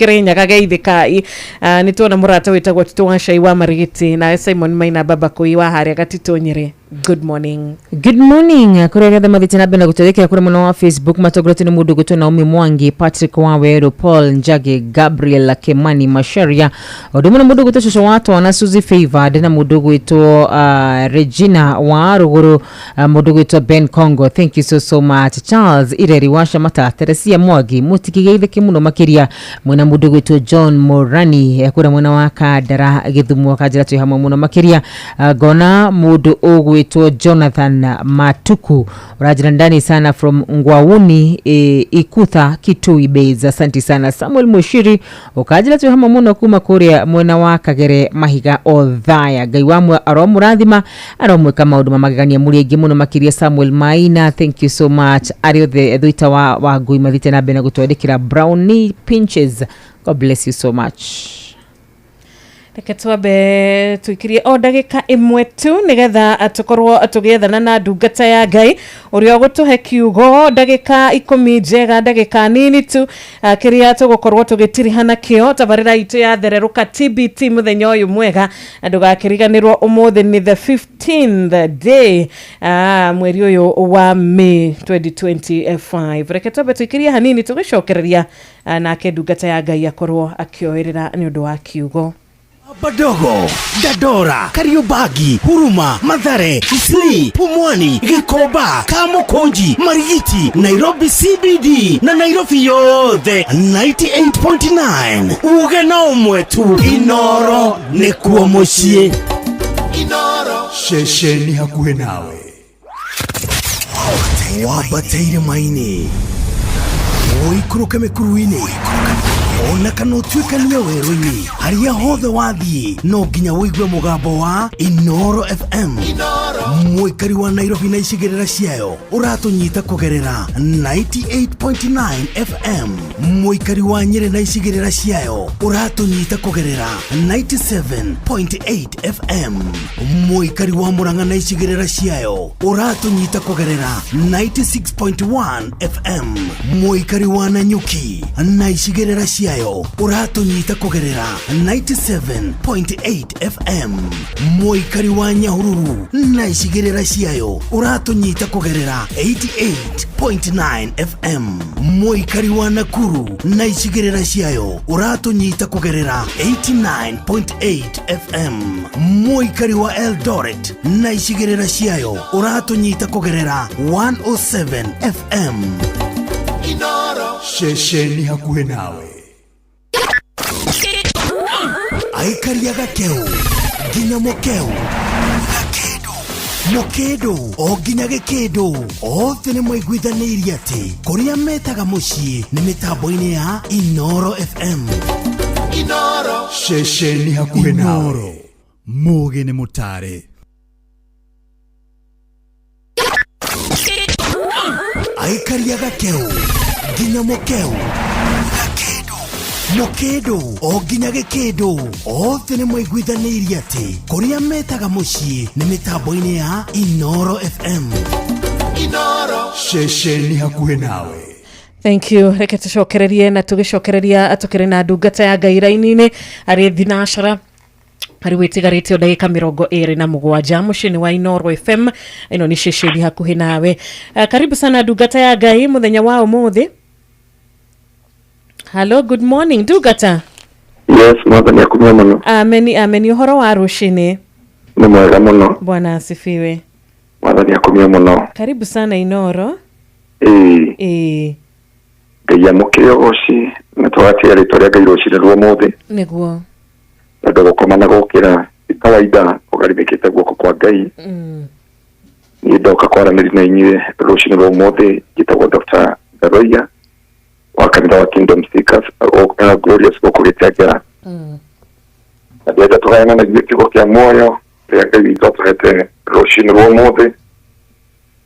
Kirenya kageithekai nitona murata witagwo Tito Shai wa Marigiti na Simon Maina baba kuiwa haria gatito Nyeri. Good morning. Good morning. Kurega thama vitina bena guterekera kuri muno wa Facebook matogorete ni mudu guto Naomi Mwangi, Patrick Wawero, Paul Njage, Gabriel Kemani Masharia. Odumu na mudu guto shosho watu wana Suzy Favored na mudu guto Regina wa Ruguru, mudu guto Ben Congo. Thank you so much. Charles Ireri Washa Mata, Teresia Mwagi, Mutikigeive kimuno makiria. Muna mudu guto John Morani, yakura muna waka dara githumu wakajira tuhama muno makiria. Gona mudu ogu to Jonathan Matuku urajira ndani sana from Ngwauni Ikutha Kitui Base. Asante sana Samuel Mushiri ukajira tuhama muno kuma Korea mwena wa Kagere Mahiga Othaya gaiwamwe aromurathima aromwe kama uduma magagania muriegi muno makiria Samuel Maina. Thank you so much. Ario the eduita wa Ngui mathite na bena gutwandikira Brownie Pinches. God bless you so much. Reketwabe tuikirie o dagika imwe tu nigetha atukorwo atugethana na ndungata ya Ngai uria gutuhe kiugo dagika 10 njega dagika nini tu kiria tugukorwo tugitirihana kio tabarira itu ya thereruka TBT muthenya uyu mwega ndugakiriganirwo umuthi ni the 15th day mweri uyu wa May 2025. Reketwabe tuikirie hanini tugicokereria nake ndungata ya Ngai akorwo akioerera ni undu wa kiugo. Badogo, Dadora, Kariobagi, Huruma, Mathare, Isli, Pumwani, Gikoba, Kamukonji, Marigiti, Nairobi CBD, na Nairobi yothe 98.9. Uge na umwetu Inoro nekuwa moshie. Inoro shesheni hakuhe nawe. Wabateire maini oikuruke mekuruine ona kanotwika niwe weroni haria hothe wathie no nginya wigwe mugambo wa Inoro FM. Mwikari wa Nairobi na icigirira ciayo uratunyita kugerera 98.9 FM. Mwikari wa Nyeri na icigirira ciayo uratunyita kugerera 97.8 FM. Mwikari wa Murang'a na icigirira ciayo uratunyita kugerera 96.1 FM. Mwikari wa Nanyuki na icigirira ciayo uratunyita kugerera 97.8 FM. Mwikari wa Nyahururu na icigirira ciayo uratunyita kugerera 88.9 FM. Mwikari wa Nakuru na icigirira ciayo uratunyita kugerera 89.8 FM. Mwikari wa Eldoret na icigirira ciayo uratunyita kugerera 107 FM. Inoro shesheni hakuhe nawe. Aikariaga keu ginya mokeu Mokedo o ginya gekedo othe ni mwaiguithanirie ati kuria metaga mucii ni mitambo-ini ya Inoro FM. Inoro shesheni hakuhe nawe. Muge ni mutare. Aikariaga keu ginya mokeu Mokedo o ginya gekedo othe ni mwaiguithanirie ati kuria metaga mucii ni mitambo-ini ya Inoro FM. Inoro shesheni hakuhe nawe. Thank you. Reke tucokererie na tugicokereria atukire na ndungata ya Ngai raini-ini ari thinashara ari witigarite ndagika 27 mucini wa Inoro FM. Ino ni shesheni hakuhe nawe. Karibu sana ndungata ya Ngai muthenya wa umuthi. Hello, good morning, Ndungata. Yes, mwathani akumia muno. Ameni uhoro wa rucini. Ni mwega muno. Bwana asifiwe. Mwathani akumia muno. Karibu sana Inoro. Ngai amukire goci na twatira ritoria Ngai rucini rwo muthi. Niguo. Na ndogokoma na gukira kawaida ugarimikite guoko kwa Ngai. Ni ndoka kwaranĩria na inyuĩ rucini rwo muthi gitagwo Dr. Garoya wa kanitha wa Kingdom Seekers o Glorious Gokuritia. Ndenda tugayana na kiugo kia muoyo ria Ngai witũ tuhete rucini rwo muthi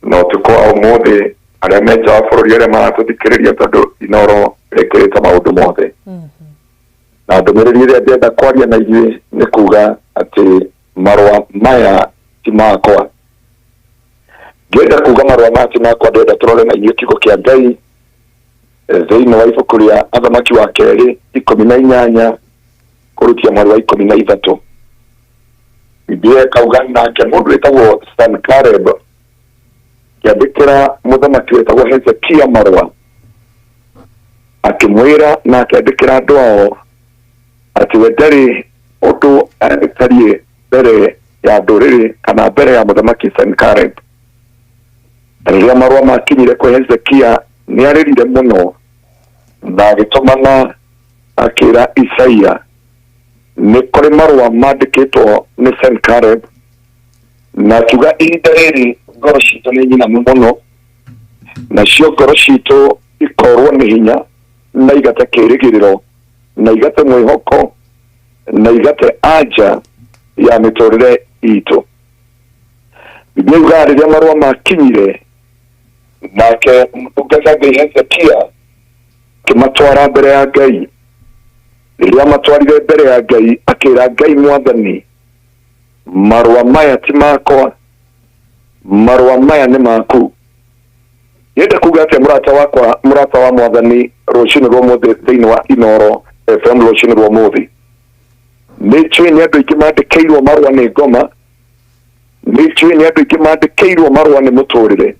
no tukwa umuthi aria menja wa bũrũri aria maratuthikĩrĩria tondũ Inoro ĩkĩrĩte maũndũ mothe. Na ndũmĩrĩri ĩrĩa ndenda kwaria na inyuĩ nĩ kuga atĩ marũa maya ti makwa. Ngenda kuga marũa maya ti makwa, ndenda tũrore na inyuĩ kiugo kia Ngai thĩinĩ wa ibuku rĩa Athamaki wa Kerĩ 18 kũrutia mweri wa 13. Biblia kauga nake mũndũ wĩtagwo Sennacherib akĩandĩkĩra mũthamaki wĩtagwo Hezekia marũa, akĩmwĩra na akĩandĩkĩra andũ ao atĩ we ndarĩ ũndũ angĩkarie mbere ya ndũrĩrĩ kana mbere ya mũthamaki Sennacherib. Rĩrĩa marũa makinyire kwĩ Hezekia nĩarĩrire mũno na agĩtũmana akĩra Isaia nĩ kũrĩ marũa mandĩkĩtwo nĩ Sennacherib na akiuga ihinda rĩrĩ ngoro citũ nĩ nyinamu mũno, nacio ngoro citũ ikorwo nĩ hinya na igate kĩĩrĩgĩrĩro na igate mwĩhoko na igate anja ya mĩtũrĩre itũ. Biblia yuga rĩrĩa marũa makinyire nake mũtungata Ngai Hezekia akĩmatwara mbere ya Ngai. Rĩrĩa matwarire mbere ya Ngai akĩra Ngai Mwathani, marũa maya ti makwa, marũa maya nĩ maku. Yenda kuga atĩ mũrata wakwa, mũrata wa Mwathani, rũciinĩ rwa ũmũthĩ thĩinĩ wa Inooro FM rũciinĩ rwa ũmũthĩ, nĩnjũĩ nĩ andũ aingĩ mandĩkĩirwo marũa nĩ ngoma, nĩnjũĩ nĩ andũ aingĩ mandĩkĩirwo marũa nĩ mũtũrĩre,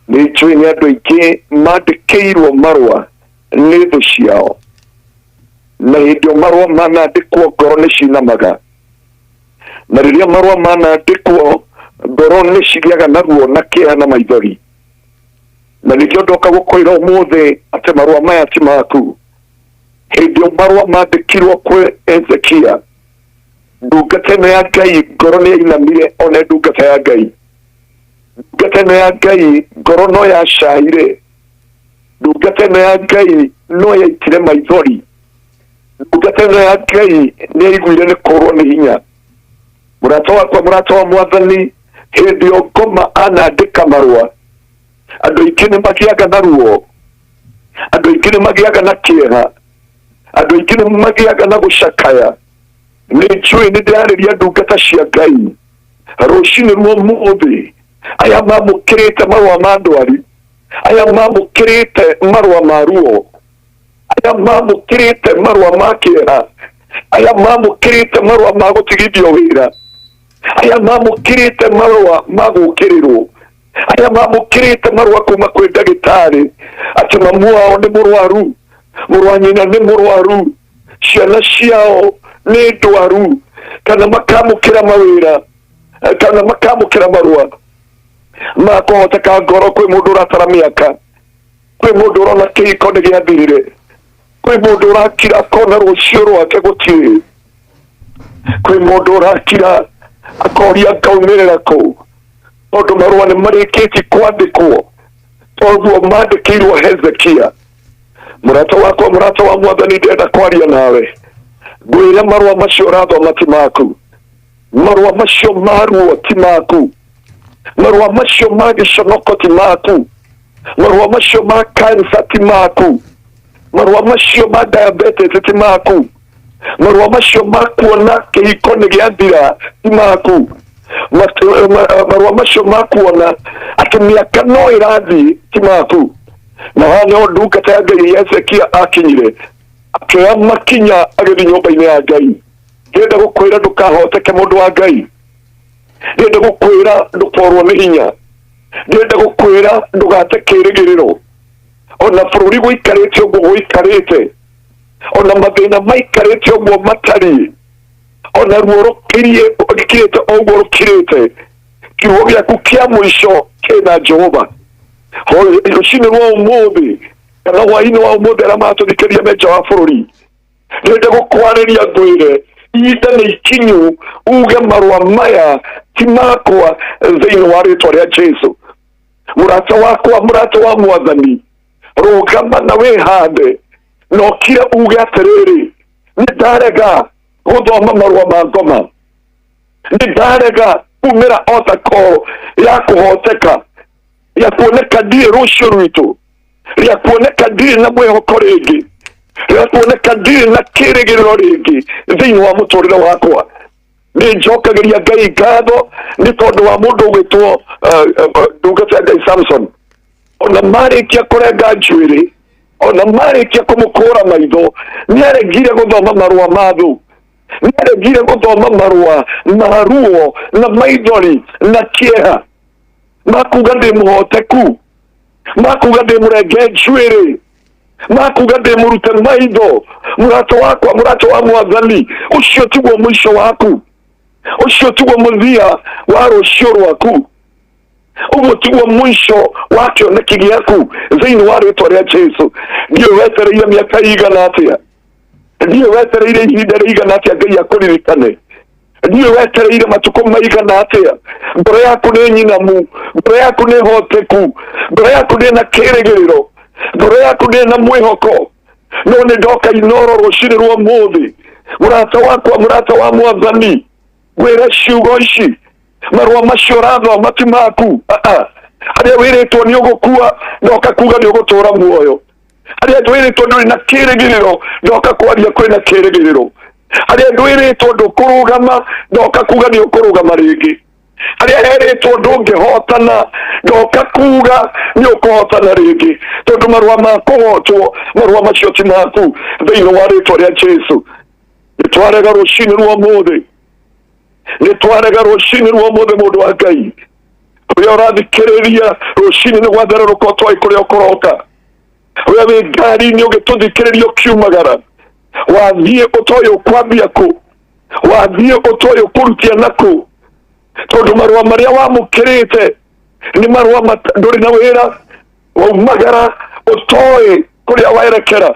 nĩnjũĩ nĩ andũ aingĩ mandĩkĩirwo marũa nĩ thũ ciao, na hĩndĩ marũa manandĩkwo ngoro nĩ cinamaga, na rĩrĩa marũa manandĩkwo ngoro nĩ cigĩaga naguo na kĩeha na maithori. Na nĩkĩo ndoka gũkwĩra ũmũthĩ atĩ marũa maya ti maku. Hĩndĩ marũa mandĩkirwo kwĩ Hezekia, ndungata ĩno ya Ngai ngoro nĩ yainamire, ona ndungata ya Ngai, ndungata ĩno ya Ngai ngoro no yacaire, ndungata ĩno ya Ngai no yaitire maithori, ndungata ĩno ya Ngai nĩ yaiguire nĩ kũrwo nĩ hinya. Mũrata wakwa, mũrata wa Mwathani, hĩndĩ o ngoma anandĩka marũa, andũ aingĩ nĩ magĩaga na ruo, andũ aingĩ nĩ magĩaga na kĩeha, andũ aingĩ nĩ magĩaga na gũcakaya. Nĩnjũĩ nĩ ndĩrarĩria ndungata cia Ngai rũciinĩ rwa ũmũthĩ, aya mamũkĩrĩte marũa ma ndwari, aya mamũkĩrĩte marũa ma ruo, aya mamũkĩrĩte marũa ma kĩeha, aya mamũkĩrĩte marũa ma gũtigithio wĩra, aya mamũkĩrĩte marũa ma gũkĩrĩrwo, aya mamũkĩrĩte marũa kuma kwĩ ndagĩtarĩ atĩ mamu wao nĩ mũrwaru, mũrũ wa nyina nĩ mũrwaru, ciana ciao nĩ ndwaru, kana makamũkĩra mawĩra, kana makamũkĩra marũa ma kũhoteka ngoro. Kwĩ mũndũ ũratara mĩaka, kwĩ mũndũ ũrona kĩhiko nĩ gĩathirire, kwĩ mũndũ ũrakira akona rũciũ rwake gũtirĩ, kwĩ mũndũ ũrakira akoria ngaumĩrĩra kũu, tondũ marũa nĩ marĩkĩtie kwandĩkwo, toguo mandĩkĩirwo Hezekia. Mũrata wakwa, mũrata wa Mwathani, ndĩrenda kwaria nawe, ngwĩre marũa macio ũrathoma ti maku, marũa macio ma ruo ti maku, marũa macio ma gĩconoko ti maku, marũa macio ma kansa ti maku, marũa macio ma diabetes ti maku, marũa macio ma kuona kĩhiko nĩ gĩathira ti maku, marũa macio ma kuona atĩ mĩaka no ĩrathiĩ ti maku. Na hano ndungata ya Ngai Hezekia akinyire, akĩoya makinya agĩthiĩ nyũmba-inĩ ya Ngai. Ndĩrenda gũkwĩra ndũkahoteke mũndũ wa Ngai, ndĩrenda gũkwĩra ndũkorwo nĩ hinya, ndĩrenda gũkwĩra ndũgate kĩĩrĩgĩrĩro. Ona bũrũri gũikarĩte ũguo gũikarĩte, ona mathĩna maikarĩte ũguo matariĩ, ona ruo rũkirĩte ũguo rũkirĩte, kiugo gĩaku kĩa mũico kĩna Jehova. Rũciinĩ rwa ũmũthĩ kana hwaĩ-inĩ wa ũmũthĩ arĩa maratũthikĩrĩria me nja wa bũrũri, ndĩrenda gũkwarĩria ngwĩre ihinda nĩ ikinyu, uge marũa maya ti makwa thĩinĩ wa rĩtwa rĩa Jesu. Mũrata wakwa, mũrata wa Mwathani, rũgama na wĩhande na ũkire uge atĩrĩrĩ, nĩ ndarega gũthoma marũa ma ngoma, nĩ ndarega kumĩra otako ya kũhoteka, ya kuoneka ndirĩ rũciũ rwitũ, ya kuoneka ndirĩ na mwĩhoko rĩngĩ, ya kuoneka ndirĩ na kĩĩrĩgĩrĩro rĩngĩ thĩinĩ wa mũtũrĩre wakwa. Nĩ njokagĩria Ngai ngatho nĩ tondũ wa mũndũ ũgwĩtwo ndungata ya Ngai Samson. Ona marĩkia kũrenga njuĩrĩ ona marĩkia kũmũkũra maitho nĩaregire gũthoma marũa ma thũ, nĩaregire gũthoma marũa ma ruo na maithori na kĩeha, makuga ndĩ mũhoteku, makuga ndĩ mũrenge njuĩrĩ, makuga ndĩ mũrute maitho. Mũrata wakwa, mũrata wa Mwathani, ũcio tiguo mũico waku, ũcio tiguo mũthia wa rũciũ rwaku, ũguo tiguo mũico wa kĩoneki gĩaku thĩinĩ wa rĩĩtwa rĩa Jesũ. Ndiũĩ wetereire mĩaka igana atĩa, ndiũĩ wetereire ihinda rĩigana atĩa Ngai akũririkane, ndiũĩ wetereire matukũ maigana atĩa. Ngoro yaku nĩ nyinamu, ngoro yaku nĩ hoteku, ngoro yaku nĩ na kĩĩrĩgĩrĩro, ngoro yaku nĩ na mwĩhoko. No nĩ ndoka inoro rũcinĩ rwa ũmũthĩ, mũrata wakwa, mũrata wa Mwathani, gwĩra ciugo ici, marũa macio ũrathoma ti maku. Harĩa wĩrĩtwo nĩ ũgũkua, ndoka kuga nĩ ũgũtũũra muoyo. Harĩa wĩrĩtwo ndũrĩ na kĩĩrĩgĩrĩro, ndoka kwaria kwĩna kĩĩrĩgĩrĩro. Harĩa wĩrĩtwo ndũkũrũgama, ndoka kuga nĩ ũkũrũgama rĩngĩ. Harĩa herĩtwo ndũngĩhotana, ndoka kuga nĩ ũkũhotana rĩngĩ, tondũ marũa ma kũhotwo, marũa macio ti maku thĩinĩ wa rĩĩtwa rĩa Jesũ. Nĩtwarega rũcinĩ rwa ũmũthĩ, nĩtwarega rũcinĩ rwa ũmũthĩ, mũndũ wa Ngai ũrĩa ũrathikĩrĩria rũcinĩ nĩ gwatherũrũka ũtoĩ kũrĩa ũkũroka, ũrĩa wĩ ngari-inĩ ũgĩtũthikĩrĩria ũkiumagara, wathiĩ ũtoĩ ũkwambia kũ, wathiĩ ũtoĩ ũkũrutia nakũ, tondũ marũa marĩa wamũkĩrĩte nĩ marũa ndũrĩ na wĩra, waumagara ũtoĩ kũrĩa werekera.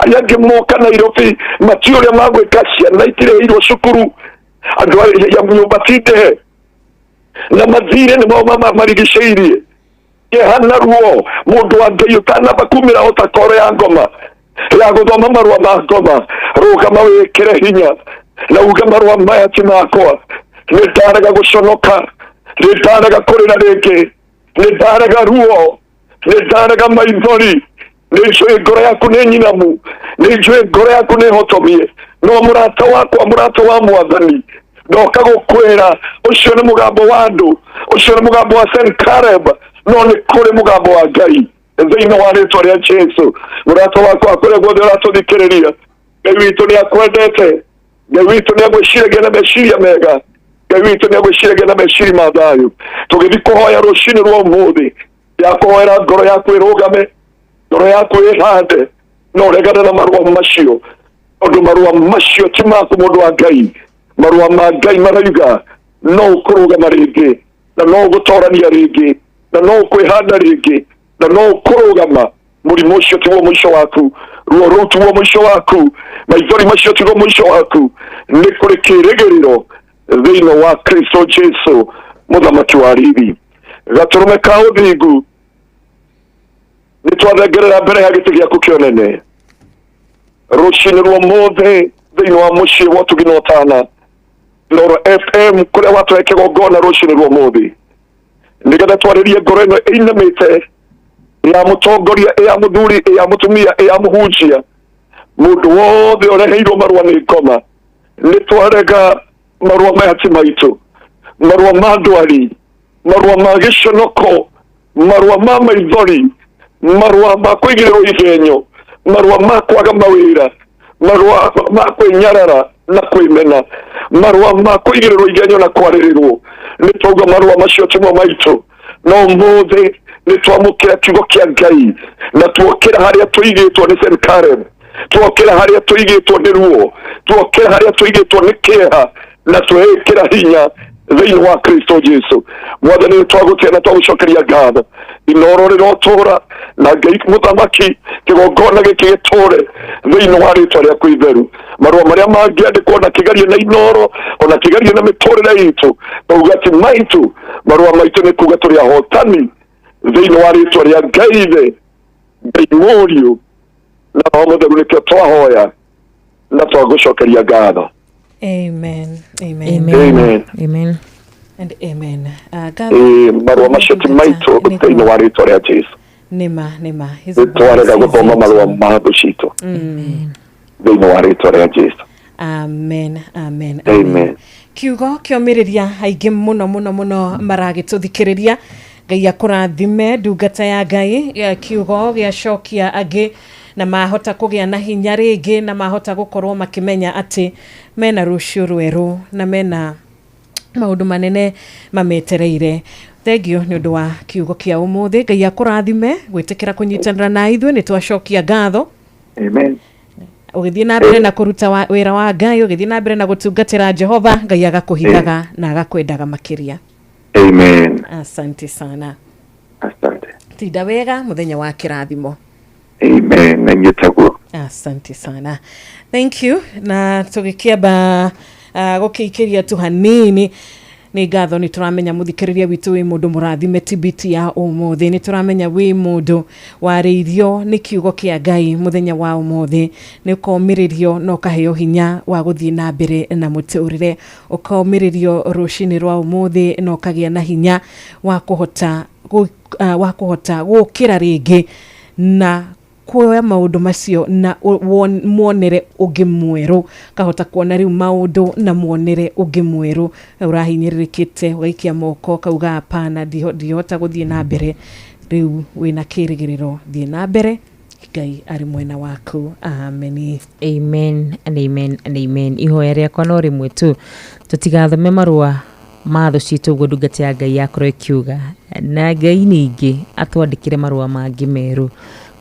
Arĩa angĩ moka Nairobi matiũĩ ũrĩa magwĩka, ciana itirĩhĩirwo cukuru, andũ a nyũmba tindĩhe, na mathirĩ nĩmo marigicĩirie. Kĩeha ruo, mũndũ wa Ngai ũtanamba kumĩra ũtakoro ya ngoma ya gũthoma marũa ma ngoma, rũgama wĩkĩre hinya na uga marũa maya ti makwa. Nĩndarega gũconoka, nĩndarega kũrĩra rĩngĩ, nĩndarega ruo, nĩndarega maithori. Nĩnjũĩ ngoro yaku nĩ nyinamu, nĩnjũĩ ngoro yaku nĩ hotomie, no mũrata wakwa, mũrata wa Mwathani, ndoka gũkwĩra ũcio nĩ mũgambo wa andũ, ũcio nĩ mũgambo wa Sennacherib, no nĩ kũrĩ mũgambo wa Ngai thĩinĩ wa rĩĩtwa rĩa Jesũ. Mũrata wakwa kũrĩa guothe ũratũthikĩrĩria, Ngai witũ nĩ akwendete, Ngai witũ nĩ agwĩciragia na meciria mega, Ngai witũ nĩ agwĩciragia na meciria ma thayũ. Tũgĩthiĩ kũhoya rũcinĩ rwa ũmũthĩ, ya kũhoera ngoro yaku ĩrũgame, ngoro yaku ĩhande, no regana na marũa macio, tondũ marũa macio ti maku, mũndũ wa Ngai. Marũa ma Ngai marauga no ũkũrũgama rĩngĩ, na no ũgũtorania rĩngĩ, na no ũkwĩhanda rĩngĩ, na no ũkũrũgama. Mũrimũ ũcio tiguo mũico waku, ruo rũu tiguo mũico waku, maithori macio tiguo mũico waku. Nĩ kũrĩ kĩĩrĩgĩrĩro thĩinĩ wa Kristo Jesũ, mũthamaki wa rithi. Gatũrũme ka ũthingu, nĩtwathengerera mbere ya gĩtĩ gĩaku kĩonene rũcinĩ rwa ũmũthĩ thĩinĩ wa mũciĩ wa ũtugi na ũtana Loro FM, kũrĩa watũhe kĩgongona rũcinĩ rwa ũmũthĩ, nĩgetha twarĩrie ngoro ĩno ĩinamĩte, ya mũtongoria, ya mũthuri, ya mũtumia, ya mũhunjia, mũndũ wothe ũreheirwo marũa nĩ ngoma. Nĩtwarega marũa maya ti maitũ, marũa ma ndwari, marũa ma gĩconoko, marũa ma maithori, marũa ma kũigĩrĩrwo igenyo, marũa ma kwaga mawĩra, marũa ma kwĩnyarara na kwĩmena, marũa ma kũigĩrĩrwo igenyo na kwarĩrĩrwo. Nĩtwauga marũa macio timo maitũ, no ũmũthĩ nĩtwamũkĩra kiugo kĩa Ngai, na tuokĩra harĩa tũigĩtwo nĩ Sennacherib, tuokĩra harĩa tũigĩtwo nĩ ruo, tuokĩra harĩa tũigĩtwo nĩ kĩeha, na twĩkĩra hinya thĩinĩ wa Kristo Jesũ. Mwathani nĩtwagũtĩa na twagũcokeria ngatho, inoro rĩrotũũra, na Ngai mũthamaki, kĩgongona gĩkĩ gĩtũũre thĩinĩ wa rĩĩtwa rĩaku itheru. Marũa marĩa mangĩandĩkwo na kĩgerio na inoro, ona kĩgerio na mĩtũũrĩre itũ, tauga ti maitũ, marũa maitũ nĩ kuga tũrĩ ahotani thĩinĩ wa rĩĩtwa rĩa Ngai ithe, Ngai mũriũ na Roho Mũtheru. Nĩkĩo twahoya na twagũcokeria ngatho. Amen. Amen. Amen. And amen. Marũa macio ti maitũ thĩinĩ wa rĩĩtwa rĩa Jesũ. Nĩma. Nĩtwarega gũthoma marũa ma thũ citũ thĩinĩ wa rĩĩtwa rĩa Jesũ. Amen. Amen. Kiugo kĩomĩrĩria aingĩ mũno maragĩtũthikĩrĩria Ngai akũrathime ndungata ya Ngai kiugo gĩacokia angĩ na mahota kũgĩa na hinya rĩngĩ na mahota gũkorwo makĩmenya atĩ mena rũciũ rwerũ na mena maũndũ manene mametereire. Thengio nĩ ũndũ wa kiugo kĩa ũmũthĩ. Ngai akũrathime gwĩtĩkĩra kũnyitanĩra na ithuĩ, nĩ twacokia ngatho. Amen. Ũgĩthiĩ na mbere na kũruta wĩra wa Ngai, ũgĩthiĩ na mbere na gũtungatĩra Jehova, Ngai agakũhigaga na agakwendaga makĩria. Amen. Asante sana. Asante. Tinda wega mũthenya wa kĩrathimo. Amen. Na nyetaguo. Asante sana. Thank you. Na tũgĩkĩamba gũkĩikĩria tu hanini nĩ ngatho nĩ tũramenya mũthikĩrĩria witũ wĩ mũndũ mũrathime TBT ya ũmũthĩ, nĩ tũramenya wĩ mũndũ warĩirio nĩ kiugo kĩa Ngai mũthenya wa ũmũthĩ, nĩ ũkomĩrĩrio na ũkaheo hinya wa gũthiĩ na mbere na mũtũrĩre, ũkomĩrĩrio rũcinĩ rwa ũmũthĩ na ũkagĩa na hinya wa kũhota gũkĩra rĩngĩ na kuoya maũndũ macio na muonere ũngĩ mwerũ, kahota kuona rĩu maũndũ na muonere ũngĩ mwerũ. Ũrahinyĩrĩrĩkĩte ũgaikia moko kauga hapana, ndihota gũthiĩ na mbere, rĩu wĩna kĩrĩgĩrĩro, thiĩ na mbere, Ngai arĩ mwena waku. Amen. Amen and amen and amen. Ihoya rĩakwa no rĩmwe tu, tũtigathome marũa ma thũ citũ ũguo ndungata ya Ngai yakorwo ĩkiuga, na Ngai ningĩ atwandĩkĩre marũa mangĩ merũ.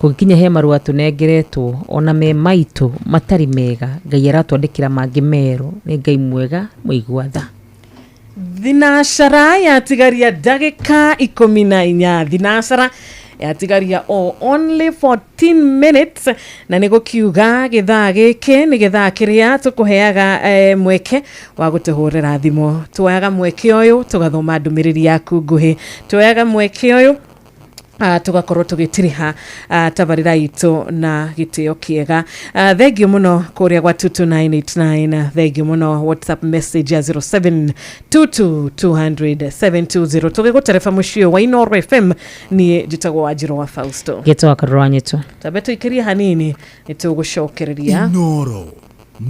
Gũkinya he marũa tũnengeretwo ona me maitũ matari mega, Ngai aratwandĩkĩra mangĩ merũ. Nĩ Ngai mwega mũigua tha. Thinashara yatigaria ndagĩka 14. Thinashara yatigaria only 14 minutes, na nĩ gũkiuga gĩthaa gĩkĩ nĩ gĩthaa kĩrĩa tũkũheaga mweke wa gũtũhũrĩra thimũ. Tuoyaga mweke ũyũ tũgathoma ndũmĩrĩri yaku nguhĩ, tuoyaga mweke ũyũ tugakorwo tũgĩtiriha tabarĩra itũ na gĩtĩo kĩega. Thengio mũno kũrĩa gwa 22989, thengio mũno WhatsApp message ya 0722200720. tũgĩgũtereba mũciĩ wa Inoro FM, niĩ njĩtagwo Wanjirũ wa Fausto. Gĩtwa karũa nyĩtũ. Tambe tũikĩrie hanini nĩ tũgũcokereria. Inoro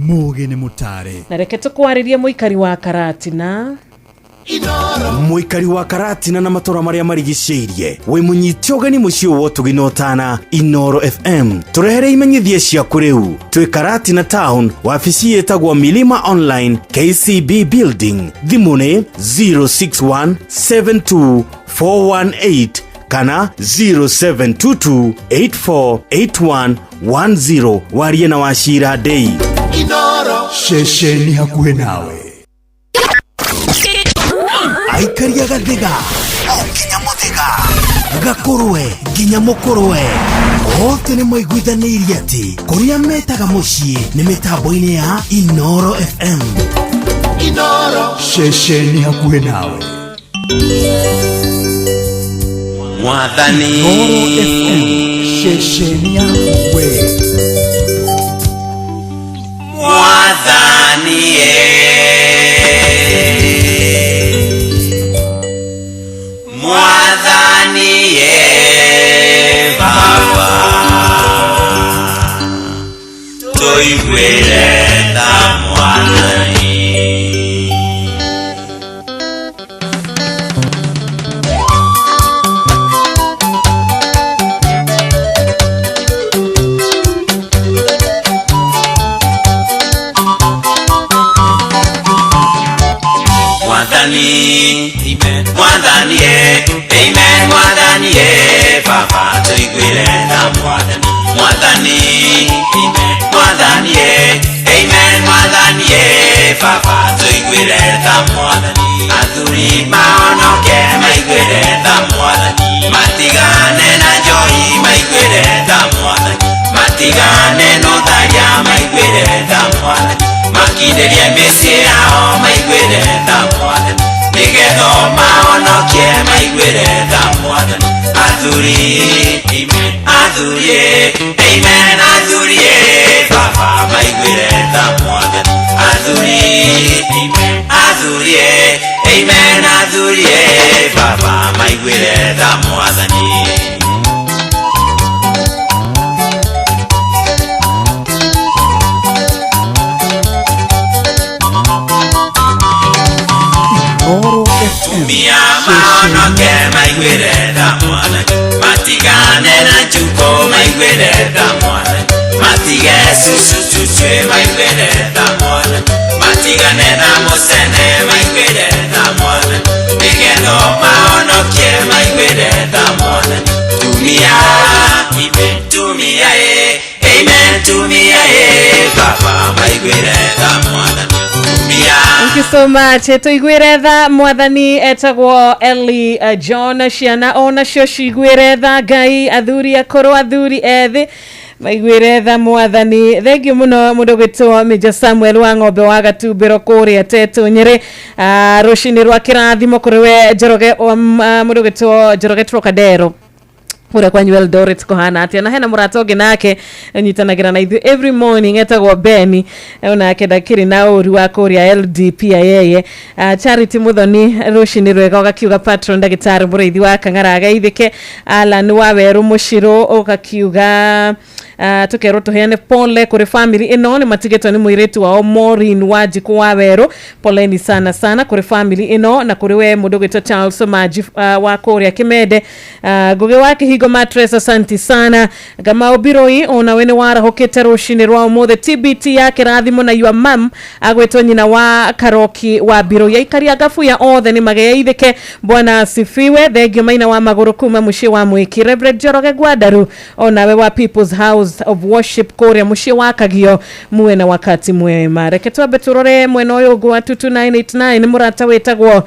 mũgĩ nĩ mũtare. Na reke tũkwarĩrie mũikari wa Karatina. Mũikari wa Karatina na matũra marĩa marigicĩirie, wĩ mũnyiti ũgeni mũciĩ wa tũginotana Inoro FM. Tũrehere imenyithia ciaku rĩu twĩ Karatina Town, wabici yĩtagwo Milima Online KCB Building. Thimũ nĩ 06172418 kana 0722848110. Warie na Wachira Day. Inoro shesheni hakuhĩ nawe. Aikaria Gathega, nginya Mũthega, Gakũrwe nginya Mũkũrwe, othe nĩ maiguithanĩirie atĩ kũrĩa metaga mũciĩ nĩ mĩtambo-inĩ ya Inoro FM. Inoro shesheni hakuhĩ nawe. Mwathani Inoro FM, shesheni yawe. Mwathani Mwathani Baba, tuigwire tha Mwathani. Mwathani, amen. Mwathani, amen. Mwathani, Baba, tuigwire tha Mwathani. Mwathani, amen. Mwathani, amen. Mwathani, Baba, tuigwire tha Mwathani. Athuri maonoke maigwire tha Mwathani. Matigane na njohi maigwire tha Mwathani. Matigane n'ũtharia maigwire tha Mwathani. Makindĩrie mĩciĩ yao maigwire tha Mwathani. Nĩgetha maonokie maigwire tha Mwathani. Athuri, amen. Athuri, amen. Athuri, Baba, maigwire tha Mwathani. Athuri, amen. Athuri, amen. Athuri, Baba, maigwire tha Mwathani. Tumia maonoke maigwire maigwireta mwana matige susutuchwe maigwireta mwana matigane na musene maigwireta mwana nigeno maonokie maigwireta mwana tumia amen tumia amen tumia baba maigwireta mwana tumia. Thank you so much. Tuigwiretha mwathani etagwo Eli John ciana ona cio cigwiretha Ngai athuri akoro athuri ethi maigwiretha mwathani. Thengio muno mundu gwitwo Major Samuel wa ng'ombe wa Gatumbiro kuria Tetu Nyeri rucini rwa kirathimo kuri we Njoroge mundu gwitwo Njoroge Trocadero ura kwa New Eldoret kohana atia na hena muratonge nake nyitanagira na ithu every morning etagwo Beni ona akenda kiri na uru wa kuria LD pia yeye Charity Muthoni rucini rwega gakiuga patron ndagitari muriithi wa Kang'araga ithike Alan wa Weru Mushiro ugakiuga tukero tuheane pole kuri family ino ni matigeto ni muiretu wa Maureen Wanjiku wa Weru poleni sana sana kuri family ino na kuri we mundu gwitwa Charles Maji wa kuria Kimede guge wake higo mattress asante sana kama obiroi ona wene wara hokete rucini rwa umuthe TBT yake rathimo na your mom agwetwo nyina wa Karoki wa biro ya ikaria gafu ya othe ni magea ithike bwana asifiwe thengio maina wa maguru kuma mushi wa Mwiki Reverend Njoroge Gwadaru ona we wa People's House of Worship kuria mushi wa Kagio muwe na wakati mwema reketwa beturore mweno yo gwa 22989 ni murata wetagwo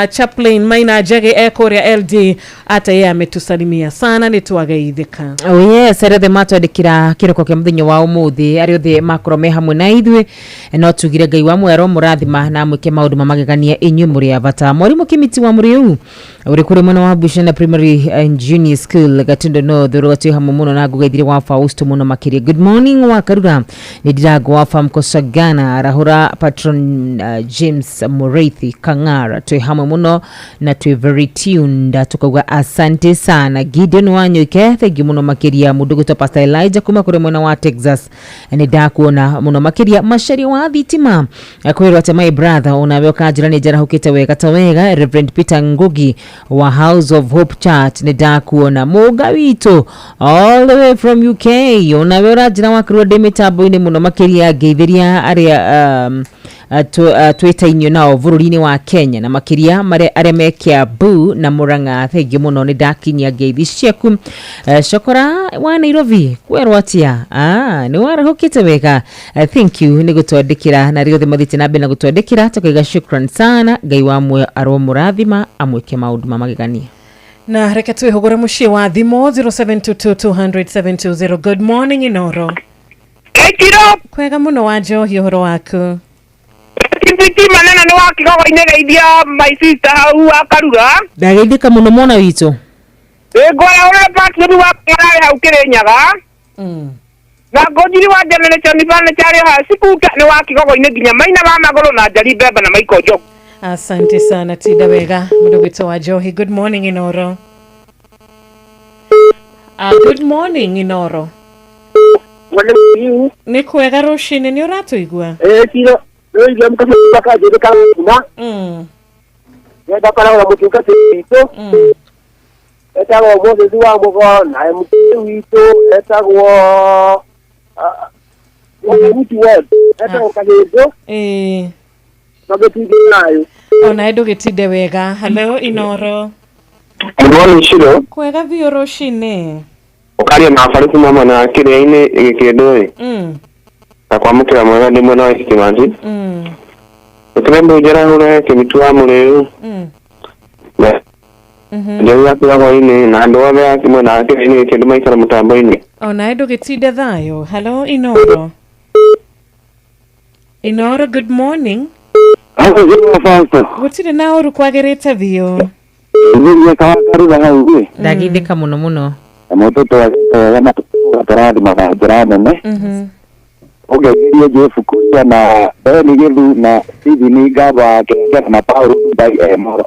chaplain maina jege kuria LD ata ye ametusalimia sana nitwageithika. Oh yes, erethe matwandikira kiroko kia muthinyo wa umuthi ari othe makorome hamwe na ithwe no tugire Ngai wa mwero murathima na mwike maundu mamagegania inyu muri avata mwarimu Kimiti wa muriu uri kuri mwana wa Bushana Primary and Junior School Gatindo no thurugati hamwe muno na gugeithire wa Fausto muno makiria. Good morning wa Karura ni dirago wa Famkosagana arahura patron James Mureithi Kang'ara twe hamwe muno na twe very tuned tukauga asante sana Gideon Wanyoike thegi muno makiria mundu gwitwa Pastor Elijah kuma kuri mwana wa Texas ni ndakuona muno makiria mashari wa thitima akwirwa ati my brother unawe kajirani jara hukite wega tawega Reverend Peter Ngugi wa House of Hope Church ni ndakuona muga wito all the way from UK unawe rajina wa kuru demitabu ni muno makiria geithiria aria twetainyo nao bururi-ini wa Kenya na makiria mare areme Kiambu na Murang'a thengio muno ni ndakinyia ngeithi ciaku Shokora wa Nairobi kwerwo atia ni warahukite wega thank you ni gutwandikira na riothe mathite na mbere na gutwandikira tukiga shukran sana Ngai wa mwe arwo murathima amwike maundu mamagegania na reke twihugure mushi wa thimo 0722007220. Good morning Inoro. Ekiro Kwega muno wa Njohi uhoro waku Kibiti manana ni wakigogo inegeithia my sister hau wa Karura ndageithika muno mwana wito ngora ore patron wa Kang'araga hau Kirinyaga na ngojiri wa generation bana chari ha sikuta ni wakigogo ineginya maina ba magoro na Njari Bemba na Michael Job. asante sana tida wega mundu gwitwo wa Njohi. Good morning Inoro. Good morning Inoro. Ni kwega rucini ni uratuigua Kiro ndio mkafu baka jebe kama ndio kana na mutuka tito etagwo Moses wa Mugo na mtu wito etagwo mtu wewe etagwo Kagezo nayo ona edu gitide wega. Hello Inoro. Mbona shiro Kwega vio rucini ukari na fariki mama na kile ine ikidoe na kwa mukira mwana ndi mwana wa Kimanzi utembo jara hore Kimitua mureu ndio ya kwa ine na ndo wa kimwe na kile ine kile maikara mutambo ine ona edu gitide thayo. Hello Inoro. Inoro, good morning. hapo ndio fasta Gutire na uru kwagirite vio ndio kawa Karura hau ndageithika muno muno mtoto wa mataradi mabarabara ne ogeria Jefu kuja na ni githu na hivi ni gaba kenya na Paulo bai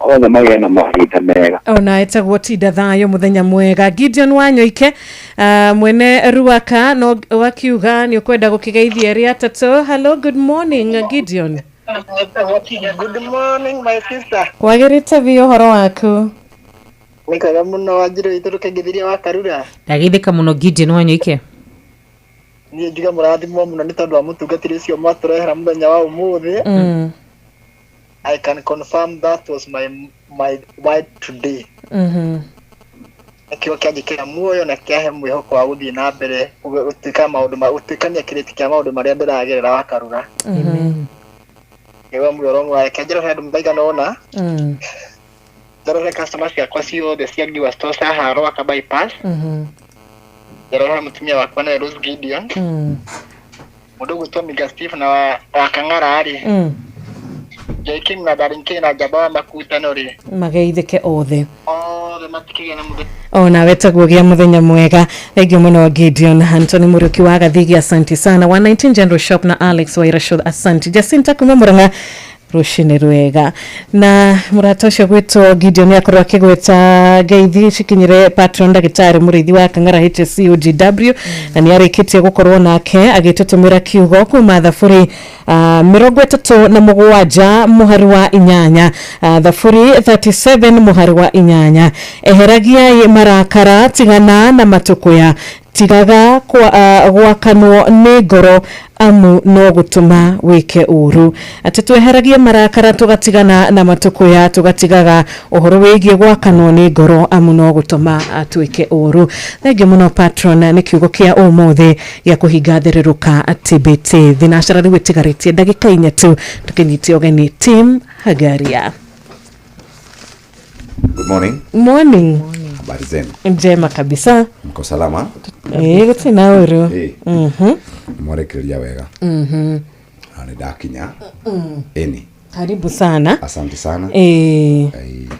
ona mai na mahita mega ona etagwo tida thayo muthenya mwega. Gideon Wanyoike mwene Ruaka no wakiuga ni ukwenda gukigeithia ria tatu. Hello, good morning Gideon. Good morning my sister. Kwagirite vio horo waku Nikaga muno Wanjiru ituruke ngithiria wa Karura. Ndagithika muno Gideon Wanyuike. Niĩ njuga mũrathimwo mũno nĩ tondũ wa mũtungatĩri ũcio mwaturehera mũthenya wa ũmũthĩ. I can confirm that was my word today. Kĩo kĩanjĩkĩra muoyo na kĩahe mwĩhoko wa gũthiĩ na mbere gũtuĩka gũtuĩkania kĩrĩti kĩa maũndũ marĩa ndĩragerera wa Karura. Nĩguo mũrorong'o wae kĩanjĩra andũ maigana ũna. Ndarore customers ciakwa ciothe cia Giwa Stores haha Rwaka bypass. Ndarore mũtumia wakwa na Rose Gideon. Mũndũ gwĩtwo Miga Steve na wa Kang'ara-rĩ. Jaikim na Darinke na Jaba wa Makutano-rĩ. Mageithĩke othe. Othe matikĩgĩa na mũthenya. Ona wetagwo gĩa mũthenya mwega. Thengiũ mũno Gideon. Anthony Mũriũki wa Gathigi, asanti sana. 119 General Shop na Alex Wairasho, asanti. Jacinta kuma Murang'a, rushine rwega. Na murata ũcio gwĩtwo Gideon akorwo akĩgweta ngeithi cikinyire patron ndagĩtarĩ mũrĩithi wa Kang'ara HSC OGW na nĩ arĩkĩtie gũkorwo nake agĩtũtũmĩra kiugo kuma thaburi 37 mũhari wa 8 thaburi 37 mũhari wa 8 eheragia marakara tigana na matũkũya tigaga gwakanwo nĩ ngoro amu no gutuma wike uru ati tweheragie marakara tugatigana na matũkũya tugatigaga uhoro wigie gwakanwo nĩ ngoro amu no gutuma atwike uru. Thengiũ mũno patron nĩ kiugo kia ũmũthĩ gĩa kũhinga thererũka TBT thinashara rĩu ĩtigarĩtie ndagĩka 4 tu tukinyitio ũgeni Tim Hagaria. Good morning. Morning. Habari zenu? Njema kabisa. Mko salama? Gũtina ũru. Mwarekereria wega. Nĩ ndakinya. Eni. Karibu sana. Asante sana.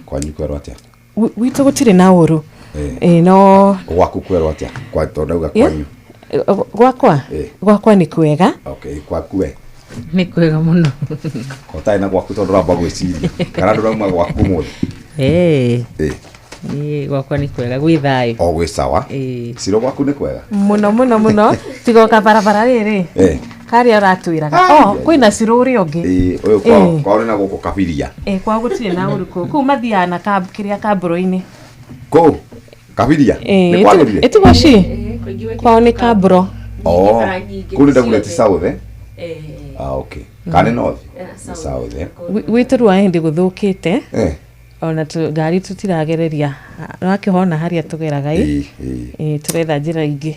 Kwanyu kwerwo atia? Witũ gũtirĩ na ũru. No gwaku kwerwo atia? Kwa tondauga kwanyu. Gwakwa nĩ kwega. Okay, kwaku we. Nĩ kwega mũno. Kotai na gwaku tondũ ramba gwĩciria. Kana ndũrauma gwaku mũthĩ. Gwakwa nĩ kwega gwĩ thayũ. O gwĩ sawa. Ciro gwaku nĩ kwega. Mũno tigoka barabara rĩrĩ. Karĩa ũratwĩraga. Kwĩna ciro ũrĩa ũngĩ. Ũyũ kwao na gũkũ Kabiria. Kwa gũtirĩ na ũrĩkũ. Kũu mathiaga na kĩrĩa kambũro-inĩ. Kũu Kabiria. Nĩ kwagĩrire. Ĩtigwo ci. Kwao nĩ kambũro. Kũu nĩ ndagureti south okay. Kana north. South Wĩtũrwa hindi gũthũkĩte. Ona ngari tutiragereria wakihona haria tugeraga turetha njira ingĩ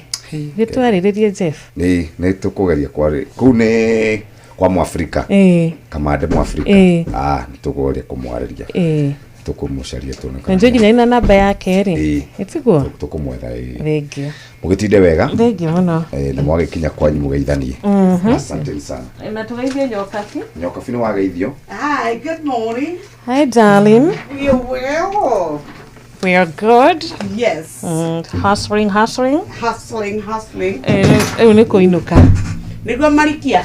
gitwarĩrĩrie Jeff nĩ tukugeria kwari kuu nĩ kwa Mwafrika kamande Mwafrika nĩ tukugeria kumwarĩria tukumucaria tuoneka nje nginya ina namba yake ĩtigwo tukumwetha thengio mugitinde wega thengio mũno na mwagikinya kwanyu mugeithanie asante sana na tugeithie nyokabi ni wageithio. Hi, good morning. Hi darling, We are well. we are good. Yes. Hustling Hustling. nĩ kũinũka Nĩguo marikia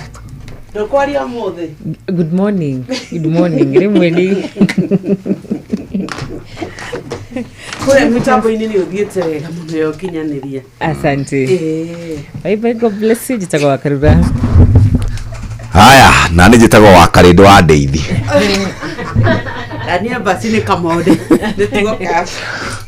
ndũkwaria mũthĩ. Good morning rĩmwe nĩ Kũrĩa mĩtambo-inĩ nĩ ũthiĩte wega mũno ya ũkinyanĩria. asante. Bye, God bless you. Njĩtagwo wa Karura. Haya, na nĩ njĩtagwo wa Karĩndũ wa Ndeithi. Daniel basi nĩ kamode. Nĩtugoka.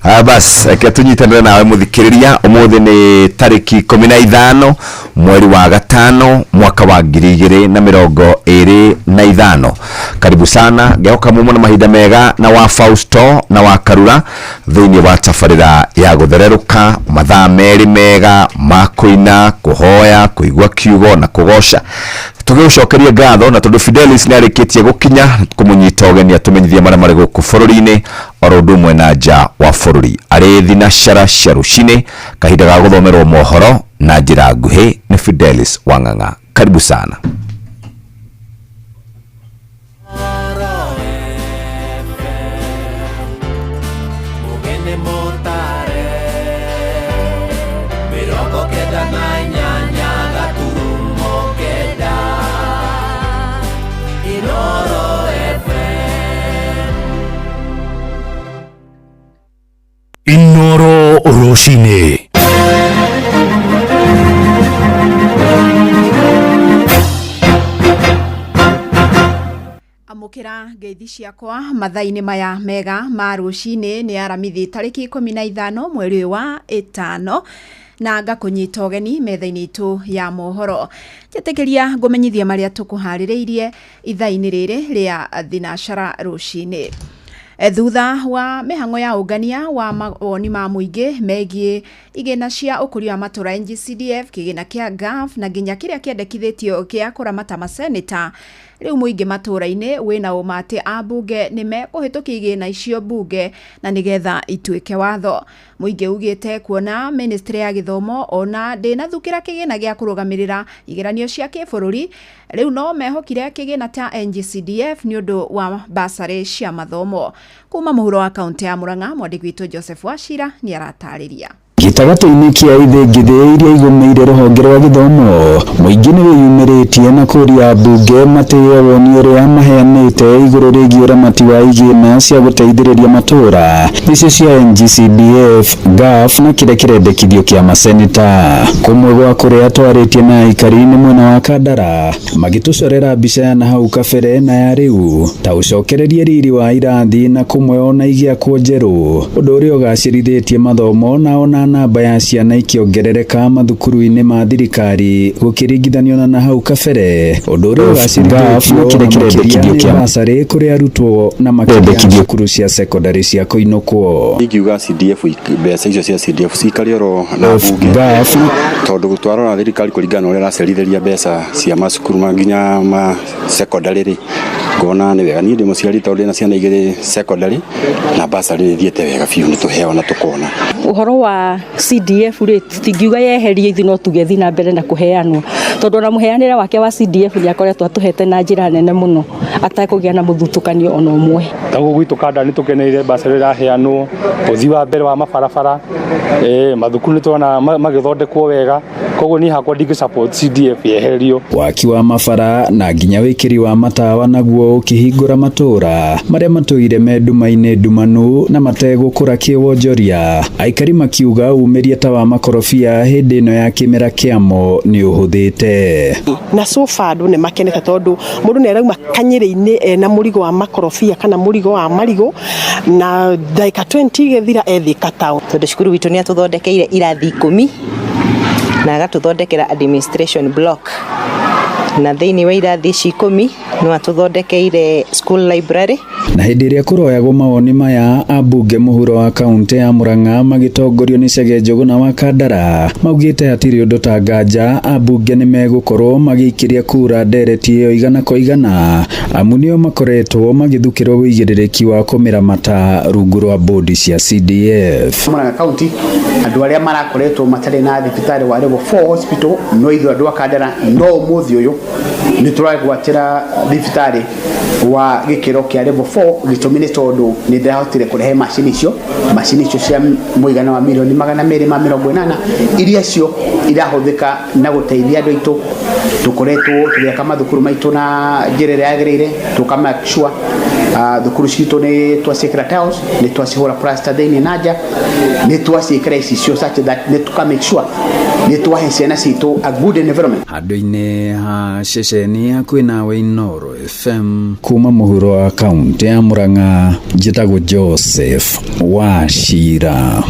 Haya bas, reke tunyitanĩre nawe mũthikĩrĩria. Ũmũthĩ nĩ tarĩki 15 mweri wa gatano mwaka wa 2025. Karibu sana, ngehoka mumo na mahinda mega na wa Fausto na wa Karura thĩinĩ wa tabarĩra ya gũthererũka mathaa merĩ mega ma kũina, kũhoya, kũigua kiugo na kũgoca. Tũgĩcokeria ngatho na tondũ Fidelis nĩ arĩkĩtie gũkinya kũmũnyita ũgeni atumenyithie marĩa marĩ gũkũ bũrũri-inĩ oro ũndũ ũmwe na nja wa bũrũri. Arĩ thinacara cia rũcinĩ kahinda ga gũthomerwo mohoro na njĩra nguhĩ nĩ Fidelis Wang'ang'a. Karibu sana. Inoro Roshine. kwamukira ngeithi ciakwa mathaini maya mega ma rucini ni aramithi tariki 15 mweri wa 5 na ngakunyita ugeni methaini itu ya mohoro njetekeria ngumenyithia maria tukuhaririirie ithaini riri ria thinashara rucini. Thutha wa mihango ya ungania wa mawoni ma muingi megie igena cia ukuri wa matura NGCDF kigena kia GAF na nginya kiria kiendekithitio kia kuramata maseneta riu muingi matura-ini wina umate abunge nime kuhitukia igena icio bunge na nigetha ituike watho. Muingi ugite kuona ministry ya githomo ona ndina thukira kigena gia kurugamirira igeranio cia kibururi riu no mehokire kigena ta NGCDF ni undu wa basari cia mathomo. Kuma muhuro wa kaunti ya Murang'a mwandiki witu Joseph Wachira ni aratariria. Gitagato-ini kia ithingithi iria igumeire ruhonge rwa githomo muingi ni wiyumiritie na kuria bunge matire woni uria maheanite iguru rigie uramati wa igina cia guteithiriria matura nicio cia NGCDF GAF na kiria kirendekithio kia maseneta. Kumwe gwa kuria twaritie na aikari ni mwena wa Kandara magitucorera mbica ya na hau kabere na ya riu ta ucokererie riri wa irathi na kumwe ona igiakwo njeru undu uria ugacirithitie mathomo na ona namba ya ciana ikiongerereka mathukuru-ini ma thirikari gukiringithanio na hau kabere undu uria ugacirithio kirekithio kia basari kuri arutwo na makendekithio thukuru cia secondary cia kuinukwo. Ingiuga CDF mbeca icio cia CDF cikarioro na bunge tondu gutwarora thirikari kuringana uria racerithĩria mbeca cia macukuru nginya ma secondary ngona ni wega ni ndi muciari tondu na ciana igiri secondary na basari thiete wega biu ni tuheo na tukona uhoro wa CDF ri tingiuga yeherie ithi no tugethi na mbere na kuheanwo tondu na muheanire wake wa CDF ni akoretwo atuhete na njira nene muno atakugia na muthutukanio ona umwe tago gwitu Kandara ni tukeneire basari raheanwo uthi wa mbere wa mabarabara mathukuru ni twana magithondekwo wega koguo ni hakwa ndingi support CDF yeherio. Waki wa mabara na nginya wikiri wa matawa naguo ukihingura matura maria matuire meduma-ini ndumanu na mategukura kiwonjoria. Aikari makiuga umiria ta wa makorofia hindi ino ya kimera kiamo ni uhuthite na so far ni makenete tondu mundu ni arauma kanyire-ini na murigo wa makorofia kana murigo wa marigo na daika 20 gethira ethika town tondu cukuru witu ni atuthondekeire irathi 10 na agatuthondekera administration block na thiini wa irathi 10 no atuthondekeire school library. Na hindi iria kuroyagwo mawoni maya abunge muhuro wa kaunti ya Murang'a magitongorio ni Chege Njogu na wa Kandara maugite atiri undu ta nganja abunge ni megukorwo magikiria kura ndereti iyo igana kwa igana amu nio makoretwo magithukirwo wigiririki wa kumiramata rungu rwa bodi cia CDF. Murang'a kaunti andu aria marakoretwo matari na thibitari wa level 4 hospital no ithu andu a Kandara no muthi uyu ni turagwatira thibitari wa gikiro kia level 4 gitumine tondu ni ndahotire kurehe machini icio cia muigana wa milioni 280 iria cio irahuthika na guteithia andu aitu tukoretwo tugiaka mathukuru maitu na njira ria yagirire tukamake sure thukuru citu ni twacikira tiles ni twacihura plaster thiini naja ni twacikira icio such that ni tukamake sure ni twahe ciana citu a good environment. Handu-ini ha ceceni hakuhi nawe Inooro FM kuma muhuro wa kaunti ya Murang'a njitagwo Joseph Wachira.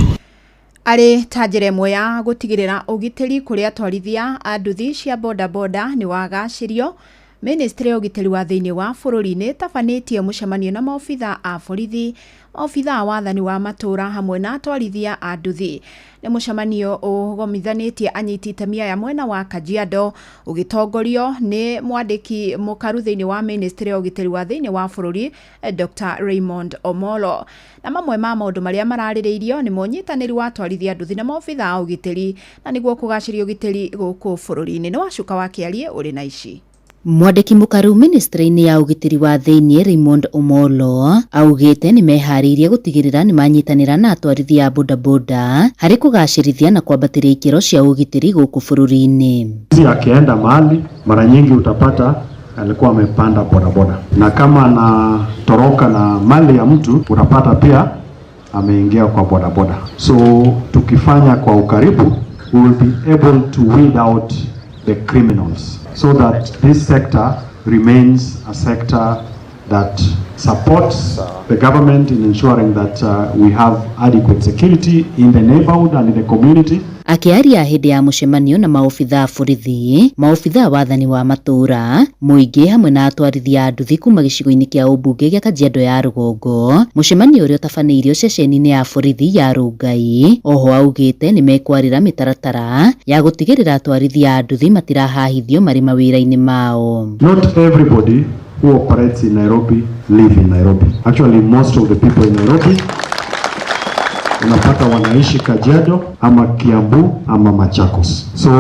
Ari tajire imwe ya gutigirira ugitiri kuria atwarithia a nduthi cia bodaboda ni wagacirio. Ministry ya ugitiri wa thiini wa bururi ni tabanitie mucemanio na maofitha a borithi, maofitha a wathani wa matura hamwe na atwarithia a nduthi. Ni mucemanio ugomithanitie anyiti itemi ya mwena wa Kajiado ugitongorio ni mwandiki mukaru thiini wa Ministry ya ugitiri wa thiini wa bururi Dr. Raymond Omolo. Na mamwe ma maundu maria maraririirio ni munyitaniri wa atwarithia nduthi na maofitha a ugitiri na niguo kugaciria ugitiri guku bururi-ini. Ni wacuka wa kiarie uri na ici. Mwandiki mukaru ministry-ini ya ugitiri wa thiini Raymond Omolo augite ni mehariirie gutigirira ni manyitanira na atwarithia a bodaboda hari kugacirithia na kwambatiria ikiro cia ugitiri guku bururi-ini. Akienda mahali mara nyingi utapata alikuwa amepanda bodaboda, na kama anatoroka na mali ya mtu utapata pia ameingia kwa bodaboda. So tukifanya kwa ukaribu, we will be able to weed out the criminals so that this sector remains a sector that supports the government in ensuring that we have adequate security in the neighborhood and in the community. Akiaria hindi ya mucemanio na maofitha borithi, maofitha wathani wa matura, muingi hamwe na atwarithia nduthi kuma gicigo-ini kia umbunge gia Kajiado ya Rugongo, mucemanio uria utafaneirio ceceni-ini ya borithi ya Rungai, oho augite ni mekwarira mitaratara ya gutigirira atwarithia nduthi matirahahithio mari mawira-ini mao. Not everybody who operates in Nairobi live in Nairobi. Actually, most of the people in Nairobi unapata wanaishi Kajiado ama Kiambu ama Machakos. So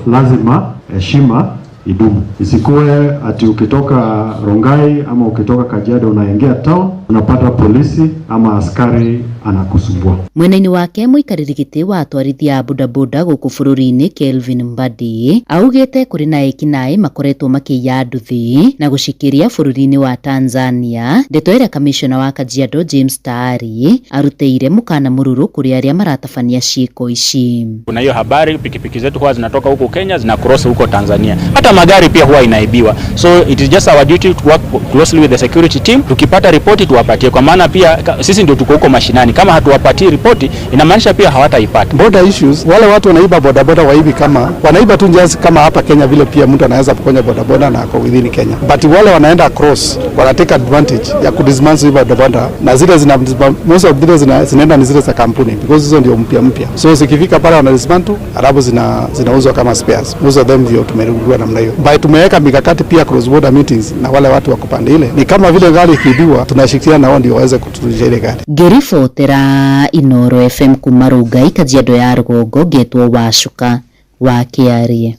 lazima heshima idumu. Isikuwe ati ukitoka Rongai ama ukitoka Kajiado unaingia town unapata polisi ama askari anakusumbua. Mwenaini wake muikariri giti wa atwarithia bodaboda guku bururi-ini Kelvin Mbadi augite kuri na ekinae makoretwo makiya nduthi na gucikiria bururi-ini wa Tanzania. Ndeto ira kamishona wa Kajiado James Taari aruteire mukana mururu kuri aria maratabania ciiko ici. Kuna hiyo habari pikipiki zetu huwa zinatoka huko Kenya zina cross huko Tanzania. Hata magari pia huwa inaibiwa. So it is just our duty to work closely with the security team. Tukipata ripoti tuwapatie, kwa maana pia sisi ndio tuko huko mashinani. Kama hatuwapatii ripoti inamaanisha pia hawataipata. Border issues, wale watu wanaiba bodaboda waibi kama wanaiba tu just kama hapa Kenya vile pia mtu anaweza kuponya bodaboda na ako within Kenya. But wale wanaenda across wana take advantage ya kudismantle bodaboda na zile most of zile zinaenda ni zile za kampuni because hizo ndio mpya. So zikifika pale wana dismantle alafu zinauzwa kama spares. Most of them ndio tumerudua namna hiyo. By tumeweka mikakati pia cross border meetings na wale watu wako pande ile. Ni kama vile gari ikibiwa tunashikiana nao ndio waweze kuturudisha ile gari. Gerifotera Inoro FM kuma Rungai Kajiado ya Rugongo getwo Wacuka wa Kiarie.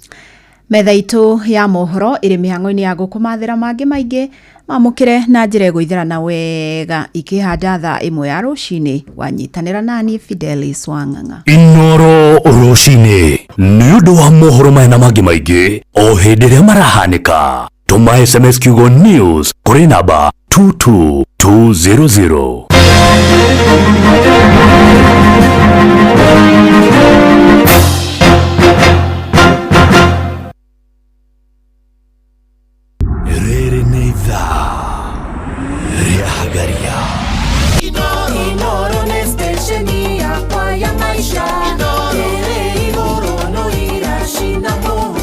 Metha itu ya mohoro iri mihango-ini ya gukumathira mangi maingi mamukire na njira igwithirana wega ikihanda thaa 1 ya rucini wanyitanira nani Fidelis Wang'ang'a. Inoro rucini ni undu wa mohoro mena mangi maingi o hindi ria marahanika. Tuma SMS kiugo news kuri namba 22200. Riri ni idhaa ria Hagaria. Inoro ni stesheni yakwa ya maisha. Riri iguru no irashinda mungu.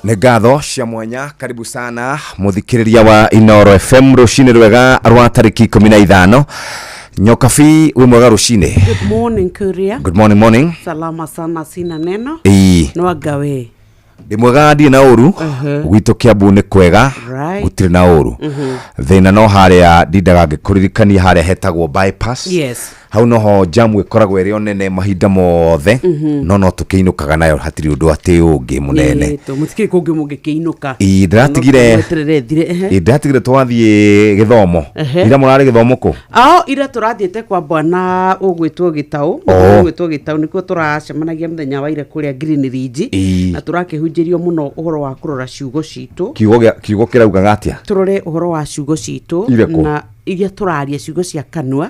Nĩ ngatho cia mwanya. Karibu sana muthikiriria wa Inoro FM rucini rwega rwa tariki 15. Nyokafi we mwega rucini. Good morning Kuria. Good morning. Salama sana, sina neno. Nwagawe. Ndi mwega ndi na uru. Gwito Kiambu ni kwega. Gutiri na uru. Thina no haria ndindaga ngikuririkania haria hetagwo bypass. Yes. Hau noho jamu ikoragwo iri onene mahinda mothe no tukiinukaga nayo hatiri undu ati ungi munene mutikiri kungi mungikiinuka ndatigire twathie githomo ira murari githomo ko ira turathiete kwa bwana ugwitwo Gitau nikuo turacemanagia muthenya wa ire kuria Green Ridge na turakihunjirio muno uhoro wa kurora ciugo citu kiugo kirauga gatia turore uhoro wa ciugo citu na iria turaria ciugo cia kanua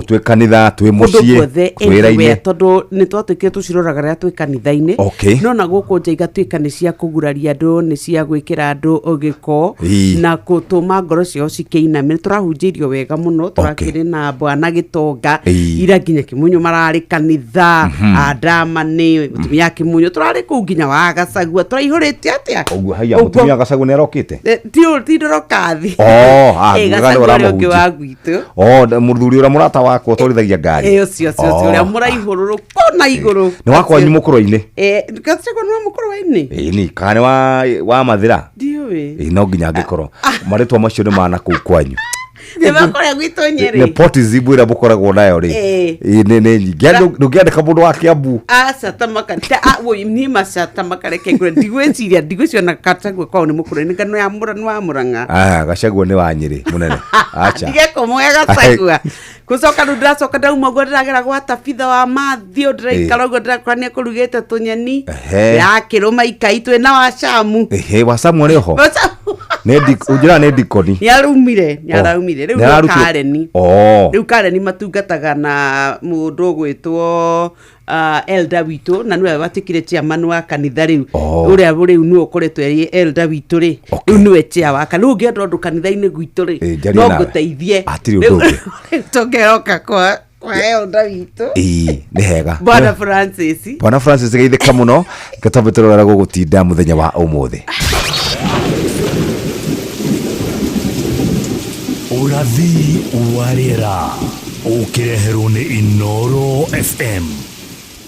twe kanitha twe mucie twiraine tondu ni twatuikire tuciroraga ria twe kanitha-ini no na guku nja igatuika ni cia kuguraria andu ni cia gwikira andu ogiko na gutuma ngoro cio cikiiname turahunjirio wega muno turakiri na bwana Gitonga ira nginya Kimunyu marari kanitha Andamani mutumia Kimunyu turari ku nginya wa Gacagua turaihurite atia uguo haya mutumia Gacagua ni arokite ti ndorokathi ngano wa gwitu muthuri ura murata wakwa twarithagia ngari cio ura muraihururu kona iguru ni wakwa ni mukuru-ini gacego ni mukuru-ini ni kane wa mathira ndiwe no nginya ngikoro maritwa macio ni mana kuu kwanyu ni bakora gwitu Nyeri ni poti zibwira bukoragwo nayo ri ni ngiandika mundu wa Kiambu catamakate ni macatamakare ngure ndigwiciria na Gacagua kwao ni mukuru-ini ngano ya Murang'a Gacagua ni wa Nyeri munene acha ndigeko moya Gacagua kucoka ndracoka ndauma gwa ndiragera gwata bitha wa Mathio ndiraikara gwa ndirakwani kurugite tunyeni ya kiruma ikaitwe na wa Shamu wa Shamu ari ho ujira ne dikoni niaraumire riu Kareni matungataga na mundu gwitwo elder witũ na nĩwe watikire chairman wa kanitha rĩu ũrĩa rĩu nĩwe ũkoretwo eri elder witũ rĩ rĩu nĩwe chair wa kanitha ũngĩenda ũndũ kanitha-inĩ gwitũ rĩ no ngũteithie tũngeroka kwa elder witũ nĩ hega Bwana Francis geithĩka mũno gatambe tũrora gũgũtinda mũthenya wa ũmũthĩ Urathi wa rĩera ũkĩreherwo nĩ Inooro FM.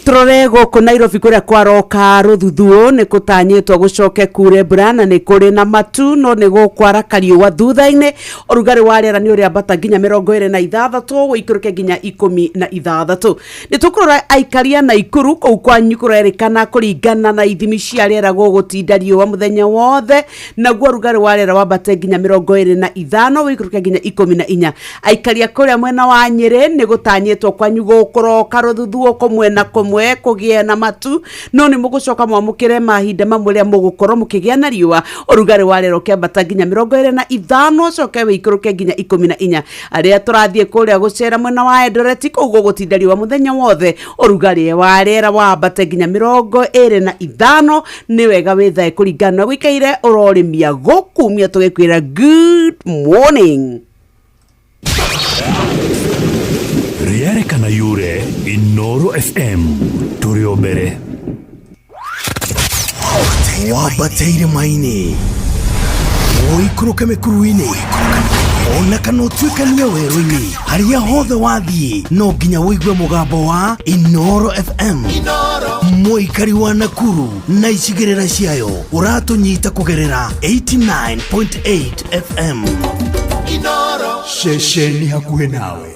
Turore gũkũ Nairobi kũrĩa kwaroka rũthuthuo nĩ kũtanyĩtwo gũcoke kure mbura na nĩ kũrĩ na matu no nĩ gũkwara kariũa thutha-inĩ ũrugarĩ wa rĩera nĩ ũrĩambata nginya 26 wĩikũrũke nginya 16 nĩ tũkũrora aikaria Naikuru kũu kwanyu kũrerĩkana kũringana na ithimi cia rĩera gũgũtinda riũa mũthenya wothe naguo ũrugarĩ wa rĩera wambate nginya 25 wĩikũrũke nginya 14 aikaria kũrĩa mwena wa Nyĩrĩ nĩ gũtanyĩtwo kwanyu gũkũroka rũthuthuo kũmwena mwe kũgĩa na matu no nĩ mũgũcoka mwamũkĩre mahinda mamwe rĩa mũgũkorwo mũkĩgĩa na riũa ũrugarĩ wa rĩera ũkĩambata nginya 25 coke wĩikũrũke nginya 14 arĩa tũrathiĩ kũrĩa gũcera mwena wa Eldoret kũu gũgũtinda riũa mũthenya wothe ũrugarĩ wa rĩera wambate nginya 25 nĩ wega wĩthae kũringana na gũikaire ũrorĩmia gũkumia tũgĩkwĩra good morning Rĩerekana yure Inooro FM tũrĩ o mbere wabateire maini ũikũrũke mĩkuru-inĩ ona kana ũtuĩkanie werũ-inĩ harĩa hothe wathiĩ no nginya wĩigue mũgambo wa Inooro FM mũikari wa Nakuru na icigĩrĩra ciayo ũratũnyita kũgerera 89.8 FM Inooro ceceni hakuhĩ nawe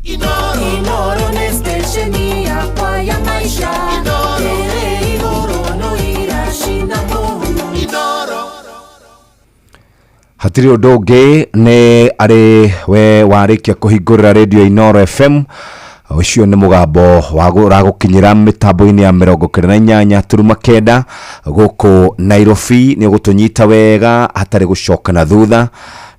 Inooro nĩ stesheni yakwa ya maisha ĩrĩ igũrũ no iracina mũno Inooro hatirĩ ũndũ ũngĩ nĩ arĩ we warĩkia kũhingũrĩra radio Inooro FM ũcio nĩ mũgambo ũragũkinyĩra mĩtambo-inĩ ya 98.9 gũkũ Nairobi nĩ ũgũtũnyita wega hatarĩ gũcoka na thutha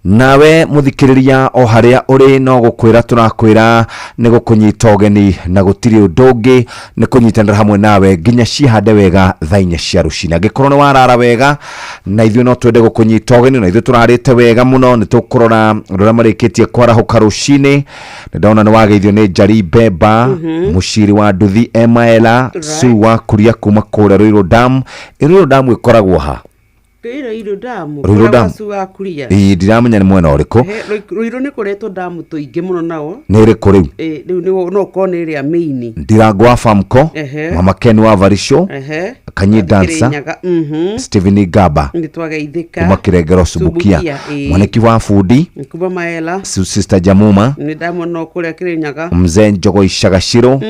nawe muthikiriria o haria uri no gukwira turakwira ni gukunyita ogeni na gutiri undu ungi ni kunyitanira hamwe nawe nginya cihande wega thainya cia rucina gikorwo ni warara wega na ithuĩ no twende gukunyita ogeni na ithuĩ turarite wega muno ni tukurora rora marikitie kwarahuka rucini ndona ni wageithio ni Njari Bemba muciri wa nduthi Emaela Su wa kuria kuma kũrĩa Ruiru Dam ikoragwo ha Ruiru Dam wa kuria ndiramenya ni mwena ũrĩkũ Ruiru nĩ kũretwo damu tũingĩ mũno nao nĩ ũrĩkũ rĩu rĩu no kone ĩrĩa main Ndirango wa Famco Mama Ken wa Varisho Kanyi Dancer Stephen Gaba nitwageithĩka kuma Kĩrengero Subukia Mwaniki wa Fudi Kuba Maela Sister Jamuma nĩ ndamona kũrĩa Kĩrĩnyaga Mzee Njogo Ishagashiro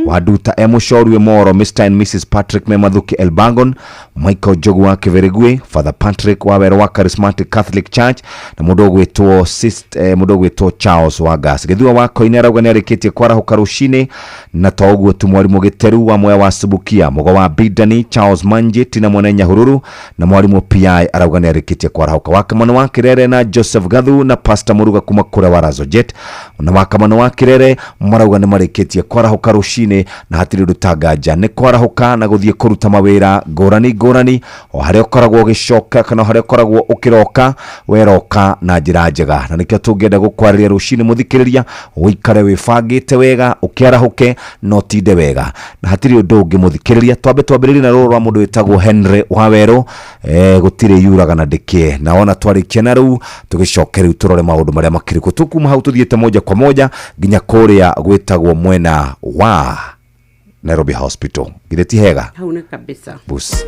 Waduta Emushoru Moro Mr and Mrs Patrick Memathuki Elbangon Michael Jogu wa Kĩverigwe Father Patrick wa Wero wa Charismatic Catholic Church na mũndũ gwĩtwo Charles wa Gas gĩthua wa Koinera ũgani arĩkĩtie kwarahuka rucini na toguo tu mwarimu Gĩteru wa Mwea wa Subukia Mugo wa Bidani Charles Manji Tina Mwene Nyahururu na mwarimu PI araugani arĩkĩtie kwarahuka Wakamano wa Kirere na Joseph Gathu na Pastor Muruga kuma kũrĩa wa Razojet na Wakamano wa Kirere maraugani marĩkĩtie kwarahuka rucini na hatirĩ rutanganja nĩ kwarahuka na gũthiĩ kũruta mawĩra ngũrani o harĩa ũkoragwo ũgĩcoka kana harĩa ũkoragwo ũkĩroka weroka na njĩra njega na nĩkĩo tũngĩenda gũkwarĩria rucini mũthikĩrĩria ũikare wĩbangĩte wega ũkĩarahuke no tinde wega na hatirĩ ũndũ ũngĩ mũthikĩrĩria twambĩrĩrie na rũrũ rwa mũndũ wĩtagwo Henry Waweru gũtirĩ yuraga na ndĩkĩ na ona twarĩkia na rĩu tũgĩcoke rĩu tũrore maũndũ marĩa makĩrĩkũ tukuma hau tũthiĩte moja kwa moja nginya kũrĩa gwĩtagwo mwena wa Nairobi Hospital githeti hega hau nĩ kabisa bus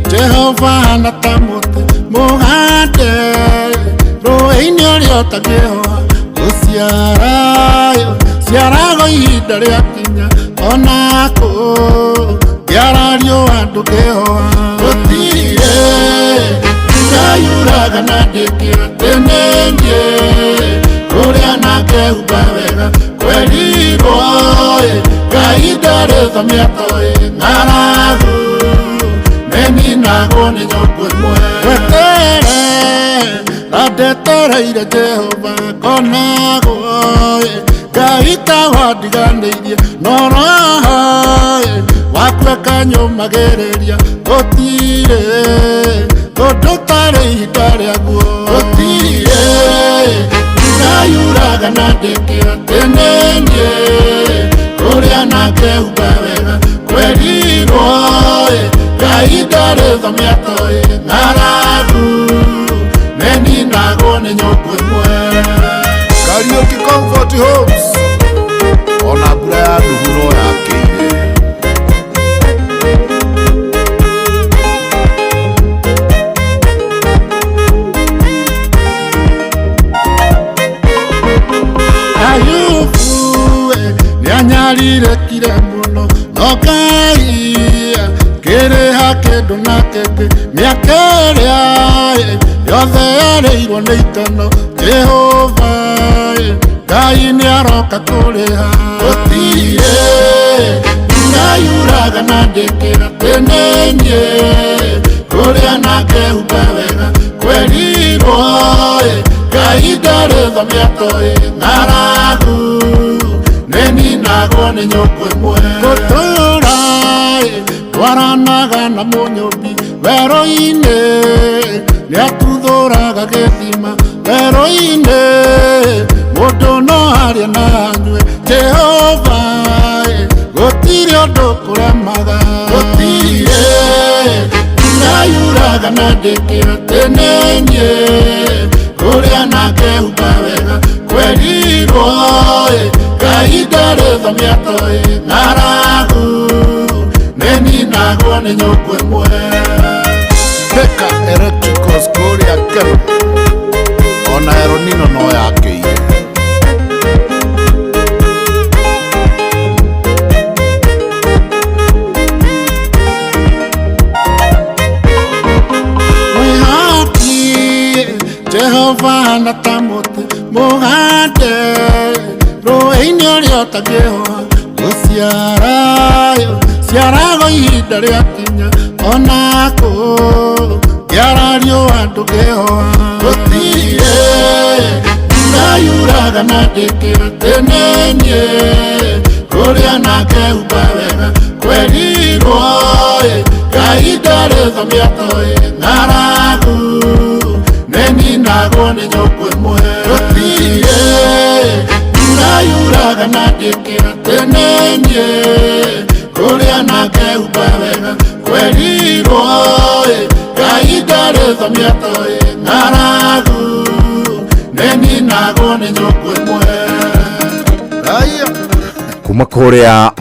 Jehova na tamote mohande roini oriotageo usiarayo siarago ihinda rĩa kinya onako yarario andu kehoa gũtirĩ yuraga na ndĩkĩra tenengie ũrĩa nake humba wega kwerirwo Ngai thomia toi ngaragu neni nago ni nyokwe mwe wetere adetereire Jehova konago gaita wadiganeirie noroe wakweka nyumagereria gotire godotare itariaguo gotire ngayuraga nandikira tenenie kuria nake ubawega kwerirwo gaitare thomia toi ngaragu neni nago ni nyokwe mwe Karaoke Comfort Homes ona mbura ya nduhuro yakĩire Ayubu nĩanyarire kire mũno no Ngai kĩrĩha kĩndũ na kĩngĩ mĩaka ĩrĩa yothe yarĩirwo nĩ itono Jehova Ngai nĩaroka kũrĩha gũtirĩ ngayuraga na ndĩkĩra tenenie kũrĩa nake humba wega kwerirwo Ngai ndarĩ thomia toi ngaragu nĩninagwo nĩ nyũngũ ĩmwe gũtũũra twaranaga na mũnyũmbi werũ-inĩ nĩatuthũraga gĩthima werũ-inĩ mũndũ no arĩa na anyue Jehova gũtirĩ ũndũ kũremaga gũtirĩ ngayuraga na ndĩkĩra tenenie kũrĩa nake humba wega kwerirwo Ngai ndarĩ thomia toi ngaragu nĩninagwo nĩ nyũngũ ĩmwe Thika Electricals kũrĩa Kenya ona Eronino no yakĩire mwĩhaki Jehova na tamuti mũgande rũĩ-inĩ ũrĩa ũtangĩhoha gũciarayo ciarago ihinda rĩakinya onakũ ngĩarario andũ ngĩhoha gũtirĩ ngayuraga na ndĩkĩra tenenie kũrĩa nake humba wega kwerirwo Ngai ndarĩ thomia toi ngaragu nĩninagwo nĩ nyũngũ ĩmwe gũtirĩ ngayuraga na ndĩkĩra tenenie kũrĩa nake humba wega kwerirwo Ngai ndarĩ thomia toi ngaragu nĩninagwo nĩ nyũngũ ĩmwe kuma kũrĩa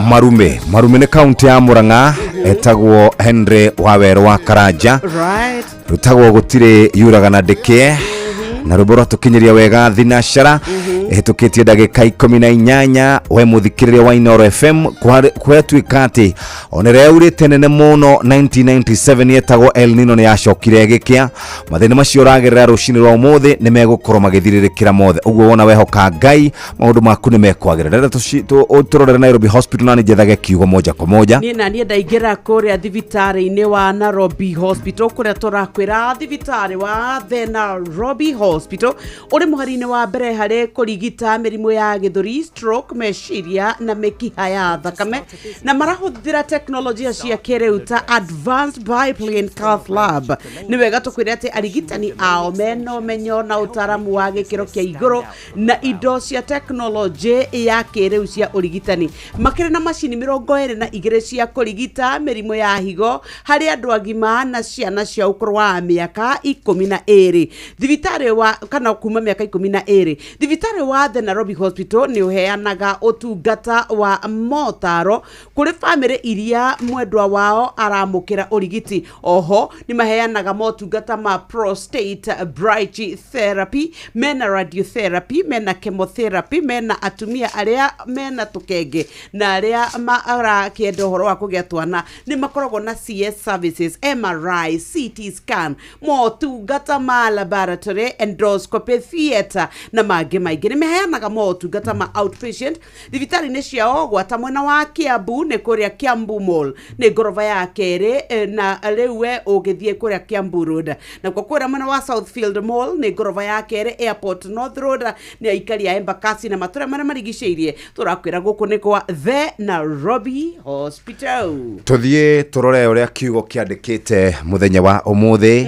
Marume nĩ kaunti ya Murang'a etagwo Henry Waweru wa Karanja rutagwo gũtirĩ yuraga na ndĩkĩ na rwĩmbo rwatũkinyĩria wega thinashara ĩhĩtũkĩtie ndagĩka 18 we mũthikĩrĩria wa Inooro FM kwatuĩka atĩ onere urĩte nene mũno 1997 yetagwo El Nino nĩyacokire gĩkĩa mathĩna macio ũragerera rũcinĩ rwa ũmũthĩ nĩmegũkorwo magĩthirĩrĩkĩra mothe ũguo wona wehoka Ngai maũndũ maku nĩmekwagĩrĩra tũrorere Nairobi Hospital na nĩnjethage kiugo moja kwa moja niĩ na niĩ ndaingĩra kũrĩa thibitarĩ-inĩ wa Nairobi Hospital kũrĩa tũrakwĩra thibitarĩ wa The Nairobi Hospital ũrĩ mũhari-inĩ wa mbere harĩ kũrigita mĩrimũ ya gĩthũri stroke meciria na mĩkiha ya thakame na marahũthĩra teknolojia cia kĩrĩu ta Advanced Biplane Cath Lab nĩ wega tũkwĩre atĩ arigitani ao mena ũmenyo na ũtaramu wa gĩkĩro kĩa igũrũ na indo cia teknolojĩ ya kĩrĩu cia ũrigitani makĩrĩ na macini 22 cia kũrigita mĩrimũ ya higo harĩ andũ agima na ciana cia ũkũrũ wa mĩaka 12 thibitarĩ wa kana kuma mĩaka 12 thibitarĩ wa The Nairobi Hospital nĩ ũheanaga ũtungata wa motaro kũrĩ famĩlĩ iria mwendwa wao aramũkĩra ũrigiti oho nĩ maheanaga motungata ma prostate brachytherapy mena radiotherapy mena chemotherapy mena atumia arĩa mena tũkenge na arĩa marakĩenda ũhoro wa kũgĩa twana nĩ makoragwo na CS services MRI CT scan motungata ma laboratory endoscopy theatre na mangĩ maingĩ. Nĩ meheanaga motungata ma outpatient thibitarĩ-inĩ ciao gwata mwena wa Kiambu nĩ kũrĩa Kiambu Mall nĩ ngoroba ya kerĩ na rĩu we ũgĩthiĩ kũrĩa Kiambu Road na kwa kwĩra mwena wa Southfield Mall nĩ ngoroba ya kerĩ Airport North Road nĩ aikari a Embakasi na matũra marĩa marigicĩirie. Tũrakwĩra gũkũ nĩ kwa The Nairobi Hospital. Tũthiĩ tũrore ũrĩa kiugo kĩandĩkĩte mũthenya wa ũmũthĩ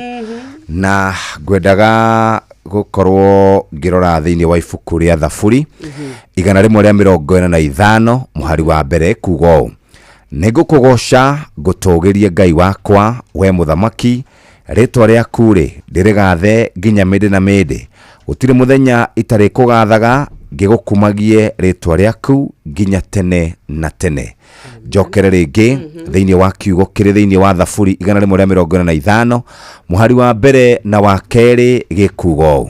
na ngwendaga gukorwo ngirora thĩinĩ wa ibuku rĩa Thaburi 145 mũhari wa mbere kuuga ũũ: nĩngũkũgoca ngũtũũgĩrie Ngai wakwa we mũthamaki, rĩtwa rĩaku rĩ ndĩrĩgathe nginya mĩndĩ na mĩndĩ, gũtirĩ mũthenya itarĩ kũgathaga ngĩgũkumagie rĩtwa rĩaku nginya tene na tene. Njokere rĩngĩ thĩinĩ wa kiugo kĩrĩ thĩinĩ wa Thaburi 145 mũhari wa mbere na wa kerĩ gĩkuuga ũũ: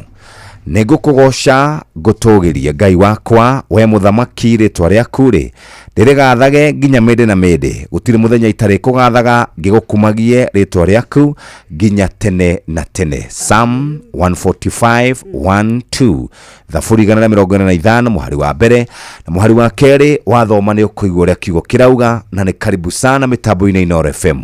nĩngũkũgoca ngũtũũgĩrie Ngai wakwa we mũthamaki, rĩtwa rĩaku rĩ ndĩrĩgathage nginya mĩndĩ na mĩndĩ, gũtirĩ mũthenya itarĩ kũgathaga ngĩgũkumagie rĩtwa rĩaku nginya tene na tene. Psalm 145:1-2 Thaburi 145 mũhari wa mbere na mũhari wa kerĩ. Wathoma nĩ ũkũigua ũrĩa kiugo kĩrauga na nĩ karibu sana mĩtambo-inĩ Inooro FM.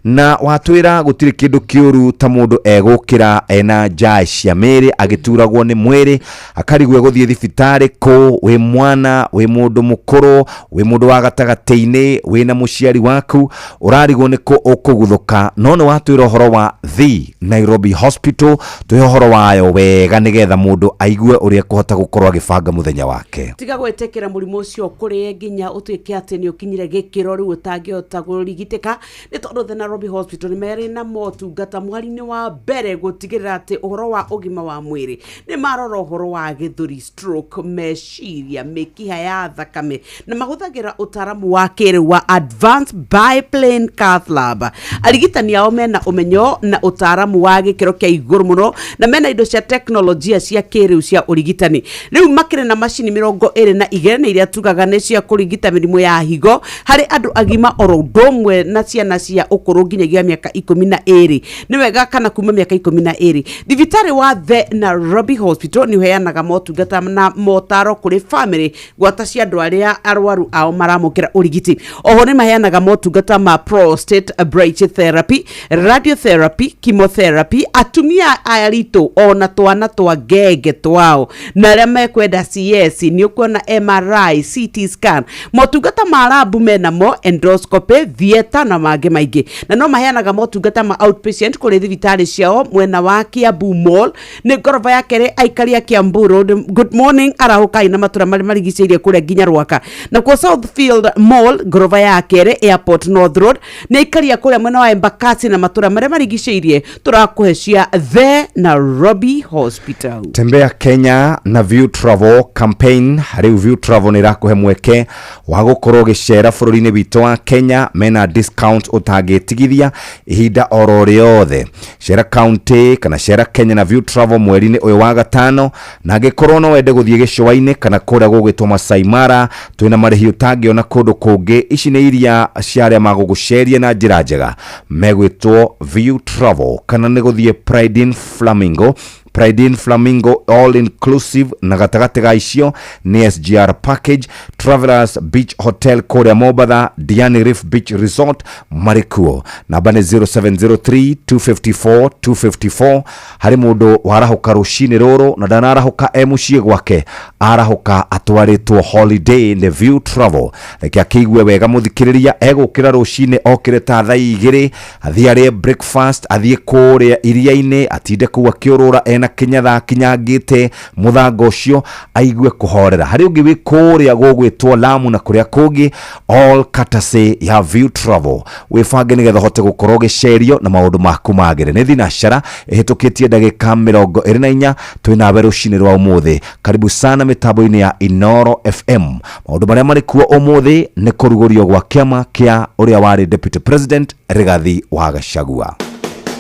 Na watwĩra gũtirĩ kĩndũ kĩũru ta mũndũ egũkĩra ena njaa cia mĩĩrĩ agĩturagwo nĩ mwĩrĩ akarigwo gũthiĩ thibitarĩ kũ, wĩ mwana, wĩ mũndũ mũkũrũ, wĩ mũndũ wa gatagatĩ-inĩ, wĩ na mũciari waku ũrarigwo nĩkũ ũkũguthũka. No nĩ watwĩra ũhoro wa The Nairobi Hospital, twĩ ũhoro wayo wega nĩgetha mũndũ aigue ũrĩa kũhota gũkorwo agĩbanga mũthenya wake. Tiga gwĩtĩkĩra mũrimũ ũcio kũrĩ nginya ũtuĩke atĩ nĩ ũkinyire gĩkĩro rĩu ũtangĩhota kũrigitĩka, nĩ tondũ The Nairobi Hospital nĩ marĩ na motungata mũhari-inĩ wa mbere gũtigĩrĩra atĩ ũhoro wa ũgima wa mwĩrĩ nĩ marora ũhoro wa gĩthũri, stroke, meciria, mĩkiha ya thakame na mahũthagĩra ũtaramu wa kĩrĩu wa Advanced Biplane Cath Lab. Arigitani ao mena ũmenyo na ũtaramu wa gĩkĩro kĩa igũrũ mũno na mena indo cia teknolojia cia kĩrĩu cia ũrigitani. Rĩu makĩrĩ na macini 22 iria tugaga nĩ cia kũrigita mĩrimũ ya higo harĩ andũ agima oro ũndũ ũmwe na ciana cia ũkũrũ nginyagia mĩaka 12. Nĩ wega kana kuma mĩaka 12. Thibitarĩ wa The Nairobi Hospital nĩ ũheanaga motungata na motaro kũrĩ family gwata cia andũ arĩa arwaru ao maramũkĩra ũrigiti. Oho nĩ maheanaga motungata ma prostate brachytherapy, radiotherapy, chemotherapy, atumia aritũ ona twana twa ngenge twao na arĩa mekwenda CS nĩ ũkuona MRI, CT scan, motungata ma labu menamo, endoscopy, theatre na mangĩ maingĩ. Na no maheanaga motungata ma outpatient kũrĩ thibitarĩ ciao mwena wa Kiambu Mall nĩ ngoroba ya kerĩ aikari a Kiambu Road. Good morning arahukai na matũra marĩ marigicĩirie kũrĩa nginya Rwaka. Na kwa Southfield Mall ngoroba ya kerĩ Airport North Road nĩ aikari a kũrĩa mwena wa Embakasi na matũra marĩa marigicĩirie. Tũrakũhe cia The Nairobi Hospital. Tembea Kenya na View Travel campaign. Rĩu View Travel nĩ rakũhe mweke wa gũkorwo gĩcera bũrũri-inĩ witũ wa Kenya mena discount ũtangĩtigithia ihinda oro rĩothe. Cera county kana cera Kenya na View Travel mweri-inĩ ũyũ wa gatano na angĩkorwo no wende gũthiĩ gĩcũa-inĩ kana kũrĩa gũgwĩtwo Masai Mara twĩna marĩhi ũtangĩona kũndũ kũngĩ. Ici nĩ iria cia arĩa magũgũceria na njĩra njega megwĩtwo View Travel kana nĩ gũthiĩ Pride in Flamingo. Pride in Flamingo all inclusive na gatagatĩ ga icio ni SGR package, Travelers Beach Hotel kũrĩa Mombatha, Diani Reef Beach Resort marikuo. Namba nĩ 0703 254 254. Harĩ mũndũ warahuka rũcinĩ rũrũ na ndanarahuka mũciĩ gwake, arahuka atwarĩtwo holiday in the View Travel. Reke akĩigue wega mũthikĩrĩria, egũkĩra rũcinĩ okĩre ta thaa 2 athiĩ arĩe breakfast, athiĩ kũrĩa iria-inĩ, atinde kũu akĩũrũra na kinyatha kinyangite muthango ucio aigue kuhorera. Hari ungi wi kuria gugwitwo Lamu na kuria kungi all courtesy ya View Travel. Wifange nigetha hote gukorwo gicerio na maundu maku magire. Ni thinashara ihitukitie ndagika 24 twina rucini rwa umuthi. Karibu sana mitambo-ini ya Inooro FM. Maundu maria mari kuo umuthi ni kurugurio gwa kiama kia uria wari Deputy President Rigathi wa Gachagua.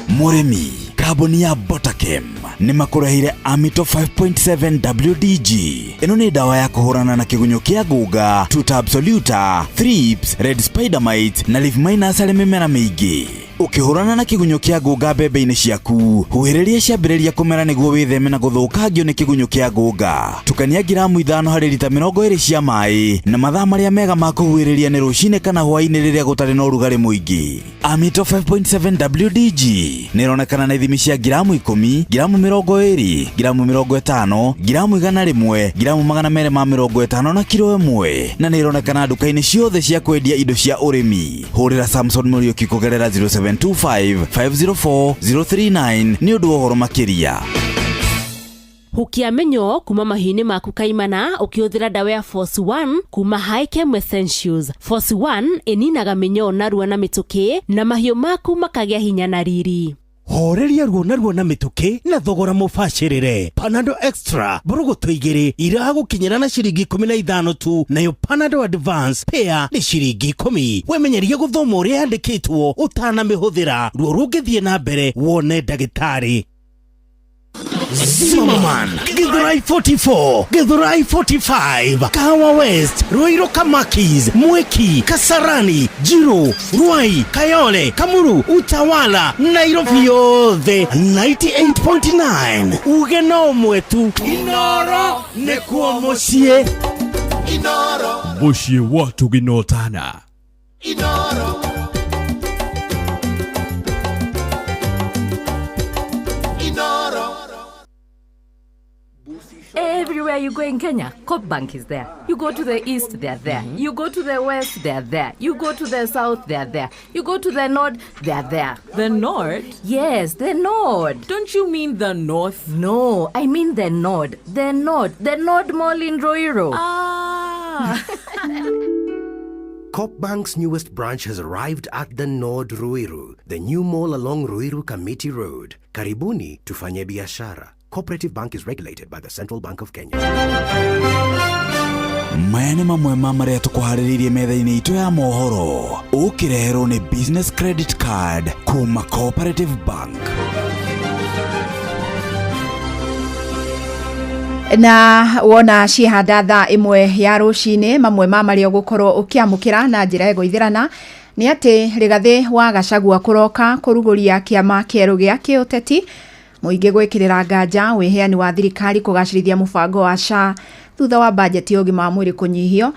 Murimi kaboni ya Botakem ni makurahire Amito 5.7 WDG. Ino ni dawa ya kuhurana na kigunyo kia guga, tuta absoluta, thrips, red spider mite na leaf miners ale mimera mingi. ukihurana na kigunyo kia ngũnga mbembe-inĩ ciaku. Huhĩrĩria ciambĩrĩria kũmera nĩguo wĩtheme na gũthũkangio nĩ kigunyo kia ngũnga. Tukania gramu 5 harĩ lita 20 cia maĩ na mathaa marĩa mega ma kũhuhĩrĩria nĩ rũcinĩ kana hwaĩ-inĩ rĩrĩa gũtarĩ na ũrugarĩ mũingĩ. Amito 5.7 WDG nĩ ĩronekana na ithimi cia gramu 10, gramu 20, gramu 50, gramu 100, gramu 250 na kilo 1, na nĩ ĩronekana nduka-inĩ ciothe cia kwendia indo cia ũrĩmi. Hũrĩra Samson Muriuki kũgerera 0725 504 039 nĩ ũndũ wa ũhoro makĩria. Hukia menyo kuma mahini maku kaimana ukihũthĩra dawa ya Force 1 kuma High-Chem Essentials. Force 1 ininaga menyo narua na mĩtũkĩ na mahiũ maku makagĩa hinya na riri. Horeria ruo na mĩtũkĩ na thogora mũbacĩrĩre. Panadol Extra mbũrũgũtũ 2 iragũkinyĩra na ciringi 15 tu, nayo Panadol Advance Pair nĩ ciringi 10. Wemenyeria gũthoma ũrĩa yandĩkĩtwo ũtanamĩhũthĩra. Ruo rũngĩthiĩ na mbere wone ndagĩtarĩ. Zimmerman, Githurai 44, Githurai 45, Kahawa West, Ruiru Kamakis, Mweki, Kasarani, Jiro, Ruai, Kayole, Kamuru, Utawala, Nairobi yothe 98.9. Ugeno mwetu Inoro nekuo mucie. Inoro mucie watu ginotana. Inoro Everywhere you go in Kenya, Coop Bank is there. You go to the east, they are there. You go to the west, they are there. You go to the south, they are there. You go to the north, they are there. The north? Yes, the north. Don't you mean the north? No, I mean the north. The north. The North Mall in Ruiru. Ah. Coop Bank's newest branch has arrived at the Nord Ruiru, the new mall along Ruiru Kamiti Road. Karibuni tufanye biashara. Cooperative Bank is regulated by the Central Bank of Kenya. Maya nĩ mamwe ma marĩa tũkũharĩrĩirie metha-inĩ itũ ya mohoro. Ũkĩreherwo nĩ business credit card kuma Cooperative Bank. Na wona cihanda thaa 1 ya rũcinĩ, mamwe ma marĩa ũgũkorwo ũkĩamũkĩra na njĩra ya gũithĩrana nĩ atĩ Rigathĩ wa Gachagua kũroka kũrugũria kĩama kĩerũ gĩa kĩũteti, mũingĩ gwĩkĩrĩra nganja wĩheani wa thirikari kũgacĩrithia mũbango wa SHA thutha wa bajeti ya ũgima wa mwĩrĩ kũnyihio,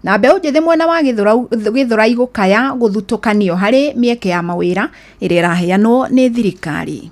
na mbeũ njĩthĩ mwena wa Gĩthũrai gũkaya gũthutũkanio harĩ mĩeke ya mawĩra ĩrĩa ĩraheanwo nĩ thirikari.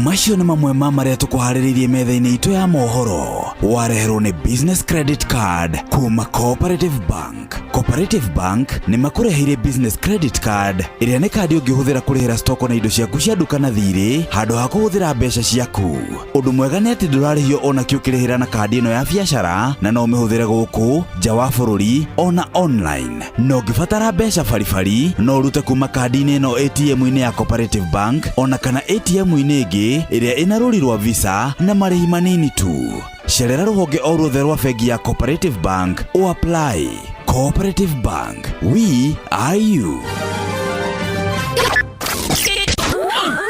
Macio nĩ mamwe ma marĩa tũkũharĩrĩirie metha-inĩ itũ ya mohoro. Wareherwo nĩ business credit card kuma Cooperative Bank. Cooperative Bank nĩ makũreheire business credit card ĩrĩa nĩ kandi ũngĩhũthĩra kũrĩhĩra stoko na indo ciaku cia nduka na thirĩ handũ ha kũhũthĩra mbeca ciaku. Ũndũ mwega nĩ atĩ ndũrarĩhio ona kĩ ũkĩrĩhĩra na kandi ĩno ya biacara, na no ũmĩhũthĩre gũkũ nja wa bũrũri ona online. No ũngĩbatara mbeca baribari no ũrute kuma kandi-inĩ ĩno ATM-inĩ ya Cooperative Bank ona kana ATM-inĩ ĩngĩ ĩrĩa ĩna rũri rwa Visa na marĩhi manini tu. Cerera rũhonge o ruothe rwa bengi ya Cooperative Bank o apply. Cooperative Bank, we are you.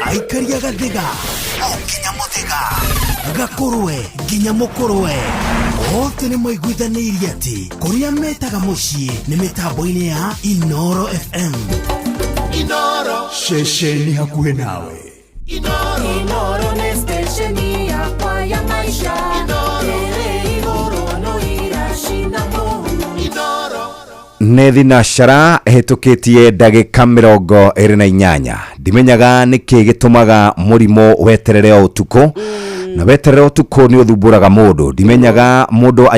Aikaria Gathega, nginya Mũthega, Gakũrwe, nginya Mũkũrwe. Othe nĩ moiguithanĩirie atĩ kũrĩa metaga mũciĩ nĩ mĩtambo-inĩ ya Inoro FM. Inoro, ceceni hakuhĩ nawe. Inoro nĩ stesheni yakwa ya maisha. Ĩrĩ igũrũ no iracina mũhu. Nĩ thinacara hetũkĩtie ndagĩka 28. Ndimenyaga nĩkĩ gĩtũmaga mũrimũ weterere o ũtukũ. Na weterere o ũtukũ nĩ ũthumbũraga mũndũ. Ndimenyaga mũndũ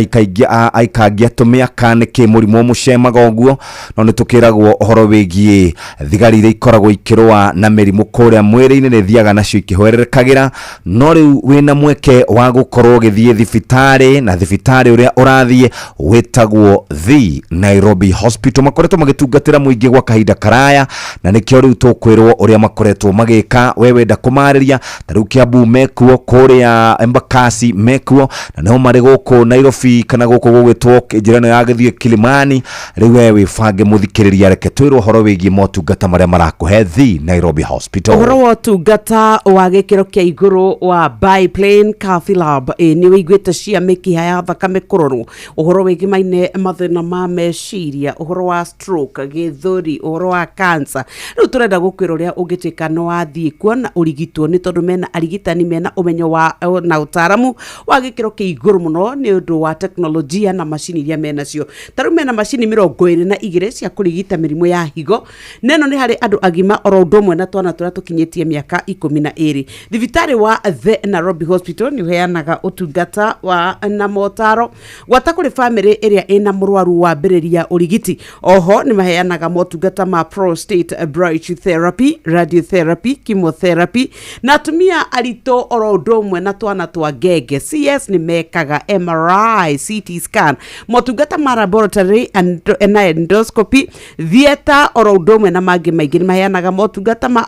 aikangia tũmĩaka nĩkĩ mũrimũ mũcemaga ũguo. No nĩ tũkĩragwo ũhoro wĩgiĩ thigari iria ikoragwo ikĩrũa na mĩrimũ kũrĩa mwĩrĩ-inĩ nĩ thiaga nacio ikĩhoererekagĩra. No rĩu wĩna mweke wa gũkorwo ũgĩthiĩ thibitarĩ, na thibitarĩ ũrĩa ũrathiĩ wĩtagwo The Nairobi Hospital. Makoretwo magĩtungatĩra mũingĩ gwa kahinda karaya, na nĩkĩo rĩu tũkwĩrwo ũrĩa makoretwo magĩka. We wenda kũmarĩria ta rĩu Kiambu mekuo kũrĩa ya Embakasi mekuo na no mari guku Nairobi kana guku gugwitwo njirano ya githie Kilimani riwe wifange muthikiriria reke twirwo horo wigi motungata maria marakuhe the Nairobi Hospital. Uhoro wa tungata wa gikiro kia iguru wa Biplane Cafe Lab ni wiguite cia mikiha ya thakame kurorwo. Uhoro wigi maine mathina ma meciria, uhoro wa stroke, githuri, uhoro wa cancer. Riu turenda gukwira uria ungitika no athie kuona urigitwo ni tondu mena arigitani mena umenyo wa na utaramu wa gikiro kia iguru muno ni undu wa teknolojia na macini iria mena cio. Taru mena macini 22 cia kurigita mirimu ya higo. Neno ni hari andu agima oro ndomwe na twana turia tukinyitie miaka 12. Thibitari wa The Nairobi Hospital ni uheanaga utungata wa na motaro gwata kuri family iria ina murwaru wa mbiriria urigiti. Oho ni maheanaga motungata ma prostate brachytherapy, radiotherapy, chemotherapy na tumia arito oro ndomwe na twana twa ngenge. CS ni mekaga MRI, CT scan, motungata ma laboratory and endoscopy, theater oro ndomwe na mangi maingi ni maheanaga motungata ma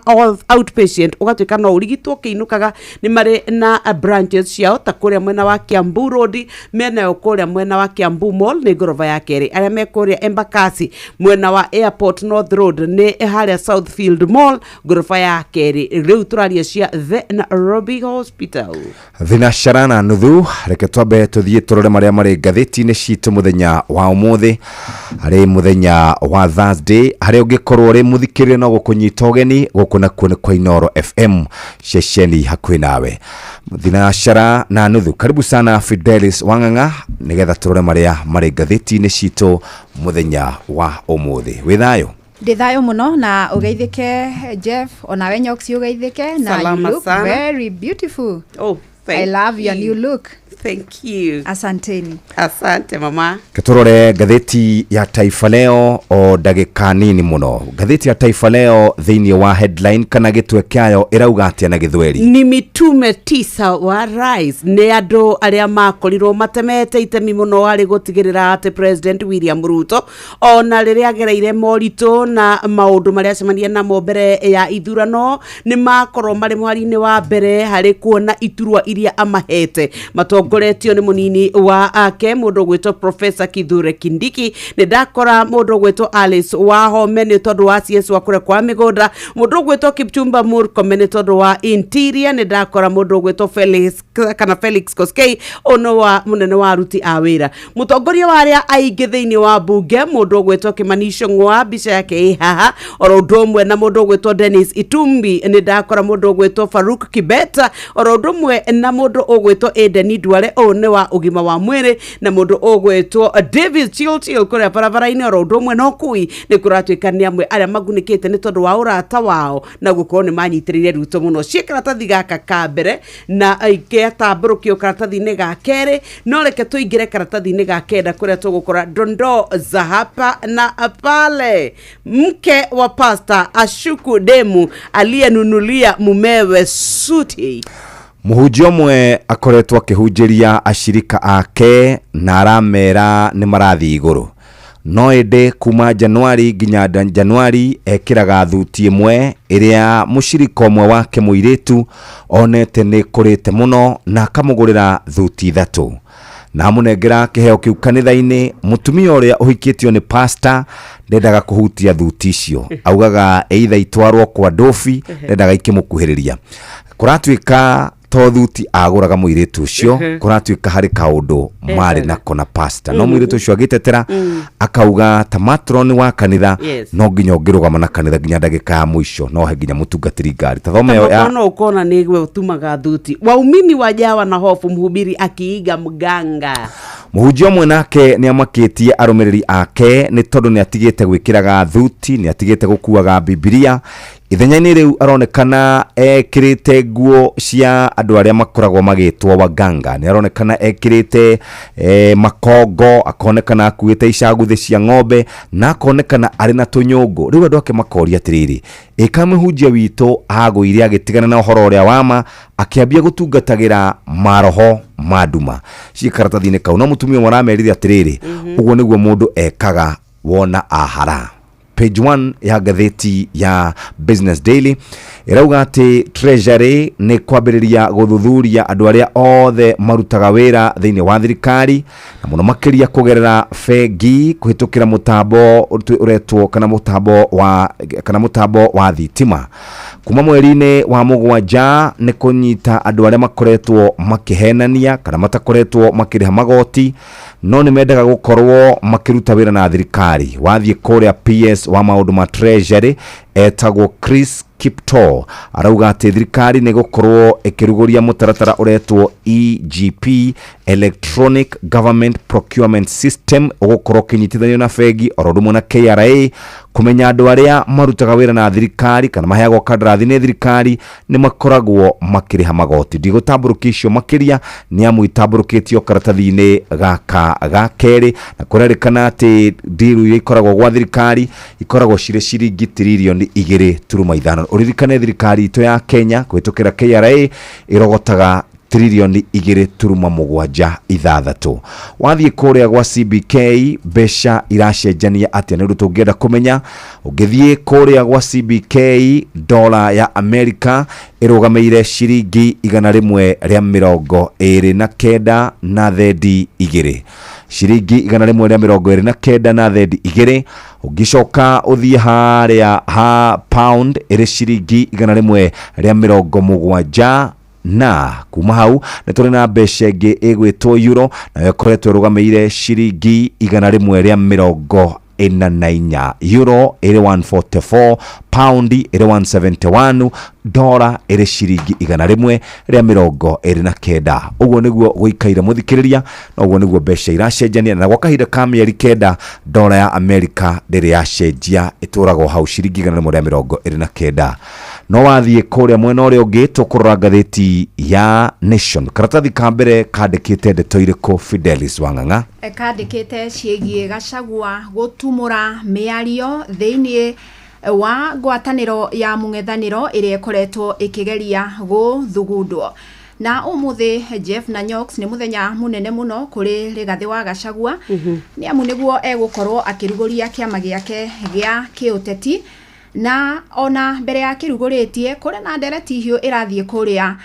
outpatient. Ugatuika no urigitwo kiinukaga ni mari na branches ciao ta kuria mwena wa Kiambu Road, mena yo kuria mwena wa Kiambu Mall ni gorova ya keri. Aria me kuria Embakasi mwena wa Airport North Road ni haria Southfield Mall gorova ya keri. Riu turaria cia The Nairobi Hospital. Thina sharana nuthu reke twabe tuthie turore maria mari gatheti-ini citu muthenya wa umuthi ari muthenya wa Thursday hari ungikorwo ri muthikirire no gukunyita ugeni gukuna kuone kwa Inoro FM shesheni hakwi nawe. Thina shara na nuthu karibu sana Fidelis Wanganga nigetha turore maria mari gatheti-ini citu muthenya wa umuthi. Withayo Ndithayo muno na ugeithike Jeff, ona we Nyoxi ugeithike na Salama you look sana. very beautiful. Oh, I love your new look. Thank you. Asanteni. Asante mama. Keturore gatheti ya Taifa Leo o dagika nini muno. Gatheti ya Taifa Leo thiini wa headline kana gitwe kyayo irauga atia na githweri. Ni mitume 9 wa rais ni andu aria makorirwo matemete itemi muno ari gutigirira ati President William Ruto ona riria agereire morito na maundu maria cemania na mbere ya ithurano ni makorwo mari mwari-ini wa mbere hari kuona iturwa iria amahete. Matongoretio ni munini wa ake mundu gwitwo Professor Kithure Kindiki, ni ndakora mundu gwitwo Alice Wahome ni tondu wa CS wa kure kwa migunda, mundu gwitwo Kipchumba Murkomen ni tondu wa interior, ni ndakora mundu gwitwo Felix Koskei ono wa munene wa aruti a wira. Mutongoria wa aria aingi thiini wa bunge mundu gwitwo Kimani Ichung'wa bica yake haha oro ndomwe na mundu gwitwo Dennis Itumbi, ni ndakora mundu gwitwo Faruk Kibet oro ndomwe na mundu ogwitwo Eden Duale one wa ugima wa mwiri na mundu ogwitwo David Chilchil kuria barabara-ini oro ndomwe no kui ni kuratwikania amwe aria magunikite ni tondu wa urata wao na gukorwo ni manyitirire Ruto muno. Karatathi gaka ka mbere na aigetamburukio karatathi-ini ga keri, no reke tuingire karatathi-ini ga kenda kuria tugukora dondo za hapa na pale. Mke wa pasta ashuku demu aliyenunulia mumewe suti. Muhunjia umwe akoretwo akihunjiria ashirika ake na aramera ni marathi iguru. No ende kuma Januari nginya Januari ekiraga thuti imwe iria mushirika umwe wake muiritu onete ni kurite muno na akamugurira thuti 3 na amunengera kiheo kiu kanitha-ini. Mutumia uria uhikitio ni pastor ndendaga kuhutia thuti icio, augaga either itwarwo kwa dofi ndendaga ikimukuhiriria. Kuratwika to thuti aguraga muiritu ucio, kuratwika hari kaundu mari nako na pastor no muiritu ucio agitetera akauga ta matron wa kanitha no nginya ngirugama na kanitha nginya ndagika ya mwisho no he nginya mutungatiri ngari tathome yo ya no ukona nigwe utumaga thuti. Waumini wajawa na hofu, mhubiri akiiga mganga. Muhunjia umwe nake ni amakitie arumiriri ake ni tondu ni atigite gwikiraga thuti, ni atigite gukuaga Biblia. Ithenya-ini riu aronekana ekirite nguo cia andu aria makoragwo magitwo waganga. Ni aronekana ekirite makongo, akonekana akuite icaguthi cia ng'ombe na akonekana ari na tunyungu. Riu andu ake makoria atiriri, ikamehunjia witu agwire agitigana na uhoro uria wama akiambia gutungatagira maroho maduma. Cikaratathi-ini kau no mutumia maramerithia atiriri, uguo niguo mundu ekaga wona ahara. page 1 ya gatheti ya Business Daily irauga ati Treasury ni kwambiriria guthuthuria andu aria othe marutaga wira thiini wa thirikari na muno makiria kugerera fegi kuhitukira mutambo uretwo kana mutambo wa thitima. Kuma mweri-ini wa mugwanja ni kunyita andu aria makoretwo makihenania kana matakoretwo makiriha magoti no ni mendaga gukorwo makiruta wira na thirikari. Wathie kuria PS wa maundu ma Treasury etagwo Chris Kipto arauga ati thirikari ni gukorwo ikiruguria mutaratara uretwo EGP, Electronic Government Procurement System, ugukorwo kinyitithanio na fegi ororumwe na KRA kumenya andu aria marutaga wira na thirikari kana maheagwo kandarathi ni thirikari ni makoragwo makiriha magoti. Ndigutamburukicio makiria ni amu itamburukitio karatathi-ini ga keri na kurerikana ati deal iria ikoragwo gwa thirikari ikoragwo ciringi tiririoni 2.5. Uririkane thirikari ito ya Kenya kwitukira KRA irogotaga trilioni 2.76. Wathie kuria gwa CBK besha iracenjania atia ni rutungienda kumenya. Ugithie kuria gwa CBK dola ya Amerika irugameire ciringi 129 na thendi 2. Ciringi 129 na thendi 2. Ugicoka uthie haria ha pound iri ciringi 170 na kuma hau ni turi na mbeca ingi igwitwo euro na ikoretwo rugameire ciringi 149. Euro iri 144, pound iri 171, dola iri ciringi 129. Uguo niguo guikaire muthikiriria na uguo niguo mbeca iracenjania na gwa kahinda ka mieri 9 dola ya Amerika ndiri yacenjia ituragwo hau ciringi 129. No wathie kuria mwena uria ungi tukurora gatheti ya Nation. Karatathi ka mbere kandikite ndeto iriku Fidelis Wang'ang'a kandikite ciegie Gachagua gutumura miario thiini wa ngwataniro ya mung'ethaniro iria ikoretwo ikigeria guthugundwo. Na umuthi Jeff Nanyox ni muthenya munene muno kuri Rigathi wa Gachagua ni amu niguo egukorwo akiruguria kiama giake gia kiuteti na ona mbere ya kiruguritie kuri na ndereti hiu irathie kuria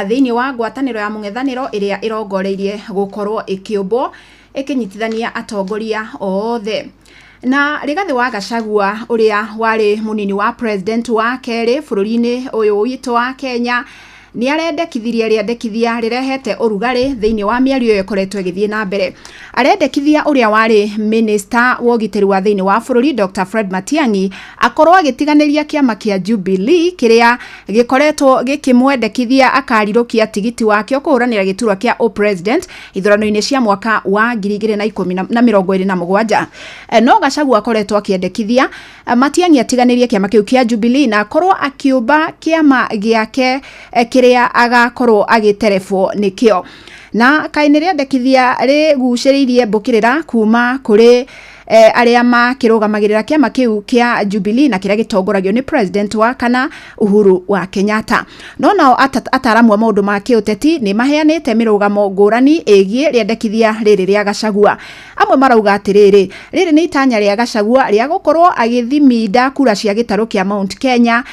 thiini wa ngwataniro ya mung'ethaniro iria irongoreirie gukorwo ikiumbo ikinyitithania atongoria othe. Na Rigathi wa Gachagua uria wari munini wa president wa keri bururi-ini uyu witu wa Kenya ni arendekithirie riendekithia rirehete urugari thiini wa miario ikoretwo igithie na mbere. Arendekithia uria wari minister wa ugitiri wa thiini wa bururi Dr. Fred Matiang'i akorwo agitiganiria kiama kia Jubilee kiria gikoretwo gikimwendekithia akarirukia tigiti wake kuhuranira giturwa kia president ithurano-ini cia mwaka wa 2027. No Gachagua akoretwo akiendekithia Matiang'i atiganirie kiama kiu kia Jubilee na akorwo akiumba kiama giake kiria agakorwo agiterefwo nikio. Na kainiria ndekithia ri guciririe mbukirira kuma kuri aria makirũgamagĩrĩra kiama kiu kia Jubilee na kiria gitongoragio ni president wa kana Uhuru wa Kenyatta. No nao ataramu wa maundu ma kiuteti ni maheanite mirugamo ngurani egie riendekithia riri ria Gachagua. Amwe marauga atiriri riri ni itanya ria Gachagua ria gukorwo agithiminda kura cia gitaru kia Mount Kenya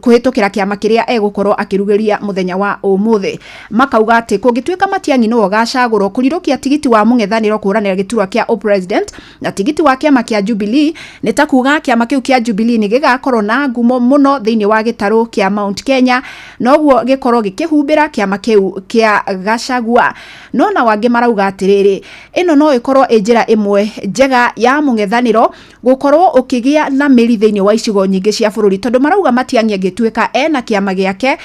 kuhitukira kiama kiria egukorwo akirugeria muthenya wa umuthi. Makauga ati kungituika Matiang'i no gacagurwo kurirukia tigiti wa mung'ethaniro kuhuranira giturwa kia president na tigiti wa kiama kia Jubilee ni ta kuga kiama kiu kia Jubilee ni gigakorwo na ngumo muno thiini wa gitaru kia Mount Kenya noguo gikorwo gikihumbira kiama kiu kia Gachagua. No na wangi marauga atiriri ino no ikorwo njira imwe njega ya mung'ethaniro gukorwo ukigia na miri thiini wa icigo nyingi cia bururi tondu marauga Matiang'i agituika ena kiama giake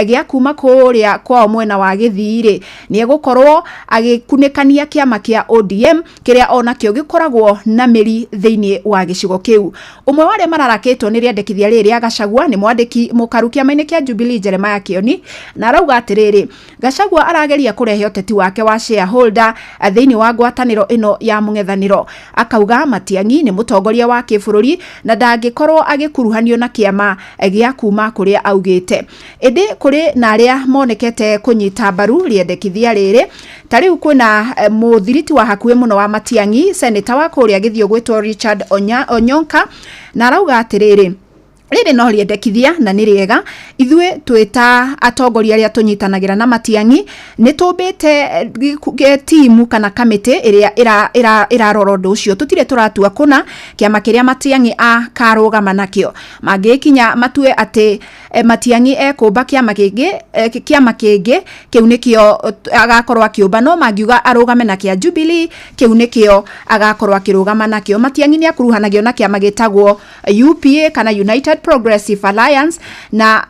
gia kuma kuria kwa mwena wa Githiri ni egukorwo agikunikania kiama kia ODM kiria ona kio gikoragwo na miri thiini wa gicigo kiu. Umwe wale mararakitwo ni riendekithia riri ya Gachagua ni mwandiki mukaru kiama-ini kia Jubilee Jeremiah Kioni na arauga atiriri Gachagua arageria kurehe uteti wake wa shareholder thiini wa ngwataniro ino ya mung'ethaniro. Akauga Matiang'i ni mutongoria wa kibururi na ndangikorwo agikuruhanio na kiama gia kuma kuma kuria augite indi kuri na aria monekete kunyita mbaru riendekithia riri tariu kwina muthiriti wa hakuhe muno wa Matiang'i senator wa kuria Githio gwitwo Richard Onyonka na arauga atiriri riri no riendekithia na ni riega ithue twita atongoria aria tunyitanagira na Matiang'i ni tumbite timu kana committee iria irarora undu ucio tutire turatua kuna kiama kiria Matiang'i akarugama nakio magikinya matue ati Matiang'i ekumba kiama kingi kiu nikio agakorwa kiumba no magiuga arugame na kia Jubilee kiu nikio agakorwa kirugama nakio Matiang'i ni akuruhanagio na kiama gitagwo UPA kana United Progressive Alliance na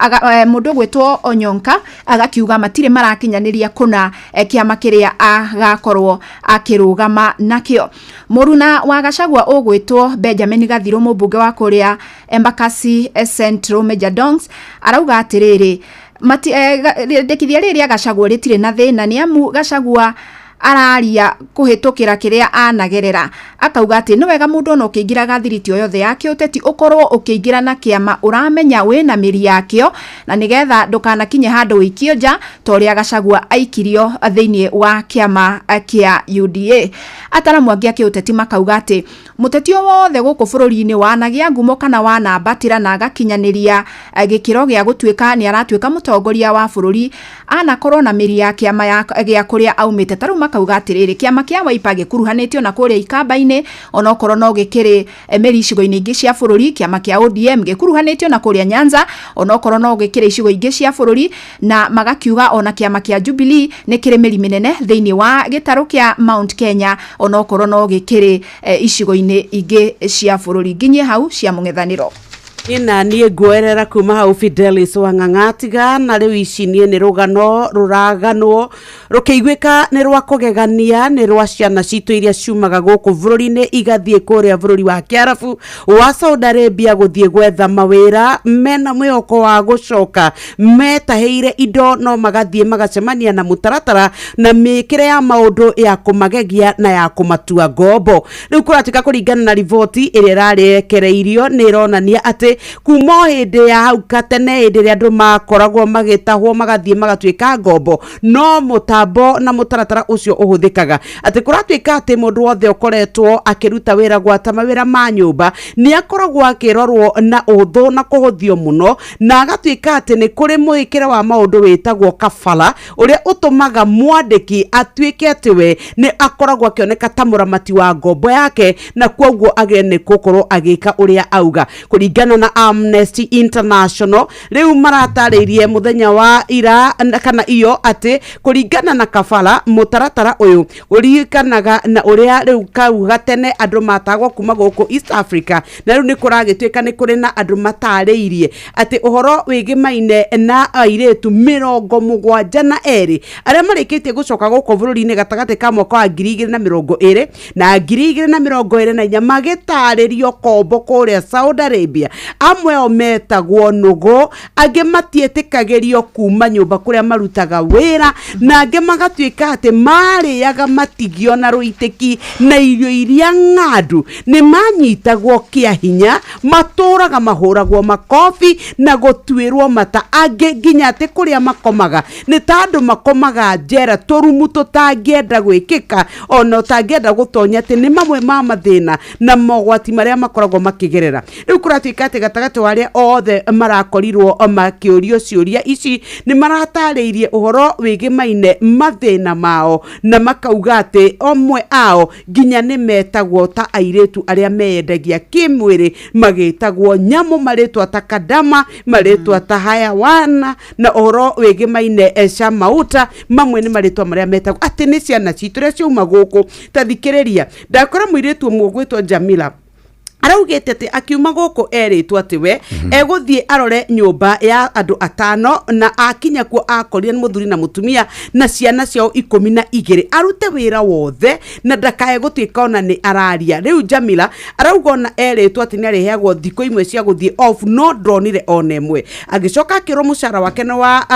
mundu gwitwo Onyonka agakiuga matire marakinyaniria kuna kiama kiria agakorwo akirugama nakio Muruna wa Gachagua ugwitwo Benjamin Gathiro mubunge wa kuria Embakasi Central Major Dongs arauga atiriri ndekithia riri Gachagua ritire na thina ni amu Gachagua araria kuhitukira kiria anagerera akauga ati no wega mundu no ukiingira gathiriti yothe yake uteti ukorwo ukiingira na kiama uramenya wina miri yakio na nigetha ndukanakinye handu wikio nja toria Gachagua aikirio thiini wa kiama kia UDA ataramu angi ake uteti makauga ati muteti wothe guku bururi-ini wanagia ngumo kana wanambatira na agakinyaniria gikiro gia gutuika ni aratuika mutongoria wa bururi anakorwo na miri ya kiama gia kuria aumite taru makauga atiriri kiama kia Wiper gikuruhanitio na kuria Ikamba-ini onokorwo no gikiri meri icigo-ini ingi cia bururi kiama kia ODM gikuruhanitio na kuria Nyanza onokorwo no gikiri icigo ingi cia bururi na magakiuga ona kiama kia Jubilee ni kiri meri minene thiini wa gitaru kia Mount Kenya onokorwo no gikiri icigo-ini ingi cia bururi nginye hau cia mung'ethaniro ina nie nguerera kuma hau Fidelis Wang'ang'atiga na riu ici nie ni ruraganwo rukiigwika ni rwa kugegania ni rwa ciana citu iria ciumaga guku bururi-ini igathie kuria bururi wa Kiarabu wa Saudi Arabia guthie gwetha mawira mena mwihoko wa gucoka metaheire indo no magathie magacemania na mutaratara na mikire ya maundu ya kumagegia na ya kumatua ngombo riu kuratika kuringana na riboti iria rarekereirio ni ronania ati kuma hindi ya hau katene hindi ria andu makoragwo magitahwo magathie magatuika ngombo no mutambo na mutaratara ucio uhuthikaga ati kuratuika ati mundu wothe ukoretwo akiruta wira gwata mawira ma nyumba ni akoragwo akirorwo na uthu na kuhuthio muno na agatuika ati ni kuri muhikire wa maundu witagwo kafala uria utumaga mwandiki atuike ati we ni akoragwo akioneka ta muramati wa ngombo yake na kwoguo agene gukorwo agika uria auga kuringana na Amnesty International riu marataririe muthenya wa ira kana iyo ati kuringana na kafala mutaratara uyu urikanaga na uria riu kauga tene andu matagwo kuma guku East Africa na riu ni kuragituika ni kuri na andu matariirie ati uhoro wigimaine na airetu 72 aria marikitie gucoka guku bururi-ini gatagati ka mwaka wa 2020 na 2024 magitaririo kombo kuria Saudi Arabia amwe o metagwo nugo ange matietikagerio kuma nyumba kuria marutaga wira na ange magatuika ati mariaga matigio na ruiteki na irio iria ng'andu ni manyitagwo kia hinya maturaga mahuragwo makofi na gutwirwo mata ange nginya ati kuria makomaga ni tandu makomaga njera turumu tutangienda gwikika ono tangienda gutonya ati ni mamwe ma mathina na mogwati maria makoragwo makigerera riu kuratuika ati gatagati waria othe marakorirwo makiurio ciuria ici ni maratariirie uhoro wigimaine mathina mao na makauga ati omwe ao nginya ni metagwo ta airetu aria meyendagia kimwiri magitagwo nyamu maritwa ta kadama maritwa ta hayawana na uhoro wigimaine mauta mamwe ni maritwa maria metagwo ati ni ciana citu ria ciuma guku tathikiriria ndakora muiretu mwogwitwo Jamila araugete ati akiuma guku eritwo ati we eguthie arore nyumba ya andu 5 na akinya kuo akorire muthuri na mutumia na ciana ciao 12 arute wira wothe na ndakae gutuika ona ni araria riu Jamila arauga ona eritwo ati ni areheagwo thiko imwe cia guthie off no dronire ona imwe agicoka akirwo mushara wake no wa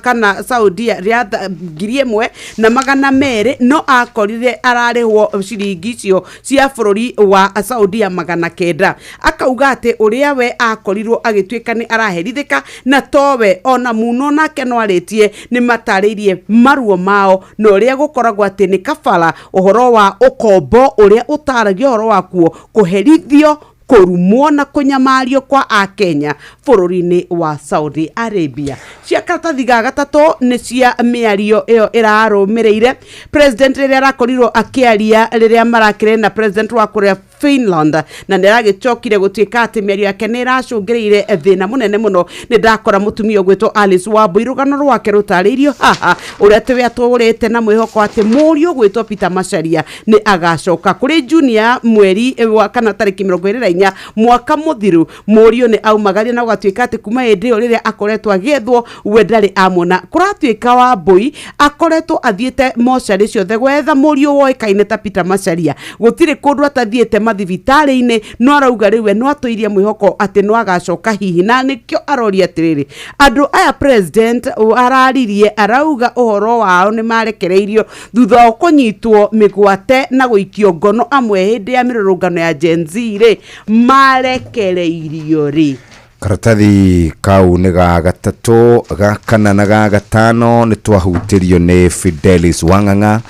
kana Saudi ria 1,000 na 200 no akorire ararehwo ciringi cio cia bururi wa Saudi 900 akauga ati uria we akorirwo agituika ni araherithika na towe ona muno nake no aritie ni mataririe maruo mao no uria gukoragwo ati ni kabara uhoro wa ukombo uria utaragio uhoro wa kuo kuherithio kurumwo na kunyamario kwa Akenya bururi-ini wa Saudi Arabia. Cia karatathi ga gatatu ni cia miario iyo irarumireire president riria arakorirwo akiaria riria marakire na president wa Korea Finland na ndiragicokire gutuika ati miario yake ni iracungiriire thina munene muno. Ni ndakora mutumia ugwitwo Alice Wambui rugano rwake rutariirio haha uria twe atũrĩte na mwihoko ati muri ugwitwo Peter Macharia ni agacoka kuri junior mweri wa kana tariki 24 mwaka muthiru. Murio ni aumagaria na gatuika ati kuma hindi riria akoretwo agethwo we ndari amona kuratuika Wambui akoretwo athiete mochari ciothe gwetha murio woikaine ta Peter Macharia gutire kundu atathiete mathibitari-ini no arauga riwe no atoirie mwihoko ati no agacoka hihi na nikio aroria atiriri andu aya president araririe arauga uhoro wao ni marekereirio thutha wa kunyitwo migwate na guikio ngono amwe hindi ya mirurungano ya Gen Z ri marekereirio ri. Karatathi kau nĩ ga gatatũ, ga kana na ga gatano nĩ twahutirio nĩ Fidelis Wang'ang'a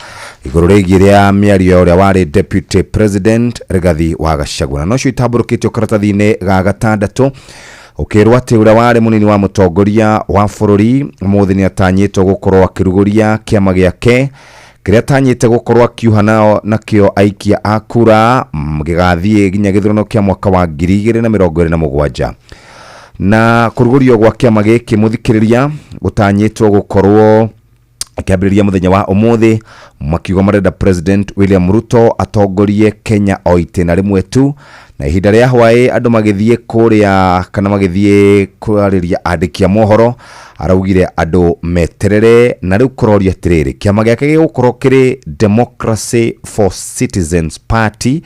igũrũ rĩgiĩ rĩa mĩario ũrĩa warĩ deputy president Rigathi wa Gachagua. No cio itambũrũkĩtio karatathi-inĩ ga gatandatũ ukirwo ati ũrĩa warĩ mũnini wa mũtongoria wa bũrũri mũthĩ nĩ atanyĩtwo gũkorwo akĩrugũria kĩama gĩake kĩrĩa atanyĩte gũkorwo akiuha nakĩo aikia a kura gĩgathiĩ nginya gĩthurano kĩa mwaka wa 2027 na kurugurio gwa kiama giki muthikiriria gutanyitwo gukorwo akiambiriria muthenya wa umuthi makiugo marenda president William Ruto atongorie Kenya oitena rimwe tu na ihinda ria hwaĩ andu magithie kuria kana magithie kwariria andiki a mohoro araugire andu meterere na riu kuroria atiriri kiama giake gigukorwo kiri Democracy for Citizens Party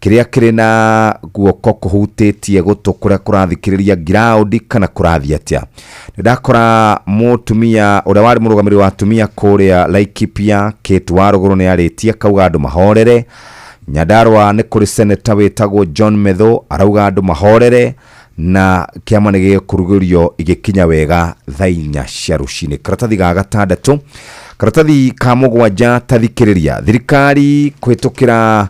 kiria kiri na guoko kuhutĩtie gutu kuria kurathikiriria ground kana kurathi atia. Ndakora mutumia uria wari murugamiri wa atumia kuria Laikipia Kate Waruguru ni aritie kauga andu mahorere. Nyandarua ni kuri senator witagwo John Medho arauga andu mahorere na kiama nĩ gĩkurugurio igikinya wega thainya cia rucini. Karatathi ga gatandatũ karatathi ka mũgwanja tathikĩrĩria thirikari kũhĩtũkĩra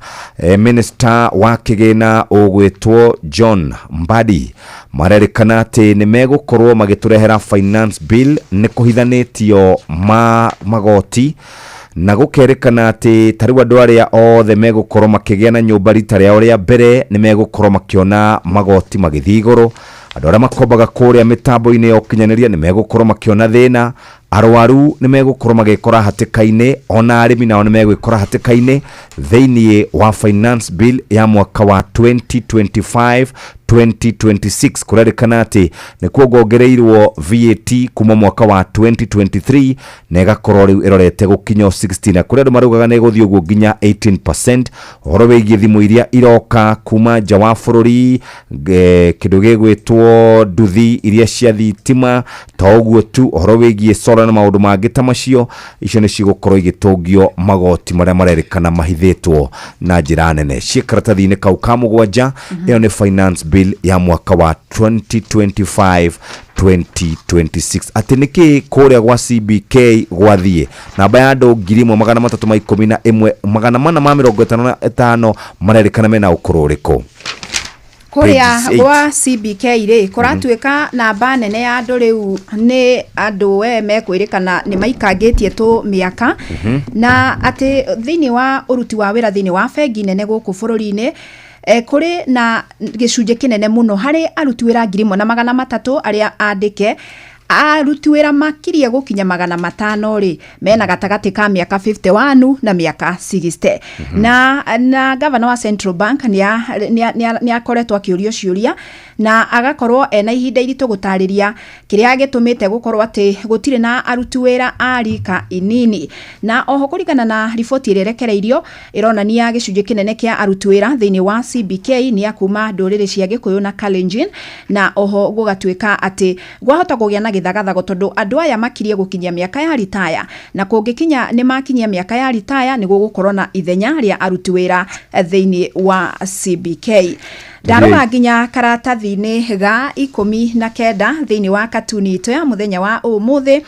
minister wa kĩgĩna ũgwĩtwo John Mbadi marerĩkana atĩ nĩ megũkorwo magĩtũrehera finance bill nĩ kũhithanĩtio magoti na gukerekana ati tariwa ndwari othe megũkorwo makĩgĩa na nyũmba rita rĩao rĩa mbere nĩ megũkorwo makiona magoti magithigoro andu arĩa makombaga kũrĩa mitambo-inĩ ya ũkinyanĩria nĩ megũkorwo makiona thĩna arwaru nĩ megũkorwo magĩkora hatĩka-inĩ ona arĩmi nao nĩ megwĩkora hatĩka-inĩ thĩinĩ wa finance bill ya mwaka wa 2025-2026 kurerĩkana atĩ nĩ kuongereirwo VAT kuma mwaka wa 2023 na ĩgakorwo rĩu ĩrorete gũkinya 16 na kũrĩa andũ maraugaga nĩ ĩgũthiĩ ũguo nginya 18%. Ũhoro wĩgiĩ thimũ iria iroka kuma nja wa bũrũri kĩndũ gĩgwĩtwo nduthi iria cia thitima ta ũguo tu ũhoro wĩgiĩ solar na maũndũ mangĩ ta macio icio nĩ cigũkorwo igĩtũngio magoti marĩa marerĩkana mahithĩtwo na njĩra nene. Cia karatathi-inĩ kau ka mũgwanja ĩyo nĩ finance bill ya mwaka wa 2025-2026 ati niki kuria gwa CBK gwathiĩ namba ya andũ 1,311,455 marerĩkana mena ũkũrũ ũrĩkũ. Kuria gwa CBK ri kuratuika namba nene ya andu riu ni andu mekwirikana ni maikangitie tu miaka na ati thini wa uruti wa wira thini wa bengi nene guku bururi-ini kuri na gicunje kinene muno hari aruti wira 1,300 aria andike aruti wira makirie gukinya 500 ri mena gatagati ka miaka 51 na miaka 60 na governor wa Central Bank ni akoretwo akiurio ciuria na agakorwo ena ihinda iritu gutariria kiria gitumite gukorwo ati gutire na aruti wira arika inini na oho kuringana na riboti irerekereirio ironania gicunje kinene kia aruti wira thini wa CBK ni akuma ndurire cia Gikuyu na Kalenjin na oho gugatuika ati gwahota kugĩa na githagathago tondu andu aya makirie gukinyia miaka ya retire na kungikinya ni makinyia miaka ya retire ni gugukorwo na ithenya ria aruti wira thiini wa CBK. Ndarora nginya karatathi-ini ga 19 thiini wa katuni ito ya muthenya wa umuthi,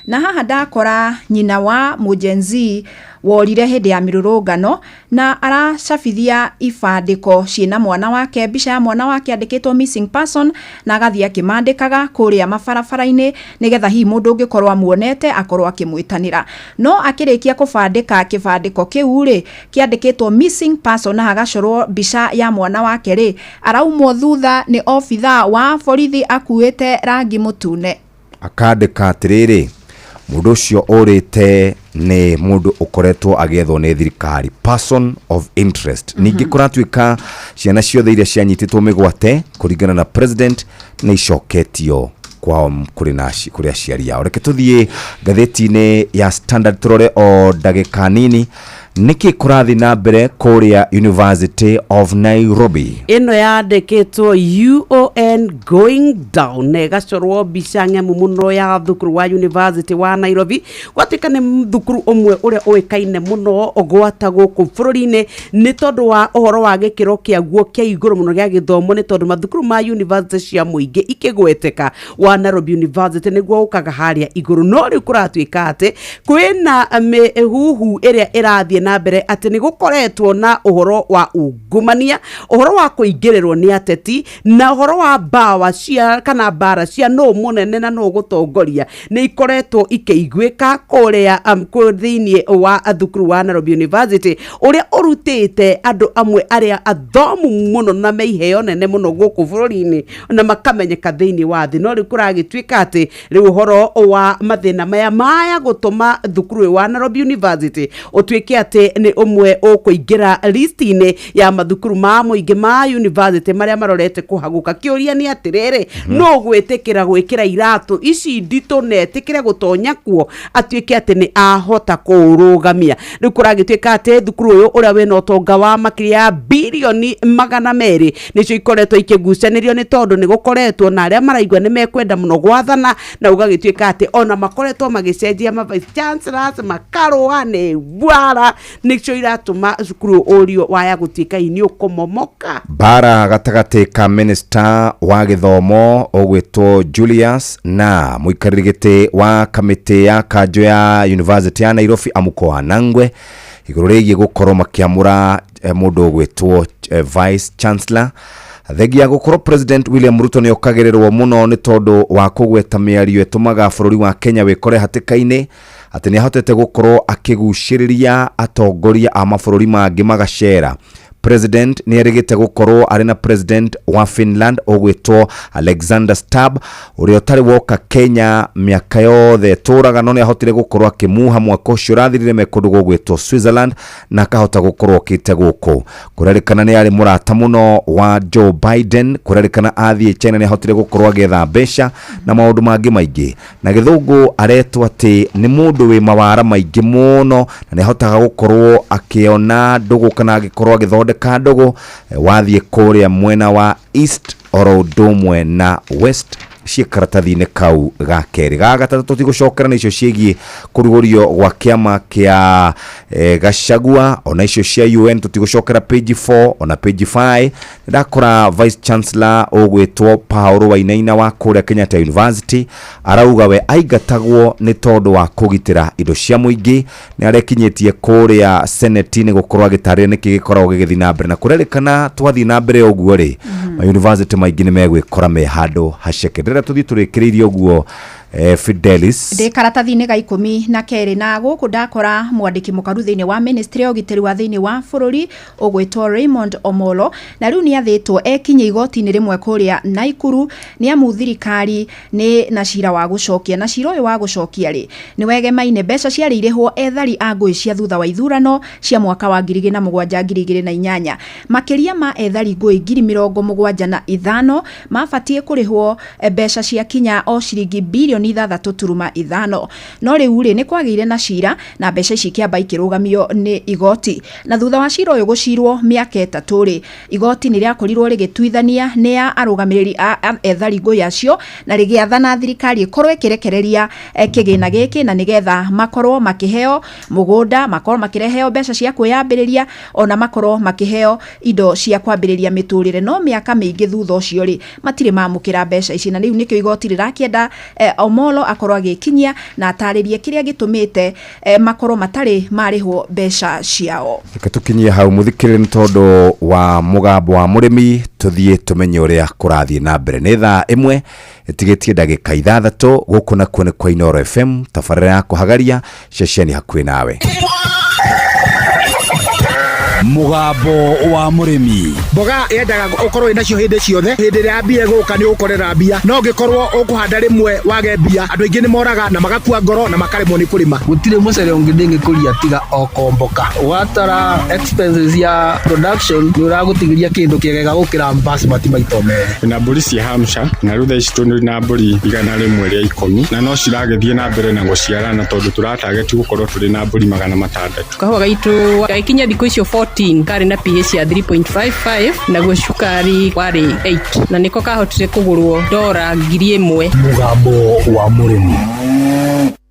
na haha ndakora nyina wa mujenzi worire hindi ya mirurungano na aracabithia ibandiko ciina mwana wake, mbica ya mwana wake andikitwo missing person, na agathia kimandikaga kuria mabarabara-ini nigetha hi mundu ungikorwo amuonete akorwo akimwitanira. No akirikia kubandika kibandiko kiu ri kiandikitwo missing person na hagacorwo mbica ya mwana wake ri, araumwo thutha ni ofitha wa borithi akuite rangi mutune, akandika atiriri mundu ucio urite ni mundu ukoretwo agethwo ni thirikari, person of interest. Ningi kuratuika ciana ciothe iria cianyititwo migwate kuringana na president ni icoketio kwao kuri aciari yao. Reke tuthie ngatheti-ini ya Standard turore o ndagika nini niki kurathi na mbere kuria University of Nairobi. Ino yandikitwo UON going down, negacorwo mbica ng'emu muno ya thukuru wa University wa Nairobi, gwatika ni thukuru umwe uria uikaine muno ogwata guku bururi-ini ni tondu wa uhoro wa gikiro kiaguo kia iguru muno gia githomo, ni tondu mathukuru ma university cia muingi ikigweteka wa Nairobi University niguo ukaga haria iguru. No riu kuratuika ati kwina mihuhu iria irathie na mbere ati ni gukoretwo na uhoro wa ungumania, uhoro wa kuingirirwo ni ateti, na uhoro wa bawa cia kana bara cia no munene na no gutongoria ni ikoretwo ikeiguika kuria thiini wa thukuru wa Nairobi University uria urutite andu amwe aria athomu muno na meiheo nene muno guku bururi-ini na makamenyeka thiini wa thi. No riu kuragituika ati riu uhoro wa mathina maya gutuma thukuru wa Nairobi University utuike ati ni umwe ukuingira list-ini ya mathukuru ma muingi ma university maria marorete kuhaguka. Kiuria ni atiriri no gwetekera gwikira iratu ici ndito netikire gutonya kuo atuike ati ni ahota kurugamia. Riu kuragituika ati thukuru uyu uria wena utonga wa makiria bilioni 200 nicio ikoretwo ikigucanirio ni tondu ni gukoretwo na aria maraigwa ni mekwenda muno gwathana, na ugagituika ati ona makoretwo magicenjia ma vice chancellors makarwa ni bwara nicio iratuma cukuru urio waya gutika ini ukomomoka. Bara gatagati ka minister wa githomo ogwitwo Julius na muikarigite wa kamiti ya kanjo ya University ya Nairobi Amuko Anangwe iguru rigie gukorwo makiamura mundu ogwitwo vice chancellor. Thegia gukorwo President William Ruto ni okagererwo muno ni tondu wa kugweta miario etumaga bururi wa Kenya wikore hatikaini ati ni ahotete gukorwo akiguciriria atongoria a mabururi mangi magacera. President ni erigite gukorwo ari na president wa Finland ogwitwo Alexander Stubb uria utari woka Kenya miaka yothe turaga, no ni ahotire gukorwo akimuha mwaka ucio rathirire mekundu gugwitwo Switzerland na kahota gukorwo kite guku. Kurerikana ni ari murata muno wa Joe Biden, kurerikana athie China ni ahotire gukorwo agetha mbeca na maundu mangi maingi, na githungu aretwo ati ni mundu wi mawara maingi muno na ni ahotaga gukorwo akiona ndugu kana agikorwo agithonde kandogo wathie kuria mwena wa East Orodumwe na West cikaratathi-ini kau ga keri ga gatatu tutigucokera na icio ciegi kurugurio gwa kiama kia Gachagua, ona icio cia UN tutigucokera page 4 ona page 5. Ndakora vice chancellor ogwitwo Paulo Wainaina wa kuria Kenyatta University arauga we aigatagwo ni tondu wa kugitira indo cia muingi, ni arekinyitie kuria senate ni gukorwo agitaria niki gikoragwo gigithi na mbere na kurerikana twathi na mbere oguo ri ma university maingi ni megwikora me handu haceke. Tuthi turikiririe oguo Fidelis de karatathi-ini ga 12 na guku ndakora mwandiki mukaru thiini wa ministry ogitiri wa thiini wa bururi ogwitwo Raymond Omolo, na riu ni athitwo ekinye igoti-ini rimwe kuria Naikuru ni amuthirikari ni na cira wa gucokia, na cira uyu wa gucokia ri ni wegemaine mbeca ciari irihwo ethari a ngui cia thutha wa ithurano cia mwaka wa 2007-2008. makiria ma ethari ngui 75,000 mabatie kurihwo mbeca cia kinya o ciringi bilioni birioni 3.5 no riu ri ni kwagire na cira na mbeca ici kiamba ikirugamio ni igoti na thutha wa cira uyu gucirwo miaka 3 ri igoti ni riakorirwo rigituithania ni ya arugamiriri a ethari ngui acio na rigiathana thirikari ikorwo ikirekereria kigina giki na nigetha makorwo makiheo mugunda makorwo makireheo mbeca cia kwiyambiriria ona makorwo makiheo indo cia kwambiriria miturire no miaka mingi thutha ucio ri matire mamukira mbeca ici na riu nikio igoti rirakienda Omolo akorwo agikinyia na ataririe kiria gitumite makorwo matari marihwo mbeca ciao. Tukinyie hau muthikire ni tondu wa mugambo wa murimi tuthie tumenye uria kurathie na mbere ni thaa imwe tigitie ndagika 6 guku na kuone kwa Inooro FM tafarira ya kuhagaria ceceni hakuhi nawe. Mugambo wa murimi mboga yendaga ukorwo inacio hindi ciothe hindi ria mbia guka ni ukorera mbia no ngikorwo ukuhanda rimwe wage mbia andu ingi ni moraga na magakua ngoro na makaremwo ni kurima gutire mucere ungindingi kuria tiga okomboka watara expenses ya production ni uragutigiria kindu kiegega gukira basmati maito mere na mburi cia hamsha na rutha ici tundu na mburi igana rimwe ria 10 na no ciragethie na mbere na guciarana tondu turatarget gukorwo turi na mburi 600 kahwa gaitu gaikinya thikũ icio 14 kari na pH ya 3.55 na gwe cukari wari 8 na niko kahotire kugurwo $1,000. Mugambo wa murimi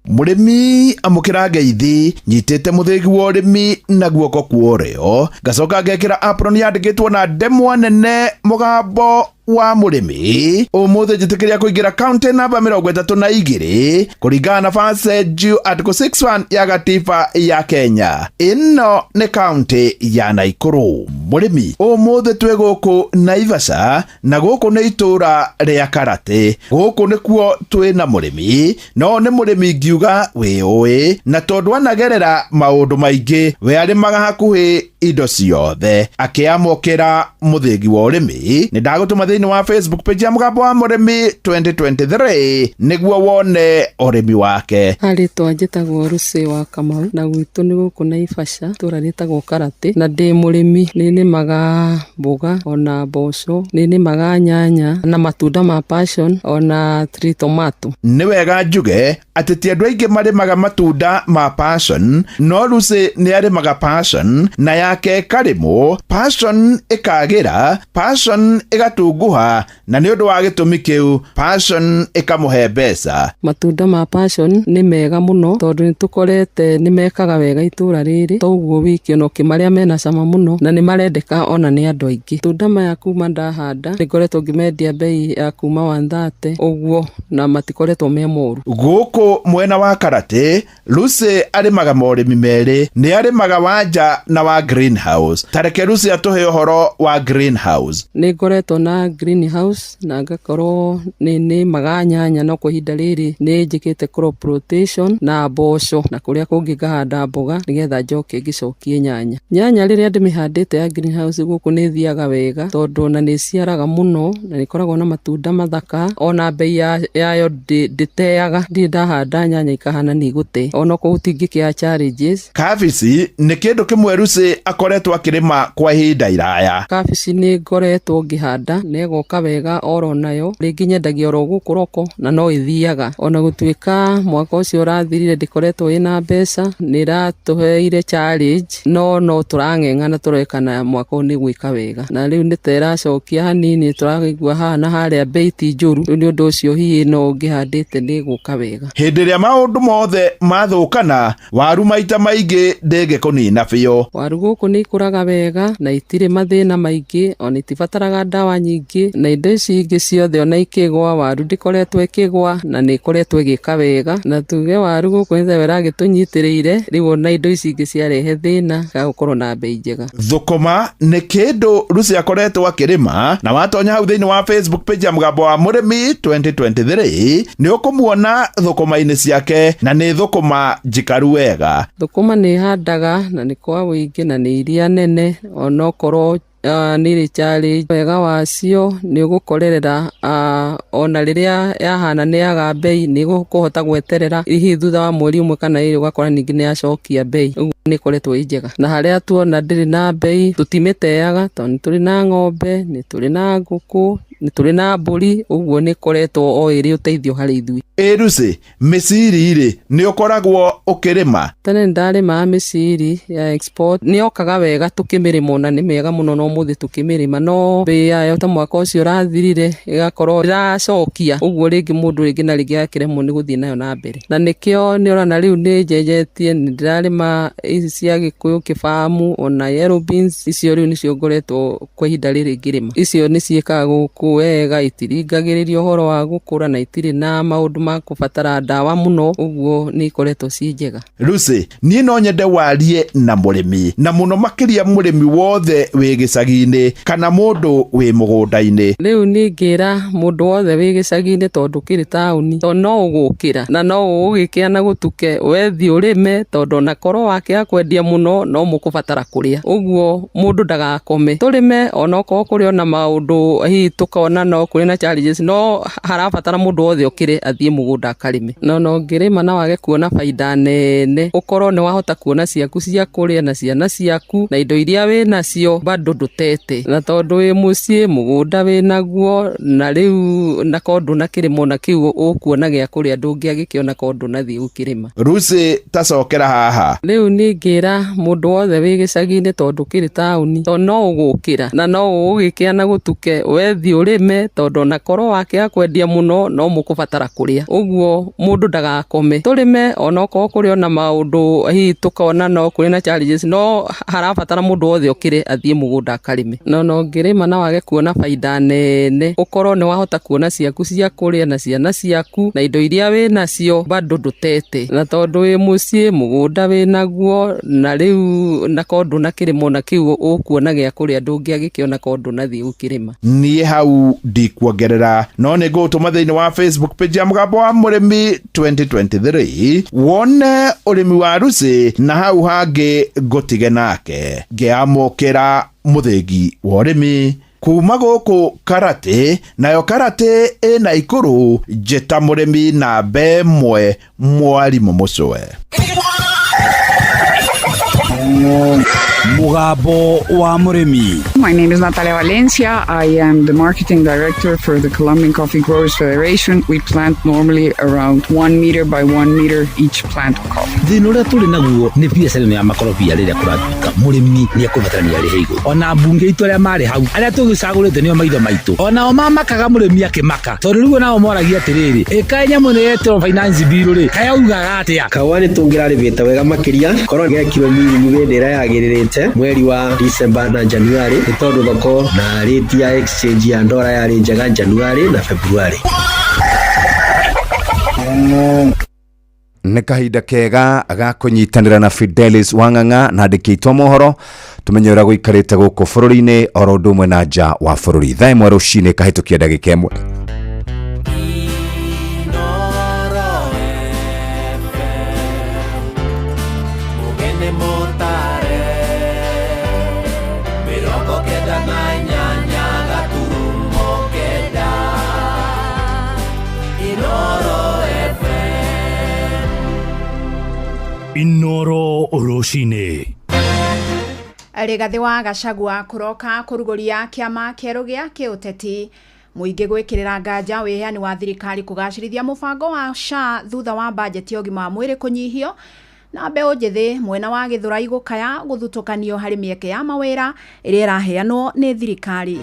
murimi amukira ngeithi nyitete muthigi wa urimi na guoko kuoreo gacoka ngekira apron yandikitwo na ndemwa nene mugambo wa murimi umuthi njitikiria kuingira county namba 32 kuringana na Faseju article 61 ya gatiba ya Kenya. Ino ni county ya Naikuru. Murimi umuthi twi guku Naivasha na guku ni itura ria Karate. Guku nikuo twi na murimi no ni murimi ngiuga wiui na tondu anagerera maundu maingi we arimaga hakuhi indo ciothe akiamukira muthigi wa urimi ni ndagutuma thiini wa Facebook page ya mugambo wa murimi 2023 niguo wone urimi wake. Ari twanjitagwo Rusi wa Kamau na gwitu ni guku Naivasha tura ritagwo Karate na ndi murimi ni maga mboga ona mboco ni maga nyanya na matunda ma passion ona tree tomato. Ni wega njuge ati ti andu aingi marimaga matunda ma passion no Rusi ni arimaga passion na yake karimo passion ikagira passion igatunguha na ni undu wa gitumi kiu passion ikamuhe mbeca. Matunda ma passion ni mega muno tondu ni tukorete ni mekaga wega itura riri toguo wiki no kimaria mena cama muno na ni marendeka ona ni andu aingi. Tunda maya kuma ndahanda ni ngoretwo ngimendia bei ya kuma 130 uguo na matikoretwo me moru. Guku mwena wa Karate Lucy arimaga morimi meri ni arimaga wanja na wa greenhouse. Tareke Lucy atuhe uhoro wa greenhouse. Ni ngoretwo na greenhouse na ngakorwo ni maga nyanya no kuhinda riri ni njikite crop rotation na mboco na kuria kungi ngahanda mboga nigetha njoke ngicokie nyanya riria ndimihandite ya greenhouse guku ni thiaga wega tondu na ni ciaraga muno na ni koragwo na matunda mathaka ona bei yayo nditeaga ndi ndahanda nyanya ikahana ni gute ona ko utingikia challenges. Kabici ni kindu kimwe Rusi akoretwo akirima kwa ihinda iraya. Kabici ni ngoretwo ngihanda negoka wega oro nayo ringi nyendagia oro gukuroko na no ithiaga ona gutuika mwaka ucio urathirire ndikoretwo ina mbeca ni ratuheire challenge no turang'eng'ana turekana mwaka ni gwika wega na riu ni teracokia hanini turagigwa hana haria beiti njuru ni undu ucio hihi no ngihandite ni guka wega. Hindi ria maundu mothe mathukana waru maita maingi ndege kunina biyo. Waru guku ni ikuraga wega na itire mathina maingi ona itibataraga dawa nyingi na indo ici ingi ciothe ona ikigwa waru ndikoretwo ikigwa na ni ikoretwo igika wega na tuge waru guku ni thewera gitunyitiriire riu na indo ici ingi ciarehe thina ga gukorwo na bei njega. Thukuma ni kindu Rusi akoretwo akirima na watonya hau thiini wa Facebook page ya mugambo wa murimi 2023 ni ukumuona thukuma-ini ciake na ni thukuma njikaru wega. Thukuma ni handaga na ni kwa wingi na ni iria nene ona okorwo niri challenge wega wacio ni gukorerera ona riria yahana ni yaga bei ni gukuhota gweterera ihi thutha wa mweri umwe kana iri ugakora ningi ni yacokia bei ni koretwo ijega na haria tuona ndiri na bei tutimiteaga tondu turi na ng'ombe ni turi na nguku nĩ tũrĩ na mbũri ũguo nĩ koretwo o ĩrĩ ũteithio harĩ ithuĩ. Lucy, mĩciri nĩ ũkoragwo ũkĩrĩma? Tene ndarĩmaga mĩciri ya export, nĩ okaga wega tũkĩmĩrĩma na nĩ mĩega mũno no mũthĩ tũkĩmĩrĩma, no mbei yayo ta mwaka ũcio ũrathirire ĩgakorwo ĩracokia, ũguo rĩngĩ mũndũ rĩngĩ na rĩngĩ akĩremwo nĩ gũthiĩ nayo na mbere, na nĩkĩo nĩ ũrona rĩu nĩ njenjetie, nĩ ndĩrarĩma ici cia Gĩkũyũ kĩbamu ona yellow beans, icio rĩu nĩcio ngoretwo kwa ihinda rĩrĩ ngĩrĩma. Icio nĩ ciĩkaga gũkũ wega, itiringagĩrĩria ũhoro wa gũkũra na itirĩ na maũndũ ma kũbatara ndawa mũno, ũguo nĩ ikoretwo ci njega. Lucy, niĩ no nyende warie na mũrĩmi, na mũno makĩria mũrĩmi wothe wĩ gĩcagi-inĩ kana mũndũ wĩ mũgũnda-inĩ. Rĩu ningĩra mũndũ wothe wĩ gĩcagi-inĩ tondũ kĩrĩ taũni, tondũ no ũgũkĩra na no ũgĩkĩa na gũtuke wethi ũrĩme, tondũ ona korwo wakĩya kwendia mũno no mũkũbatara kũrĩa, ũguo mũndũ ndagakome, tũrĩme ona okorwo kũrĩ ona maũndũ hihi tũkona no kũrĩ na challenges, no harabatara mũndũ wothe okĩre athiĩ mũgũnda akarĩme. No ngĩrĩma na wage kuona baida nene, ũkorwo nĩ wahota kuona ciaku cia kũrĩa na ciana ciaku na indo iria wĩ nacio bado ndũtete, na tondũ wĩ mũciĩ mũgũnda wĩ naguo, na rĩu na kondũ na kĩrĩmo na kĩu ũkuona gĩa kũrĩa ndũngĩagĩkĩona kondũ na thiĩ gũkĩrĩma. Lucy, tacokera haha. Rĩu ningĩra mũndũ wothe wĩ gĩcagi-inĩ tondũ kĩrĩ taũni, tondũ no ũgũkĩra na no ũgĩkĩa na gũtuke wethi ũrĩme, tondũ ona korwo wakĩya kwendia mũno no mũkũbatara kũrĩa, ũguo mũndũ ndagakome, tũrĩme ona okorwo kũrĩ ona maũndũ hihi tũkona no kũrĩ na challenges, no harabatara mũndũ wothe okĩre athiĩ mũgũnda akarĩme. No ngĩrĩma na wage kuona baida nene, ũkorwo nĩ wahota kuona ciaku cia kũrĩa na ciana ciaku na indo iria wĩ nacio bado ndũtete, na tondũ wĩ mũciĩ mũgũnda wĩ naguo, na rĩu na kondũ na kĩrĩmo na kĩu ũkuona gĩa kũrĩa ndũngĩagĩkĩona kondũ na thiĩ gũkĩrĩma. Niĩ hau ndikuongerera, no nĩ ngũtũma thĩinĩ wa Facebook page ya Mũgambo wa Mũrĩmi 2023 wone ũrĩmi wa Lucy, na hau hangĩ ngũtige nake ngĩamũkĩra mũthĩgi wa ũrĩmi kuma gũkũ Karati. Nayo Karati ĩna ikũrũ njĩta mũrĩmi namba ĩmwe Mwarimũ Mũcwe. Mũgambo wa Mũrĩmi. My name is Natalia Valencia. I am the marketing director for the Colombian Coffee Growers Federation. We plant normally around 1 meter by 1 meter each plant of coffee. Thĩna ũrĩa tũrĩ naguo nĩ biacara ya makorobia rĩrĩa kũratuĩka mũrĩmi nĩ ekũbatarania arĩ igũrũ. Ona mbunge itũ arĩa marĩ hau arĩa tũgĩcagũrĩte nĩo maitho maitũ, onao mamakaga mũrĩmi akĩmaka, tondũ rĩu nao moragia atĩrĩrĩ, ĩka nyamũ nĩ yetwo finance bill rĩ kayaugaga atĩa. Kawa nĩ tũngĩrarĩmĩte wega makĩria, korwo gekĩrwo mĩrimũ hĩndĩ ĩrĩa yagĩrĩrĩte mweri wa December na January, nĩ tondũ thoko na rate ya exchange ya ndora yarĩ njega January na February. Nĩ kahinda kega ga kũnyitanĩra na Fidelis Wang'ang'a na andĩki mohoro tumenye ũrĩa gũikarĩte gũkũ bũrũri-inĩ oro ũndũ ũmwe na nja wa bũrũri. Thaa ĩmwe rũcinĩ kahĩtũkia ndagĩka ĩmwe. Inoro Oroshine. Rigathi wa Gachagua kũroka kũrugũria kĩama kĩerũ gĩa kĩũteti, mũingĩ gwĩkĩrĩra nganja wĩheani wa thirikari kũgacĩrithia mũbango wa SHA thutha wa bajeti ya ũgima wa mwĩrĩ kũnyihio, na mbeũ njĩthĩ mwena wa Gĩthũrai gũkaya gũthutũkanio harĩ mĩeke ya mawĩra ĩrĩa ĩraheanwo nĩ thirikari.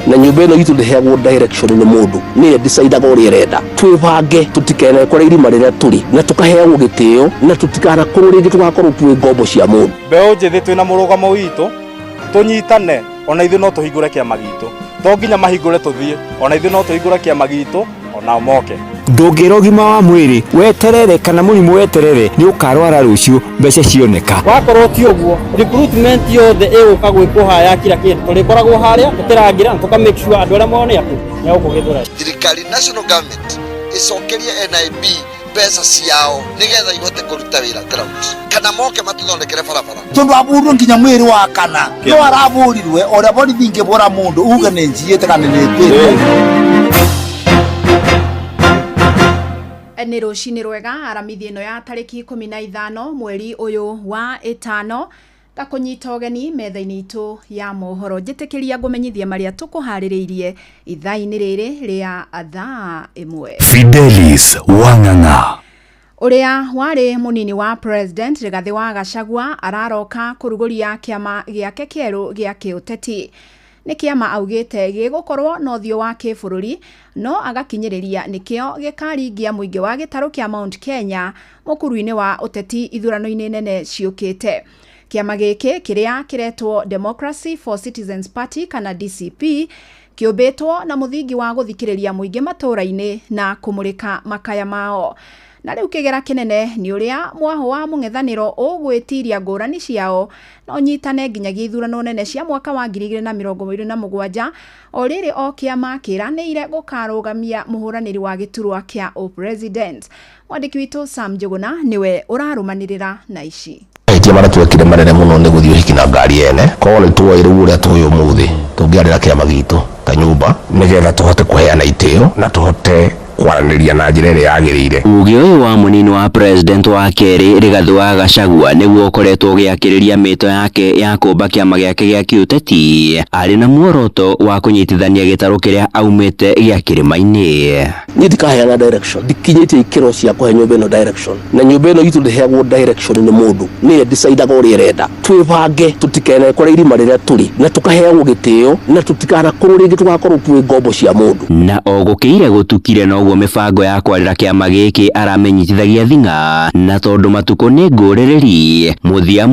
Na nyumba ĩno itũ ndĩheagwo direction nĩ mũndũ, nĩye decidaga ũrĩa ĩrenda. Twĩbange tũtikene kũrĩa irima rĩrĩa tũrĩ, na tũkaheagwo gĩtĩo, na tũtikana kũrũ rĩngĩ tũgakorwo tuĩ ngombo cia mũndũ. Mbeũ njĩthĩ twĩna mũrũgamo witũ, tũnyitane, ona ithuĩ no tũhingũre kĩama gitũ. To nginya mahingũre tũthiĩ, ona ithuĩ no tũhingũre kĩama gitũ, ona moke. Ndũngĩra ũgima wa mwĩrĩ weterere kana mũrimũ weterere nĩ ũkarwara rũciũ mbeca cioneka. Wakorwo ti ũguo, recruitment yothe ĩgũka gwĩkwo haya kila kĩndũ tũrĩkoragwo harĩa tũtĩrangira tũka make sure andũ arĩa mone atĩ nĩ ũkũgĩthũra. Thirikari national government icokerie NIB mbeca ciao nigetha ihote kũruta wĩra ground kana moke matũthondekere barabara. Tondũ abũrwo nginya mwĩrĩ wa kana no arabũrirwe ũrĩa borithi ingĩbũra mũndũ uge nĩ njiĩte kana nĩ ĩtĩte. Nĩ rũcinĩ rwega aramithi ĩno ya tarĩki 15 mweri ũyũ wa 5, gakunyita ũgeni metha-inĩ itũ ya mohoro njĩtĩkĩria ngũmenyithia marĩa tũkũharĩrĩirie ithaa-inĩ rĩrĩ rĩa thaa ĩmwe. Fidelis Wang'ang'a Uria wari munini wa president Rigathi wa Gachagua araroka kurugũria kiama giake kieru gia kiuteti. Ni kiama augite gigukorwo na ũthiũ wa kĩbũrũri no agakinyĩrĩria nikio gĩkaringia mũingĩ wa gĩtarũ kia Mount Kenya mũkuru-inĩ wa ũteti ithurano-inĩ nene ciũkĩte. Kiama gĩkĩ kĩrĩa kiretwo Democracy for Citizens Party kana DCP kĩũmbĩtwo na mũthingi wa gũthikĩrĩria mũingĩ matũra-inĩ na kũmũrĩka makaya mao. Na rĩu kĩgera kĩnene nĩ ũrĩa mwaho wa mũng'ethanĩro ũgwĩtiria ngũrani ciao no nyitane nginyagia ithurano nene cia mwaka wa 2027 o rĩrĩ o kĩama kĩranĩire gũkarũgamia mũhũranĩri wa gĩturwa kĩa president. Mwandĩki witũ Sam Njuguna niwe ũrarũmanĩrĩra na ici. Itia mara twekire marere mũno nĩ gũthiĩ ũhiki na ngari ene kole tuoire ũrĩa tũyũ mũthĩ tũngĩarĩra kĩama gitũ ta nyũmba nĩgetha tũhote kũheana itĩo na tũhote kwaranĩria na njĩra ĩrĩa yagĩrĩire. Uge ũyũ wa mũnini wa president wa kerĩ Rigathi wa Gachagua nĩguo ũkoretwo gĩakĩrĩria mĩto yake ya kũmba kĩama gĩake gĩa kĩũteti arĩ na muoroto wa kũnyitithania gĩtarũ kĩrĩa aumĩte gĩa kĩrĩma-inĩ. Niĩ ndikaheana direction ndikinyĩtie ikĩro cia kũhe nyũmba ĩno direction na nyũmba ĩno itũ ndĩheagwo direction nĩ mũndũ nĩye decidaga ũrĩa ĩrenda. Twĩbange tũtikene kũrĩa irima rĩrĩa tũrĩ na tũkaheagwo gĩtĩo na tũtikanakorwo rĩngĩ tũgakorwo tuĩ ngombo cia mũndũ. Na o gũkĩire gũtukire noguo mĩbango ya kwarĩra kĩama gĩkĩ aramenyithithagia thing'a na tondũ matukũ nĩ ngũrĩrĩri mũthia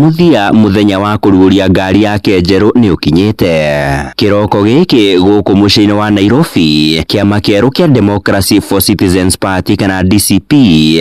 mũthenya wa kũrugũria ngari yake njerũ nĩ ũkinyĩte. Kĩroko gĩkĩ gũkũ mũciĩ-inĩ wa Nairobi kĩama kĩerũ kĩa Democracy for Citizens Party kana DCP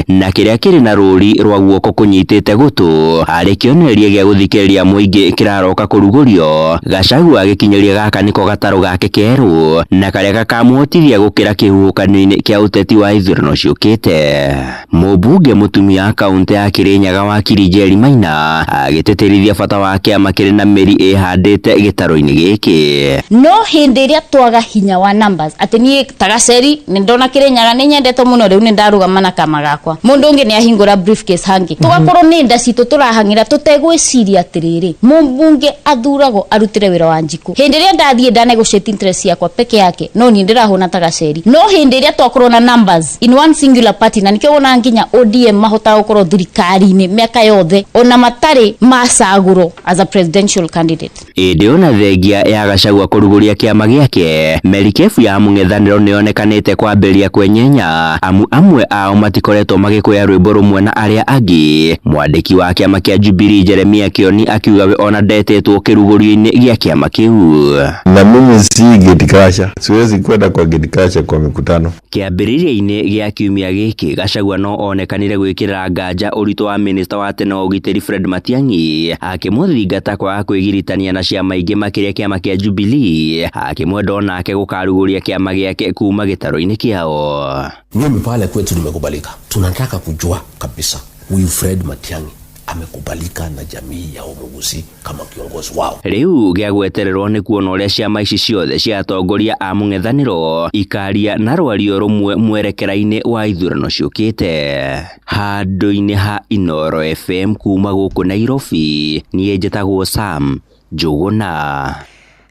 na kĩrĩa kĩrĩ na rũri rwa guoko kũnyitĩte gũtũ arĩ kĩonereria gĩa gũthikĩrĩria mũingĩ kĩraroka kũrugũrio. Gachagua agĩkinyĩria gaka nĩko gatarũ gake kerũ na karĩa gakamũhotithia gũkĩra kĩhuhũkanio-inĩ kĩa ũteti wa ithurano ciũkĩte. Mũmbunge mũtumia kaunti ya Kirinyaga wakiri Njeri Maina agĩtĩtĩrithia bata wa kĩama kĩrĩ na mĩri ĩhandĩte gĩtarũ-inĩ gĩkĩ. No hĩndĩ ĩrĩa twaga hinya wa numbers atĩ niĩ Tagaceri nĩ ndona Kirinyaga nĩ nyendete mũno rĩu nĩ ndarũgama na kama gakwa mũndũ ũngĩ nĩ ahingũra briefcase hangi tugakorwo nĩ nda citũ tũrahang'ĩra tũtegwĩciria atĩrĩrĩ mũmbunge athuragwo arutĩre wĩra wa njikũ. Hĩndĩ ĩrĩa ndathiĩ ndanegotiate interest yakwa peke yake no niĩ ndĩrahũna Tagaceri no hĩndĩ ĩrĩa twakorwo na numbers in one singular party na nikio wona nginya ODM mahotaga gũkorwo thirikari-inĩ mĩaka yothe ona matarĩ macagũrwo as a presidential candidate. Ĩndĩ ona thengia ya Gachagua kũrugũria kĩama gĩake merikebu ya mũng'ethanĩro nĩyonekanĩte kwambĩrĩria kwenyenya amu amwe ao matikoretwo magĩkũya rwĩmbo rũmwe na arĩa angĩ. Mwandĩki wa kĩama kĩa Jubilee Jeremia Kioni akiuga we ona ndetĩtwo kĩrugũrio-inĩ gĩa kĩama kĩu. Na mimi si Gĩthikasha, siwezi kwenda kwa Gĩthikasha kwa mikutano. Kĩambĩrĩria-inĩ gĩa kiumia gĩkĩ Gachagua no onekanire gwĩkĩrĩra nganja ũritũ wa minista wa tene wa ũgitĩri Fred Matiang'i akĩmũthingata kwaga kwĩgiritania na ciama ingĩ makĩria kĩama kĩa Jubilee akĩmwenda onake gũkarugũria kĩama gĩake kuma gĩtarũ-inĩ kĩao. Mimi pale kwetu nimekubalika. Tunataka kujua kabisa huyu Fred Matiang'i amekubalika na jamii ya Umugusi kama kiongozi wao. Rĩu gĩagwetererwo nĩ kuona ũrĩa ciama ici ciothe cia atongoria a mũng'ethanĩro ikaria na rwario rũmwe mwerekera-inĩ wa ithurano ciũkĩte. Handũ-inĩ ha Inooro FM kuma gũkũ Nairobi niĩ njĩtagwo Sam Njuguna.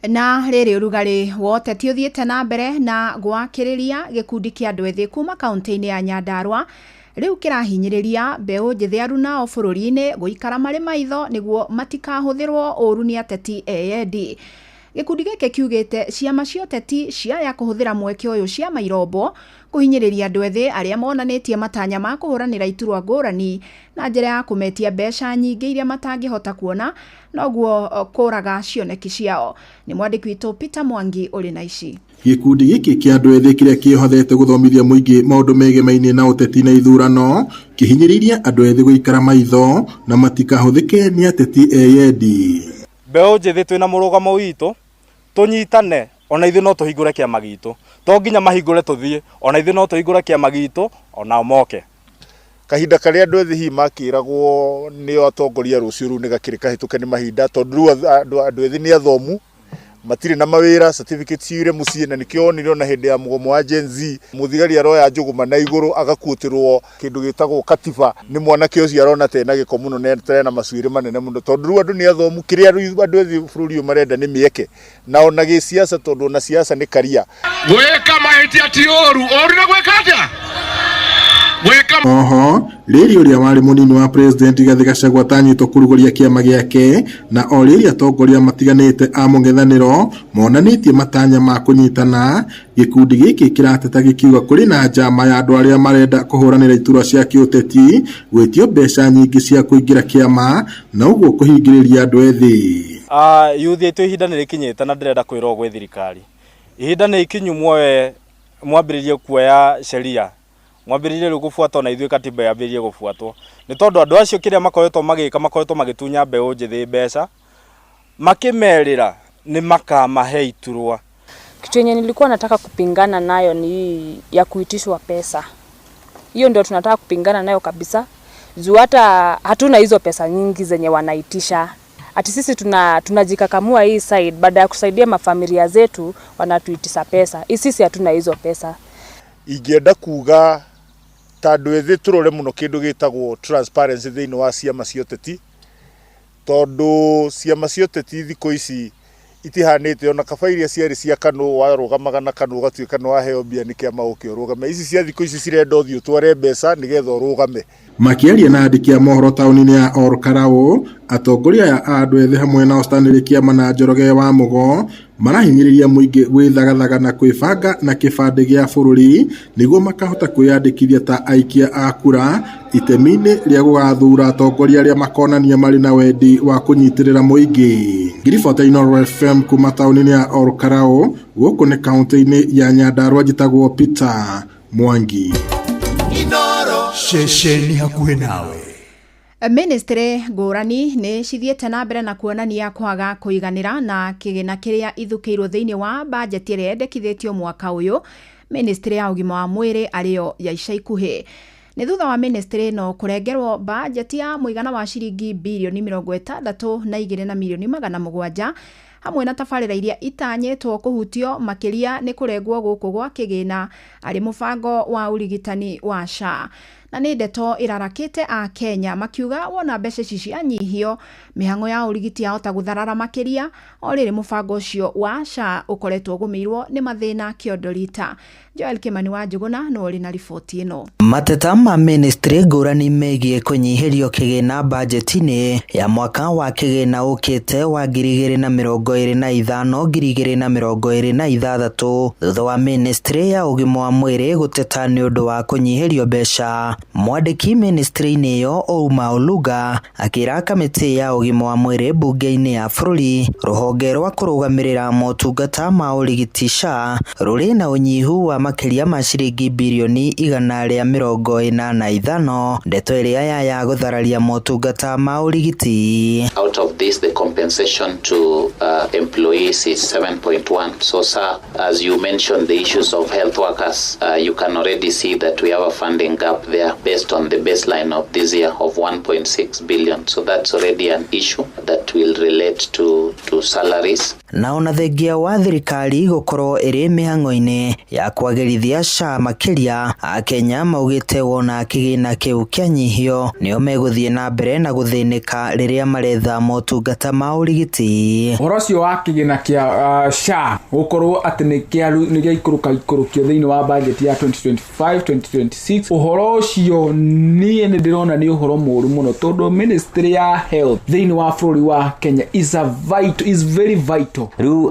Na rĩrĩ ũrugarĩ wa ũteti ũthiĩte na mbere na gwakĩrĩria gĩkundi kĩa andũ ethĩ kuma kaunti-inĩ ya Nyandarua rĩu kĩrahinyĩrĩria mbeũ njĩthĩ aruna o bũrũri-inĩ gũikara marĩ maitho nĩguo matikahũthĩrwo ũru nĩ ateti eyendi. Gĩkundi gĩkĩ kiugĩte ciama cia ũteti ciaya kũhũthĩra mweke ũyũ cia mairombo kũhinyĩrĩria andũ ethĩ arĩa monanĩtie matanya ma kũhũranĩra iturwa ngũrani na njĩra ya kũmetia mbeca nyingĩ iria matangĩhota kuona noguo kũraga cioneki ciao. Nĩ mwandĩki witũ Peter Mwangi ũrĩ na ici. Gĩkundi gĩkĩ kĩa andũ ethĩ kĩrĩa kĩhothete gũthomithia mũingĩ maũndũ megemainie na ũteti na ithurano kĩhinyĩrĩirie andũ ethĩ gũikara maitho na matikahũthĩke nĩ ateti eyendi. Mbeũ njĩthĩ twĩna mũrũgamo witũ tũnyitane ona ithuĩ no tũhingũre kĩama gitũ to nginya mahingũre tũthiĩ ona ithuĩ no tũhingũre kĩama gitũ ona moke. Kahinda karĩa andũ ethĩ hihi makĩragwo nĩ atongoria rũciũ rũu nĩ gakĩrĩ kahĩtũke nĩ mahinda tondũ andũ ethĩ nĩ athomu matire na mawira certificate cire mucie na nikio niro na hende ya mugomo wa Gen Z muthigari aroya njuguma na iguru agakutirwo kindu gitagwo katiba ni mwanake ucio arona tena giko muno ne tena masuire manene muno tondu andu ni athomu kiria andu ethi bururi marenda ni mieke na ona gi siasa tondu na siasa ni karia gweka mahiti atioru oru na gweka atia Oho, rĩrĩ ũrĩa warĩ mũnini wa president Rigathĩ Gachagua atanyĩtwo kũrugũria kĩama gĩake na o rĩrĩ atongoria matiganĩte a mũng'ethanĩro monanĩtie matanya ma kũnyitana. Gĩkundi gĩkĩ kĩrateta gĩkiuga kũrĩ na njama ya andũ arĩa marenda kũhũranĩra iturwa cia kĩũteti gwĩtio mbeca nyingĩ cia kũingĩra kĩama na ũguo kũhingĩrĩria andũ ethĩ. Youth itu ihinda nĩ rĩkinyĩte na ndĩrenda kwĩrwo gwĩ thirikari. Ihinda nĩ ikinyu mwambĩrĩrie kuoya sheria. Mwambĩrĩrie gũbuatwo na ithuĩ katiba yambĩrĩrie gũbuatwo. Nĩ tondũ andũ acio kĩrĩa makoretwo magĩtunya mbeũ njĩthĩ mbeca makimerĩra ni makamahe iturwa. Kitu yenye nilikuwa nataka kupingana nayo ni ya kuitishwa pesa. Hiyo ndio tunataka kupingana nayo kabisa. Juu hata hatuna hizo pesa nyingi zenye wanaitisha. Ati sisi tunajikakamua hii side baada ya kusaidia mafamilia zetu wanatuitisha pesa. Sisi hatuna hizo pesa. Ingĩenda kuga tandu ethi turore muno kindu gitagwo transparency thiini wa ciama cia ũteti tondu ciama cia ũteti thikũ ici itihanĩte ona kaba iria ciarĩ cia KANU warũgamaga na KANU ũgatuĩka nĩ waheo mbia nĩ kĩama ũkĩrũgame. Ici cia thikũ ici cirenda ũthiĩ ũtware mbeca nĩgetha ũrũgame. Makiaria na andĩki a mohoro taũni-inĩ ya Olkarau, atongoria ya andũ ethĩ hamwe na Stanley Kĩama na Njoroge wa Mugo marahinyĩrĩria mũingĩ gwĩthagathaga na kwĩbanga na kĩbandĩ gĩa bũrũri nĩguo makahota kwĩyandĩkithia ta aikia a kura itemi-inĩ rĩa gũgathura atongoria arĩa makonania marĩ na wendi wa kũnyitĩrĩra mũingĩ. Ngiribota Inooro FM kuma taũni-inĩ ya Olkarau, gũkũ nĩ kaũntĩ-inĩ ya Nyandarua, njĩtagwo Peter Mwangi. Inooro ceceni hakuhĩ nawe. Ministry ngũrani nĩ cithiĩte na mbere na kuonania kwaga kũiganĩra na kĩgĩna kĩrĩa ithukĩirwo thĩinĩ wa bajeti ĩrĩa yendekithĩtio mwaka ũyũ. Ministry ya ũgima wa mwĩrĩ arĩyo ya ica ikuhĩ. Nĩ thutha wa ministry ĩno kũrengerwo bajeti ya mũigana wa ciringi birioni 62 na milioni 700 hamwe na tabarĩra iria itanyĩtwo kũhutio makĩria nĩ kũrengwo gũkũ gwa kĩgĩna arĩ mũbango wa ũrigitani wa SHA. Na nĩ ndeto irarakĩte a Kenya makiuga wona mbeca ici cianyihio mĩhang'o ya ũrigiti yahota gũtharara makĩria o rĩrĩ mũbango ũcio wa SHA ũkoretwo ũgũmĩirwo nĩ mathĩna kĩondorita. Joel Kimani wa Njuguna no ũrĩ na riboti ĩno. Mateta ma ministry ngũrani megiĩ kũnyihĩrio kĩgĩna bajeti-inĩ ya mwaka wa kĩgĩna ũkĩte wa 2025-2026 thutha wa ministry ya ũgima wa mwĩrĩ gũteta nĩ ũndũ wa kũnyihĩrio mbeca. Mwandĩki ministry-inĩ ĩyo Ouma Oluga akĩra kamĩtĩ ya ũgima wa mwĩrĩ bunge-inĩ ya bũrũri rũhonge rwa kũrũgamĩrĩra motungata ma ũrigiti SHA rũrĩ na ũnyihu wa makĩria ma ciringi birioni 145 ndeto ĩrĩa ya gũthararia motungata ma ũrigiti. Out of this, the compensation to employees is 7.1. So sir, as you mentioned the issues of health workers, you can already see that we have a funding gap there based on the baseline of this year of 1.6 billion. So that's already an issue that will relate to salaries. Na ona thengia wa thirikari gũkorwo ĩrĩ mĩhang'o-inĩ ya kwagĩrithia SHA makĩria, Akenya maugĩte wona kĩgĩna kĩu kĩanyihio nĩo megũthiĩ na mbere na gũthĩnĩka rĩrĩa maretha motungata ma ũrigiti. Ũhoro ũcio wa kĩgĩna kĩa SHA gũkorwo atĩ nĩ gĩaikũrũkio thĩinĩ wa budget ya 2025-2026, ũhoro ũcio niĩ nĩ ndĩrona nĩ ũhoro mũru mũno tondũ ministry ya health thĩinĩ wa bũrũri wa Kenya is very vital. Rĩu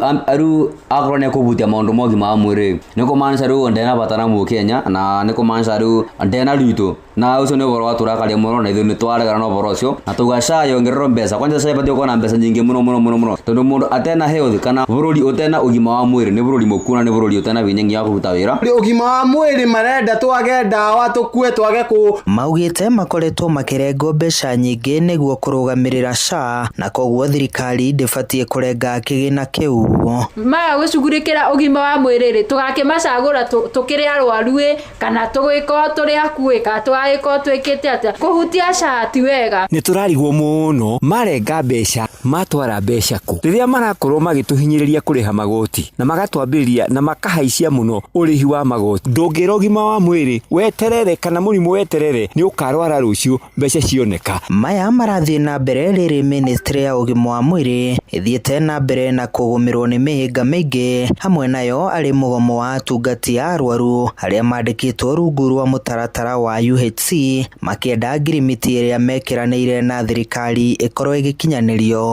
akorwo nĩ kũhutia maũndũ ma ũgima wa mwĩrĩ nĩ kũmaanisha rĩu ndena bata na Mũkenya na nĩ kũmaanisha rĩu ndena rwitũ na ũcio nĩ ũhoro wa tũrakaria mũno na ithuĩ nĩ twaregana na ũhoro ũcio na tũga SHA yongererwo mbeca. Kwanja SHA ĩbatiĩ gũkorwo na mbeca nyingĩ mũno tondũ mũndũ atena health kana bũrũri ũtena ũgima wa mwĩrĩ nĩ bũrũri mũkuũ na nĩ bũrũri ũtena binya ya kũruta wĩra. Ũgima wa mwĩrĩ marenda twage ndawa tũkue twage kũ. Maugĩte makoretwo makĩrengwo mbeca nyingĩ nĩguo kũrũgamĩrĩra SHA na koguo thirikari ndĩbatiĩ kũrenga kĩgĩna kĩu. Maya gũcugurĩkĩra ũgima wa mwĩrĩ tũgakĩmacagũra tũkĩrĩ arwaru kana tũgĩko tũrĩ akuĩ kana tũgagĩko twĩkĩte atĩa kũhutia SHA ti wega. Nĩ tũrarigwo mũno marenga mbeca mbeca matwara mbeca ku riria marakorwo magituhinyiriria kuriha magoti na magatwambiriria na makahaicia muno urihi wa magoti ndungira ugima wa mwiri weterere kana murimu weterere ni ukarwara rucio mbeca cioneka. Maya marathie na mbere riri ministry ya ugima wa mwiri ithiete na mbere na kugumirwo ni mihinga mingi hamwe nayo ari mugomo wa atungati a arwaru aria mandikitwo rungu rwa mutaratara wa UHC makienda ngirimiti iria mekiraniire na thirikari ikorwo igikinyanirio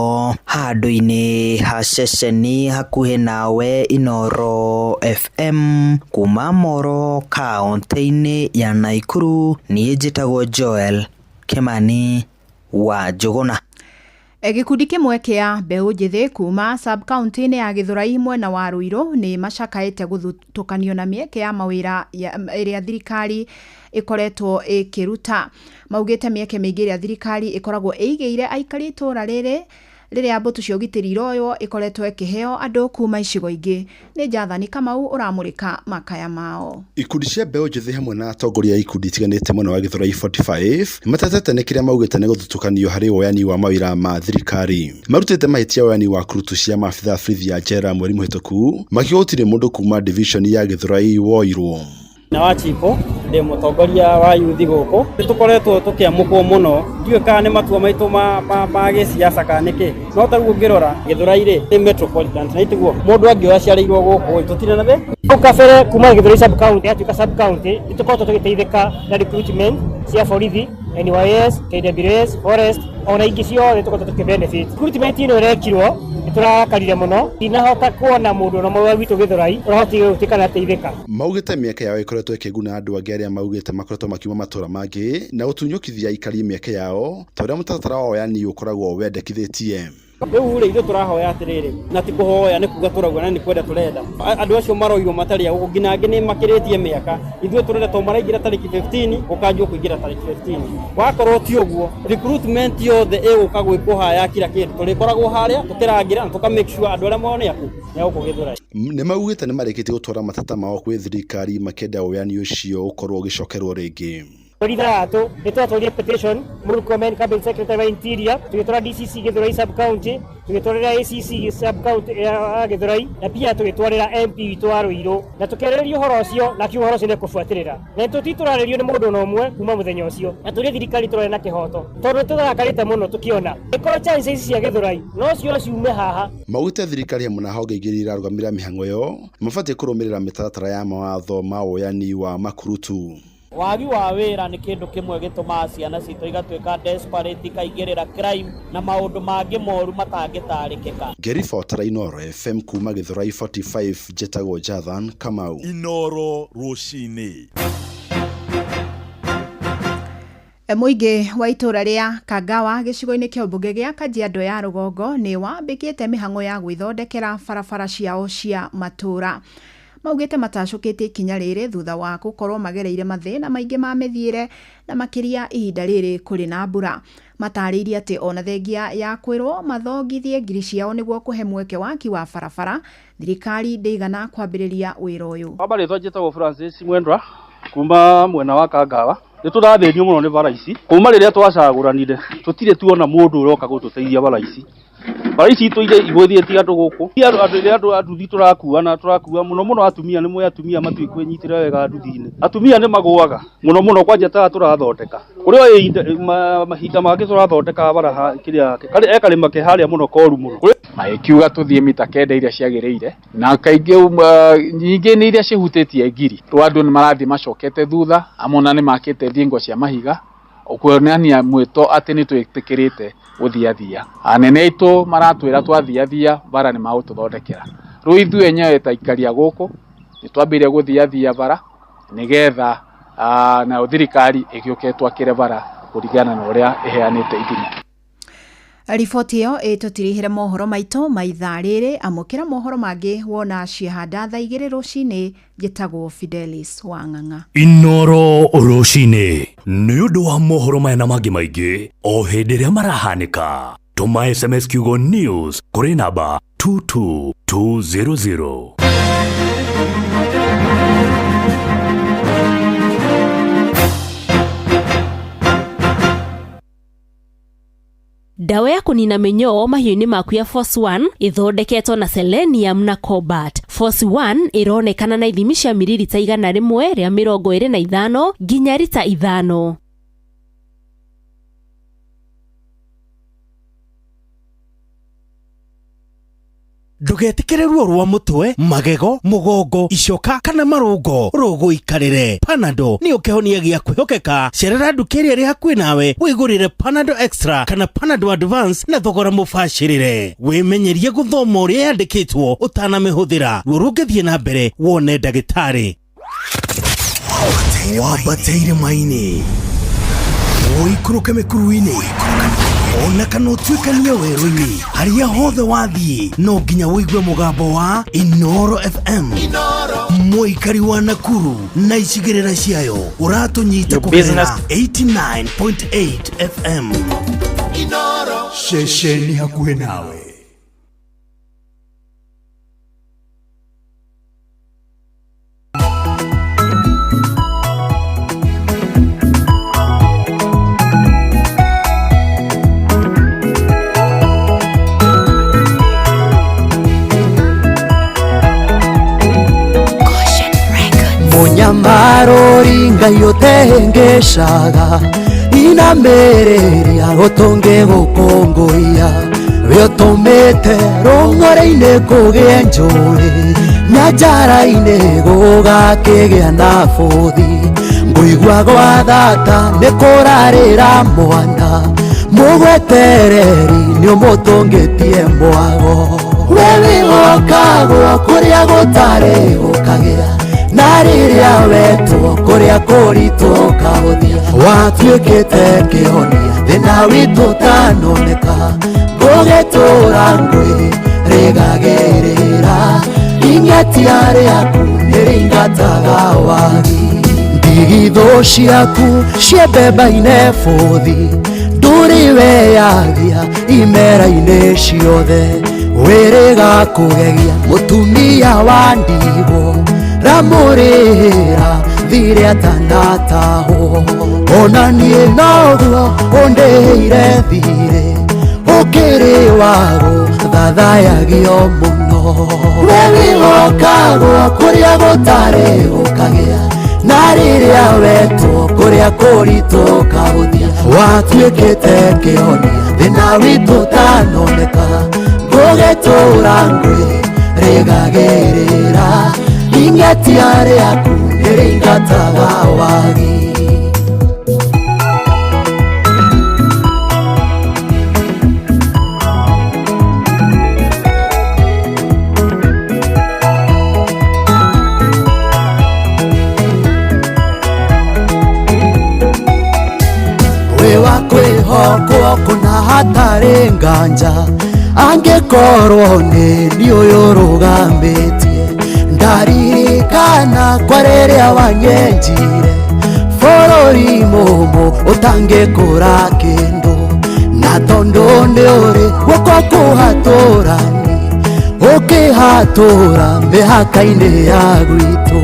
handu-ini ha ceceni hakuhi nawe Inoro FM kuma Moro kaunti-ini ya Naikuru. Niĩ njĩtagwo Joel Kimani wa Njuguna. Gikundi kimwe kia mbeũ njithi kuma sub-county-inĩ ya Githurai mwena wa Ruiru ni macakaĩte gũthutũkanio na mĩeke ya mawĩra ĩrĩa thirikari ikoretwo ikiruta. Maugĩte mĩeke mĩingĩ ĩrĩa thirikari ikoragwo ĩigĩire aikari itũra rĩrĩa mbũtũ cia ũgitĩri iroywo ikoretwo ikĩheo andũ kuma icigo ingĩ. Nĩ Jathani Kamau ũramũrĩka makaya mao. Ikundi cia mbeũ njithi hamwe na atongoria a ikundi itiganĩte mwena wa Githurai 45 matatete nĩ kĩrĩa maugĩte nĩ gũthutũkanio harĩ woyani wa mawĩra ma thirikari. Marutĩte mahĩtia woyani wa kurutu cia maabitha borithi ya njera mweri mũhĩtũku makiuga gũtirĩ mũndũ kuma division ya Githurai woirwo. Na wa chipo ndi mutongoria wa yuthi guku nitukoretwo tukiamukwo muno ndiwe kana nĩ matua maitũ ma gĩciaca kana nĩkĩ no taguo ngirora Githurai ri metropolitan na ituguo mundu angĩoya ciarĩirwo guku tutire na the ukabere kuma Githurai sub county atuka sub county nitukoretwo tugiteithĩka na recruitment cia borithi NYS KWS forest ona ingĩ ciothe tukoretwo tukibenefit recruitment ino irekirwo turakarire muno inahota kuona mundu na mwa witu Githurai urahotire gutikana teithika. Maugĩte mĩeke yao ikoretwo ikĩguna andũ angĩ arĩa maugĩte makoretwo makiuma matũra mangĩ na gũtunyũkithia aikari mĩeke yao ta ũrĩa mũtaratara wa woyani ũkoragwo wendekithĩtie. Rĩu ithuĩ tũrahoya atĩrĩrĩ na ti kũhoya nĩ kuga tũrauga na nĩ kwenda tũrenda andũ acio maroigwo matarĩ agũkũ nginya angĩ nĩ makĩrĩtie mĩaka ithuĩ tũrenda to maraingĩra tarĩki 15 ũkanjwo kũingĩra tarĩki 15 wakorwo ti ũguo recruitment yothe ĩgũka gwĩkwo haya kila kĩndũ tũrĩkoragwo harĩa tũkĩrangĩra na tũka make sure andũ arĩa mao nĩ aku nĩ agũkũ Githurai. Nĩ maugĩte nĩ marĩkĩtie gũtwara matata mao kwĩ thirikari makĩenda woyani ũcio ũkorwo ũgĩcokerwo rĩngĩ. Tũritharatũ nĩtwatwarire petition Murkomen Cabinet Secretary wa Interior tũgĩtwara DCC Githurai sub county tũgĩtwarĩra ACC sub county ya Githurai na pia tũgĩtwarĩra MP witũ wa Ruiru na tũkĩarĩrĩria ũhoro ũcio na kiugo ũcio nĩ kũbuatĩrĩra na tũtitũrarĩrio nĩ mũndũ ũmwe kuma mũthenya ũcio na tũrĩ thirikari tũrarĩ na kĩhoto tondũ tũthakarĩte mũno tũkĩona ĩkorwo chance ici cia Githurai no cio ciume haha. Maugĩte thirikari hamwe na honge ingĩ irarũgamĩrĩra mĩhang'o ĩyo mabatiĩ kũrũmĩrĩra mĩtaratara ya mawatho ma woyani wa makurutu. Wagi wa wĩra nĩ kĩndũ kĩmwe gĩtũmaga ciana citũ igatuĩka desperate ikaingĩrĩra crime na maũndũ mangĩ moru matangĩtarĩkĩka. Ngĩribotera Inoro FM kuma Githurai 45 njĩtagwo Jathan Kamau. Inoro rũcinĩ. Mũingĩ wa itũra rĩa Kangawa gĩcigo-inĩ kĩa ũmbunge gĩa Kajiado ya rũgongo nĩ wambĩkĩte mĩhang'o ya gwĩthondekera barabara ciao cia matũra. Maugĩte matacũkĩte ikinya rĩrĩ thutha wa gũkorwo magereire mathĩna maingĩ ma mĩthiĩre na makĩria ihinda rĩrĩ kũrĩ na mbura. Matarĩirie atĩ ona thengia ya kwĩrwo mathongithie ngiri ciao nĩguo kũhe mweke waki wa barabara thirikari ndĩigana kwambĩrĩria wĩra ũyũ. Baba rĩtwa njĩtagwo Francis Mwendwa kuma mwena wa Kangawa. Nĩtũrathĩnio mũno nĩ bara ici kuma rĩrĩa twacagũranire tũtirĩ tuona mũndũ ũroka gũtũteithia bara ici. Bara ici itũ ile igũthĩtie andũ gũkũ. Andũ nduthi tũrakua mũno atumia nĩ mwe atumia matuĩkwĩnyitĩra wega nduthi-inĩ. Atumia nĩ magũaga mũno kwanja ta tũrathondeka. Kũrĩ mahinda mangĩ tũrathondeka bara kĩrĩa karĩma ke harĩa mũno koru mũno. Magĩkiuga tũthiĩ mita kenda iria ciagĩrĩire na kaingĩ nyingĩ nĩ iria cihutĩtie ngiri. Andũ nĩ marathiĩ macokete thutha amona nĩ makĩte thingo cia mahiga kuonania mwĩto atĩ nĩ twĩtĩkĩrĩte gũthiathia. Anene aitũ maratwĩra twathiathia bara nĩ magũtũthondekera. Rĩu ithuĩ enyewe ta ikaria gũkũ nĩ twambĩrĩria gũthiathia bara nĩgetha na thirikari ĩgĩũke twakĩre bara kũringana na ũrĩa ĩheanĩte ithimi. Riboti ĩyo ĩtũtirĩhĩre mohoro maitũ ma ithaa rĩrĩ amũkĩra mohoro mangĩ wona ciehanda thaa 2 rũcinĩ njĩtagwo Fidelis Wang'ang'a. Inoro rũcinĩ nĩ ũndũ wa mohoro maya na mangĩ maingĩ o hĩndĩ ĩrĩa marahanĩka tũma SMS kiugo news kũrĩ namba 22200. Dawa ya kunina minyoo mahiũ-inĩ maku ya Force 1 ithondeketwo na selenium na cobalt. Force 1 ironekana na ithimi cia mililita 100 rĩa 25 nginya lita 5. Ndugetikire ruo rwa mutwe, magego, mugongo, icoka kana marungo. Rogo ikarire. Panado ni ukihonia gia kwihokeka. Cerera nduka iri hakuhi nawe wigurire Panado Extra kana Panado Advance na thogora mubashirire. Wimenyerie guthoma uria yandikitwo utanamihũthĩra. Ruo rungithie na mbere wone ndagĩtarĩ. Wabateire maini. Uikuruke mĩkuru-inĩ. Ona kana ũtuĩkanie werũ-inĩ harĩa hothe wathiĩ no nginya wĩigue mũgambo wa Inoro FM. Mũikari wa Nakuru na icigĩrĩra ciayo ũratũnyita kũgerera 89.8 FM. Ceceni hakuhĩ nawe. Munyamarori ngayotengeshaga ina mereria gotonge gukongoia weotomete rongore-ine kugie njuri nyajara-ine gugakigĩa na bothi ngũigua gwa thata nĩkũrarĩra mwana mũgwetereri nĩũmũtũngĩtie mwago we wĩgokagwo kũrĩa gũtarĩ gũkagĩa na rĩrĩa wetwo kũrĩa kũritũ kahũthia watuĩkĩte kĩhonia thĩna witũ ũtanoneka ngũgĩtũra ngwĩrĩgagĩrĩra ing'etia rĩaku nĩrĩingataga wagi ndigithũ ciaku ciembemba-inĩ bũthi ndũrĩ weyagia imera-inĩ ciothe wĩrĩga kũgegia mũtumia wa ndigwo ramurira thire atanataho ona niĩ noguo ũndĩire thire ũkĩrĩ wago thathayagio mũno we wĩgokagwo kũrĩa gũtarĩ gũkagĩa na rĩrĩa wetwo kũrĩa kũritũ kahũthia watuĩkĩte kĩhonia thĩna witũ ũtanoneka ngũgĩtũra ngwĩrĩgagĩrĩra ing'etia rĩaku nĩrĩingataga wagi wĩ wa kwĩhokwo kũna hatarĩ nganja angĩkorwo nĩ niĩ ũyũ ũrũgamĩtie ndaririkana kwa rĩrĩa wanyenjire bũrũri mũmũ ũtangĩkũra kĩndũ na tondũ nĩ ũrĩ guoko kũhatũrani ũkĩhatũra mĩhaka-inĩ ya gwitũ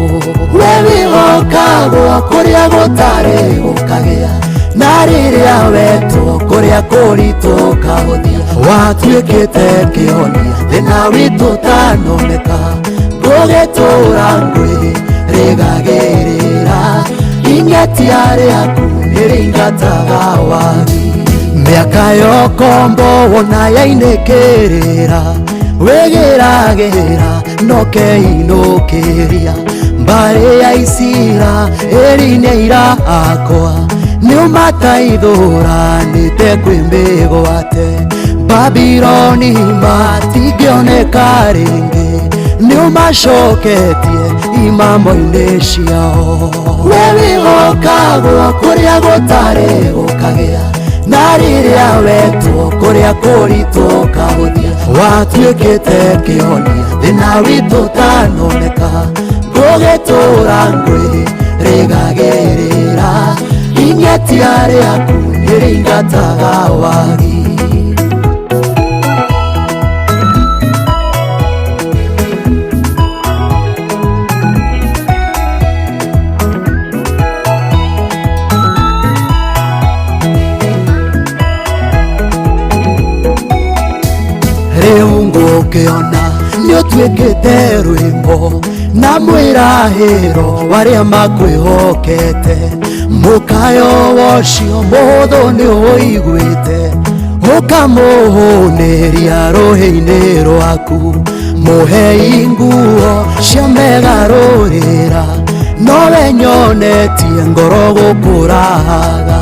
we wĩgokagwo kũrĩa gũtarĩ gũkagĩa na rĩrĩa wetwo kũrĩa kũritũ kahũthia watuĩkĩte kĩhonia thĩna witũ ũtanoneka ngũgĩtũra ngwĩrĩgagĩrĩra ing'etia rĩaku nĩrĩingataga wagi mĩaka yokombo wona yainĩkĩrĩra wĩgĩragĩra nokeinũkĩria mbarĩ ya Isira ĩri-inĩ irakwa nĩũmataithũranĩte kwĩmĩgwate Babironi matingĩoneka rĩngĩ nĩũmacoketie imamo-inĩ ciao we wĩgokagwo kũrĩa gũtarĩ gũkagĩa na rĩrĩa wetwo kũrĩa kũritũ kahũthia watuĩkĩte kĩhonia thĩna witũ ũtanoneka ngũgĩtũra ngwĩrĩgagĩrĩra ing'etia rĩaku nĩrĩingataga wagi ũkĩona nĩ ũtuĩkĩte rwĩmbo na mwĩrahĩro warĩa makwĩhokete mũkayo wocio mũhũthũ nĩ ũiguĩte ũkamũhũnĩria rũhĩ-inĩ rwaku mũhei nguo cia megarũrĩra nowe nyonetie ngoro gũkũrahaga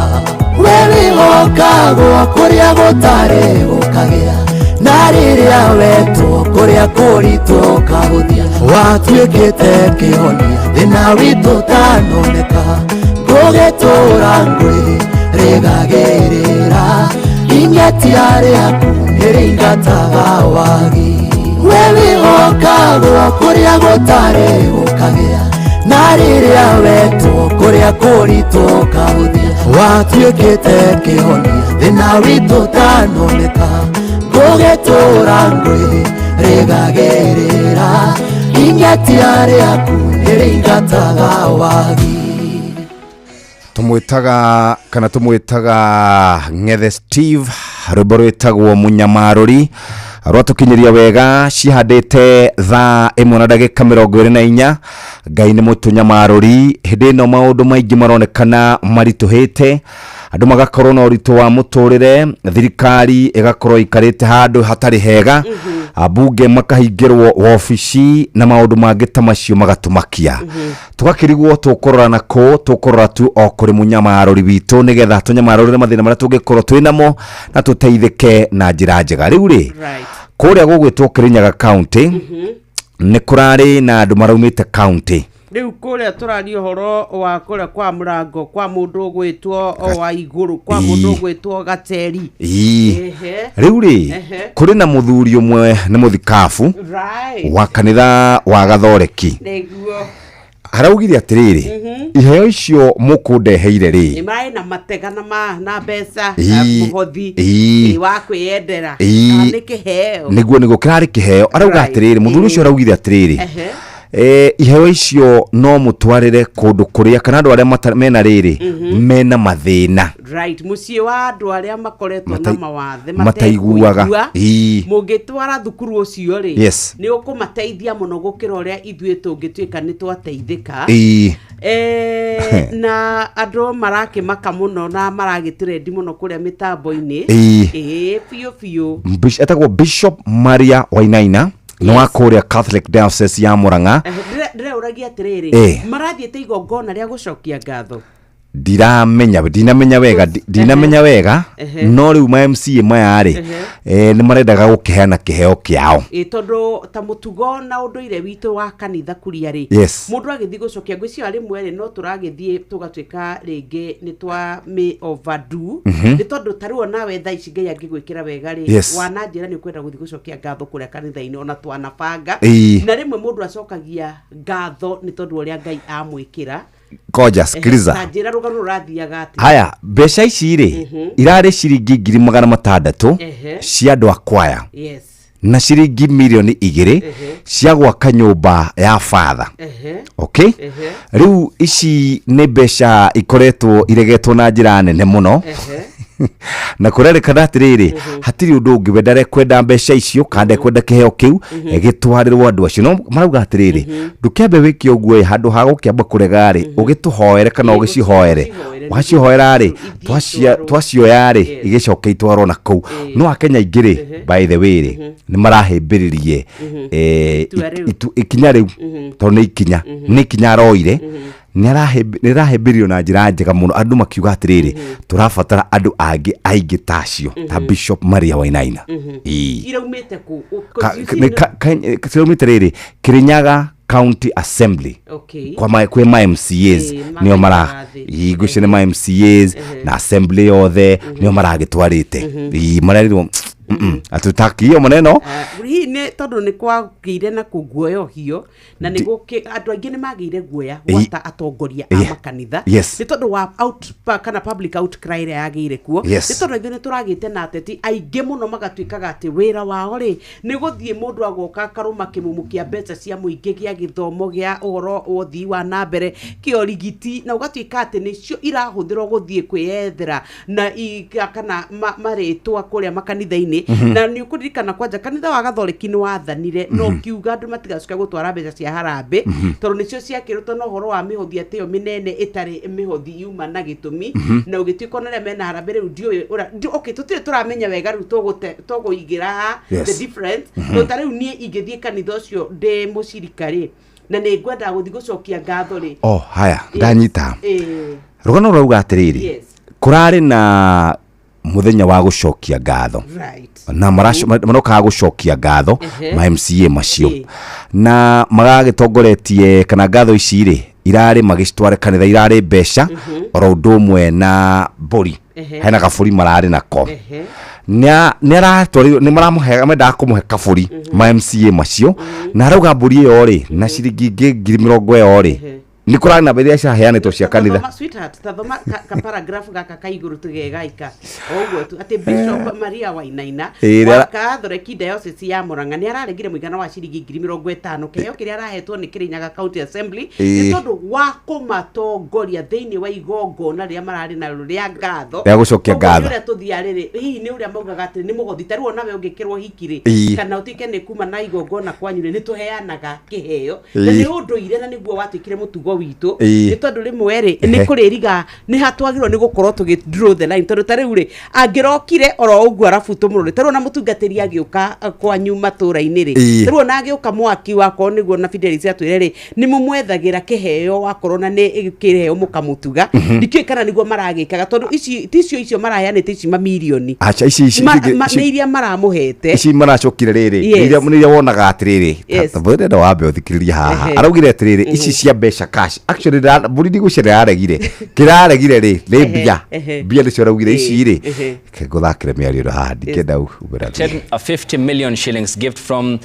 we wĩhokagwo kũrĩa gũtarĩ gũkagĩa na rĩrĩa wetwo kũrĩa kũritũ kahũthia watuĩkĩte kĩhonia thĩna witũ tanoneka ngũgĩtũra ngwĩrĩgagĩrĩra inyetia rĩaku nĩrĩingataga wagi we wĩhokagwo kũrĩa gũtarĩ gũkagĩa na rĩrĩa wetwo kũrĩa kũritũ kahũthia watuĩkĩte kĩhonia thĩna witũ tanoneka ngũgĩtũra ngwĩrĩgagĩrĩra inyetia rĩaku nĩrĩingataga wagi. Tumwitaga kana tumwitaga Ng'ethe Steve rwĩmbo rwĩtagwo Munyamarũri rwatũkinyĩria wega cihandĩte thaa 1:24 Ngai nĩ mũtunyamarũri hĩndĩ ĩno maũndũ maingĩ maronekana maritũhĩte andũ magakorwo na ũritũ wa mũtũrĩre thirikari ĩgakorwo ikarĩte handũ hatarĩ hega abunge makahingĩrwo wabici na maũndũ mangĩ ta macio magatumakia tugakĩrigwo tũkorora nako tũkorora tu o kũrĩ Munyamarũri witũ nĩgetha tunyamarũrĩre mathĩna marĩa tũngĩkorwo twĩnamo na tũteithĩke na njĩra njega rĩu rĩ kũrĩa gũgwĩtwo Kirinyaga county nĩ kũrarĩ na andũ maraumĩte county rĩu kũrĩa tũraria ũhoro wa kũrĩa kwa mũrango kwa mũndũ ũgwĩtwo wa igũrũ kwa mũndũ ũgwĩtwo Gateri rĩu rĩ kũrĩ na mũthuri ũmwe nĩ mũthikabu wa kanitha wa Gathoreki araugire atĩrĩrĩ iheo icio mũkũndeheire rĩ nĩ maĩ na matega na mbeca mũhothi wa kwĩyendera nĩ kĩheo nĩguo kĩrarĩ kĩheo arauga atĩrĩrĩ mũthuri ũcio araugire atĩrĩrĩ iheo icio no mũtwarĩre kũndũ kũrĩa kana andũ arĩa mena rĩrĩ mena mathĩna mũciĩ wa andũ arĩa makoretwo na mawathe mataiguaga mũngĩtwara thukuru ũcio rĩ nĩ ũkũmateithia mũno gũkĩra ũrĩa ithuĩ tũngĩtuĩka nĩ twateithĩka na andũ marakĩmaka mũno na maragĩtrendi mũno kũrĩa mĩtambo-inĩ biũ etagwo Bishop Maria Wainaina no akũrĩa Catholic Diocese ya Murang'a ndĩraũragia atĩrĩrĩ marathiĩte igongona rĩa gũcokia ngatho ndinamenya wega no rĩu ma MCA maya rĩ nĩ marendaga gũkĩheana kĩheo kĩao tondũ ta mũtugo na ũndũire witũ wa kanitha kuria rĩ mũndũ agĩthiĩ gũcokia ngwĩciria rĩmwe rĩ no tũragĩthiĩ tũgatuĩka rĩngĩ nĩ twa overdo nĩ tondũ tarĩu nawe thaa ici Ngai angĩgwĩkĩra wega rĩ wananjĩra nĩ ũkwenda gũthiĩ gũcokia ngatho kũrĩa kanitha-inĩ ona twanabanga na rĩmwe mũndũ acokagia ngatho nĩ tondũ ũrĩa Ngai amwĩkĩra koja sikiliza haya mbeca ici rĩ irarĩ ciringi 600,000 cia andũ akwaya na ciringi 2,000,000 cia gwaka nyũmba ya father okay rĩu ici nĩ mbeca ikoretwo iregetwo na njĩra nene mũno na kũrerĩkana atĩrĩrĩ hatirĩ ũndũ ũngĩ wendare kwenda mbeca icio kandi kwenda kĩheo kĩu gĩtwarĩrwo andũ acio no marauga atĩrĩrĩ ndũkĩambe wĩke ũguo handũ ha gũkĩamba kũrega rĩ ũgĩtũhoere kana ũgĩcihoere wacihoera rĩ twacioya rĩ igĩcoka itwarwo na kũu no akenya aingĩ rĩ by the way rĩ nĩ marahĩmbĩrĩrie ikinya rĩu tondũ nĩ ikinya aroire nĩrahĩmbĩrio na njĩra njega mũno andũ makiuga atĩrĩrĩ tũrabatara andũ angĩ aingĩ tacio ta Bishop Maria Wainaina iraumĩte kũ iraumĩte rĩrĩ Kirinyaga County Assembly kwĩ ma MCAs nĩo ngwĩciria nĩ ma MCAs na Assembly yothe nĩo maragĩtwarĩte marerirwo atutakio maneno nĩ tondũ nĩ kwagĩire na kũguoyohio na nĩ andũ aingĩ nĩ magĩire guoya gwata atongoria a makanitha nĩ tondũ wa kana public outcry ĩrĩa yagĩire kuo nĩ tondũ ithuĩ nĩ tũragĩte na ateti aingĩ mũno magatuĩkaga atĩ wĩra wao rĩ nĩ gũthiĩ mũndũ agoka akarũma kĩmumu kĩa mbeca cia mũingĩ gĩa gĩthomo gĩa ũhoro wa ũthii wa na mbere kĩa ũrigiti na ũgatuĩka atĩ nĩcio irahũthĩrwo gũthiĩ kwĩyethera na kana marĩtwa kũrĩa makanitha-inĩ kanitha-ini na ni ukuririkana kwanja kanitha wa Gathoreki ni wathanire no kiuga andu matigacoke gutwara mbeca cia harambe tondu nicio ciakirutwo no horo wa mihothi atio minene itari mihothi yuma na gitumi na ugituika na mena harambe riu ndio okay tutire turamenya wega riu tuguigira the difference no tariu nie ingithie kanitha ucio de mucirikari na ni ngwenda guthi gucokia ngatho ri haya ndanyita rugano rauga atiriri kurari na muthenya wa gucokia ngatho na maroka gucokia ngatho ma MCA macio na magagitongoretie kana ngatho ici ri irari magicitware kanitha irari mbeca oro ndumwe na mburi hena kaburi marari nako ni aratwari ni maramuhe amenda kumuhe kaburi ma MCA macio na arauga mburi iyo ri na ciringi 20,000 ri ni kurana na beria cia heanetwo cia kanitha sweetheart tathoma ka paragraph gaka kaiguru tugegaika ogwo tu ati Bishop Maria Wainaina wa Gathoreki Diocese ya Murang'a ni araregire muigana wa ciringi 50,000 keheo kiria arahetwo ni Kirinyaga County Assembly ni tondu wa kumatongoria thiini wa igongona ria marari na ria ngatho ya gucokia ngatho uria tuthiarire hihi ni uria maugaga ati ni mugothi taru nawe ungikirwo hikiri kana utike ni kuma na igongona kwanyure ni tuheanaga kiheo na ni unduire na niguo watikire mutugo witu ni tondu rimwe ri ni kuririga ni hatwagirwo ni gukorwo tugidraw the line tondu tariu ri angirokire oro uguo arafu tumurore taru na mutungatiri agiuka kwa nyuma tura-ini ri taru na agiuka mwaki wako niguo na Fidelis atwire ri ni mumwethagira kiheo wakorwo na ni kiheo mukamutuga ndikio kana niguo maragikaga tondu icio maraheanite ici mamilioni acha ici ni iria maramuhete ici maracokire riri iria wonaga atiriri tabore ndo wambe uthikiriria haha araugire atiriri ici cia mbeca cash actually buri ndigucera aregire kiraregire ri bia ni cioraugire ici ri kiguthakire miario handi kenda ubera 50 million shillings gift from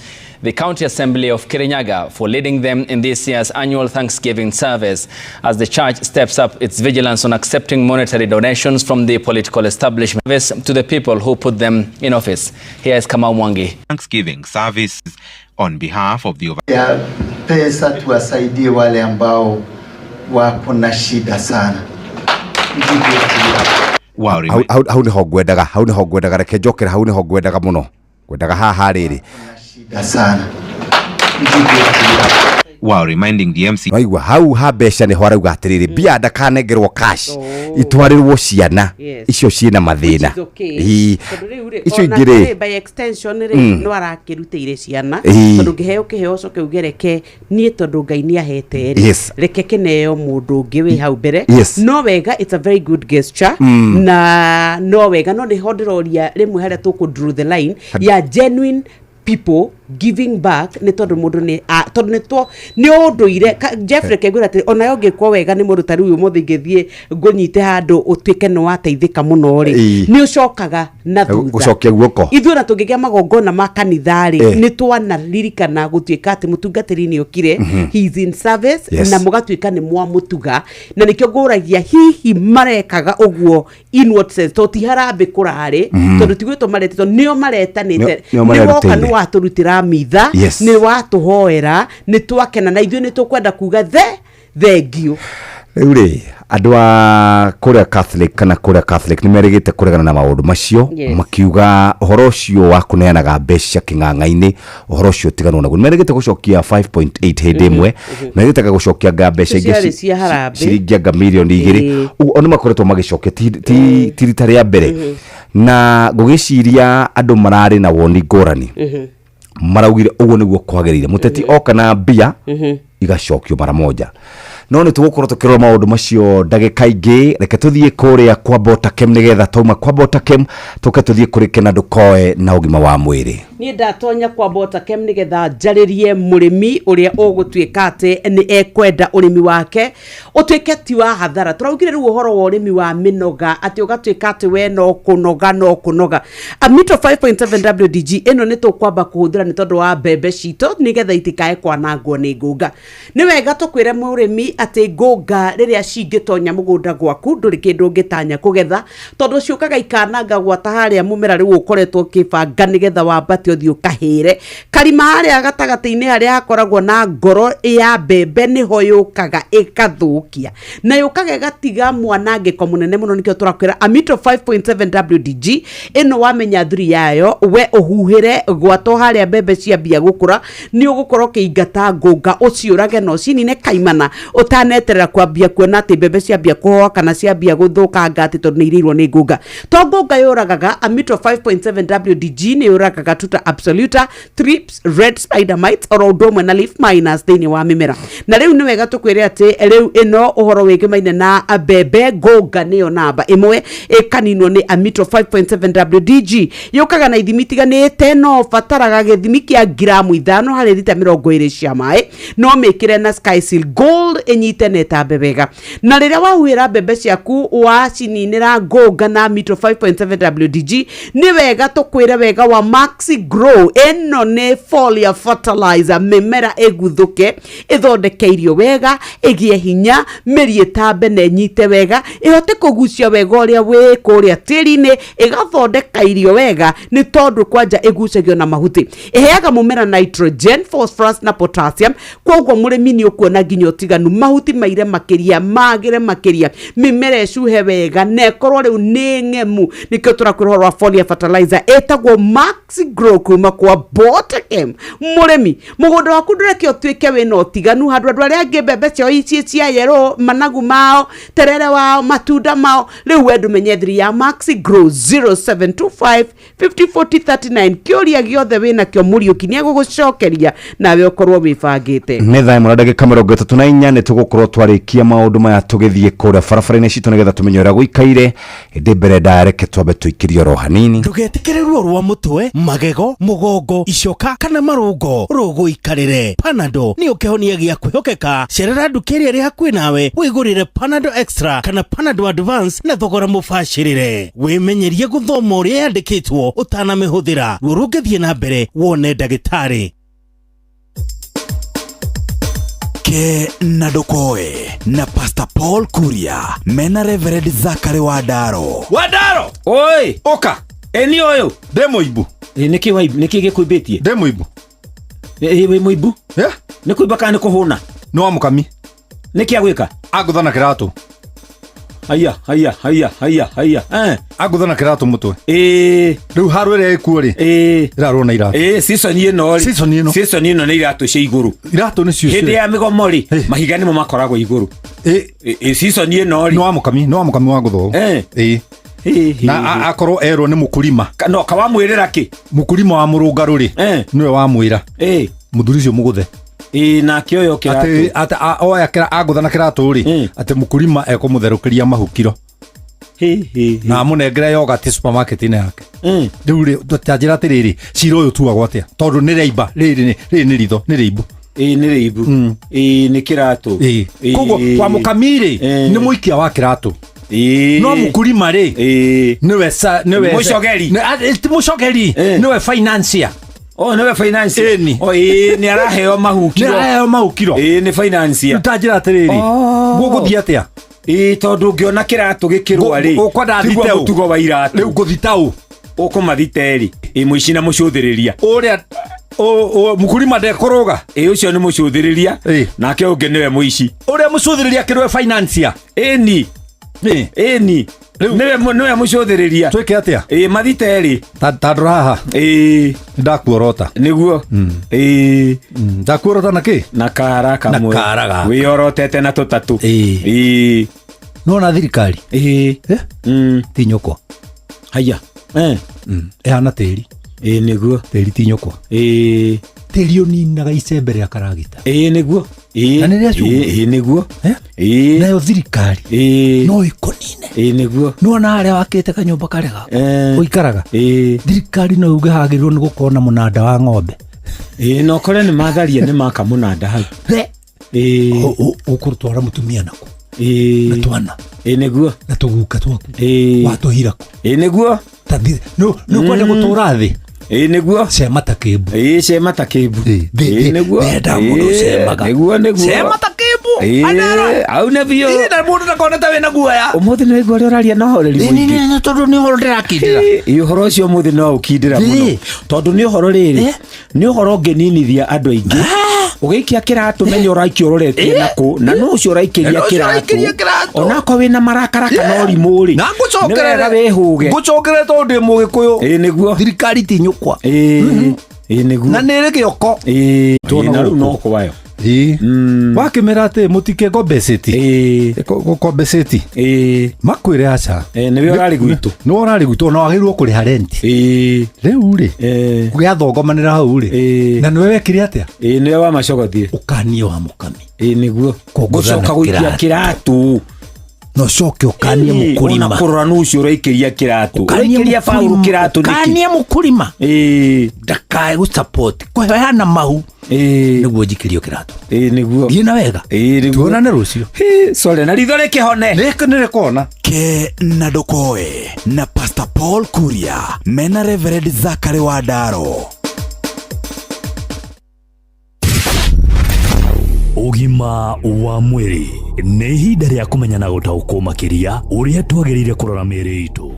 the County Assembly of Kirinyaga for leading them in this year's annual Thanksgiving service as the church steps up its vigilance on accepting monetary donations from the political establishment to the people who put them in office. Here is Kamau Mwangi. Thanksgiving service on behalf of the pesa tuwasaidie wale ambao wako na shida sana. Hau ni hogwendaga reke njokera hau ni hogwendaga muno gwendaga haha riri shida sana. While reminding the MC waigua hau ha mbeca ni horauga atiriri bia ndakanengerwo cash itwarirwo ciana icio ciina mathina icio ingire by extension ri no arakirutire ciana tondu ngiheo kiheo coke ugereke nie tondu Ngai ni ahete ri reke kineo mundu ngi wi hau mbere no wega it's a very good gesture na no wega no ni hondiroria rimwe haria tuku draw the line ya genuine people giving back ni tondu mundu ni tondu ni to ni unduire Jeffrey Kegura ati ona yo ngikwo wega ni mundu tari uyu mothe ngithie ngunyite handu utwike no wateithika muno ri ni ucokaga na thutha ucokia guoko ithuĩ na tungigia magongona ma kanitha ri ni twana ririkana gutwika ati mutungatiri ni okire he is in service na mugatwika ni mwa mutuga na nikio nguragia hihi marekaga uguo inward sense to ti harambe kurari tondu tigwitwo marete nio maretanite ni woka ni waturutira mitha ni watuhoera ni twakena na ithuĩ ni tukwenda kuga thengiũ riu ri andu a kuria Catholic kana kuria Catholic ni merigite kuregana na maundu macio makiuga uhoro ucio wa kuneanaga mbeca king'ang'a-ini uhoro ucio tiganwo naguo merigite gucokia 5.8 hindi imwe merigite gucokia mbeca ingi ciringi milioni 2 oni makoretwo magicokia ti rita ria mbere na ngugiciria andu marari na woni ngurani maraugire uguo niguo kwagirire muteti oka na mbia igacokio mara moja no ni tugukorwo tukirora maundu macio ndagika ingi reke tuthie kuria kwa Botakem nigetha tauma kwa Botakem tuke tuthie kuri Kenado Koe na ugima wa mwiri ni ndatonya kwa Botakem nigetha njaririe murimi uria ugutwika ati ni ekwenda urimi wake utwike ti wa hathara turaugire ru uhoro wa urimi wa minoga ati ugatwika ati we no kunoga a Metro 5.7 WDG eno ni tukwamba kuhuthira ni tondu wa mbembe cito nigetha itikae kwanangwo ni ngunga ni wega tukwire murimi ati ngũnga riria cingĩtonya mũgũnda gwaku ndũrĩ kĩndũ ũngĩtanya kũgetha tondũ ciũkaga ikananga gwata harĩa mũmera rĩu ũkoretwo ũkĩbanga nĩgetha wambate ũthiĩ ũkahĩre. Karima harĩa gatagatĩ-inĩ harĩa hakoragwo na ngoro ya mbembe nĩho yũkaga ĩkathũkia na yũkaga ĩgatiga mwanangĩko mũnene mũno. Nĩkĩo tũrakwĩra Amito 5.7 WDG ĩno wamenya thuri yayo we ũhuhĩre gwato harĩa mbembe ciambia gũkũra nĩ ũgũkorwo kĩingata ngũnga ũciũrage no cinine kaimana ũtaneterera kwambia kuona atĩ mbembe ciambia kũhoa kana ciambia gũthũkanga atĩ tondũ nĩ irĩirwo nĩ ngũnga. To ngũnga yũragaga Amito 5.7 WDG nĩ yũragaga tuta absoluta, thrips, red spider mites oro ũndũ ũmwe na leaf miners thĩinĩ wa mĩmera. Na rĩu nĩ wega tũkwĩre atĩ rĩu ĩno ũhoro wĩgĩmaine na mbembe ngũnga nĩyo namba ĩmwe ĩkaninwo nĩ Amito 5.7 WDG. Yũkaga na ithimi tiganĩte no bataraga gĩthimi kĩa gramu 5 harĩ lita 20 cia maĩ no mĩkĩre na Sky Seal Gold ĩnyite netambe wega. Na rĩrĩa wahuhĩra mbembe ciaku wacininĩra ngũnga na Amito 5.7 WDG nĩ wega tũkwĩre wega wa Maxi Grow. Ĩno nĩ foliar fertilizer mĩmera ĩguthũke ĩthondeke irio wega ĩgĩe hinya mĩri ĩtambe na ĩnyite wega ĩhote kũgucia wega ũrĩa wĩ kũrĩa tĩri-inĩ ĩgathondeka irio wega nĩ tondũ kwanja ĩgucagio na mahuti. Ĩheaga mũmera nitrogen, phosphorus na potassium kwoguo mũrĩmi nĩ ũkuona nginya ũtiganu mahuti maire makĩria magĩre makĩria mĩmera ĩcuhe wega na ĩkorwo rĩu nĩ ng'emu. Nĩkĩo tũrakwĩra ũhoro wa foliar fertilizer ĩtagwo Maxi Grow kuma kwa Botechem. Mũrĩmi mũgũnda waku ndũreke ũtuĩke wĩna ũtiganu handũ andũ arĩa angĩ mbembe ciao ici cia yellow managu mao terere wao matunda mao rĩu we ndũmenye thiri ya Maxi Grow 0725 504039 kĩũria gĩothe wĩna kĩo Mũriũki nĩ egũgũcokeria nawe ũkorwo wĩbangĩte. Nĩ thaa ĩmwe na ndagĩka 34 nĩ tũgũkorwo twarĩkia maũndũ maya tũgĩthiĩ kũrĩa barabara-inĩ citũ nĩgetha tũmenye ũrĩa gũikaire ĩndĩ mbere ndareke twambe tũikĩrie oro hanini. Ndũgetikĩre ruo rwa mũtwe, magego, mũgongo, icoka kana marũngo rũgũikarĩre. Panadol nĩ ũkĩhonia gĩa kwĩhokeka. Cerera nduka ĩrĩa ĩrĩ hakuhĩ nawe wĩgũrĩre Panadol Extra kana Panadol Advance na thogora mũbacĩrĩre. Wĩmenyerie gũthoma ũrĩa yandĩkĩtwo ũtanamĩhũthĩra. Ruo rũngĩthiĩ na mbere wone ndagĩtarĩ. Ke na Ndokoe na Pastor Paul Kuria mena Reverend Zachary Wadaro. Wadaro! Oi, oka. Eni oyo. Demo ibu. Niki waibu, niki gekuibetie. Demo ibu. We moibu? Yeah. Nikuiba kana kuhuna. No amukami. Niki agwika. Aguthana kirato. Haya. Aguthana kirato mutwe. Riu haru ire ikuori. Irarwo na irato. Season ino ri. Season ino ni irato cia iguru. Irato ni cio. Hinde ya migomo ri. Mahiga nimo makoragwo iguru. Season ino ri. No amukami wa gutho. Na akorwo erwo ni mukurima. No kawamwirira ki? Mukurima wa murungaruri. Niwe wamwira. Muthuri cio muguthe. Na kioyo kirato. Ati oya kira aguthana kirato ri. Ati mukurima ekumutherũkĩria mahukiro. Na amunengere yogurt supermarket-inĩ yake. Riu ri tutanjira atiriri cira uyu tuagwo atia tondu ni reiba riri ni ritho ni reibu. Ni reibu. Ni kirato. Koguo kwa mukamiri ni muikia wa kirato. No mukurima ri niwe mushogeri. Ti mushogeri niwe financier. Niwe financier. Ni araheo mahukiro. Ni financier. Tutanjira atiriri guguthia atia. Tondu ngiona kirato gikirwa ri. Ukwenda thiteu. Mutugo wa irato. Riu nguthitau. Ukumathiteri. Muici na mucuthiriria. Uria mukurima ndekoroga. Ucio ni mucuthiriria. Nake ungi niwe muici. Uria mucuthiriria kirwe financier. Eni. Niwe mucuthiriria. Twike atia? Mathiteri. Tandũ haha. Ndakuorota. Niguo. Ndakuorota na ki? Na kara kamwe. Wiorotete na tutatu. No na thirikari. Ti nyoko. Haya. Ehana tĩri. Niguo. Tĩri ti nyoko. Tĩri ũninaga icembe rĩa karagita. Niguo. Na nĩ rĩacu. Niguo. Nayo thirikari no ikonine. Niguo. Nona arĩa wakĩte kanyũmba karega ũikaraga. Thirikari no uge hagĩrĩrwo nĩ gũkorwo na mũnanda wa ng'ombe. No kore nĩ matharia nĩ maka mũnanda hau. Ũkũrutwara mũtumia naku. Na twana. Niguo. Na tũguka twaku. Watũhira ku. Niguo. No kwenda gũtũra thĩ. Niguo. Cema ta kĩmbu. Cema ta kĩmbu. Niguo. Ndenda mũndũ cemaga. Niguo. Cema ta kĩmbu. comfortable anaro au na bio na mundu ndakona ta wena guoya umuthi ni igwa uraria no horeri mwingi ni tondu ni horo ndirakindira ihoro cio umuthi no ukindira muno tondu ni uhoro riri ni uhoro ngeninithia andu aingi ugiikia kiratu menye uraikia uroretie nako na no ucio uraikiria kiratu onako wina marakara kana urimu ri na ngucokerera wehuge ngucokerera tondu ndi mugikuyu niguo thirikari ti nyukwa niguo na nere gioko tuona no kwayo wakimera ati mutike gombeceti gombeceti makwire aca niwe urari gwitu no urari gwitu no agirwo kuriha rent riu ri ugiathogomanira hau ri na niwe wekire atia niwe wa macogothie ukanie wa mukami niguo gucoka gwikia kiratu no coke ukanie mukurima na kurora nucio uraikiria kiratu uraikiria faulu kiratu niki ukanie mukurima ndakae gu support kuheana mahu niguo njikirio kiratu niguo thiina wega tuonane rucio sore na ritho rikihone nirikona ke na ndokoe na Pastor Paul Kuria mena Reverend Zachary Wadaro. Ugima wa mwiri nĩ ihinda rĩa kũmenya na gũtaũkwo makĩria ũrĩa twagĩrĩire kũrora mĩĩrĩ itũ.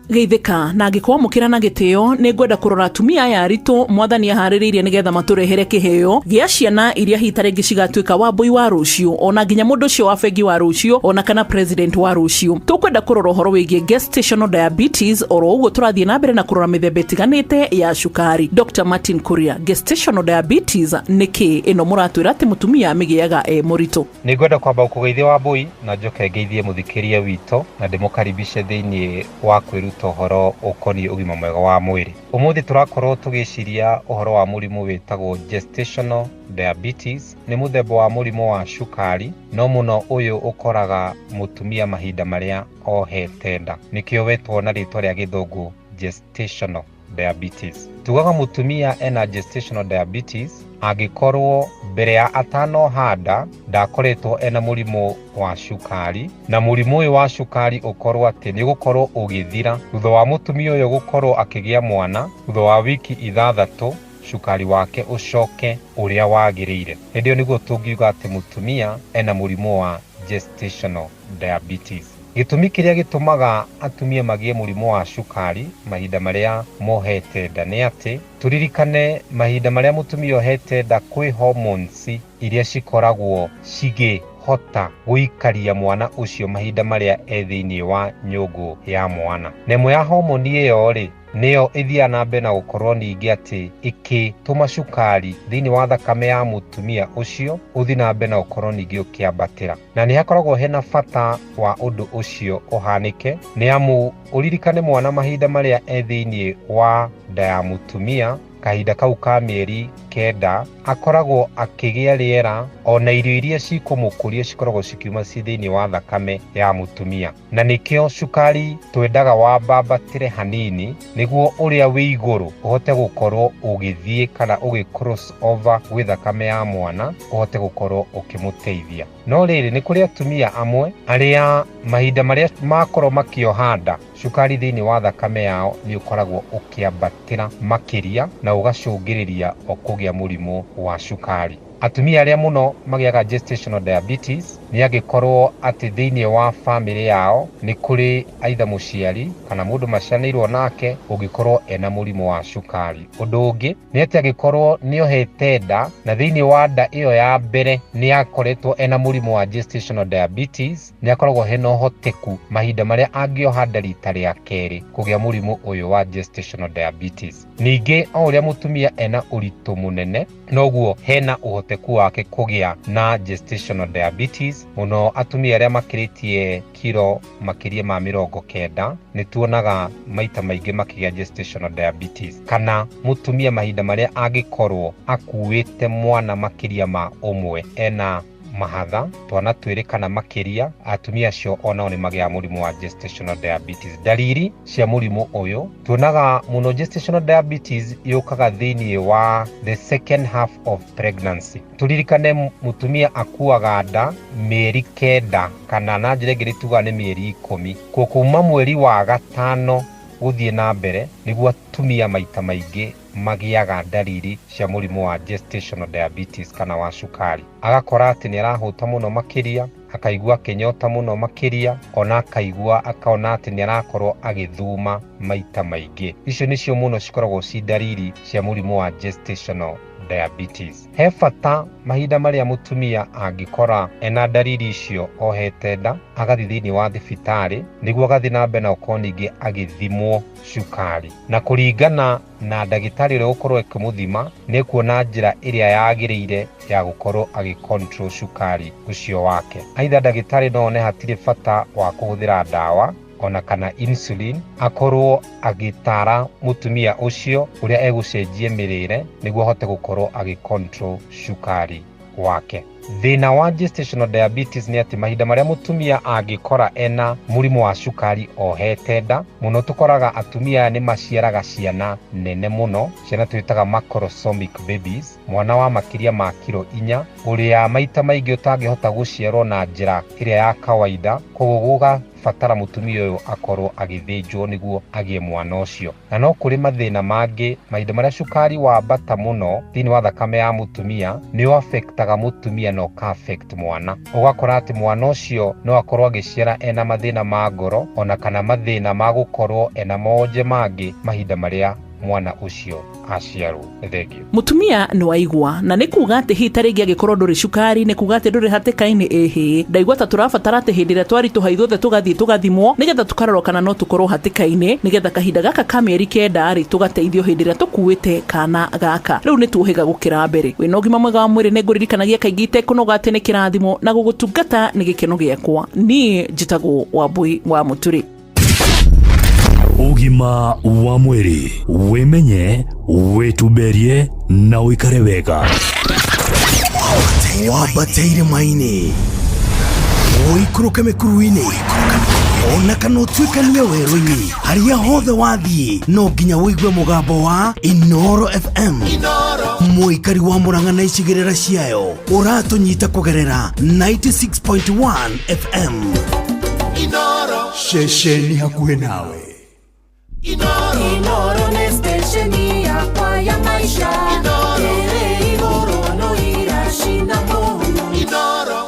Geithika na angĩkorwo mukira na gĩtĩo nĩ ngwenda kũrora atumia aya aritũ mwathani aharĩrĩirie nĩgetha matũrehere kĩheo gĩa ciana iria hitarĩ ingĩ cigatuĩka wambui wa rũciũ ona nginya mũndũ ũcio wa bengi wa rũciũ ona kana president wa rũciũ. Tũkwenda kũrora ũhoro wĩgiĩ gestational diabetes oro ũguo tũrathiĩ na mbere na kũrora mĩthemba ĩtiganĩte ya cukari. Dr. Martin Kuria, gestational diabetes nĩ kĩ ĩno mũratwĩra atĩ mũtumia mĩgĩaga mũritũ? Nĩ ngwenda kwamba gũkũgeithia Wambui na njoke ngeithie mũthikĩria witũ na ndĩmũkaribishe thĩinĩ wa kwĩruta uhoro ukoni ugima mwega wa mwiri. Umuthi turakorwo tugiciria uhoro wa murimu witagwo gestational diabetes. Ni muthemba wa murimu wa cukari no muno uyu ukoraga mutumia mahinda maria ohete nda. Nikio wetwo na ritwa ria githungu gestational diabetes. Tugaga mutumia ena gestational diabetes agikorwo mbere ya atano handa ndakoretwo ena murimu wa cukari na murimu uyu wa cukari ukorwo ati ni gukorwo ugithira thutha wa mutumia uyu gukorwo akigia mwana thutha wa wiki 6 cukari wake ucoke uria wagiriire. Ndio niguo tungiuga ati mutumia ena murimu wa gestational diabetes. Gitumi kiria gitumaga atumia magie murimu wa cukari mahinda maria mohete nda ni ati turirikane mahinda maria mutumia ohete nda kwi hormones iria cikoragwo hota guikaria mwana ucio mahinda maria ethiini wa nyungu ya mwana. Nemo ya hormone iyo ri niyo ithia na mbere na gukorwo ningi ati iki tuma cukari thiini wa thakame ya mutumia ucio uthi na mbere na gukorwo ningi ukiambatira na ni hakoragwo hena bata wa undu ucio uhanike ni amu uririkane mwana mahinda maria ethiini wa nda ya mutumia kahinda kau ka mieri 9 akoragwo akigia riera ona irio iria cikumukuria cikoragwo cikiuma thiini wa thakame ya mutumia na nikio cukari twendaga wambambatire hanini niguo uria wi iguru uhote gukorwo ugithie kana ugi cross over with thakame ya mwana uhote gukorwo ukimuteithia. No riri ni kuri atumia amwe aria mahinda maria makorwo makiohanda cukari thiini wa thakame yao ni ukoragwo ukiambatira makiria na ugacungiriria okugia murimu wa cukari. Atumia aria muno magiaga gestational diabetes ni agikorwo ati thiini wa family yao ni kuri aitha muciari kana mundu macianirwo nake ugikorwo ena murimu wa cukari. Undu ungi ni ati agikorwo ni ohete nda na thiini wa nda iyo ya mbere ni akoretwo ena murimu wa gestational diabetes ni akoragwo hena uhoteku mahinda maria angioha nda rita ria keri kugia murimu uyu wa gestational diabetes. Ningi o uria mutumia ena uritu munene noguo hena uhoteku wake kugia na gestational diabetes. Muno atumia aria makiritie kilo makiria ma 90 ni tuonaga maita maingi makigia gestational diabetes kana mutumia mahinda maria agikorwo akuite mwana makiria ma umwe ena mahatha twana twiri kana makiria atumia cio ona ni magia murimu wa gestational diabetes. Dalili cia murimu uyu tuonaga muno gestational diabetes yukaga thiini wa the second half of pregnancy. Turirikane mutumia akuaga nda mieri 9 kana na njira ingĩ tuga ni mieri 10 kuma mweri wa 5 guthie na mbere niguo atumia maita maingi magiaga ndariri cia mũrimũ wa gestational diabetes kana wa cukari. Agakora atĩ nĩ arahuta mũno makiria, akaigua kinyota mũno makiria, ona akaigua akaona atĩ nĩ arakorwo agĩthuma maita maingĩ. Icio nĩcio mũno cikoragwo ci ndariri cia mũrimũ wa gestational diabetes. He bata mahinda marĩa mũtumia angĩkora ena ndariri icio ohete nda, agathiĩ thĩinĩ wa thibitarĩ nĩguo agathiĩ na mbere na gũkorwo ningĩ agĩthimwo cukari. Na kũringana na ndagĩtarĩ ũrĩa gũkorwo akĩmũthima nĩ kuona njĩra ĩrĩa yagĩrĩire ya gũkorwo agĩcontrol cukari ũcio wake. Aidha ndagĩtarĩ no one hatirĩ bata wa kũhũthĩra ndawa ona kana insulin, akorwo agĩtara mũtumia ũcio ũrĩa egũcenjie mĩrĩre nĩguo ahote gũkorwo agĩcontrol cukari wake. Thĩna wa gestational diabetes nĩ atĩ mahinda marĩa mũtumia angĩkora ena mũrimũ wa cukari ohete nda, mũno tũkoraga atumia nĩ maciaraga ciana nene mũno, ciana twĩtaga macrosomic babies, mwana wa makiria ma kilo 4, ũrĩa maita maingĩ ũtangĩhota gũciarwo na njĩra ĩrĩa ya kawaida, koguo fatara mũtumia ũyũ akorwo agĩthĩnjwo nĩguo agĩe mwana ũcio. Na no kũrĩ mathĩna mangĩ, mahinda marĩa cukari wambata mũno thĩinĩ wa thakame ya mũtumia nĩ affectaga mũtumia na ũka affect mwana. Ũgakora atĩ mwana ũcio no akorwo agĩciara ena mathĩna ma ngoro ona kana mathĩna ma gũkorwo ena maonje mangĩ mahinda marĩa mwana ucio aciarwo. Thengio. Mutumia nĩ waigua na nĩ kuga atĩ hita rĩngĩ angĩkorwo ndũrĩ cukari nĩ kuga atĩ ndũrĩ hatĩka-inĩ ĩhĩ. Ndaigua ta tũrabatara atĩ hĩndĩ ĩrĩa twaritũha ithuothe tũgathiĩ tũgathimwo nĩgetha tũkarorwo kana no tũkorwo hatĩka-inĩ nĩgetha kahinda gaka ka mĩeri 9 rĩ tũgateithio hĩndĩ ĩrĩa tũkuĩte kana gaka. Rĩu nĩ tuohĩga gũkĩra mbere. Wĩna ũgima mwega wa mwĩrĩ nĩ ngũririkanagia kaingĩ itekũnoga atĩ nĩ kĩrathimo na gũgũtungata nĩ gĩkeno gĩakwa. Niĩ njĩtagwo Wambui wa Mũturi. Ugima wa mwĩrĩ, wĩmenye, wĩtumberie na ũikare wega. Wambateire maini, ũikũrũke mĩkuru-inĩ, ona kana ũtuĩkanie werũ-inĩ, harĩa hothe wathiĩ no nginya wĩigue mũgambo wa Inoro FM. Mũikari wa Mũrang'a na icigĩrĩra ciayo ũratũnyita kũgerera 96.1 FM. Inoro, ceceni hakuhĩ nawe. Inoro nĩ stesheni yakwa ya maisha. Ĩrĩ igũrũ no iracina mũhu. Inoro.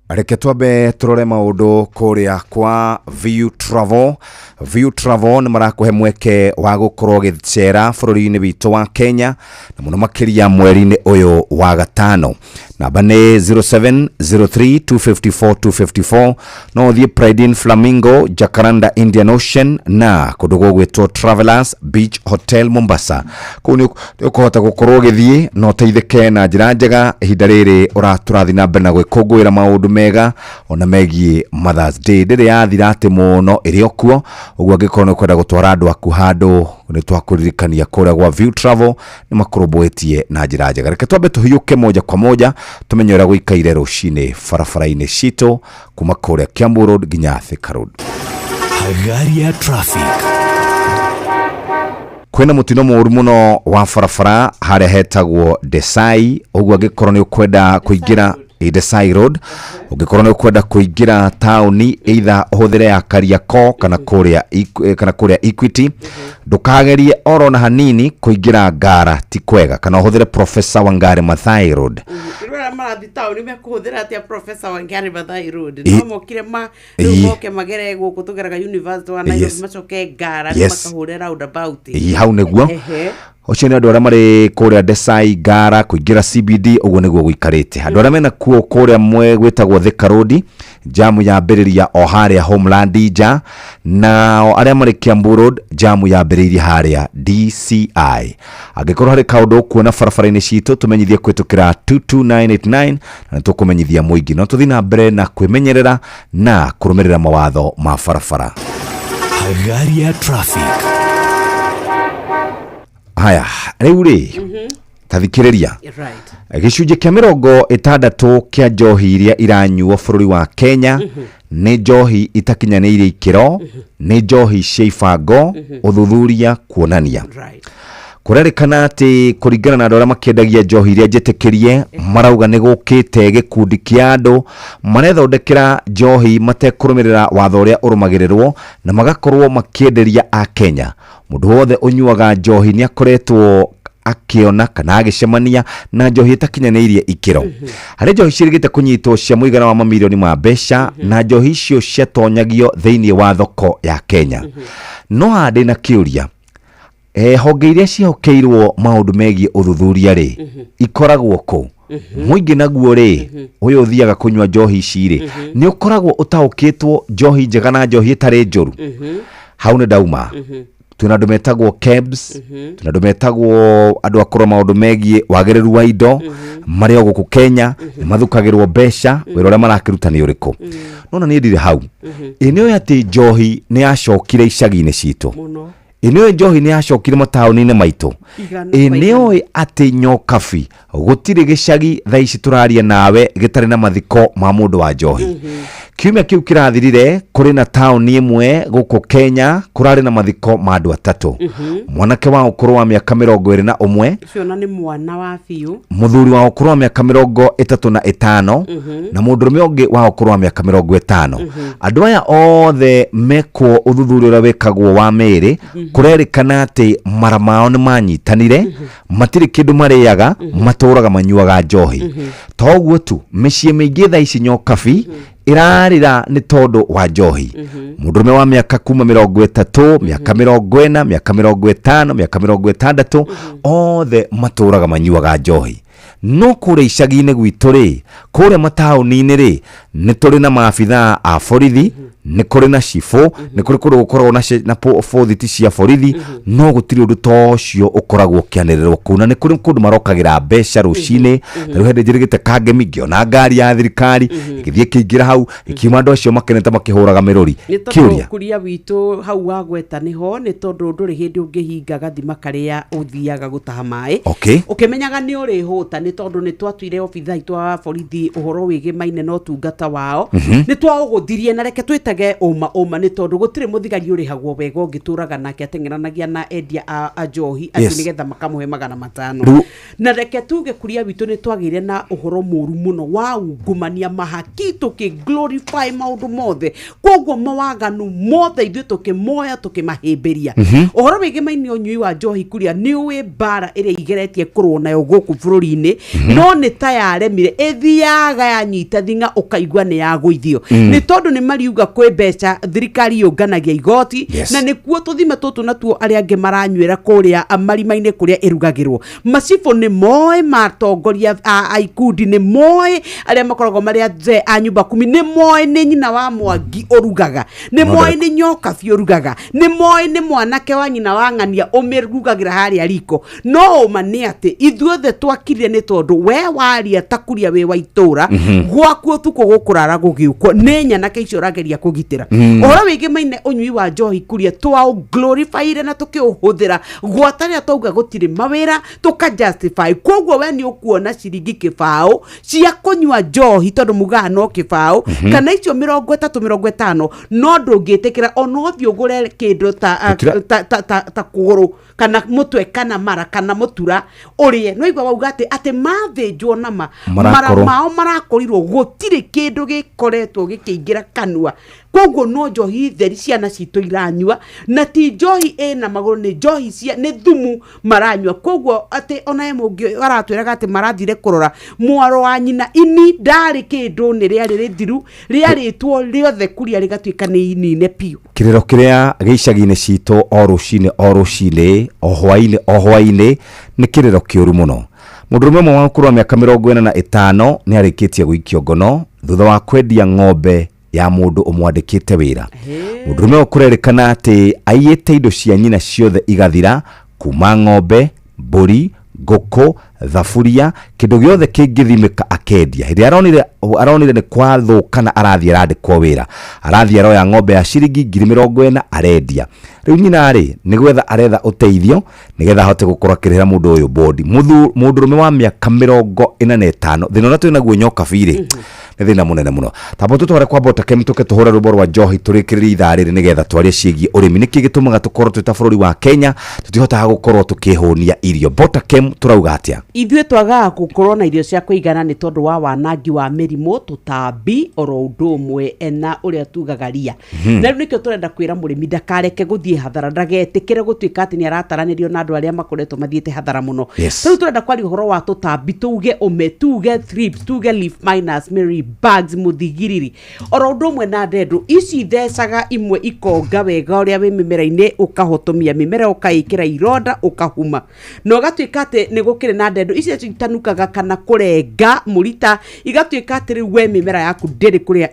Reke twambe tũrore maũndũ kũrĩa kwa View Travel. View Travel nĩ marakũhe mweke wa gũkorwo gĩcera bũrũri-inĩ witũ wa Kenya na mũno makĩria mweri-inĩ ũyũ wa gatano. Namba nĩ 0703254254. No thiĩ Pride in Flamingo, Jacaranda Indian Ocean na kũndũ gũgwĩtwo Travelers Beach Hotel Mombasa. Kũu nĩ ũkũhota gũkorwo ũgĩthiĩ na ũteithĩke na njĩra njega ihinda rĩrĩ tũrathiĩ na mbere na gwĩkũngũĩra maũndũ mega ona megiĩ Mother's Day. Ndĩrĩ yathira atĩ mũno ĩrĩ o kuo, ũguo angĩkorwo nĩ ũkwenda gũtwara andũ aku handũ nĩ twakũririkania kũrĩa gwa View Travel nĩ makũrũmbũĩtie na njĩra njega. Reke twambe tũhiũke moja kwa moja tumenye ũrĩa gũikaire rũcinĩ barabara-inĩ citũ kuma kũrĩa Kiambu Road nginya Thika Road. Hagari ya traffic. Kwĩna mũtino mũru mũno wa barabara harĩa hetagwo Desai, ũguo angĩkorwo nĩ ũkwenda kũingĩra Desai Road, ũngĩkorwo nĩ ũkwenda kũingĩra taũni either ũhũthĩre ya Kariakoo kana kũrĩa Equity, ndũkagerie oro na hanini kũingĩra Ngara ti kwega, kana ũhũthĩre Professor Wangari Maathai Road. Rĩrĩa marathi taũni mekũhũthĩra atĩa Professor Wangari Maathai Road? No mokire moke magere gũkũ tũgeraga University wa Nairobi macoke Ngara nĩ makahũre roundabout. Hau nĩguo. Ocio nĩ andũ arĩa marĩ kũrĩa Desai, Ngara, kũingĩra CBD, ũguo nĩguo gũikarĩte. Andũ arĩa mena kuo kũrĩa gwĩtagwo Thika Road, jamu yambĩrĩria o harĩa Homeland nja, na arĩa marĩ Kiambu Road, jamu yambĩrĩirie harĩa DCI. Angĩkorwo harĩ kaũndũ kuona barabara-inĩ citũ, tũmenyithie kũhĩtũkĩra 22989 na tũkũmenyithia mũingĩ. No tũthiĩ na mbere na kwĩmenyerera na kũrũmĩrĩra mawatho ma barabara. Hagari ya traffic. Haya, rĩu rĩ tathikĩrĩria gĩcunjĩ kĩa 60 kĩa njohi iria iranyuo bũrũri wa Kenya nĩ njohi itakinyanĩire ikĩro, nĩ njohi cia ibango, ũthuthuria kuonania. kurerikana ati kuringana na ndora makendagia njohi iria njitikirie marauga ni gukite gikundi kia andu marethondekera njohi matekurumirira watho uria urumagirirwo na magakorwo makienderia a Kenya. Mundu wothe unyuaga njohi ni akoretwo akiona kana agicemania na njohi itakinyaniirie ikiro. Hari njohi cirigite kunyitwo cia muigana wa mamilioni ma mbeca na njohi icio ciatonyagio thiini wa thoko ya Kenya. No handi na kiuria honge iria cihokeirwo maundu megie uthuthuria ri ikoragwo ku muingi naguo ri uyu thiaga kunywa njohi ici ri ni ukoragwo utaukitwo njohi njega na njohi itari njuru. Hau ni dauma tuna andu metagwo KEBS, tuna andu metagwo andu akoro maundu megie wagiriru wa indo maria guku Kenya mathukagirwo mbeca wira uria marakiruta ni uriku. Nona ni ndire hau inio ati njohi ni yacokire icagi-ini citu, inio njohi ni yacokire mataoni-ini maitu, inio ati nyokabi gutiri gicagi thaa ici turaria nawe gitari na mathiko ma mundu wa njohi. Kiumia kiu kirathirire kuri na taoni imwe guku Kenya kurari na mathiko ma andu atatu. Mwanake wa ukuru wa miaka 21 ucio na ni mwana wa fiu, muthuri wa ukuru wa miaka 35 na mundurume ungi wa ukuru wa miaka 50. Andu aya othe mekwo uthuthuri uria wekagwo wa meri kurerikana ati mara mao ni manyitanire, matiri kindu mariaga, maturaga manyuaga njohi. Toguo tu micii mingi thaa ici nyokabi irarira ni tondu wa njohi. Mundurume wa miaka kuma 30, miaka 40, miaka 50, miaka 60 othe maturaga manyuaga njohi. No kure icagi-ini gwitu ri kure mataoni-ini ri ni turi na maabitha a borithi, ni kuri na cifu, ni kuri kuri gukorwo na borithi cia borithi, no gutiri undu tocio ukoragwo kianirirwo kuna ni kuri kundu marokagira mbeca rucini. Riu hindi njirigite kangemi ngiona ngari ya thirikari igithie kiingira hau ikiuma andu acio makenete makihuraga miruri. Kiuria kuria witu hau wagweta niho ni tondu nduri hindi ungihinga gathima karia uthiaga gutaha mai ukimenyaga ni uri huta ni tondu ni twatwire obitha itwa borithi uhoro wigi maine no tungata wao ni twauguthirie na reke twitage uma ni tondu gutire muthigari uri hagwo wega ngituraga nake atengeranagia na endia a njohi ati nigetha makamuhe 500 na reke tuge kuria witu ni twagire na uhoro muru muno wa ungumania mahaki tuki glorify maundu mothe kogwo mawaganu mothe ithu tukimoya tukimahimberia uhoro wigi maine unyui wa njohi kuria ni uwe bara ire igeretie kurwo nayo guku bururi-ini no ni tayaremire ethiaga yanyita thinga ukaigwa ni yaguithio ni tondu ni mariuga kwe mbeca thirikari yonganagia igoti na ni kuo tuthime tutu natuo aria ange maranywira kuria marima-ini kuria irugagirwo macibo ni moe matongoria a ikundi ni moe aria makoragwo maria ze a nyumba 10 ni moe ni nyina wa Mwangi urugaga ni moe ni nyokabi urugaga ni moe ni mwanake wa nyina wa Ng'ania umirugagira haria riko no mani ati ithuothe twakire ni tondu we waria takuria we wa itura gwaku tuko gukurara gugiukwo ni nyanake icio rageria kugitira uhoro wigi maine unyui wa njohi kuria twa glorify na tukiuhuthira gwataria tauga gutiri mawira tuka justify kogwo we ni ukuona ciringi kibao cia kunywa njohi tondu mugaga no kibao kana icio 30-50 no ndungitikira ono thiugure kindu ta kuguru kana mutwe kana mara kana mutura urie no igwa wauga ati mathinjwo na mara mao marakorirwo gutiri kindu gikoretwo gikiingira kanua kogwo no njohi theri ciana citu iranywa na ti njohi ena maguru ni njohi cia ni thumu maranywa kogwo ati ona ye mungi aratwiraga ati marathire kurora mwaro wa nyina ini ndari kindu ni riari rithiru riaritwo riothe kuria rigatwika ni inine piu kiriro kiria gicagi-ini citu o rucini o hwaini ni kiriro kiuru muno. Mundurume mwe wa kurwa miaka 45 ni arikitie guikio ngono thutha wa kwendia ng'ombe ya mundu umwandikite wira. Mundurume ukurerikana ati aiyete indo cia nyina ciothe igathira kuma ng'ombe, mburi, ngũkũ, thaburia, kindu giothe kingithimika akendia. Hindi aronire ni kwathuka na arathie arandikwo wira, arathie aroya ng'ombe ya ciringi 40,000 arendia. riu nyina ri ni gwetha aretha uteithio nigetha ahote gukorwa kirira mundu uyu bodi mundu rume wa miaka 45 thina twi naguo nyoka biri ni thina munene muno tabo tutware kwa bota kemtuke tuhura ruboro wa njohi turikirira ithariri nigetha twarie ciegi urimi niki gitumaga tukorwo twita bururi wa Kenya tutihota gukorwo tukihunia irio bota kem turauga atia ithuĩ twagaga gukorwo na irio cia kuigana ni tondu wa wanangi wa mirimo tutambi oro undu umwe na uria tugaga ria na riu nikio turenda kwira murimi ndakareke guthie hathara ndagetikire gutuika ati ni arataranirio na andu aria makoretwo mathiete hathara muno riu turenda kwaria uhoro wa tutambi tuge ome tuge thrips tuge leaf miners mary bugs muthigiriri oro undu umwe na ndendu ici thecaga imwe ikonga wega uria wi mimera-ini ukahotomia mimera ukaikira ironda ukahuma no gatuika ati ni gukire na ndendu ici citanukaga kana kurenga murita igatuika ati riu we mimera yaku ndiri kuria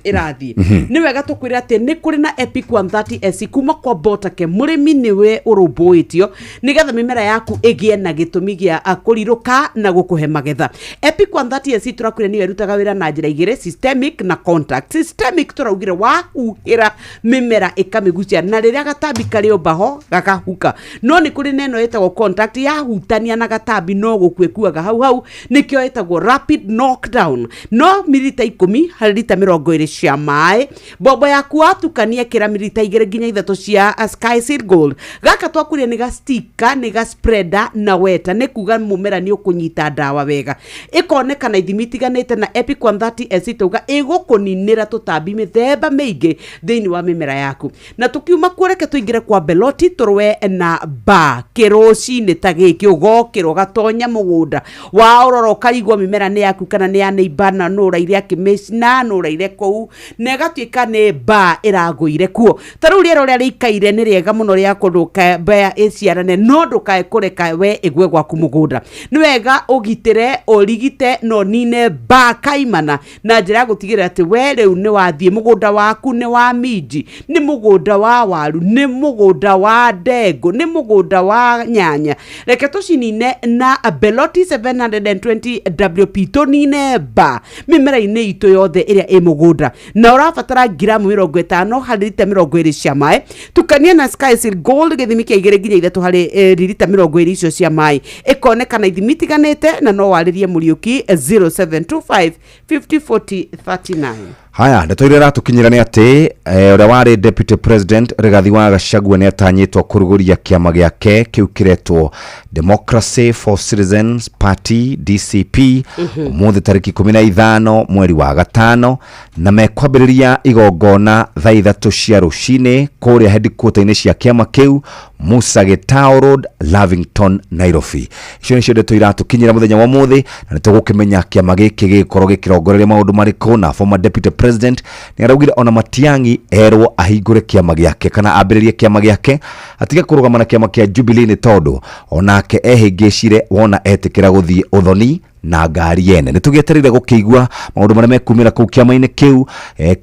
irathi ni wega tukwira ati ni kuri na Epic 130 kuma kwa Botake murimi niwe urumbuitio nigetha mimera yaku igie na gitumi gia akuriruka na gukuhe magetha. Epic 130 turakwira niwe rutaga wira na njira igire systemic na contact. Systemic turaugire wa uhira mimera ikamigucia na riria gatambi kari obaho gakahuka no ni kuri neno etagwo contact ya hutania na gatambi no gukwekuaga hau nikio etagwo rapid knockdown no milita 10 harĩ lita 20 cia mai bobo yaku atukania kira milita 2 nginya 3 cia Sky Seed Gold gaka twakuria ni ga sticker ni ga spreader na weta ni kuga mumera ni ukunyita dawa wega ikoneka na ithimi tiganite na Epic 130 esituga igukuninira tutambi mithemba mingi thiini wa mimera yaku na tukiuma kureke tuingire kwa Beloti turwe na ba kiroci ni tagiki ugokiro gatonya mugunda wa uroro karigwa mimera ni yaku kana ni ya neighbor na nura iria kimeshina nura iria kou negatuika ni ba iraguire kuo taru riero ria rikaire ni riega muno ria kuruka ba iciarane no ndukae kureka we igwe gwaku mugunda ni wega ugitire origite no nine ba kaimana na njira gutigira ati we riu ni wathie mugunda waku ni wa minji ni mugunda wa waru ni mugunda wa ndego ni mugunda wa nyanya reke tucinine na Beloti 720 WP tonine ba mimera-ini itu yothe iria i mugunda na urabatara gramu 50 harĩ lita 20 cia mai tukania na Sky Seed Gold githimi kia 2 nginya 3 harĩ lita 20 icio cia mai ikoneka na ithimi tiganite na no waririe Muriuki 0725 5040 39. Haya ndetoirera tukinyira ni ati uria wari deputy president Rigathi wa Gachagua ni atanyitwo kuruguria kiama giake kiu kiretwo Democracy for Citizens Party DCP umuthi tariki 15 mweri wa gatano na mekwambiriria igongona thaa 3 cia rucini kuria headquarter-ini cia kiama kiu Musa Gitao Road Lavington Nairobi. Icio nicio ndetoira tukinyira muthenya wa muthi na nitugukimenya kiama giki gikorwo gikirongoreria maundu mariko na former deputy president ni araugire ona Matiang'i erwo ahingure kiama giake kana ambiririe kiama giake atige kurugama na kiama kia Jubilee ni tondu onake ehingicire wona etikira guthie uthoni na ngari yene nitugieterire gukigwa maundu maria mekumira ku kiama-ini kiu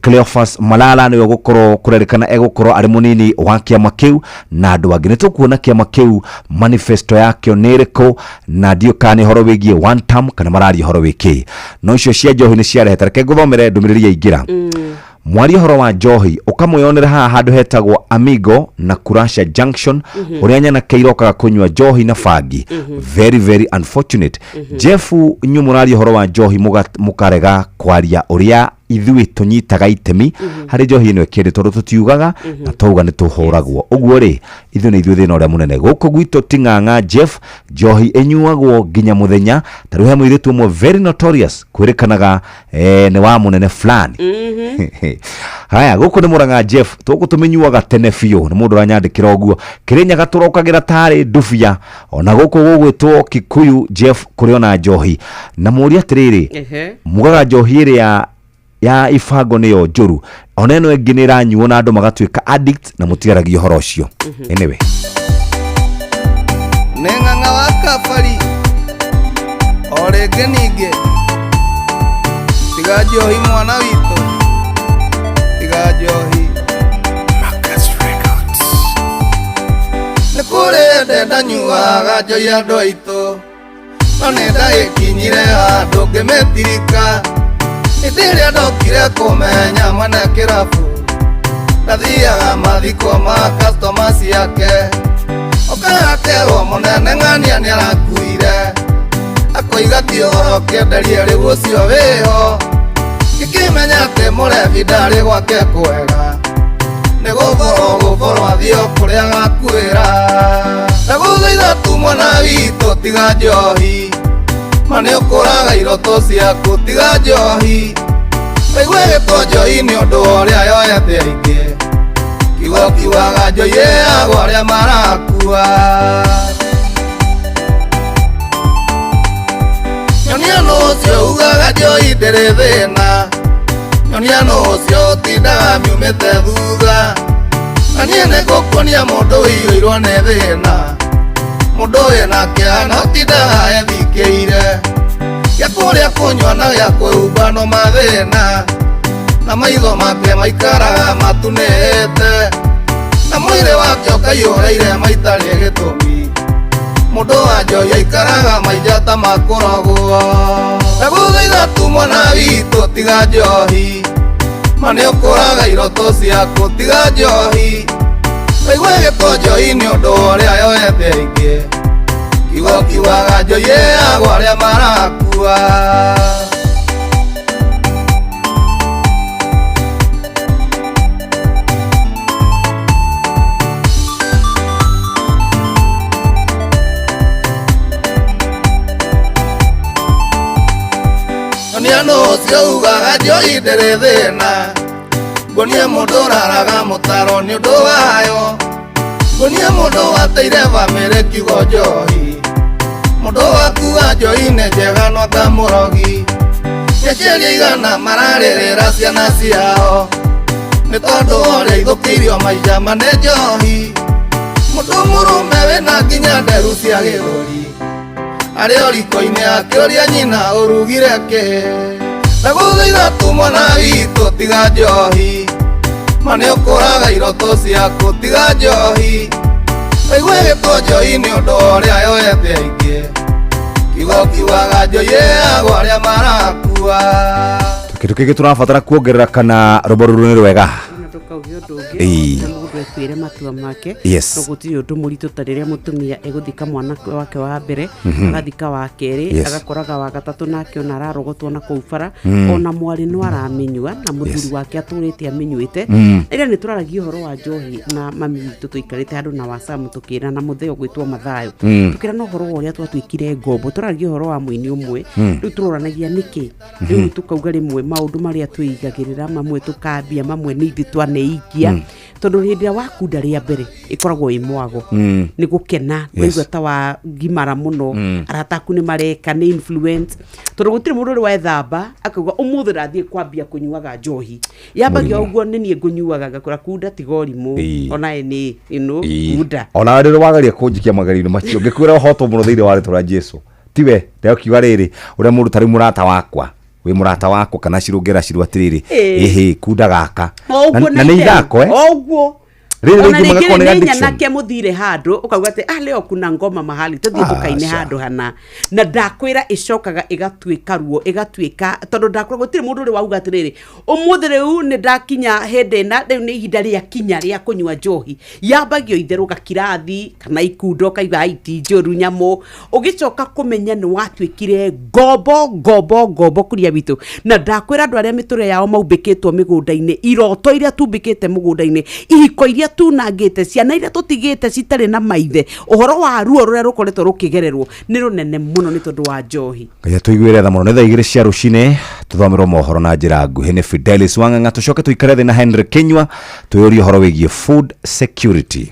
Cleophas Malala niwe gukorwo kurerikana egukorwo ari munini wa kiama kiu na andu angi nitukuona kiama kiu manifesto yakio niriko na ndio kana horo wigie one term kana marari horo wiki no icio cia Njohi ni ciareheta reke nguthomere ndumiriri ya ingira mwari horo wa Njohi ukamuyonera haha handu hetagwo Amigo na Kurasha Junction uria nyana keirokaga kunywa Njohi na fagi very very unfortunate Jeff nyumurari horo wa Njohi mukarega kwaria uria ithui tunyitaga itemi hari Njohi ino ekende tondu tutiugaga na touga ni tuhoragwo uguo ri ithui ni ithui thina uria munene guko gwito tinganga Jeff Njohi enyuagwo ginya muthenya taru he muiritu umwe very notorious kwirikanaga ni wa munene fulani haya guko ni Murang'a Jeff tugutumenyuaga tene biu ni mundu uranyandikira oguo Kirinyaga turokagira tari ndufia ona guko gugwitwo Kikuyu Jeff kuriona Njohi na muri atiriri mugaga Njohi iria ya ifango niyo njuru ona eno engi ni ranyuo na andu magatuika addict na mutigaragia horo ucio anyway Neng'ang'a wa Kabari orenge ninge tiga Njohi mwana witu tiga Njohi Marcus Records nikure ndenda nyuaga Njohi andu aitu no nenda ikinyire handu ngimetirika idiria ndokire kumenya mwana kirabu Nathiaga mathiko ma customers yake Okakerwo munene ng'ania nĩarakuire Akoiga ti ũhoro kĩenderia rĩu ũcio wĩho Ngĩkĩmenya atĩ mũrebi ndarĩ gwake kwega Nĩgũkorwo athio kũrĩa agakuĩra Ndagũthaitha tu mwana witũ tiga njohi Ma nĩũkũraga iroto ciaku tiga njohi Waigue gĩtwo njohi nĩ ũndũ wa ũrĩa yoete aingĩ Kiugo kiugaga njohi ĩyagwo arĩa marakua Nyonia nũ ũcio ugaga njohi ndĩrĩ thĩna Nyonia nũ ũcio ũtindaga miumĩte thutha Na niĩ nĩngũkuonia mũndũ wĩiyũirwo nĩ thĩna Mũndũ wĩna kĩana ũtindaga ethikĩire Gĩa kũrĩa kũnyua na gĩa kwĩhumba no mathĩna Na maitho make maikaraga matunĩte Na mwĩrĩ wake ũkaihũrĩire maitarĩ gĩtũmi Mũndũ wa njohi aikaraga maijata makũrogwo Ndagũthaitha tu mwana witũ tiga njohi Ma nĩũkũraga iroto ciaku tiga njohi Waigue gĩtwo njohi nĩ ũndũ wa ũrĩa yoete aingĩ Kiugo kiugaga njohi ĩyagwo arĩa marakua Nyonia nũ ũcio ugaga njohi ndĩrĩ thĩna Ngonia mũndũ ũraraga mũtaro nĩ ũndũ wayo Ngonia mũndũ wateire bamĩrĩ kiugo njohi Mũndũ wakua njohi nĩ njega no ta mũrogi Gĩciaria igana mararĩrĩra ciana ciao Nĩ tondũ ũrĩa ithũkĩirio maica nĩ njohi Mũndũ mũrũme wĩna nginya nderu cia gĩthũri Arĩ o riko-inĩ akĩũria nyina ũrugire kĩ Ndagũthaitha tu mwana witũ tiga njohi Ma nĩũkũraga iroto ciaku tiga njohi Waigue gĩtwo njohi nĩ ũndũ wa ũrĩa yoete aingĩ Kiugo kiugaga njohi ĩyagwo arĩa marakua Kĩndũ kĩngĩ tũrabatara kuongerera kana rũmbo rũrũ nĩ rwega Tukauge ũndũ ũngĩ na mũndũ ekwĩre matua make Yes. no gũtirĩ ũndũ mũritũ ta rĩrĩa mũtumia egũthika mwana wake wa mbere agathika wa kerĩ Yes. agakoraga wa gatatũ nake ona ararogotwo na kũu bara ona mwarĩ no aramenyua na mũthuri wake atũrĩte amenyuĩte ĩrĩa nĩ tũraragia ũhoro wa njohi na mami witũ tũikarĩte handũ na wasamu tũkĩra na mũtheo gwĩtwo Mathayo tũkĩra no ũhoro wa ũrĩa twatuĩkire ngombo tũraragia ũhoro wa mũini ũmwe rĩu tũroranagia nĩkĩ rĩu tukauga rĩmwe maũndũ marĩa twĩigagĩrĩra mamwe tũkambia mamwe nĩ ithuĩ twaneikia tondũ hĩndĩ ĩrĩa wakunda rĩa mbere ĩkoragwo ĩ mwago nĩ gũkena waigua ta wa ngimara mũno arata aku nĩ mareka nĩ influence tondũ gũtirĩ mũndũ ũrĩ wethamba akauga ũmũthĩ rathiĩ kwambia kũnyuaga njohi yambagia ũguo nĩ niĩ ngũnyuaga ngakora kunda tiga ũrimũ ona nĩ kunda ona rĩrĩ wagaria kũnjikia magari-inĩ macio ngĩkwĩra ũhotwo mũno thĩinĩ wa rĩtwa rĩa Jesũ tiwe ndeo kiuga rĩrĩ ũrĩa mũndũ tarĩ mũrata wakwa wĩ mũrata wakwa kana cirũngĩra cirwa atĩrĩrĩ ĩhĩ kunda gaka na nĩ ithako ũguo Rĩrĩ rĩngĩ nyanake mũthire handũ ũkauga atĩ leo kuna ngoma mahali tũthiĩ tũkaine handũ hana na ndakwĩra ĩcokaga ĩgatuĩka ruo ĩgatuĩka tondũ ndakoragwo gũtirĩ mũndũ ũrĩ wauga atĩrĩrĩ ũmũthĩ rĩu nĩ ndakinya hĩndĩ ĩna rĩu nĩ ihinda rĩa kinya rĩa kũnyua njohi yambagio itherũka kirathi kana ikundo kaigua iti njũru nyamũ ũgĩcoka kũmenya nĩ watuĩkire ngombo kuria witũ na ndakwĩra andũ arĩa mĩtũrĩre yao maumbĩkĩtwo mĩgũnda-inĩ iroto iria tumbĩkĩte mũgũnda-inĩ ihiko iria tunangĩte ciana iria tũtigĩte citarĩ na maithe ũhoro wa ruo rũrĩa rũkoretwo rũkĩgererwo nĩ rũnene mũno nĩ tondũ wa njohi Ngai tũiguĩre tha mũno nĩ thaa 2 cia rũcinĩ tũthomerwo mohoro na njĩra nguhĩ nĩ Fidelis Wang'ang'a tũcoke tũikare thĩ na Henry Kinyua twĩyũrie ũhoro wĩgiĩ food security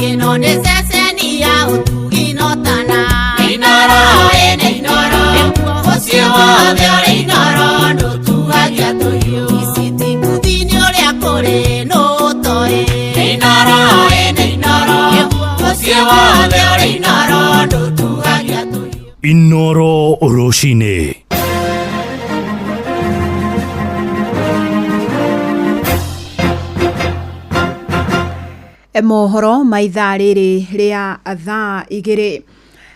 Ino nĩ ceceni ya ũtugi notana Inoro ene Inoro ũcio wothe ũrĩ Inoro ndũtugagia tũhiũ Iciti kuthi-inĩ ũrĩa kũrĩ nũtoĩ Inoro ene Inoro ũcio wothe ũrĩ Inoro ndũtugagia tũhiũ Inoro rũcinĩ. Mohoro maithaa rĩrĩ rĩa thaa igĩrĩ.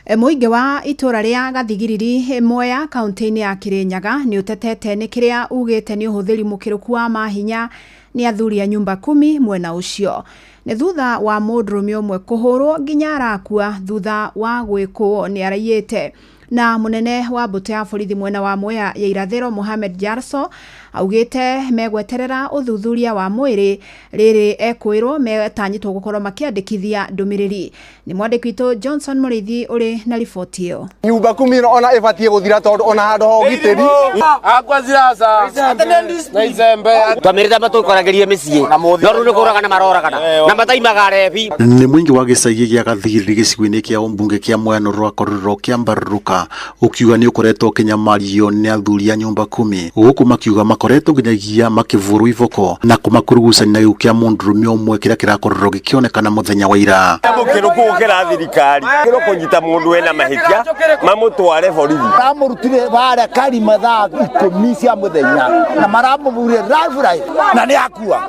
Mũingĩ wa itũra rĩa Gathigiriri Mwea kaunti-inĩ ya Kirinyaga nĩ ũtetete nĩ kĩrĩa ugĩte nĩ ũhũthĩri mũkĩrũku wa mahinya nĩ athuri a nyumba 10 mwena ũcio. Nĩ thutha wa mũndũrũme ũmwe kũhũrwo nginya arakua thutha wa gwĩkwo nĩ araiyĩte. Na munene wa mbũtũ ya borithi mwena wa Mwea ya irathĩro Mohamed Jarso augĩte megweterera ũthuthuria wa mwĩrĩ rĩrĩ ekwĩrwo metanyĩtwo gũkorwo makĩandĩkithia ndũmĩrĩri. Nĩ mwandĩki witũ Johnson Mũrĩithi ũrĩ na riboti ĩyo. Nyumba 10 ona ĩbatie gũthira tondũ ona handũ ha ũgitĩri akwa zirasa na izembe twamerĩte matũkoragĩrie mĩciĩ no rĩu nĩ kũragana maroragana na mataimaga rebi. Nĩ mũingĩ wa gĩcagi gĩa Gathigiriri gĩcigo-inĩ kĩa ũmbunge kĩa Mwea rwa Kororo kĩa Mbarũka ukiuga nĩ ũkoretwo kĩnyamario nĩ athuri a nyumba 10 gũkũ makiuga makoretwo nginyagia makĩvũrwo ivoko na kũmakurugucania na gĩkuũ kĩa mũndũrũme ũmwe kĩrĩa kĩrakorwo gĩkĩonekana mũthenya wa ira. Mũkĩrũku gũkĩra thirikari kũnyita mũndũ wena mahĩtia mamũtware borithi. Amũrutire bare kari mathaa 10 cia mũthenya na maramũvurire live na nĩ akua.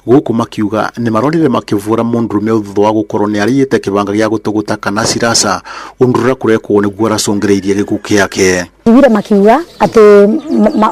Gũkũ makiuga nĩ marorire makĩvũra mũndũrũme thutha wa gũkorwo nĩ arĩĩte kĩbanga gĩa gũtũgũta kana cirasa ũndũra kũrekwo nĩguo aracũngĩrĩirie gĩkuũ kĩake. Ivire makiuga atĩ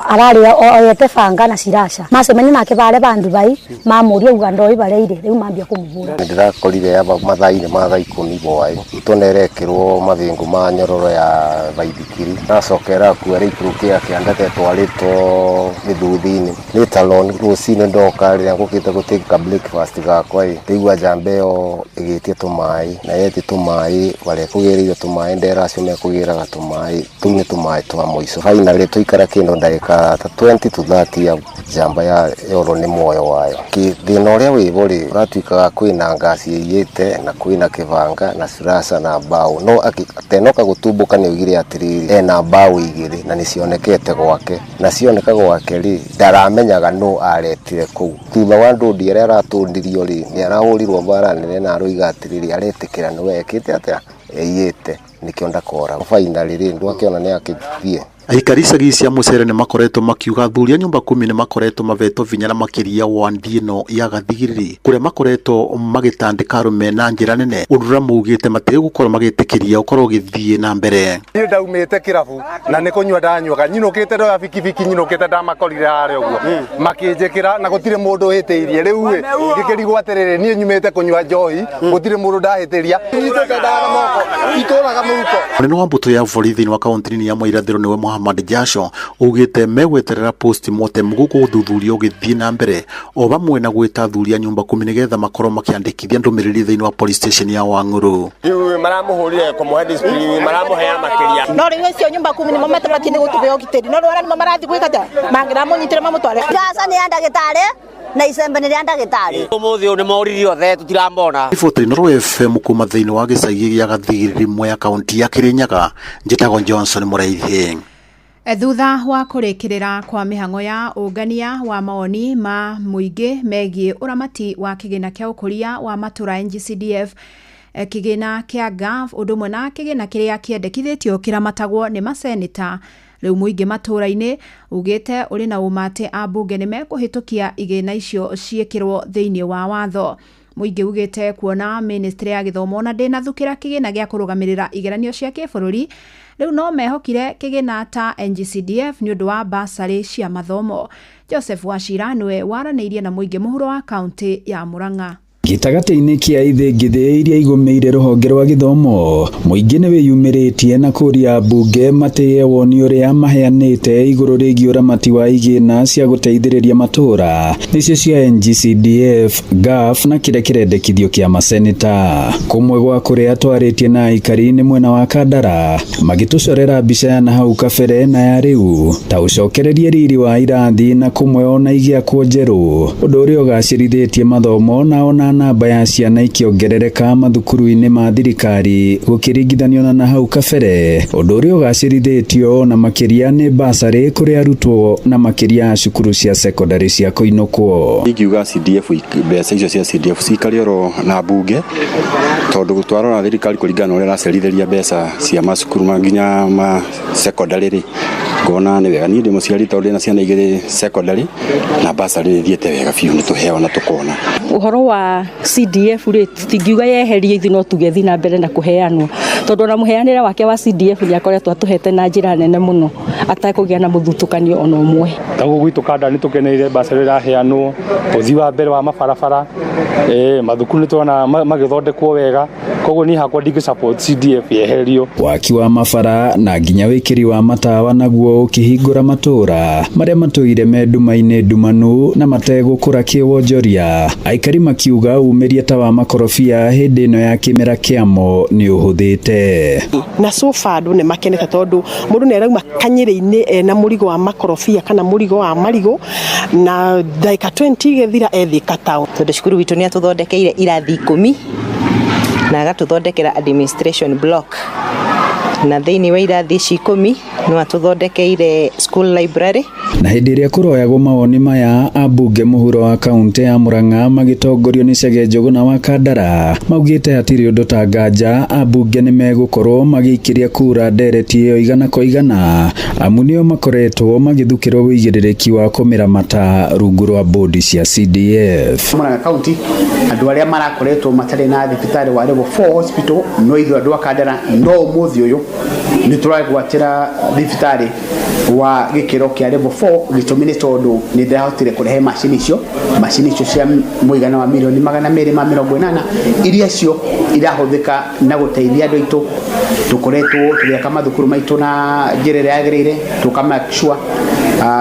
ararĩ oyete banga na cirasha macemania nake bare bandu bai mamũria uganda oi bareire rĩu mambia kũmũvura. Ndĩrakorire aba mathaa-inĩ ma thaa 10 hwaĩ itonerekirwo mavingu ma nyororo ya baithikiri nacokera kuo rĩikũrũ kĩake andatetwo arĩtwo gĩthũthi-inĩ nĩ talon rũcinĩ ndoka rĩrĩa ngũkĩte gũtĩka breakfast gakwa rĩigua njamba ĩyo ĩgĩtie tũmaĩ na yeti tũmaĩ barĩa kũgĩrĩire tũmaĩ nderacio mekũgĩraga tũmaĩ tũu nĩ tũmaĩ twa mũico. Finally tũikara kĩndũ ndagĩka 20 to 30 ya njamba yorwo nĩ muoyo wayo. Thĩna ũrĩa wĩho rĩ ũratuĩkaga kwĩna ngasi ĩiyĩte na kwĩna kĩbanga na cirasa na mbaũ no atenoka gũtumbũka nĩ oigire atĩrĩrĩ ena mbaũ igĩrĩ na nĩ cionekete gwake na cioneka gwake rĩ ndaramenyaga no aretire kũu. Thutha wa ndũndi arĩa aratũndirio rĩ nĩ arahũrirwo mbara nene na aroiga atĩrĩrĩ aretĩkĩra nĩwe ekĩte atĩa ĩiyĩte nĩkĩo ndakora. Finally rĩ ndwakĩona nĩ akĩthiĩ. Aikari icagi cia Mũcere nĩ makoretwo makiuga athuri a nyumba 10 nĩ makoretwo mavetwo vinya na makĩria wandi ĩno ya Gathigiriri kũrĩa makoretwo magĩtandĩka arũme na njĩra nene ũndũ ũrĩa maugĩte matirĩ gũkorwo magĩtĩkĩria ũkorwo ũgĩthiĩ na mbere. Niĩ ndaumĩte kĩrabu na nĩ kũnyua ndanyuaga nyinũkĩte ndoya bikibiki nyinũkĩte ndamakorire harĩa ũguo makĩnjĩkĩra na gũtirĩ mũndũ hĩtĩirie rĩu ngĩkĩrigwo atĩrĩrĩ niĩ nyumĩte kũnyua njohi gũtirĩ mũndũ ndahĩtĩria itũraga mũhuko. Mũnene wa mbũtũ ya borithi thĩinĩ wa kaunti ya Mwea irathĩro nĩwe Mohamed Jasho ugĩte megweterera post-mortem gũkũ ũthuthuria ũgĩthiĩ na mbere o vamwe na gwĩta athuri a nyumba 10 nĩgetha makorwo makĩandĩkithia ndũmĩrĩri thĩinĩ wa police station ya Wang'ũrũ. Rĩu maramũhũrire kũmũhe discipline maramũhea makĩria. No rĩu icio nyumba 10 nĩmo matabatie gũtũbe ũgitĩri no rĩu nĩmo marathiĩ gwĩkata mangĩramũnyitĩre mamũtware. Jasa nĩ ndagĩtarĩ na icembe nĩ rĩa ndagĩtarĩ. Ũmũthĩ ũyũ nĩ moriri othe tũtirambona. Riboti Noro FM kuma thĩinĩ wa gĩcagi gĩa Gathigiriri Mwea kaunti ya Kirinyaga njĩtagwo Johnson Mũrĩithi. Thutha wa kũrĩkĩrĩra kwa mĩhang'o ya ũngania wa maoni ma mũingĩ megiĩ ũramati wa kĩgĩna kĩa ũkũria wa matũra NGCDF kĩgĩna kĩa GAF ũndũ ũmwe na kĩgĩna kĩrĩa kĩendekithĩtio kĩramatagwo nĩ maseneta rĩu mũingĩ matũra-inĩ ugĩte ũrĩ na ũmate ambunge nĩ mekũhĩtũkia igĩna icio ciĩkĩrwo thĩinĩ wa watho. Mũingĩ ugĩte kuona ministry ya gĩthomo na ndĩnathukĩra kĩgĩna gĩa kũrũgamĩrĩra igeranio cia kĩbũrũri rĩu no mehokire kĩgĩna ta NGCDF nĩ ũndũ wa basarĩ cia mathomo. Joseph Wachira nĩwe waranĩirie na mũingĩ mũhuro wa kaunti ya Murang'a. Gĩtagatĩ-inĩ kĩa ithĩngithĩ iria igũmĩire rũhonge rwa gĩthomo mũingĩ nĩ wĩyumĩrĩtie na kũria mbunge matĩye woni ũrĩa maheanĩte igũrũ rĩgiĩ ũramati wa igĩna cia gũteithĩrĩria matũra nĩcio cia NGCDF, GAF na kĩrĩa kĩrendekithio kĩa maseneta. Kũmwe gwa kũrĩa twarĩtie na aikari nĩ mwena wa Kandara magĩtũcorera mbica ya nahau kabere na ya rĩu ta ũcokererie riri wa irathi na kũmwe ona igĩakwo njerũ ũndũ ũrĩa ũgacĩrithĩtie mathomo na ona namba ya ciana ikiongerereka mathukuru-inĩ ma thirikari gũkĩringithanio na hau kabere, ũndũ ũrĩa ũgacĩrithĩtio na makĩria nĩ basarĩ kũrĩ arutwo na makĩria cukuru cia secondary cia kũinũkwo. Ingiuga CDF mbeca icio cia CDF cikari oro na bunge tondũ gũtwarwo na thirikari kũringana ũrĩa racerithĩria mbeca cia macukuru nginya ma secondary ngona nĩ wega. Niĩ ndĩ mũciari tondũ na ciana igĩrĩ secondary na basarĩ thiĩte wega biũ nĩ tũheo na tũkona. Ũhoro wa CDF rĩ tingiuga yeherie ithi no tugethi na mbere na kũheanwo tondũ na mũheanĩre wake wa CDF nĩ akoretwo atũhete na njĩra nene mũno atakũgĩa na mũthutũkanio ona ũmwe. Taguo gwitũ kanda nĩ tũkeneire basarĩ raheanwo ũthi wa mbere wa mabarabara mathukuru nĩ tũrona magĩthondekwo wega, koguo niĩ hakwa ndingĩ support CDF yeherio. Waki wa mabara na nginya wĩkĩri wa matawa naguo ũkĩhingũra matũra marĩa matũire me nduma-inĩ ndumanu na mategũkũra kĩwonjoria. Aikari makiuga umĩria ta wa makorobia hĩndĩ ĩno ya kĩmera kĩamo nĩ ũhũthĩte. Na so far andũ nĩ makenete tondũ mũndũ nĩ arauma kanyĩrĩ-inĩ na mũrigo wa makorobia kana mũrigo wa marigũ na ndagĩka 20 gĩthira ethika town. Tondũ cukuru witũ nĩ atũthondekeire irathi 10 na agatũthondekera administration block na thĩinĩ wa irathi 10 no atũthondekeire school library. Na hĩndĩ ĩrĩa kũroyagwo mawoni maya ambunge mũhuro wa kaunti ya Murang'a magĩtongorio nĩ Chege Njũgũna wa Kandara maugĩte hatirĩ ũndũ ta nganja ambunge nĩ megũkorwo magĩikĩria kura ndereti ĩyo igana kwa igana amu nĩo makoretwo magĩthukĩrwo wĩigĩrĩrĩki wa kũmĩramata rungu rwa bodi cia CDF. Murang'a kaunti andũ arĩa marakoretwo matarĩ na thibitarĩ wa level 4 hospital no ithuĩ andũ a Kandara no mũthĩ ũyũ nĩ tũragwatĩra thibitarĩ wa gĩkĩro kĩa level 4 gĩtũmi nĩ tondũ nĩ ndĩrahotire kũrehe macini icio cia mũigana wa mirioni 280 iria cio irahũthĩka na gũteithia andũ aitũ. Tũkoretwo tũgĩaka mathukuru maitũ na njĩra ĩrĩa yagĩrĩire tũkamake sure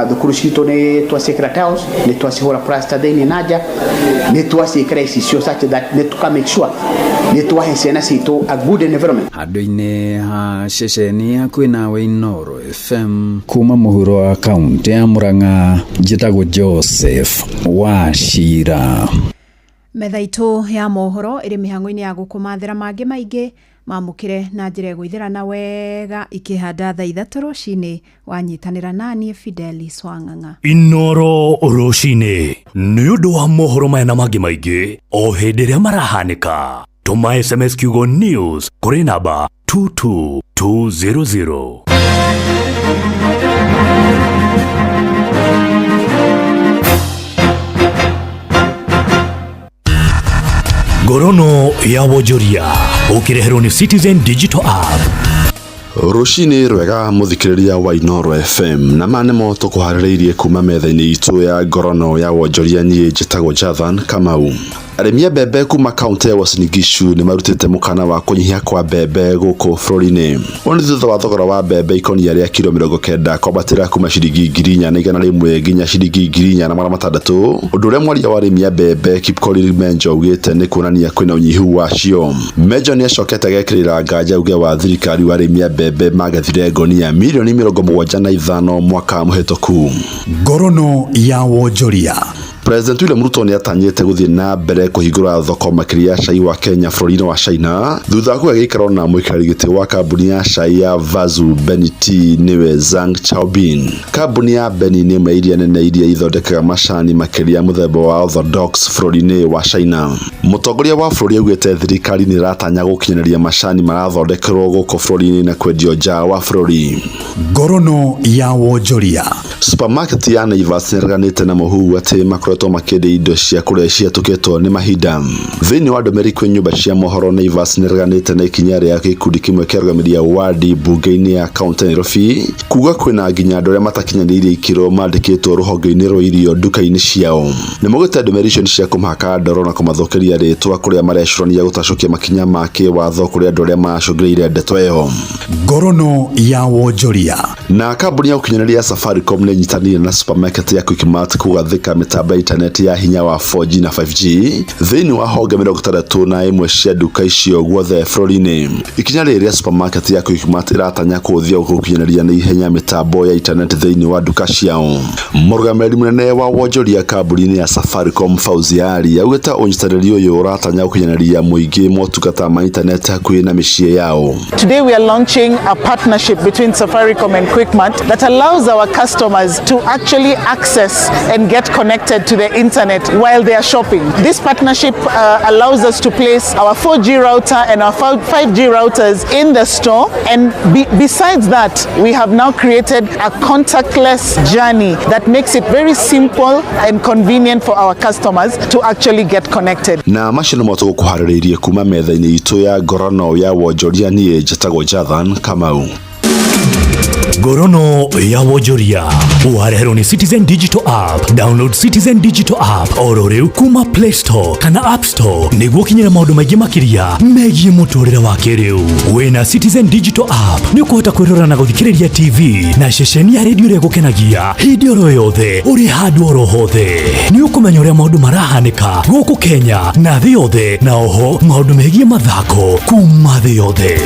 thukuru citũ nĩ twaciĩkĩra tiles, nĩ twacihũra plaster thĩinĩ na nja, nĩ twaciĩkĩra icicio such that nĩ tũkamake sure nĩ twahe ciana citũ a good environment. Handũ-inĩ ha ceceni hakuhĩ nawe Inooro FM kuma mũhuro wa kaunti ya Murang'a njĩtagwo Joseph Wachira. Metha itũ ya mohoro ĩrĩ mĩhang'o-inĩ ya gũkũmathĩra mangĩ maingĩ mamũkĩre na njĩra gwĩthĩrana wega ikĩhanda thaa 3 rũcinĩ wanyitanĩra naniĩ Fidelis Wang'ang'a. Inooro rũcinĩ nĩ ũndũ wa mohoro maya na mangĩ maingĩ o hĩndĩ ĩrĩa marahanĩka. Tũma SMS kiugo news kũrĩ namba 22200. Ngorono ya wonjoria ũkĩreherwo nĩ Citizen Digital App. Rũcinĩ rwega mũthikĩrĩria wa Inooro FM na manemo tũkũharĩrĩirie kuma metha-inĩ itũ ya ngorono ya wonjoria. Niĩ njĩtagwo Jathan Kamau. Arĩmi a mbembe kuma kaunti ya Uasin Gishu nĩ marutĩte mũkana wa kũnyihia kwa mbembe gũkũ bũrũri-inĩ. Ũyũ nĩ thutha wa thogora wa mbembe ikonia rĩa kilo 90 kwambatĩra kuma ciringi 4,100 nginya ciringi 4,600, ũndũ ũrĩa mwaria wa arĩmi a mbembe Kipkorir Menjo augĩte nĩ kuonania kwĩna ũnyihu wacio. Menjo nĩ acokete agekĩrĩra nganja uge wa thirikari wa arĩmi a mbembe magethire ngonia mirioni 75 mwaka mũhetũku. Ngorono ya wonjoria. President William Ruto nĩ atanyĩte gũthiĩ na mbere kũhingũra thoko makĩria ya cai wa Kenya bũrũri-inĩ wa China thutha wa kũgĩa gĩikaro na mũikarĩri gĩtĩ wa kambuni ya cai ya Vazu Beniti nĩwe Zhang Chaobin. Kambuni ya Beni nĩ ĩmwe iria nene iria ithondekaga macani makĩria mũthemba wa Orthodox bũrũri-inĩ wa China. Mũtongoria wa bũrũri augĩte thirikari nĩ ĩratanya gũkinyanĩria macani marathondekerwo gũkũ bũrũri-inĩ na kwendio nja wa bũrũri. Ngorono ya wonjoria. Supermarket ya Naivas nĩreganĩte na mũhuhu atĩ makoretwo makĩendia indo cia kũrĩa ciatũkĩtwo nĩ mahinda. Thĩinĩ wa ndũmĩrĩri kwĩ nyũmba cia mohoro, Naivas nĩreganĩte na ikinya rĩa gĩkundi kĩmwe kĩarũgamĩrĩra wadi bunge-inĩ ya kaunti ya Nairobi kuga kwĩna nginya andũ arĩa matakinyanĩirie ikĩro mandĩkĩtwo rũhonge-inĩ rwa irio nduka-inĩ ciao. Nĩ maugĩte ndũmĩrĩri icio nĩ cia kũmahaka ndoro na kũmathũkĩria rĩtwa kũrĩa marecũrania gũtacũkia makinya ma kĩwatho kũrĩ andũ arĩa macũngĩrĩire ndeto ĩyo. Ngorono ya wonjoria. Na kambuni ya ũkinyanĩria Safaricom nĩ nyitanĩire na supermarket ya Quickmart kũgathĩka mĩtambo ya internet ya hinya wa 4G na 5G thĩinĩ wa honge 61 cia duka icio guothe bũrũri-inĩ. Ikinya rĩrĩa supermarket ya Quickmart ĩratanya kũthia gũkinyanĩria na ihenya mĩtambo ya internet thĩinĩ wa duka ciao. Mũrũgamĩrĩri mũnene wa wonjoria kambuni ya Safaricom Fauzia Ali augĩte ũnyitanĩri ũyũ ũratanya gũkinyanĩria mũingĩ motungata ma internet hakuhĩ na mĩciĩ yao. Today we are launching a partnership between Safaricom and Quickmart that allows our customers to actually access and get connected to the internet while they are shopping. This partnership allows us to place our 4G router and our 5G routers in the store, and besides that we have now created a contactless journey that makes it very simple and convenient for our customers to actually get connected. Na mashino moto kuharĩrĩirie kuma metha-inĩ itũ ya ngorono ya wonjoria niĩ njĩtagwo Jathan Kamau. Ngorono ya wonjoria wareherwo ni Citizen Digital App. Download Citizen Digital App oro rĩu kuma Play Store kana App Store nĩguo kinyĩra maũndũ maingĩ makĩria megiĩ mũtũrĩre wa kĩrĩu. Wĩna Citizen Digital App nĩ ũkũhota kwĩrora na gũthikĩrĩria TV na ceceni ya redio ĩrĩa gũkenagia hĩndĩ oro yothe ũrĩ handũ oro hothe. Nĩ ũkũmenya ũrĩa maũndũ marahanĩka gũkũ Kenya na thĩ yothe, na oho maũndũ megiĩ mathako kuma thĩ yothe.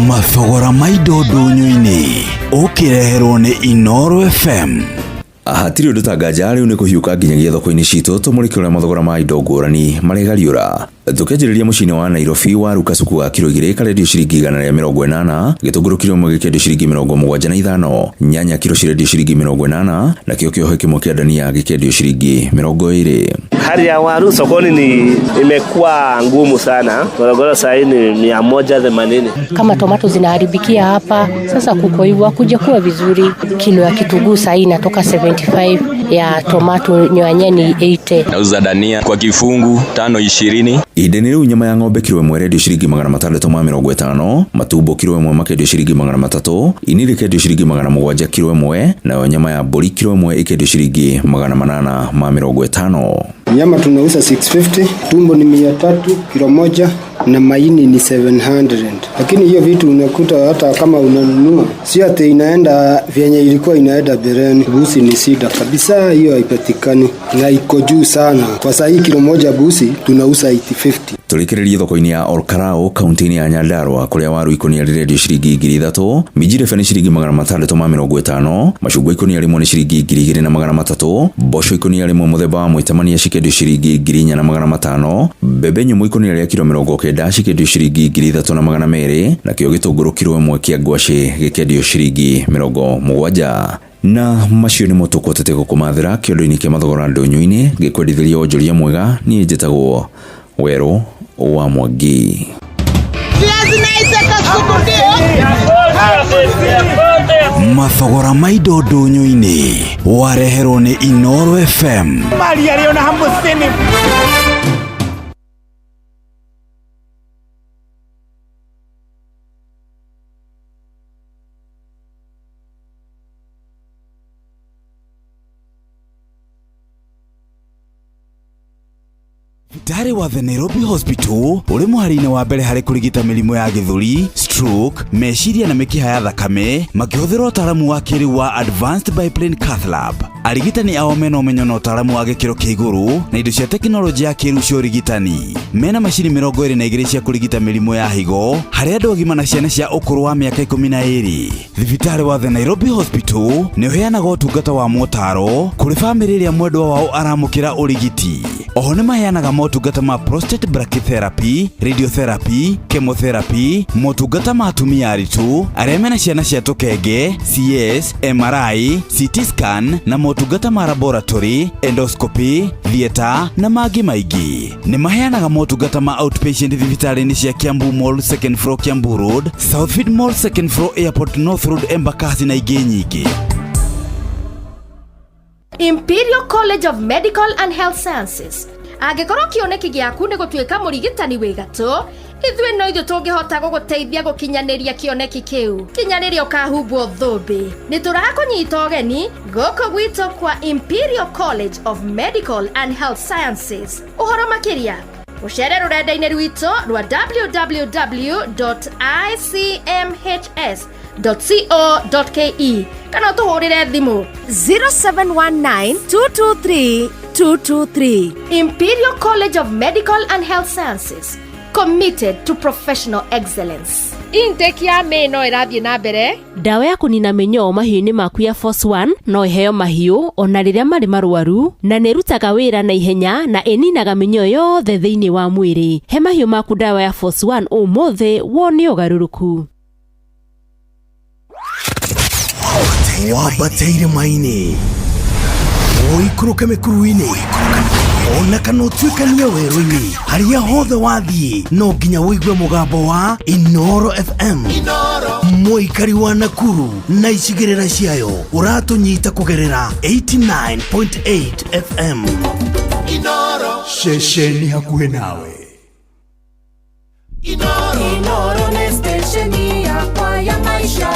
Mathogora ma indo ndũnyũ-inĩ ũkĩreherwo nĩ Inoro FM. Hatirĩ ũndũ tanganja rĩu nĩ kũhiũka nginyagia thoko-inĩ citũ tũmũrĩke ũrĩa mathogora ma indo ngũrani marĩgariũra. Tũkĩanjĩrĩria mũciĩ-inĩ wa Nairobi waru kacuku wa kiro 2 karendio ciringi 180, gĩtũngũrũ kiro 1 gĩkendio ciringi 75, nyanya kiro cirendio ciringi 80 na kĩo kĩohe kĩmwe kĩa dania gĩkendio ciringi 20. Hali ya waru sokoni imekuwa ngumu sana. Morogoro sasa ni 180. Kama tomato zinaharibikia hapa, sasa kuko hivyo hakuja kuwa vizuri. Kilo ya kitunguu sasa inatoka 75, ya tomato nyanya ni 80. Nauza dania kwa kifungu 5.20. Ideni rĩu nyama ya ng'ombe kilo 1 rendio ciringi 650, matumbo kilo 1 makendio ciringi 300, ini rĩkendio ciringi 700 kilo 1, na nyama ya mbũri kilo 1 ikendio ciringi 850. Nyama tunauza 650, tumbo ni 300 kilo 1 na maini ni 700. Lakini hiyo vitu unakuta hata kama unanunua sio ati inaenda vyenye ilikuwa inaenda bereni. Busi ni sida kabisa, hiyo haipatikani na iko juu sana. Kwa sasa hii kilo 1 busi tunauza 850. Tũrĩkĩrĩrie thoko-inĩ ya Olkarao kaunti-inĩ ya Nyandarua kũrĩa waru ikũnia rĩrendio ciringi 3,000, minjirebe nĩ ciringi 650, macungwa ikũnia rĩmwe nĩ ciringi 2,300, mboco ikũnia rĩmwe mũthemba wa mwĩtemania cikendio ciringi 4,500, mbembe nyũmũ ikũnia rĩa kilo 90 cikendio ciringi 3,200, na kĩo gĩtũngũrũ kilo 1 kĩa ngwacĩ gĩkendio ciringi 70. Na macio nĩ mũtũkotete gũkũmathĩra kĩondo-inĩ kĩa mathogora ndũnyũ-inĩ gĩkwendithĩria wonjoria mwega. Niĩ njĩtagwo Werũ wa Mwangi. Mathogora ma indo ndũnyũ-inĩ wareherwo nĩ Inoro FM. Daktari wa The Nairobi Hospital uri muhari-inĩ wa mbere harĩ kũrigita mĩrimũ ya gĩthũri, stroke, meciria na mĩkiha ya thakame makĩhũthĩra ũtaaramu wa kĩrĩu wa Advanced Biplane Cath Lab. Arigitani ao mena ũmenyo na ũtaaramu wa gĩkĩro kĩa igũrũ na indo cia tekinoronjĩ ya kĩrĩu cia ũrigitani. Mena macini 22 cia kũrigita mĩrimũ ya higo harĩ andũ agima na ciana cia ũkũrũ wa mĩaka 12. Thibitarĩ wa The Nairobi Hospital nĩ ũheanaga ũtungata wa motaro kũrĩ famĩlĩ ĩrĩa mwendwa wao aramũkĩra ũrigiti. Oho nĩ maheanaga motungata ma prostate brachytherapy, radiotherapy, chemotherapy, motungata ma atumia aritũ arĩa mena ciana cia tũkenge, CS, MRI, CT scan na motungata ma laboratory, endoscopy, theater na mangĩ maingĩ. Nĩ maheanaga motungata ma outpatient thibitarĩ-inĩ cia Kiambu Mall 2nd floor Kiambu Road, Southfield Mall 2nd floor Airport North Road Embakasi na ingĩ nyingĩ. Imperial College of Medical and Health Sciences. Angĩkorwo kĩoneki gĩaku nĩ gũtuĩka mũrigitani wĩ gatũ, ithuĩ no ithuĩ tũngĩhota gũgũteithia gũkinyanĩria kĩoneki kĩu. Kinyanĩria ũkahumbwo thũmbĩ. Nĩ tũrakũnyita ũgeni gũkũ gwitũ kwa Imperial College of Medical and Health Sciences. Ũhoro makĩria, Ucere rurenda-inĩ rwitũ rwa www.icmhs.co.ke kana ũtũhũrĩre thimũ 0719223223. Imperial College of Medical and Health Sciences, committed to professional excellence. Intake ya May no ĩrathiĩ na mbere. Ndawa ya kũnina mĩnyoo mahiũ-inĩ maku ya Force 1 no ĩheo mahiũ ona rĩrĩa marĩ marwaru, na nĩ ĩrutaga wĩra na ihenya na ĩninaga mĩnyoo yothe thĩinĩ wa mwĩrĩ. He mahiũ maku ndawa ya Force 1 ũmũthĩ wone ũgarũrũku. Wabateire maini Oikũrũke mĩkuru-inĩ ona kana ũtuĩkanie werũ-inĩ harĩa hothe wathiĩ no nginya wĩigue mũgambo wa Inoro FM. Mũikari wa Nakuru na icigĩrĩra ciayo ũratũnyita kũgerera 89.8 FM. Inoro ceceni hakuhĩ nawe. Inoro nĩ stesheni yakwa ya maisha.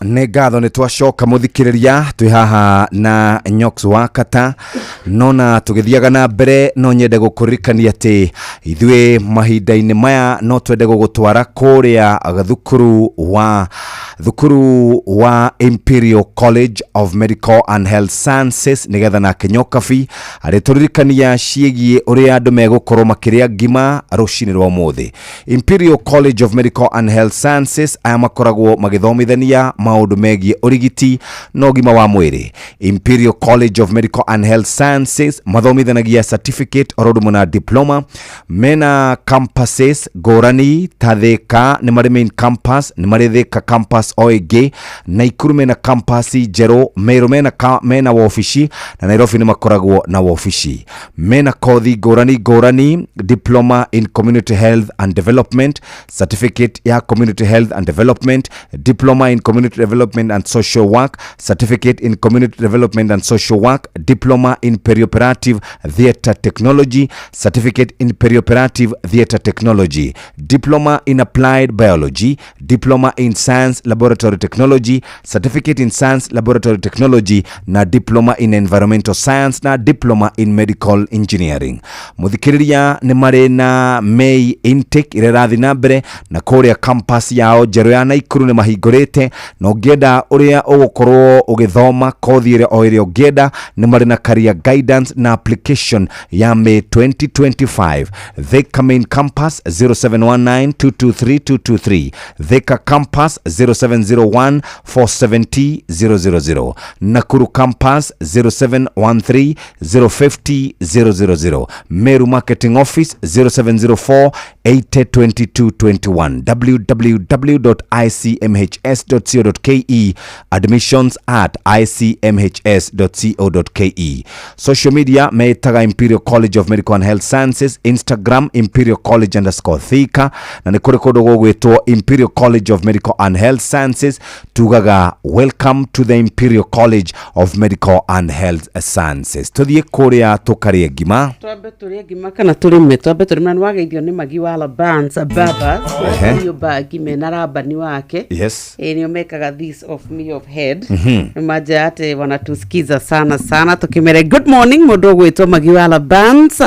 Nĩ ngatho nĩ twacoka mũthikĩrĩria twĩ haha na Nyox wa Kata nona tũgĩthiaga na mbere no nyende gũkũririkania atĩ ithuĩ mahinda-inĩ maya no twende gũgũtwara kũrĩa thukuru wa Imperial College of Medical and Health Sciences nĩgetha nake Nyokabi arĩtũririkania ciĩgiĩ ũrĩa andũ megũkorwo makĩrĩa ngima rũcinĩ rwa ũmũthĩ. Imperial College of Medical and Health Sciences aya makoragwo magĩthomithania maũndũ megiĩ ũrigiti na ũgima wa mwĩrĩ. Imperial College of Medical and Health Sciences mathomithanagia certificate orodo na diploma. Mena campuses ngũrani ta Thika nĩ marĩ main campus, nĩ marĩ Thika campus OAG, Naikuru mena campus Jero, Meru mena wabici na Nairobi nĩ makoragwo na wabici. Mena kothi ngũrani diploma in community health and development, certificate ya community health and development, diploma in community development and social work, certificate in community development and social work, diploma in perioperative theatre technology, certificate in perioperative theatre technology, diploma in applied biology, diploma in science laboratory technology, certificate in science laboratory technology na diploma in environmental science na diploma in medical engineering. Muthikiriria nĩ marĩ na May intake irathi na mbere na kũrĩa campus yao Jero ya Naikuru nĩ mahingũrĩte na ũngĩenda ũrĩa ũgũkorwo ũgĩthoma kothi ĩrĩa o ĩrĩa ũngĩenda nĩ marĩ na career guidance na application ya May 2025. Thika main campus 0719223223, Thika campus 0701470000, Nakuru campus 0713050000, Meru marketing office 0704802221, www.icmhs.co.ke, admissions at icmhs.co.ke. Social media metaga Imperial College of Medical and Health Sciences, Instagram Imperial College _Thika na nĩ kũrĩ kũndũ gũgwĩtwo Imperial College of Medical and Health Sciences. Tugaga welcome to the Imperial College of Medical and Health Sciences. Tuthiĩ kũrĩa tũkarĩe ngima. Twambe tũrĩe ngima kana tũrĩme, twambe tũrĩme nĩ wageithio nĩ Magi wa Labans Babas hiyo bagi mena rabani wake. Yes. Nio mekaga this of me of head. Maja ate wanatusikiza sana tukimere good morning mũndũ gwĩtwo Magi wa Labans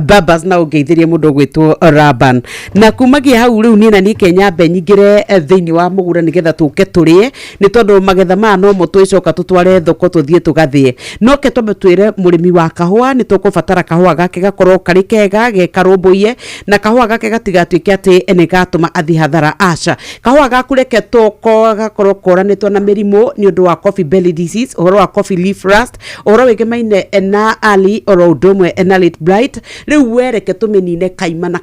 Babas na ũgeithirie mũndũ gwĩtwo Raban. Na kumagia hau rĩu niĩ na niĩ Kenya mbe nyingĩre thĩinĩ wa mũgũra nĩgetha tũke tũrĩe nĩ tondũ magetha ma no mo twĩcoka tũtware thoko tũthiĩ tũgathĩe. No ke twambe twĩre mũrĩmi wa kahũa nĩ tũkũbatara kahũa gake gakorwo karĩ kega gekarũmbũiye na kahũa gake gatigatuĩke atĩ nĩ gatũma athi hathara aca. Kahũa gaku reke toko gakorwo koranĩtwo na mĩrimũ nĩ ũndũ wa coffee belly disease, ũhoro wa coffee leaf rust, ũhoro wĩgemaine na early oro ũndũ ũmwe na late blight. Rĩu wereke tũmĩnine kaimana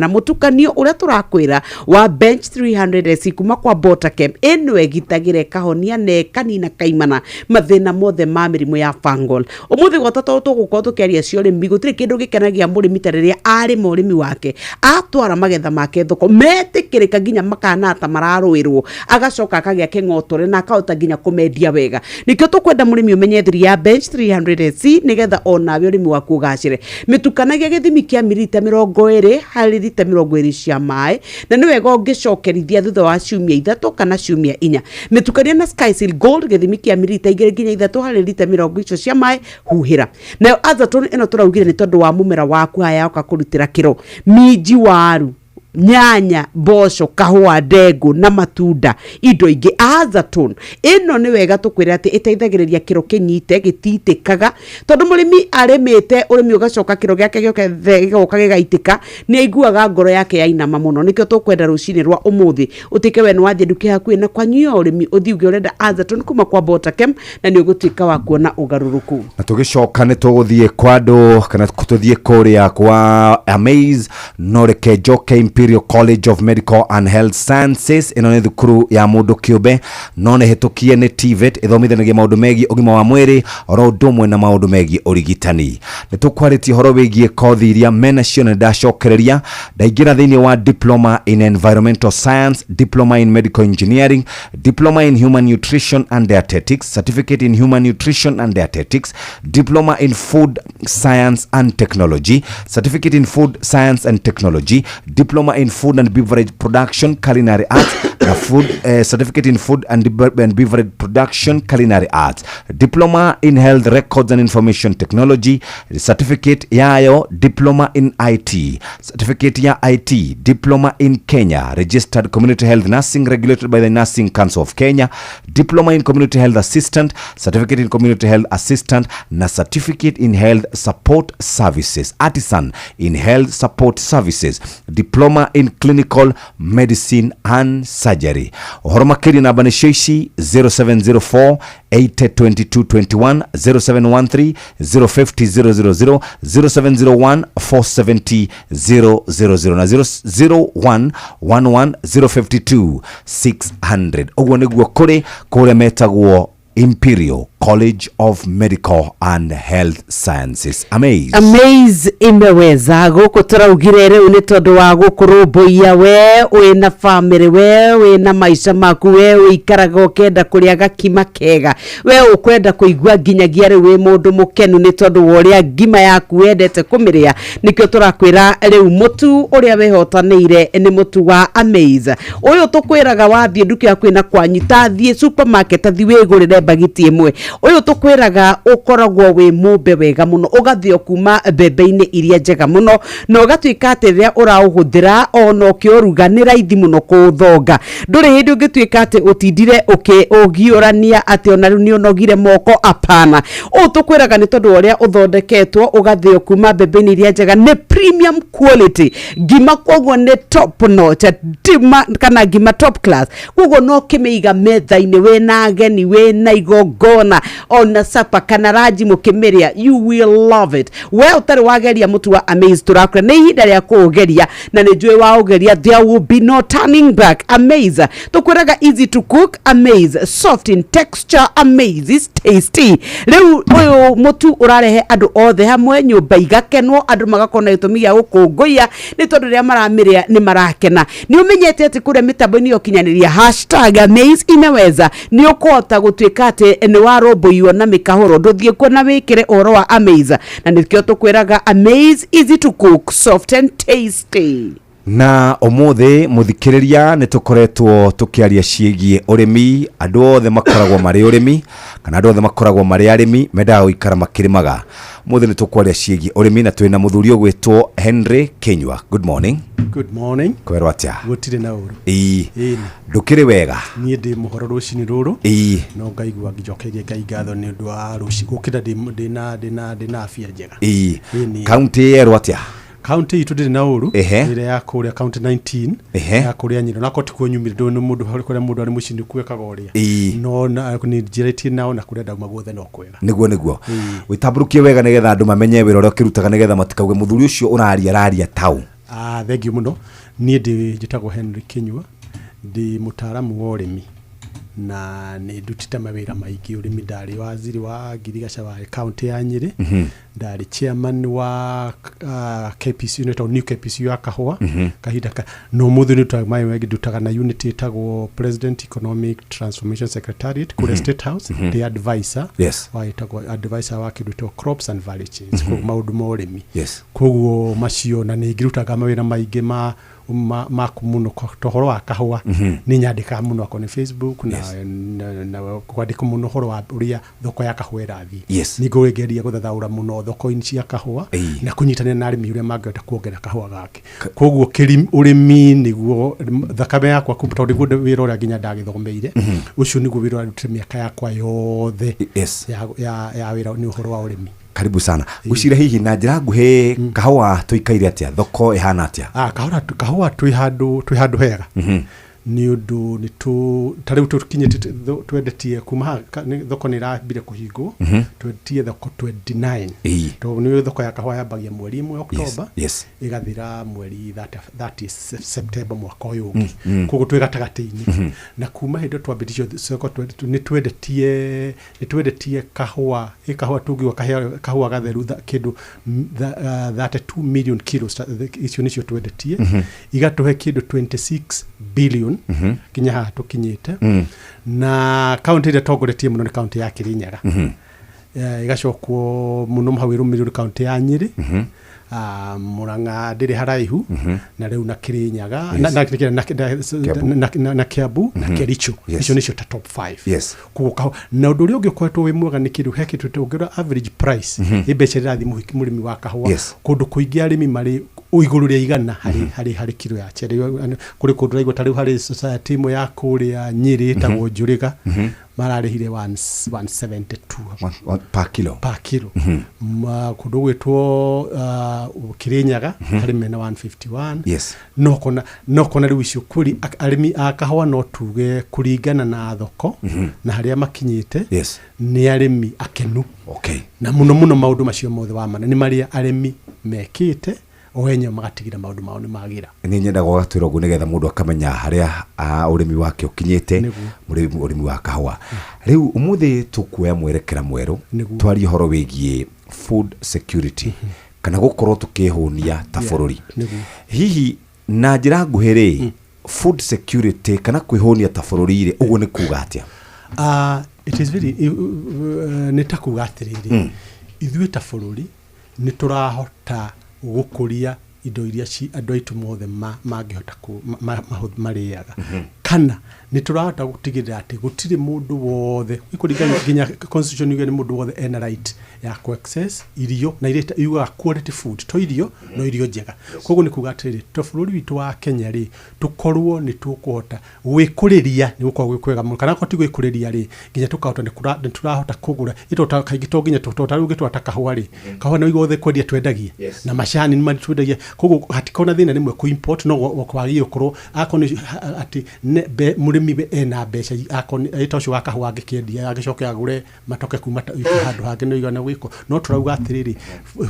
mũtukanio ũrĩa tũrakwĩra wa bench 300 kuma kwa Botakem ĩno ĩgitagĩre kahonia na kanina kaimana mathĩna mothe ma mĩrimũ ya fungal. Ũmũthĩ gwatatũ tũgũkorwo tũkĩaria cio ũrĩmi, gũtirĩ kĩndũ gĩkenagia mũrĩmi ta rĩrĩa arĩma ũrĩmi wake atwara magetha make thoko metĩkĩrĩka nginya makanata mararũĩrwo agacoka akagĩa yake ng'otore na akahota nginya kumendia wega nikio tukwenda murimi umenye thiri ya bench 300C nigetha onawe urimi waku ugacire mitukanagia githimi kia mililita 20 hari lita 20 cia mai na ni wega ungicokerithia thutha wa ciumia 3 kana ciumia 4 mitukania na Sky Seal Gold githimi kia mililita 2 nginya 3 hari lita 20 icio cia mai huhira nayo Azatone ino turaugire ni tondu wa mumera waku haya ukakurutira kiro minji waru nyanya mboco kahua ndengũ na matunda indo ingĩ Azatone ino ni wega tukwira ati iteithagiriria kiro kinyite gititikaga tondu murimi aremete urimi ugacoka kiro giake gioka gigaitika ni aiguaga ngoro yake yainama muno nikio tukwenda rucini rwa umuthi utike we nwathie nduke hakuhi na kwanyua urimi uthiuge urenda Azatone kuma kwa Botakem na ni ugutuika wa kuona ugaruruku na tugicoka ni tuguthie kwando kana tuthie kuria kwa Amaze Noreke Joke Imperial College of Medical and Health Sciences ino ni thukuru ya mundu kiumbe no ne hitukie ni TVET ithomithanagia maundu megi ugima wa mwiri oro ndumwe na maundu megi urigitani ni tukwaritie horo wigie kothi iria mena cio na ndacokereria ndaingira thiini wa diploma in environmental science, diploma in medical engineering, diploma in human nutrition and dietetics, certificate in human nutrition and dietetics, diploma in food science and technology, certificate in food science and technology, diploma in food and beverage production culinary arts na food certificate in food and beverage production culinary arts, diploma in health records and information technology, certificate yayo diploma in IT, certificate ya IT, diploma in Kenya registered community health nursing regulated by the Nursing Council of Kenya, diploma in community health assistant, certificate in community health assistant na certificate in health support services, artisan in health support services, diploma in clinical medicine and surgery. Horomakiri na banishishi 0704 802221 0713 050 000 0701 470 000 na 001 11 052 600. Ogwo niguo kuri metagwo Imperial College of Medical and Health Sciences. Amaze imeweza guku turaugire riu ni tondu wa gukurumbuia we wina family we wina maisha maku we uikaraga ukenda kuria gakima kega we ukwenda kuigua nginyagia riu wi mundu mukenu ni tondu wa uria ngima yaku wendete kumiria nikio turakwira riu mutu uria wehotanire ni mutu wa Amaze uyu tukwiraga wathie nduki yaku na kwanyita thie supermarket athi wigurire bagiti imwe uyu tukwiraga ukoragwo wi mumbe wega muno ugathio kuma mbembe-ini iria njega muno no gatuika ati ria urauhuthira ono kioruganira ithi muno kuthonga nduri hindi ungituika ati utindire ugiurania ati ona riu ni unogire moko apana u tukwiraga ni tondu uria uthondeketwo ugathio kuma mbembe-ini iria njega ni premium quality ngima kwoguo ni top notch kana ngima top class kwoguo no kimeiga metha-ini wena ageni wena igongona ona sapa kana raji mukimiria you will love it well utari wageria mutu wa Amaze turakura ni ihinda ria kugeria na ni njui wa ugeria there will be no turning back. Amaze tukwiraga easy to cook, Amaze soft in texture, Amaze is tasty. Riu uyu mutu urarehe andu othe hamwe nyumba igakenwo andu magakona itumi ya gukunguia ni tondu ria maramiria ni marakena ni umenyete ati kure mitambo-ini yokinyaniria #Amaze imeweza ni ukuhota gutuika ati ni waromboiwa na mikahoro nduthie kuona wikire oro wa Amaze na nikio tukwiraga Amaze easy to cook, soft and tasty. Na umuthi muthikiriria ni tukoretwo tukiaria ciegie urimi andu othe makoragwo mari urimi kana andu othe makoragwo mari arimi mendaga guikara makirimaga muthi ni tukwaria ciegie urimi na twina muthuri ogwitwo Henry Kinyua. Good morning. Good morning. Kwerwa atia gutire na uru ndukiri wega nie ndi muhoro rucini ruru no ngaigua ngijokerie ngai ngatho ni undu wa ruci gukira ndina afia njega county yerwa atia county itu ndiri na uru ire ya kuria county 19 ya kuria nyiro nako tikuo nyumire ndo ni mundu hari kuria mundu ari mucini kuekaga uria no na ni jiretie nao na kuria ndauma guothe no kwega niguo witamburukie wega nigetha andu mamenye wira uria ukirutaga nigetha matikauge muthuri ucio uraria tau. Thank you muno. Nie ndi njitagwo Henry Kinyua ndi mutaaramu wa urimi na nä ndutite mawira maingi urimi ndari waziri wa ngirigaca wa county ya Nyeri ndari chairman wa KPC unit new KPC ya kahua kahinda no muthu ni twa wengi ndutaga na unit itagwo President Economic Transformation Secretariat kule State House the advisor wa itagwo advisor wa kindu crops and value chains kwa maundu ma urimi koguo macio na nä ngirutaga mawira maingi maku muno tohoro wa kahua ni nyandika muno akone Facebook na kwandika muno horo wa uria thoko ya kahua irathi ni ngogeria guthathaura muno thoko inci ya kahua na kunyitanira na arimi uria mangeta kuongera kahua gake koguo urimi niguo thakame yakwa kuputa niguo wira uria nginya ndagithomeire ucio niguo wira uria miaka yakwa yothe ya wira ni horo wa urimi. Karibu sana. Gucira hihi na njira nguhe kahua tuikaire atia thoko ihana atia? Kahua twi handu hega. Ni undu ni tu tariu tukinyite twendetie kuma thoko ni rabire kuhingwo twendetie thoko 29 to ni thoko ya kahua yambagia mweri 1 Oktoba igathira mweri 30 September mwaka uyu koguo twi gatagati-ini na kuma hindu twambirie thoko ni twendetie kahua tugiwa kahua gatheru kindu 32 million kilos icio nicio twendetie igatuhe kindu 26 billion kinya ha tukinyite na county ile togoretie muno ni county ya Kirinyaga igacokwo muno mawiru miru county ya Nyeri Murang'a ndiri haraihu na riu na Kirinyaga na Kiambu na Kericho icio nicio ta top 5 kuko na undu uri ungikoetwo wi mwega ni kindu heki tutongira average price ibeca rathi murimi wa kahua kundu kuingia arimi mari uiguru ria igana hari kilo ya chere kuri kundu raigwa tariu hari society mo ya kuria Nyeri tagwo Njuriga mararihire 172 per kilo kundu gwitwo Kirinyaga hari mena 151 no kona riu icio kuri arimi akahwa no tuge kuringana na thoko na haria makinyite ni arimi akenu na muno maundu macio mothe wa mana ni maria arimi mekite oenye magatigira maundu mao ni magira ni nyenda gwatwira ugu nigetha mundu akamenya haria urimi wake ukinyite urimi wa kahua riu umuthi tukuya mwerekera mweru twari horo wigie food security kana gukorwo tukihunia ta bururi hihi na njira nguhiri food security kana kwihunia ta bururi ire ugu ni kuga atia it is very nitakuga atiriri ithuĩ ta bururi ni turahota gukuria indo iria andu aitu mothe mangihota mariaga kana ni turahota gutigirira ati gutiri mundu wothe ikuringana nginya constitution yuge ni mundu wothe ena right ya ku access irio na ile yuga quality food to irio no irio njega koguo ni kuga atiri to bururi witu wa Kenya ri tukorwo ni tukuhota gwikuriria ni gukorwo gwikwega muno kana koti gwikuriria ri nginya tukahota ni turahota kugura ito kaingi to nginya tutaru gitwata kahua ri kahua no igothe kwendia twendagie na mashani ni twendagie koguo hatikona thina rimwe ku import no kwagi ukorwo akoni ati murimi ena mbeca akoni itocio wa kahua ngikendia agicoke agure matoke kuma handu hangi no igana gwiko no turauga atiriri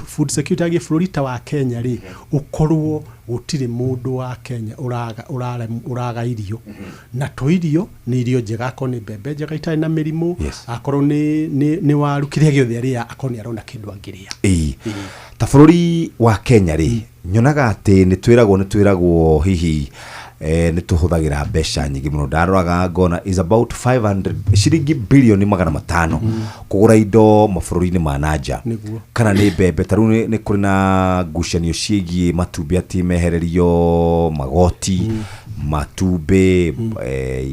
food security agi florita wa Kenya ri ukorwo gutire mundu wa Kenya uraga irio na to irio ni irio njega akoni bebe njega itari na mirimu akorwo ni waru kiria giothe aria akoni arona kindu angiria ta bururi wa Kenya ri nyonaga ati ni twiragwo hihi ni tuhuthagira mbeca nyingi muno ndaroraga ngona is about 500 shilingi billion magana matano kugura indo mabũrũri-inĩ ma nanja kana ni mbembe taru ni kuri na ngucanio ciĩgiĩ matumbĩ ati mehererio magoti matumbe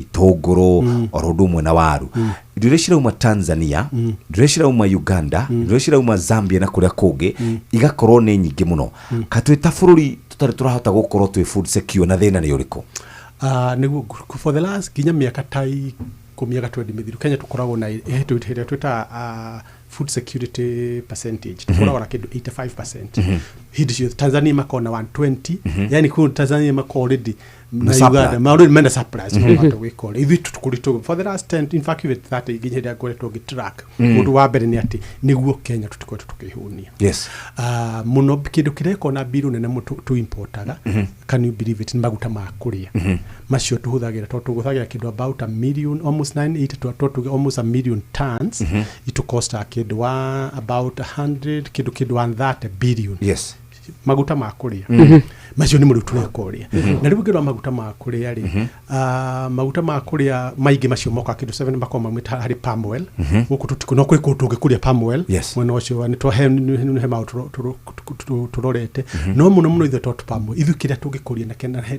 itũngũrũ oro ũndũ ũmwe na waru indo iria cirauma Tanzania indo iria cirauma Uganda indo iria cirauma Zambia na kuria kũngĩ igakorwo nĩ nyingĩ mũno katwĩ ta bũrũri tutari turahota gukorwo twi food secure na thina ni uriko niguo for the last kinya miaka tai kumiaga twendi mithiru Kenya tukoragwo na twita food security percentage tukoragwo na kindu 85%. Hindi cio Tanzania makona 120, yani ku Tanzania mako already na Uganda ma already menda surprise no matter we call ithu tukurito for the last 10 in fact with that iginye dia gore to track mundu wa mbere ni ati niguo Kenya tutikoe tukihunia. Yes. Muno kindu kireko na biru nene mutu tu importaga. Can you believe it? Maguta ma kuria macio tuhuthagira to tuguthagira kindu about a million, almost 98 to almost a million tons. It cost a kindu wa about 100 kindu 130 billion. Yes. Maguta ma kuria macio ni muri turekoria na ribu ngirwa maguta ma kuria ri maguta ma kuria maingi macio moka kindu 7 makoma mwita hari palm oil guku tutiko no kuri kutunge kuria palm oil mwena ucio ni to he ma turorete no muno ithe to palm oil ithu kiria tungikuria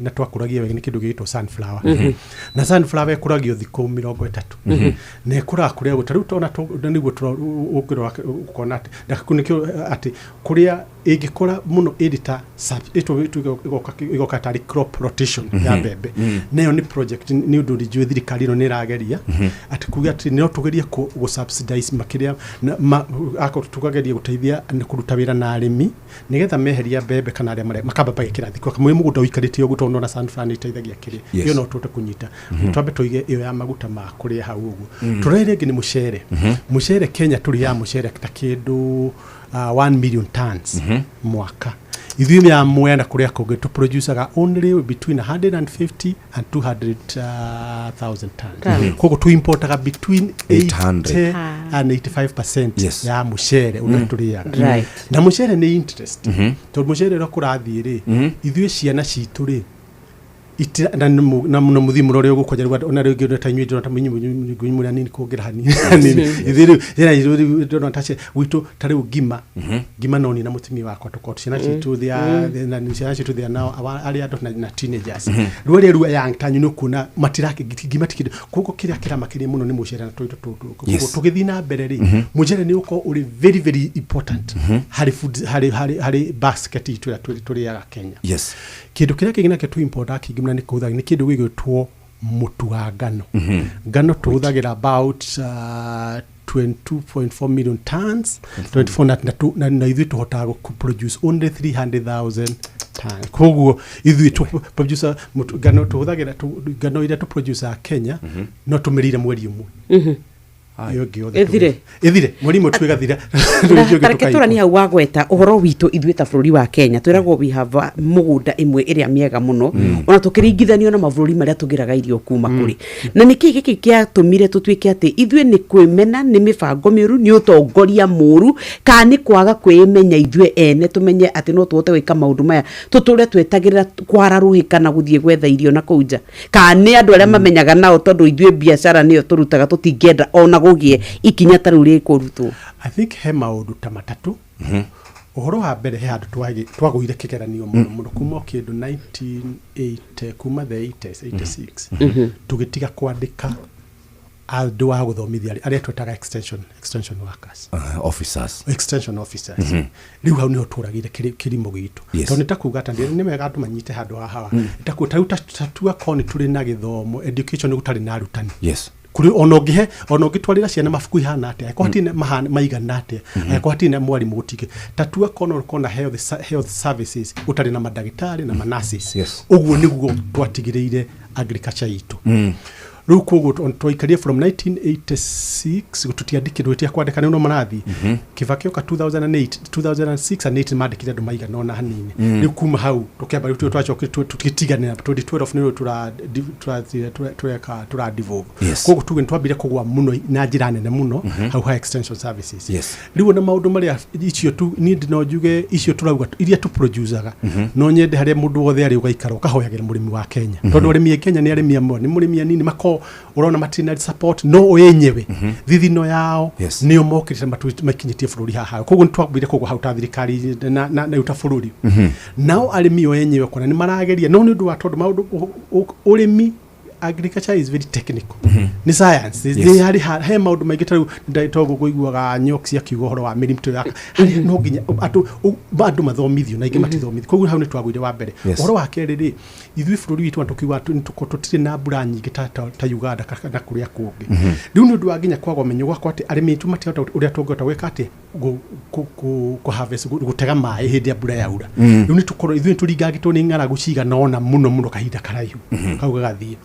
na twakuragia wega ni kindu gitwo sunflower na sunflower kuragio thikũ 30 na ikura kuria gutaru tona niguo turokirwa ukona ndakunikio ati kuria ingikora muno editor igoka tari crop rotation ya bebe nayo ni project ni undu rijwe thirikari no nirageria ati kuga ati no tugeria ku subsidize makiria ako tukageria guteithia na kuruta wira na arimi nigetha meheria bebe kana aria makamba bagikira thiko kamwe mugunda uikarite ugu tono na sunflower iteithagia kiri iyo no tute kunyita twambe tuige iyo ya maguta ma kuria hau ugu turere ngi ni mucere Kenya turi ya mucere ta kindu 1 million tons mwaka. Ithuĩ ya mwena kuria kuge to producer only between 150 and 200,000 tons. Koko tu importaga between 800 and 85% ya mucere unaturiaga. Na mucere ni interest. To mucere rakurathie ri ithuĩ ciana citu ri na muno muthimu rore gukojerwa ona rege utanywe ndona munyi nini kugira hani ithiru ira ndona tache witu tari ugima gima noni na mutimi wako tukoti ciana citu thia na ciana citu thia nao ari ando na teenagers rore ruwa yang tanyu no kuna matirake gima tikido kuko kiria makiria muno ni mucere na tuitu tugithina mbere ri mucere ni uko uri very very important hari food hari basket itu ya turiaga Kenya. Yes. Kindu kiria kigina ke tu import kigimna ni kuthagi ni kindu gigwitwo mutu wa ngano. Ngano tuhuthagira about 22.4 million tons 24 na ithuĩ tuhotaga ku produce only 300,000 tons. Koguo ithuĩ tu producer ngano tuhuthagira ngano ira tu producer Kenya no tumirire mweri umwe. Ethire mwarimu twigathira Tareketura ni hau wagweta uhoro witu ithuĩ ta bũrũri wa Kenya twiragwo we have mugunda imwe iria miega muno ona tukiringithanio na mabũrũri maria tugiraga irio kuma kuri na niki giki kia tumire tutwike ati ithuĩ ni kwimena ni mibango miuru ni utongoria muru ka ni kwaga kwimenya ithuĩ ene tumenye ati no tuote gwika maundu maya tuture twetagirira kwararuhika na guthie gwetha irio na kuja ka ni andu aria mamenyaga nao tondu ithuĩ biashara niyo turutaga tutingenda ona gugie ikinya taruri kurutwo. I think he maundu ta matatu uhoro wa mbere he handu twaguire kigeranio muno kuma kindu 1980 kuma the 86 tugitiga kwandika andu wa guthomithia aria twetaga extension workers extension officers riu hau niho turagire kirimo gitu tondu takuga ati ni mega andu manyite handu haha takuta tatua koni turi na githomo education gutari na arutani kuri ono gitwarira ciana mafuku ihana ati akwatine maigana ati akwatine mwarimu gutike tatua kona health services utari na madagitari na manasis uguo niguo twatigireire agriculture itu riu koguo twaikaria from 1986 gututiandikirwe tia kwandika no marathi kivakio ka 2006 and 8 mandikire andu maigana ona hanini riu kuma hau tukiamba riu tukitiganira 2012 niro tura devolve koguo tuge twambire kugwa muno na njira nene muno hau ha extension services riu na maundu maria icio tu ni ndino juge icio turauga iria tu producerga no nyende haria mundu wothe ari ugaikara ukahoyagira murimi wa Kenya tondu arimi Kenya ni arimi amwe ni murimi nini mako urona maternal support no yenyewe thithino yao niyo mokirite makinyitie bururi haha koguo twabire kugwa hau ta thirikari na uta bururi nao arimi yo yenyewe kona ni marageria no ni ndu wa tondu maundu urimi agriculture is very technical ni science ni hari he maundu maingi taru ndatogo kuiguaga nyoksi akiuga horo wa mirimto ya hari no nginya andu mathomithio na ingi matithomithio koguo hau ni twagwire wa mbere horo wa keriri ithui bururi witu tukiuga tutire na mbura nyingi ta Uganda kana kuria kungi riu ni undu wa nginya kwagwo menyo gwakwa ati arimi tu matihota uria tungota gwika ati ku harvest gutega mai hindi ya mbura yaura riu ni tukorwo ithui turingagitwo ni ng'aragu ciga nona muno kahinda karaihu kauga gathie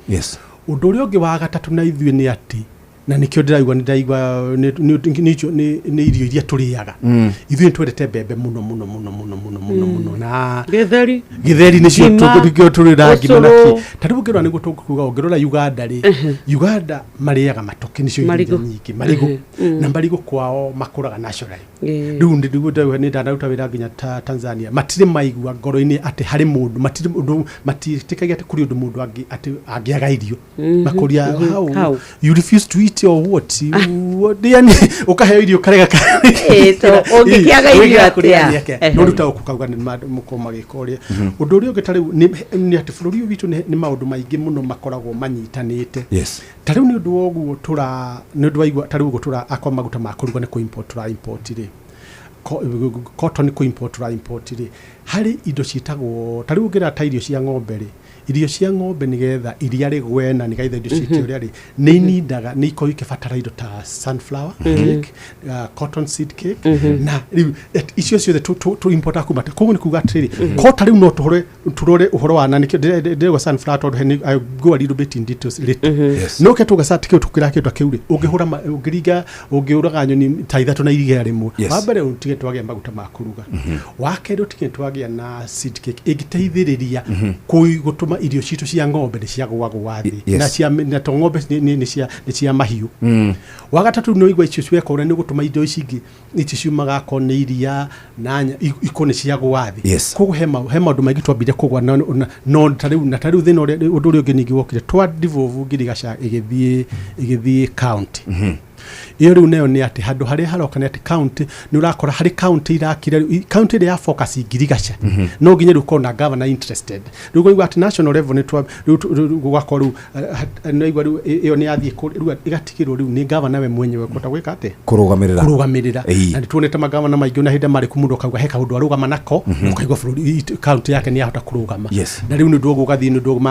undu uria ungi wa gatatu na ithui ni ati na nikio ndiraigwa ni irio iria turiaga ithui twendete mbembe muno na githeri nicio tugikio turiragi manaki taribu ngirwa niguo tukuga ngirora Uganda ri Uganda mariaga matoke nicio nyingi marigo na marigo kwao makuraga national riu ndigwo ni ndanauta wira nginya Tanzania matire maigua ngoro-ini ati hari mundu matitikagia ati kuri undu mundu angiaga irio makuria how you refuse to eat or what yani ukaheo irio karega to ongikiaga irio atia no ruta ukauga ni mukoma gikoria undu uri ugitari ni ati bururi witu ni maundu maingi muno makoragwo manyitanite tariu ni undu woguo ni undu waigua tariu ugo akwa maguta makuruga ni ku import ri cotton ku import ri hari indo citagwo tariu ngira ta irio cia ng'ombe ri irio cia ng'ombe nigetha iria rigwena nigaitha indo citio ria ri ni nindaga ni iko ikibatara indo ta sunflower cake cotton seed cake na icio ciothe tu import akuma koguo ni kuga atiri ko tariu no turore uhoro wa nani ndirego sunflower tondu I go a little bit in details no ke tuga satike tukira kindu akiuri ungihura ungiringa ungiuraga nyoni ta ithatu na iriga rimwe wa mbere utige twagia maguta ma kuruga wa kero tike twagia na seed cake igiteithiriria gutuma irio citu cia ng'ombe ni cia gwagwa thi na cia na ng'ombe ni cia mahiu wa gatatu no igwa icio ciweka ure ni gutuma indo icingi ici ciumaga kone iria na ikone cia gwathi koguo he maundu maingi twambire kugwa no tariu thina undu uri ungi ningi wokire twa devolve ngirigaca igithie county iyo riu nayo ni ati handu haria haroka ni ati county ni urakora hari county irakira county ria focus ngirigaca no nginya ruko na governor interested rugo igwa at national level ni twa gwakora no igwa iyo ni athie riu igatikirwo riu ni governor we mwenyewe kota gwika ate kurugamirira na tuonete magavana maingi na hinda mari kumundu kauga heka undu arugama nako ukaigwa bururi county yake ni ahota kurugama na riu ni ndugo gathie ni ndugo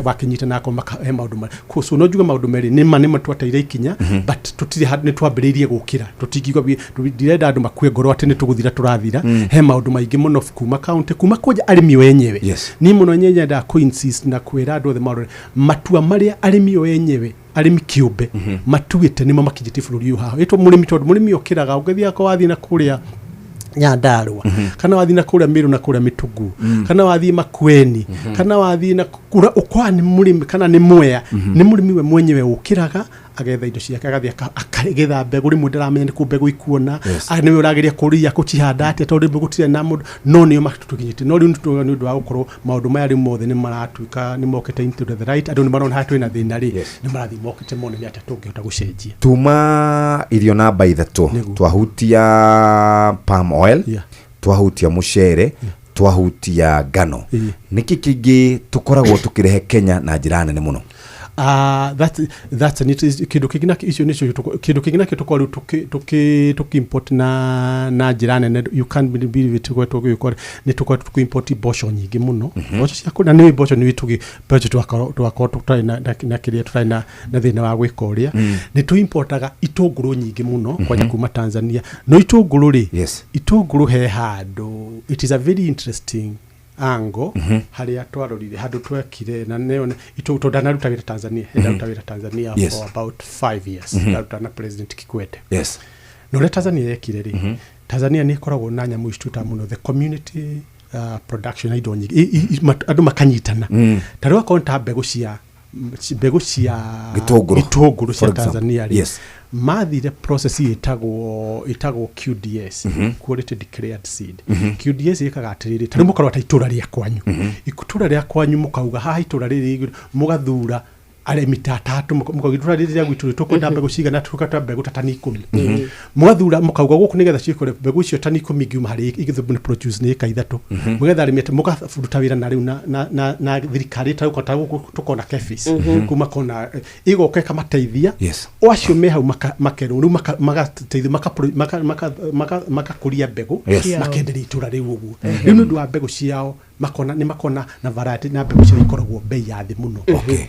bakinyita nako he maundu mari kuso no juga maundu meri ni matwateire ikinya but tutire ni twambiririe gukira tutingigwa ndirenda andu makue ngoro ati ni tuguthira turathira he maundu maingi muno kuma county kuma koja arimi wenyewe ni muno nyenye nda ku insist na kwira andu the maundu matua maria arimi wenyewe arimi kiumbe matuite ni mamakijiti bururi uha etwo murimi tondu murimi okiraga ugethia ko wathi na kuria Nyandarua kana wathi na kuria Miru na kuria Mitugu kana wathi Makueni kana wathi na kura ukwani murimi kana ni Mwea ni murimi we mwenyewe ukiraga agetha indo ciake agathia akagetha mbegu rimwe ndaramenya ni ku mbegu ikuona ni urageria kuria kucihanda ati tondu mbegutire na mundu no niyo matukinyite no riu ni undu wa gukorwo maundu maya ri mothe ni maratuika ni mokete into the right andu ni marona hatu ina thina ri ni marathi mokete mone ni ati tungihota gucenjia tuma irio namba ithatu twahutia palm oil twahutia mucere twahutia ngano niki kingi tukoragwo tukirehe Kenya na njira nene muno that's an it kido kigina issue nicho kido kigina kitoko tuki import na jirane ne you can't believe it ko ni tuko import bosho nyingi muno bosho cia kuna ni bosho ni witugi budget twako tutai na kiria tutai na thina wa gwikoria ni tu importaga itunguru nyingi muno kwa kuma Tanzania no itunguru ri itunguru he handu it is a very interesting ango haria twarorire handu twekire na neo ito ndanaruta wira Tanzania ndaruta wira Tanzania for about 5 years ndaruta na President Kikwete no le Tanzania yekire ri Tanzania ni koragwo na nyamu istuta muno the community production ido nyingi andu makanyitana tarwa konta mbegu cia gitunguru cia Tanzania ri mathire process itagwo QDS quality declared seed QDS ikaga atiriri tari mukarwa ta itura ria kwanyu ikutura ria kwanyu mukauga ha itura riri mugathura aremi tatatu mukagitura rĩrĩa gwitũ tũkwenda mbegũ cigana tũkata mbegũ tani 10 mwathura mukauga gũkũ nĩgetha cikore mbegũ icio tani 10 ngiuma harĩ igĩthũbuni produce nĩ ĩka 3 mũgetha aremi mũkaburuta wĩra na rĩu na thirikari tũkona kefis kuma kona igoka kamateithia o acio me hau makerwo rĩu magateithia makakũria mbegũ makenderia itũra rĩu ũguo rĩu nĩ ũndũ wa mbegũ ciao makona na variety na mbegũ cio ikoragwo bei ya thĩ mũno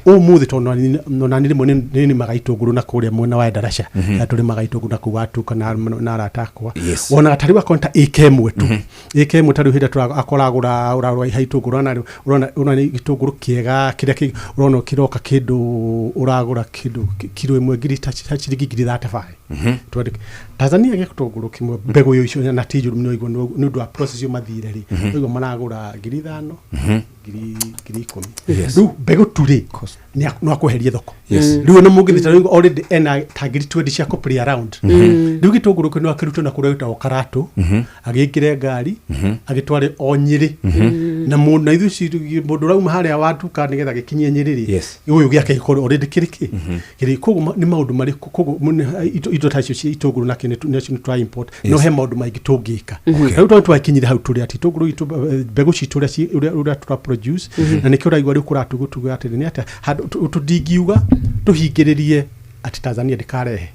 umuthi tondũ nona nĩ magaitũngũrũ na kũrĩa mwena wa Darasha tũrĩ magaitũngũrũ na kuwa tu kana na ratakwa wona atari wa konta ikemwe tu ikemwe tari hĩndĩ tũrakoragũra ũrarwa haitũngũrũ na ũrona nĩ gĩtũngũrũ kĩega kĩrĩa ũrona kiroka kĩndũ ũragũra kĩndũ kilo ĩmwe ngiri ta ciringi 35 Tanzania gĩtũngũrũ kĩmwe mbegũ yo icio na tijuru nĩ ũndũ wa process yo mathire rĩ ũguo maragũra 5,000 ngiri 10 rĩu mbegũ turi no akweheria thoko rĩu na mũngĩthita rĩu already ena ta ngiri 20 cia play around rĩu gĩtũngũrũ kĩno akĩrutwo na kũrĩa gĩtagwo Karatu agĩkĩre ngari agĩtware o Nyĩrĩ na mũndũ na ithuĩ mũndũ rauma harĩa watuka nĩgetha gĩkinyie Nyĩrĩ ũyũ gĩake gĩkorwo already kĩrĩ koguo nĩ maũndũ marĩ koguo indo ta icio cia itũngũrũ na kĩnĩ twa import no he maũndũ maingĩ tũngĩka rĩu twakinyire hau tũrĩ ati itũngũrũ mbegũ citũ ũrĩa tũra produce na nĩkĩo raigua rĩu kũratuga atĩ nĩ atĩ tũndingiuga tũhingĩrĩrie ati Tanzania ndikarehe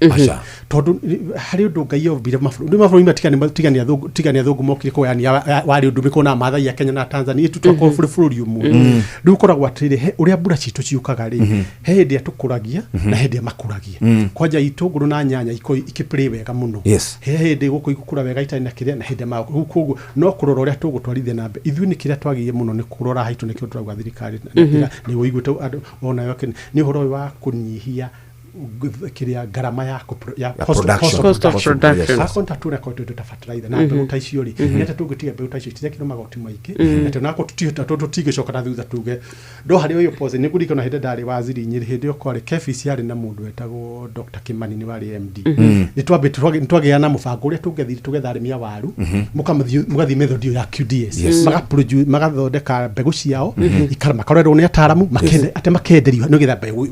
tondu hari undu ngai yombire mabũrũri matigania thũngũ mokire kũgania warĩ undu mĩkona mathai ya Kenya na Tanzania tũtũkorwo bũrũri ũmwe rĩu koragwo atĩrĩ ũrĩa mbura citũ ciũkaga rĩ he hĩndĩ tũkũragia na hĩndĩ makũragia kwanja itũngũrũ na nyanya ikĩplay wega mũno he hĩndĩ gũkũ igũkũra wega itarĩ na kĩrĩa na hĩndĩ maku koguo no kũrora ũrĩa tũgũtwarithia na mbere ithuĩ nĩ kĩrĩa twagĩire mũno nĩ kũrora haitũ nĩkĩo tũrauga thirikari nĩ ũiguĩte ona yo nĩ ũhoro wa kũnyihia kiria garama ya cost of production akonta tu record to fertilizer na mbegu taicio ri nete tugitiga mbegu taicio tire kino magoti maiki nete nako tutige coka na thutha tuge ndo hari uyo pose ni gurika na hinde ndari waziri Nyĩrĩ hinde okore kefis yari na mundu wetagwo Dr. Kimani ni wari MD ni twambe twagia na mubango uria tugethire tugetha arĩmi a waru mugathi method ya QDS magathondeka mbegu ciao ikarama karorwo ni ataramu makenderio no getha mbegu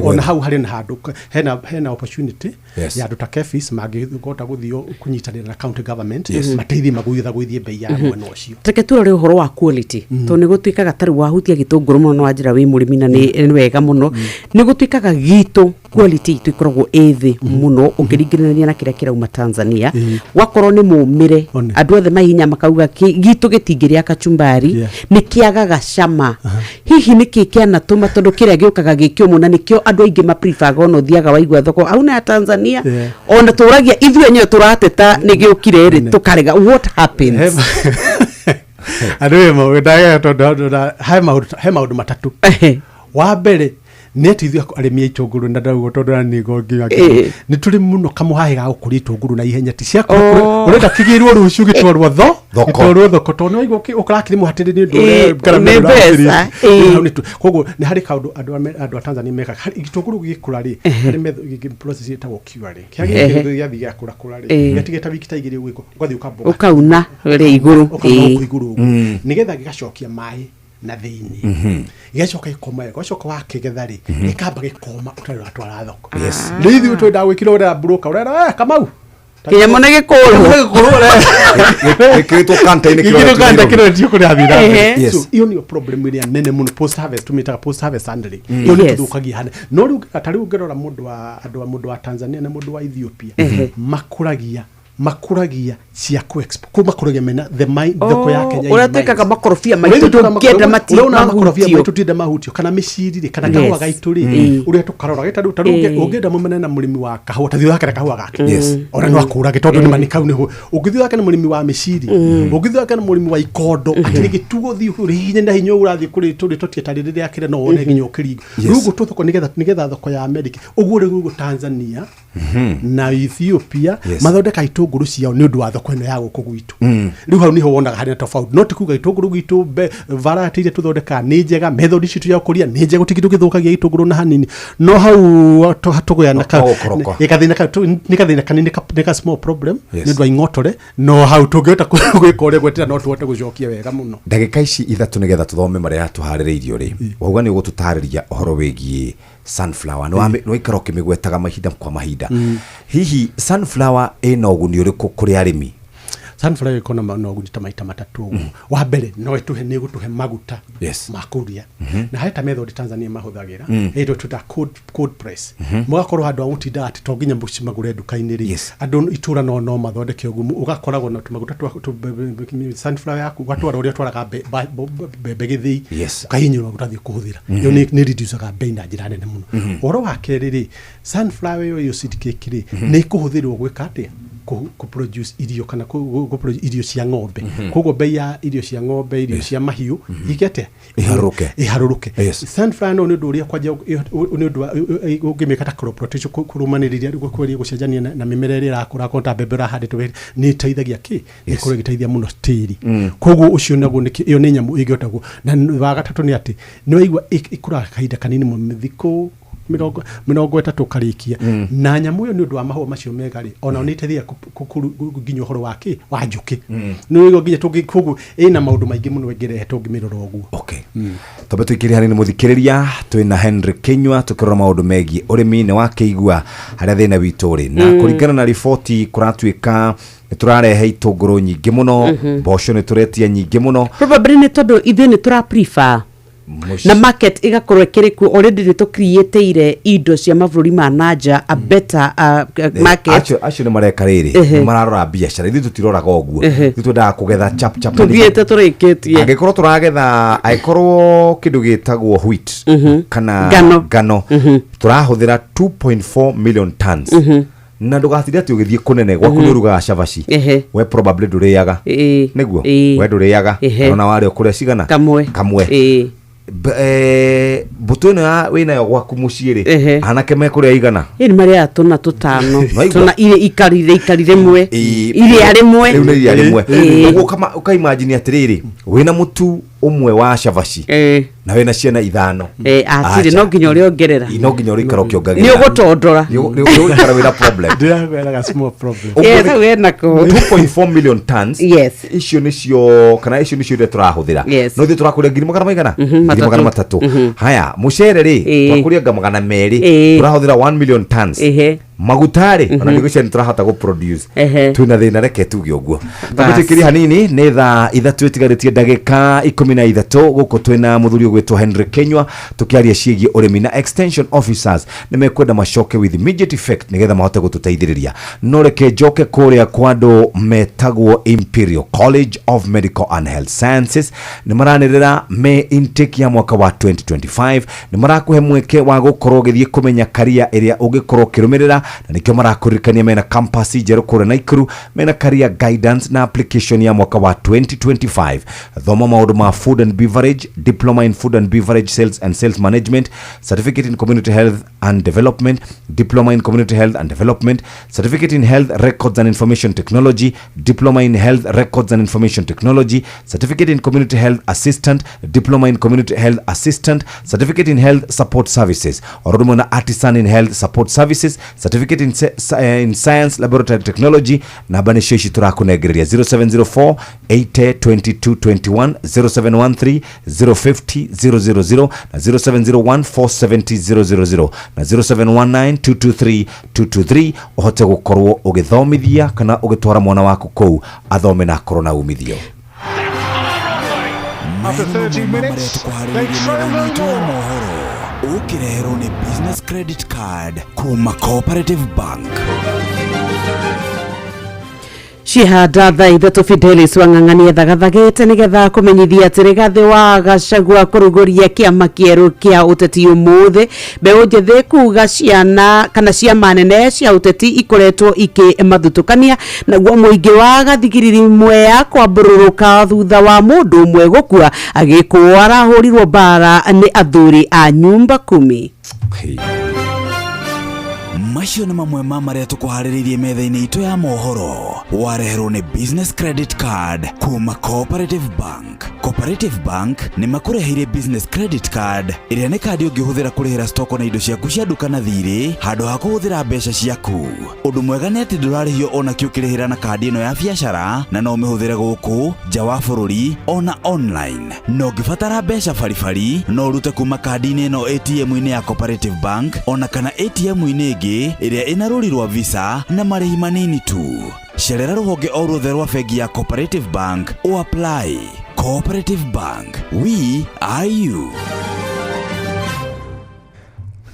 ona hau hari na handu hena opportunity ya Dr. Kefis magĩgota gũthio kunyitanĩra na county government mateithie magũithie bei ya mwena ũcio teke turore uhoro wa quality to nĩ gũtuĩkaga tarĩ wahutia gĩtũngũrũ mũno no njĩra wĩ mũrĩmi na nĩ wega mũno nĩ gũtuĩkaga gitũ quality itu ikoragwo ethĩ mũno ũkĩringithania na kĩrĩa kĩrauma Tanzania wakorwo nĩ mũmĩre andũ othe mahinya makauga gitũ gĩtingĩrĩa kachumbari nĩ kĩagaga cama hihi nĩkĩ kĩanatũma tondũ kĩrĩa gĩũkaga gĩkĩũmũ na nĩkĩo andũ aingĩ maprefer gono thiaga waigua thoko au na Tanzania ona tũragia ithuĩ enyewe tũrateta nĩ gĩũkire rĩ tũkarega what happens andũ mawĩdaga tondũ he maũndũ matatũ wa mbere neti ithuĩ arĩmi a itũngũrũ na ndaugo tondũ nĩ ngongia nĩ tũrĩ mũno kamuhahe ga gũkũria itũngũrũ na ihenya ti cia ũrenda kĩgĩrwo rũciũ gĩtwarwo thoko tondũ waigua ũkarakĩrĩ mũhatĩrĩ nĩ ũndũ koguo nĩ harĩ kaũndũ andũ a Tanzania meka itũngũrũ gĩkũra rĩ harĩ process ĩtagwo cure rĩ kĩagĩrĩire gĩathiĩ gĩakũra rĩ gĩtigĩta wiki ta igĩrĩ ũgĩko ũgathiĩ ũkauna rĩ igũrũ nĩgetha gĩgacokia maĩ na thĩinĩ gĩacoka ikoma gĩacoka wakĩgetha rĩ gĩkamba gĩkoma ũtarĩ watwara thoko nĩ ithuĩ twenda gwĩkĩra ũrĩa broker ũrera Kamau kĩnyamũ nĩ gĩkĩrĩtwo kanta-inĩ kĩrĩa kũrĩa thira so iyo nĩyo problem ĩrĩa nene mũno post harvest tumĩtaga post harvest handling iyo nĩ tũthũkagia hana no rĩu atarĩ ũngĩrora mũndũ wa Tanzania na mũndũ wa Ethiopia makuragia cia ku-export makuragia mena thoko ya Kenya ũratuĩkaga makorobia maitũ tũngĩenda tũtienda mahutio kana mĩciri kana kahũa gaitũ rĩ ũrĩa tũkarora gĩtarũ ũngĩenda mũmene na mũrĩmi wa kahũa tathi wake na kahũa gake ona no akũrage tondũ nĩ manikau nĩho ũngĩthiĩ wake na mũrĩmi wa mĩciri ũngĩthiĩ wake na mũrĩmi wa ikondo atĩ gĩtugo thiĩ ũrĩ hinya na hinya ũrathiĩ kũrĩ tũrĩ tũtiĩtarĩ rĩrĩa kĩrĩ no wone nginya ũkĩringo rĩu ũguo thoko nĩgetha thoko ya America ũguo rĩu Tanzania na Ethiopia mathondeka itũngũrũ ciao nĩ ũndũ wa thoko ĩno ya gũkũ gwitũ rĩu hau niho wonaga harĩ na tofauti no tikuga itũngũrũ gwitũ variety iria tũthondeka nĩ njega method citũ ya ũkũria nĩ njega gũtigithũkagia itũngũrũ na hanini no hau tũgũyana nĩgathĩna kanini nĩ small problem nĩ ũndũ wa ing'otore no hau tũngĩhota gwĩka ũrĩa gwetera no tũhote gũcokia wega mũno ndagĩka ici ithatũ nĩgetha tũthome marĩa tũharĩrĩirio rĩ wauga nĩ ũgũtũtarĩria ũhoro wĩgiĩ sunflower no ikaro kimigwetaga mahinda kwa mahinda hihi sunflower ina uguni uriku kuri arimi sunflower ikona no uguni maita matatu wa mbere no ituhe ni gutuhe maguta makuria na haita method Tanzania mahuthagira ito tuta cold press mugakorwo handu agutinda ati to nginya mbuci magure duka-ini ri andu itura no mathondeke ugumu ugakoragwo na tumaguta sunflower yaku gatwara uria twaraga bebe githii ukahinyura utathie kuhuthira yo ni reduceaga bei na njira nene muno oro wa keriri ri sunflower yo sidikekiri ni kuhuthirwo gwika atia ku produce irio kana ku produce irio cia ng'ombe koguo bei ya irio cia ng'ombe irio cia mahiu igete iharuruke sunflower no ndu uria kwanja ndu ungimeka ta crop rotation kurumaniriria gukweria gucenjania na mimera iri rakura konta bebera handitwe ni teithagia ki ni kure giteithia muno tiri koguo ucio naguo ni iyo ni nyamu igotagwo na wa gatatu ni ati no igwa ikura kahinda kanini mu mithiko mirongo etatu karikia na nyamu yo ni undu wa mahua macio megari ona unitethia nginya horo wake wa njuki no igo nginya tungikugu ina maundu maingi muno wengerehe tungimirora uguo tobe twikiri hani ni muthikiriria twina Henry Kinyua tukirora maundu megi urimi ni wakeigua haria thina witu ri na kuringana na ripoti kuratuika turarehe itunguru nyingi muno mboco ni turetia nyingi muno probably ni tondu ithe ni tura prefer na market igakorwo kiriku already ni to create indo cia mavururi ma nanja a better market acio ni mareka riri mararora biashara ithu tutiroraga oguo twendaga kugetha chap tuthiete turikitie angikorwo turagetha aikorwo kindu gitagwo wheat kana ngano turahuthira 2.4 million tons na ndugathire ati ugithie kunene gwaku ni ruga cabaci we probably nduriaga niguo we nduriaga ona wari ukuria cigana kamwe butona wina yo gwaku muciiri anake mekuria igana ni maria tuna tutano tuna ile ikarire mwe ile arimwe ugo kama ukaimagine atiriri wina mutu umwe wa cabaci na wena ciana ithano atiri no nginya uri ongerera no nginya uri karo kiongagera ni ugutondora ni ukara wira problem ndiraga small problem wena ko 2.4 million tons icio nicio kana icio nicio turahuthira no thi turakuria ngiri magana maigana ngiri magana matatu haya mucere ri turakuria magana meri turahuthira 1 million tons magutari ona nigucia turahota go produce twina thina reke tuge uguo tabitikiri hanini ni tha ithatu itigarĩtie ndagĩka 13 guko twina muthuri gwetwo Henry Kinyua tukiaria ciĩgie urimi na extension officers nimekwenda macoke with immediate effect nigetha mahote gututeithĩrĩria no reke njoke kuria kwando metagwo Imperial College of Medical and Health Sciences ni maranirira me intake ya mwaka wa 2025 ni marakuhe mweke wa gukorwo githie kumenya career iria ungikorwo kirumirira na nikyo marakuririkania mena campus jero kura Naikuru mena career guidance na application ya mwaka wa 2025 thoma maundu ma food and beverage diploma in food and beverage sales and sales management certificate in community health and development diploma in community health and development certificate in health records and information technology diploma in health records and information technology certificate in community health assistant diploma in community health assistant certificate in health support services oromo na artisan in health support services certificate in science laboratory technology na banisheshi turakunegereria 0704 802221 0713 050 000 na 0701 470 000 na 0719 223 uhote gukorwo ugithomithia kana ugitwara mwana waku kou athome na korona umithio. After 30 minutes, they trail no more. Ukirero ni business credit card kuma Cooperative Bank. Cihanda tha ithatu Fidelis wang'ang'ania thagathagite nigetha kumenyithia ati Rigathi wa Gachagua kuruguria kiama kieru kia uteti umuthi mbeu njithi kuga ciana kana ciama nene cia uteti ikoretwo ikimathutukania naguo muingi wa gathigiriri mwe ya kwambururuka thutha wa mundu umwe gukua agikuo arahurirwo bara ni athuri a nyumba 10. macio nĩ mamwe ma marĩa tũkũharĩrĩirie metha-inĩ itũ ya mohoro. Wareherwo nĩ business credit card kuma Cooperative Bank. Cooperative Bank nĩ makũreheire business credit card ĩrĩa nĩ kandi ũngĩhũthĩra kũrĩhĩra stoko na indo ciaku cia nduka na thirĩ handũ ha kũhũthĩra mbeca ciaku. Ũndũ mwega nĩ atĩ ndũrarĩhio ona kĩ ũkĩrĩhĩra na kandi ĩno ya biacara, na no ũmĩhũthĩre gũkũ nja wa bũrũri ona online. No ũngĩbatara mbeca baribari no ũrute kuma kandi-inĩ ĩno ATM-inĩ ya Cooperative Bank ona kana ATM-inĩ ĩngĩ ĩrĩa ĩna rũri rwa Visa na marĩhi manini tu. Cerera rũhonge o ruothe rwa bengi ya Cooperative Bank o apply. Cooperative Bank, we are you.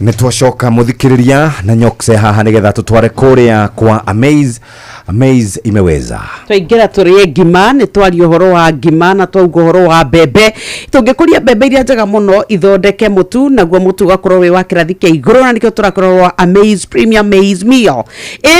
Nitwacoka muthikiriria na nyokse haha nigetha tutware kuria kwa Amaze imeweza twaingira turie ngima ni twari uhoro wa ngima na twauga uhoro wa bebe tungikuria bebe iria njega muno ithondeke mutu naguo mutu gakorwo wi wa kirathi kia iguru na nikio turakorwo Amaze Premium Maize Meal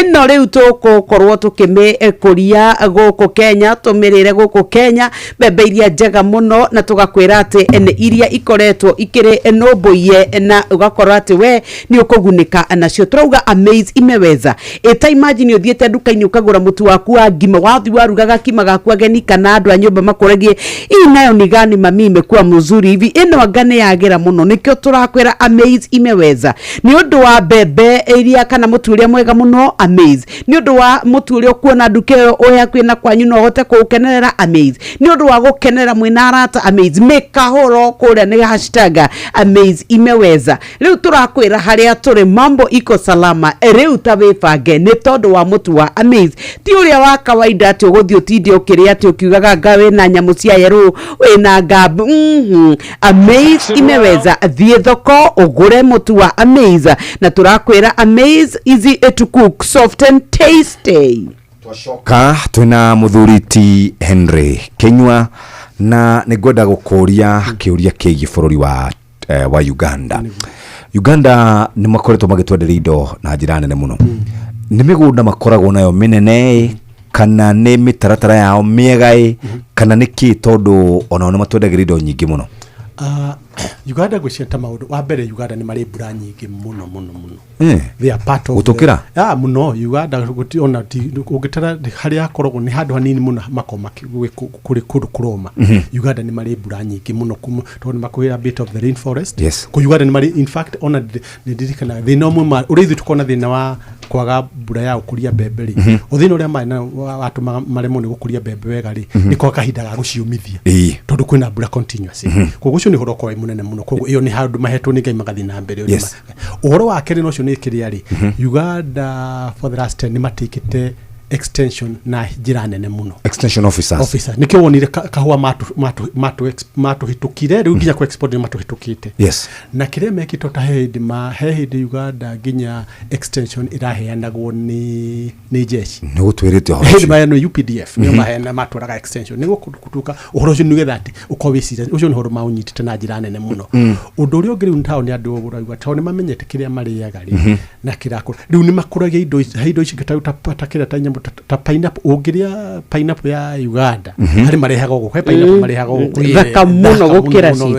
ino riu tugukorwo tukimikuria guku Kenya tumirire guku Kenya bebe iria njega muno na tugakwira ati ene iria ikoretwo ikiri enoboye na ugakorwo ati we ni ukugunika nacio turauga Amaze imeweza eta imagine uthiete duka-ini ukagura mutu waku wa ngima wathi warugaga kima gaku ageni kana andu a nyumba makoregie hii nayo ni gani mami imekuwa mzuri hivi ino ngane yagira muno nikio turakwira Amaze imeweza ni undu wa bebe iria kana mutu uria mwega muno Amaze ni undu wa mutu uria kuona duke oya kwina kwanyu no hote kukenerera Amaze ni undu wa gukenera mwina arata Amaze mekahoro kuria ni hashtag Amaze imeweza riu turakwira haria turi mambo iko salama riu tabibange ni tondu wa mutu wa Amaze ti uria wa kawaida ati uguthi utindi ukiria ati ukiugaga ngawe na nyamu cia yeru wina ngabu Amaze imeweza thie thoko ugure mutu wa Amaze na turakwira Amaze easy to cook soft and tasty. Ka twina muthuriti Henry Kenywa na nigwenda gukuria kiuria kigi bururi wa Uganda. Uganda ni makoretwo magitwenderia indo na njira nene muno. Ni migunda makoragwo nayo minene kana ni mitaratara yao miegai kana ni ki tondu ona no matwendagira indo nyingi muno. Uganda gwiceta maundu wa mbere Uganda ni mari mbura nyingi muno they are part of utukira muno Uganda guti ona ugitara hari akorogwo ni handu hanini muno makoma kuri kuroma Uganda ni mari mbura nyingi muno tondu makwira bit of the rainforest ku Uganda ni mari in fact ona ni dirikana thina umwe urithi tukona thina wa kwaga mbura ya ukuria bebe ri uthina uria mai na watu maremo ni gukuria bebe wega ri niko kahinda ga guciumithia tondu kwina mbura continuous koguo cio ni horo kwa munene muno koguo iyo ni handu mahetwo ni Ngai magathina mbere uhoro wa keri no cio ni kiri ari Uganda for the last 10 ni matikite extension na njira nene muno extension officers nikio wonire kahua matu hitukire riu nginya ku export matu hitukite na kire mekito ta hedi Uganda nginya extension iraheanagwo ni jeshi ni gutwirite ho hedi bayano UPDF ni mahena maturaga extension ni gukutuka uhoro cio nuge thati ukobicira ucio ni horo maunyitite na njira nene muno undu uri ungiri ntao ni andu oguragwa tawo ni mamenyete kiria mariaga ri na kirakura riu ni makuragia indo ici gitauta kira tanya ta pineapple ugiria pineapple ya Uganda hari marehaga guko pineapple marehaga guko thaka muno gukira citu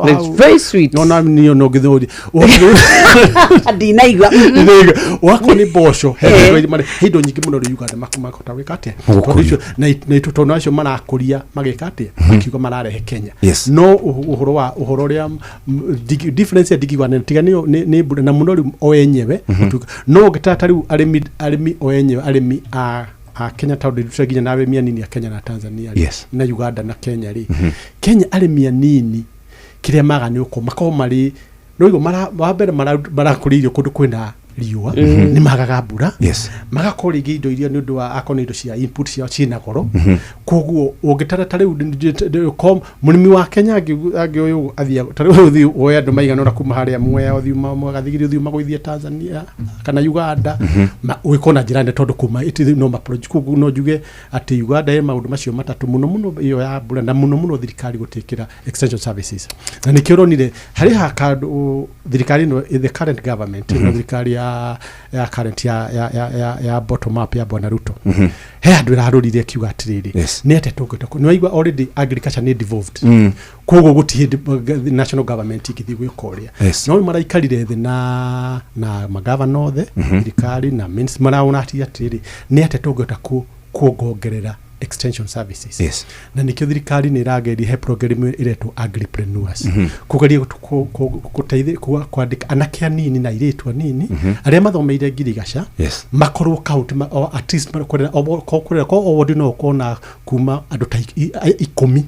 it's very sweet no na niyo no githuri ndinaigwa wako ni bosho hindo nyingi muno Uganda makumaka wikate na itutona acio marakuria magikate akiuga mararehe Kenya no uhoro ria difference ya digiwa tiganio ni na muno o enyewe no gitata riu arimi o enyewe arimi a Kenya tawde tutaginya na arimi nini ya Kenya na Tanzania na Uganda na Kenya ri Kenya arimi nini kiria magani uko makao mari no igo marakuririo kundu kwina riua ni magaga mbura magakorigi indo iria ni undu wa akoni indo cia input cia china goro koguo ungitara tari murimi wa Kenya agi uyu athia tari uthi oya andu maigana ora kuma haria mwe uthi magathigiri uthi magwithia Tanzania kana Uganda wikona jirani tondu kuma iti no ma project koguo no juge ati Uganda e maundu macio matatu muno iyo ya mbura na muno thirikari gutikira extension services na nikironire hari ha kandu thirikari no the current government no thirikari ya current ya bottom up ya Bwana Ruto he andu irarurire kiuga atiriri ni ate tungita ni waigua already agriculture ni devolved kogo guti national government ikithi gwikoria no maraikarire thi na magavana othe thirikari na minister marauna atiriri ni ate tungita kuongerera extension services na nikio thirikari ni irageri he program iretwo agripreneurs kugeria guteithia kwandika anake anini na iretu anini aria mathomeire ngirigaca makorwo count at least kurera ko wodi no kona kuma andu ta 10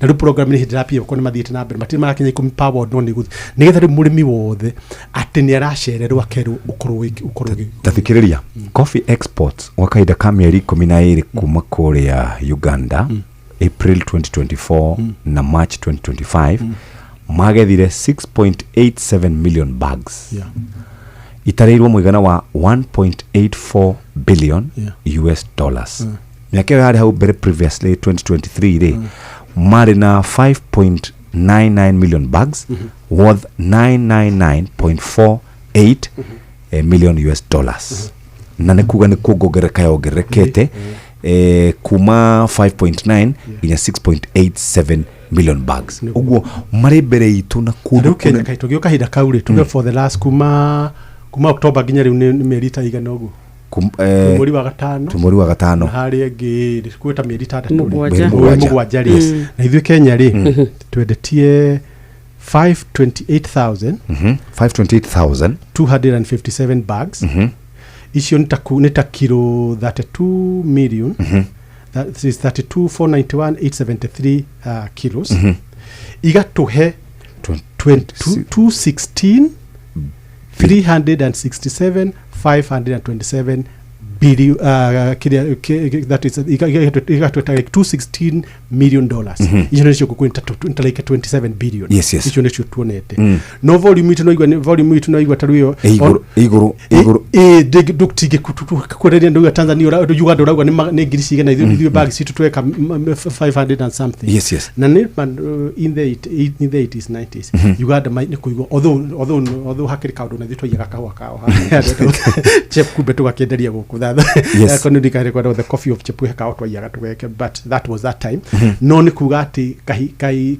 na ru program ni therapy ko ni mathiete na mbere matiri marakinya 10 per ward no ni guthi nigetha ri murimi wothe ati ni aracererwo akerwo ukorwo tathikiriria coffee exports wakaida kamieri 12 kuma korea Uganda April 2024 na March 2025 magethire 6.87 million bags itareirwo mwigana wa 1.84 billion US dollars miaka yari hau bere previously 2023 ri mari na 5.99 million bags worth 999.48 million US dollars na nikuga ni kugogereka yogerekete kuma 5.9 inya 6.87 million bags uguo mari mbere itu na kundu Kenya kaito gyo kahida kaure tuge for the last kuma October ginya riu ni merita igana uguo muri wa gatano hari egi kweta merita 3 jari na ithu Kenya ri twedetie 528,257 bags icio nita kilo 32 million that is 32,491,873 kilos igatuhe 216,367,527 billion that is $216 million icio nicio kukwenta like 27 billion icio nicio tuonete no volume itu no igwa taruyo iguru duktige kureria ndu Tanzania Uganda uragwa ni ngirisi igana ithu bag situ tweka 500 and something na ni in the 80s 90s Uganda might ni kuigwa although hakiri kaundu na thito yaga kawa chef kubetu gakenderia guku economic record of the coffee of Chipuhe kaotwa yaga tuweke but that was that time no ni kuga ati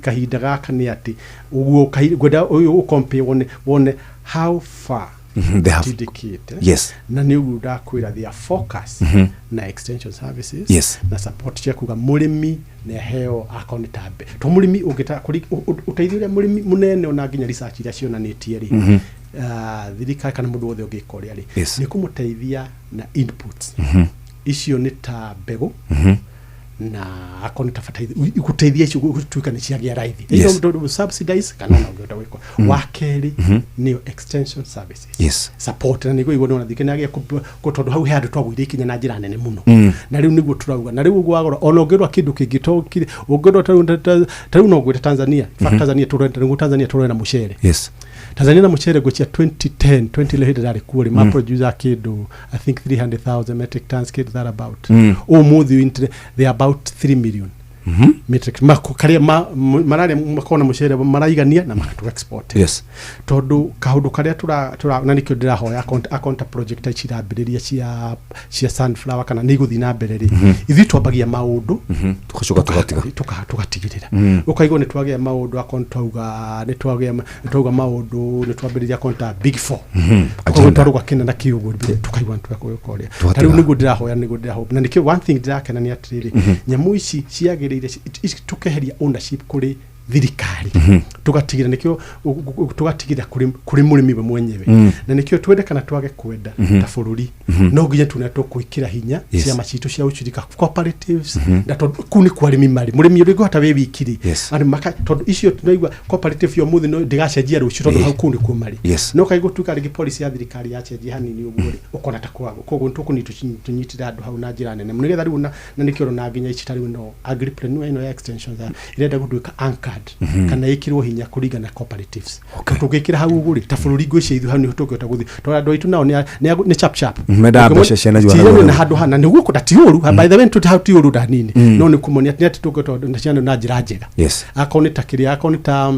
kahinda gaka ni ati uguo gwenda uyu compare wone how far they have na ni uguda kwira their focus na extension services na support cia kuga murimi na heo akonitabe to murimi ugita uteithire murimi munene ona nginya research ira cionanitie ri thirikari kana mundu wothe ungikoria ri ni kumuteithia na inputs icio ni ta mbegu na akonita fertilizer ikuteithia icio gutuika ni cia gia raithi ndo subsidize kana na ungota wiko wakeri ni extension services support na nigo igona thikinagia kutondu hau he andu twagwire ikinya na njira nene muno na riu niguo turauga na riu gwagora ona ungirwa kindu kingitokire ungirwa taru no gwita Tanzania Tanzania turenda muchere Tanzania na muchere gochia 2010 lehida dari kuori ma producer kido I think 300,000 metric tons kido that about muthi they about 3 million metric karia marare makona muchere maraigania na makatu export tondu kaundu karia tura na nikyo ndirahoya account project ichirambiriria cia sunflower kana niguthi na mbere ithi twambagia maundu tugatigirira ukaigo ni twagia maundu account twauga ni twagia maundu ni twambiriria account big 4 twaruga kina na kiugo tukaigwa twakoria tariu niguo ndirahoya na nikyo one thing ndirakena ni atiriri nyamu ici ciagire tukeheria ownership kuri thirikari tugatigira nikyo tugatigira kuri murimi we mwenyewe na nikyo twende kana twage kwenda ta bururi no nginya tunato kuikira hinya cia macitu cia ucirika cooperatives na kuni kwa arimi mari murimi urigo hata we wikiri ari maka tondu icio tunaigwa cooperative yo muthi no ndigacenjia rucio tondu hau kuni kwa mari no kaigo tukarigi policy ya thirikari ya cenjia hanini uguri ukona ta kwago kogo ntukuni tunyitira andu hau na njira nene munigetha riu na nikyo na nginya icitari no agripreneur ino ya extension that irenda gutuika anchor kana ikirwo hinya kuriga na cooperatives tugikira hau uguri ta bururi ngwicia ithu hau ni tugota guthi to andu aitu nao ni chap medabo cecena jwana na handu hana ni guko tatiuru by the way to how tiuru danini no ni kumonia ati tugota na ciana na njira njega akonita kiria akonita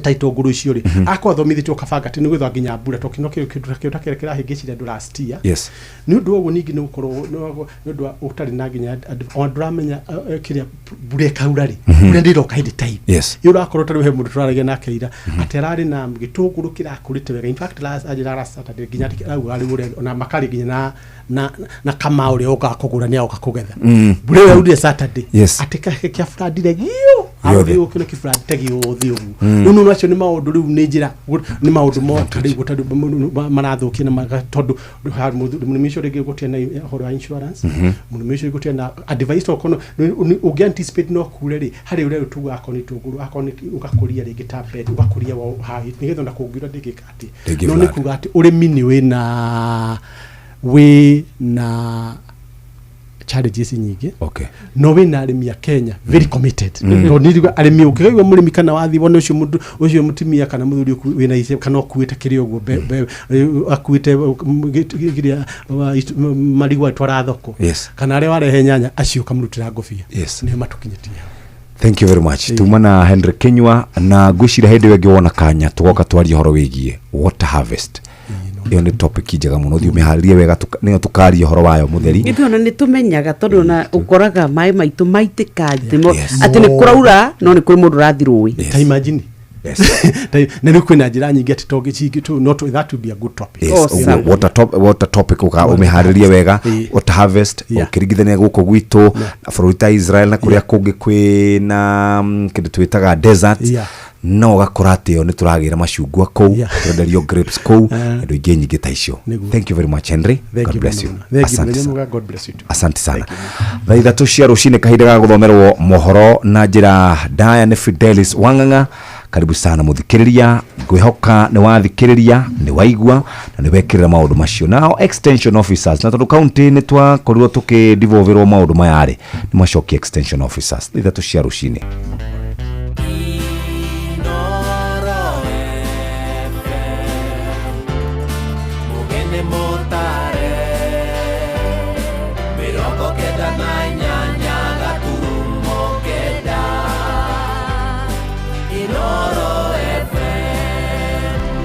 taito nguru icio ri akwa thomithitio kabanga ati ni gwithwa nginya mbura to kino kira hingicire ndurastia yes ni undu oguo ningi ni gukorwo ni undu utari na nginya ndramenya kiria mbura kaura ri mbura ndiroka hindi time yes urakorwo tari he mundu turaragia nake ira aterari na gitunguru kirakurite wega in fact last ajira Saturday nginya au ari ure na makari nginya na kama uri ukakugura ni ukakugetha mbura yo ndi Saturday atika kia fradi gio ayo kino kifradi tagi othio no acio ni maundu riu ni njira ni maundu mo kari gutari marathukia na tondu munumisho rege gutia na horo insurance munumisho gutia na advice okono ugi anticipate no kure ri hari ure tuga akoni tunguru akoni ugakuria rege tablet ugakuria wa hai nigetha na kungira ndikati no ni kuga ati urimi ni we na challenges nyingi no we na arimi ya Kenya very committed no niriga arimi ukigaigwa murimi kana wathi wona ucio mutimia kana muthuri wina ice kana okuite kiri oguo akuite giria marigwa twara thoko kana ari warehe nyanya acio kamurutira ngofia ni matukinyitia. Thank you very much. Tumana Henry Kenywa na gushira hende wege wona kanya tugoka twarie horo wigie water harvest. Iyo ni topic njega muno thiume haririe wega niyo tukarie horo wayo mutheri ithuona ni tumenyaga tondu na ukoraga mai maitu maitika thimo ati ni kuraura no ni kuri mundu rathirui ta imagine na ni kwina njira nyingi ati togi chiki tu not that would be a good topic water topic umeharirie wega water harvest ukirigithania guko gwitu na Florida Israel na kuria kungi kwina kindu twitaga desert no gakorate ni turagira macungwa kou twenderio grapes kou ndio ingi nyingi ta icio. Thank you very much Henry. God bless you. God bless you too. Asante sana. Thaitha tucia rucine kahinda ga guthomerwo mohoro na njira Diane Fidelis Wanganga. Karibu sana muthikiriria ngwihoka ni wathikiriria ni waigua na ni wekirira maundu macio nao extension officers na tondu county ni twa korirwo tukidivoverwo maundu mayari ni macoki extension officers thaitha tucia rucine.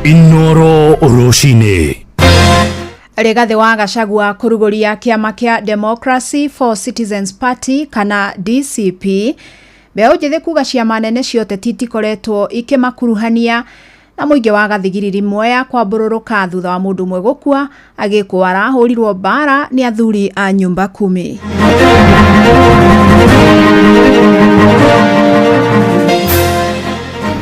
Inoro Oroshine. Rigathi wa Gachagua kuruguria kiama kia Democracy for Citizens Party kana DCP beo jethe kuga ciama nene ciote titikoretwo ikimakuruhania na muingi wa gathigiriri mwe kwa bururuka thutha wa mundu mwe gukua agikwo arahurirwo bara ni athuri a nyumba 10.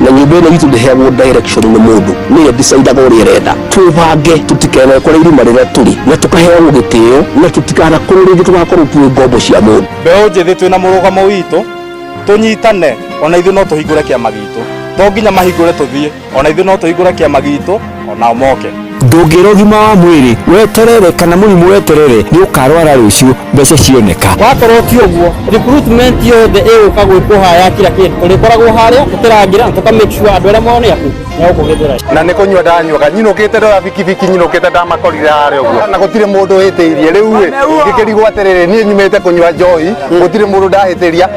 na nyumba ino itu ndeheagwo direction ni mundu niyo decide agori renda tubange tutikene kore irima rira turi na tukaheagwo gitio na tutikana kururi tugakorwo tuwe ngombo cia mundu beo njithi twina murugamo witu tunyitane ona ithu no tuhingure kiama gitu to nginya mahingure tuthie ona ithu no tuhingure kiama gitu ona moke ndungiro gima wa mwiri weterere kana murimu weterere ni ukarwara rucio mbeca cioneka wakorwo ti uguo recruitment yothe ukagwikwo haya kila kindu turikoragwo haria tutirangira tuka make sure andu aria mone aku no kugithira na ni kunywa ndanyuaga nyinukite ndora bikibiki nyinukite ndamakorire haria uguo na gutire mundu hitiirie riu ngikirigwo atiriri ni nyumite kunywa njohi gutire mundu ndahitiria.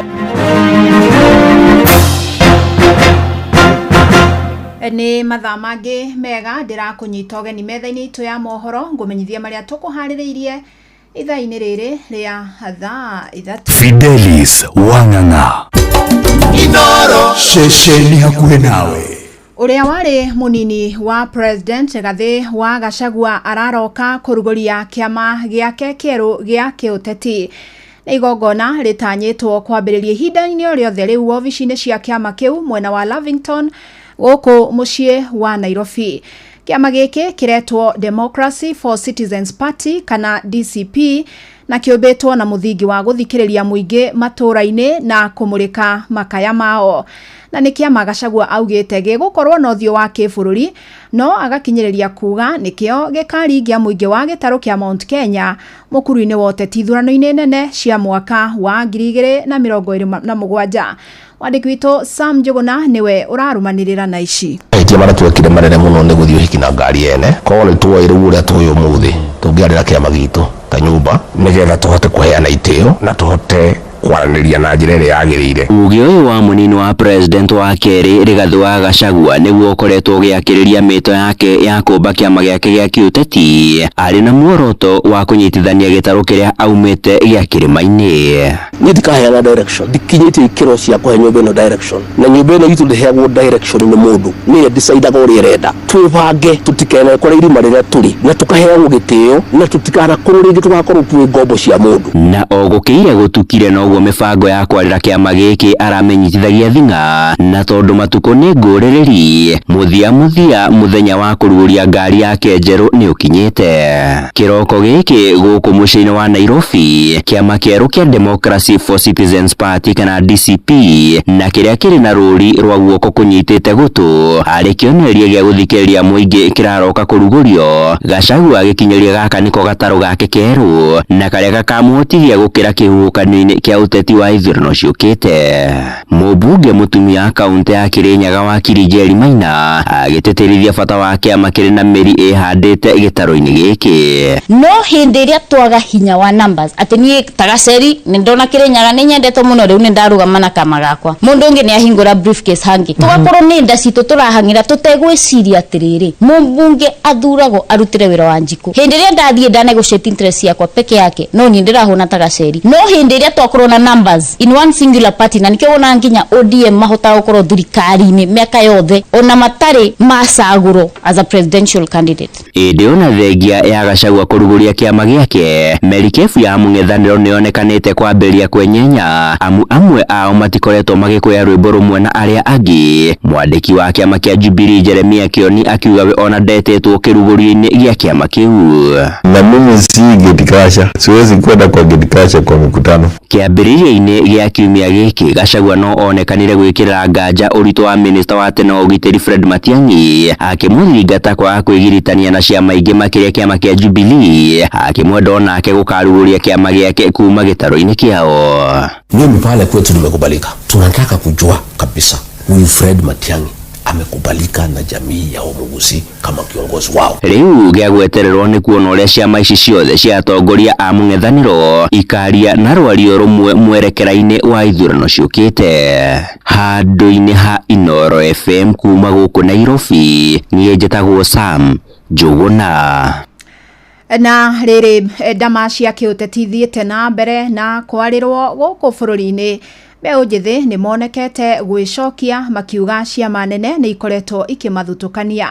Ni mathaa mangi mega ndirakunyita ugeni metha-ini itu ya mohoro ngumenyithia maria tukuhaririirie ithaa-ini riri ria thaa 3. Fidelis Wanganga Inoro shesheni hakuhe nawe. Uria wari munini wa President Rigathi wa Gachagua araroka kuruguria kiama giake kieru gia kiuteti na igongona ritanyitwo kwambiriria ihinda-ini o riothe riu ofici-ini cia kiama kiu mwena wa Lavington goko mucie wa Nairobi. Kiama giki kiretwo Democracy for Citizens Party kana DCP na kiobetwo na muthingi wa guthikiriria muingi matura-ini na kumurika makaya mao. Na ni kiama Gachagua augite gigukorwo na uthio wa kibururi no agakinyiriria kuga nikio gikaringia muingi wa gitaro kia Mount Kenya mukuru-ini wote tithurano-ini nene cia mwaka wa 2027. Wandiki witũ Sam Njuguna niwe urarumanirira na ici. Etia mara twekire marere muno ni guthio hiki na ngari ene kole tuwaire uria tuyo muthi tungiarira kiama gitu ta nyumba nigetha tuhote kuheana itio na tuhote kwaranĩria na njĩra ĩrĩa yagĩrĩire. Uge ũyũ wa mũnini wa president wa kerĩ Rigathi wa Gachagua nĩguo ũkoretwo ũgĩakĩrĩria mĩto yake ya kũmba kĩama gĩake gĩa kĩũteti arĩ na muoroto wa kũnyitithania gĩtarũ kĩrĩa aumĩte gĩa kĩrĩma-inĩ. Niĩ ndikaheana direction, ndikinyĩtie ikĩro cia kũhe nyũmba ĩno direction, na nyũmba ĩno itũ ndĩheagwo direction nĩ mũndũ, nĩye decidaga ũrĩa ĩrenda. Twĩbange tũtikene kũrĩa irima rĩrĩa tũrĩ na tũkaheagwo gĩtĩo na tũtikanakorwo rĩngĩ tũgakorwo tuĩ ngombo cia mũndũ. Na o gũkĩire gũtukire noguo mĩbango ya kwarĩra kĩama gĩkĩ aramenyithithagia thing'a, na tondũ matukũ nĩ ngũrĩrĩri mũthia mũthenya wa kũrugũria ngari yake njerũ nĩ ũkinyĩte. Kĩroko gĩkĩ gũkũ mũciĩ-inĩ wa Nairobi, kĩama kĩerũ kĩa Democracy for Citizens Party kana DCP na kĩrĩa kĩrĩ na rũri rwa guoko kũnyitĩte gũtũ arĩ kĩonereria gĩa gũthikĩrĩria mũingĩ kĩraroka kũrugũrio. Gachagua agĩkinyĩria gaka nĩko gatarũ gake kerũ na karĩa gakamũhotithia gũkĩra kĩhuhũkanio-inĩ kĩa ũteti wa ithurano ciũkĩte. Mũmbunge mũtumia kaunti ya Kirinyaga wa Njeri Maina agĩtĩtĩrithia bata wa kĩama kĩrĩ na mĩri ĩhandĩte gĩtarũ-inĩ gĩkĩ. No hĩndĩ ĩrĩa twaga hinya wa numbers atĩ niĩ Tagaceri nĩ ndona Kirinyaga nĩ nyendete mũno, rĩu nĩ ndarugama na kama gakwa, mũndũ ũngĩ nĩ ahingũra briefcase hangi tugakorwo nĩ nda citũ tũrahang'ĩra tũtegwĩciria atĩrĩrĩ mũmbunge athuragwo arutĩre wĩra wa njikũ. Hĩndĩ ĩrĩa ndathiĩ ndanegotiate interest yakwa peke yake no niĩ ndĩrahũna Tagaceri, no hĩndĩ ĩrĩa twakorwo na numbers in one singular party na nĩkĩo wona nginya ODM mahotaga gũkorwo thirikari-inĩ mĩaka yothe ona matarĩ macagũrwo as a presidential candidate. Ĩndĩ ona thengia ya Gachagua kũrugũria kĩama gĩake, merikebu ya mũng'ethanĩro nĩyonekanĩte kwambĩrĩria kwenyenya amu amwe ao matikoretwo magĩkũya rwĩmbo rũmwe na arĩa angĩ. Mwandĩki wa kĩama kĩa Jubilee Jeremia Kioni akiuga we ona ndetĩtwo kĩrugũrio-inĩ gĩa kĩama kĩu. Na mimi si Gedikasha, siwezi kwenda kwa Gedikasha kwa mikutano. Kĩambĩrĩria-inĩ gĩa kiumia gĩkĩ Gachagua no onekanire gwĩkĩrĩra nganja ũritũ wa minista wa tene wa ũgitĩri Fred Matiang'i akĩmũthingata kwaga kwĩgiritania na ciama ingĩ makĩria kĩama kĩa Jubilee akĩmwenda onake gũkarugũria kĩama gĩake kuma gĩtarũ-inĩ kĩao. Mimi pale kwetu nimekubalika, tunataka kujua kabisa huyu Fred Matiang'i amekubalika na jamii ya Omugusi kama kiongozi wao. Rĩu gĩagwetererwo nĩ kuona ũrĩa ciama ici ciothe cia atongoria a mũng'ethanĩro ikaria na rwario rũmwe mwerekera-inĩ wa ithurano ciũkĩte. Handũ-inĩ ha Inooro FM kuma gũkũ Nairobi, niĩ njĩtagwo Sam Njũgũna. Na rĩrĩ ndama cia kĩũteti ithiĩte na mbere na kwarĩrwo gũkũ bũrũri-inĩ, mbeũ njĩthĩ nĩ monekete gwĩcokia makiuga ciama nene nĩ ikoretwo ikĩmathutũkania.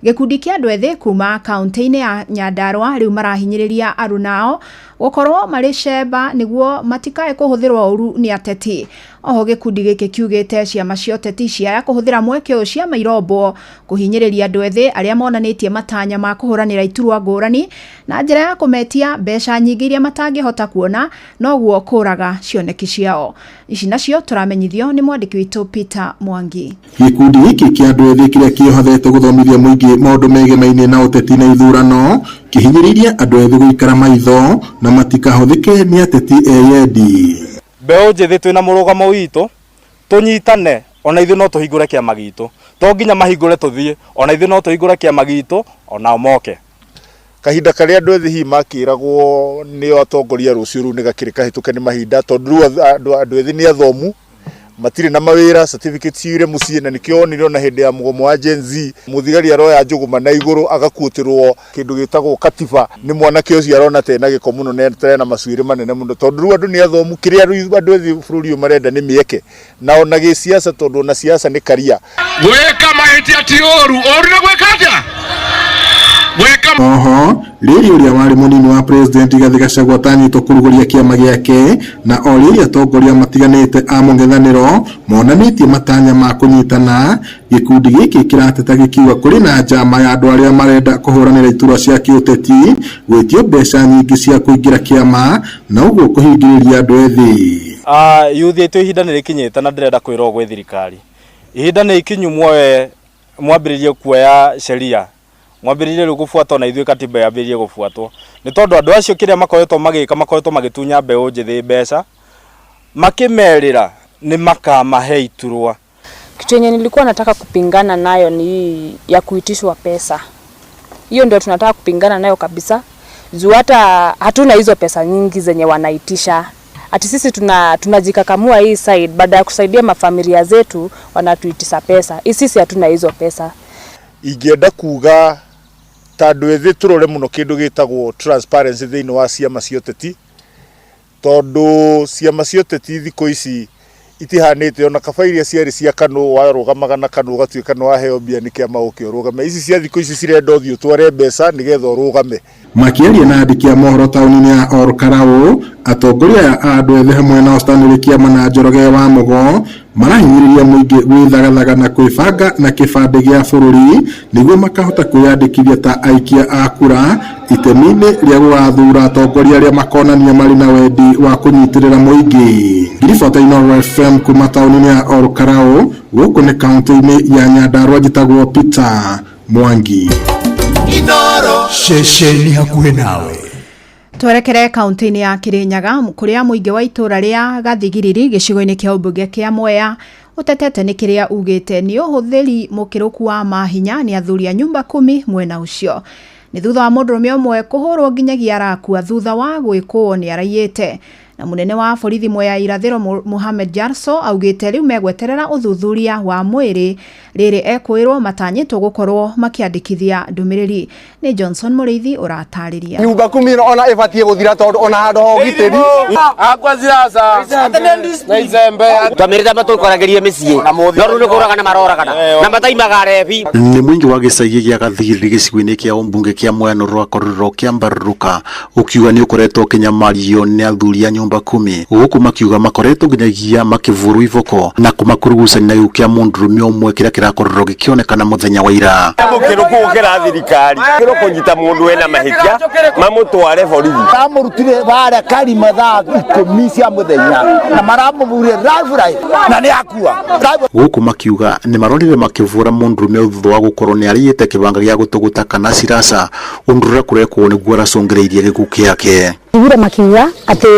Gĩkundi kĩa andũ ethĩ kuma kaunti-inĩ ya Nyandarua rĩu marahinyĩrĩria arunao gũkorwo marĩ cemba nĩguo matikae kũhũthĩrwo ũru nĩ ateti. Oho gĩkundi gĩkĩ kiugĩte ciama cia ũteti ciaya kũhũthĩra mweke ũcio cia mairombo kũhinyĩrĩria andũ ethĩ arĩa monanĩtie matanya ma kũhũranĩra iturwa ngũrani na njĩra ya kũmetia mbeca nyingĩ iria matangĩhota kuona noguo kũraga cioneki ciao. Ici nacio tũramenyithio nĩ mwandĩki witũ Peter Mwangi. Gĩkundi gĩkĩ kĩa andũ ethĩ kĩrĩa kĩohete gũthomithia mũingĩ maũndũ megemainie na ũteti na ithurano kĩhinyĩrĩirie andũ ethĩ gũikara maitho na matikahũthĩke nĩ ateti eyendi. Mbeũ njĩthĩ twĩna mũrũgamo witũ tũnyitane, ona ithuĩ no tũhingũre kĩama gitũ, to nginya mahingũre tũthiĩ, ona ithuĩ no tũhingũre kĩama gitũ ona moke. Kahinda karĩa andũ ethĩ hihi makĩragwo nĩ atongoria rũciũ rĩu nĩ gakĩrĩ kahĩtũke nĩ mahinda, tondũ andũ ethĩ nĩ athomu matirĩ na mawĩra, certificate ciire mũciĩ, na nĩkĩo onire ona hĩndĩ ya mũgomo wa Gen Z mũthigari aroya Njũgũma na igũrũ agakuũtĩrwo kĩndũ gĩtagwo katiba nĩ mwanake ũcio arona tena gĩko mũno na tena macuĩrĩ manene mũno, tondũ rĩu andũ nĩ athomu. Kĩrĩa andũ ethĩ bũrũri ũyũ marenda nĩ mĩeke na ona gĩciaca, tondũ ona ciaca nĩ karia. Gwĩka mahĩtia ti ũru, ũru nĩ gwĩka atĩa? Oho rĩrĩ ũrĩa warĩ mũnini wa president Rigathi Gachagua atanyĩtwo kũrugũria kĩama gĩake na o rĩrĩ atongoria matiganĩte a mũng'ethanĩro monanĩtie matanya ma kũnyitana. Gĩkundi gĩkĩ kĩrateta gĩkiuga kũrĩ na njama ya andũ arĩa marenda kũhũranĩra iturwa cia kĩũteti gwĩtio mbeca nyingĩ cia kũingĩra kĩama na ũguo kũhingĩrĩria andũ ethĩ. Yuthi aitũ ihinda nĩ rĩkinyĩte na ndĩrenda kwĩrwo gwĩ thirikari, ihinda nĩ ikinyu muoe mwambĩrĩrie kuoya sheria, mwambĩrĩrie rĩu gũbuatwo na ithuĩ katiba yambĩrĩrie gũbuatwo, nĩ tondũ andũ acio kĩrĩa makoretwo magĩtunya mbeũ njĩthĩ mbeca makĩmerĩra nĩ makamahe iturwa. Kitu yenye nilikuwa nataka kupingana nayo ni ya kuitishwa pesa. Hiyo ndio tunataka kupingana nayo kabisa. Juu hata hatuna hizo pesa nyingi zenye wanaitisha. ati sisi tunajikakamua hii side, baada ya kusaidia mafamilia zetu wanatuitisa pesa. Sisi hatuna hizo pesa. Ingĩenda kuga tandũ ethĩ tũrore mũno kĩndũ gĩtagwo transparency thĩinĩ wa ciama cia ũteti, tondũ ciama cia ũteti thikũ ici itihanĩte ona kaba iria ciarĩ cia KANũ warũgamaga na KANũ ũgatuĩka nĩ waheo mbia nĩ kĩama ũkĩũrũgame. Ici cia thikũ ici cirenda ũthiĩ ũtware mbeca nĩgetha ũrũgame. Makĩaria na andĩki a mohoro taũni-inĩ ya Olkarau, atongoria a andũ ethĩ hamwe na Stanley Kĩama na Njoroge wa Mũgo marahinyĩrĩria mũingĩ gwĩthagathaga na kwĩbanga na kĩbandĩ gĩa bũrũri nĩguo makahota kwĩyandĩkithia ta aikia a kura itemi-inĩ rĩa gũgathura atongoria arĩa makonania marĩ na wendi wa kũnyitĩrĩra mũingĩ. Ngiribota Inooro FM kuma taũni-inĩ ya Olkarau, gũkũ nĩ kaũntĩ-inĩ ya Nyandarua, njĩtagwo Peter Mwangi. Inooro ceceni hakuhĩ nawe. Twerekere kaunti-inĩ ya Kirinyaga kũrĩa mũingĩ wa itũra rĩa Gathigiriri gĩcigo-inĩ kĩa ũmbunge kĩa Mwea utetete nĩ kĩrĩa ugĩte nĩ ũhũthĩri mũkĩrũku wa mahinya nĩ athuri a nyumba 10 mwena ũcio. Nĩ thutha wa mũndũrũme ũmwe kũhũrwo nginyagia arakua thutha wa gwĩkwo nĩ araiyĩte. Na munene wa borithi Mwea irathĩro Mohamed Jarso augĩte rĩu megweterera ũthuthuria wa mwĩrĩ rĩrĩ ekwĩrwo matanyĩtwo gũkorwo makĩandĩkithia ndũmĩrĩri. Nĩ Johnson Mũrĩithi ũratarĩria. Nyumba 10 ona ĩbatie gũthira tondũ ona handũ ho gitĩri akwa zirasa na izembe twamirita matũkoragĩrie mĩciĩ no rĩu nĩ kũragana maroragana na mataimaga rebi. Nĩ mũingĩ wa gĩcagi gĩa Gathigiriri gĩcigo-inĩ kĩa ũmbunge kĩa Mwea no rwakorwo kĩambarũka ũkiuga nĩ ũkoretwo kĩnyamario nĩ athuri a nyumba 10 gũkũ makiuga makoretwo nginyagia makĩvũrwo ivoko na kũmakurugucania na gĩkuũ kĩa mũndũrũme ũmwe kĩrĩa kĩrakorwo gĩkĩonekana mũthenya wa ira. Mũkĩrũku thirikari kũnyita mũndũ wena mahĩtia mamũtware borithi. Amũrutire bara karima thaa 10 cia mũthenya na maramũvurire live na nĩ akua. Gũkũ makiuga nĩ marorire makĩvũra mũndũrũme thutha wa gũkorwo nĩ arĩĩte kĩbanga gĩa gũtũgũta kana cirasa ũndũra kũrekwo nĩguo aracũngĩrĩirie gĩkuũ kĩake. Igure makiuga ati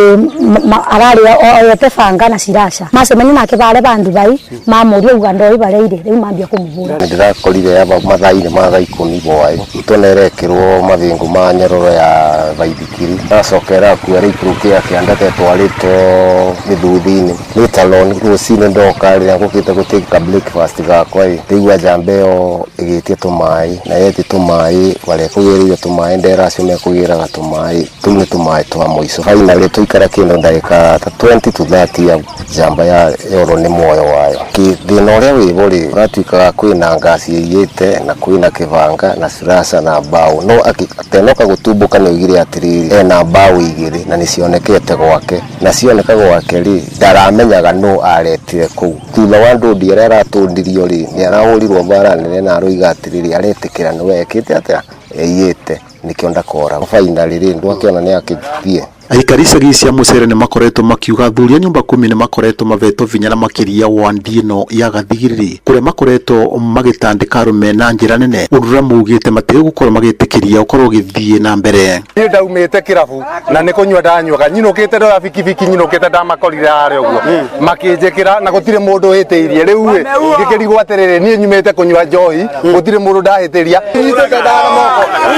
araria oyote banga na cirasha macemeni nake bare bandu bai mamuria ugando ibareire riu mambia kumuvura. Ndirakorire aba mathaini ma thaa 10 bwaĩ itonerekirwo mathingu ma nyororo ya baithikiri acokera kuera ikurukia kiandate twarĩtwo gĩthuthinĩ nĩ taloni rũcinĩ ndoka rĩrĩa ngũkĩte gũtĩka breakfast gakwa rĩu njamba ĩyo ĩgĩtie tũmaĩ na yeti tũmaĩ barekũgĩrĩire tũmaĩ nderacio mekũgĩraga tũmaĩ tũu nĩ tũmaĩ twa mũico. Finally tũikara kĩndũ ndagĩka 20 to 30 ya njamba yoro nĩ muoyo wayo. Thĩna ũrĩa wĩbũrĩ ũratuĩkaga kwĩna ngasi ĩiyĩte na kwĩna kĩbanga na cirasa na mbaũ no atenoka gũtumbũka nĩ oigire atĩrĩrĩ ena mbaũ igĩrĩ na nĩ cionekete gwake na cioneka gwake rĩ ndaramenyaga no aretire kũu. Thutha wa ndũndi arĩa aratũndirio rĩ nĩ arahũrirwo mbara nene na aroiga atĩrĩrĩ aretĩkĩra nĩwe ekĩte atĩa ĩiyĩte nĩkĩo ndakora. Finally rĩ ndwakĩona nĩ akĩthiĩ. Aikari icagi cia Mũcere nĩ makoretwo makiuga athuri a nyumba 10 nĩ makoretwo mavetwo vinya na makĩria wandi ĩno ya Gathigiriri kũrĩa makoretwo magĩtandĩka arũme na njĩra nene ũndũ ũrĩa maugĩte matirĩ gũkorwo magĩtĩkĩria ũkorwo ũgĩthiĩ na mbere. Niĩ ndaumĩte kĩrabu na nĩ kũnyua ndanyuaga nyinũkĩte ndoya bikibiki nyinũkĩte ndamakorire harĩa ũguo makĩnjĩkĩra na gũtirĩ mũndũ wĩtĩirie rĩu ngĩkĩrigwo atĩrĩrĩ niĩ nyumĩte kũnyua njohi gũtirĩ mũndũ ndahĩtĩria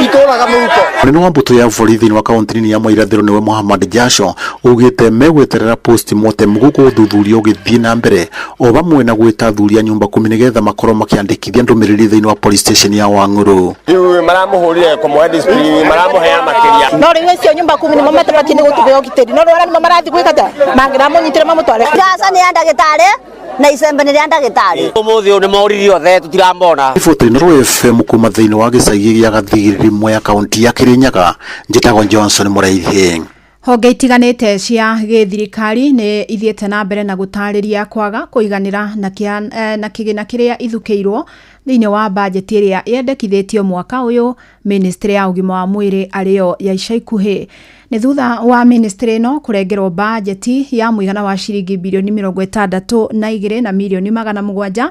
itũraga mũhuko. Mũnene wa mbũtũ ya borithi wa kaunti-inĩ ya Mwea irathĩro nĩwe Mohamed Jasho ugĩte megweterera post-mortem gũkũ ũthuthuria ũgĩthiĩ na mbere o bamwe na gwĩta athuri a nyumba 10 nĩgetha makorwo makĩandĩkithia ndũmĩrĩri thĩinĩ wa police station ya Wang'ũrũ. Rĩu maramũhũrire kũmũhe discipline maramũhea makĩria. No rĩu icio nyumba 10 nĩmo matabatie gũtubeo gitĩri no rĩu nĩmo marathi gwĩkata mangĩramũnyitĩre mamũtware. Jasa nĩ ndagĩtarĩ na icembe nĩ rĩa ndagĩtarĩ. Ũmũthĩ nĩ moriri othe tũtirambona. Riboti Inooro FM kuma thĩinĩ wa gĩcagi gĩa Gathigiriri Mwea kaunti ya Kirinyaga njĩtagwo Johnson Mũrĩithi. Honge itiganĩte cia gĩthirikari nĩ ithiĩte na mbere na gũtarĩria kwaga kũiganĩra na kĩgĩna kĩrĩa ithukĩirwo thĩinĩ wa bajeti ĩrĩa yendekithĩtio mwaka ũyũ ministry ya ũgima wa mwĩrĩ arĩyo ya ica ikuhĩ. Nĩ thutha wa ministry ĩno kũrengerwo bajeti ya mũigana wa ciringi bilioni 62 na milioni 700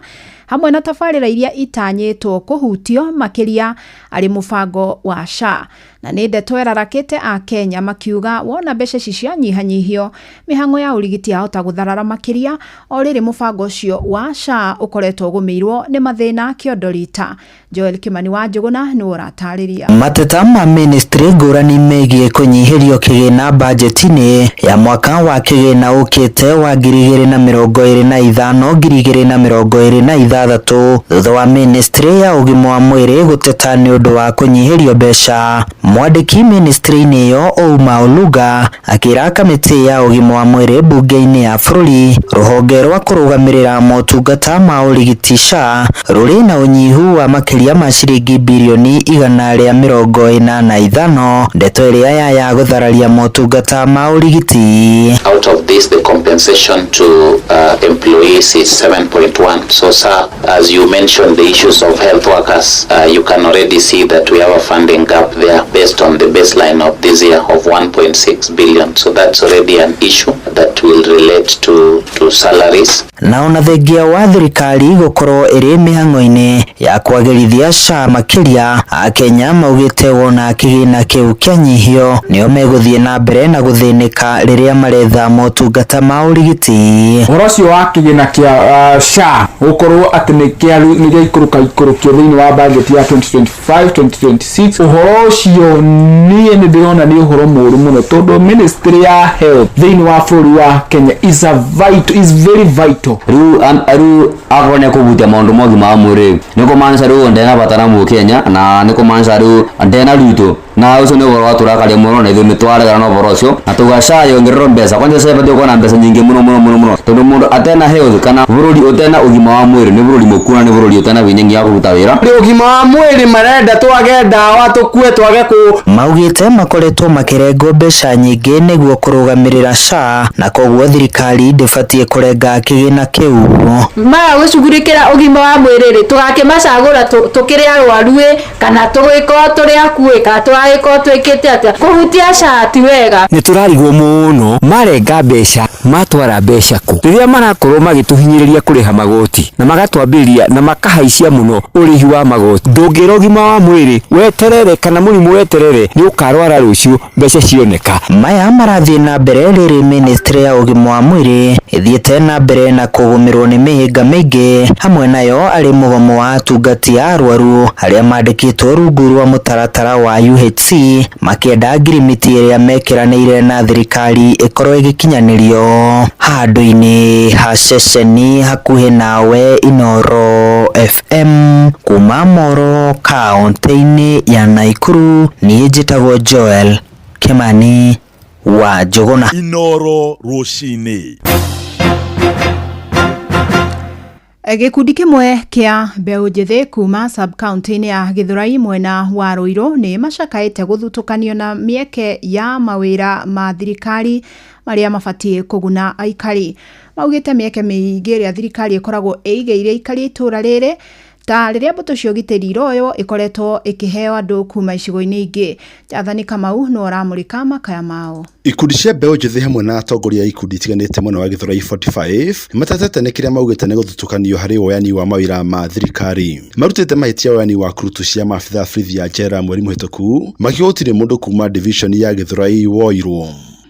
hamwe na tabarĩra iria itanyĩtwo kũhutio makĩria arĩ mũbango wa SHA. Na nĩ ndeto erarakĩte a Kenya makiuga wona mbeca cia nyihanyihio mĩhang'o ya ũrigiti yahota gũtharara makĩria o rĩrĩ mũbango ũcio wa SHA ũkoretwo ũgũmĩirwo nĩ mathĩna kĩondorita. Joel Kimani wa Njũgũna nĩ ũratarĩria. Mateta ma ministry ngũrani megiĩ kũnyihĩrio kĩgĩna budget-inĩ ya mwaka wa kĩgĩna ũkĩte wa 2025-2026 thutha wa ministry ya ũgima wa mwĩrĩ gũteta nĩ ũndũ wa kũnyihĩrio mbeca. Mwandĩki ministry-inĩ ĩyo Ouma Oluga akĩra kamĩtĩ ya ũgima wa mwĩrĩ bunge-inĩ ya bũrũri rũhonge rwa kũrũgamĩrĩra motungata ma ũrigiti SHA rũrĩ na ũnyihu wa makĩria ma ciringi birioni 145 ndeto ĩrĩa ya gũthararia motungata ma ũrigiti. Out of this, the compensation to employees is 7.1. So, sir, as you mentioned the issues of health workers, you can already see that we have a funding gap there based on the baseline of this year of 1.6 billion. So that's already an issue that will relate to salaries. Na ona thengia wa thirikari gũkorwo ĩrĩ mĩhang'o-inĩ ya kwagĩrithia SHA makĩria, Akenya maugĩte wona kĩgĩna kĩu kĩanyihio nĩo megũthiĩ na mbere na gũthĩnĩka rĩrĩa maretha motungata ma ũrigiti. Ũhoro ũcio wa kĩgĩna kĩa SHA gũkorwo atĩ nĩ gĩaikũrũkio thĩinĩ wa budget ya 2025-2026, ũhoro ũcio niĩ nĩ ndĩrona nĩ ũhoro mũũru mũno tondũ ministry ya health thĩinĩ wa bũrũri wa Kenya is very vital. Rĩu akorwo nĩ kũhutia maũndũ ma ũgima wa mwĩrĩ nĩ kũmaanisha rĩu ndena batara mu Kenya na nĩ kũmaanisha rĩu ndena rwitũ na ũcio nĩ ũhoro wa tũrakaria mũno na ithuĩ nĩ twaregana na ũhoro ũcio na tũgaca yongererwo mbeca kwanja sasa bado kuona mbeca nyingĩ mũno tondũ mũndũ atena health kana bũrũri ũtena ũgima wa mwĩrĩ nĩ bũrũri mũkuna nĩ bũrũri ũtena winyengi ya kũruta wĩra. Ũgima wa mwĩrĩ marenda twage ndawa tũkue twage kũ. Maugĩte makoretwo makĩrengwo mbeca nyingĩ nĩguo kũrũgamĩrĩra SHA na koguo thirikari ndĩbatiĩ kũrenga kĩgĩna kĩu. Gũcugurĩkĩra ũgima wa mwĩrĩ tũgakĩmacagũra tũkĩrĩ arwaru kana tũgĩkorwo tũrĩ akuĩ kana tũgagĩkorwo twĩkĩte atĩa. Kũhutia SHA ti wega. Nĩ tũrarigwo mũno marenga mbeca matwara mbeca kũ rĩrĩa marakorwo magĩtũhinyĩrĩria kũrĩha magoti na magatwambĩrĩria na makahaicia mũno ũrĩhi wa magoti. Ndũngĩra ũgima wa mwĩrĩ weterere kana mũrimũ weterere nĩ ũkarwara rũciũ mbeca cioneka. Maya marathiĩ na mbere rĩrĩ ministry ya ũgima wa mwĩrĩ ĩthiĩte na mbere na kũgũmĩrwo nĩ mĩhĩnga mĩingĩ hamwe nayo arĩ mũgomo wa atungati a arwaru arĩa mandĩkĩtwo rungu rwa mũtaratara wa UHC makĩenda ngirimiti ĩrĩa mekĩranĩire na thirikari ĩkorwo ĩgĩkinyanĩrio. Handũ-inĩ ha ceceni hakuhĩ nawe Inooro FM kuma Moro kaũntĩ-inĩ ya Naikuru, niĩ njĩtagwo Joel Kimani wa Njũgũna. Inooro rũcinĩ. Gĩkundi kĩmwe kĩa mbeũ njĩthĩ kuma sub-county-inĩ ya Gĩthũrai mwena wa Rũirũ nĩ macakaĩte gũthutũkanio na mĩeke ya mawĩra ma thirikari marĩa mabatiĩ kũguna aikari. Maugĩte mĩeke mĩingĩ ĩrĩa thirikari ĩkoragwo ĩigĩire aikari itũra rĩrĩ ta rĩrĩa mbũtũ cia ũgitĩri iroywo ĩkoretwo ĩkĩheo andũ kuma icigo-inĩ ingĩ. Jathani Kamau no aramũrĩka makaya mao. Ikundi cia mbeũ njĩthĩ hamwe na atongoria a ikundi itiganĩte mwena wa Gĩthũrai 45 matatete nĩ kĩrĩa maugĩte nĩ gũthutũkanio harĩ woyani wa mawĩra ma thirikari. Marutĩte mahĩtia woyani wa kurutu cia maabitha borithi ya njera mweri mũhĩtũku makiuga gũtirĩ mũndũ kuma division ya Gĩthũrai woirwo.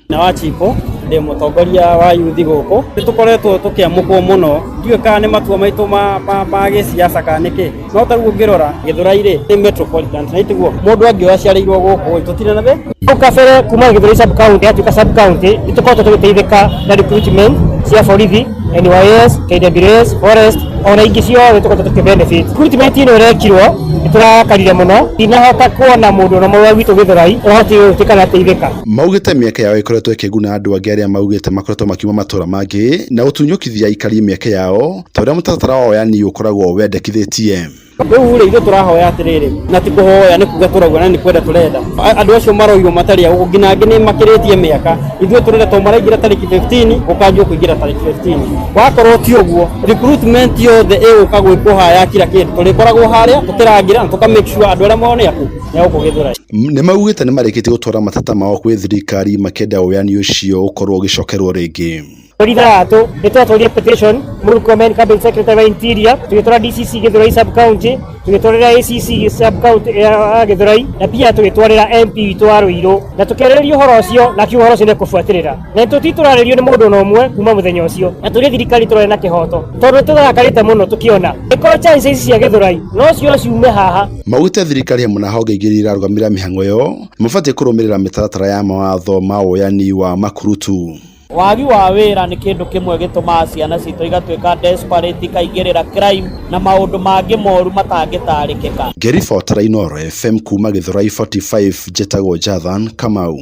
Na Wachiko ndĩ mũtongoria wa yuthi gũkũ nĩ tũkoretwo tũkĩamũkwo mũno ndiũĩ kana nĩ matua maitũ ma gĩsiasa kana nĩkĩ no tarĩu ũngĩrora Gĩthũrai nĩ metropolitan na itiguo mũndũ angĩoya ciarĩirwo gũkũ tũtirĩ na thĩ ukabere kuma Gĩthũrai sub county atuĩka sub county nĩ tũkoretwo tũgĩteithĩka na recruitment cia borithi NYS, KWS, Forest ona ingĩ ciothe tũkoretwo tũkĩbenefit. Recruitment ĩno ĩrekirwo nĩtũrakarire mũno ndinahota kuona mũndũ na mũndũ witũ Gĩthũrai ũhoti gũtuĩka nĩateithĩka. Maugĩte mĩeke yao ĩkoretwo ĩkĩguna andũ angĩ arĩa maugĩte makoretwo makiuma matũra mangĩ na gũtunyũkithia aikari mĩeke yao ta ũrĩa mũtaratara wa woyani ũkoragwo wendekithĩtie. Rĩu rĩ ithuĩ tũrahoya atĩrĩrĩ na ti kũhoya nĩ kuga tũrauga na nĩ kwenda tũrenda andũ acio maroirwo matarĩ ũguo nginya angĩ nĩ makĩrĩtie mĩaka ithuĩ tũrenda to maraingĩra tarĩki 15 ũkanjio kũingĩra tarĩki 15 wakorwo ti ũguo recruitment yothe ĩgũka gwĩkwo haya kila kĩndũ tũrĩkoragwo harĩa tũkĩrangĩra na tũka make sure andũ arĩa mone aku nĩ gũkũ Gĩthũrai. Nĩ maugĩte nĩ marĩkĩtie gũtwara matata mao kwĩ thirikari makĩenda woyani ũcio ũkorwo ũgĩcokerwo rĩngĩ. Ithatu nitwatwaria petition Murkomen Cabinet Secretary wa Interior, tugitwara DCC Githurai sub county, tugitwarira ACC sub county ya Githurai, na pia tugitwarira MP witu wa Ruiru, na tukiarĩrĩria ũhoro ũcio na kiugo ũcio nĩ kũbuatĩrĩra. Na tũtitũrarĩrio nĩ mũndũ na ũmwe kuma mũthenya ũcio, na tũrĩ thirikari tũrarĩ na kĩhoto tondũ tũthakarĩte mũno tukiona ĩkorwo chance ici cia Githurai no cio ciume haha. Maugĩte thirikari hamwe na honge ingĩ irarũgamĩrĩra mĩhang'o ĩyo mabatiĩ kũrũmĩrĩra mĩtaratara ya mawatho ma woyani wa makurutu. Wagi wa wĩra nĩ kĩndũ kĩmwe gĩtũmaga ciana citũ igatuĩka desperate, ikaingĩrĩra crime na maũndũ mangĩ moru matangĩtarĩkĩka. Ngĩribotera Inooro FM kuma Githurai 45, njĩtagwo Jathan Kamau.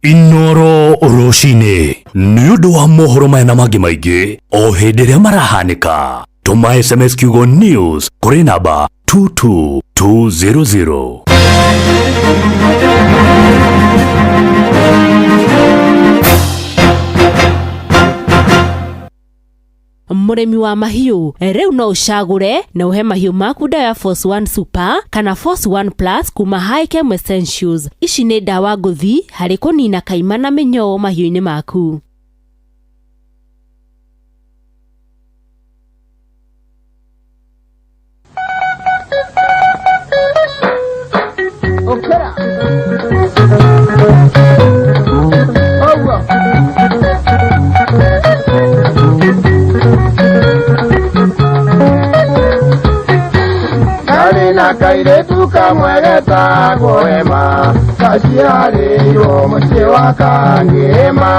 Inooro rũcinĩ nĩ ũndũ wa mohoro maya na mangĩ maingĩ o hĩndĩ ĩrĩa marahanĩka. Tũma SMS kiugo news kũrĩ namba 22200. Mũrĩmi wa mahiũ rĩu no ũcagũre na ũhe mahiũ maku dawa Force 1 Super kana Force 1 Plus kuma Highchem Essentials. Ici nĩ dawa ngũthi harĩ kũnina kaima na mĩnyoo mahiũ-inĩ maku. Na kairetu kamwe getagwo Ema, gaciarĩirwo mũciĩ wa Kangĩma.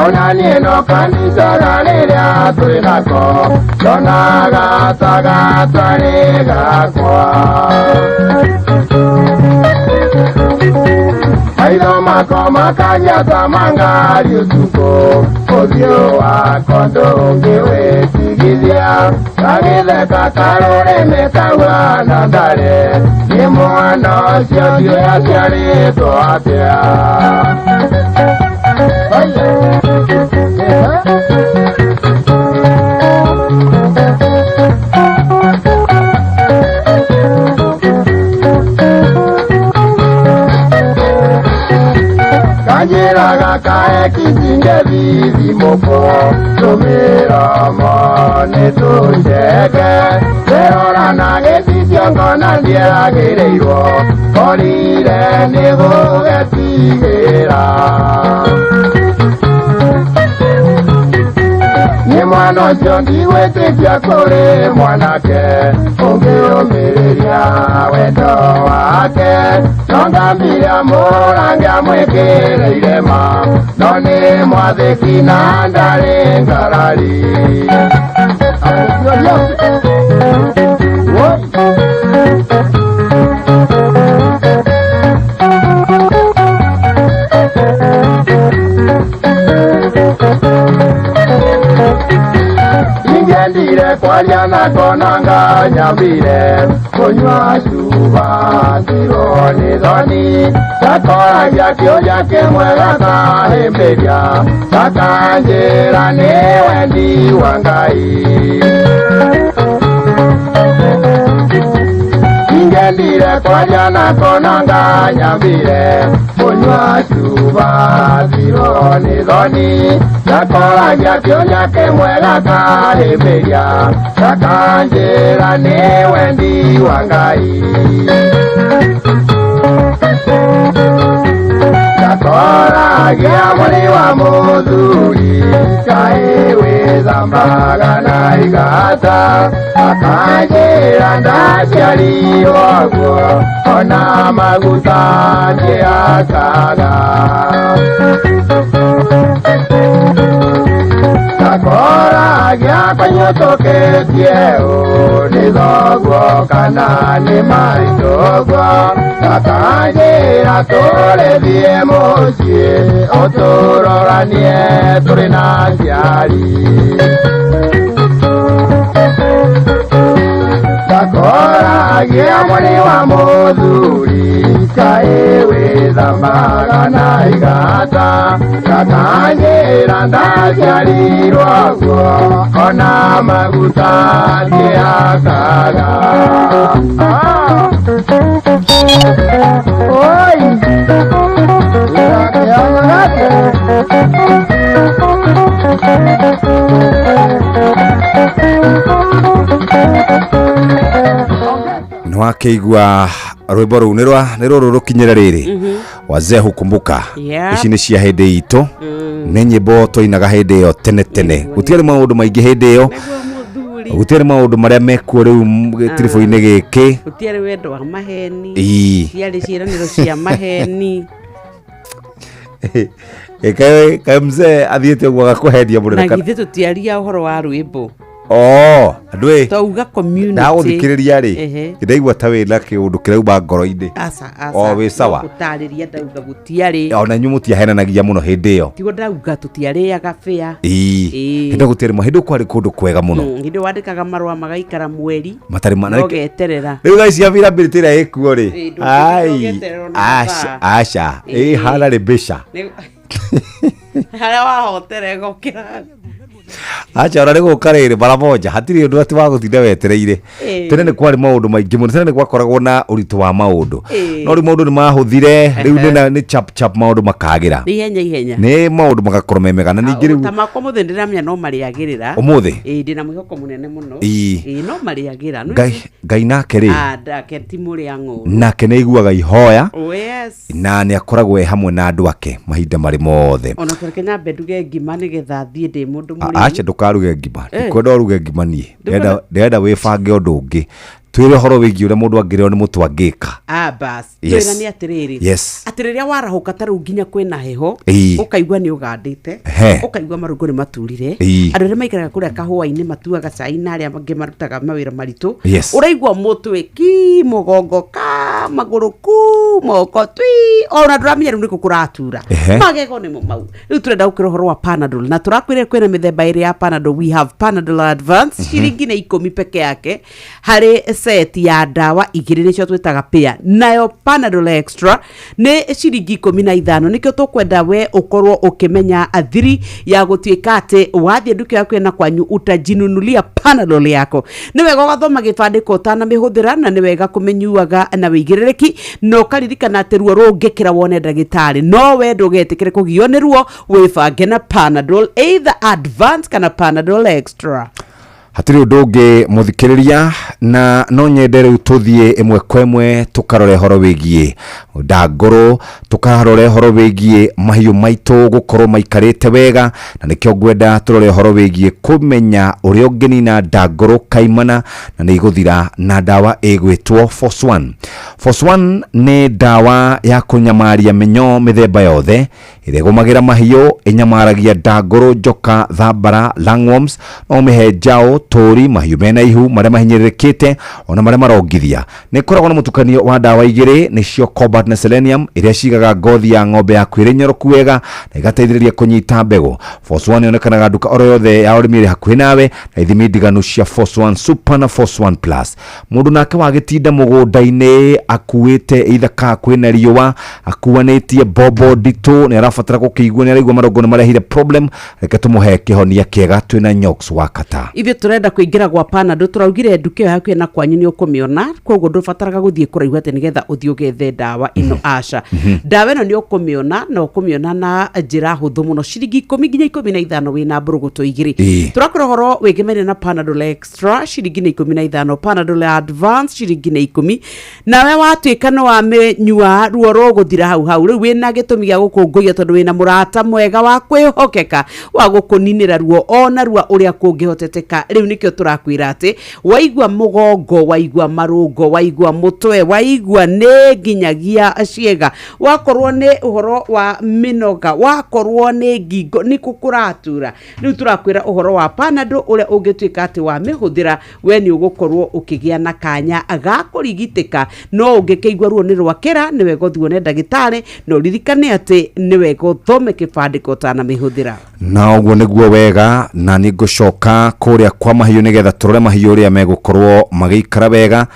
Ona niĩ no kanithaga rĩrĩa twĩ nako, ndonaga ta gatarĩ gakwa. Maitho makwa makanyata mangari ũtukũ, ũthiũ wakwa ndũngĩwĩtigithia. Gagĩtheka karũrĩmĩ kahuana ndare, nĩ mwana ũcio ndiũĩ aciarĩtwo atĩa. Kanjĩraga kae kitinge thithi mũko, tũmĩromo nĩ tũcenge. Ndehora na gĩcicio ngona ndiagĩrĩirwo, korire nĩ gũgetigĩra. Nĩ mwana ũcio ndigwĩtĩkia kũrĩ mwanake ũngĩrũmĩrĩria wendo wake. No ngambire mũrange amwĩkĩrĩire ma, no nĩ mwathĩki na ndarĩ ngarari. Ingendire kwaria na konanga nyambire, kunywa cuba ndirwo nĩ thoni. Gakoragia kĩũria kĩmwe gakahĩmbĩria, gakanjĩra nĩ wendi wa Ngai. Ingendire kwaria na konanga nyambire, kunywa cuba ndirwo nĩ thoni. Gakoragia kĩũria kĩmwe gakahĩmbĩria, gakanjĩra nĩ wendi wa Ngai. Gakoragia mũrĩ wa mũthuri, kaĩ wĩthambaga na igata. Gakanjĩra ndaciarirwo guo, ona maguta ngĩakaga. Gakoragia kũnyũtũkĩtie ũ nĩ thoguo kana nĩ maitũguo. Gakanjĩra tũrĩthiĩ mũciĩ, ũtũroranie tũrĩ na aciari. Gakoragia mũrĩ wa mũthuri, kaĩ wĩthambaga na igata. Gakanjĩra ndaciarirwo guo, ona maguta ngĩakaga. Oi! wakeigua rwimbo ru nä rå rukinyä rä wazee hukumbuka ici nä cia hä ndä itå nä nyä mbo twainaga hä ndä ä yo tene tene gutiarä maå ndå maingä hä ndä ä yo gutiarä maå ndå marä a mekuo rä u tiribå-inä gä kä gutiarä wendo wa maheni ciarä ciäranä ro cia maheni kaä mzee athiä te å guo agakåhendia må na githä tå tiaria å horo wa rwimbo andå ä twauga community ndagå thikä rä ria rä ndaigua ta wä na kä å ndå kä rauma ngoro-inä wä sawa gũtarĩria ndauga gũtiarĩ ona inyuĩ mũtiahenanagia mũno hĩndĩ ĩyo tigo ndauga tũtiarĩaga bĩa hĩndĩ gũtiarĩ hĩndĩ kwarĩ kũndũ kwega mũno hĩndĩ wandĩkaga marũa magaikara mweri matarĩ mana ũgeterera rĩu gaici availability ĩrĩa ĩkuo rĩ aca hana rĩ mbeca harĩa wahotera ĩgokĩra acha ora rĩgũ karĩrĩ mara moja hatirĩ ũndũ ati wa gũtinda wetereire tene nĩ kwarĩ maũndũ maingĩ mũno tene nĩ gwakoragwo na ũritũ wa maũndũ no rĩu maũndũ nĩ mahũthire rĩu nĩ chap maũndũ makagĩra ihenya nĩ maũndũ magakorwo me mega na ningĩ rĩu ta makwa mũthĩ ndĩramenya no marĩagĩrĩra ũmũthĩ ndĩna mwĩhoko mũnene mũno no marĩagĩra Ngai nake rĩ ndake ti mũrĩa ng'ũũ nake nĩ aiguaga ihoya na nĩ akoragwo hamwe na andũ ake mahinda marĩ mothe ona tũreke nyambe nduge ngima nĩgetha thiĩ ndĩ mũndũ mũrĩu acha ndukaruge ngima ndikwenda uruge ngima nie ndenda wibange undu ungi twire horo wigi uria mundu angireo ni mutu angika bas twira ni atiriri atiriria warahuka taru nginya kwina heho ukaigua ni ugandite ukaigua marungu ni maturire andu aria maikaraga kuria kahua-ini matuaga cai na aria mangi marutaga mawira maritu uraigua mutwe ki mugongo ka maguru ku moko twi ona nduramenya riu niku kuratura magego ni mau riu turenda gukira horo wa Panadol na turakwire kwina mithemba iri ya Panadol. We have Panadol Advance shiringi na 10 peke yake hari set ya dawa igiri nicio twitaga pair nayo Panadol Extra ni shiringi 15 nikio tukwenda we ukorwo ukimenya athiri ya gutuika ati wathie nduka yako na kwanyu utajinunulia Panadol yako ni wega ugathoma gibandiko utana mihuthira na ni wega kumenyuaga na wigirereki no karirikana ati ruo rungikira wone ndagitari no we ndugetikire kugio ni ruo wibange na Panadol either Advance kana Panadol Extra. Hatiri undu ungi muthikiriria na no nyende riu tuthie imwe kwa imwe tukarore horo wigie ndanguru tukarore horo wigie mahiu maitu gukorwo maikarite wega na nikio ngwenda turore horo wigie kumenya uria unginina ndanguru kaimana na ni iguthira na dawa igwitwo Force 1. Force 1 ni dawa ya kunyamaria menyo mithemba yothe ire gumagira mahiu inyamaragia ndanguru njoka thambara langworms no mihe njao tori mahiu mena ihu maria mahinyiririkite ona maria marongithia ni koragwo na mutukanio wa dawa igiri nicio cobalt na selenium iria cigaga ngothi ya ng'ombe ya kwire nyoroku wega na igateithĩrĩria kunyita mbego. Force 1 yonekanaga nduka oro yothe ya ũrĩmi ĩrĩ hakuhĩ nawe na ithimi ndiganu cia Force 1 Super na Force 1 Plus. Mũndũ nake wagĩtinda mũgũnda-inĩ akuĩte ithaka kwĩna riũa akuanĩtie bobo nditũ nĩ arabatara gũkĩigua nĩ araigua marũngo nĩ marehire problem reke tũmũhe kĩhonia kĩega twĩna nyox wa kata. Ithuĩ turenda kuingira gwa Panadol turaugire nduka ĩyo yaku na kwanyu nĩ ũkũmĩona koguo ndũbataraga gũthiĩ kũraihu atĩ nĩgetha ũthiĩ ũgethe dawa ino aca dawa ĩno nĩ ũkũmĩona na ũkũmĩona na njĩra hũthũ mũno ciringi 10 nginya 15 wĩna mbũrũgũtũ igĩrĩ turakũra horo wĩgemene na Panadol Extra ciringi na 15 Panadol Advance ciringi na 10 nawe watuĩka no wamenyua ruo rũgũthira hau rĩu wĩna gĩtũmi gĩa gũkũngũiya tondũ wĩna mũrata mwega wa kwĩhokeka wa gũkũninĩra ruo ona ruo ũrĩa kũngĩhoteteka rĩu nĩkĩo tũrakwĩra atĩ waigua mũgongo waigua marũngo waigua mũtwe waigua nĩ nginyagia ciega wakorwo nĩ ũhoro wa mĩnoga wakorwo nĩ ngingo nĩ kũkũratura rĩu tũrakwĩra ũhoro wa Panadol ũrĩa ũngĩtuĩka atĩ wa mĩhũthĩra we nĩ ũgũkorwo ũkĩgĩa na kanya ga kũrigitĩka no ũngĩkĩigua ruo nĩ rwakĩra nĩ wega ũthiĩ wone ndagĩtarĩ no ririkane atĩ nĩ wega ũthome kĩbandĩko ũtanamĩhũthĩra na ũguo nĩguo wega na nĩ ngũcoka kũrĩa kwa mahiũ nĩgetha tũrore mahiũ ũrĩa megũkorwo magĩikara wega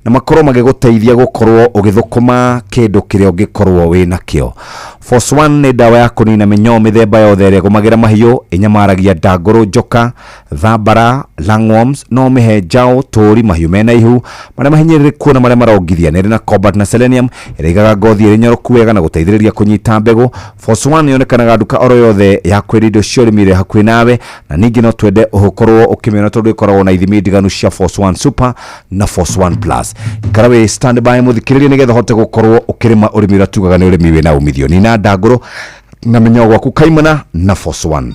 na makorwo magĩgũteithia gũkorwo ũgĩthũkũma kĩndũ kĩrĩa ũngĩkorwo wĩna kĩo. Force 1 nĩ dawa ya kũnina mĩnyoo mĩthemba yothe ĩrĩa ĩgũmagĩra mahiũ inyamaragia ndangũrũ njoka thambara langworms no mĩhe njao tũri mahiũ mena ihu marĩa mahinyĩrĩrĩku na marĩa marongithia nĩ ĩrĩ na cobalt na selenium ĩrĩa igaga ngothi ĩrĩ nyoroku wega na gũteithĩrĩria kũnyita mbegũ. Force 1 yonekanaga nduka oro yothe ya kwendia indo cia ũrĩmi ĩrĩ hakuhĩ nawe na ningĩ no twende ũkorwo ũkĩmĩona tondũ ĩkoragwo na ithimi ndiganu cia Force 1 Super na Force 1 Plus. Plus ikarawe standby muthikiririe nigetha hote gukorwo ukirima urimi ura tugaga ni urimi wina umithio ni na Ndangũrũ na menyo gwaku kaimana na Force 1.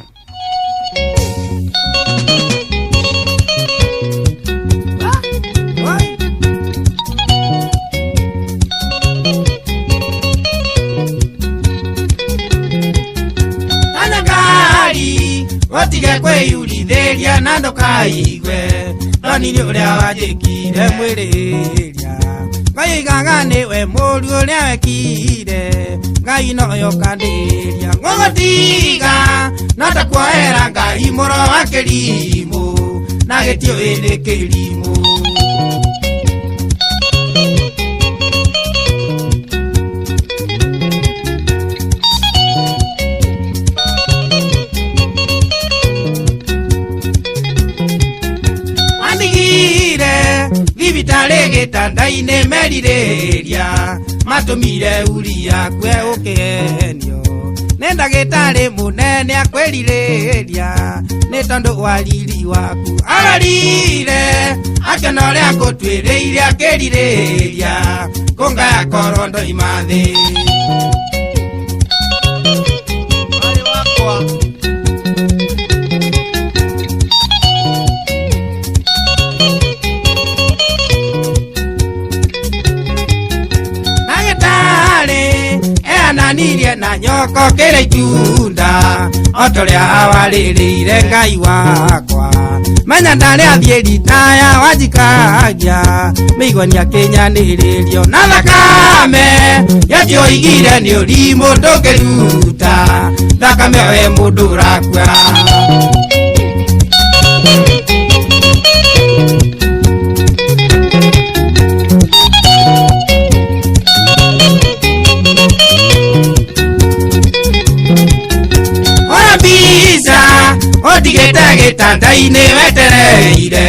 Watige kwiyuritheria na ndukaigwe noni ni uria wajikire mwiriria Ngai igaga niwe mũru uria wekire Ngai noyo kandiria ngogotiga na takwahera Ngai mũro wa kĩrimũ na gĩtio ĩrĩ kĩrimũ Vitale gĩtanda-inĩ merirĩria matũmire uria kwe ũkenio nĩ ndagĩtarĩ mũnene akwĩrirĩria nĩ tondũ wa riri waku ararire akĩona ũrĩa ngũtuĩrĩire akĩrirĩria kũngaya korwo ndoima thĩ Nirie na nyoko kĩrĩ itunda otorĩa warĩrĩire Ngai wakwa menya ndarĩa thiĩ ritaya wanjikagia mĩigua kĩnyanĩrĩrio na thakame yatio igire nĩ ũrimũ ndũngĩruta thakame we mũndũ ũrakua Otigete gĩtanda-inĩ wetereire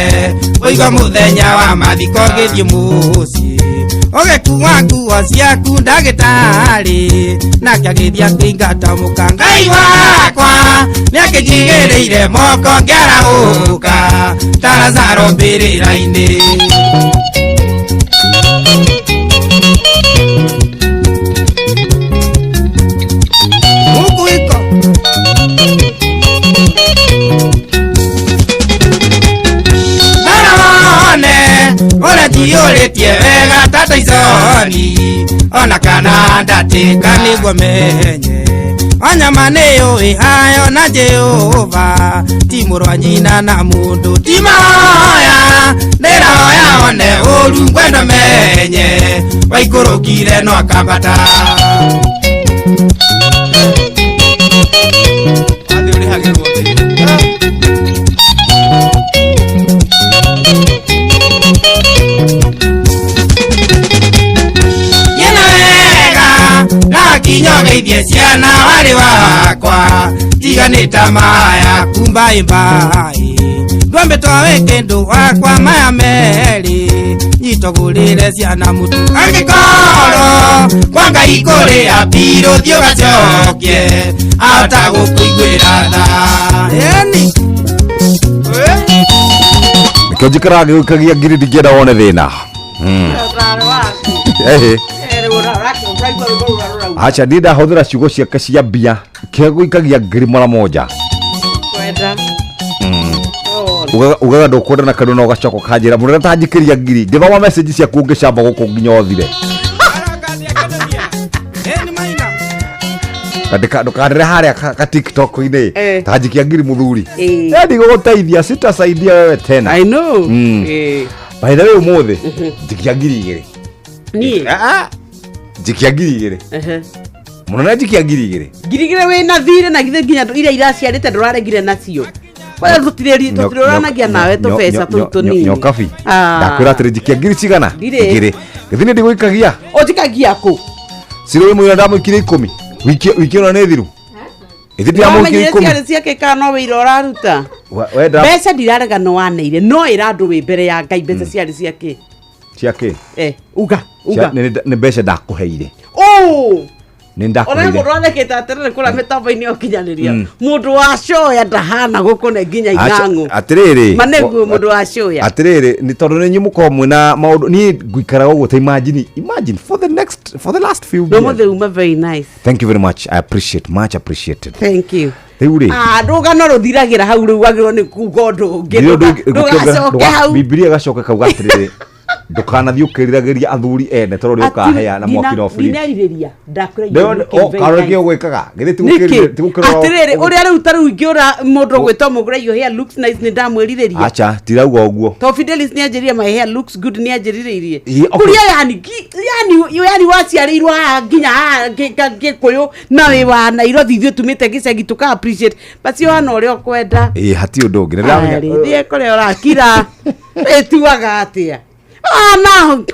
ũigua mũthenya wa mathiko gĩthiĩ mũciĩ ũgĩkua nguo ciaku ndagĩtarĩ nake agĩthiĩ akĩingata mũka Ngai wakwa nĩakĩnjigĩrĩire moko ngĩarahũka ta Lazaro mbĩrĩra-inĩ Yũrĩtie wega ta Tyson ona kana ndatĩka nĩguo menye onyama nĩyũĩ hayo na Jehova ti mũrũ wa nyina na mũndũ ti mahoya ndĩrahoya one ũru ngwendo menye waikũrũkire no akambata Kinyo geithie ciana wari wakwa tiganĩta maya kumbai mbai ndwambe twawe kĩndũ wakwa maya merĩ nyitũgũrĩre ciana mũtu angĩkorwo kwa Ngai kũrĩa mbirũ thiĩ ũgacokie ahota gũkũiguĩra tha eni nĩkĩo njikaraga gĩgũikagia ngiri ndingĩenda wone thĩna acha ndida hũthĩra ciugo ciake cia mbia kĩgũikagia ngiri mara moja ugaga ndũkwenda na kandu na ũgacoka ũkanjĩra mũnene ta njikĩria ngiri ngĩthoma message ciaku ngĩcamba gũkũ nginya ũthire ndũkandĩre harĩa ka TikTok-inĩ ta njikia ngiri mũthuri ndigũgũteithia sitasaidia wewe tena I know by the way ũmũthĩ njikia ngiri 2 njikia ngiri 2 mũnene njikia ngiri 2 wĩna thirĩ na githĩ nginya iria iraciarĩte ndũraregire nacio wala tũtiroranagia nawe tũbeca tũu tũnini nyokabi ndakwĩra atĩrĩ njikia ngiri cigana ngiri gĩthĩ ndigũikagia ũnjikagia kũ cirĩ mũira ndamũikire 10 wiki ona nĩ thiru ithĩ ndamũikire 10 ciarĩ ciake kana no wĩira ũraruta mbeca ndirarega no waneire no ĩra andũ wĩ mbere ya Ngai mbeca ciarĩ ciake ciake uga nĩ mbeca ndakũheire Nindakorire. Ona mundu athekete atirire kula mitambo-ini okinyaniria. Mundu wa shoya ndahana gukune nginya ingangu. Atiriri. Maneguo mundu wa shoya. Atiriri ni tondu ni nyumuko mwina maundu ni gwikara uguo ta imagine for the last few years. No mothe uma very nice. Thank you very much. I appreciate, much appreciated. Thank you. Riuri. Ndugano ruthiragira hau riu wagiro ni kuga undu ndugacoke hau. Biblia gacoke kauga atiriri. Ndukanathiukiriragiria athuri ene tondu ri ukahea na mwaki no free. Ndinariria ndakurai. Karege gwikaga githi tigukirwa. Atiriri uria riu taru ingiura mundu gwitwa mugura your hair looks nice ni ndamwiririria. Acha tirauga uguo. To Fidelis ni anjiria my hair looks good ni anjiriririe. Kuria yani waciarirwo nginya gikuyu na wi wa Nairobi ithuĩ tumite gicagi tuka appreciate basi hana uria kwenda. Hati undu ngi ndamenya. Thie kore urakira etuaga atia. No.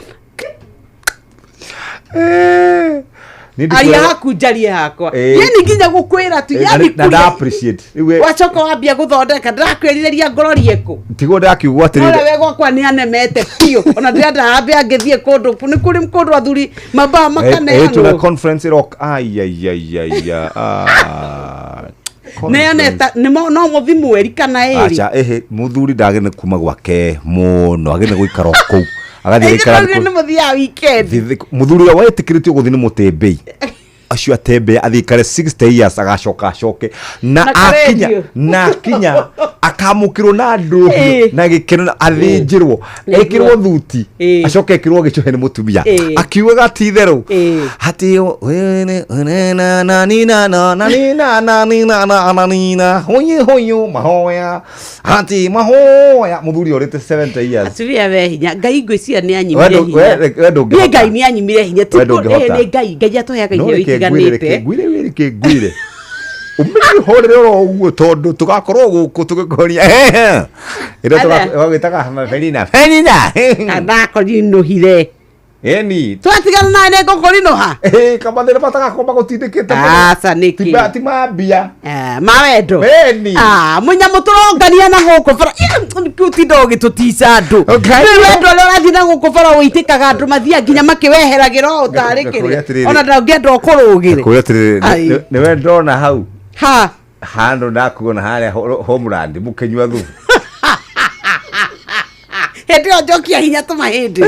Aria hakunjarie hakwa. Yani nginya gukwira tu yani na appreciate. Wacoka wambia guthondeka ndakwiriria ngororie ku. Tigo ndakiugwa atiriri. Ora wego kwa ni anemete pio. Ona ndirenda ambia ngithie kundu ni kuri mkundu athuri maba makane. Tuna conference rock Neaneta no muthimu eri kana eri. Acha muthuri ndagene kuma gwake muno agene guikara kou agathie ikara ni muthia weekend muthuri wa etikiritio guthi ni mutembei acio atembe athikare 60 years agacoka acoke na akinya akamukirwo na ndu na gikeno athinjirwo ekirwo thuti acoke ekirwo gicohe ni mutumia akiuga gatitherũ hati na hoyo mahoya hati mahoya muthuri orite 70 years aturia we hinya ngai ngwĩcia ni anyimire hinya we ngai ni anyimire hinya ti ni ngai atoyaga hinya itiganite gwire umenye horere uguo tondu tugakorwo guku tugikoria ira tugagitaga Felina ndakorinohire eni twatigana naye ne ngokorinoha kamathire bataga komba gutindikite asa niki ti mambia mawendo eni munyamo turongania na guku bara kutindo gitutica andu wendo urathi na guku bara uitikaga andu mathia nginya makiweheragira o tarikire ona ndangenda ukurugire ni wendo na hau handu ndakuona haria homeland mukenywa thubu Hedio jokia hinya tumahindi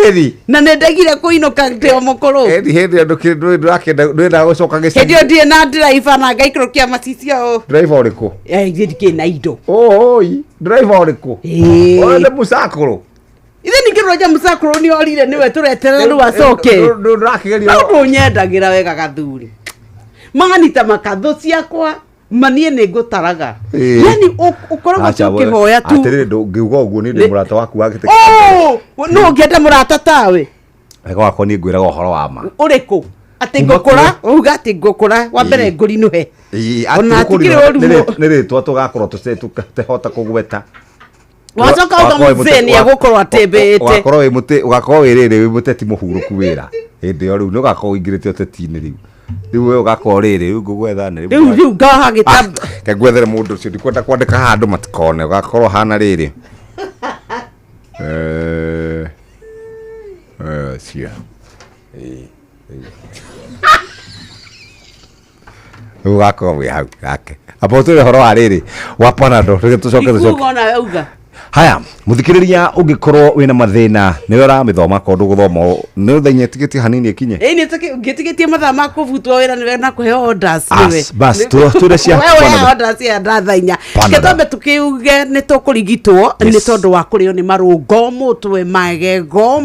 na nendagire kuinuka teo mukuru hedio ndukenda gucoka gicagi hedio ndie na driver na ngaikrokia macicia o driver uriku ndike na indo oi driver uriku ole musakuru ithe ningiroja musakuru ni orire niwe tureterera ru acoke ndurakigeria no nyendagira wega gathuri manita makatho ciakwa manie ni ngutaraga yani ukoragwo ukihoya tu atiriri ngiuga uguo ni ndi murata waku wagite no ngienda murata tawe ego wako ni ngwiraga uhoro wa ma uriku ati ngukura uga ati ngukura wa mbere ngurinuhe ona atikire orumo ni ritwa tugakorwo tutehota kugweta wacoka uga mzeni agukorwo atembete ugakorwo wi muti ugakorwo wirire wi muteti muhuruku wira hindi yo riu nugakorwo ingirite uteti-ini riu riu we ugakorwo riri riu ngugwethana riu ngaha gitambo ke gwethere mundu ucio ndikwenda kwandika handu matikone ugakorwo hana riri cia ugakorwo wi hau gake apotu horo wa riri wa Panadol rege tucoke ngona uga haya muthikiriria ungikorwo wina mathina niwe uramithoma kondu guthoma ni uthenya tigiti hanini ikinye ni ngitigitie mathaa ma kuvutwa wira niwe na kuhe orders niwe bas tude cia wewe orders ya ndathanya ketombe tukiuge ni tukurigitwo ni tondu wa kurio ni marungo mutwe magego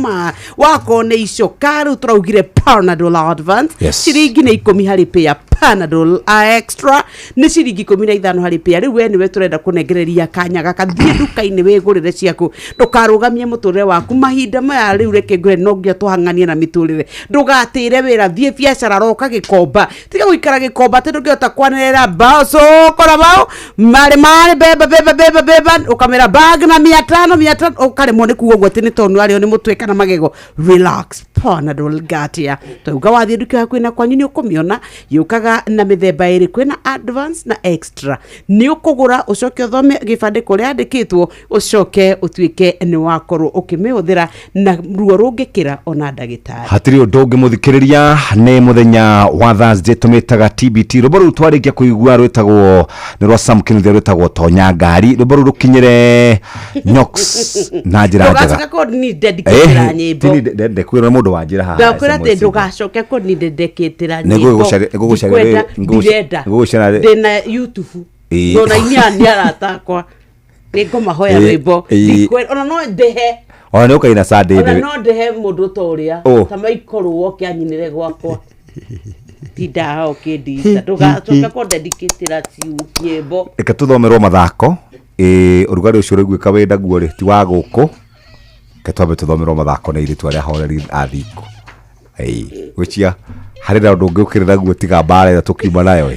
wako ni icokaru turaugire Panadol Advance ciringi ni 10 hari pia Panadol Extra ni ciringi 15 hari pia riu we niwe turenda kunengereria kanya gakathie duka-ini wigurire ciaku ndukarugamie muturire waku mahinda maya riu reke ngwe no ngia tuhang'anie na miturire ndugatire wira thie biacara roka gikomba tiga guikara gikomba ti ndungihota kwanirira baso kora bao mari beba ukamera bag na 500 ukaremwo ni kugo gwete ni tonu ario ni mutwe kana magego relax Panadol gatia tuga wathie nduke hakuina kwanyu ni ukumiona yukaga tugaga na mithemba iri kwina advance na extra ni ukugura ucoke uthome gibande kuria andikitwo ucoke utuike ni wakorwo ukimihũthira na ruo rungikira ona ndagitari hatiri undu ungi muthikiriria ni muthenya wa Thursday tumitaga TBT rũmbo rũu twarikia kuigua rwitagwo ni rwa Sam Kinuthia rwitagwo tonya ngari rũmbo rũu rukinyire Nyox na njira njega ndugacoke ko ni dedicate nyimbo ndende kwira mundu wa njira haha ndakwira ati ndugacoke ko ni dedicate nyimbo ngugucare ndina YouTube ndona inyani aratakwa niko mahoya rwimbo ona no ndehe ona ni ukaina Sunday ona no ndehe mundu toria kama ikorwo kianyinire gwakwa tinda okindi ndugacoke ko dedicate nyimbo eka tuthomerwo mathako urugari ucio rwigwika wenda guo ri ti wa guku ke twambe tuthomerwo mathako na iri twaria horeri athiko wicia hari na undu ngukirira guo tiga mbara tukiuma nayo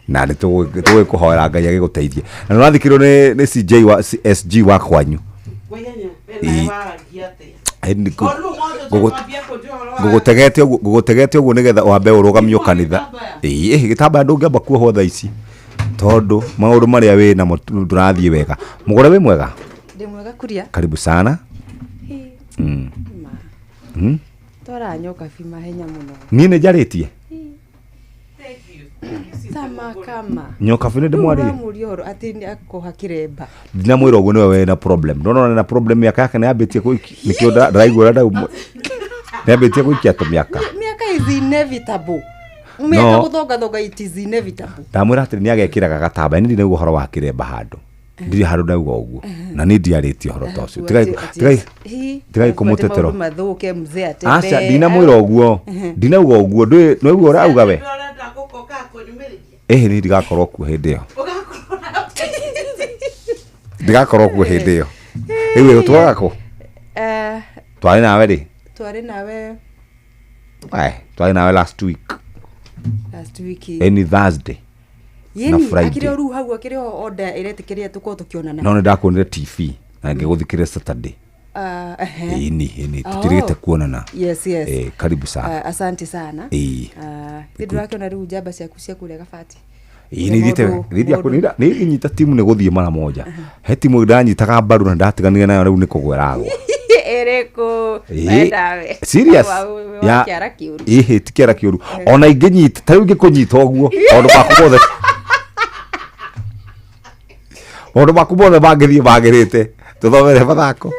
na ni tugikuhoera Ngai agiguteithie na nurathikirwo ni CJ wa SG wa kwanyu gugutegete uguo nigetha wambe urugamio kanitha gitamba ndungiamba kuohwo thaa ici tondu maundu maria we na turathie wega mugore we mwega ndi mwega kuria karibu sana tora nyoka fima henya muno ni ne jaritie sama kama nyoka fine de mwari muri horo atini akoha kiremba dina mwiro uguo niwe na problem ndona na problem yake na yabetie ku nikio ndaigura nda yabetie ku kiato miaka is inevitable umeka guthonga thonga it is inevitable ndamwira ati ni agekiraga gatamba ni ndine uhoro wa kiremba handu ndiri handu ndauga uguo na ni ndiaritie horo tocio tigai kumutetero mathuke mzee atebe acha dina mwiro uguo ndinauga uguo ndui no uguo urauga we ni ndigakorwo ku hindi yo ndigakorwo ku hindi yo iwe twaga ko twari nawe ri twari nawe twari nawe last week any Thursday na Friday akire ru hau akire order iretikiria tuko tukionana no ndakuonire TV na ngiguthikire Saturday ini tutirite kuonana yes karibu sana asante sana ndio wake na riu jaba cia kucia kule gafati ni ridi akunira ni nyita timu ne guthie mara moja he timu ndanyitaga mbaru na ndatiganire nayo riu nikugweragwo ereko ndawe serious ya tikiara kiuru ona inginyita tariu ngikunyita oguo ondu makubothe bangithie bagirite tuthomere mathako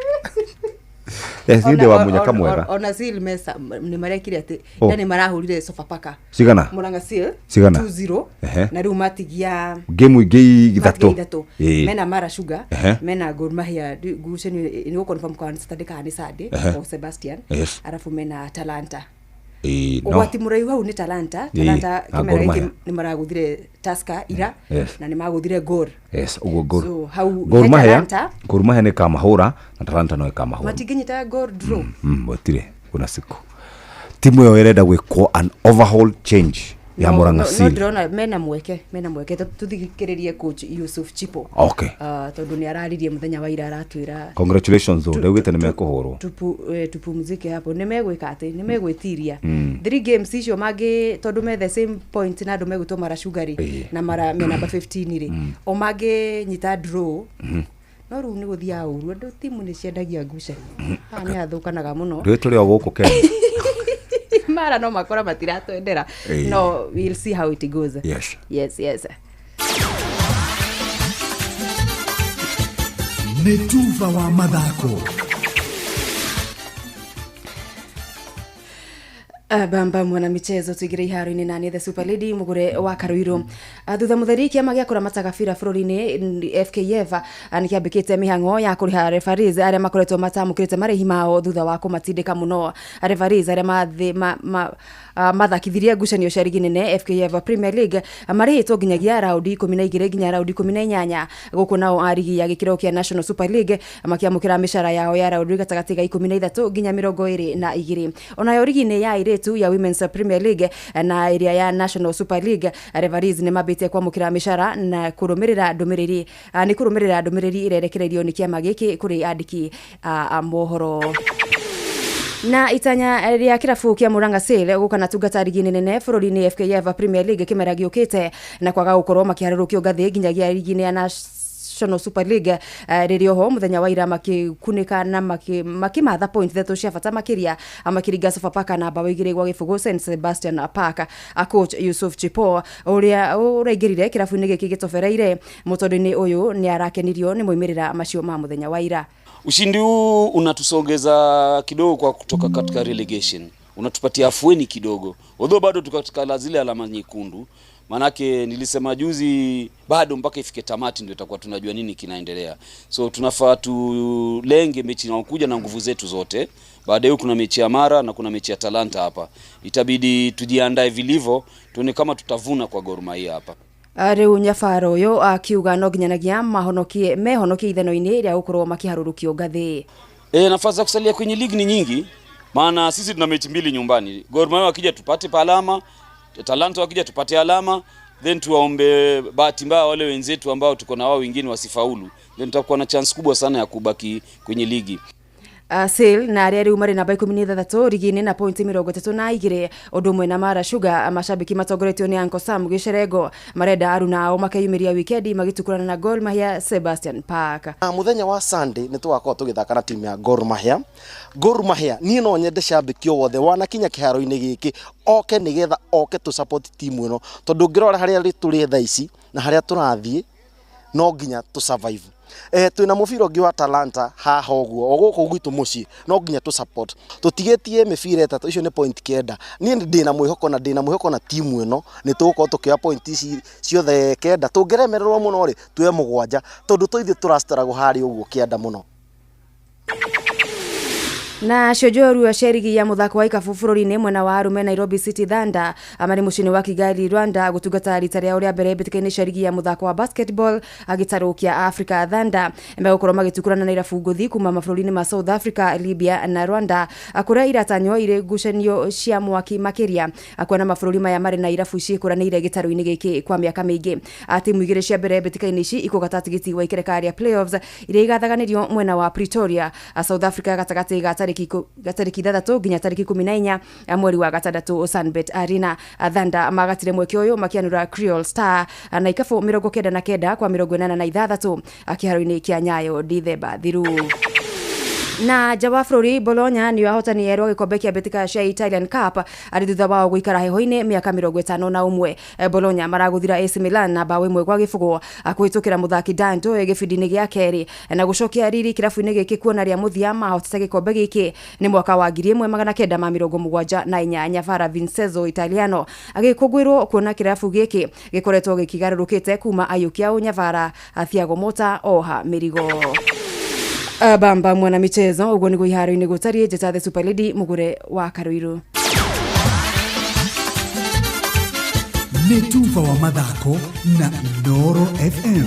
Sinde wa munyaka mwega ona sil mesa ni marekire ati yani marahurire Sofapaka sigana Muranga sil sigana 2-0 na riu matigia game ingi githatu mena Mara Sugar mena Gor Mahia guceni ni go confirm kwa Saturday o Sebastian arafu mena Talanta Wati muraihu hau ni Talanta kimera hiki ni maraguthire Tusker ira na ni maguthire Gor ugo Gor so hau Gor Mahia ni kamahura na Talanta no kamahura matiginyita Gor draw botire kuna siku timu yo irenda gwikwo an overhaul change ya Muranga Seal no drona mena mweke tuthikiririe coach Yusuf Chipo okay tondu ni araririe muthenya wa ira aratwira congratulations though ndegwite nimekuhurwo tupumzike hapo nimegwika ati nimegwitiria 3 games icio magi tondu me the same point na ndo megutwa Mara Sugar na mara me number 15 ri o magi nyita draw no ru ni guthia uru ndo timu ni ciendagia nguce ni athukanaga muno ri tuli o guku Kenya mara no makora matiratwendera no we'll see how it goes yes Netuva wa mathako bamba mwana michezo tuigire iharo-ini nani the Super Lady mugure wa Karuiro thutha mutheri kiama gia kuramata gabira bururi-ini FKF nikiambikite mihango ya kuriha referees aria makoretwo matamukirite marihi mao thutha wa kumatindika muno referees aria mathakithirie ngucanio cia rigi nene FKF Premier League marihitwo nginyagia raundi 12 nginya raundi 18 guku nao arigi ya gikiro kia National Super League makiamukira mishara yao ya raundi gatagati ga 13 nginya 22 onayo rigi-ini ya tu ya Women's Premier League na area ya National Super League referees ni mabite kwa mukira mishara na kurumirira ndumiriri ni kurumirira ndumiriri irerekererio ni kiama giki kuri andiki a mohoro Na itanya ria kirabu kia Muranga Seal gukana tungata rigi nene bururi-ini FKF Premier League kimera giukite na kwaga gukorwo makiharurukio ngathi nginyagia rigi-ini ya National Super League ririo ho muthenya wa ira makikunika na makimatha point thetu cia bata makiria makiriga Sofapaka na bao igiri gwa gibugu St Sebastian Park. Coach Yusuf Chipo uria uraingirire kirabu-ini giki gitobereire mutondo-ini uyu ni arakenirio ni moimirira macio ma muthenya wa ira. Ushindi huu unatusongeza kidogo kwa kutoka katika relegation. Unatupatia afueni kidogo. Although bado tuko katika zile alama nyekundu. Manake nilisema juzi bado mpaka ifike tamati ndio tutakuwa tunajua nini kinaendelea. So tunafaa tulenge mechi inayokuja na nguvu zetu zote. Baadaye kuna mechi ya Mara na kuna mechi ya Talanta hapa. Itabidi tujiandae vilivyo tuone kama tutavuna kwa Gor Mahia hapa. Riu nyabaro yo akiuga no ginyanagia mehonokie ithano-ini ria gukorwo makiharurukio ngathi. Nafasi za kusalia kwenye ligi ni nyingi. Maana sisi tuna mechi mbili nyumbani. Gor Mahia wakija tupate alama, Talanta wakija tupate alama, then tuwaombe bahati mbaya wale wenzetu ambao tuko na wao wengine wasifaulu. Then tutakuwa na chance kubwa sana ya kubaki kwenye ligi. Seal na aria riu mari namba 13 rigi-ini na point 32 undu mwe na Mara Sugar mashabiki matongoretio ni Uncle Sam Gicerego marenda aruna ao makeyumiria weekend magitukurana na Gor Mahia Sebastian Park. Muthenya wa Sunday ni twakorwo tugithaka na timu ya Gor Mahia. Gor Mahia ni no nyende shabiki wothe wana kinya kiharo-ini giki oke nigetha oke tu support timu ino tondu ngirora haria turi tha ici na haria turathie no nginya tu survive. Twina mubira ungi wa Talanta haha uguo oguko gwitu muci no nginya tu support tutigetie mibira etatu icio ni point kenda ni ndina mwihoko na timu ino ni tugukorwo tukia point ici ciothe kenda tungeremererwo muno ri twe mugwanja tondu toithie turastarago hari uguo kienda muno. Na shojoru ya sherigi ya muthako wa ikabu bururi-ini mwena wa arume Nairobi City Thunder amari mucini wa Kigali Rwanda gutungata rita ria uria mbere bitikaini sherigi ya muthako wa basketball agitarukia Africa Thunder megukorwo magitukurana na irabu nguthi kuma mabũrũri-ini ma South Africa, Libya na Rwanda akuria iratanyo ire ngucanio cia mwaki makiria akuona mabũrũri maya mari na irabu ciikuranire gitaru-ini giki kwa miaka mingi. Timu igiri cia mbere bitikaini ici ikugata tigiti wa ikerekaria playoffs iria igathaganirio mwena wa Pretoria, South Africa gatagati ga tariki 3 nginya tariki 14 mweri wa gatandatu Sunbet Arena. Thunder magatire mweke uyu makianura Creole Star na ikabu 99 kwa 86 akiharo-ini kia Nyayo Dithemba thiru. Na jawa bururi Bologna ni wahotani erwo gikombe kia betika cia Italian Cup ari thutha wao guikara heho-ini miaka 51. Bologna maraguthira AC Milan na bao 1 kwa gibugu akuhitukira muthaki Danto gibindi-ini gia keri na gucokia riri kirabu-ini giki kuona ria muthia mahotete gikombe giki ni mwaka wa 1974 Nyavara Vincenzo Italiano agikugwirwo kuona kirabu giki gikoretwo gikigarurukite kuma ayukia Nyavara Thiago Motta oha mirigo. Bamba mwana michezo uguo niguo iharo-ini gutarie njata the Super Lady mugure wa Karuiru. Nĩ tufa wa mathako na Inooro FM.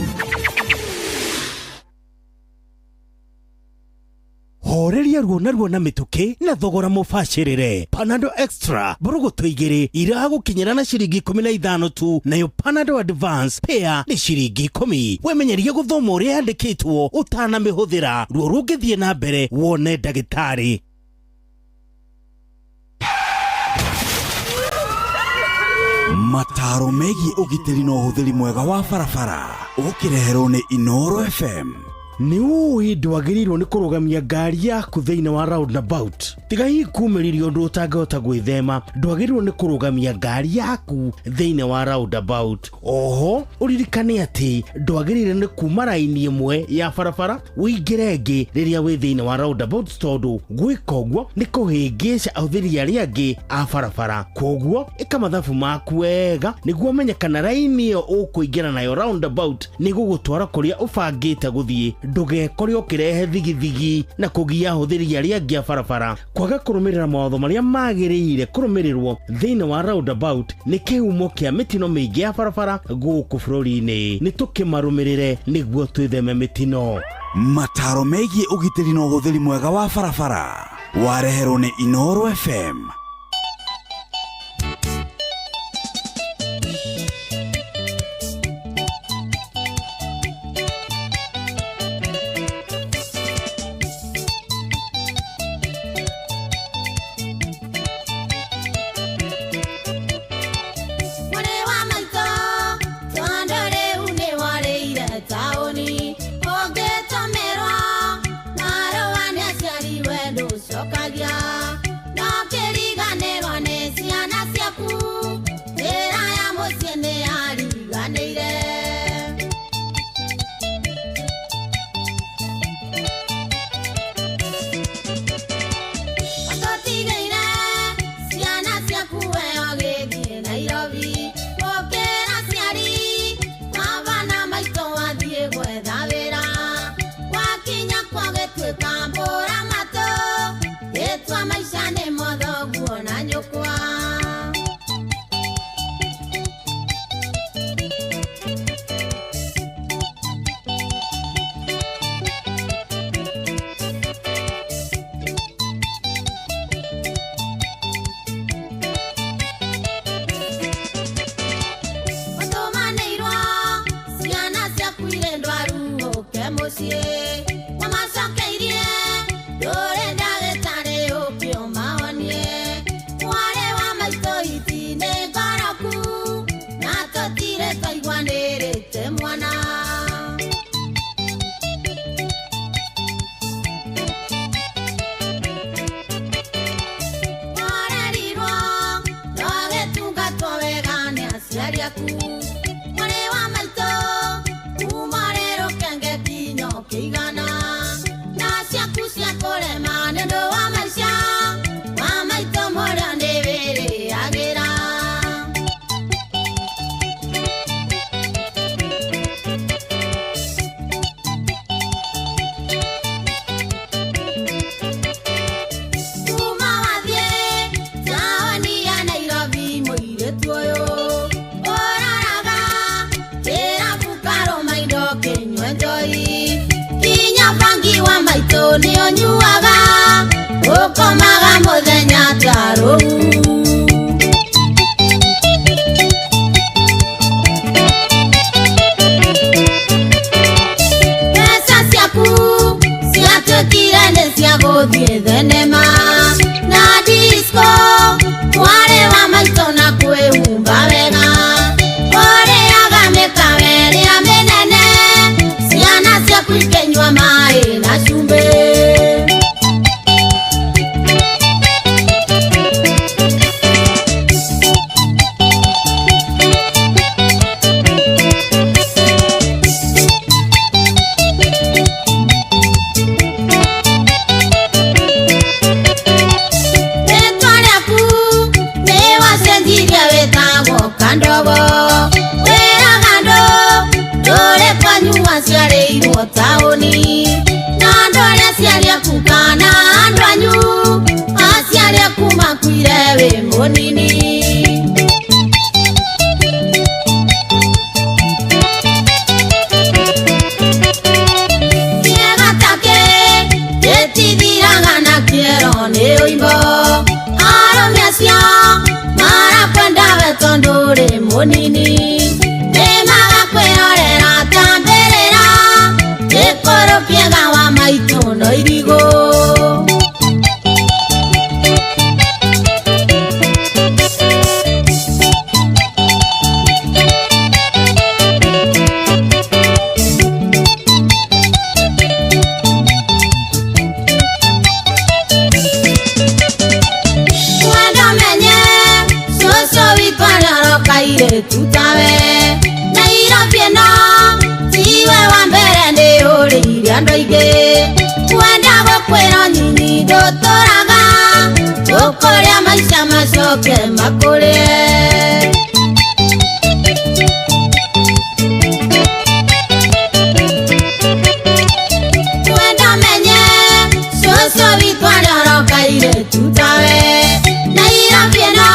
Horeria ruo na mituki na thogora mubashirire. Panadol Extra burugutu igiri iragukinyira na ciringi 15 tu, nayo Panadol Advance pair ni ciringi 10. Wemenyeria guthoma uria yandikitwo utana mihuthira ruo rungithie na mbere wone ndagitari. Mataro megi ugitiri no uhuthiri mwega wa barabara ukireherwo ni Inooro FM. Ni ui ndwagĩrĩirwo nĩ kũrũgamia ngari yaku thĩinĩ wa roundabout. Tiga hihi kumĩrĩria ũndũ ũtangĩhota gwĩthema, ndwagĩrĩirwo nĩ kũrũgamia ngari yaku thĩinĩ wa roundabout. Oho, ũririkane atĩ ndwagĩrĩire nĩ kuma raini ĩmwe ya barabara ũingĩre ĩngĩ rĩrĩa wĩ thĩinĩ wa roundabout, tondũ gwĩka ũguo nĩ kũhĩngĩca ahũthĩri arĩa angĩ a barabara. Koguo ĩka mathabu maku wega nĩguo ũmenye kana raini ĩyo ũkũingĩra nayo roundabout nĩ gũgũtwara kũrĩa ũbangĩte gũthiĩ. Ndugekore ukirehe thigithigi na kugia ahũthĩri arĩa angĩ a barabara. Kwaga kũrũmĩrĩra mawatho marĩa magĩrĩire kũrũmĩrĩrwo thĩinĩ wa roundabout nĩ kĩhumo kĩa mĩtino mĩingĩ ya barabara gũkũ bũrũri-inĩ. Nĩ tũkĩmarũmĩrĩre nĩguo twĩtheme mĩtino. Mataro megiĩ ũgitĩri na ũhũthĩri mwega wa barabara wareherwo nĩ Inooro FM. thenema na disco wale wa maito na kwehumba wega oreaga mĩkawe ĩrĩa mĩnene ciana ciaku ikenyua maĩ na cumbĩ. Kandobo weragando dole kwanyua ciarĩirwo taũni na ndore ciaria kukana andwanyu aciaria kuma kwire wĩ mũnini. Kĩega take gĩtithiraga na kĩero nĩ ũimbo arũme acio marakwenda we tondũ ũrĩ mũnini nĩmaga kwĩrorera ta mbĩrĩra gĩkũrũ kĩega wa maitũ no irigũ. Tutawe na irafie no tiwe wa mbere ndi ũrĩire andũ aingĩ kwenda gũkwĩra nyinyi ndũtũraga ũkũrĩa maica macoke makũrĩe. Kwenda menye cũcũ witũ arĩa ũrokaire tutawe na irafie no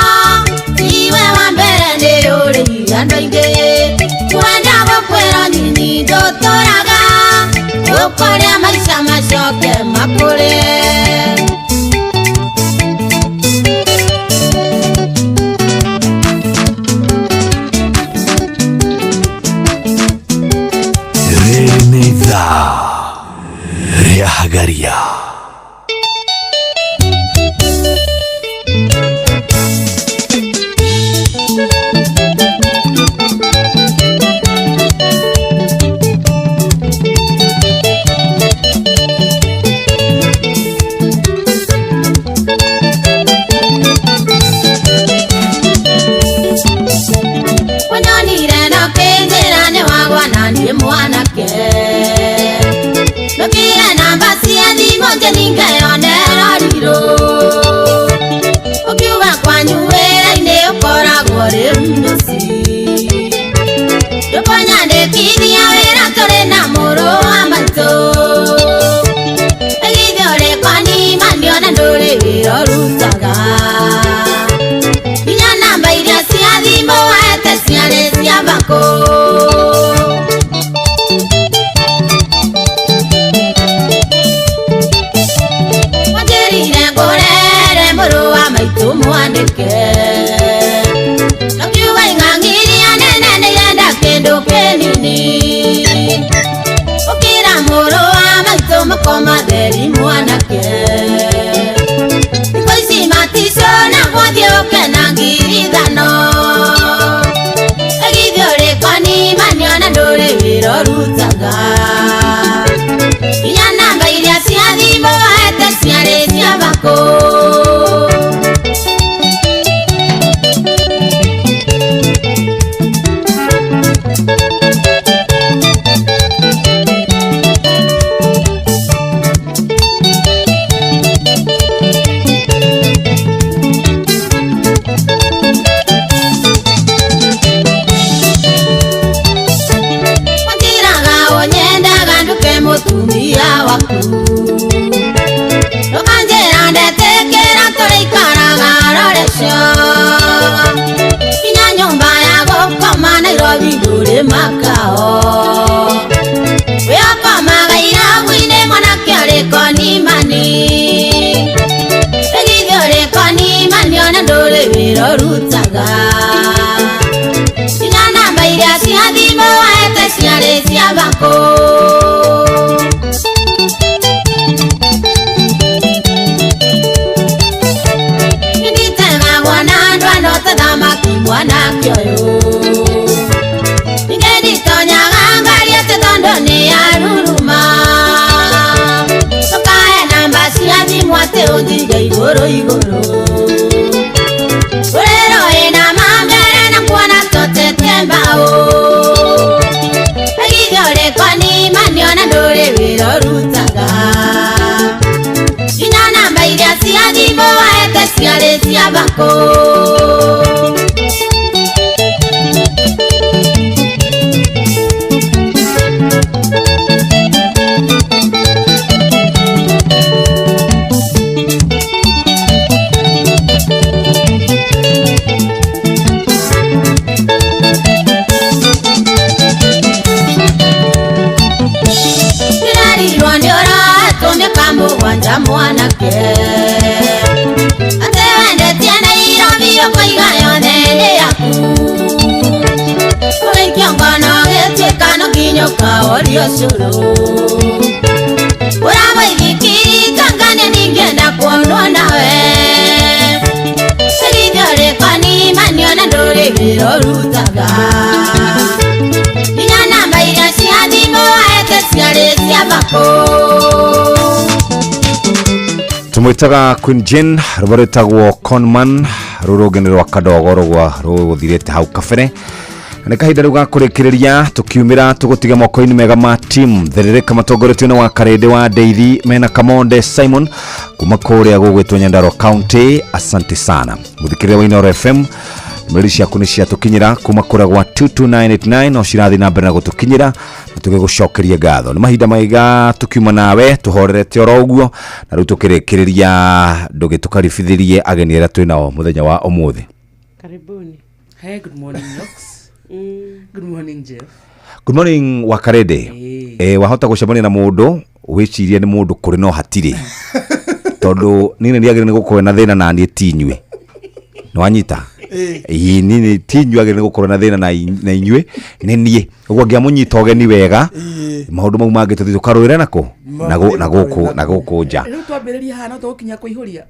tiwe wa mbere ndi ũrĩire andũ aingĩ kwenda gũkwĩra nyinyi ndũtũraga ũkũrĩa maica macoke makũrĩe. Rĩrĩ nĩ ithaa rĩa Hagaria. Nani mwanake Nukire namba cia thimũ ningeyonera riro ũkiuga kwanyu wĩra-inĩ ũkoragwo rĩ mũci ndũkũnyandĩkithia wĩra tũrĩ na mũrũ wa maitũ ĩgithĩ ũrĩ kwanimania na ndũrĩ wĩra ũrutaga nginya namba iria cia thimũ wahete ciarĩ cia bakũ. Mwandike Nakiuga ing'ang'iria nene nĩirenda kĩndũ kĩnini ũkĩra mũrũ wa maitũ mũkoma theri mwanake thikũ ici maticona gũthiĩ ũkena ngiri ithano ĩgithĩ ũrĩ kwanimania na ndũrĩ wĩra ũrutaga nginya namba iria cia thimũ wahete ciarĩ cia bakũ. Mutumia waku Nũkanjĩra ndetĩkĩra tũrĩikaraga Roreco nginya nyũmba ya gũkoma Nairobi ndũrĩ makao wĩokomaga irabu-inĩ mwanake ũrĩ konimani ĩgithĩ ũrĩ konimani ona ndũrĩ wĩra ũrutaga nginya namba iria cia thimũ wahete ciarĩ cia bakũ. mwanake uyu ingenitonyaga ngari ati tondo ni aruruma tukae namba cia thimu ati uthige iguru urero ina mambere na kuona totete mbao agithore kwani maniona nduri wiro rutaga ina namba iria cia thimu waete ciarĩ cia bako wanja mwanake ate wendetie Nairobi ukoiga yothe nĩ yaku ũgĩikio ngono gĩtuĩka no nginya ũkaorio cũrũ ũramũithikiri Tanzania ningĩenda kuonwo nawe rĩthio rĩkoni maniona ndũrĩ wĩra ũrutaga nginya namba iria cia thimũ waete ciarĩ cia bako tumwitaga Queen Jane rubaretagwo Conman rurugene rwa kadogo rwa ruthirete hau kabere nĩ kahinda rĩu gakũrĩkĩrĩria tukiumĩra tũgũtige moko-inĩ mega ma team therereka matongoretio nĩ wa Karende wa Ndeithi mena Kamonde Simon kuma kũrĩa gũgwĩtwo Nyandarua County. Asante sana mũthikĩrĩria wa Inooro FM mbere ciaku nĩ ciatũkinyĩra kuma kũrĩa gwa 22989 no cirathi na mbere na gũtũkinyĩra na tũgĩgũcokeria ngatho. Nĩ mahinda maiga tukiuma nawe tuhorerete oro ũguo na rĩu tũkĩrĩkĩrĩria ndũgĩtũkaribithĩrie ageni arĩa twĩ nao mũthenya wa ũmũthĩ. Karibuni. Hey, good morning Nox. Good morning Jeff. Good morning wa Karende. Wahota gũcemania na mũndũ wĩciria nĩ mũndũ kũrĩ no hatirĩ tondũ nini ndiagĩrĩire nĩ gũkorwo na thĩna na niĩ tinyue nĩ wanyita nini tinyuagĩrĩire nĩ gũkorwo na thĩna na inyue nĩ niĩ ũguo ngĩamũnyita ũgeni wega maũndũ mau mangĩ tũthiĩ tũkarũĩre nako na gũkũ nja rĩu twambĩrĩria haha no tũgũkinya kũihũria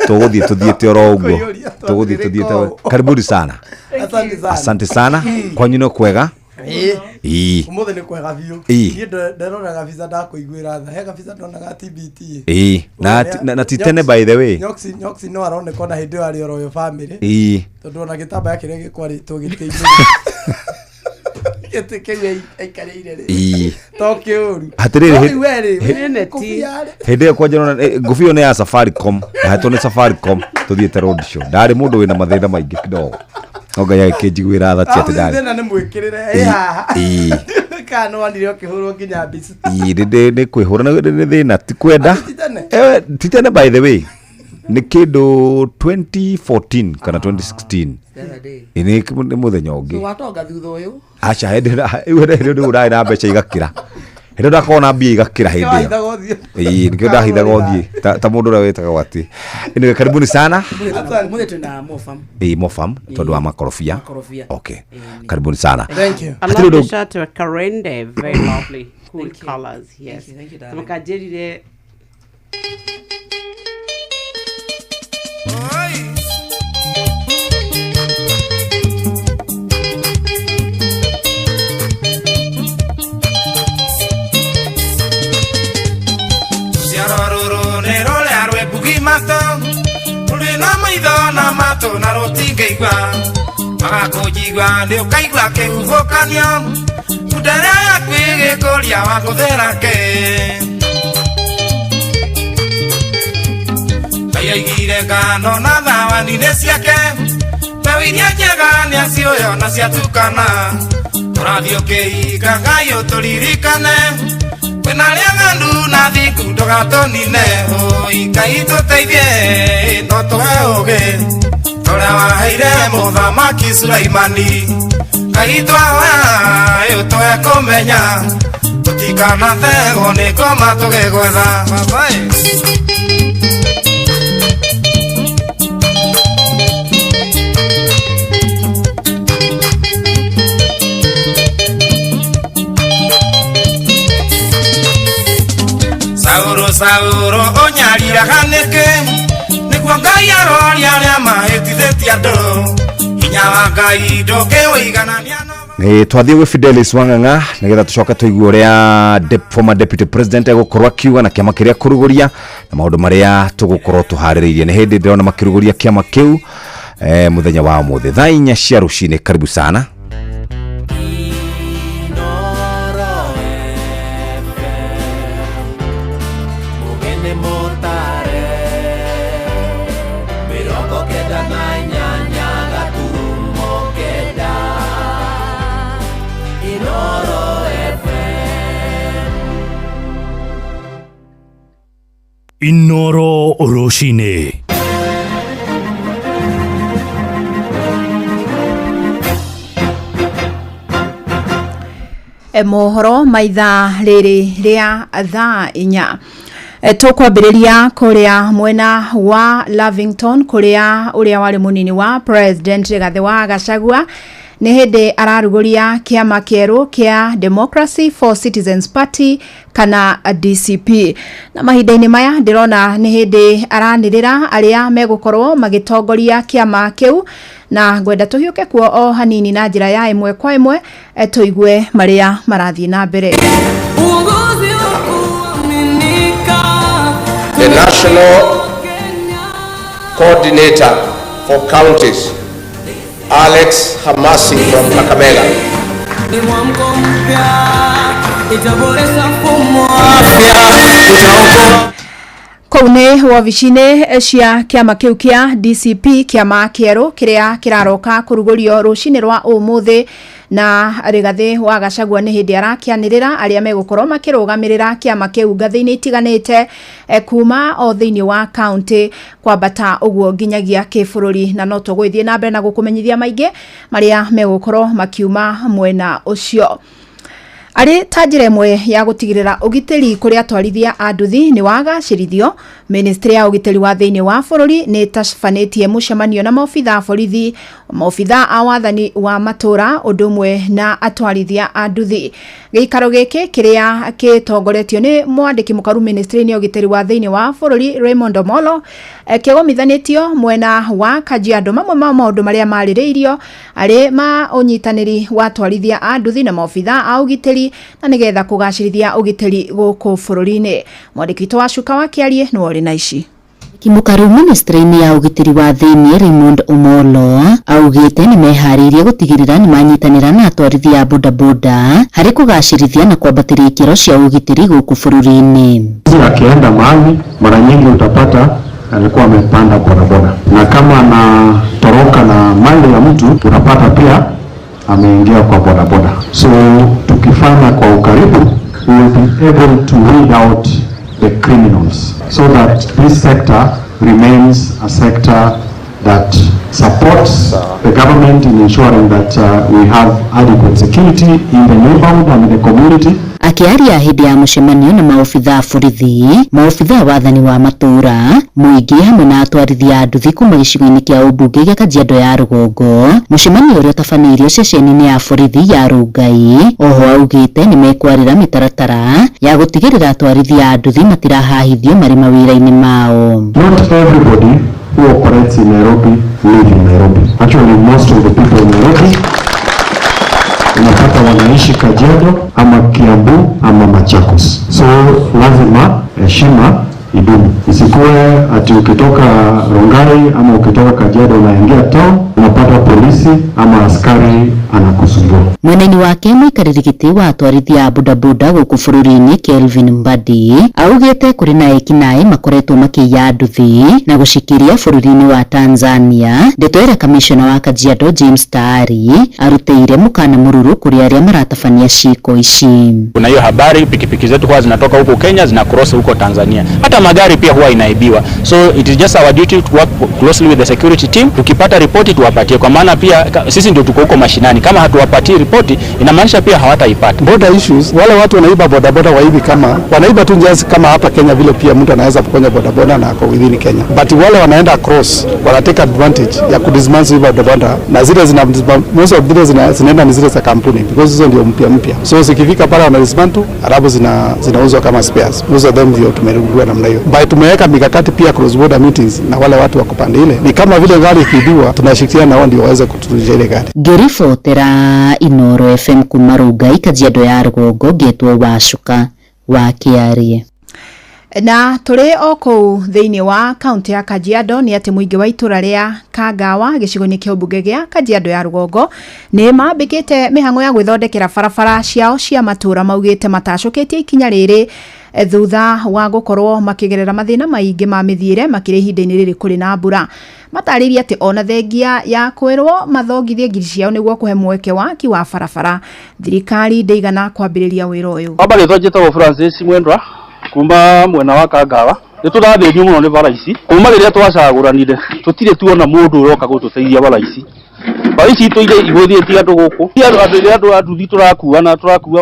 tũgũthiĩ tũthiĩte oro ũguo tũgũthiĩ karibuni sana. Asante sana kwanyu no kwega umuthi ni kwega biũ niĩ nderoraga visa ndakũiguĩra tha he visa ndonaga TBT na titene by the way nyoksi no aroneka na hĩndĩ arĩ oro yo family tondũ ona gĩtambaya kĩrĩa gĩkwarĩtwo gĩtĩinĩ gĩtĩkĩrĩa aikarĩire rĩ tokĩũru hatirĩrĩ hĩndĩ ĩyo kwanja ngũbio nĩ ya Safaricom yahetwo nĩ Safaricom tũthiĩte road show ndarĩ mũndũ wĩna mathĩna maingĩ kidogo Oga kĩnjiguĩra tha ti atĩ thĩna nĩ mwĩkĩrĩre haha kana wanire ũkĩhũrwo nginya mbica nĩ kwĩhũra nĩ thĩna ti kwenda titene by the way nĩ kĩndũ 2014 kana 2016 nĩ mũthenya ũngĩ watonga thutha ũyũ acha hĩndĩ ũraĩ na mbeca igakĩra hĩndĩ ndakorwo na mbia igakĩra hĩndĩ ĩyo nĩkĩo ndahithaga ũthiĩ ta mũndũ ũrĩa wĩtaga wati anyway karibuni sana mũthĩ twĩna Mofam Mofam tondũ wa makorobia okay karibuni sana. Thank you. I love the shirt with Karende, very lovely cool colors. Yes, thank you darling. Na mato na rotingeigwa magakũnjigua nĩ ũkaigua kĩhuhũkanio kundere yaku ĩgĩkũria wakũtherake Ngai aigire ngano na thawani-inĩ ciake mbeũ iria njega nĩacioyo na ciatukana ũrathiĩ ũkĩhinga Ngai ũtũririkane kwĩna arĩa ng'andu na thingu ndũgatũnine Ngai tũteithie no tũhe ũgĩ ũrĩa waheire mũthamaki Sulaimani Ngai twahoya tũhe kũmenya tũtikanathegwo nĩ ngoma tũgĩgwetha Sauro onyariraga nĩkĩ nĩguo Ngai aroria arĩa mahĩtithĩtie andũ nyawagai ndoke wiganania twathie gwe Fidelis Wang'ang'a nigetha tucoka tuigue uria former deputy president egukorwo akiuga na kiama kiria kuruguria na maundu maria tugukorwo tuhaririirie ni hindi ndirona makiruguria kiama kiu muthenya wa umuthi thaa 4 cia rucini. Karibu sana. Inoro Roshine. Mohoro maitha riri ria thaa 4 tukwambiriria kuria mwena wa Lavington kuria uria wari munini wa president Rigathi wa Gachagua ni hindi araruguria kiama kieru kia Democracy for Citizens Party kana DCP na mahinda-ini maya ndirona ni hindi aranirira aria megukorwo magitongoria kiama kiu na ngwenda tuhiuke kuo o hanini na njira ya imwe kwa imwe tuigue maria marathii na mbere. The National Coordinator for Counties, Alex Hamasi from Kakamega. Koune wavishine cia kiama kiu kia DCP kiama kieru kiria kiraroka kurugurio rucini rwa umuthi na Rigathi wa Gachagua ni hindi arakianirira aria megukorwo makirugamirira kiama kiu ngathi-ini itiganite kuma o thiini wa county kwambata uguo nginyagia kibururi na no tugwithie na mbere na gukumenyithia maingi maria megukorwo makiuma mwena ucio. Ari tajire imwe ya gutigirira ugiteri kuria atwarithia a nduthi ni wagacirithio. Ministry ya ugiteri wa thiini wa bururi ni tacabanĩtie mucemanio na maobitha borithi, maobitha a wathani wa matura undumwe na atwarithia a nduthi. Gĩikaro gĩkĩ kĩrĩa kĩtongoretio ni mwandĩki mũkaru ministry ya ugiteri wa thiini wa bururi Raymond Omolo kĩgomithanĩtio mwena wa Kajiado. Mamwe ma maũndũ marĩa marĩrĩirio arĩ ma ũnyitanĩri wa atwarithia a nduthi na maobitha a ugiteri na nigetha kugacirithia ugiteri guku bururi-ini. Mwandĩki wa Cuka wa Kiarie ni wori na ici. Kimukaru ministry-ini ya ugiteri wa thiini Raymond Omolo augite ni mehariirie gutigirira ni manyitanira na atwarithia a bodaboda hari kugacirithia na kwambatiria ikiro cia ugiteri guku bururi-ini. Akienda mahali mara nyingi utapata alikuwa amepanda bodaboda, na kama anatoroka na mali ya mtu unapata pia ameingia kwa bodaboda. So tukifanya kwa ukaribu, we will be able to weed out the criminals so that this sector remains a sector that supports the government in ensuring that we have adequate security in the neighborhood and in the community. Akiaria hindi ya mucemanio na maobitha borithi, maobitha wathani wa matura, muingi hamwe na atwarithia a nduthi kuma gĩcigo-inĩ kia ũmbunge gĩa Kajiado ya rũgongo, mucemanio ũrĩa ũtabanirio ceceni-inĩ ya borithi ya Rungai. Oho augite ni mekwarĩra mĩtaratara ya gutigĩrĩra atwarithia a nduthi matirahahithio marĩ mawĩra-inĩ mao. Not everybody who operates in Nairobi live in Nairobi. Actually, most of the people in Nairobi unapata wanaishi Kajiado ama Kiambu ama Machakos. So lazima heshima idumu. Isikuwe ati ukitoka Rongai ama ukitoka Kajiado unaingia town unapata polisi ama askari anakusumbua. Mweneni wake mũikarĩri gĩtĩ wa atwarithia a bodaboda gũkũ bũrũri-inĩ Kelvin Mbadi augĩte kũrĩ na ekinaĩ makoretwo makĩiya nduthi na gũcikiria bũrũri-inĩ wa Tanzania. Ndeto ĩrĩa kamishona wa Kajiado James Taari arutĩire mũkana mũruru kũrĩ arĩa maratabania ciiko ici. Kuna hiyo habari pikipiki zetu huwa zinatoka huko Kenya zina cross huko Tanzania. Hata magari pia huwa inaibiwa. So it is just our duty to work closely with the security team. Tukipata ripoti tuwapatie, kwa maana pia sisi ndio tuko huko mashinani. Kama hatuwapatii ripoti inamaanisha pia hawataipata. Border issues, wale watu wanaiba bodaboda waibi kama wanaiba tu just kama hapa Kenya vile pia mtu anaweza kuponya bodaboda na ako within Kenya. But wale wanaenda across wanateka advantage ya kudismantle bodaboda na zile most of zile zinaenda ni zile za kampuni because hizo ndio mpya. So zikifika pale wana dismantle alafu zinauzwa kama spares. Most of them ndio tumerudua namna hiyo. By tumeweka mikakati pia cross border meetings na wale watu wako pande ile. Ni kama vile gari ikibiwa tunashikia kushirikiana na wao ndio waweze kuturudisha ile gari. Ngĩribotera Inooro FM kuma Rongai, Kajiado ya Rũgongo, Ngĩtwo Wacuka wa Kĩarie. Na tũrĩ o kũu thĩinĩ wa kaunti ya Kajiado nĩ atĩ mũingĩ wa itũra rĩa Kangawa gĩcigo-inĩ kĩa ũmbunge gĩa Kajiado ya Rũgongo nĩ mambĩkĩte mĩhang'o ya gwĩthondekera barabara ciao cia matũra, maugĩte matacũkĩtie ikinya rĩrĩ thutha wa gũkorwo makĩgerera mathĩna maingĩ ma mĩthiĩre makĩrĩ ihinda-inĩ rĩrĩ kũrĩ na mbura. Matarĩria atĩ ona thengia ya kwĩrwo mathongithie ngiri ciao nĩguo kũhe mweke waki wa barabara, thirikari ndĩigana kwambĩrĩria wĩra ũyũ. Aba gĩtwo njĩtagwo Francis Mwendwa kuma mwena wa Kangawa. Nĩ tũrathĩrio mũno nĩ bara ici kuma rĩrĩa twacagũranire, tũtirĩ tuona mũndũ ũroka gũtũteithia bara ici. Bara ici itũ irĩ igũthĩtie andũ gũkũ, andũ a nduthi tũrakua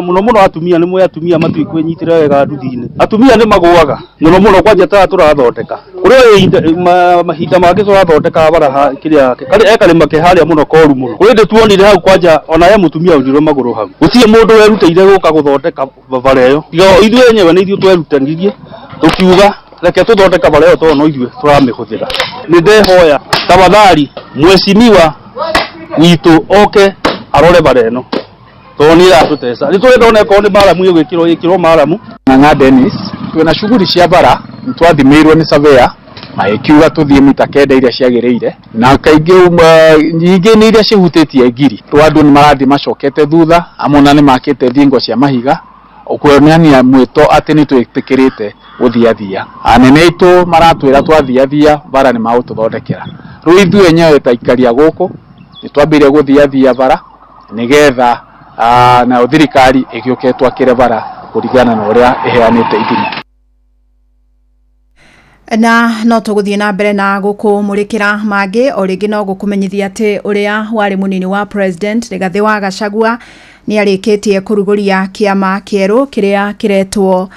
mũno atumia, nĩ mwe atumia matuĩkwĩnyitĩra wega nduthi-inĩ. Atumia nĩ magũaga mũno kwanja tũrathondeka kũrĩ mahinda mangĩ tũrathondeka bara kĩrĩa ekarĩma kĩharĩa mũno koru mũno. Kũrĩ ndĩ tuonire hau kwanja ona ye mũtumia ũndirwo magũrũ hau, gũtirĩ mũndũ werutĩire gũka gũthondeka bara ĩyo. Ithuĩ enyewe nĩ ithuĩ twerutanĩrie tũkiuga reke tũthondeka bara ĩyo tondũ no ithuĩ tũramĩhũthĩra. Nĩ ndehoya tafadhali mheshimiwa witũ oke arore bara ĩno tondũ nĩ iratũteca. Nĩ tũrenda ona ĩkorwo nĩ maramu ĩgwĩkĩrwo maramu. Ng'ang'a Dennis, twĩna shughuli cia bara nĩtwathimĩirwo nĩ surveyor na ĩkiuga tũthiĩ mita 9 iria ciagĩrĩire, na kaingĩ nyingĩ nĩ iria cihutĩtie ngiri. Andũ nĩ marathiĩ macokete thutha, amwe nĩ makĩte thingo cia mahiga, ũkuonania mwĩto atĩ nĩ twĩtĩkĩrĩte gũthiathia. Anene aitũ maratwĩra twathiathia bara nĩ magũtũthondekera. Rĩu ithuĩ enyewe ta ikaria gũkũ nĩ twambĩrĩria gũthiathia bara nĩgetha na thirikari ĩgĩũke twakĩre bara kũringana na ũrĩa ĩheanĩte ithimi. Na no tũgũthiĩ na mbere na gũkũmũrĩkĩra mangĩ, o rĩngĩ no gũkũmenyithia atĩ ũrĩa warĩ mũnini wa president Rigathĩ wa Gachagua nĩ arĩkĩtie kũrugũria kĩama kĩerũ kĩrĩa kĩretwo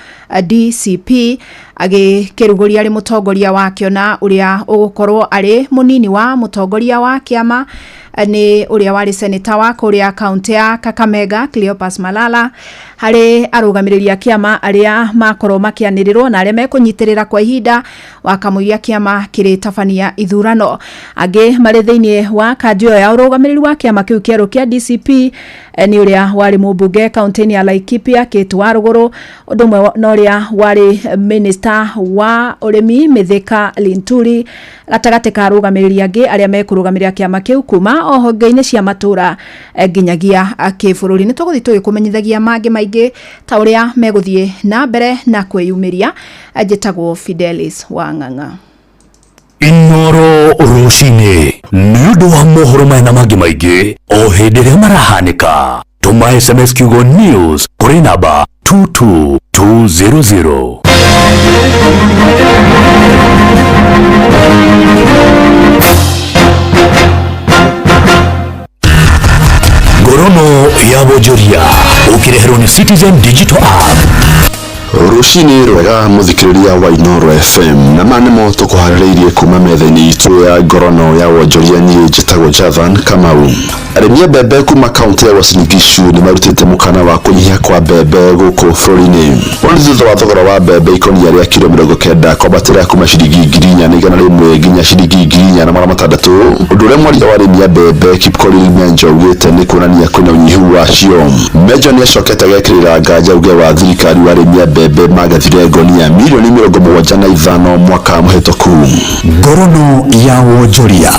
DCP, agĩkĩrugũria arĩ mũtongoria wakĩo, na ũrĩa ũgũkorwo arĩ mũnini wa mũtongoria wa kĩama nĩ ũrĩa warĩ seneta wa kũrĩa kaunti ya Kakamega Cleopas Malala, harĩ arũgamĩrĩria kĩama arĩa makorwo makĩanĩrĩrwo na arĩa mekũnyitĩrĩra kwa ihinda wakamũiria kĩama kĩrĩ tabania ithurano. Angĩ marĩ thĩinĩ wa kanjũ ya ũrũgamĩrĩri wa kĩama kĩu kĩerũ kĩa DCP nĩ ũrĩa warĩ mũmbunge kaunti-inĩ ya Laikipia Kate Warũgũrũ, ũndũ ũmwe na ũrĩa warĩ minister wa ũrĩmi Mithika Linturi, gatagatĩ ka arũgamĩrĩri angĩ arĩa mekũrũgamĩrĩra kĩama kĩu kuma o honge-inĩ cia matũra nginyagia kĩbũrũri. Nĩ tũgũthiĩ tũgĩkũmenyithagia mangĩ maingĩ ta ũrĩa megũthiĩ na mbere na kwĩyumĩria. Njĩtagwo Fidelis Wang'ang'a. Inooro rũcinĩ nĩ ũndũ wa mohoro maya na mangĩ maingĩ o hĩndĩ ĩrĩa marahanĩka, tũma SMS kiugo news kũrĩ namba 22200. Ngorono ya Wonjoria ũkĩreherwo nĩ Citizen Digital App. Rũcinĩ rwega mũthikĩrĩria wa Inooro FM, na maya nĩmo tũkũharĩrĩirie kuma metha-inĩ itũ ya ngorono ya wonjoria. Niĩ njĩtagwo Jathan Kamau. Arĩmi a mbembe kuma kaunti ya Uasin Gishu nĩ marutĩte mũkana wa kũnyihia kwa mbembe gũkũ bũrũri-inĩ. Ũrĩ thutha wa thogora wa mbembe ikũnia rĩa kilo 90 kwambatĩra kuma ciringi 4,100 nginya ciringi 4,600, ũndũ ũrĩa mwaria wa arĩmi a mbembe Kipkorir Menjo augĩte nĩ kuonania kwĩna ũnyihu wacio. Menjo nĩ acokete agekĩrĩra nganja uge wa thirikari wa arĩmi a mbembe magathire ngonia milioni 75 mwaka mũhĩtũku. Ngorono ya Wonjoria.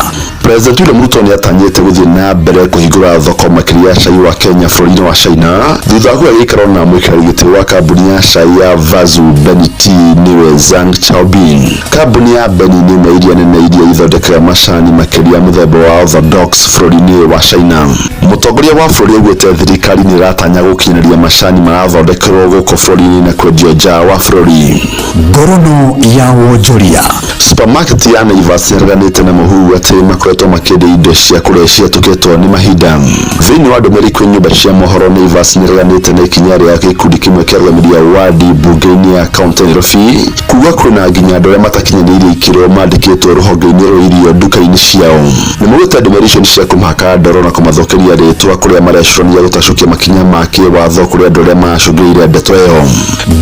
President William Ruto nĩ atanyĩte gũthiĩ na mbere kũhingũra thoko makĩria ya cai wa Kenya bũrũri-inĩ wa China thutha wa kũgĩa gĩikaro na mũikarĩri gĩtĩ wa kambuni ya cai ya Vazu Beniti nĩwe Zhang Chaobin. Kambuni ya Beni nĩ ĩmwe iria nene iria ithondekaga macani makĩria mũthemba wa Orthodox bũrũri-inĩ wa China. Mũtongoria wa bũrũri augĩte thirikari nĩ ĩratanya gũkinyanĩria macani marathondekerwo gũkũ bũrũri-inĩ na kwendio nja wa bũrũri. Ngorono ya Wonjoria. Supermarket ya Naivas nĩĩreganĩte na mũhuhu atĩ makoretwo makĩendia indo cia kũrĩa ciatũkĩtwo nĩ mahinda. Thĩinĩ wa ndũmĩrĩri kwĩ nyũmba cia mohoro, Naivas nĩĩreganĩte na ikinya rĩa gĩkundi kĩmwe kĩa arũgamĩrĩri a wadi mbunge-inĩ ya kaunti ya Nairobi kuga kwĩna nginya andũ arĩa matakinyanĩirie ikĩro mandĩkĩtwo rũhonge-inĩ rwa irio nduka-inĩ ciao. Nĩ maugĩte ndũmĩrĩri icio nĩ cia kũmahaka ndoro na kũmathũkĩria rĩtwa kũrĩa marecũrania gũtacũkia makinya ma kĩwatho kũrĩ andũ arĩa macũngĩrĩire ndeto ĩyo.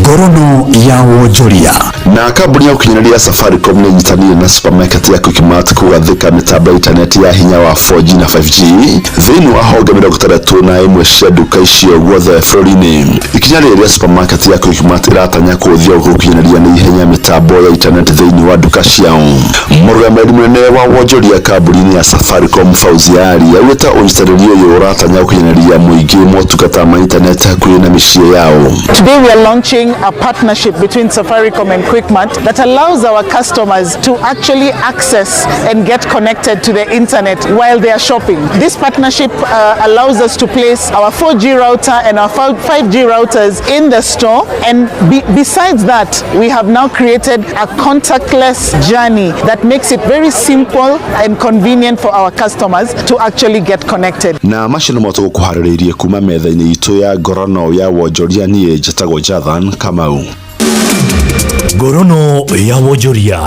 Ngorono ya Wonjoria. Na kambuni ya ũkinyanĩria Safaricom nĩ nyitanĩire na supermarket ya Quickmart kũgathĩka mĩtambo ya intaneti ya hinya wa 4G na 5G thĩinĩ wa honge 31 cia nduka icio guothe bũrũri-inĩ. Ikinya rĩrĩa supermarket ya Quickmart ĩratanya kũhũthia gũkinyanĩria na ihenya mĩtambo ya intaneti thĩinĩ wa nduka ciao. Mũrũgamĩrĩri mũnene wa wonjoria kambuni ya Safaricom Fauzia Ali augĩte ũnyitanĩri ũyũ ũratanya gũkinyanĩria mũingĩ motungata ma intaneti hakuhĩ na mĩciĩ yao. Today we are launching a partnership between Safaricom and Quickmart that allows our customers to actually access and get connected to the internet while they are shopping. This partnership allows us to place our 4G router and our 5G routers in the store, and besides that we have now created a contactless journey that makes it very simple and convenient for our customers to actually get connected. Na mashino moto kuharĩrĩirie kuma metha-inĩ itũ ya ngorono ya wonjoria niĩ njĩtagwo Jathan Kamau. Ngorono ya wonjoria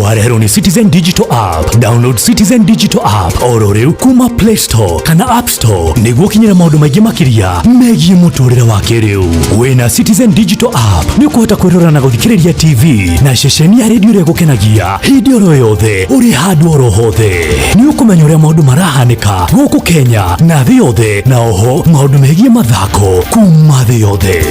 wareherwo ni Citizen Digital App. Download Citizen Digital App oro rĩu kuma Play Store kana App Store nĩguo kinyĩra maũndũ maingĩ makĩria megiĩ mũtũrĩre wa kĩrĩu. Wĩna Citizen Digital App nĩ ũkũhota kwĩrora na gũthikĩrĩria TV na ceceni ya redio ĩrĩa gũkenagia hĩndĩ oro yothe ũrĩ handũ oro hothe. Nĩ ũkũmenya ũrĩa maũndũ marahanĩka gũkũ Kenya na thĩ yothe, na oho maũndũ megiĩ mathako kuma thĩ yothe.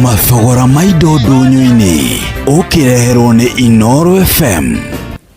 Mathogora ma indo ndũnyũ-inĩ ũkĩreherwo nĩ Inooro FM.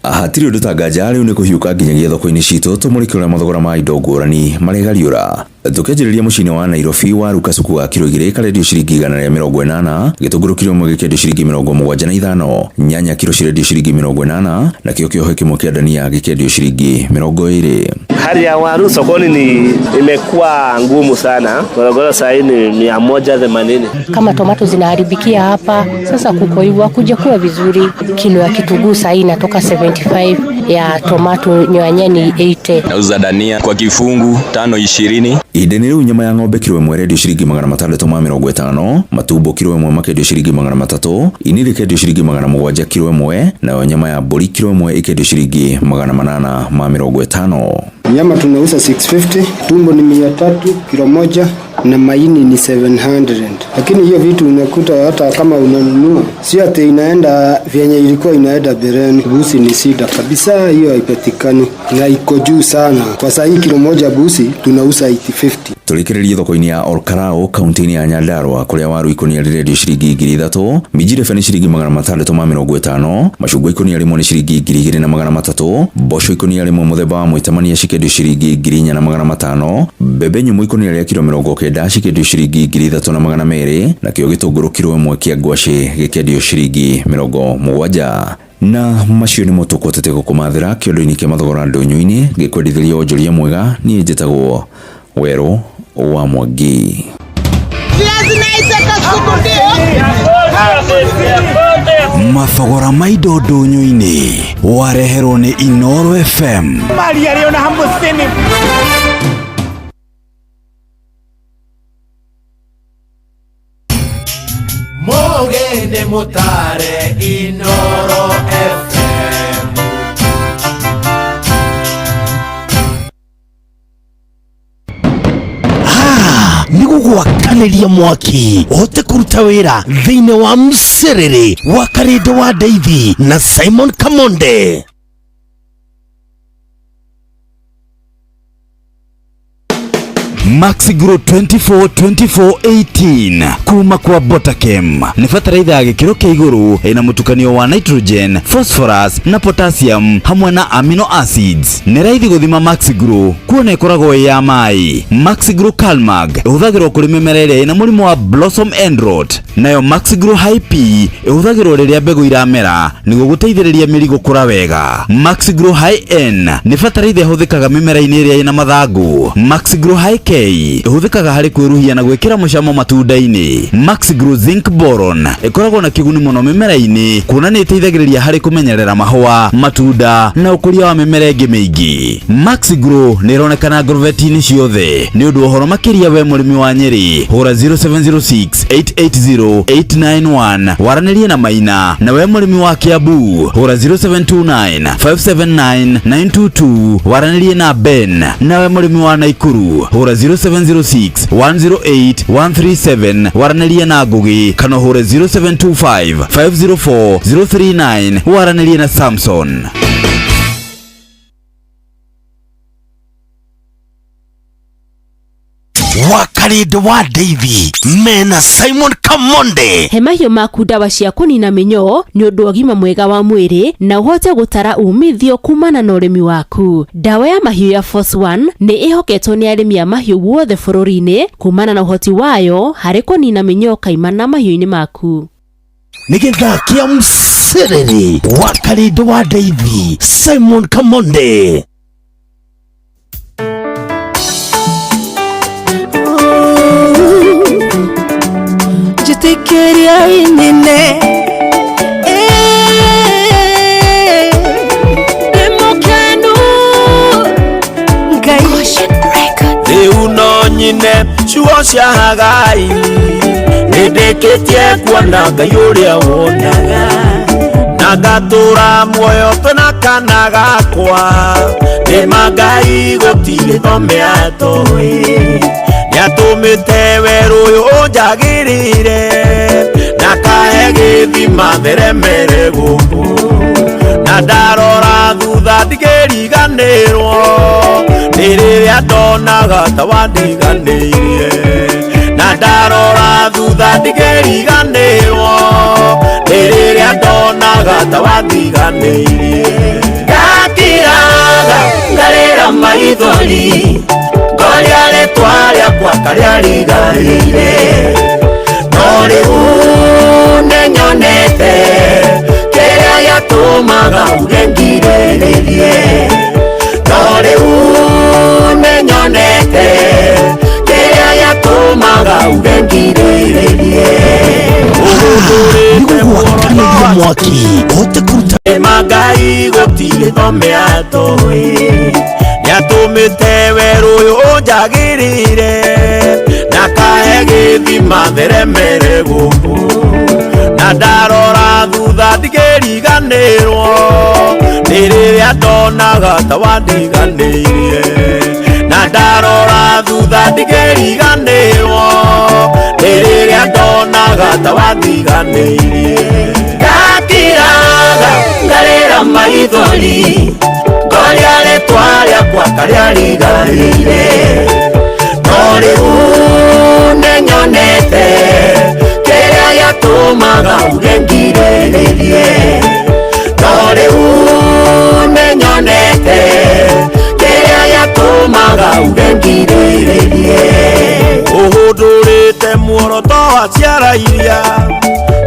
Hatirĩ ũndũ tangaja rĩu nĩ kũhiũka nginyagia thoko-inĩ citũ tũmũrĩke ũrĩa mathogora ma indo ngũrani marĩgariũra. Tukĩanjĩrĩria mũciĩ-inĩ wa Nairobi waru kacuku wa kiro 2 karendio ciringi 180, gĩtũngũrũ kiro 1 gĩkendio ciringi 75, nyanya kiro cirendio ciringi 80 na kĩo kĩohe kĩmwe kĩa dania gĩkendio ciringi 20. Hali ya waru sokoni imekuwa ngumu sana. Gorogoro sasa ni 180. Kama tomato zinaharibikia hapa, sasa kuko hivyo kuja kuwa vizuri. Kilo ya kitunguu sasa inatoka 75, ya tomato nyanya ni 80. Nauza dania kwa kifungu 5.20. Ideni rĩu nyama ya ng'ombe kiro 1 rendio ciringi 650, matumbo kiro 1 makendio ciringi 300, ini rĩkendio ciringi 700 kiro 1, nayo nyama ya mbũri kiro 1 ikendio ciringi 850. Nyama tunauza 650, tumbo ni 300 kilo 1 na maini ni 700. Lakini hiyo vitu unakuta hata kama unanunua sio ati inaenda vyenye ilikuwa inaenda bereni. Busi ni sida kabisa, hiyo haipatikani na iko juu sana. Kwa sasa hii kilo 1 busi tunauza 850. Tũrĩkĩrĩrie thoko-inĩ ya Olkarao kaunti-inĩ ya Nyandarua kũrĩa waru ikũnia rĩrendio ciringi 3,000, minji rebe nĩ ciringi 650, macungwa ikũnia rĩmwe nĩ ciringi 2,300, mboco ikũnia rĩmwe mũthemba wa mwĩtamania cikendio ciringi 4,500, mbembe nyũmũ ikũnia rĩa kilo 90 cikendio ciringi 3,200, na kĩo gĩtũngũrũ kilo 1 kĩa ngwacĩ gĩkendio ciringi 70. Na macio nĩ mũtũkotete gũkũmathĩra kĩondo-inĩ kĩa mathogora ndũnyũ-inĩ gĩkwendithĩria wonjoria mwega. Niĩ njĩtagwo Wero wa Mwangi. Mathogora ma indo ndũnyũ-inĩ wareherwo nĩ Inooro FM. Mogende motare Inooro FM. Nĩ gũgwakanĩria mwaki ũhote kũruta wĩra thĩinĩ wa mũcerere wa Karĩndũ wa Ndeithi na Simon Kamonde. Maxigro 24-24-18 kuma kwa Botakem ni fataraitha ya gĩkĩro kĩa igũrũ ĩna mũtukanio wa nitrogen, phosphorus na potassium hamwe na amino acids. Nĩ raithi gũthima Maxigro kuona ĩkoragwo ya maĩ. Maxigro Calmag ĩhũthagĩrwo kũrĩ mĩmera ĩrĩa ĩna mũrimũ wa blossom end rot, nayo Maxigro High P ĩhũthagĩrwo rĩrĩa mbegũ iramera nĩguo gũteithĩrĩria mĩri gũkũra wega. Maxigro High N nĩ fataraitha ĩhũthĩkaga mĩmera-inĩ ĩrĩa ĩna mathangũ. Maxigro High K ĩhũthĩkaga harĩ kwĩruhia na gwĩkĩra mũcamo matunda-inĩ. Maxigro Zinc Boron ĩkoragwo na kĩguni mũno mĩmera-inĩ kuona nĩ ĩteithagĩrĩria harĩ kũmenyerera mahũa, matunda na ũkũria wa mĩmera ĩngĩ mĩingĩ. Maxigro nĩ ĩronekana agroveti-inĩ ciothe. Nĩ ũndũ ũhoro makĩria we mũrĩmi wa Nyeri, hũra 0706-880-891 waranĩrie na Maina, na we mũrĩmi wa Kiambu hũra 0729-579-922 waranĩrie na Ben, na we mũrĩmi wa Naikuru hũra 0706 108 137 waranĩria na Ngugi kana hore 0725 504 039 waranĩria na Samson. Wakarinde wa Davy mena Simon Kamonde. He mahiũ maku ndawa cia kũnina mĩnyoo nĩ ũndũ ũgima mwega wa mwĩrĩ na ũhote gũtara umithio kumana na ũrĩmi waku. Ndawa ya mahiũ ya Force 1 nĩ ĩhoketwo nĩ arĩmi a mahiũ wothe bũrũri-inĩ kumana na ũhoti wayo harĩ kũnina mĩnyoo kaimana mahiũ-inĩ maku. Nĩgetha kĩa mũcerere Wakarinde wa Davy Simon Kamonde. Jitekeria inine Demokenu Ngai Riu no nyine chuo cia Hagai Nĩndĩkĩtie kuona Ngai ũrĩa wonaga na ngatũra muoyo twĩna kana gakwa nĩma Ngai gũtirĩ thome atũĩ nĩatũmĩte werũ ũyũ ũnjagĩrĩire na kahe gĩthima theremere gũkũ na ndarora thutha ndigĩriganĩrwo nĩ rĩrĩa ndonaga ta wandiganĩirie na ndarora thutha ndigĩriganĩrwo nĩ rĩrĩa ndonaga ta wandiganĩirie ngakiraga ngarĩra maithori ngoria rĩtwa rĩakwa karĩa rigarĩire no rĩu nĩnyonete kĩrĩa gĩatũmaga uge ngirĩrĩrie no rĩu nĩnyonete kĩrĩa gĩatũmaga uge ngirĩrĩrie Nĩguo mwaki ũhote kũruta nĩma Ngai gũtirĩ thome atũĩ nĩatũmĩte werũ ũyũ ũnjagĩrĩire na kahe gĩthima theremere gũkũ na ndarora thutha ndigĩriganĩrwo nĩ rĩrĩa ndonaga ta wandiganĩirie na ndarora thutha ndigĩriganĩrwo nĩ rĩrĩa ndonaga ta wandiganĩirie ngakiraga ngarĩra maithori ngoria rĩtwa rĩakwa karĩa rigarĩire no rĩu nĩnyonete kĩrĩa gĩatũmaga uge ngirĩrĩrie no rĩu nĩnyonete kĩrĩa gĩatũmaga uge ngirĩrĩrie ũhũndũrĩte muoroto wa ciara iria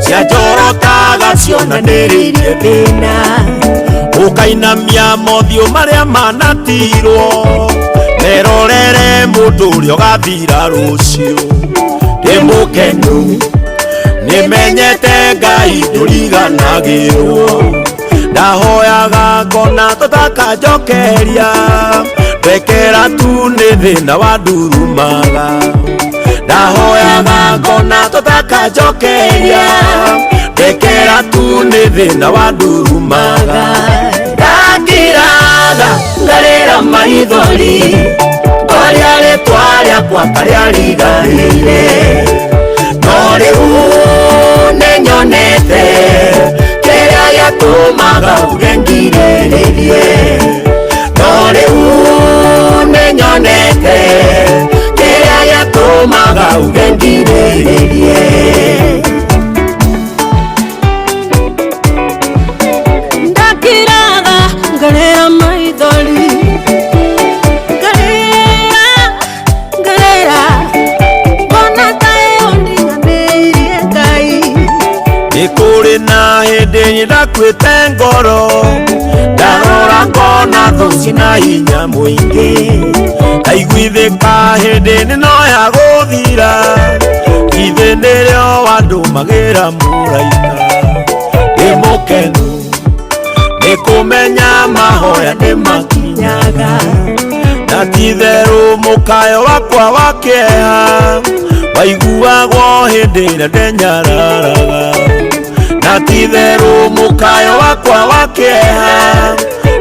cianjorotaga cionanĩrĩirie thĩna ũkainamia mothiũ marĩa manatirwo merorere mũndũ ũrĩa ũgathira rũciũ ndĩ mũkenu nĩmenyete Ngai ndũriganagĩrwo ndahoyaga ngona tũtakanjokeria ndekera tu nĩ thĩna wandurumaga ndahoyaga ngona tũtakanjokeria ndekera tu nĩ thĩna wandurumaga ngakiraga ngarĩra maithori ngoria rĩtwa rĩakwa karĩa rigarĩire no rĩu nĩnyonete kĩrĩa gĩatũmaga uge ngirĩrĩrie no rĩu nĩnyonete kĩrĩa gĩatũmaga uge ngirĩrĩrie ngarĩra maithori ngarĩra mbona tayo ndiganĩirie Ngai nĩ kũrĩ na hĩndĩ nyendakwĩte ngoro ndarora ngona thũ cina hinya mũingĩ ngaiguithĩka hĩndĩ nĩnoya gũthira ithe nĩrĩo wandũmagĩra mũraika ndĩ mũkenu nĩkũmenya mahoya nĩmakinyaga na ti-itherũ mũkayo wakwa wa kĩeha waiguagwo hĩndĩ ĩrĩa ndenyararaga na ti-itherũ mũkayo wakwa wa kĩeha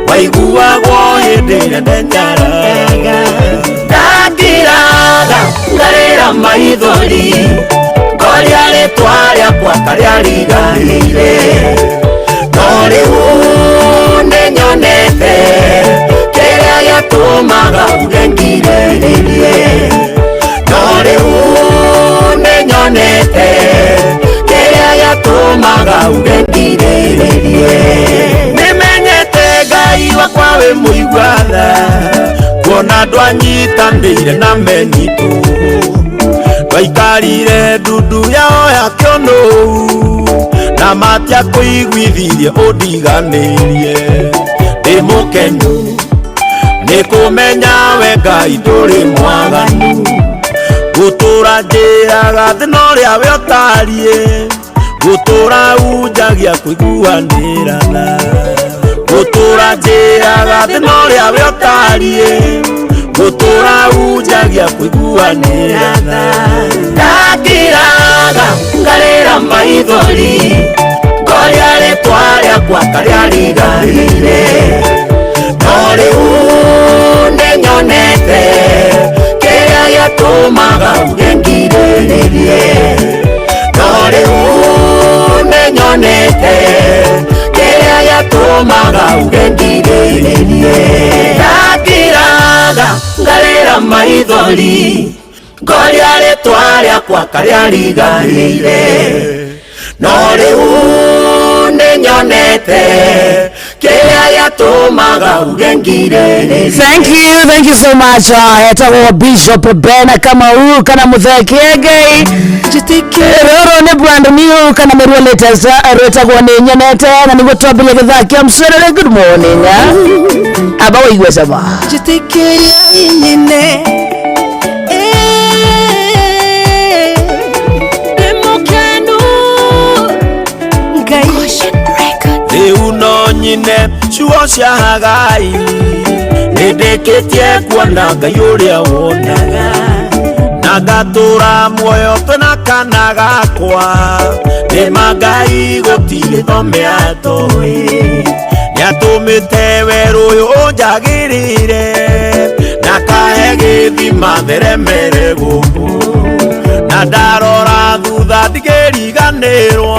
waiguagwo hĩndĩ ĩrĩa ndenyararaga ndakiraga ngarĩra maithori ngoria rĩtwa rĩakwa karĩa riganĩire no rĩu nĩnyonete kĩrĩa gĩatũmaga uge ngirĩrĩrie no rĩu nĩnyonete kĩrĩa gĩatũmaga uge ngirĩrĩrie nĩmenyete Ngai wakwa wĩ mũigua tha kuona ndwanyitanĩire na menyitũ ndwaikarire ndundu yao ya kĩonogu na matia kũiguithirie ũndiganĩirie ndĩ mũkenu nĩ kũmenya we Ngai ndũrĩ mwaganu gũtũra njĩraga thĩna ũrĩa we ũtariĩ gũtũra unjagia kũiguanĩrana gũtũra njĩraga thĩna ũrĩa we ũtariĩ gũtũra unjagia kũiguanĩrana ndakĩraga ngarĩra maithori ngoria rĩtwa rĩakwa karĩa riganĩire no rĩu nĩnyonete kĩrĩa gĩatũmaga uge ngirĩrĩrie no rĩu nĩnyonete kĩrĩa gĩatũmaga uge ngirĩrĩrie ndakĩraga ngarĩra maithori ngoria rĩtwa rĩakwa karĩa riganĩire no rĩu nĩnyonete kĩrĩa gĩatũmaga uge ngirĩrĩrie. Thank you so much. Etagwo Bishop Ben Kamau kana Muthee Kiengei rũrũ nĩ brand new kana mĩruo latest rwĩtagwo nĩnyonete na nĩguo twambĩrĩria gĩthaa kĩa mcerere. Good morning aba wĩigue cama njĩtĩkĩria nyine ndĩmũkenu Ngai rĩu no nyine ciugo cia Hagai nĩndĩkĩtie kuona Ngai ũrĩa wonaga na ngatũra muoyo twĩna kana gakwa nĩma Ngai gũtirĩ thome atoĩ nĩatũmĩte werũ ũyũ ũnjagĩrĩire na kahe gĩthima theremere gũkũ na ndarora thutha ndigĩriganĩrwo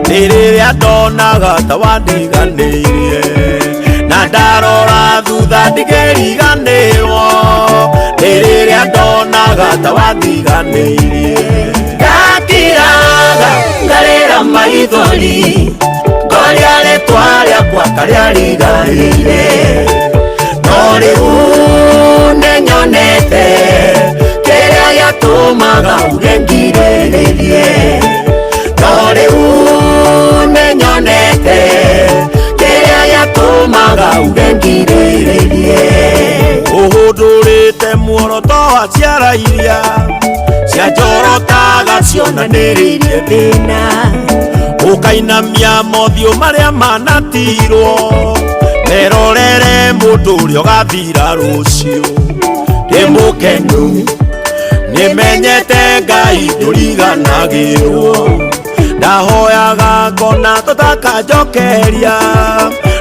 nĩ rĩrĩa ndonaga ta wandiganĩirie na ndarora thutha ndigĩriganĩrwo nĩ rĩrĩa ndonaga ta wandiganĩirie ndakĩraga ngarĩra maithori ngoria rĩtwa rĩakwa karĩa riganĩire no rĩu nĩnyonete kĩrĩa gĩatũmaga uge ngirĩrĩrie no rĩu nĩnyonete kĩrĩa gĩatũmaga uge ngirĩrĩrie ũhũndũrĩte muoroto wa ciara iria cianjorotaga cionanĩrĩirie thĩna ũkainamia mothiũ marĩa manatirwo merorere mũndũ ũrĩa ũgathira rũciũ ndĩ mũkenu nĩmenyete Ngai ndũriganagĩrwo ndahoyaga ngona tũtakanjokeria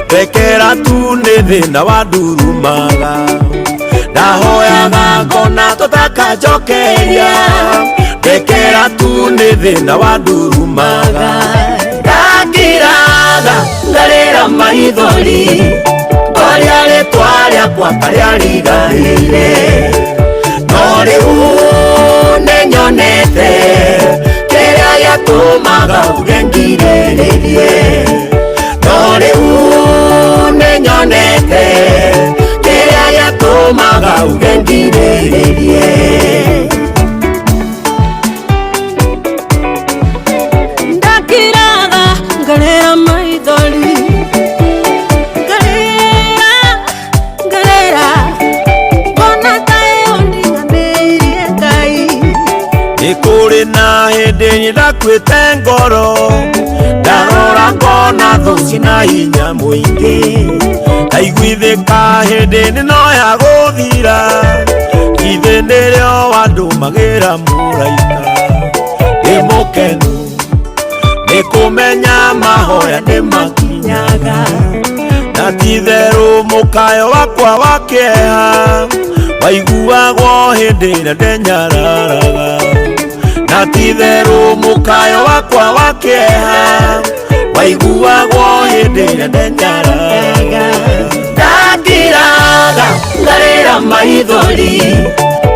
ndekera tu nĩ thĩna wandurumaga ndahoyaga ngona tũtakanjokeria ndekera tu nĩ thĩna wandurumaga ndakĩraga ngarĩra maithori ngoria rĩtwa rĩakwa karĩa riganĩire no rĩu nĩnyonete kĩrĩa gĩatũmaga uge ngirĩrĩrie no rĩu nĩnyonete kĩrĩa gĩatũmaga uge ngirĩrĩrie ndakĩraga ngarĩra maithori ngarĩra mbona ta ũndiganĩirie Ngai nĩ kũrĩ na hĩndĩ nyendakwĩte ngoro ndarora ngona thũ cina hinya mũingĩ ndaiguithĩka hĩndĩ nĩnoya gũthira ithe nĩrĩo wandũmagĩra mũraika ndĩ mũkenu nĩ kũmenya mahoya nĩmakinyaga na ti therũ mũkayo wakwa wa kĩeha waiguagwo hĩndĩ ĩrĩa ndenyararaga na titherũ mũkayo wakwa wa kĩeha waiguagwo hĩndĩ ĩrĩa ndenyararaga ndangiraga ngarĩra maithori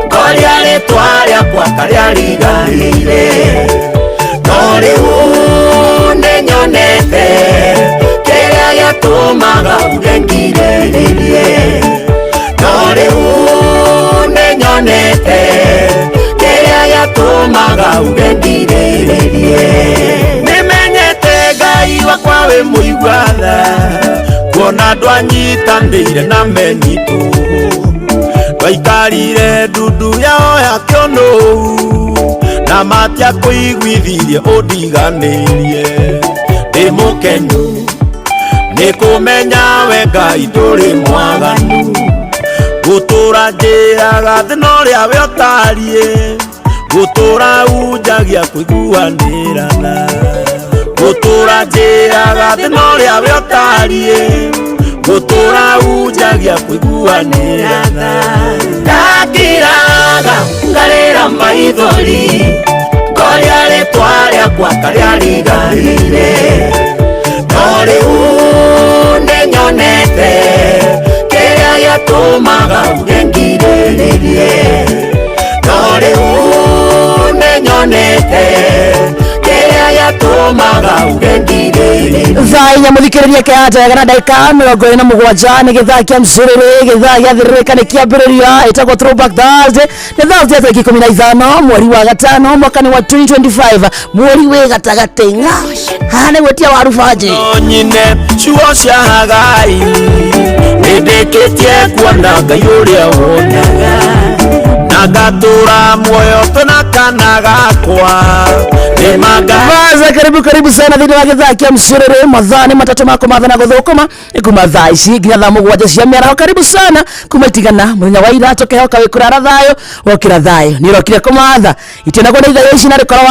ngoria rĩtwa rĩakwa karĩa riganĩire no rĩu nĩnyonete kĩrĩa gĩatũmaga uge ngirĩrĩrie no rĩu nĩnyonete kĩrĩa gĩatũmaga uge ngirĩrĩrie nĩmenyete Ngai wakwa wĩ mũigua-tha kuona andũ anyitanĩire na menyitũ waikarire ndundu yao ya kĩonogu na matia kũiguithirie ũndiganĩrie ndĩ mũkenu nĩ kũmenya we Ngai ndũrĩ mwaganu gũtũra njĩraga thĩna ũrĩa we ũtariĩ gũtũra unjagia kũiguanĩrana gũtũra njĩraga thĩna ũrĩa we ũtariĩ gũtũra unjagia kũiguanĩrana ndangiraga ngarĩra maithori ngoria rĩtwa rĩakwa karĩa riganĩire no rĩu nĩnyonete kĩrĩa gĩatũmaga uge ngirĩrĩrie no rĩu nĩnyonete kĩrĩa gĩatũmaga uge ngirĩrĩrie thaa inya mũthikĩrĩria kĩhatega na ndagĩka 27 nĩ gĩthaa kĩa mcũrĩrĩ gĩthaa gĩathĩrĩrĩka nĩ kĩambĩrĩria ĩtagwo Throwback Thursday nĩ Thursday tarĩki 15 mweri wa gatano mwaka-inĩ wa 2025 mweri wĩ gatagatĩ haha nĩ gwĩtia waru banjĩ no nyine ciugo cia Hagai nĩndĩkĩtie kuona Ngai ũrĩa wonaga na ngatũra muoyo twĩna kana gakwa Vaza karibu sana thĩinĩ wa gĩthaa kĩa mcũrĩrĩ mathaa nĩ matatũ ma kũmatha na gũthũkũma kuma thaa ici nginya thaa mũgwanja cia mĩaraho karibu sana kuma itigana mũthenya wa ira tũkehoka wĩ kũrara thayũ wokĩra thayũ nĩ ũrokire kũmatha itionagwo nĩ ithayo ici na rĩkorwo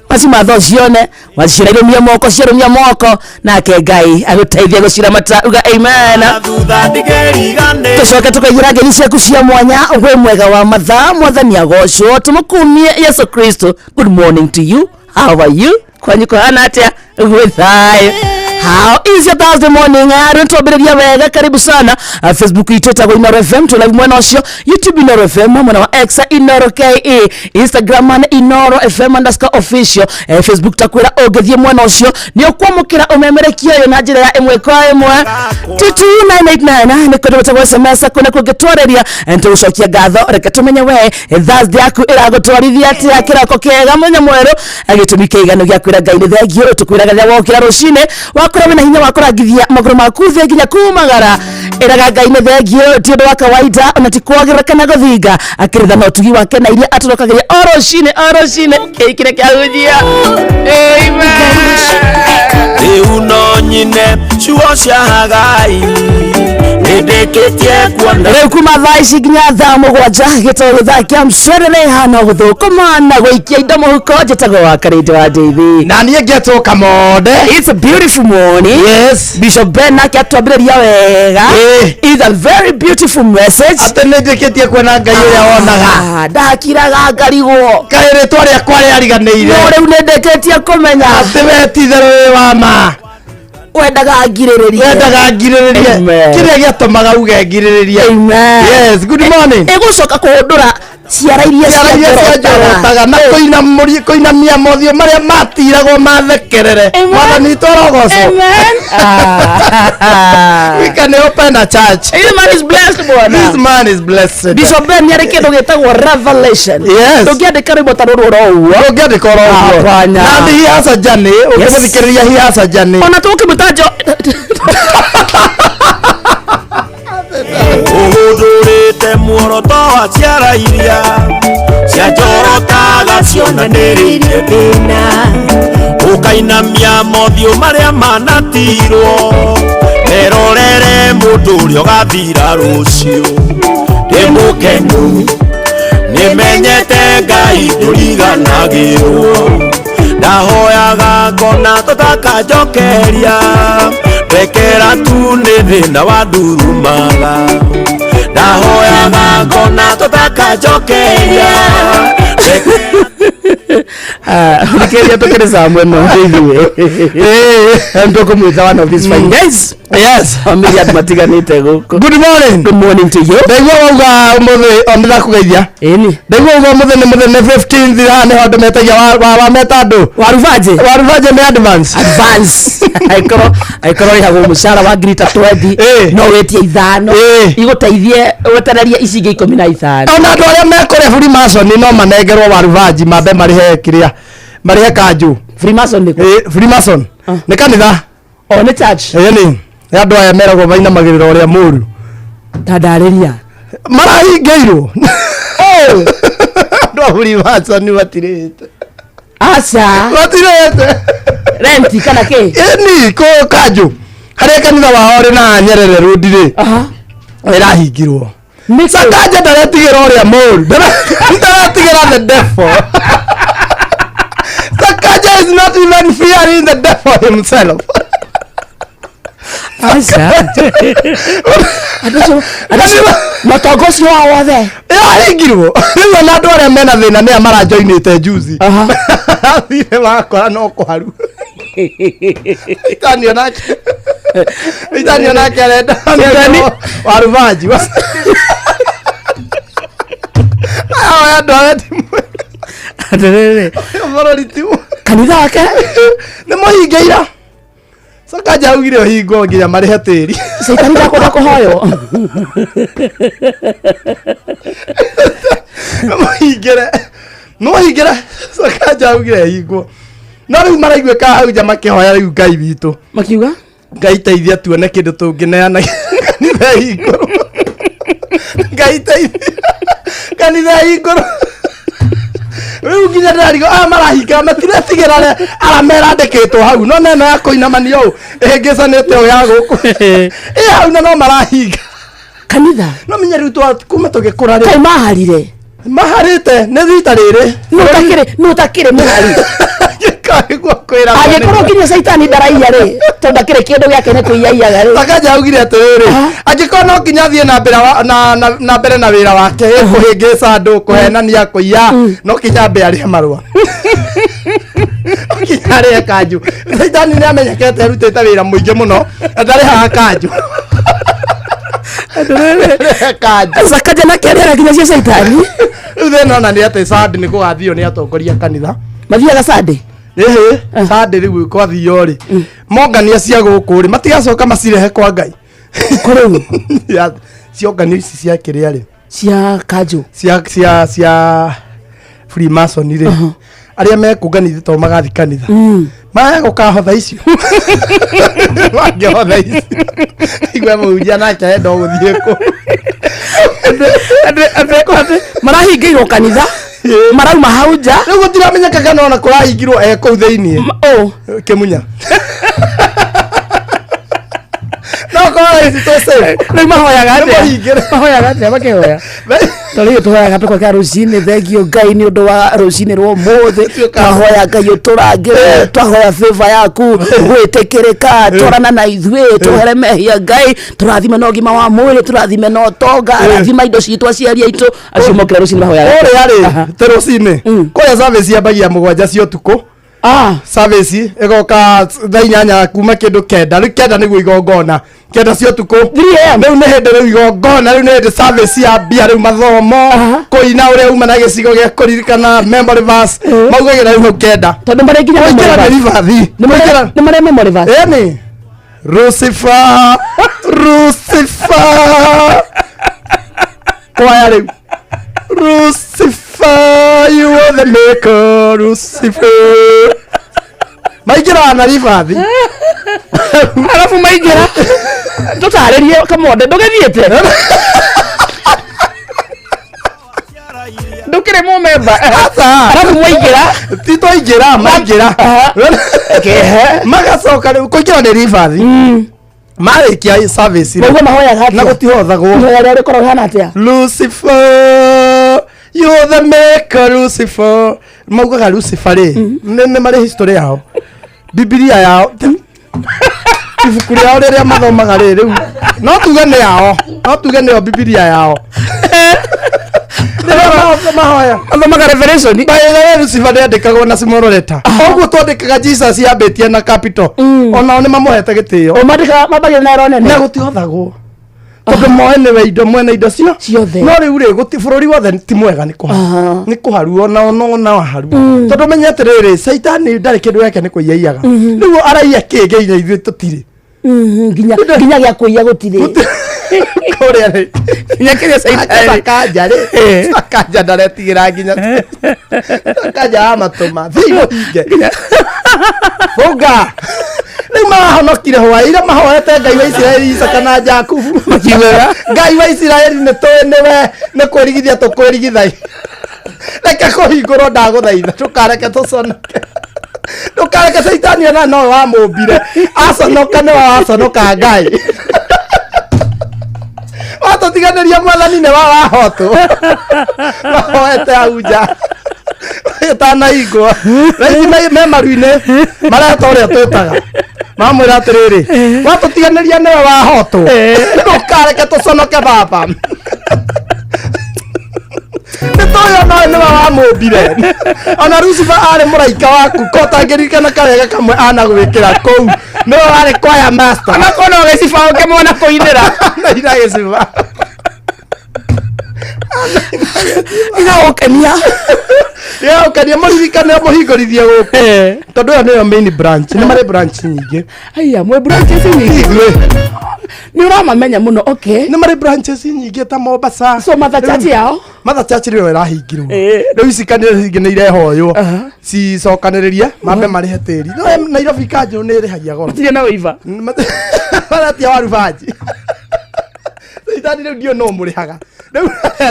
wacimatha ũcione wacicira irũmia moko nake Ngai agũteithia gũcira mata uga amen tũcoke tũkaigĩra ngeithi ciaku cia mwanya wĩ mwega wa mathaa mwathani agocwo tũmũkumie Yesu Kristo. Good morning to you, how are you, kwanyu kũhana atĩa gwĩ thayũ how is your Thursday morning twambĩrĩria wega karibu sana Facebook itũ ĩtagwo Inoro FM tu live mwena ũcio YouTube Inoro FM mwena wa X Inoro KE Instagram na Inoro FM _official Facebook takwĩra ũngĩthiĩ mwena ũcio nĩ ũkwamũkĩra ũmemerekia ũyũ na njĩra ya ĩmwe kwa ĩmwe 22989 nĩ kũndũ gwĩtagwo SMS kũna kũngĩtwarĩria tũgũcokia ngatho reke tũmenye we Thursday yaku ĩragũtwarithia atĩa kĩroko kĩega mũthenya mwerũ agĩtũmi kĩigano gĩa kwĩra Ngai nĩ thengio tũkwĩraga rĩrĩa wokĩra rũcinĩ wakora wĩna hinya wa kũrangithia magũrũ maku thĩ nginya kumagara ĩraga Ngai nĩ thengio ti ũndũ wa kawaida ona ti kwagĩra kana gũthinga akĩrĩtha na ũtugi wake na iria atũrokagĩria o rũcinĩ kĩrĩa kĩahunjia amen rĩu no nyine ciugo cia Hagai nĩndĩkĩtie kuona rĩu kuma thaa ici nginya thaa mũgwanja gĩtagwo gĩthaa kĩa mcũrĩrĩ hana gũthũkũma na gũikia indo mũhuko njĩtagwo wa Karĩndĩ wa Ndeithi na niĩ ngetwo Kamonde. It's a beautiful morning. Yes. Bishop Ben nake atwambĩrĩria wega. It's a very beautiful message. Atĩ nĩndĩkĩtie kuona Ngai ũrĩa wonaga ndakiraga ngarigwo kaĩ rĩtwa rĩakwa rĩariganĩire no rĩu nĩndĩkĩtie kũmenya atĩ we ti-itherũ wĩ wa ma wendaga ngirĩrĩrie kĩrĩa gĩatũmaga uge ngirĩrĩrie. Yes, good morning. Ĩgũcoka kũhũndũra ciara iria cianjorotaga na kũinamia mothiũ marĩa matiragwo mathekerere mwathani tũrogocwo. We can open a church. This man is blessed bwana. This man is blessed. Bishop Ben nĩarĩ kĩndũ gĩtagwo revelation. Yes. Ndũngĩandĩka rwĩmbo ta rũrũ ro ũguo. Ndũngĩandĩka ro ũguo. Na he has a journey. Ũkĩmũthikĩrĩria he has a journey. Ona tũkĩmũtanjo ũhũthũrĩte muoroto wa ciara iria cianjorotaga cionanĩrĩire thĩna ũkainamia mothiũ marĩa manatirwo merorere mũndũ ũrĩa ũgathira rũciũ ndĩ mũkenu nĩmenyete Ngai ndũriganagĩrwo ndahoyaga ngona tũtakanjokeria ndekera tu nĩ thĩna wa ndurumaga ndahoya ngona tutakajokeria Nikeria tukiri samwe no hivi. Ndoko mwita one of these fine guys. Yes, amiri atmatiganite guko. Good morning. Good morning to you. Ndegwa uga muthe ondira kugeithia. Eni. Ndegwa uga muthe ni muthe 15th ha ne hondo metagia wa metando. Waruvaje ni advance. Aikoro ihago mushara wa grita 20. No wetie ithano. Igoteithie wetereria icinge 15. Ona andu aria mekore Freemason no manengerwo waruvaji mabe marihe kiria marihe kanju. Freemason ni Freemason ni kanitha o ni church ni andu aya meragwo vaina magiriro ria muru tandariria marahingeirwo andu a Freemason ni batirite acha batirite renti kana ke ni ko kanju haria kanitha wao ri na Nyerere road ri irahingirwo Sakaja ndaretigira uria muru ndaretigira the devil. Sakaja is not even fearing the devil himself. Asa. Adaso matogosi wa wothe. Ahingirwo. Niwe na andu aria mena thina ni amara joinite juzi. Thire wakora no kwaru. Itani onake arenda waruvaji. Aya ndo atirere morori tu kanitha wake ni muhingeira Sakaja augire hingo nginya marihe tiri Saitani ndakunda kuhoyo muhingire Sakaja augire hingo no riu maraigwe ka hau jama kihoya riu Ngai witu makiuga Ngai teithia tuone kindu tungineana kanitha hingo Ngai teithia kanitha hingo riu nginya ndarigo marahinga matiretigera aramera ndeketwo hau no neno ya kuinamania u ehengecanite o ya guku hau no marahinga kanitha no minya riu kuma tugikura ri maharite ne thita riri no takire muhari kaigwa kwira agikoro kinya Saitani ndaraia ri to ndakire kindu giake ne kuiyaiaga ri Sakaja augire atiriri agikoro no kinya thie na mbere na wira wake kuhingica andu kuhenania kuiya no kinya mbe ari marua kinya ri kanju Saitani ni amenyekete arutite wira muingi muno ndari ha kanju Sakaja na kiria kinya Saitani thena na ni ate sad ni kugathio ni atongoria kanitha mathiaga sade sade riu kwathio ri mongania cia guku ri matigacoka macirehe kwa Ngai kuru ciongania ici cia kiria ri cia kanju cia Freemason ri aria mekungani to magathi kanitha maya gukahotha icio wangehotha icio igwe muria nake enda guthie ku ande marahingeirwo kanitha marauma hauja riu gutiramenyeka kana ona kurahingirwo kuu thiini kimunya no kwa isi tose riu mahoyaga atia makihoya tari tuhoyaga tukoka rucini thengio Ngai ni undu wa rucini rwo muthe twahoya Ngai uturangire twahoya favor yaku gwitikirika twarana na ithwe tuhere mehia Ngai turathime no gima wa mwiri turathime no tonga rathima indo ciitwa ciaria itu acio mokira rucini mahoyaga ore ari te rucini kwa service ya bagia mugwanja cio tuko service egoka thainyanya kuma kindu kenda ri kenda niguo igongona kenda cio tuko riu ne hende riu igongona riu ne hende service ya bia riu mathomo kuina uria uma na gicigo gia kuririkana memory verse maugagira riu kenda tondu mari nginya ni mari memory verse ni Lucifer kwa riu Lucifer, you are the maker, Lucifer. Maigira na rifathi. Alafu maigira. Tutaririe kamonde ndugethiete. Ndukire mu member. Alafu maigira. Tito maigira. Magacoka kuingira ni rifathi. Marikia service ro na gutihothagwo ri korwo hana atia Lucifer you the maker Lucifer maugaga Lucifer ri ne mari history yao Biblia yao ibuku rĩao rĩrĩa mathomaga rĩu no tuge nĩ yao no tuge nĩyo bibilia yao mahoya athomaga revelation bayo Lucifer ndĩandĩkagwo na small letter ũguo twandĩkaga Jesus yambĩtie na capital onao nĩ mamuhete gĩtĩo o mandĩka mabagĩra na rone na gũtihothagwo tondũ moe nĩ indo mwena indo cio no rĩu rĩ bũrũri wothe ti mwega nĩ kũharu ona waharu tondũ menye atĩrĩrĩ Saitani ndarĩ kĩndũ yake nĩ kũiyaiyaga rĩu araiya kĩngĩ ithuĩ tũtirĩ nginya gĩa kũiya gũtirĩ kũrĩa rĩ nginya kĩrĩa Saitani akanja ndaretigĩra nginya akanja amatũma thiĩ funga rĩu mahonokire hwaĩ mahoete Ngai wa Isiraeli Isaka na Jakubu Ngai wa Isiraeli nĩ tũĩ nĩwe nĩ kwĩrigithia tũkwĩrigithai reke kũhingũrwo ndagũthaitha tũkareke tũconoke ndũkareke Saitani ona no wamũmbire aconoka nĩ waconoka Ngai watũtiganĩria mwathani nĩ wahotwo mahoete auja tanahingwo raici me maru-inĩ mareta ũrĩa twĩtaga mamwĩra atĩrĩrĩ watũtiganĩria nĩwe wahotwo ndũkareke tũconoke baba nĩtũĩ onawe nĩwe wamũmbire ona Lucifer arĩ mũraika waku ko ũtangĩririkana karega kamwe anagwĩkĩra kũu nĩwe warĩ kwaya master anakona ũgĩciba ũkĩmwona kũinĩra naina gĩciba igagũkenia ũkenia mũririkane mũhingũrithie gũkũ tondũ ĩyo nĩyo main branch nĩ marĩ branch nyingĩ aya mwĩ branches nyingĩ nĩ ũramamenya mũno okay nĩ marĩ branches nyingĩ ta Mombasa so Mother Church yao Mother Church rĩo ĩrahingirwo rĩu ici kanitha ingĩ nĩ irehoywo cicokanĩrĩrie mambe marĩhe tĩri no Nairobi kanjũ nĩ ĩrĩhagia goro matirĩ na ũiva maratia warubanji Saitani rĩu ndio no mũrĩhaga rĩu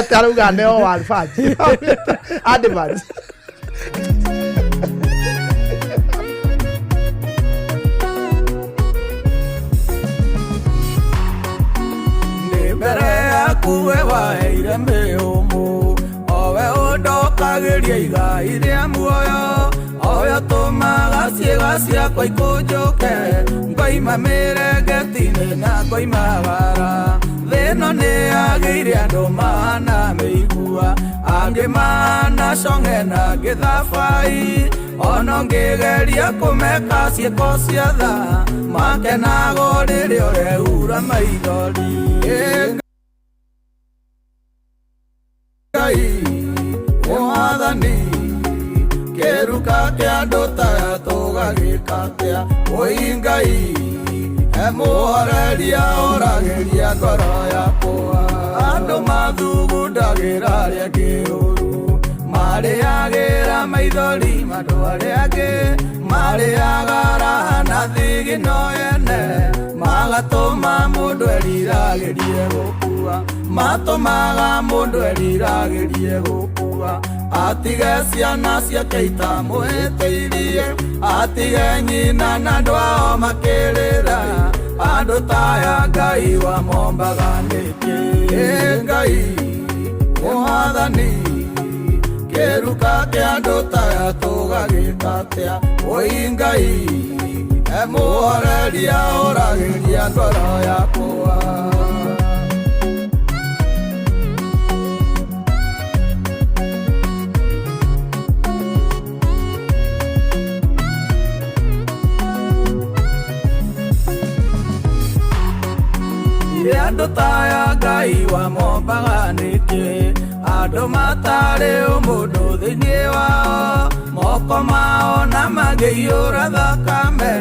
tarauga neo warubanji advance mbere yaku we waheire mĩhũmũ owe ũndokagĩria igai rĩa muoyo oyo tũmaga ciĩga ciakwa ikũnjũke ngoima mĩrengetinĩ na ngoima bara thĩno nĩ agĩire andũ mahana mĩigua angĩ mahana cong'e na angĩ thabai ona ngĩgeria kũmeka ciĩko cia tha makenago rĩrĩa ũreura maithori Ngai mwathani kĩruka kĩa andũ taya tũgagĩka atĩa wĩ Ngai mũhoreria ũragĩria ngoro yakwa andũ mathugundagĩra arĩa kĩũru marĩagĩra maithori mandũ arĩa angĩ marĩaga raha na thigino yene magatũma mũndũ eriragĩrie gũkua matũmaga mũndũ eriragĩrie gũkua atige ciana ciake itamũhĩtĩirie atige nyina na andũ ao makĩrĩra andũ taya Ngai wamombaga nĩkĩ Ngai mwathani kĩruka kĩa andũ taya tũgagĩka atĩa wĩ Ngai mũhoreria ũragĩria ngoro yakwa andũ taya Ngai wamombaga nĩkĩ andũ matarĩ ũmũndũ thĩinĩ wao moko mao na magĩiyũra thakame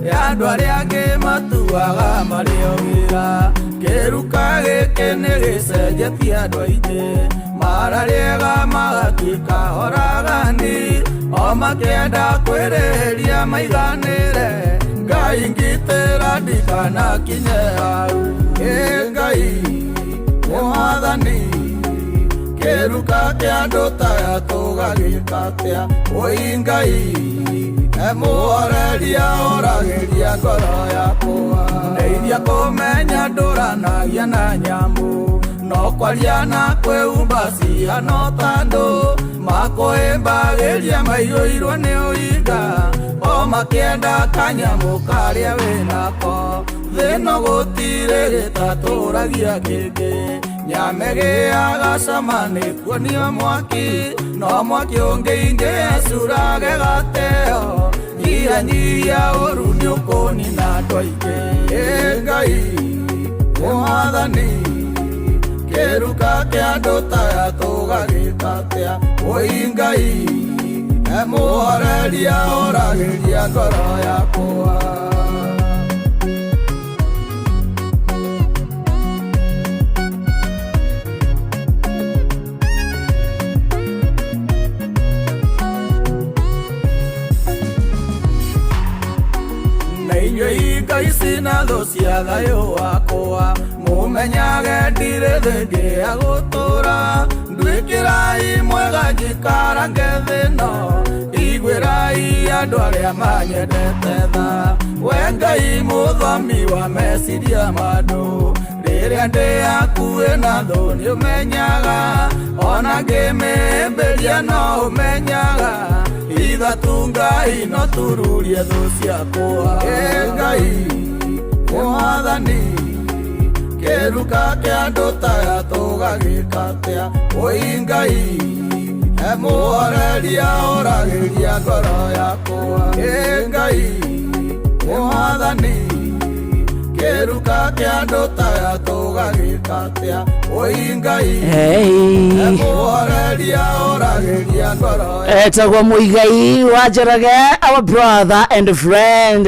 ya andũ arĩa angĩ matuaga marĩ o wĩra kĩruka gĩkĩ nĩ gĩcenjetie andũ aingĩ mararĩega magatuĩka oragani o makĩenda kwĩrĩhĩria maiganĩre Ngai ngitĩra ndikanakinye hau Ngai mwathani kĩruka kĩa andũ taya tũgagĩka atĩa wĩ Ngai mũhoreria ũragĩria ngoro yakwa ndeithia kũmenya ndũranagia na nyamũ no kwaria na kwĩhumba cihana ta andũ makwĩmbagĩria maiyũirwo nĩ ũinga o makienda kanyamu karia winako thino gutire gitaturagia kingi nyamegeaga cama nikuo nio mwaki no mwaki ungiingia curage gateo nyia uru niukunina andu aingi Ngai mwathani kiruka kia andu taya tugagika atia oi Ngai emuhoreria oragiria ngoro yakwa Ngai na cia thayo wakwa mumenyage ndire thenge agutura ndwikirai mwega njikarange thino igwirai andu aria manyendete tha we Ngai muthomi wa meciria mandu riria ndi akuwe na thu ni umenyaga ona ngimimbiria no umenyaga ithatu Ngai no tururie thu ciakwa Ngai mwathani kiruka kia andu taya tugagika atia oi Ngai emuhoreria oragiria ngoro yakwa Ngai mwathani kiruka kia andu taya tugagika atia oi Ngai emuhoreria oragiria ngoro etagwo Muigai wa Njoroge, our brother and friend.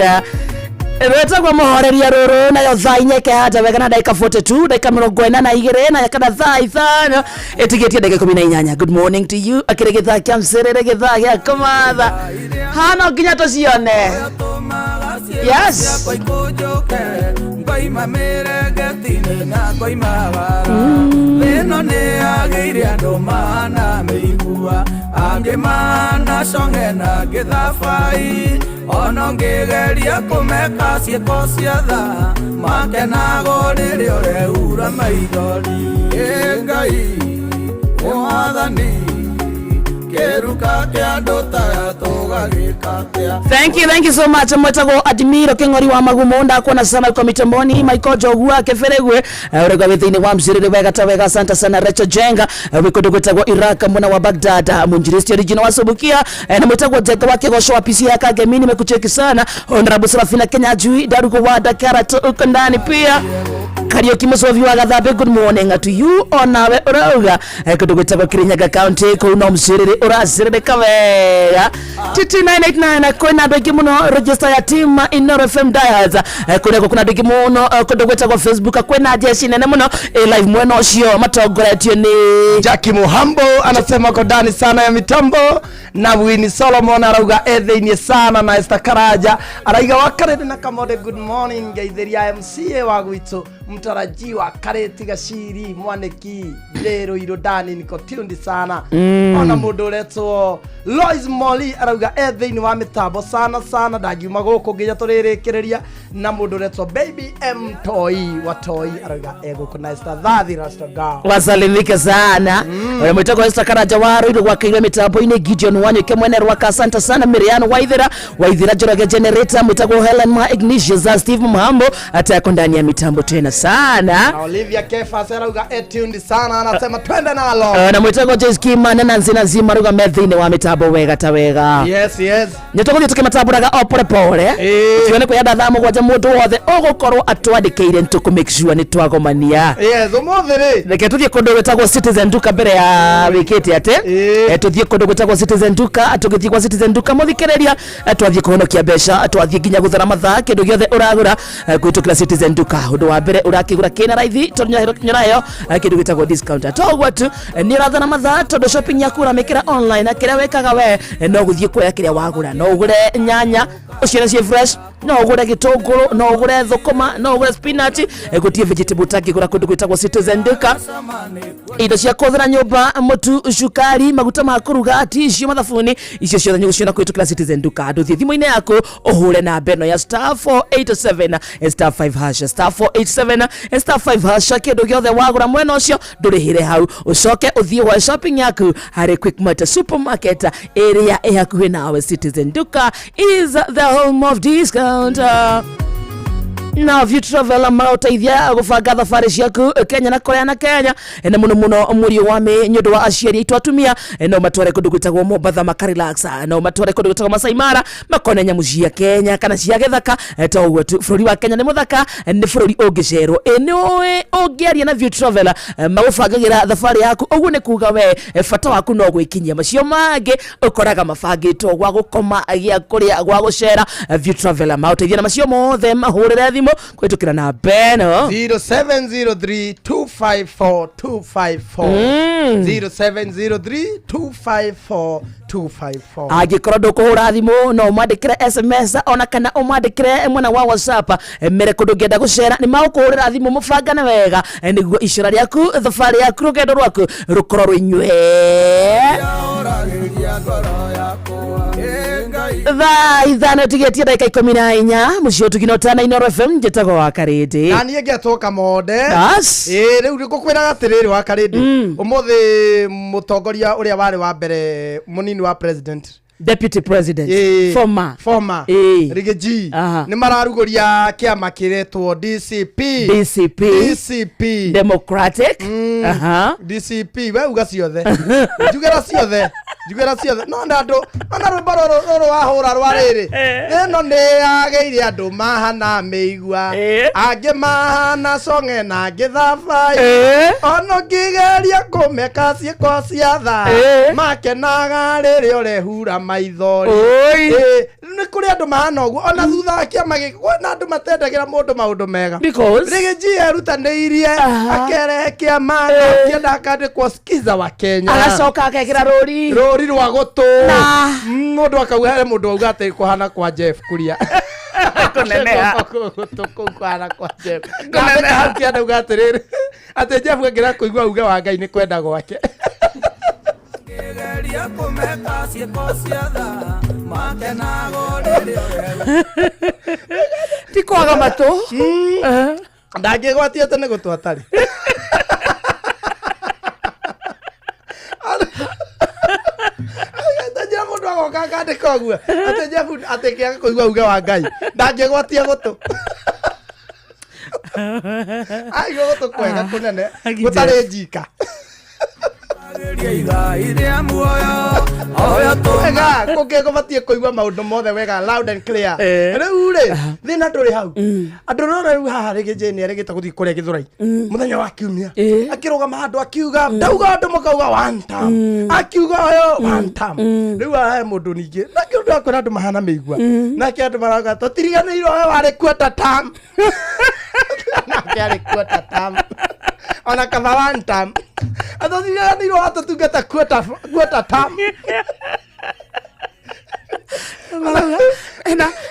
Retagwo muhoreria ruru nayo thaa inyeke hata wega na dakika 42 dakika 42 na yakana thaa ithano etigetie dakika 18. Good morning to you akirege thaa kia mserere githaa gia kumatha hano nginya tucione. Yes Ngai mamere getine na Ngai mawara leno ne ageire andu mana meigua ange mana songe na githafai ono ngegeria kumeka cieko cia tha makenago riria ureura maithori Ngai mwathani kiruka kia andu taya tugagika atia. Thank you so much. Mwetago Admiro Kingori wa Magumo ndakuona sana kwa mitamboni Michael Jogua keferegwe urega withini wa mzirire wega tawega asante sana Recho Jenga wikodo gwetagwo Iraka mwana wa Baghdad munjiristi original wasubukia na mwetagwo Jeka wake gosho wa PC yaka gemi nimekucheki sana Honorable Serafina Kenya Jui Darugo wa Dakara uko ndani pia Karaoke Musovi wa Gathabe. Good morning to you onawe urauga kudugwetagwo Kirinyaga County kuno mzirire urazirire kawega Titi 989 kwena dogi muno register ya team Inoro FM Dials kuna dogi muno kudugwetagwo Facebook kwena jeshi nene muno live mweno ucio matogoretio ni Jackie Muhambo anasema kodani sana ya mitambo na Winnie Solomon arauga etheinie sana na Esther Karaja araiga wakarete na Kamode. Good morning gaitheria MCA wa gwitu mtarajiwa Kareti Gashiri Mwaneki lero irodani niko tundi sana ona mundu retwo Lois Molly arauga etheini wa mitambo sana ndagiuma guku nginya turirikireria na mundu retwo Baby M Toy wa Toy arauga ego kuna Esther Dhathi Rastaga wasalimike sana ule mwitako Esther Karaja waru ile wakiire mitambo ine Gideon Wanyuke mwene rwaka asante sana Miriam Waithira Njoroge generator mwitako Helen Ma Ignatius za Steve Muhambo atako ndani ya mitambo tena sana Olivia Kefa arauga etundi sana anasema twende nalo na mwitako Jeski Manena nzina zima arauga methine wa mitambo wega tawega yes nyetoko tuke matamburaga opore pore tione ko yada thamo gwaje mundu wothe ogukorwo atwandikeire ntuku make sure ni twagomania umuthiri reke tuthie kundu gwetagwo Citizen Duka mbere ya wikiti ate tuthie kundu gwetagwo Citizen Duka atugithie kwa Citizen Duka muthikereria twathie kuhonokia mbeca twathie nginya guthara mathaa kindu giothe uragura kwitukira Citizen Duka undu wa mbere urakigura kina raithi tonyorayo kindu gwetagwo discount atogwa tu ni rathana mathaa tondu shopping yaku uramikira online akira wekaga we no guthie kuoya kiria wagura no ugure nyanya uciere cie fresh no ugure gitunguru no ugure thukuma no ugure spinach gutie vegetable tangi kura kundu gwitagwo Citizen Duka indo cia kuthira nyumba mutu cukari maguta ma kuruga tissue mathabuni icio ciothe nyuguciona kwitukira Citizen Duka andu thie thimu-ini yaku uhure na beno ya *487 *5# *487 *5# kindu giothe wagura mwena ucio ndurihire hau ucoke uthie wa shopping yaku hari Quickmart supermarket area yaku nawe. Citizen Duka is the home of discount. Now if you travel marautaithia gubanga thabari ciaku Kenya na Korea na Kenya na muno murio wa me nyodo wa aciari itu atumia no matware kundu gwitagwo Mombasa makarelax no matware kundu gwitagwo Masai Mara makone nyamu cia Kenya kana cia githaka to uguo tu bururi wa Kenya ni muthaka ni bururi ungicerwo enoe ungiaria na view travel magubangagira thabari yaku uguo ni kuga we fata waku no gwikinyia macio mangi ukoraga mabangitwo gwa gukoma gia kuria gwa gucera view travel marautaithia na macio mothe mahurire kwetukira na beno 0703254254 0703254254 agikorwo ndukuhura thimu no umandikire SMS ona kana umandikire mwena wa WhatsApp mere kundu ngenda gucera ni magukuhurira thimu mubangane wega niguo icura riaku thabari yaku rugendo rwaku rukorwo rwinywe ithano tigetie ndagika 14 mucio tuginotana Inooro FM njetago wa Karindi na niĩ ngetoka monde rĩu ngũkwĩraga atĩrĩrĩ wa Karindi ũmũthĩ mũtongoria ũrĩa warĩ wa mbere mũnini wa president deputy president former Rigiji nĩ mararugũria kĩama kĩretwo DCP Democratic DCP we uga ciothe njugĩra ciothe no andũ ona rwĩmbo rũrũ wahũra rwa rĩrĩ ĩno nĩ yagĩire andũ mahana mĩigua angĩ mahana conge na angĩ thabai ona ngĩgeria kũmeka ciĩko cia tha makenaga rĩrĩa ũrehura maithori nĩ kũrĩ andũ mahana ũguo ona thutha wa kĩama gĩkĩ na andũ matendagĩra mũndũ maũndũ mega Rigiji erutanĩirie akerehe kĩama kĩenda akandĩkwo Skiza wa Kenya agacoka akekĩra rũri rwa gũtũ mũndũ akauga he mũndũ auga atĩ kũhana kwa Jeff Kuria kũneneha gũtũ kũhana kwa Jeff kũneneha kĩenda auga atĩrĩrĩ atĩ Jeff ngĩra kũigua uga wa Ngai nĩ kwenda gwake tikwaga matũ ndangĩgwatia atĩ nĩ gũtũ atarĩ Tajia mũndũ agoka akandĩka ũguo atĩ Jeff atĩ kĩaga kũigua uga wa Ngai ndangĩgwatia gũtũ ai gũtũ kwega kũnene gũtarĩ njika wega kũngĩgũbatie kũigua maũndũ mothe wega loud and clear rĩu rĩ thĩna ndũrĩ hau andũ no rĩu haha Rigiji nĩ erĩgĩte gũthiĩ kũrĩa Gĩthũrai mũthenya wa kiumia akĩrũgama handũ akiuga ndauga andũ makauga one time akiuga yo one time rĩu haha mũndũ ningĩ na kĩndũ akwĩra andũ mahana mĩigua nake andũ marauga tũtiriganĩirwo we warĩ quarter term nake arĩ quarter term ona kaba one time atotiriganĩirwo watũtungata quarter term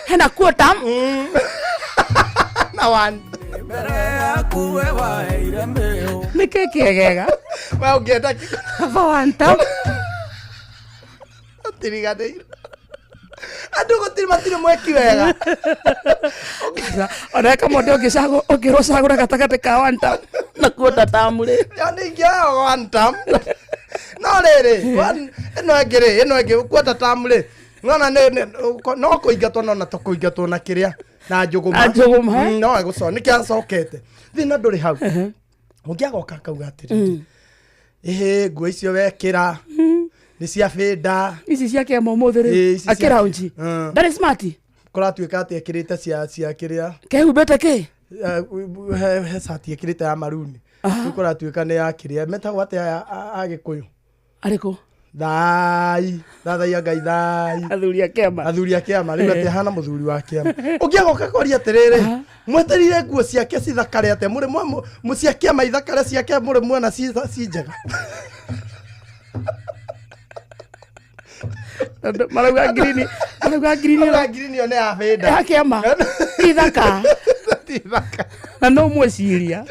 hena quarter na one nĩkĩ kĩegega we ũngĩenda kaba one time tũtiriganĩirwo andũ matirĩ mweki wega ona kamondo ũngĩrũcagũra gatagatĩ ka one time na quarter term rĩ yani ingĩoya one term no rĩrĩ ĩno ĩngĩ quarter term rĩ ngona no kũingatwo no na tũkũingatwo na kĩrĩa na njũgũma no gũcoo nĩ kĩacokete thĩna ndũrĩ hau ũngĩagoka akauga atĩrĩrĩ nguo icio wekĩra nĩ cia bĩnda ici cia kĩama ũmũthĩ rĩ akĩraunji ndarĩ smart kũratuĩka atĩ ekĩrĩte cia kĩrĩa kehumbĩte kĩ he sati ekĩrĩte ya maruni kũratuĩka nĩ ya kĩrĩa metagwo atĩ a Gĩkũyũ arĩkũ thai thathaia Ngai thai athuri a kĩama rĩu atĩ hana mũthuri wa kĩama ũngĩagoka koria atĩrĩrĩ mweterire nguo ciake cithakare atĩ mũrĩ cia kĩama ithakare ciake mũrĩ muona ci njega marauga green Arauga green yo ne afenda. Yakema. Ithaka. Na no mweciria.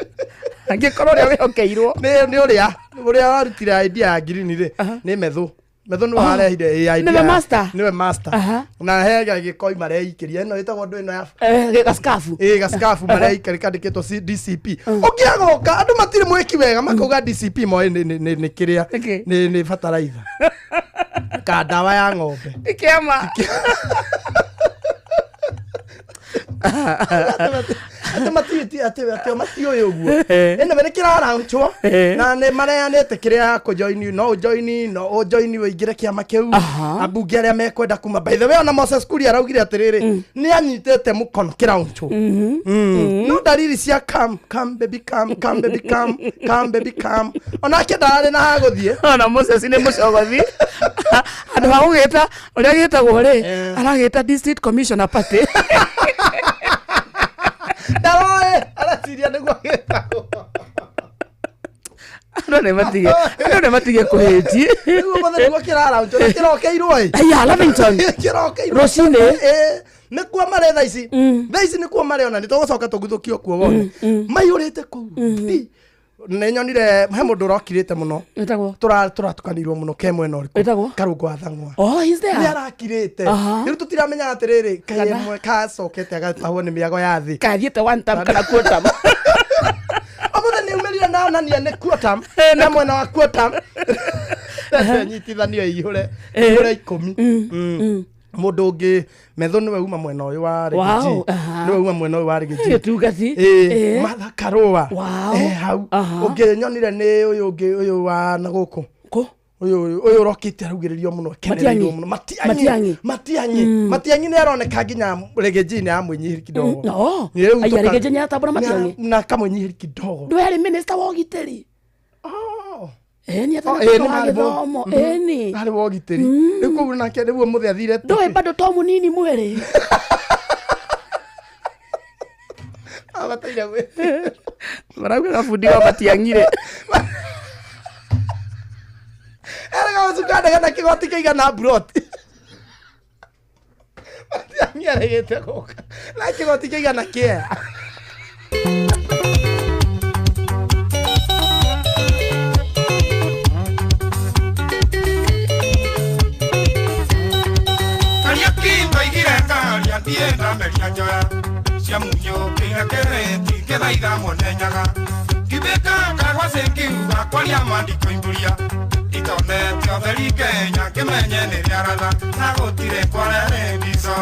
Angikorwo ria wihokeirwo. Ni uria warutira idea ya green ri ni methu. Methu no arehire idea. Niwe master. Niwe master. Na hega gikoi mareikiria no itagwo ndu ino ya gaskafu. Gaskafu mareikari kandikitwo DCP. Ukiagoka andu matire mweki wega makauga DCP mo ni kiria ni fertilizer. Ka dawa ya ng'ombe. Ikiama. Ate matio yoguo. Ene bene kiraranchwo na ne mareanete kiria ko join no join weigire kiama kiu abunge aria mekwenda kuma. By the way ona Moses Kuria araugire atiriri ni anyitete mukono kiraunchwo. No dalili cia come baby come baby come. Ona kedare na haguthie. Ona Moses ni mucogothi. Andu bagugita uria gitagwo ri aragita district commissioner party. Daroe aratiria niguo gitagwo. Ano ne matige kuheti. Niguo mothe niguo kirara uncho kirokeirwo ai. Aya Lavington. Kirokeirwo. Rocine. Nä kuo marä tha ici nä kuo marä ona nä tågåcoka tå guthå kuo wone maiyå te kå nä nyonire he må ndå å rokirä te må no tå ratukanirwo må no ke mwena å rä kå karå ngwa thang'wa nä arakirä te rä u tå tiramenya atä rä rä kaemwe kacokete agatahwo nä mä ago ya thä kathiä te kana kuotam omothe nä umärire naonania nä kuotam na mwena wa kuotam nyitithanio ihå re 10 mundu ungi metho niwe uma mwena uyu wa Rigiji niwe uma mwena uyu wa Rigiji tugati Martha Karua hau ungi nyonire ni uyu ungi uyu wa naguku uyu rokite arugiririo muno kenererio muno Matiangi ni aroneka nginya Rigiji ni amwinyihiri kidogo aya Rigiji ni atabura Matiangi na kamwinyihiri kidogo ndwe ari minister wa ugiteri ni atagithomo ni ari wogiteri riku nake niguo muthe athire ndoe bado to munini mwere abataire gwe marauga gafundi wa Matiangire erega wazukanda kana kigoti kiigana brot Matiangi aregete goka na kigoti kiigana kia Tienda meria njoya cia munyo kirekereti kithaitha monenyaga kibeka kagwa sengiuga kwaria mandiko imburia itonete otheri Kenya kimenye ni riaratha na gutire kwarere mbico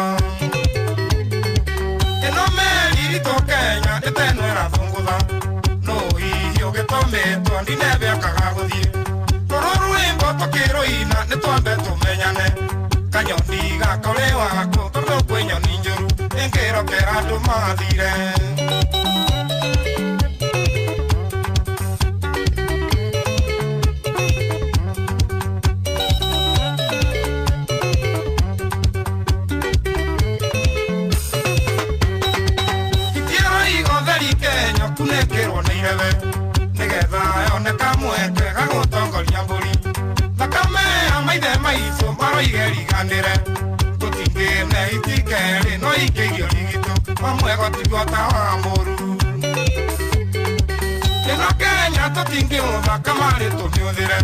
ino meri rito Kenya itenwera thungutha no hihi ugitometwo ndinebekaga guthie toro rwimbo tukiruina nitwambe tumenyane kanyoni gakore wako tondå kwä nyoni njåru ä rokera andå mathire itiara igotheri Kenya kunä kä rwo nä irebe nä getha yoneka mweke gagå tongoria mbå ri thakame ya maithe maitå maroigeriganä tutingine itikeri no ikeirio rigito wamwego tigota wa mũru ino Kenya tutingiutha kamari tumiuthire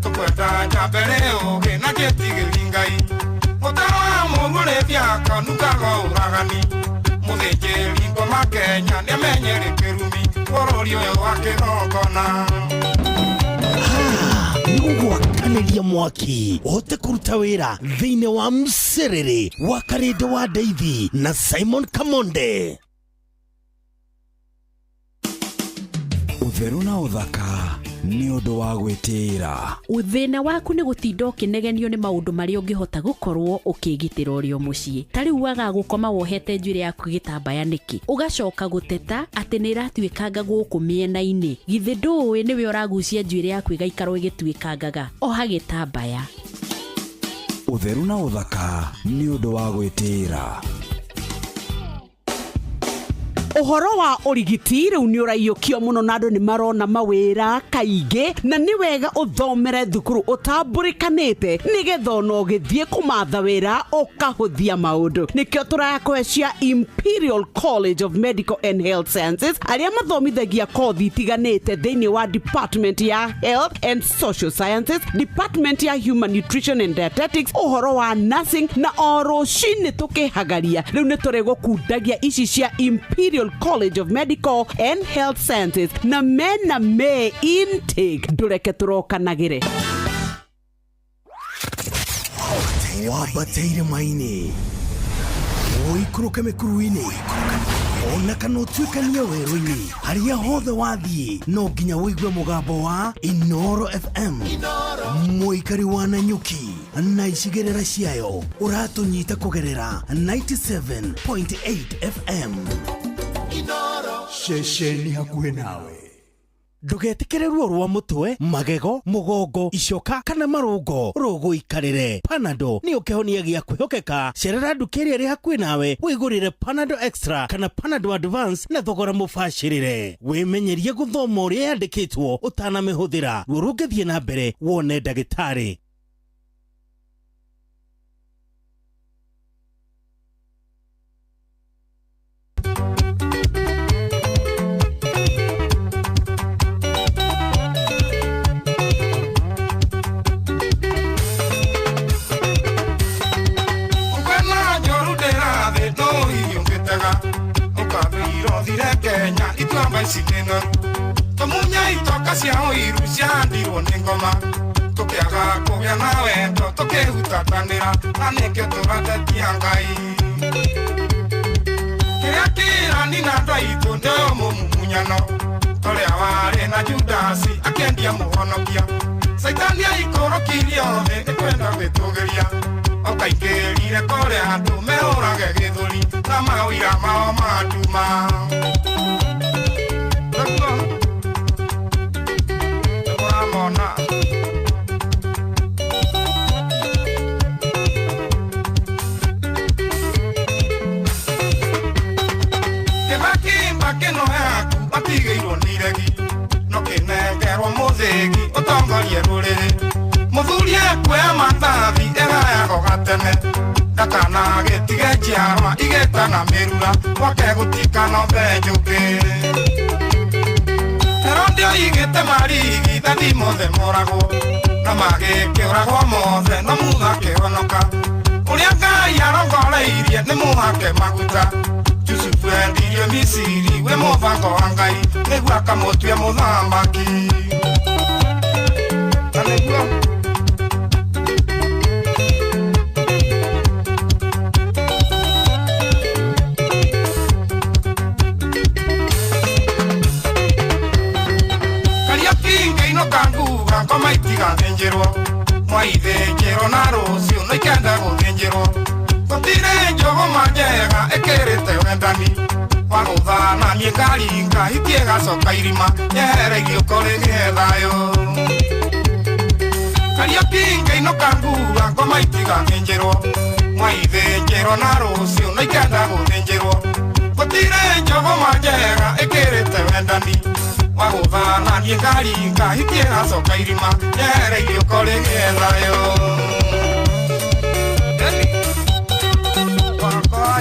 tukwenda njambere ugi na gĩtigĩri Ngai ũtaro wa mũgũrĩthia kanugaga ũragani mũthĩnjĩri ngoma Kenya nĩamenyere kĩrumi bũrũri ũyũ wa kĩgongona nigugwakanĩria mwaki ũhote kũruta wĩra thĩinĩ wa Mserere wa Karĩndĩ wa Ndeithi na Simon Kamonde. Ũtheru na ũthaka nĩ ũndũ wa gwĩtĩĩra. Ũthĩna waku nĩ gũtinda ũkĩnegenio nĩ maũndũ marĩa ũngĩhota gũkorwo ũkĩgitĩra ũrĩ o mũciĩ. Ta rĩu waga gũkoma wohete njuĩrĩ yaku gĩtambaya nĩkĩ? Ũgacoka gũteta atĩ nĩ ĩratuĩkanga gũkũ mĩena-inĩ. Githĩ ndũĩ nĩwe ũragucia njuĩrĩ yaku ĩgaikara ĩgĩtuĩkangaga? Oha gĩtambaya. Ũtheru na ũthaka nĩ ũndũ wa gwĩtĩĩra. Uhoro wa urigiti riu ni uraiyukio muno na andu ni marona mawira kaingi na ni wega uthomere thukuru utamburikanite nigetha no githie kumatha wira ukahuthia maundu nikio turakwehcia Imperial College of Medical and Health Sciences aria mathomithagia kothi itiganite thiini wa Department ya Health and Social Sciences, Department ya Human Nutrition and Dietetics, uhoro wa nursing na oroshini tukihagaria riu ni turegukundagia ici cia Imperial College of Medical and Health Sciences na mena me intake ndureke turokanagire wabateire maini oikuruka mekuruini ona kana utuikania weru-ini haria hothe wathie no nginya wigue mugambo wa Inoro FM muikari wa Nanyuki na icigerera ciayo uratunyita kugerera 97.8 FM Inoro shesheni hakuhe nawe. Ndugetikire ruo rwa mutwe, magego, mugongo, icoka kana marungo ruguikarire. Panado ni ukehonia gia kwihokeka. Cerera ndukeria ri hakuhi nawe wigurire Panado Extra kana Panado Advance na thogora mubashirire. Wimenyerie guthoma uria yandikitwo utanamihuthira. Ruo rungithie na mbere wone ndagitari. Kenya itwamba icinena tumunya itoka cia uiru ciandirwo ni ngoma tukiaga kugea na wendo tukihutatanira na nikio turatetia Ngai kiria kirani na andu aitu ndio mumunyano turia wari na Judasi akiendia muhonokia Saitani aikorokirie othe ikwenda gwitugiria okaingirire kuria andu meurage githuri na mawira mao matuma Atigeirwo niregi no kinengerwo muthigi utongorie ruriri muthuri ekwe matathi egayago gatene ndakana getige njiarwa igetana mirura gwake gutikano mbenjuki erondio igite marigi thathi mothe moragwo na magikiuragwo mothe no muthake honoka uria Ngai arongoreirie ni muhake maguta Yusufu endirie Misiri we mubango wa Ngai niguo akamutue muthamaki na niguo karia kinge ino kanguga ngoma itigathenjerwo mwaithenjerwo na rucio no ikenda guthenjerwo Kotire njogo majega ekerete wendani Waruthana nie ngaringa hitie gacoka irima Yeheregio kore gethayo Karia kinge ino kanguga ngoma itigathenjerwo Mwaithenjerwo na rucio no ikenda guthenjerwo Kotire njogo majega ekerete wendani Waruthana nie ngaringa hitie gacoka irima Yeheregio kore gethayo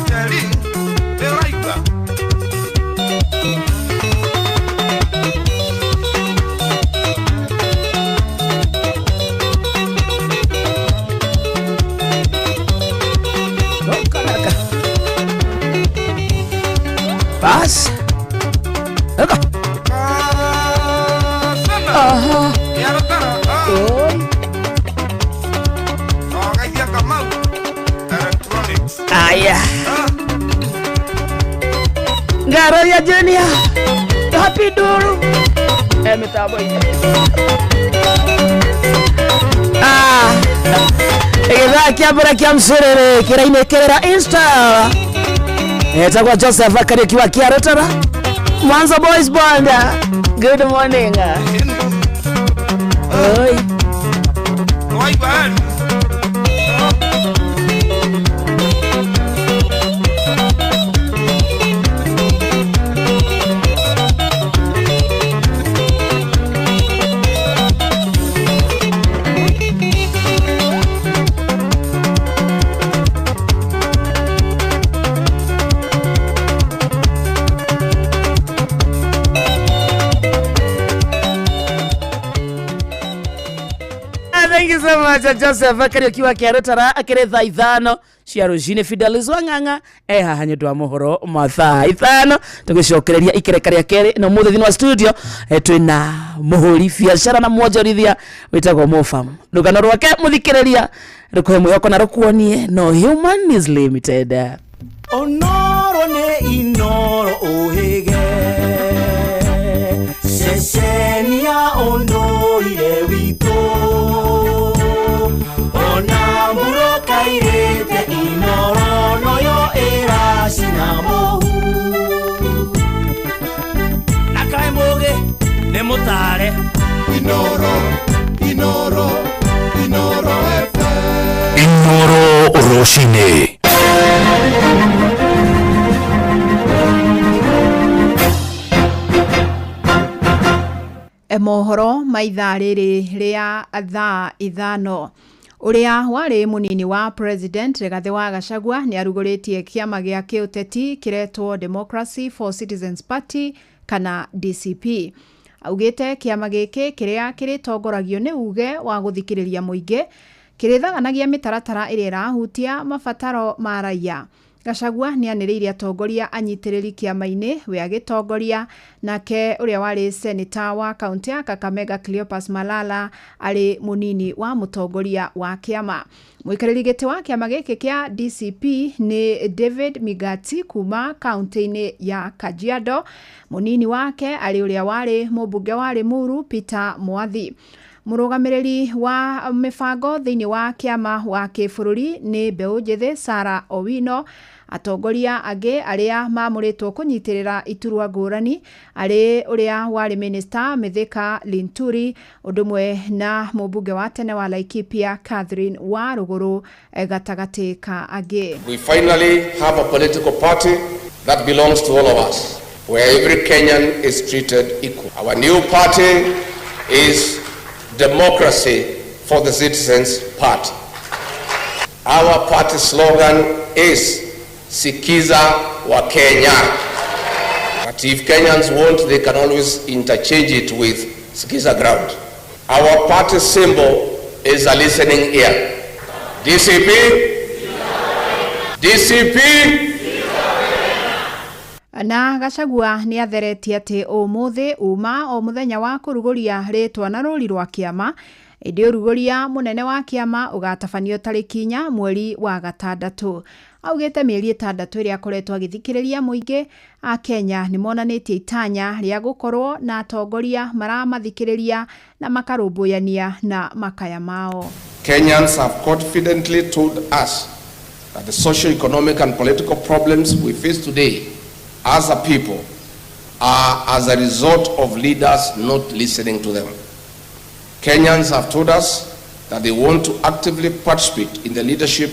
Jerry, the right Bas. Eka. Aha. Aya. Ngaro ya Junior. Happy duru. Metabo ite. Ega kiabura kiamsurere kiraine kera Insta. Etagwa Joseph Akari kiwa kiarotara. Mwanza Boys Band. Good morning. Oi. Oi band. so much Joseph Akari kiwa kiarutara akiretha ithano cia rucine Fidelis Wang'ang'a haha nĩ ũndũ wa mohoro mathaa ithano tũgĩcokereria ikereka rĩa kerĩ na mũthĩ thĩinĩ wa studio twĩna mũhũri biacara na mwonjorithia wĩtagwo Mofam rũgano rwake mũthikĩrĩria rũkũhe mwĩhoko na rũkuonie no human is limited onoro nĩ inoro ũhĩge ceceni ya ũndũire witũ ona mbũro kairĩte inoro noyo ĩracina mũhu na kaĩ mũgĩ nĩ mũtare inoro inoro inoro FM Inoro Roshine Mohoro maithaa rĩrĩ rĩa thaa ithano uria warĩ munini wa president Rigathi wa Gachagua nĩ arugũrĩtie kĩama gĩa kĩũteti kiretwo Democracy for Citizens Party kana DCP. Augĩte kĩama gĩkĩ kĩrĩa kĩrĩtongoragio nĩ uge wa gũthikĩrĩria mũingĩ kĩrĩthaganagia mĩtaratara ĩrĩa ĩrahutia mabataro ma raia. Gachagua nĩ anĩrĩire atongoria anyitĩrĩri kĩama-inĩ we agĩtongoria nake ũrĩa warĩ senator wa kaunti ya Kakamega Cleopas Malala arĩ munini wa mũtongoria wa kĩama. Mũikarĩri gĩtĩ wa kĩama gĩkĩ kĩa DCP nĩ David Migati kuma kaunti-inĩ ya Kajiado. Munini wake arĩ ũrĩa warĩ mũmbunge wa Limuru Peter Mwathi. Mũrũgamĩrĩri wa mĩbango thĩinĩ wa kĩama wa kĩbũrũri nĩ mbeũ njĩthĩ Sarah Owino. Atongoria angĩ arĩa mamũrĩtwo kũnyitĩrĩra iturwa ngũrani arĩ ũrĩa warĩ minister Mithika Linturi ũndũ ũmwe na mũmbunge wa tene wa Laikipia Catherine wa Rũgũrũ gatagatĩ ka angĩ. We finally have a political party that belongs to all of us, where every Kenyan is treated equal. Our new party is Democracy for the Citizens Party. Our party slogan is Sikiza wa Kenya. But if Kenyans want, they can always interchange it with Sikiza ground. Our party symbol is a listening ear. DCP? DCP? Na Gachagua nĩ atheretie atĩ ũmũthĩ uma o mũthenya wa kũrugũria rĩtwa na rũri rwa kĩama ĩndĩ ũrugũria mũnene wa kĩama ũgatabanio tarĩki 4 mweri wa gatandatũ. Augĩte mĩeri 6 ĩrĩa akoretwo agĩthikĩrĩria mũingĩ a Kenya nĩ monanĩtie itanya rĩa gũkorwo na atongoria maramathikĩrĩria na makarũmbũyania na makaya mao. Kenyans have confidently told us that the socio-economic and political problems we face today as a people are as a result of leaders not listening to them. Kenyans have told us that they want to actively participate in the leadership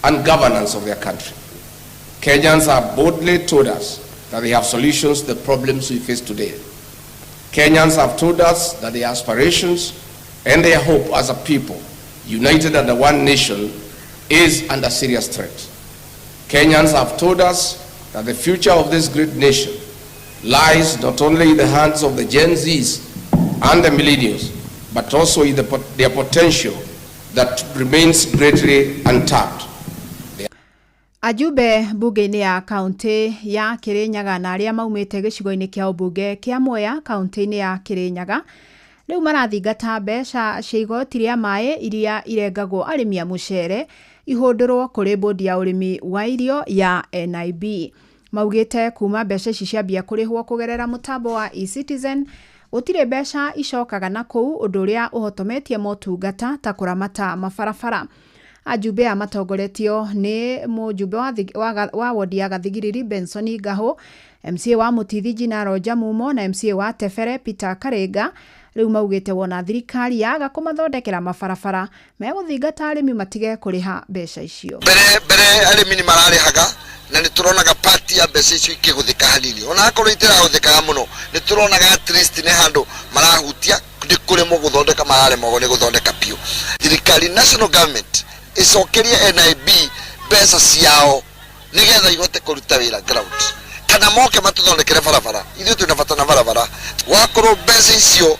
and governance of their country. Kenyans have boldly told us that they have solutions to the problems we face today. Kenyans have told us that their aspirations and their hope as a people, united under one nation, is under serious threat. Kenyans have told us that the future of this great nation lies not only in the hands of the Gen Zs and the millennials, but also in their potential that remains greatly untapped. Ajumbe bunge-inĩ ya kaunti ya Kirinyaga na arĩa maumĩte gĩcigo-inĩ kĩa ũmbunge kĩa Mwea kaunti-inĩ ya Kirinyaga rĩu marathingata mbeca cia igoti rĩa maĩ iria irengagwo arĩmi a mũcere ihũndũrwo kũrĩ bodi ya ũrĩmi wa irio ya NIB. Maugĩte kuma mbeca ici ciambia kũrĩhwo kũgerera mũtambo wa eCitizen gũtirĩ mbeca icokaga na kũu ũndũ ũrĩa ũhotometie motungata ta kũramata mabarabara. Ajumbe amatongoretio nĩ mũjumbe wa wodi ya Gathigiriri Benson Ngaho, MCA wa Mutithi Gina Roger Mumo na MCA wa Tefere Peter Karega rĩu maugĩte wona thirikari yaga kũmathondekera mabarabara megũthingata arĩmi matige kũrĩha mbeca icio. Mbere arĩmi nĩ mararĩhaga na nĩ turonaga party ya mbeca icio ikĩhũthĩka hanini. Ona akorwo itirahũthĩkaga mũno nĩ turonaga at least nĩ handũ marahutia kũrĩmwo gũthondeka mararemwo nĩ gũthondeka biũ. Thirikari national government icokerie NIB mbeca ciao nigetha ihote kũruta wĩra ground. Kana moke matuthondekere barabara. Ithuĩ twĩna bata na barabara. Wakorwo mbeca icio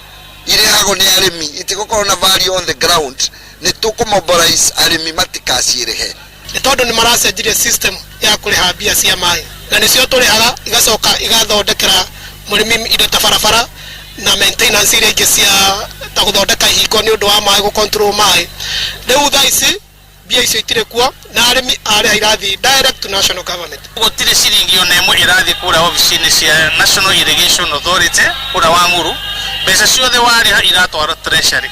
irĩhagwo nĩ arĩmi itigũkorwo na value on the ground ni tukumobilize arimi matikacirihe ni tondu ni maracenjirie system ya kuriha mbia cia mai na nicio turihaga igacoka igathondekera murimi indo ta barabara na maintenance iria ingĩ cia ta guthondeka hingo ni undu wa mai gu control mai riu thaa ici mbia icio itire kuo na arimi aria irathi direct to national government gutire ciringi ona imwe irathi kura ofici-ini cia National Irrigation Authority kura wa Nguru mbeca ciothe wariha iratwara treasury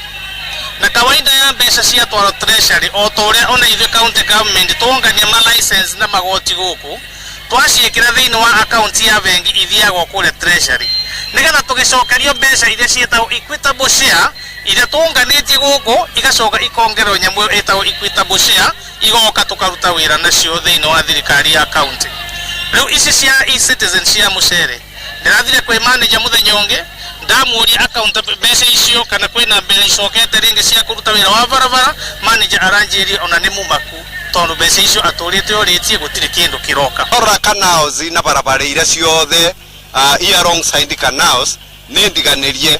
na kawaida ya mbeca ciatwara treasury o toria ona ithuĩ county government tuongania ma license na magoti guku twaciĩkĩra thĩinĩ wa account ya bengi ithiagwo kũrĩa treasury nigetha tũgĩcokerio mbeca iria ciĩtagwo equitable share iria tuonganĩtie gũkũ igacoka ikongerwo nyamũ ĩtagwo equitable share igoka tũkaruta wĩra nacio thĩinĩ wa thirikari ya county. Rĩu ici cia e-citizen cia mũcere ndĩrathire kwĩ manager mũthenya ũngĩ ndamuria account mbeca icio kana kwĩna mbeca icokete rĩngĩ cia kũruta wĩra wa barabara manager aranjĩria ona nĩ mũmaku tondu mbeca icio atũrĩte ũrĩtie gũtirĩ kĩndũ kĩroka. Ora canals na barabara iria ciothe alongside canals nĩ ndiganĩrie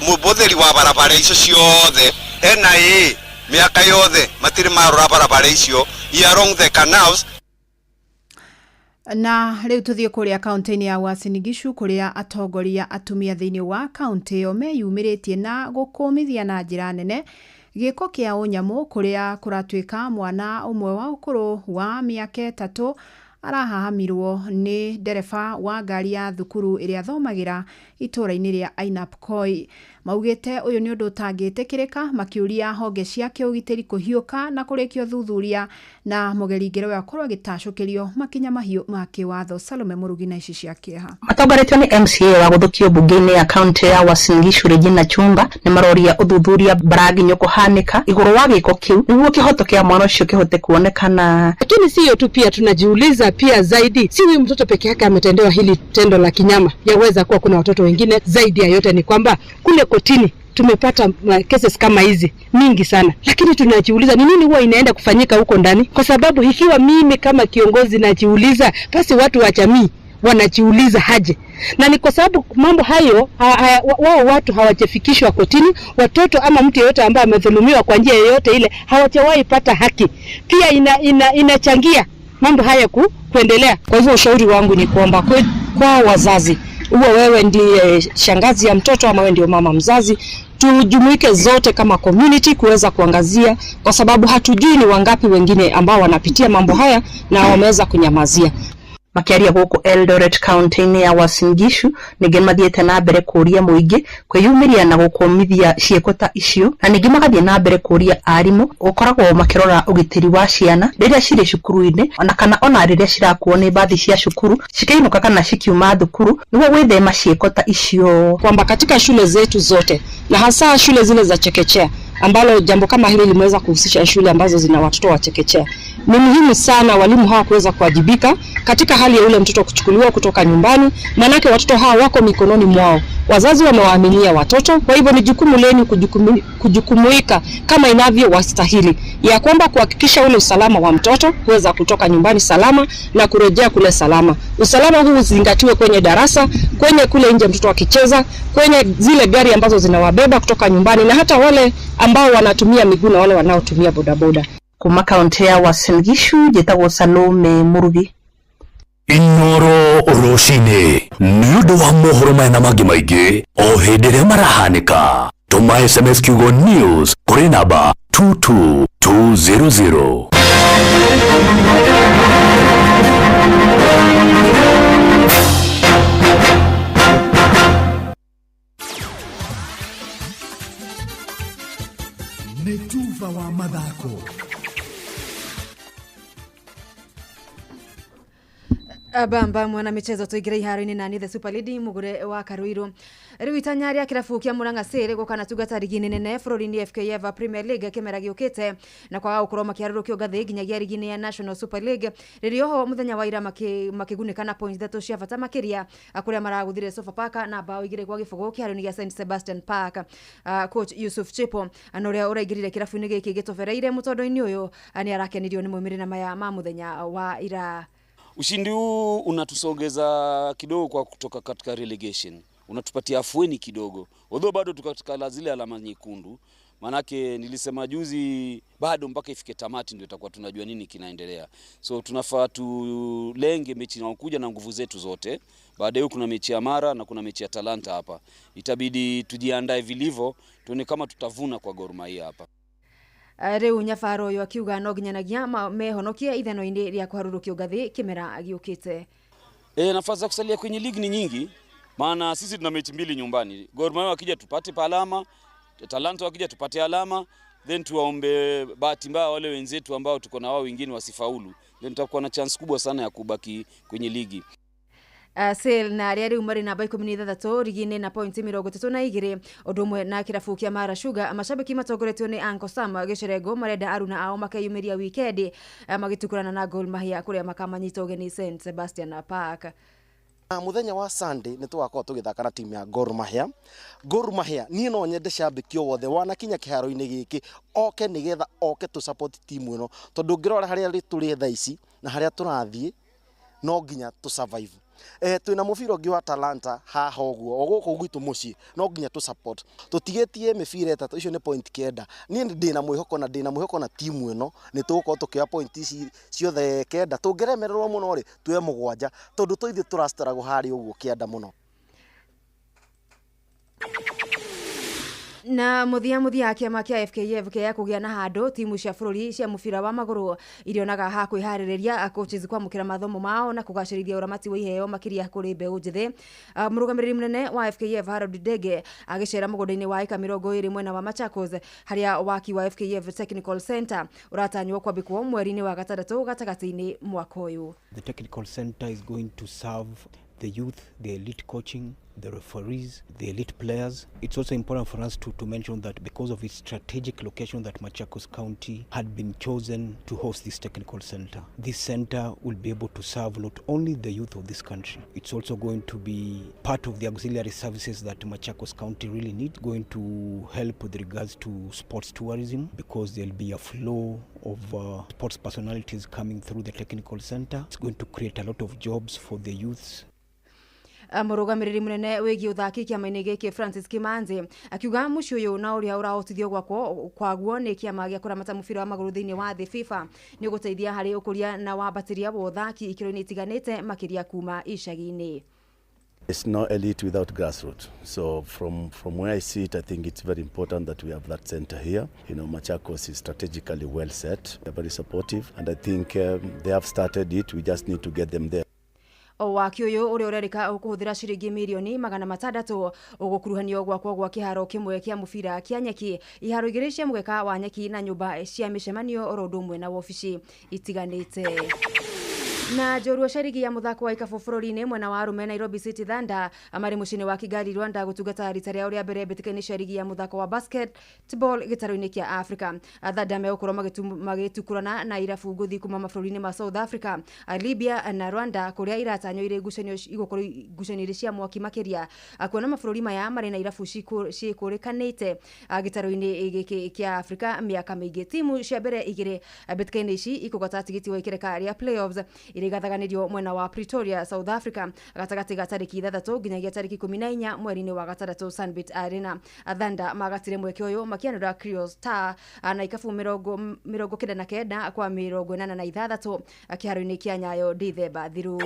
mũbũthĩri wa barabara icio ciothe NIA mĩaka yothe matirĩ marora barabara icio along the canals. Na riu tuthie kuria kaunti-ini ya Uasin Gishu kuria atongoria atumia thiini wa kaunti iyo meyumiritie na gukumithia na njira nene giko kia unyamu kuria kuratwika mwana umwe wa ukuru wa miaka 3 arahahamirwo ni dereva wa ngari ya thukuru iria thomagira itura-ini ria Ainapkoi. Maugite uyu ni undu utangĩtĩkĩrĩka makiuria honge cia kĩũgitĩri kũhiũka na kũrĩkio thuthuria na mũgeringĩro wa korwo gĩtacũkĩrio makinya mahiũ ma kĩwatho. Salome Murugi na ici cia kĩeha. Matongoretio ni MCA wa guthukio bunge-inĩ ya kaunti ya Uasin Gishu Regina Chumba ni maroria uthuthuria baraginyo kuhanika iguru wa gĩko kĩu niguo kihoto kia mwana ucio kihote kuonekana. Lakini sio tu, pia tunajiuliza pia zaidi, si huyu mtoto peke yake ametendewa hili tendo la kinyama, yaweza kuwa kuna watoto wengine. Zaidi ya yote ni kwamba kule kotini tumepata cases kama hizi mingi sana, lakini tunajiuliza ni nini huwa inaenda kufanyika huko ndani, kwa sababu ikiwa mimi kama kiongozi najiuliza, basi watu wa jamii wanajiuliza haje. Na ni kwa sababu mambo hayo wao watu hawajafikishwa kotini, watoto ama mtu yeyote ambaye amedhulumiwa kwa njia yoyote ile hawajawahi pata haki. Pia inachangia mambo haya kuendelea. Kwa hivyo ushauri wangu ni kuomba kwa wazazi, uwe wewe ndiye shangazi ya mtoto ama wewe ndio mama mzazi, tujumuike zote kama community kuweza kuangazia, kwa sababu hatujui ni wangapi wengine ambao wanapitia mambo haya na wameweza kunyamazia. Makiaria guku Eldoret County-ini ya Uasin Gishu nige mathiete na mbere kuria muingi kwiyumiria na gukomithia cieko ta icio, na nige magathie na mbere kuria arimu ukoragwo makirora ugitiri wa ciana riria ciri cukuru-ini ona kana ona riria cirakuo ni bathi cia cukuru cikainuka kana cikiuma thukuru niguo gwithema cieko ta icio, kwamba katika shule zetu zote na hasa shule zile za chekechea ambalo jambo kama hili limeweza kuhusisha shule ambazo zina watoto wa chekechea, ni muhimu sana walimu hawa kuweza kuwajibika katika hali ya ule mtoto kuchukuliwa kutoka nyumbani, manake watoto hawa wako mikononi mwao, wazazi wamewaaminia watoto. Kwa hivyo ni jukumu lenu kujukumuika kama inavyowastahili, ya kwamba kuhakikisha ule usalama wa mtoto kuweza kutoka nyumbani salama na kurejea kule salama. Usalama huu uzingatiwe kwenye darasa, kwenye kule nje mtoto akicheza, kwenye zile gari ambazo zinawabeba kutoka nyumbani, na hata wale ambao wanatumia miguu na wale wanaotumia bodaboda. Kuma kaunti ya Uasin Gishu, Jitagwo Salome Murugi. Inoro Roshine niundo wa mohoro mena mangĩ maingĩ o hĩndĩ ĩrĩa marahanĩka. Tũma SMS kiugo news kũrĩ namba 22200. Netuva wa mathako. Bamba mwana michezo tuigire iharo-ini na the Super League mugure wa Karuiru. Riu itanya ria kirabu kia Murang'a City gukana tugata ligi nene bũrũri-inĩ FKF Premier League kimera giukite na kwaga gukorwo makiarũrũkio ngathĩ nginyagia ligi ya National Super League. Ririo ho muthenya wa ira makigunika na points 3 cia bata makiria akuria maraguthire Sofapaka na bao igire kwa gibugo kiaro-ini gia St Sebastian Park. Coach Yusuf Chipo anoria uraigirire kirabu-ini giki gitobereire mutondo-ini uyu ani arakenirio ni moimirĩra maya ma muthenya wa ira. Ushindi huu unatusogeza kidogo kwa kutoka katika relegation. Unatupatia afueni kidogo. Although bado tuko katika zile alama nyekundu, Manake nilisema juzi bado mpaka ifike tamati ndio tutakuwa tunajua nini kinaendelea. So tunafaa tulenge mechi inayokuja na nguvu zetu zote. Baadaye kuna mechi ya Mara na kuna mechi ya Talanta hapa. Itabidi tujiandae vilivyo tuone kama tutavuna kwa Gor Mahia hapa. Riu Nyabaro yo akiuga no ginyanagia mehonokia ithano-ini ria kuharurukio ngathi kimera giukite. Nafasi za kusalia kwenye ligi ni nyingi, maana sisi tuna mechi 2 nyumbani. Gor Mahia wakija tupate pa alama, Talanta wakija tupate alama, then tuwaombe bahati mbaya wale wenzetu ambao tuko na wao wengine wasifaulu. Then tutakuwa na chance kubwa sana ya kubaki kwenye ligi. Sale na riari umari namba 13 rigine na pointi 32 odumwe na kirafu kia Mara Sugar. Mashabiki matogoretio ni Anko Sam Gicirego marenda aruna ao makeyumiria weekend magitukurana na Gor Mahia kuria makamanyita ugeni St Sebastian Park. Muthenya wa Sunday ni twakorwo tugithaka na timu ya Gor Mahia. Gor Mahia ni no nyende shabiki wothe wana kinya kiharo-ini giki oke nigetha oke tu support timu ino tondu ngirora haria turi tha ici na haria turathie no nginya tu survive. Twina mubira ungi wa Talanta haha uguo oguko gwitu muci no nginya tu support tutigetie mibira etatu icio ni point kenda ni ndina mwihoko na timu ino ni tugukorwo tukia point ici ciothe kenda tungeremererwo muno ri tue 7 tondu toithie turasterago hari uguo kienda muno. Na muthia kiama kia FKF kia kugia na hando timu cia bururi cia mubira wa maguru irionaga ha kwihariria coaches kwa mukira mathomo mao na kugacirithia uramati wa iheo makiria kuri mbeu njithe. Murugamiriri munene wa FKF Harold Dege agicera mugundaini wa eka 20 mwena wa Machakos haria waki wa FKF Technical Center uratanywo kwambikwo mweri-ini wa gatatatu gatagati-ini mwaka uyu. The Technical Center is going to serve the youth, the elite coaching, the referees, the elite players. It's also important for us to mention that because of its strategic location that Machakos County had been chosen to host this technical center. This center will be able to serve not only the youth of this country, it's also going to be part of the auxiliary services that Machakos County really needs, going to help with regards to sports tourism because there'll be a flow of sports personalities coming through the technical center. It's going to create a lot of jobs for the youths. Murugamiriri munene wegi uthaki kiama-ini giki Francis Kimanzi akiuga mucio uyu na uria urahotithio kwaguo ni kiama gia kuramata mubira wa maguru thiini wa thi FIFA ni guteithia hari ukuria na wambatiria wa uthaki ikiro-ini itiganite makiria kuma icagi-ini. It's no elite without grassroots. So from where I see it, I think it's very important that we have that center here. You know, Machakos is strategically well set, they're very supportive, and I think they have started it. We just need to get them there. Waki uyu uri urerika ukuhuthira ciringi milioni 600 ugukuruhanio gwa kiharo kimwe kia mubira kia nyeki iharo igiri cia mugeka wa nyeki na nyumba cia micemanio orondumwe na ofici itiganite. Na jorua sharigi ya muthako wa ikabu bururi-ini mwena wa arume Nairobi City Thunder amari mucini wa Kigali Rwanda gutungata rita ria uria mbere betikaini sharigi ya muthako wa basketball gitaro-ini kia Africa. Thunder meukorwo magitukurana na irabu nguthi kuma mabũrũri-ini ma South Africa, Libya na Rwanda kuria iratanyo ire ngucanio igũkorwo ngucanio cia mwaki makiria akuona mabũrũri maya mari na irabu cikurikanite gitaro-ini giki kia Africa miaka mingi. Timu cia mbere igiri betikaini ici ikugota tigiti wa ikereka ria playoffs irigathaganirio mwena wa Pretoria, South Africa gatagati ga tariki 3 nginyagia tariki 14 mweri-ini wa gatatũ Sunbet Arena. Thunder magatire mweke uyu makianura Creole Star na ikabu 99 kwa 86 kiharo-ini kia Nyayo Dithemba thiru.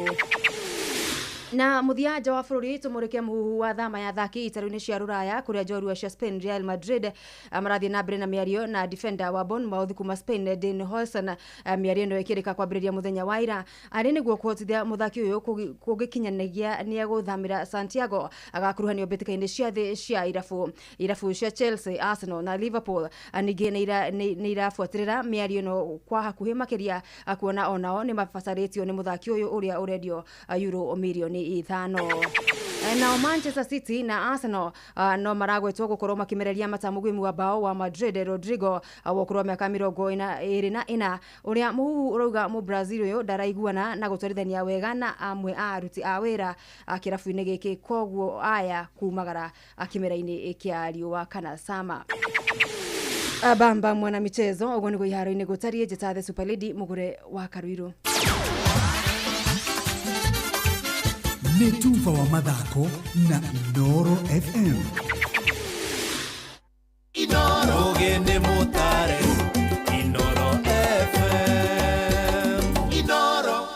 Na muthia nja wa bururi tumurike muhuhu wa thama ya thaki itaru-ini cia ruraya kuria jorua cia Spain Real Madrid amarathie na mbere na miario na defender wa Bournemouth kuma Spain Dean Hodgson. Miario no ikirika kwambiriria muthenya wa ira ari niguo kuhotithia muthaki uyu kugikinyanagia ni aguthamira Santiago agakuruhanio betikaini cia thi cia irabu cia Chelsea, Arsenal na Liverpool. Anige ni irafuatirira miario no kwa hakuhi makiria akuona onao ni mafasaritio ni muthaki uyu uria uredio euro milioni 5. Na Manchester City na Arsenal no maragwetwo gukorwo makimereria matamugwimu wa bao wa Madrid Rodrigo awokorwo miaka 24 uria muhuhu urauga mu Brazil uyu ndaraiguana na gutwarithania wega na amwe a aruti a wira kirabu-ini giki koguo aya kumagara akimera-ini kia riua kana sama. Bamba mwana michezo ugo nigo iharo-ini gutarie jeta the Super League mugure wa Karuiru. Netuva wa mathako na Noro FM. Inoro Ogende Mutare Inoro FM Inoro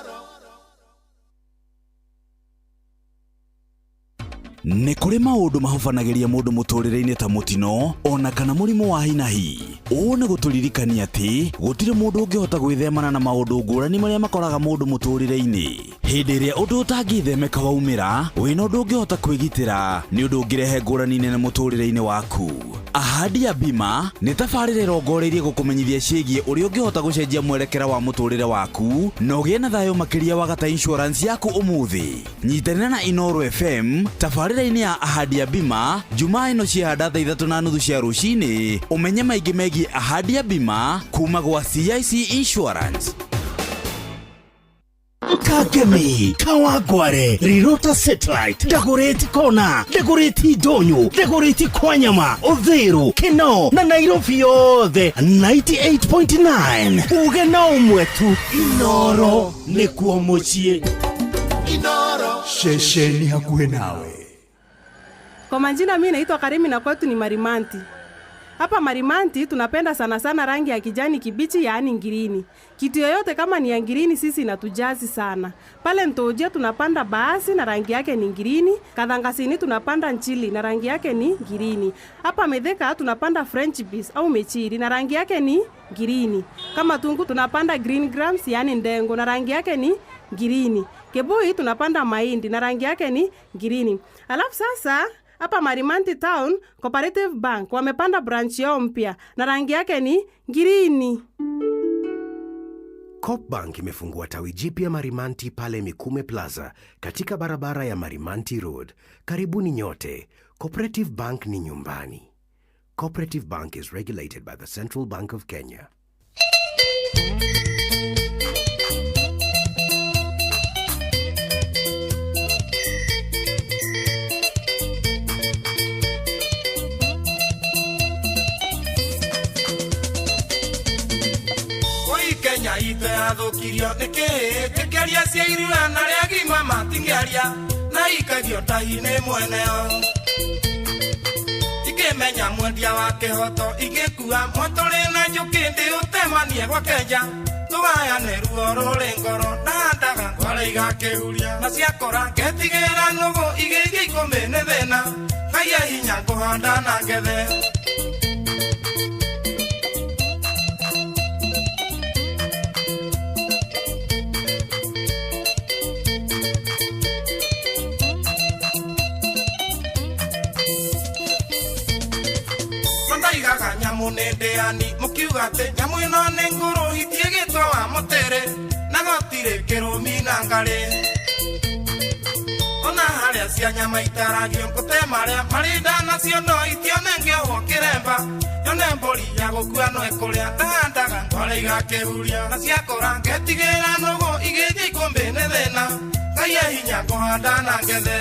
Nĩ kũrĩ maũndũ mahofanageria mũndũ mũtũrĩre-inĩ ta mũtino ona kana mũrimũ wa hinahi. Ũũ nĩ gũtũririkania atĩ gũtirĩ mũndũ ũngĩhota gwĩthemana na maũndũ ngũrani marĩa makoraga mũndũ mũtũrĩre-inĩ. Hĩndĩ ĩrĩa ũndũ ũtangĩthemeka waumĩra, wĩna ũndũ ũngĩhota kwĩgitĩra nĩ ũndũ ũngĩrehe ngũrani nene mũtũrĩre-inĩ waku. Ahadi ya Bima nĩ tabarĩra ĩrongoreirie gũkũmenyithia ciĩgiĩ ũrĩa ũngĩhota gũcenjia mwerekera wa mũtũrĩre waku na ũgĩe na thayũ makĩria wagata insurance yaku ũmũthĩ. Nyitanĩra na Inoro FM tabarĩra-inĩ ya Ahadi ya Bima Jumaa ĩno ciahanda thaa 3:30 cia rũcinĩ. Ũmenye maingĩ megiĩ Ahadi ya Bima kuma gwa CIC Insurance. Kagemi, Kawangware, Rirota Satellite, Dagoretti Kona, Dagoretti Donyo, Dagoretti Kwanyama, Odhero, Keno, na Nairobi yothe 98.9. Ugena umwetu Inoro nikuo mucie. Inoro shesheni hakuhe nawe. Kwa majina mimi naitwa Karimi na kwetu ni Marimanti. Hapa Marimanti tunapenda sana sana rangi ya kijani kibichi, yaani ngirini. Kitu yoyote kama ni ya ngirini sisi inatujazi sana. Pale Ntojia tunapanda baasi na rangi yake ni ngirini. Kadhangasini tunapanda nchili na rangi yake ni ngirini. Hapa Medheka tunapanda French beans au mechiri na rangi yake ni ngirini. Kama Tungu tunapanda green grams, yaani ndengo na rangi yake ni ngirini. Kebui tunapanda mahindi na rangi yake ni ngirini. Alafu sasa hapa Marimanti Town Cooperative Bank wamepanda branch yao mpya na rangi yake ni ngirini. Coop Bank imefungua tawi jipya Marimanti pale Mikume Plaza katika barabara ya Marimanti Road. Karibuni nyote. Cooperative Bank ni nyumbani. Cooperative Bank is regulated by the Central Bank of Kenya. Kenya ite athukirio nikiria cia irua na ria gima matingiaria na ikagio tai-ini mweneo ikimenya mwendia wa kihoto igikua mwaturi na njuki ndi utemanie gwa Kenya tugayane ruo ruri ngoro na ndaga ngwara igakihuria na ciakora ngetigira nugu igithia ikumi ni thina Ngai hinya nguhanda na ngethe Munendeani mukiugate nyamu ino ni nguru hitie gitwa wa mutere na gotire kirumi na ngare ona haria cia nyama itaragio nkutemaria marinda nacio no itionenge ho kiremba yone mbori ya gukua no ekuria ndaga ngwara igakihuria na ciakora ngetigira nugu igithia ikumbi ni thina Ngai hinya nguhanda na ngethe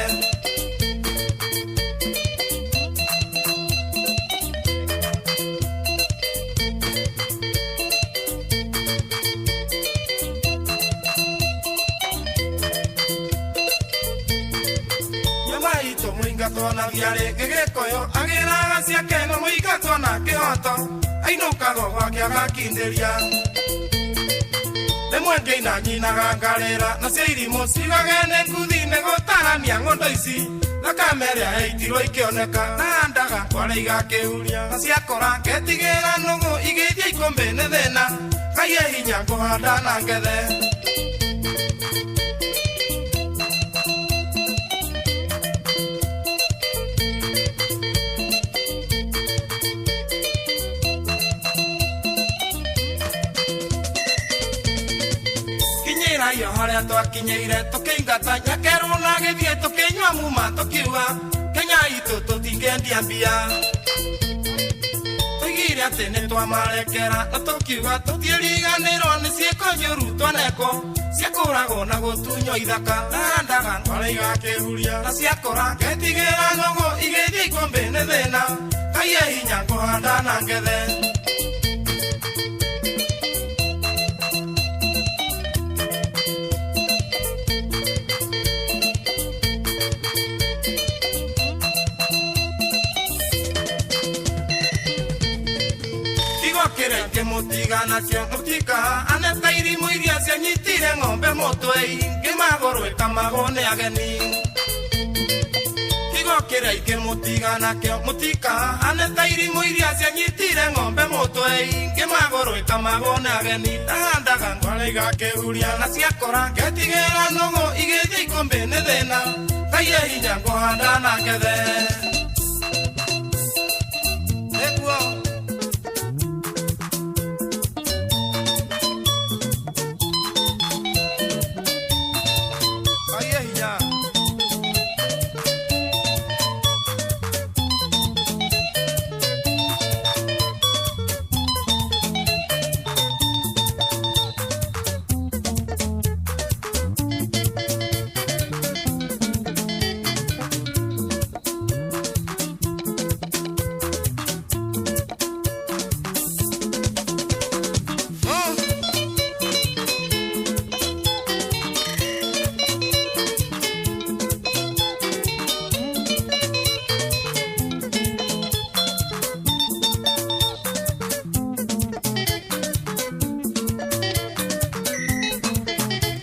Tona viare gegekoyo agira cia keno muiga tona kihoto ainuka gwa kiaga kinderia demwenge na nyina gangarera na ciirimo cigagene nguthine gutarania ngondo ici na kamera eitirwo ikioneka na ndaga kwara igakihuria na ciakora ngetigira nugu igithia ikumbi ni thina Ngai hinya nguhanda na ngethe yo haria twakinyeire tukingata nyakeru na githie tukinywa muma tukiuga Kenya itu tutingendia mbia tugire ati ni twamarekera na tukiuga tutiriganirwo ni ciiko njuru twaneko ciakurago na gutunywo ithaka na ndaga ngwara igakihuria na ciakora ngetigira nugu igithia ikumbi ni thina Ngai hinya nguhanda na ngethe mutigana kyo mutika aneta irimu iria cianyitire ng'ombe mũtwe ngĩmagũrũ ĩkamagone ageni kĩgokĩra ikĩmutigana kyo mutika aneta irimu iria cianyitire ng'ombe mũtwe ngĩmagũrũ ĩkamagone ageni ndahandaga ngwara igakĩhuria na ciakora ngetigĩra nũgũ igĩthiĩ ikũmbĩ nĩ thĩna kaire hinya kũhanda na ngethe nĩguo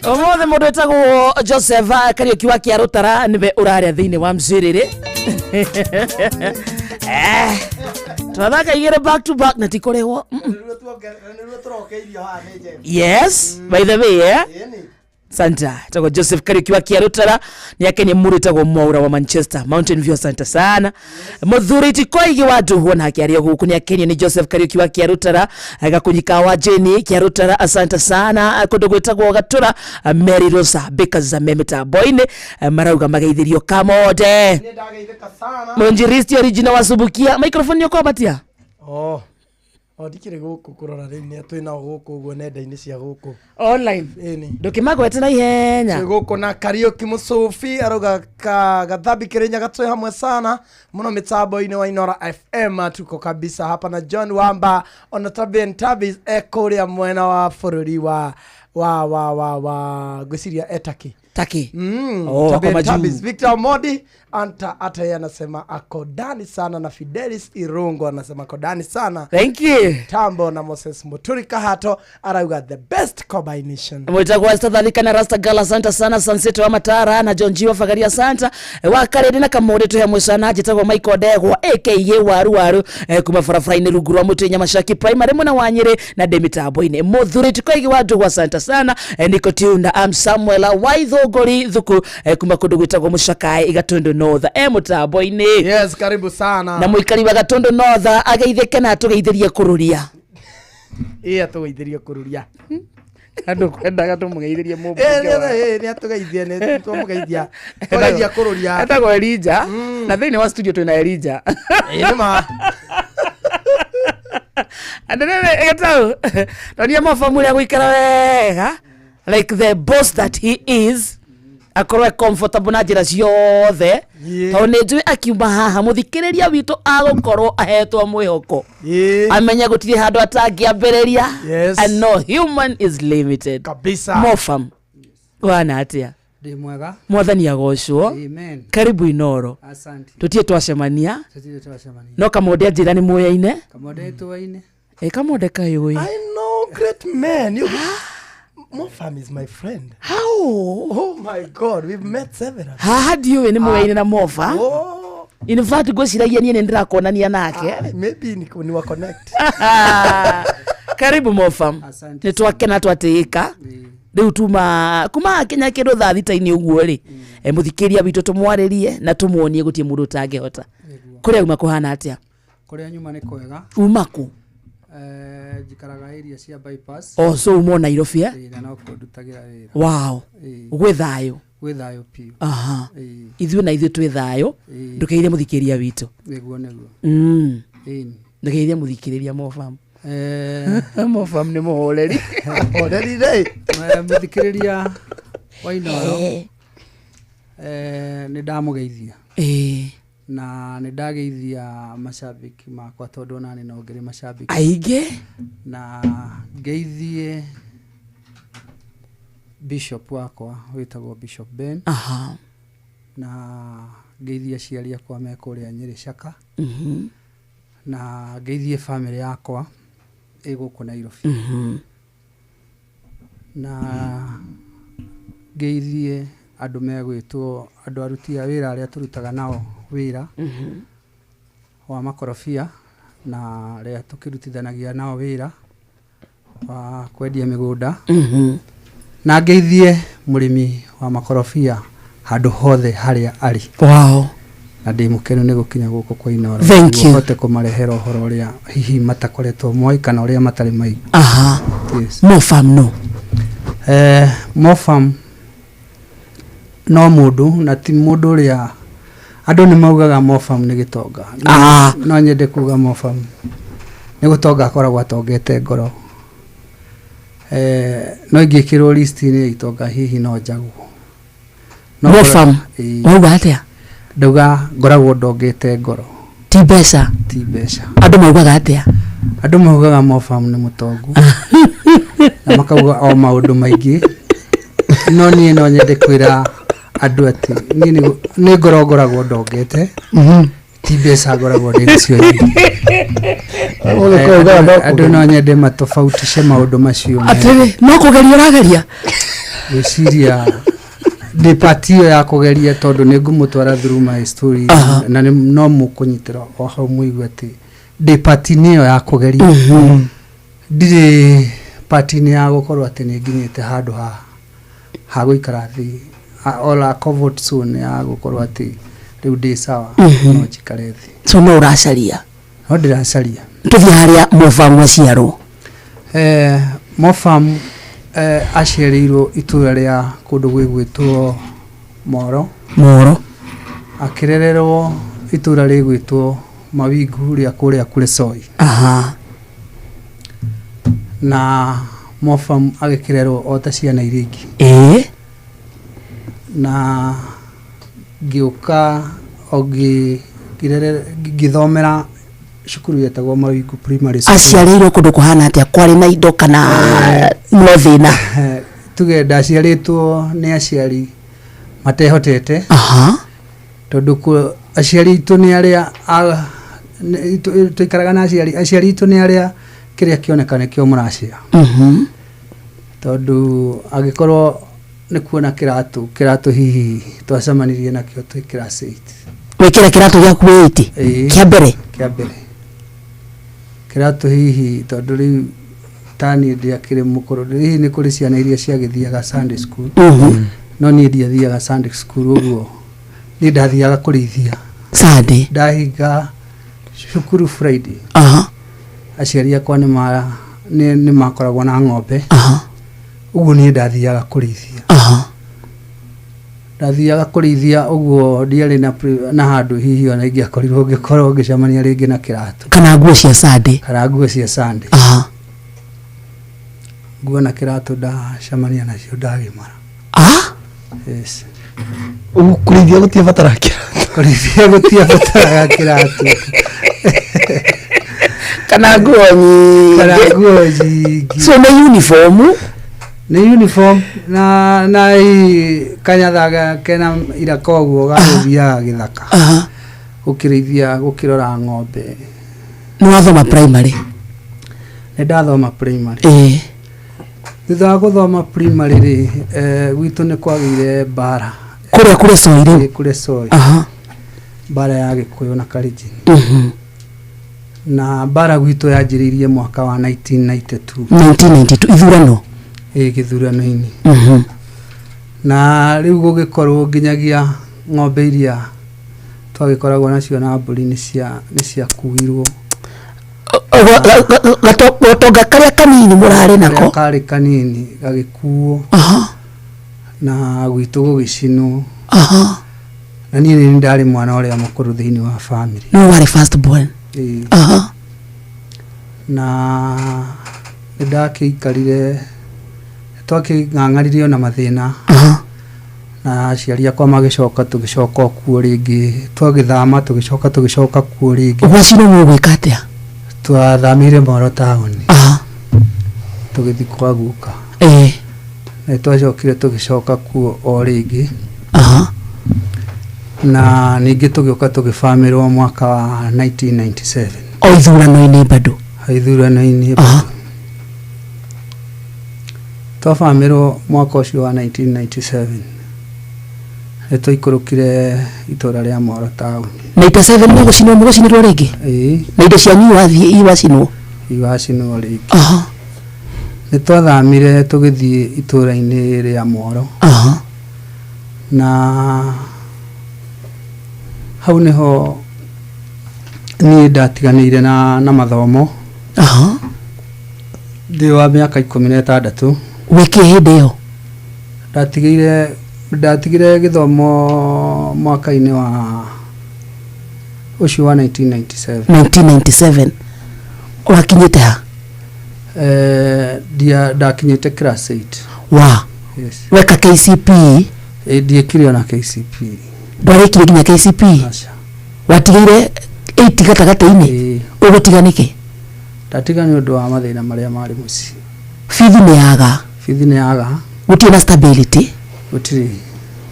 Omothe mundu etagwo Joseph Kariuki wa Kiarutara niwe uraria thiini wa mciriri twathaka igire back to back na tikorehwo yes by the way Santa tago Joseph Kariuki wa Kiarutara ni akenye muri tago Mwaura wa Manchester Mountain View. Santa sana muthuriti koigi watu huona akiaria huku ni akenye ni Joseph Kariuki wa Kiarutara agakunyika wa Jeni Kiarutara. Asante sana kudogwetagwo gatura Mary Rosa Bakers za Memeta Boyne marauga magaithirio kamode Monjiristi original wasubukia microphone yoko batia Odikire guku kurora riu ni atwina guku ugo nenda-ini cia guku online ndukimagwete na ihenya guku na Kariuki Musufi aroga gathabi Kirinya gatwe hamwe sana muno mitambo-ini wa Inora FM tuko kabisa hapa na John Wamba on Taben Tabis ekoria mwena wa bururi wa gwiciria etaki Taki. Tabis Victor Modi ata yeye anasema ako ndani sana na Fidelis Irungo anasema ako ndani sana. Thank you. Tambo na Moses Muturi Kahato arauga the best combination. Mwitagwa Estadhalika na Rasta Gala Santa sana Sunset wa Matara na John Jiwa Fagaria Santa wa Karedi na Kamode to hamwe sana jitagwa Michael Degwa aka waru kuma farafraini ruguru mutenya mashaki primary mwana wanyire na Demita Boyne muthuri tikoigi watu wa Santa sana niko tiunda am Samuel Waithogori thuku kuma kundu gwitagwo Mushakai igatondo North Mutambo-ini. Yes, karibu sana. Na muikari wa Gatondo North ageitheke na tugeithirie kururia. Tugeithirie kururia. Andu kwendaga tumugeithirie mumbu. Ni atugeithie ni tumugeithia. Tugeithia kururia. Etagwo Elija. Na thini wa studio tuna Elija. Nima. Andene etau. Ndia mafamuli guikara wega. Like the boss that he is. Akorwe comfortable na njira ciothe to ne njui akiuma haha muthikiriria witu agukorwo ahetwo mwihoko amenya gutiri handu atangiambereria and no human is limited kabisa mofam wana atia ndi mwega mwathani agocwo amen karibu Inoro asante tutie twacemania no kamode njira ni muyaine kamode tuwaine kamode kayoi I know great man you Mofam is my friend. How? Oh my God, we've met several. How do you ni na Mofa? Oh. In fact, go shiragia ni ndirakonania nake. Maybe ni wa connect. Karibu Mofam. Ni twakena twatika. Riu tuma kuma Kenya kido tha thita-ini uguo ri. Muthikiria witu tumwaririe na tumuonie gutie mundu tangehota. Kuria uma kuhana atia? Kuria nyuma ni kwega. Umaku. Jikaraga area cia bypass. Oh, so umo Nairobi na no kundutagira wira. Wow. Gwithayo. Gwithayo piu. Aha. Ithu na ithu twithayo. Ndukeire muthikiria witu. Neguo neguo. Ndukeire muthikiria Mofam. Mofam ni muhoreri. Muhoreri dai. Muthikiria wa Inoro. Ni ndamugeithia. Na nidageithia mashabiki makwa tondu nani no ngire mashabiki aige na geithie bishop wakwa witagwo Bishop Ben na geithia ciaria kwa meko ria Nyeri Shaka na geithie family yakwa iguko Nairobi na geithie andu megwitwo andu aruti a wira aria turutaga nao wira wa makorofia na aria tukirutithanagia nao wira wa kwendia migunda na geithie murimi wa makorofia handu hothe haria ari. Wow. Na ndimukenu ni gukinya guko kwa Inoro. Thank you. Hote kumarehera uhoro uria hihi matakoretwo moi kana uria matari mai. Aha. Yes. Mofam no. Mofam no mundu na ti mundu uria andu ni maugaga Mofam ni gitonga. No nyende kuga Mofam ni gutonga akoragwo atongete ngoro. No ingikirwo list ni itonga hihi no njagu. Mofam. Wauga atia? Ndauga ngoragwo ndongete ngoro. Ti mbeca. Ti mbeca. Andu maugaga atia? Andu maugaga Mofam ni mutongu. Na makauga o maundu maingi. No ni no nyende kwira andu ati ni ngoragwo ndongete. Ti mbeca ngoragwo ndinacio nyingi. Andu no nyende matofautishe maundu macio. Atiri no kugeria urageria. Gwiciria depatio ya kugeria tondu ni ngumutwara through my story na no mukunyitira o hau muigwe ati depati niyo ya kugeria ndire pati ni ya gukorwo ati ni nginyite handu ha guikara thi ola comfort zone ya gukorwo ati riu ndi sawa no njikare thi. So no uracaria? No ndiracaria. Tuthi haria Mofam aciarwo. Mofam aciarirwo itura ria kundu gwigwitwo Moro. Akirererwo itura rigwitwo Mawingu ria kuria kure Soi. Na Mofam agikirerwo ota ciana iringi. Na giuka githomera cukuru yetagwo Mawingu Primary School. Aciarirwo kundu kuhana atia, kwari na indo kana no thina? Tuge ndaciaritwo ni aciari matehotete. Tondu aciari itu ni aria tuikaraga na aciari itu ni aria kiria kionekane kio muracia. Tondu agikorwo ni kuona kiratu hihi twacemanirie nakio twi class 8. Wikira kiratu gya ku 8 kia mbere kiratu hihi tondu riu tani ndia kire mukuru hihi ni kuri ciana iria ciagithiaga Sunday school. No ni ndiathiaga Sunday school uguo ni ndathiaga kurithia Sunday. Ndahinga cukuru Friday. Aciari akwa ni makoragwo na ng'ombe. Uguo ni ndathiaga kurithia. Ndathiaga kurithia uguo ndiari na handu hihi ona ingiakorirwo ngikorwo ngicemania ringi na kiratu kana nguo cia Sunday. Nguo na kiratu ndacemania nacio ndagimara. Yes. Kurithia gutia batara kiratu. Kurithia gutia batara kiratu. Kana nguo nyingi. So na uniform? Ni uniform na kanyathaga kena ira koguo gathia githaka. Ukirithia gukirora ng'ombe. Ni wathoma primary? Ni ndathoma primary. Thutha wa guthoma primary ri gwitu ni kwagire bara kuria kure Soi ri kure Soi. Bara ya Gikuyu na Kalenjin. Na bara gwitu yanjiririe mwaka wa 1992 ithurano. Githurano-ini. Na riu gugikorwo nginyagia ng'ombe iria twagikoragwo nacio na mburi ni cia kuirwo. Gatonga karia kanini murari nako kari kanini gagikuo. Na gwitu gugicinwo. Na ni ndari mwana uria mukuru thiini wa family. No wari first born. Na ndakiikarire twaking'ang'aririo na mathina. Na aciari akwa magicoka tugicoka kuo ringi twagithama tugicoka kuo ringi. Gwacino mwigwika atia? Twathamire Moro town. Tugithi kwa guka. Na twacokire tugicoka kuo o ringi. Na ningi tugioka tugifamirwo mwaka wa 1997. O ithurano-ini bado? Ithurano-ini bado. twabamirwo mwaka ucio wa 1997 tũikũrũkire itura rĩa Moro town 97 nĩ gũcinirwo rĩngĩ na indo cianyu iwacinwo rĩngĩ nĩ twathamire tũgĩthiĩ itũra-inĩ rĩa Moro na hau nĩho niĩ ndatiganĩire na mathomo ndĩ wa mĩaka 16 wĩkĩ hĩndĩ ĩyo ndatigire gĩthomo mwaka-inĩ wa ucio wa 1997 wakinyĩte ha ndakinyĩte class 8 yes weka KCP ndiekire ona KCP ndwarĩkire nginya KCP watigire 8 gatagatĩ-inĩ ũgũtiganĩke ndatiga nĩ ũndũ wa mathĩna marĩa marĩ mũciĩ bithi nĩ yaga gũtirĩ na stability gũtirĩ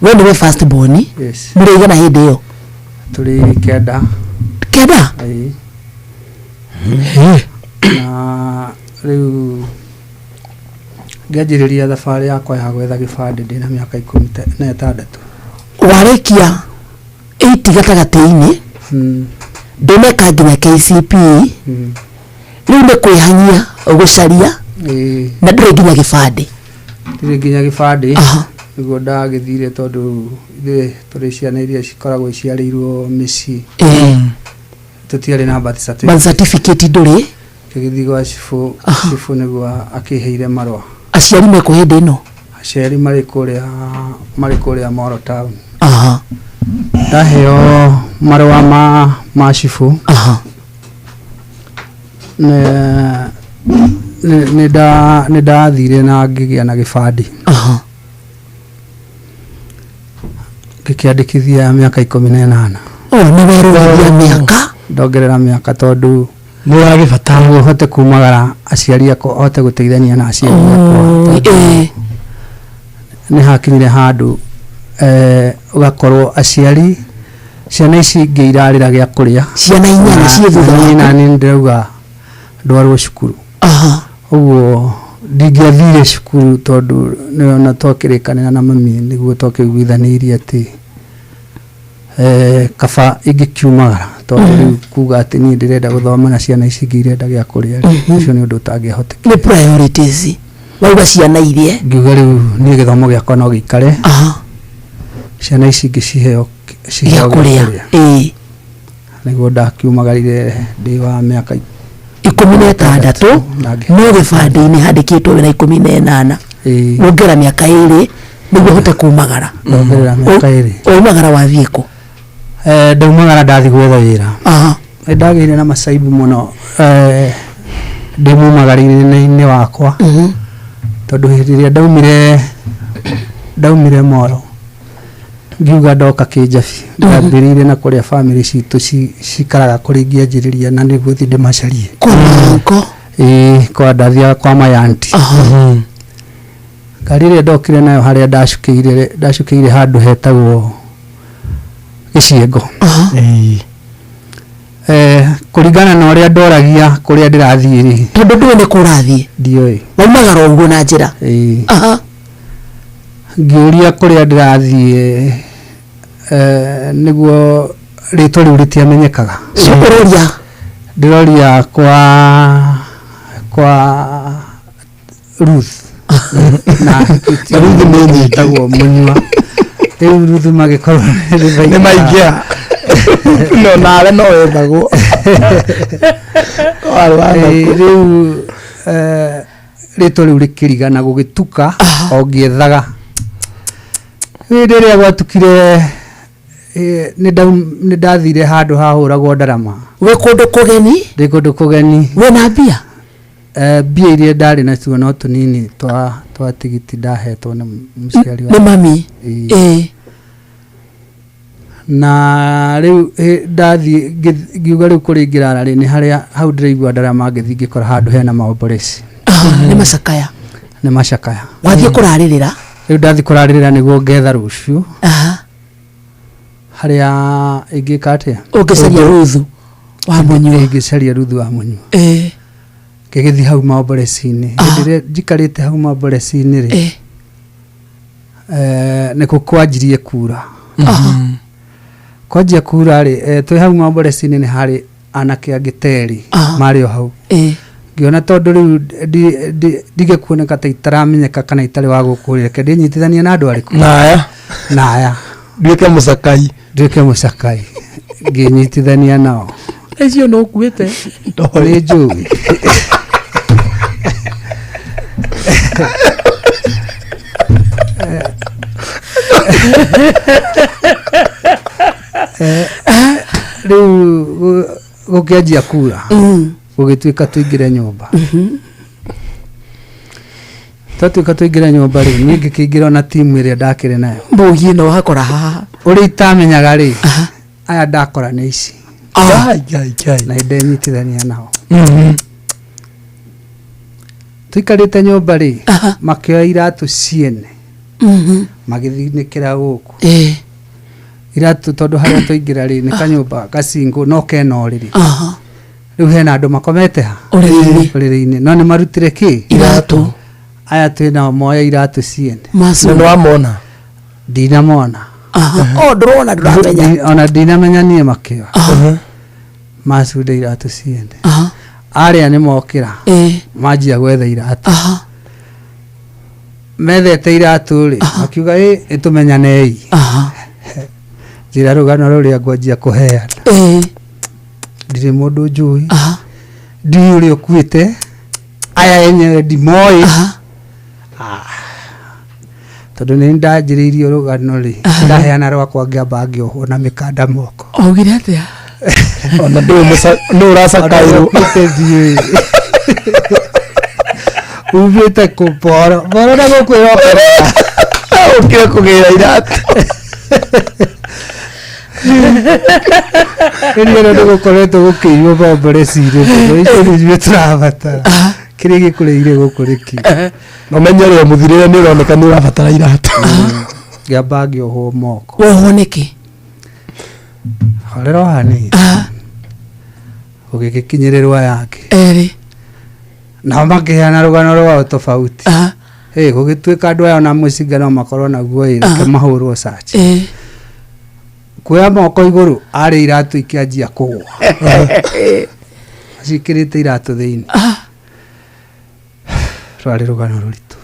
we nĩwe first born yes mũrĩigana hĩndĩ ĩyo tũrĩ kenda na rĩu ngĩanjĩrĩria thabarĩ yakwa ya gwetha gĩbandĩ ndĩ na mĩaka 16 warĩkia 8 gatagatĩ-inĩ ndũneka nginya KCP rĩu nĩ kwĩhanyia ũgũcaria na ndũrĩ nginya gĩbandĩ nĩguo ndagĩthire tondũ ithuĩ tũrĩ ciana iria cikoragwo iciarĩirwo mĩciĩ tũtiarĩ na birth certificate ndũrĩ tũgĩthiĩ gwa cibũ nĩguo akĩheire marũa aciari mekũ hĩndĩ ĩno aciari marĩ kũrĩa Moro town ndaheo marũa ma cibũ nĩ ndathire na ngĩgĩa na gĩbandĩ ngĩkĩandĩkithia mĩaka 18 nĩ werũgithia mĩaka ndongerera mĩaka tondũ mũragĩbatara hote kumagara aciari akwa hote gũteithania na aciari akwa nĩ hakinyire handũ ũgakorwo aciari ciana ici ingĩ irarĩra gĩa kũrĩa ciana inyanya ciĩ thutha waku na niĩ ndĩrauga ndwarwo cukuru ũguo ndingĩathire cukuru tondũ nĩona twakĩrĩkanĩra na mami nĩguo twakĩiguithanĩirie atĩ kaba ingĩkiumagara tondũ rĩu kuga atĩ niĩ ndĩrenda gũthoma na ciana ici ingĩ irenda gĩa kũrĩa ũcio nĩ ũndũ ũtangĩhotekire nĩ priorities wauga ciana irie ngiuga rĩu niĩ gĩthomo gĩakwa no gĩikare ciana ici ingĩ ciheo gĩa kũrĩa nĩguo ndakiumagarire ndĩ wa mĩaka 16 no gĩbandĩ-inĩ handĩkĩtwo wĩna 18 wongera mĩaka 2 nĩguo hote kumagara ndongerera mĩaka 2 umagara wathiĩ kũ ndaumagara ndathi gwetha wĩra ndagĩire na macaibu mũno ndĩmumagarĩre-inĩ wakwa tondũ hĩndĩ ĩrĩa ndaumire Moro ngiuga ndoka kĩnjabi ndambĩrĩire na kũrĩa family citũ cikaraga kũrĩa ingĩanjĩrĩria na nĩguo thiĩ ndĩmacarie kwa ndathia kwa mayanti ngari ĩrĩa ndokire nayo harĩa ndacukĩire handũ hetagwo Gĩciengo kũringana na ũrĩa ndoragia kũrĩa ndĩrathiĩ tondũ ndũĩ nĩ kũrathiĩ ndiũĩ waumagara ũguo na njĩra ngĩũria kũrĩa ndĩrathiĩ nĩguo rĩtwa rĩu rĩtiamenyekaga ndĩroria kwa Ruth na Ruth nĩnyitagwo Mũnyua rĩu Ruth magĩkorwo nĩ maingĩra no nawe no wethagwo rĩu rĩtwa rĩu rĩkĩrigana gũgĩtuka o ngĩethaga hĩndĩ ĩrĩa gwatukire nĩ ndathire handũ hahũragwo Ndarama wĩ kũndũ kũgeni ndĩ kũndũ kũgeni wĩna mbia mbia iria ndarĩ nacio no tũnini twa tigiti ndahetwo nĩ mũciari nĩ mami na rĩu ndathiĩ ngiuga rĩu kũrĩ ingĩrara nĩ harĩa hau ndĩraigua Ndarama ngĩthiĩ ngĩkora handũ hena maomboresi nĩ macakaya wathiĩ kũrarĩrĩra rĩu ndathiĩ kũrarĩrĩra nĩguo ngetha rũciũ harĩa ingĩka atĩa ũngĩcaria Ruthu wa Mũnyua ingĩcaria Ruthu wa Mũnyua ngĩgĩthiĩ hau maomboreci-inĩ hĩndĩ ĩrĩa njikarĩte hau maomboreci-inĩ rĩ nĩkuo kwanjirie kura kwanjia kura rĩ twĩ hau maomboreci-inĩ nĩ harĩ anake angĩ terĩ marĩ o hau ngĩona tondũ rĩu ndigĩkuoneka ta itaramenyeka kana itarĩ wa gũkũ reke ndĩnyitithanie na andũ arĩkũ naya nduĩke mũcakai ngĩnyitithania nao icio no ũkuĩte nĩ njũĩ rĩu gũkĩanjia kura gũgĩtuĩka tũingĩre nyũmba twatuĩka tũingĩre nyũmba rĩ niĩ ngĩkĩingĩra na timu ĩrĩa ndakĩrĩ nayo mbũgi ĩno wakora haha ũrĩa itamenyaga rĩ aya ndakora nĩ ici na ndenyitithania nao tũikarĩte nyũmba rĩ makĩoya iratũ ciene magĩthinĩkĩra gũkũ iratũ tondũ harĩa tũingĩra rĩ nĩ kanyũmba gacingũ no kena ũrĩrĩ rĩu hena andũ makomete ha ũrĩrĩ-inĩ no nĩ marutire kĩ iratũ aya twĩna moya iratũ ciene nĩ wamona ndinamona ndũrona ndũramenya ona ndinamenya niĩ makĩoya macunde iratũ ciene arĩa nĩ mokĩra manjia gwetha iratũ methete iratũ rĩ makiuga ĩtũmenyanei njĩra rũgano rũrĩa ngwanjia kũheana ndirĩ mũndũ njũĩ ndiũĩ ũrĩa ũkuĩte aya enyewe ndimoĩ tondũ nĩ ndanjĩrĩirio rũgano rĩ ndaheana rwakwa ngĩamba ngĩohwo na mĩkanda moko augire atĩa ona nĩ ũracakairwo ndiũĩ umĩte kũboro na gũkwĩrokera ũkire kũgĩra iratũ ĩrĩa nĩ gũkoretwo gũkĩiywo maomboreci-inĩ icio nĩcio tũrabatara kĩrĩa gĩkũrĩire gũkũ rĩki na ũmenye ũrĩa mũthirĩre nĩ ũroneka nĩ ũrabatara iratũ ngĩamba ngĩohwo moko wohwo nĩkĩ horera hanini gũgĩkinyĩrĩrwo yake nao makĩheana rũgano rwao tofauti gũgĩtuĩka andũ aya ona mũcinga no makorwo naguo reke mahũrwo search kuoya moko igũrũ arĩ iratũ ikĩanjia kũgwa cikĩrĩte iratũ thĩinĩ rwarĩ rũgano rũritũ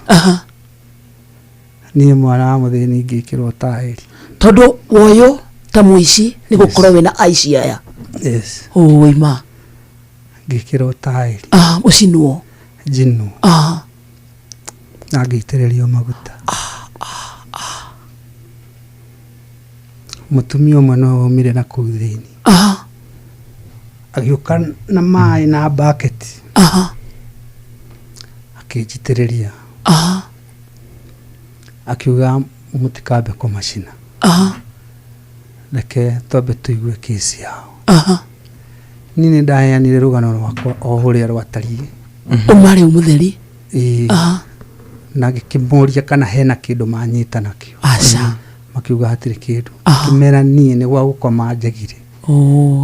niĩ mwana wa mũthĩni ngĩkĩrwo taĩri tondũ woyo ta mũici nĩ gũkorwo wĩna aici aya ũima ngĩkĩrwo taĩri ũcinwo njinwo na ngĩitĩrĩrio maguta mũtumia ũmwe no omire na kũu thĩinĩ agĩũka na maĩ na bucket akĩnjitĩrĩria akiuga mũtikambe kũmacina reke twambe tũigue kĩci yao niĩ nĩ ndaheanire rũgano rwakwa o ũrĩa rwatariĩ ũmarĩ mũtheri na ngĩkĩmoria kana hena kĩndũ manyita nakĩo makiuga hatirĩ kĩndũ ngĩmera niĩ nĩ gwa gũkoma njagire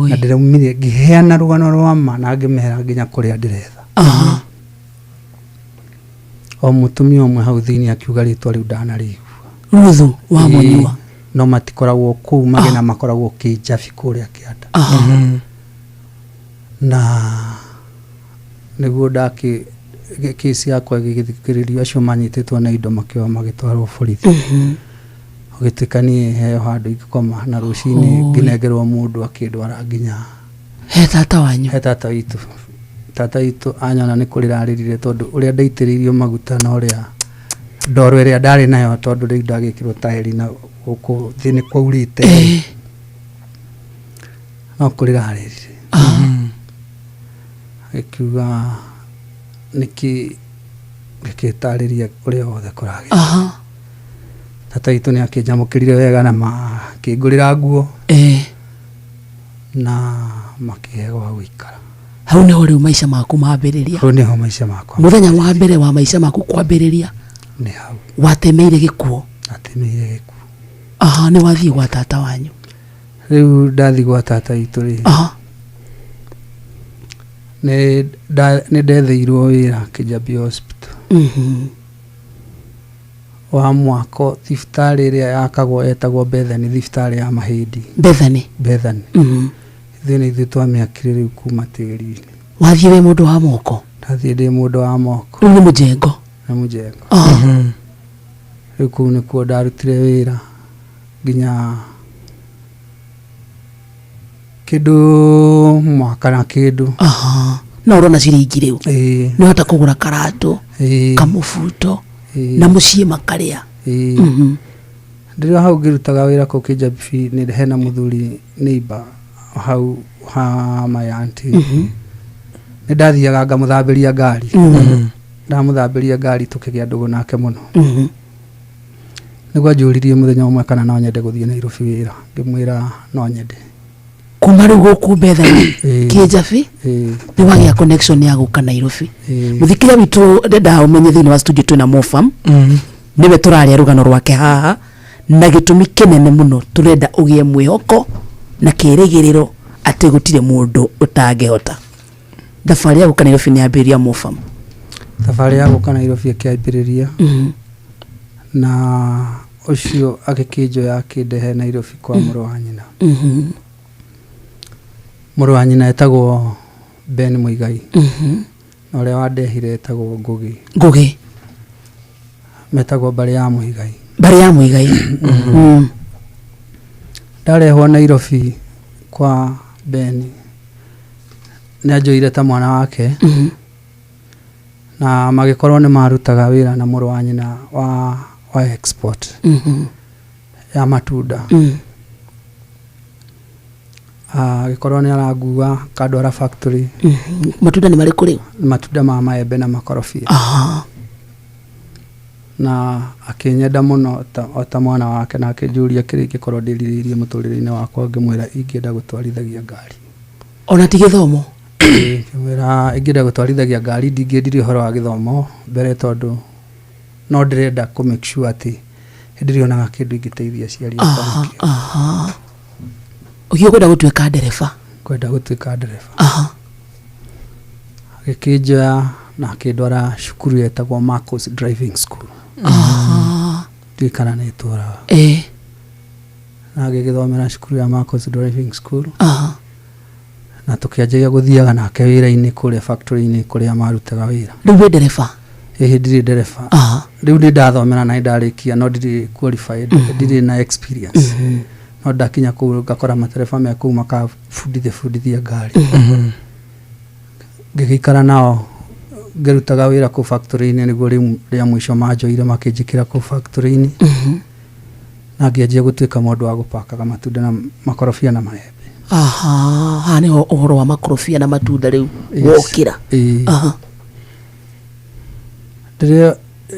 na ndĩraumire ngĩheana rũgano rwa ma na ngĩmera nginya kũrĩa ndĩretha o mũtumia ũmwe hau thĩinĩ akiuga rĩtwa rĩu ndanarĩigua rũthũ wa mũnyua no matikoragwo kũu magena makoragwo kĩnjabi kũrĩa kĩanda na nĩguo kĩci yakwa gĩgĩthikĩrĩrio acio manyitĩtwo na indo makĩoya magĩtwarwo borithi ũgĩtuĩka niĩ heo handũ ingĩkoma na rũcinĩ ngĩnengerwo mũndũ akĩndwara nginya he tata wanyu he tata witũ tata witũ anyona nĩ kũrĩra arĩrire tondũ ũrĩa ndaitĩrĩirio maguta na ũrĩa ndoro ĩrĩa ndarĩ nayo tondũ rĩu ndagĩkĩrwo taĩri na gũkũ thĩ nĩ kwaurĩte no kũrĩra arĩrire gĩkiuga gĩkĩtarĩria ũrĩa wothe kũragĩra tata witũ nĩ akĩnjamũkĩrire wega na makĩngũrĩra nguo na makĩhe gwa gũikara hau nĩho rĩu maica maku mambĩrĩria hau nĩho maica makwa mũthenya wa mbere wa maica maku kwambĩrĩria nĩ hau watemeire gĩkuũ atemeire gĩkuũ nĩ wathiĩ gwa tata wanyu rĩu ndathiĩ gwa tata witũ rĩ nä ndetheirwo wä ra Kijabi Hospital wa mwako thibitarä ä rä a yakagwo etagwo Bethany thibitarä ya mahindi Bethany thä nä ithuä twamä akire rä u kuma tä ri-inä wathiä wä må ndå wa moko ndathiä ndä må ndå wa moko rä u nä må njengo rä u kå u nä kuo ndarutire wä ra nginya kä ndå mwaka na kä ndå na urona ciringi riu ni hota kugura karatu kamubuto na muciĩ makarĩa ndĩrĩ hau ngĩrutaga wĩra kũ Kijabi nĩ hena mũthuri neighbor hau ha my auntie nĩ ndathiaga ngamũthambĩria ngari ndamũthambĩria ngari tũkĩgĩa ndũgũ nake mũno nĩguo anjũririe mũthenya ũmwe kana no nyende gũthiĩ Nairobi wĩra ngĩmwĩra no nyende kuma rĩu gũkũ Bethany Kijabi nĩ wagĩa connection ya gũka Nairobi mũthikĩria witũ ndenda ũmenye thĩinĩ wa studio twĩna Mofam nĩwe tũraria rũgano rwake haha na gĩtũmi kĩnene mũno tũrenda ũgĩe mwĩhoko na kĩrĩgĩrĩro atĩ gũtirĩ mũndũ ũtangĩhota thabarĩ ya gũka Nairobi nĩ yambĩrĩria Mofam thabarĩ ya gũka Nairobi ĩkĩambĩrĩria na ũcio agĩkĩnjoya akĩndehe Nairobi kwa mũrũ wa nyina mũrũ wa nyina etagwo Ben Muigai na ũrĩa wandehire etagwo Ngugi metagwo Mbarĩ ya Muigai ndarehwo Nairobi kwa Ben nĩ anjũire ta mwana wake na magĩkorwo nĩ marutaga wĩra na mũrũ wa nyina wa export ya matunda gĩkorwo nĩ arangua Kandwara factory matunda nĩ marĩkũ rĩu matunda ma maembe na makorobia na akĩnyenda mũno ta mwana wake na akĩnjũria kĩrĩa ingĩkorwo ndĩrirĩirie mũtũrĩre-inĩ wakwa ngĩmwĩra ingĩenda gũtwarithagia ngari ona ti gĩthomo ngĩmwĩra ingĩenda gũtwarithagia ngari ndingĩendirie ũhoro wa gĩthomo mbere tondũ no ndĩrenda kũ make sure atĩ hĩndĩ ĩrĩa onaga kĩndũ ingĩteithia aciari akwa ũgĩe kwenda gũtuĩka ndereba kwenda gũtuĩka ndereba agĩkĩnjoya na akĩndwara cukuru yetagwo Marcos Driving School ndikana nĩ itũũraga na agĩgĩthomera cukuru ya Marcos Driving School na tũkĩanjĩrĩria gũthiaga nake wĩra-inĩ kũrĩa factory-inĩ kũrĩa marutaga wĩra rĩu wĩ ndereba ndirĩ ndereba rĩu nĩ ndathomera na ndarĩkia no ndirĩ qualified ndirĩ na experience no ndakinya kũu ngakora matereba me kũu makabundithia ngari ngĩgĩikara nao ngĩrutaga wĩra kũu factory-inĩ nĩguo rĩu rĩa mũico manjoire makĩnjĩkĩra kũu factory-inĩ na ngĩanjia gũtuĩka mũndũ wa gũpakaga matunda na makorobia na maembe ha nĩho ũhoro wa makorobia na matunda rĩu wokĩra rĩu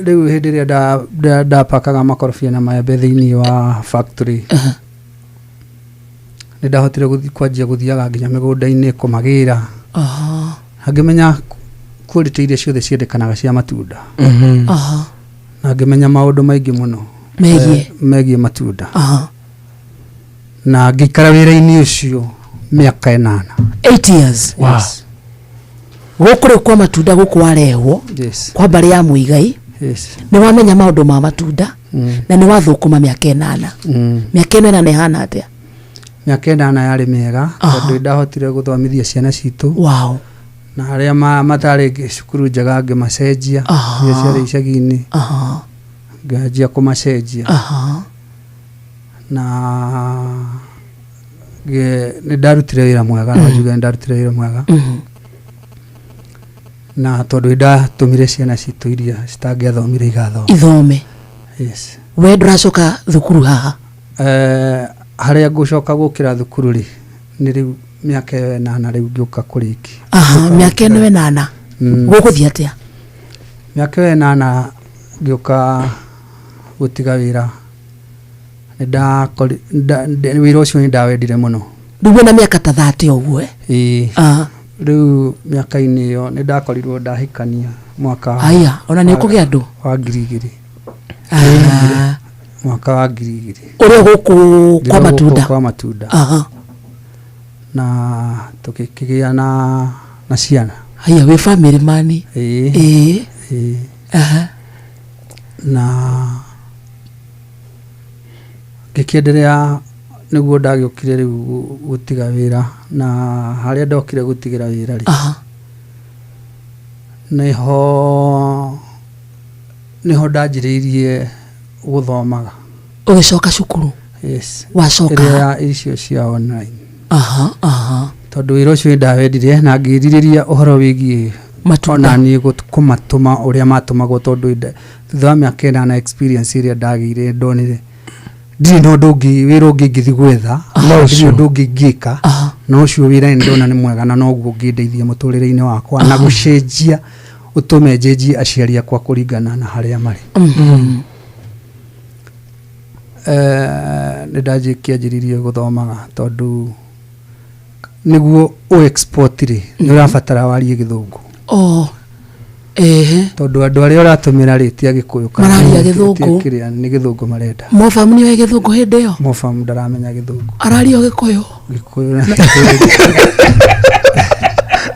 hĩndĩ ĩrĩa ndapakaga makorobia na maembe thĩinĩ wa factory nĩ ndahotire kwanjia gũthiaga nginya mĩgũnda-inĩ kũmagĩra ngĩmenya quality iria ciothe ciendekanaga cia matunda na ngĩmenya maũndũ maingĩ mũno megiĩ matunda na ngĩikara wĩra-inĩ ũcio mĩaka 8 years gũkũ rĩu kwa matunda gũkũ warehwo kwa Mbarĩ ya Muigai nĩ wamenya maũndũ ma matunda na nĩ wathũkũma mĩaka 8 mĩaka 8 nĩ hana atĩa mĩaka 8 yarĩ mĩega tondũ ndahotire gũthomithia ciana citũ na arĩa matarĩ cukuru njega ngĩmacenjia iria ciarĩ icagi-inĩ ngĩanjia kũmacenjia na nĩ ndarutire wĩra mwega no njuge nĩ ndarutire wĩra mwega na tondũ ndatũmire ciana citũ iria citangĩathomire ithome we ndũracoka thukuru haha harĩa ngũcoka gũkĩra thukuru rĩ nĩ rĩu mĩaka 8 rĩu ngĩũka kũrĩki mĩaka 8 gũgũthiĩ atĩa mĩaka 8 ngĩũka gũtiga wĩra wĩra ũcio nĩ ndawendire mũno rĩu wĩna mĩaka ta 30 ũguo rĩu mĩaka-inĩ ĩyo nĩ ndakorirwo ndahikania mwaka ona nĩ ũkũgĩa andũ wa 2000 mwaka wa 2000 ũrĩa gũkũ kwa matunda na tũkĩgĩa na na ciana. Haya we family man. Aha. Na gikiendelea niguo ndagiukire riu gutiga wira na haria ndokire gutigira wira ri. Aha. Niho ndanjiriirie guthomaga. Ugicoka cukuru? Yes. Wacoka? Iria icio cia online. Aha. Tondu wira ucio ndawendire na ngiririria uhoro wigie matunda ni kumatuma uria matumagwo tondu thutha wa miaka ina na experience iria ndagire ndonire ndiri no ndungi wira ungi ngithi gwetha no ndungi ngika no ucio wira ndona ni mwega na no guo ngindeithia muturire-ini wakwa na gucenjia utume njenjie aciari akwa kuringana na haria mari. Ndajikia njiririe guthomaga tondu niguo o export ri ni urabatara warie githungu. Tondu andu aria uratumira ritia gikuyu kana mararia githungu kiria ni githungu marenda. Mofamu ni we githungu hindi yo? Mofamu ndaramenya githungu. Arario gikuyu? Gikuyu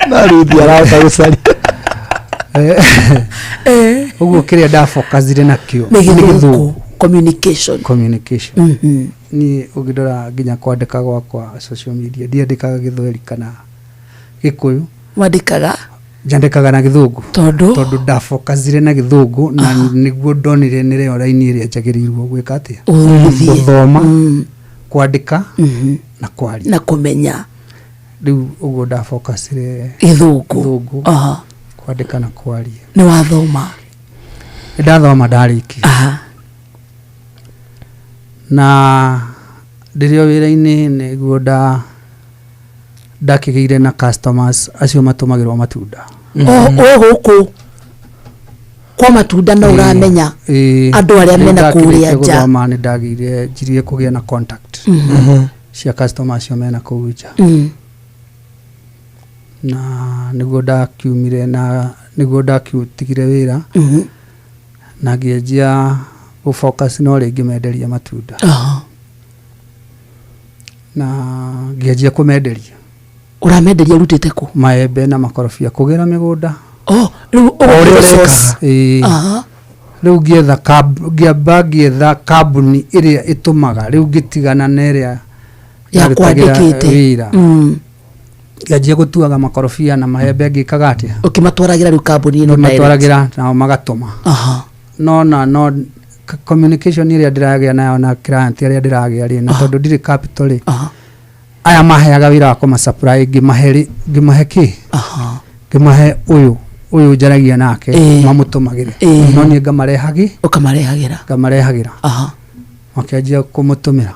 na ruthi arata gucari. Uguo kiria ndafocusire nakio ni githungu. Communication. Ni ugidora nginya kwandika gwakwa social media ndiandikaga githweri kana gikuyu. Wandikaga? Njandikaga na githungu tondu ndafocusire na githungu na niguo ndonire ni reo raini iria njagiriirwo gwika atia guthoma kwandika na kwaria na kumenya. Riu uguo ndafocusire githungu kwandika na kwaria. Ni wathoma? Ndathoma ndariki. Na ndirio wira-ini niguo ndakigeire na customers acio matumagirwo matunda. Guku kwa matunda no uramenya andu aria mena kuria nja. Guthoma ni ndagiire njirie kugia na contact cia customers acio mena kuu nja. Na niguo ndakiumire na niguo ndakiutigire wira na ngienjia focus no ringi menderia matunda. Na ngienjia kumenderia. Uramenderia rutite ku? Maembe na makorofia kugira migunda. Riu riu ngietha kambuni iria itumaga riu ngitigana na iria ya kwandikite wira. Ngienjia gutuaga makorofia na maembe ngikaga atia? Ukimatwaragira riu kambuni ino direct? Matwaragira na magatuma. No communication iria ndiragia nayo na client iria ndiragia ri na tondu ndiri capital ri aya maheaga wira wa kuma supply ngimahe ki ngimahe uyu njaragia nake mamutumagire no ni ngamarehagi ukamarehagira makianjia kumutumira.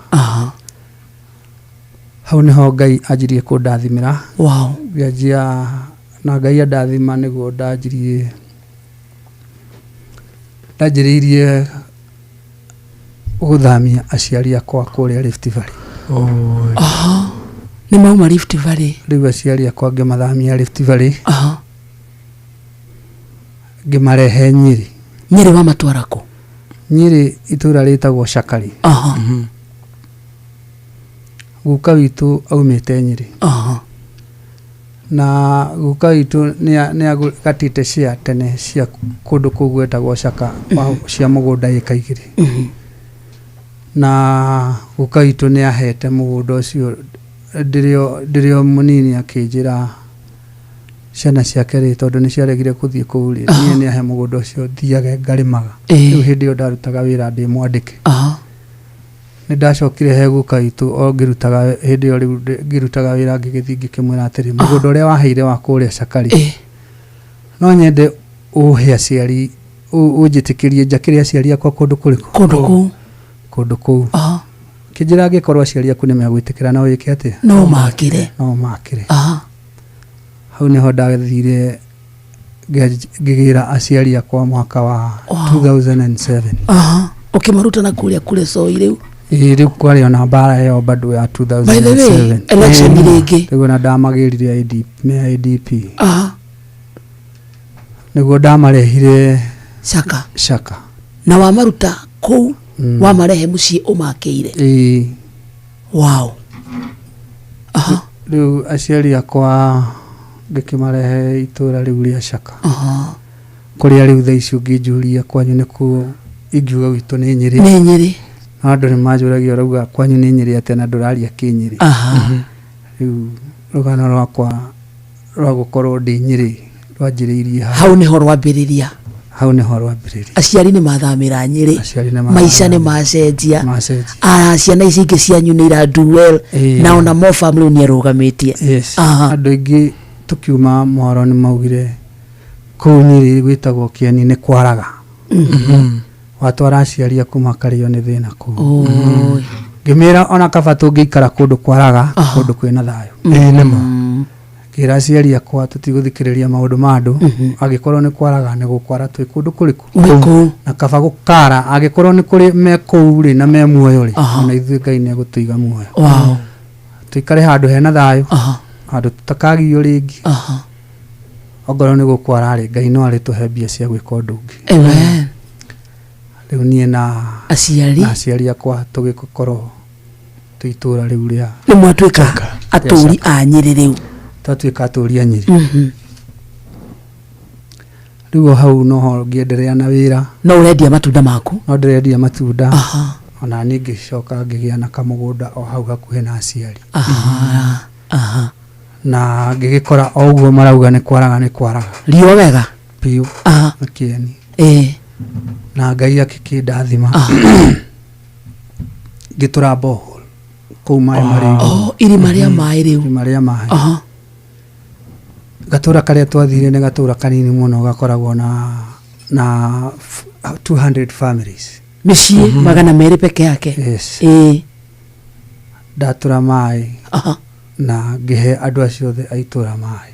Hau niho Ngai anjirie kundathimira. Ngianjia na Ngai andathima niguo ndajiriirie guthamia aciari akwa kuria Rift Valley. Ni mauma Rift Valley? Riu aciari akwa ngimathamia Rift Valley. Ngimarehe Nyeri. Nyeri wa matwarako? Nyeri itura ritagwo Shakari. Guka witu aumite Nyeri. Na guka witu ni agatite cia tene cia kundu kugwetagwo Shaka cia mugunda ikaigiri. Na guka witu ni ahete mugunda ucio ndirio munini akinjira ciana ciake ri tondu ni ciaregire kuthie kuuri ni ahe mugunda ucio thiage ngarimaga. Riu hindi ndarutaga wira ndi mwandike. Ni ndacokire he guka witu o ngirutaga hindi o riu ngirutaga wira ngigithii ngikimwira atiri mugunda uria waheire wa kuria Shakari no nyende uhe aciari unjitikirie njakiria aciari akwa kundu kuriku kundu kuu kinjira ngikorwo aciari aku ni megwitikira na wike atia no makire hau niho ndathire ngigira aciari akwa mwaka wa 2007 ukimaruta na kuria kule Soi riu riu kwari ona bara yo bado ya 2007 by the way election ringi riu na ndamagirire ADP niguo ndamarehire Shaka na wamaruta ku wamarehe mucii umakiire. Riu aciari akwa ngikimarehe itura riu ria Shaka kuria riu thaici ungijuria kwanyu niku ingiuga witu ni Nyeri andu ni majuragia rauga kwanyu ni Nyeri ate na nduraria Kinyeri riu rugano rwakwa rwa gukorwo ndi Nyeri rwanjiriirie hau niho rwambiriria aciari ni mathamira Nyeri maica ni macenjia ciana ici ingĩ cianyu nĩ iraduel na ona mo family ni arugamitie andu aingi tukiuma Mohoro ni maugire kuu Nyeri gwitagwo Kieni ni kwaraga watwara aciari kuma Kario ni thina kuu ngimira ona kaba tungikara kundu kwaraga kundu kwina thayo nimo kira aciari akwa tutiguthikiriria maundu ma andu agikorwo ni kwaraga ni gukwara twi kundu kuriku na kaba gukara agikorwo ni kuri me kuu ri na me muoyo ri na ithuĩ Ngai ni agutũiga muoyo tuikare handu hena thayo handu tutakagio ringi ongorwo ni gukwara ri Ngai no ari tuhe mbia cia gwika undu ungi amen riu nie na aciari akwa tugikorwo tuitura riu ria ni mwatuika aturi a Nyeri riu twatuika aturi a Nyeri riu hau no ngienderea na wira no urendia matunda maku no ndirendia matunda ona ni ngicoka ngigia na kamugunda o hau hakuhe na aciari na ngigikora o uguo marauga ni kwaraga rio wega piu Kieni na Ngai akikindathima ngitura bohol kuu mai mari irima ria mai riu gatura karia twathire ni gatura kanini muno gakoragwo na 200 families micii magana meri peke yake ndatura mai na ngihe andu acio othe aitura mai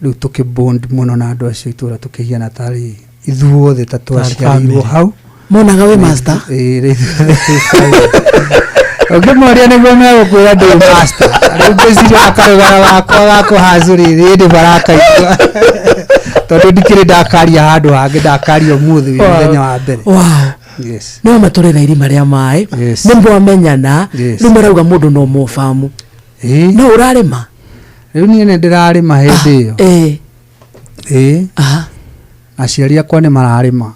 riu tukibond muno na andu acio itura tukihiana tari ithuothe tatwaciarirwo hau monaga we master Ukimoria niguo megukwira ndi master riu ngiciria akarugara wakwa gakuhacurire ndi barakaigua tondu ndikiri ndakaria handu hangi ndakaria umuthi muthenya wa mbere no maturira irima ria mai nimbo amenyana riu marauga mundu no mufamu no urarima riu nie ni ndirarima hindi iyo aciari akwa ni mararima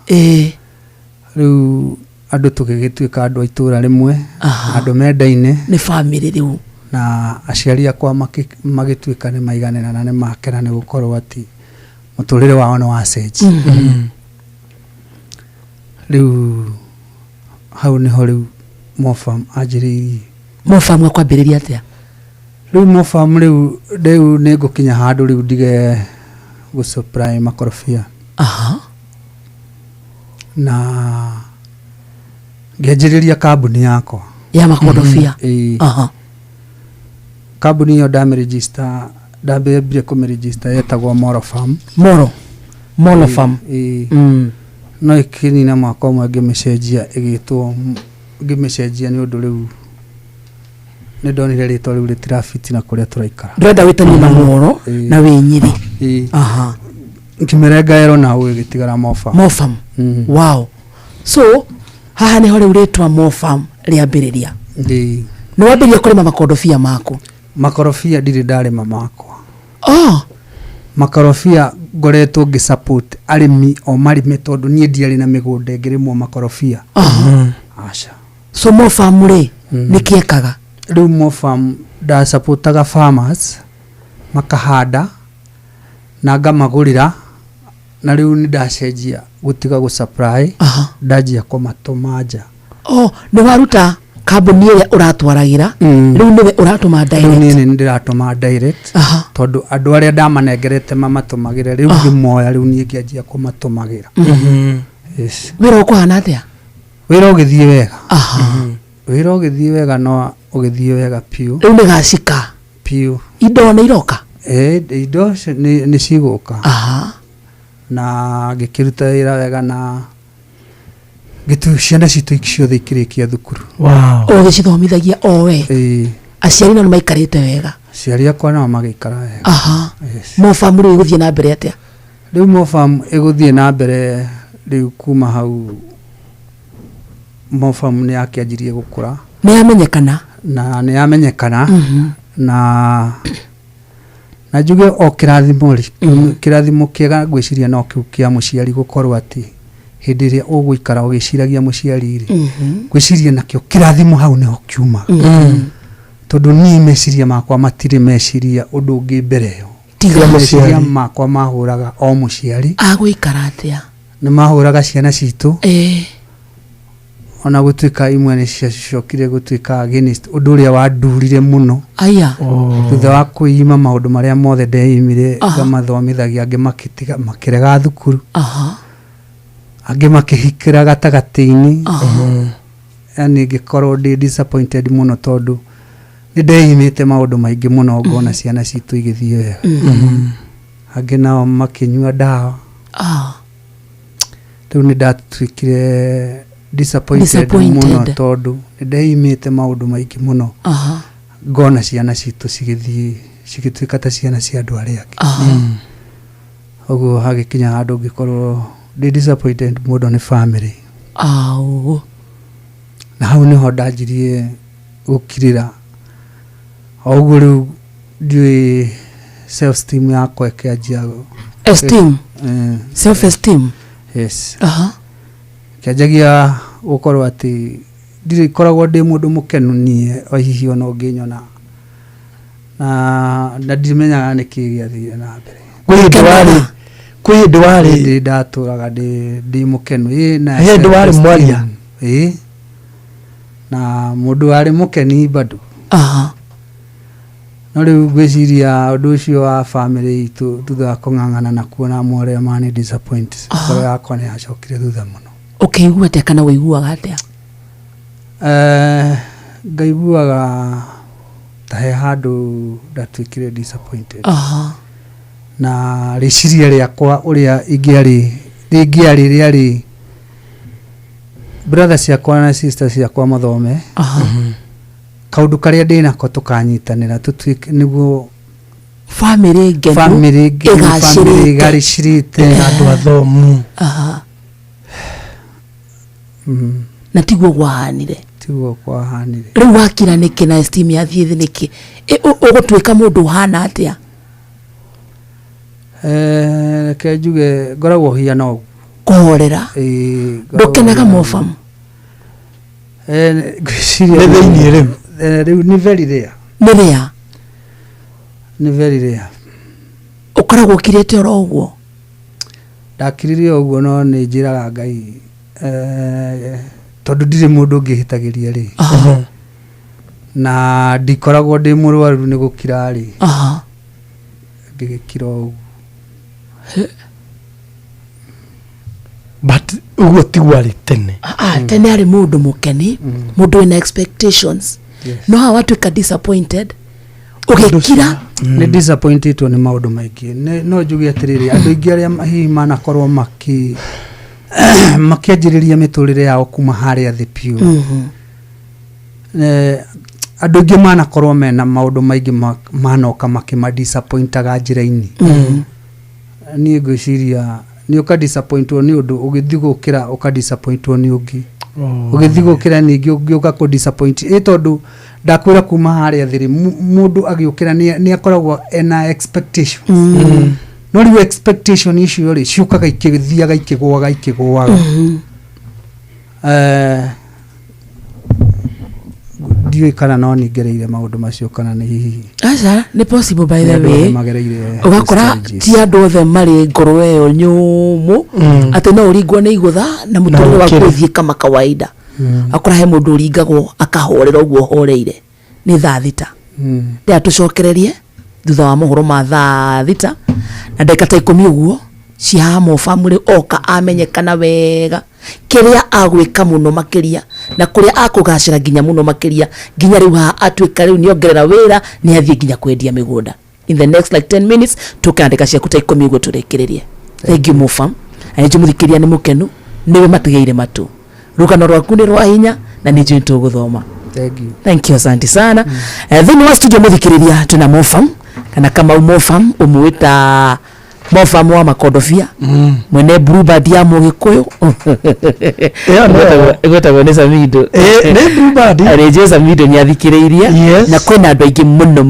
riu andu tugigituika andu aitura rimwe andu mendaine ni family riu na aciari akwa magituika ni maiganena na ni makena ni gukorwo ati muturire wao ni wacenji riu hau niho riu Mofam anjiriirie Mofam akwambiriria atia riu Mofam riu ni ngukinya handu riu ndige gusupply makorofia na ngianjiriria kambuni yakwa ya makorofia kambuni yo ndameregister ndambire kumeregister yetagwo Moro Farm no ikinina mwaka umwe ngimecenjia igitwo ngimecenjia ni undu riu ni ndonire ritwa riu ritirafiti na kuria turaikara ndenda witani na Moro na wi Nyeri nkimerenga ero na uwe gitigara Mofam wow so haha niho riu ritwa Mofam riambiriria ni wambiria kurima makorofia maku makorofia ndiri ndarima makwa makorofia ngoretwo ngisupport arimi o marime tondu nie ndiari na migunda ngirimwo makorofia acha so Mofam ri nikiekaga riu Mofam da supportaga farmers makahanda na ngamagurira na riu ni ndacenjia gutiga gusupply ndajia kumatuma nja ni waruta kambuni ĩrĩa ũratwaragira riu niwe ũratuma direct ni ndiratuma direct tondu andu aria ndamanengerete mamatumagire riu ngimoya riu nie ngianjia kumatumagira wira ukuhana atia wira ugithie wega wira ugithie wega no ugithie wega piu riu ni gacika piu indo ni iroka indo ni ciguka na ngikiruta wira wega na gitu ciana citu ciothe ikirikia thukuru o gicithomithagia o we aciari no maikarite wega aciari akwa no magikara wega Mofam riu iguthie na mbere atia riu Mofam iguthie na mbere riu kuma hau Mofam ni akianjirie gukura ni amenyekana na ni amenyekana na njuge o kirathimo kiega gwiciria no kiu kia muciari gukorwo ati hindi ria uguikara ugiciragia muciari ri gwiciria nakio kirathimo hau niho kiuma tondu ni meciria makwa matire meciria undu ungi mbere yo tiga meciria makwa mahuraga o muciari aguikara atia ni mahuraga ciana citu ona gutuika imwe ni ciacokire gutuika against undu uria wandurire muno aya thutha wa kuima maundu maria mothe ndeimire ngamathomithagia angi makirega thukuru angi makihikira gatagati-ini yani ngikorwo ndi disappointed muno tondu ni ndeimite maundu maingi muno ngona ciana citu igithie wega angi nao makinyua dawa riu ni ndatuikire disappointed muno tondu ndeimite maundu maingi muno ngona ciana citu cigituika ta ciana cia andu aria angi uguo hagikinya handu ngikorwo ndi disappointed mundu ni family na hau niho ndanjirie gukirira uguo riu ndiui self esteem yakwa ikianjia self esteem yes kianjagia gukorwo ati ndiri koragwo ndi mundu mukenu nie o hihi ona unginyona na ndimenyaga niki giathire na mbere kwi ndwari ndi ndaturaga ndi mukenu na he ndwari mwaria na mundu ari mukeni bado no riu gwiciria undu ucio wa family itu thutha wa kung'ang'ana na kuona mwore mani disappoint ngoro yakwa ni yacokire thutha muno ukiigua atia kana wiguaga atia ngaiguaga ta he handu ndatuikire disappointed na riciria riakwa uria ingiari riari brother ciakwa na sisters ciakwa mathome kaundu karia ndinako tukanyitanira tutuike niguo family igacirite andu athomu na tiguo gwahanire riu wakira niki na esteem yathie thi niki ugutuika mundu hana atia reke njuge ngoragwo hiana uguo kuhorera ndukenaga mofamu gwiciria ni thiini riu ni very rare ni very rare ukoragwo ukirite oro uguo ndakiririe uguo no ni njiraga Ngai tondu ndiri mundu ngihitagiria ri na ndikoragwo ndi murwaru ni gukira ri ngigikira uguo but uguo tigwari tene tene ari mundu mukeni mundu ina expectations no hawa watuika disappointed ugikira ni disappointed ni maundu maingi no njuge atiriri andu ingi aria hihi manakorwo makianjiriria miturire yao kuma haria thi piu andu ingi manakorwo mena maundu maingi manoka makimadisappointaga njira-ini ni ngwiciria ni ukadisappointwo ni undu ugithigukira ukadisappointwo ni ungi ugithigukira ningi ugiuka ku disappoint tondu ndakwira kuma haria thiri mundu agiukira ni akoragwo ena expectation no riu expectation icio ri ciukaga ikithiaga ikigwaga ndiyo kana no ningereire maundu macio kana ni hihi aca ni possible by the way ugakora ti andu othe mari ngoro eyo nyumu ati no uringwo ni igutha na muturire wa kuthie kama kawaida akora he mundu uringagwo akahorera uguo horeire ni thaa thita ndia tucokererie thutha wa mohoro ma thaa thita na ndeka ta 10 uguo ciamo family oka amenyekana wega kiria agwika muno makiria na kuria akugacira nginya muno makiria nginya riu ha atwika riu niongerera wira ni athie nginya kwendia migunda in the next like 10 minutes tukandika cia kuta 10 uguo turekererie thank you mofam anje muthikiria ni mukenu niwe matigeire matu rugano rwaku ni rwa hinya na ni njui tuguthoma thank you asante sana thini wa studio muthikiriria tuna mofam kana kama mofam umuita mofamu wa makondofia mwene Bluebird ya Mugikuyu egwetagwo nĩ Samido nĩ Bluebird arĩnjĩ Samido nĩ athikĩrĩirie na kwĩna andũ aingĩ mũno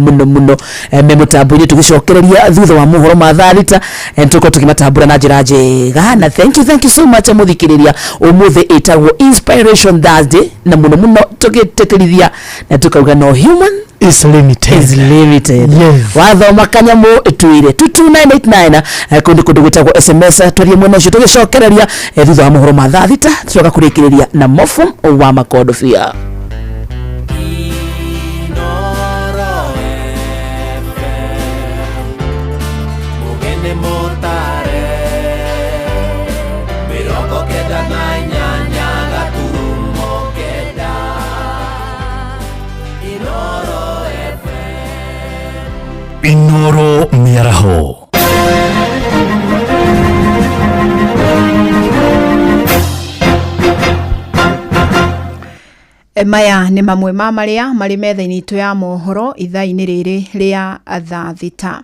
me mũtambo-inĩ tũgĩcokereria thutha wa mohoro ma thaa thita tũkorwo tũkĩmatambũra na njĩra njega na thank you so much mũthikĩrĩria ũmũthĩ ĩtagwo Inspiration Thursday na mũno tũgĩtĩkĩrithia na tukauga no human is limited. Yes. Wathoma kanyamu twire 22989 kundu gwitagwo SMS twarie mwena ucio tugicokereria thutha wa mohoro ma thaa thita tucoka kurikiriria na mofum wa makondofia. Inoro Miaraho. Maya nĩ mamwe ma marĩa marĩ metha-inĩ itũ ya mohoro ithaa-inĩ rĩrĩ rĩa thaa thita.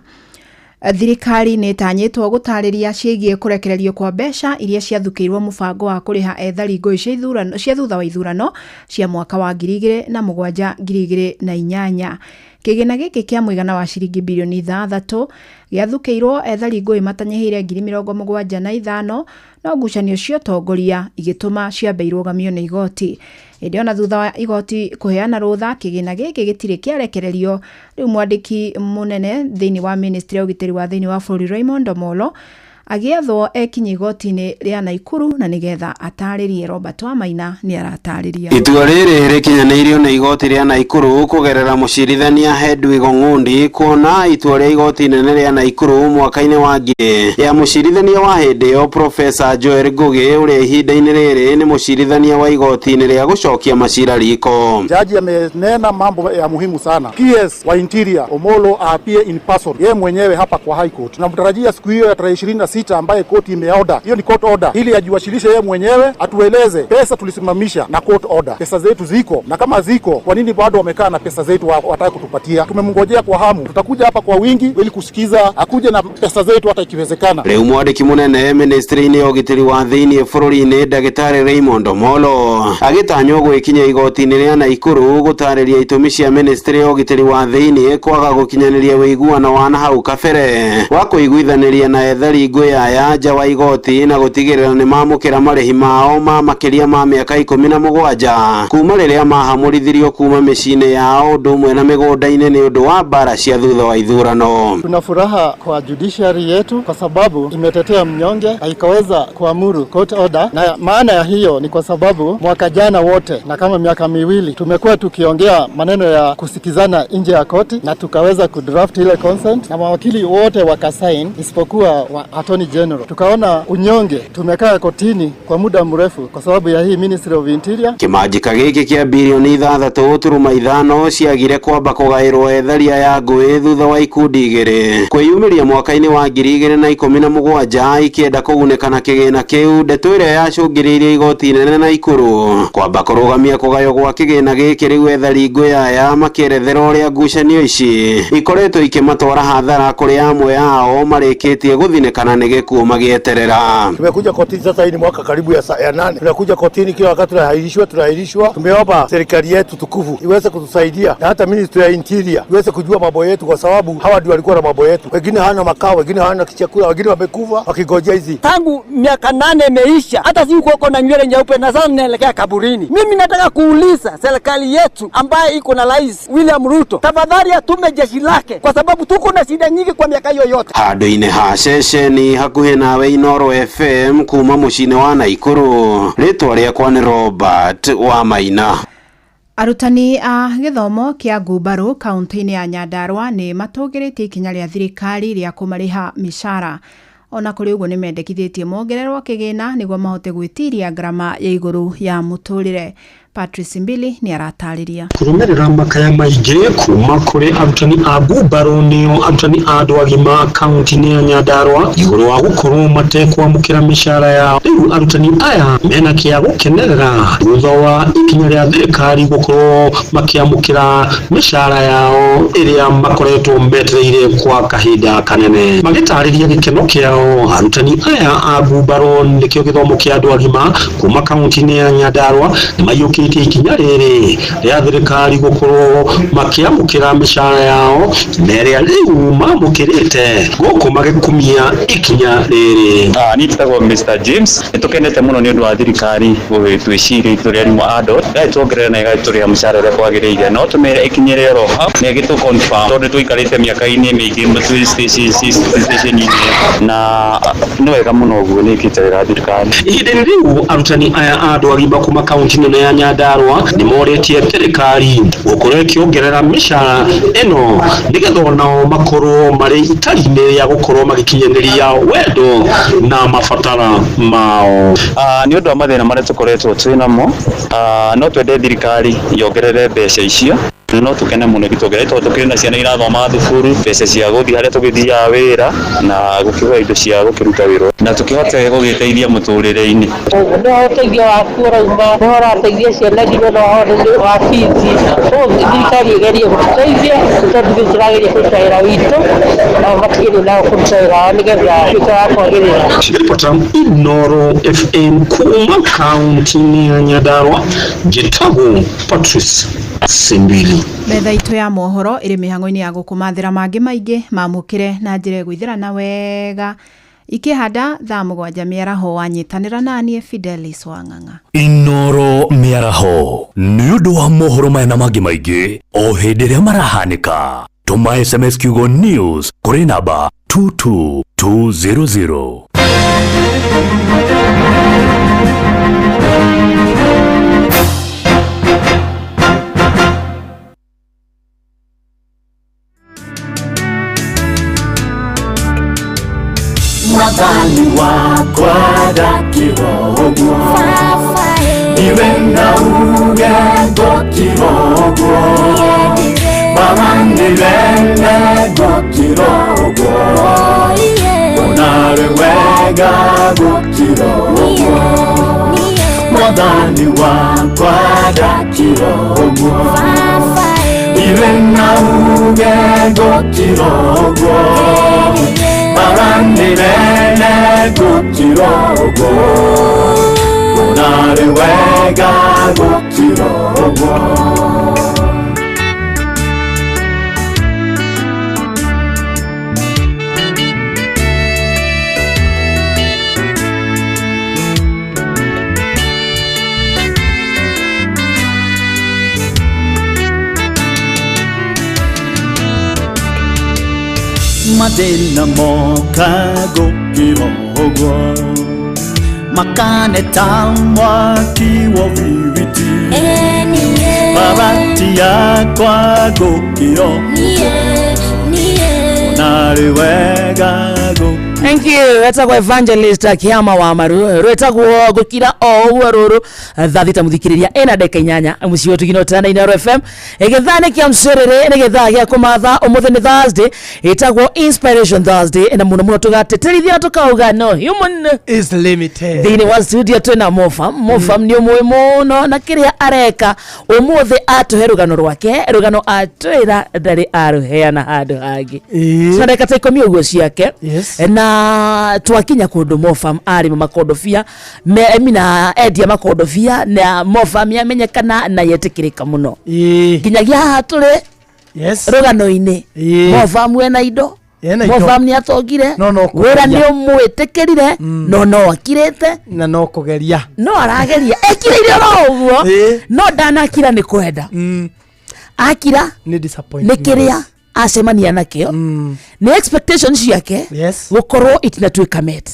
Thirikari nĩ ĩtanyĩtwo gũtarĩria ciĩgiĩ kũrekererio kwa mbeca iria ciathukĩirwo mũbango wa kũrĩha ethari ngũĩ cia thutha wa ithurano cia mwaka wa 2007-2008. Kĩgĩna gĩkĩ kĩa mũigana wa ciringi bilioni 6 gĩathukĩirwo ethari ngũĩ matanyihĩire 75,000 no ngucanio cia ũtongoria igĩtũma ciambe irũgamio nĩ igoti. Hĩndĩ ona thutha wa igoti kũheana rũtha kĩgĩna gĩkĩ gĩtirĩ kĩarekererio. Rĩu mwandĩki mũnene thĩinĩ wa Ministry ya ũgitĩri wa thĩinĩ wa bũrũri Raymond Omolo agĩathwo ekinyi igoti-inĩ rĩa Naikuru na nĩgetha atarĩrie. Robert Wamaina nĩ aratarĩria. Itua rĩrĩ rĩkinyanĩirio nĩ igoti rĩa Naikuru kũgerera mũcirithania Hedwig Ong'undi kuona itua rĩa igoti inene rĩa Naikuru mwaka-inĩ wa ngiri ya mũcirithania wa hĩndĩ ĩyo Professor Joel Ngugi ũrĩa ihinda-inĩ rĩrĩ nĩ mũcirithania wa igoti-inĩ rĩa gũcokia macira riko. Jaji amenena mambo ya muhimu sana. PS wa Interior Omolo appear in person yeye mwenyewe hapa kwa High Court. Tunamtarajia siku hiyo ya tarehe 26 ambaye koti imeorder. Hiyo ni court order ili ajiwasilishe yeye mwenyewe atueleze pesa tulisimamisha na court order. Pesa zetu ziko na kama ziko kwa nini bado wamekaa na pesa zetu wataka kutupatia? Tumemngojea kwa hamu. Tutakuja hapa kwa wingi ili kusikiza akuje na pesa zetu hata ikiwezekana. Rĩu mwandĩki mũnene ministry-inĩ ya ũgitĩri wa thĩinĩ bũrũri-inĩ Ndagĩtarĩ Raymond Omolo agĩtanywo gwĩkinya igoti-inĩ rĩa Naikuru gũtarĩria itũmi cia ministry ya ũgitĩri wa thĩinĩ kwaga gũkinyanĩria wĩiguano wa nahau kabere wa kũiguithanĩria na ethari ngũĩ aya nja wa igoti na gũtigĩrĩra nĩ mamũkĩra marĩhi mao ma makĩria ma mĩaka 17 kuma rĩrĩa mahamũrithirio kuma mĩciĩ-inĩ yao ũndũ ũmwe na mĩgũnda-inĩ nĩ ũndũ wa mbara cia thutha wa ithurano. Tuna furaha kwa judiciary yetu kwa sababu imetetea mnyonge na ikaweza kuamuru court order, na maana ya hiyo ni kwa sababu mwaka jana wote na kama miaka miwili tumekuwa tukiongea maneno ya kusikizana nje ya koti na tukaweza kudraft ile consent na mawakili wote wakasign isipokuwa Attorney General. Tukaona unyonge, tumekaa kotini kwa muda mrefu kwa sababu ya hii Ministry of Interior. Kĩmanjĩka gĩkĩ kĩa bilioni 6.5 ciagire kwamba kũgaĩrwo etharia ya ngũĩ thutha wa ikundi igĩrĩ kwĩyumĩria mwaka-inĩ wa 2017 ikĩenda kũgunĩka na kĩgĩna kĩu. Ndeto ĩrĩa yacũngĩrĩirie igoti inene Naikuru kwamba kũrũgamia kũgaywo gwa kĩgĩna gĩkĩ rĩu ethari ngũĩ aya makĩerethera ũrĩa ngucanio ici ikoretwo ikĩmatwara hathara kũrĩ amwe ao marĩkĩtie gũthinĩkana nĩ gĩkuũ magĩeterera. Tumekuja kotini sasa, hii ni mwaka karibu ya 8. Tunakuja kotini kila wakati tunaahirishwa. Tumeomba serikali yetu tukufu iweze kutusaidia na hata Ministry ya Interior iweze kujua mambo yetu, kwa sababu hawa ndio walikuwa na mambo yetu. Wengine hawana makao, wengine hawana chakula, wengine wamekufa wakigojea hizi. Tangu miaka 8 imeisha, hata si uko na nywele nyeupe na sasa naelekea kaburini. Mimi nataka kuuliza serikali yetu ambaye iko na Rais William Ruto, tafadhali atume jeshi lake kwa sababu tuko na shida nyingi kwa miaka hiyo yote. Handũ-inĩ ha ceceni hakuhĩ nawe Inoro FM kuma mũciĩ-inĩ wa Naikuru, rĩtwa rĩakwa nĩ Robert Wamaina. Arutani a gĩthomo kĩa Ngumbarũ kaunti-inĩ ya Nyandarua nĩ matũgĩrĩtie ikinya rĩa thirikari rĩa kũmarĩha mĩcara. Ona kũrĩ ũguo nĩ mendekithĩtie mongererwo kĩgĩna nĩguo mahote gwĩtiria ngarama ya igũrũ ya mũtũrĩre. Patrice Mbili ni aratariria kurumerera makaya maige kuma kuri arutani abu baronio arutani adu agima county ya Nyandarua iguru wa gukuru matekwa mukira mishara ya riu arutani aya mena kia gukenerera thutha wa ikinya ria thirikari gukuru makiamukira mishara yao iria makoretwo metereire kwa kahinda kanene magitariria gikeno kiao arutani aya abu baron nikio githomo kia adu agima kuma county ya Nyandarua ni mayukite ikinya riri ria thirikari gukuru makiamukira mishara yao neria riu mamukirite guku magikumia ikinya riri. Ni tagwo Mr James nitukenete muno ni undu wa thirikari gwitwiciria ituria rimu ado gaitwongerera na gaituria mishara ria kwagiriire no tumere ikinye rero ni gitu confirm tondu twikarite miaka-ini mingi mutwi station na no wega muno guo ni kitarira thirikari. Ihinda riu arutani aya adu agima kuma kaunti nene ya Nyandarua ni moretie thirikari gukuru ikiongerera mishara eno nigetha onao makoro mari itari-ini ya gukoro magikinyaniria wendo na mabatara mao. Ni undu wa mathina maria tukoretwo twinamo no twende thirikari yongerere mbeca icio no tukene muno gitogere tukiri na ciana irathoma thukuru mbeca cia guthii haria tugithia wira na gukigura indo cia gukiruta wira na tukihote gugiteithia muturire-ini no teithio wa kurauma no rateithia ciana nginya no wa fizi thirikari igerie guteithia tondu turageria kuruta wira witu na matigire na kuruta wira nigetha twikara kwagirira. Ripota Inoro FM kuma kaunti ya Nyandarua Gitagu Patrice Simbili. Metha itu ya mohoro iri mihango-ini ya gukumathira mangi maingi mamukire na njire gwithirana wega ikihanda thaa 7 miaraho wanyitanira nanie Fidelis Wang'ang'a. Inoro miaraho ni undu wa mohoro maya na mangi maingi o hindi ria marahanika. Tuma SMS kiugo news kuri namba 22200. Mwathani wakwa ndakirogwo iwe na ugendo kirogwo baba ndirende gukirogwo onare wega gukirogwo Mwathani wakwa ndakirogwo iwe na ugendo kirogwo Barandirene gutirogo Unare wega gutirogo Madina moka gukirogwo Makane tamwa kiwo viviti Babati yakwa gukirogwo Nari wega gukirogwo. Thank you. Etagwo Evangelist Kiama wa Maru. Rwetagwo gukira o uaruru. Thathita muthikiriria ena deka inyanya. Mucio tugino tana Inoro FM. Egethane kia mserere negetha gia kumatha umuthi ni Thursday. Etagwo Inspiration Thursday. Na muno tugateterithia tukauga no human is limited. Thini wa studio twina Mofam. Mofam ni umwe muno na kiria areka umuthi atuhe rugano rwake. Rugano atwira ndari aruheana handu hangi. Sadaka taikomi uguo ciake. Na twakinya kundu Mofam ari makondofia mina endia makondofia na Mofam yamenyekana na yetikirika muno kinyagia haturi rugano-ini Mofam wena indo Mofam ni atogire wera ni umwitikirire no akirite na no kugeria no arageria ekirire ro uguo no ndanakira ni kwenda akira ni disappointment ni kiria acemania nakio ni expectations yake gukorwo itinatuika met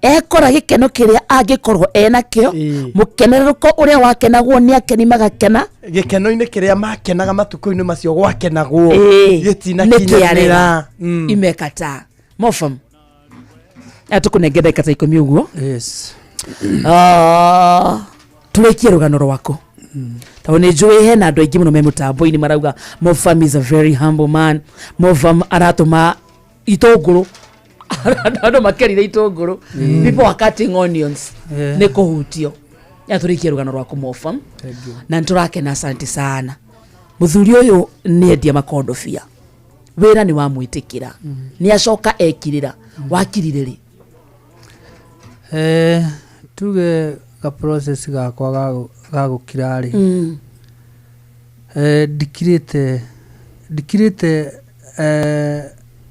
ekora gikeno kiria angikorwo enakio mukeneruko uria wakenagwo ni akeni magakena gikeno-ini kiria makenaga matuko-ini macio gwakenagwo gitina kinyanira imekata Mofam atukunengera ikata ikomi uguo turekie rugano rwako tawo nĩ njũĩ hena andũ aingĩ mũno me mũtambo-inĩ marauga Mofam is a very humble man. Mofam aratũma itũngũrũ andũ makerire itũngũrũ, people are cutting onions nĩ kũhutio. Yatũrĩkia rũgano rwaku Mofam na nĩtũrakena, asante sana. Mũthuri ũyũ nĩ endia makondobia, wĩra nĩ wamwĩtĩkĩra, nĩ acoka ekirĩra, wakirire rĩ? Tuge ka process gakwa ga gũkira rĩ, ndikirĩte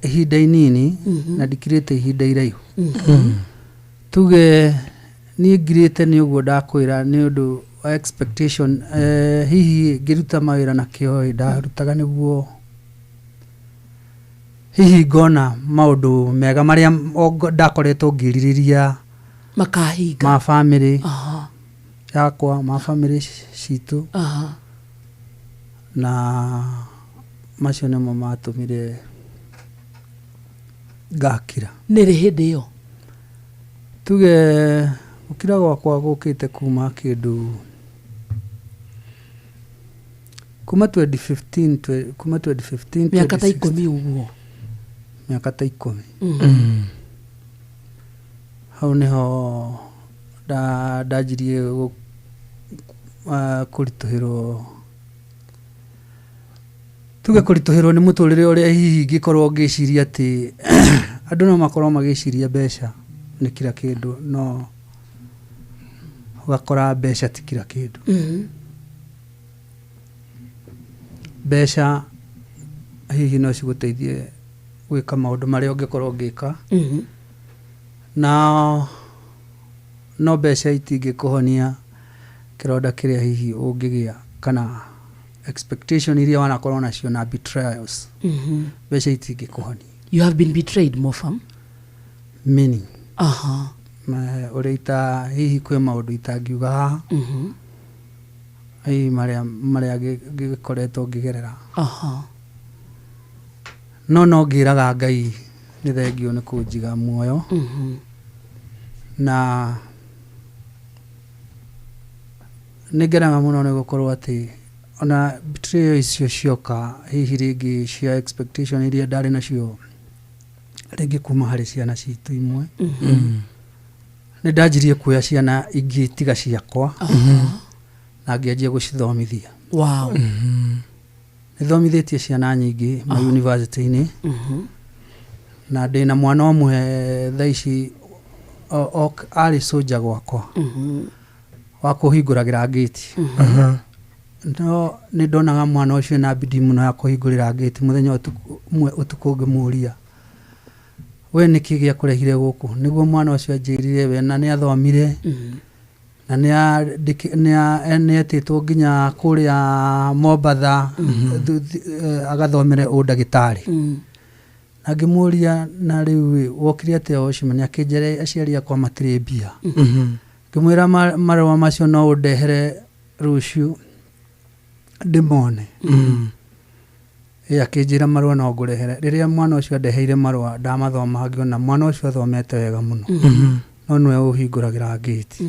ihinda inini na ndikirĩte ihinda iraihu. Tuge niĩ ngirĩte nĩ ũguo ndakwĩra nĩ ũndũ wa expectation. Hihi ngĩruta mawĩra na kĩo ndarutaga nĩguo hihi ngona maũndũ mega marĩa ndakoretwo ngĩrirĩria makahinga ma family yakwa, ma family citũ, na macio nĩmo matũmire ngakira. Nĩ rĩ hĩndĩ ĩyo? Tuge gũkira gwakwa gũkĩte kuma kĩndũ kuma 2015 miaka ta 10 ũguo, miaka ta 10. Hau nĩho ndanjirie kũritũhĩrwo, tuge kũritũhĩrwo nĩ mũtũrĩre ũrĩa hihi ngĩkorwo ngĩciria atĩ andũ no makorwo magĩciria mbeca nĩ kila kĩndũ, no ugakora mbeca ti kila kĩndũ. Mbeca hihi no cigũteithie gwĩka maũndũ marĩa ũngĩkorwo ngĩka, na no mbeca itingĩkũhonia kĩronda kĩrĩa hihi ũngĩgĩa kana expectation iria wanakorwo nacio na betrayals. Mbeca itingĩkũhonia. You have been betrayed, Mofam? Many. Ũrĩa hihi kwĩ maũndũ itangiuga haha, hihi marĩa ngĩkoretwo ngĩgerera, no ngĩraga Ngai nĩ thengio nĩ kũnjiga muoyo. Na nĩ ngeraga mũno nĩ gũkorwo atĩ ona betrayal icio cioka hihi rĩngĩ cia expectation iria ndarĩ nacio rĩngĩ kuma harĩ ciana citũ imwe, nĩ ndanjirie kuoya ciana ingĩ tiga ciakwa na ngĩanjia gũcithomithia. Wow. Nĩthomithĩtie ciana nyingĩ ma university-inĩ, na ndĩna mwana ũmwe thaa ici arĩ soja gwakwa wa kũhingũragĩra gate. No nĩ ndonaga mwana ũcio na bidii mũno ya kũhingũrĩra gate. Mũthenya ũtukũ ngĩmũria, we nĩkĩ gĩa kũrehire gũkũ? Nĩguo mwana ũcio anjĩrire we na nĩ athomire na nĩ etĩtwo nginya kũrĩa Mombatha agathomere ũndagĩtarĩ. Na ngĩmũria, na rĩu wokire atĩa Oshima? Akĩnjĩra aciari akwa matirĩ mbia. Ngĩmwĩra marũa macio no ũndehere rũciũ ndĩmone. Akĩnjĩra marũa no ngũrehere. Rĩrĩa mwana ũcio andeheire marũa ndamathoma, ngĩona mwana ũcio athomete wega mũno, no nĩwe ũhingũragĩra gate.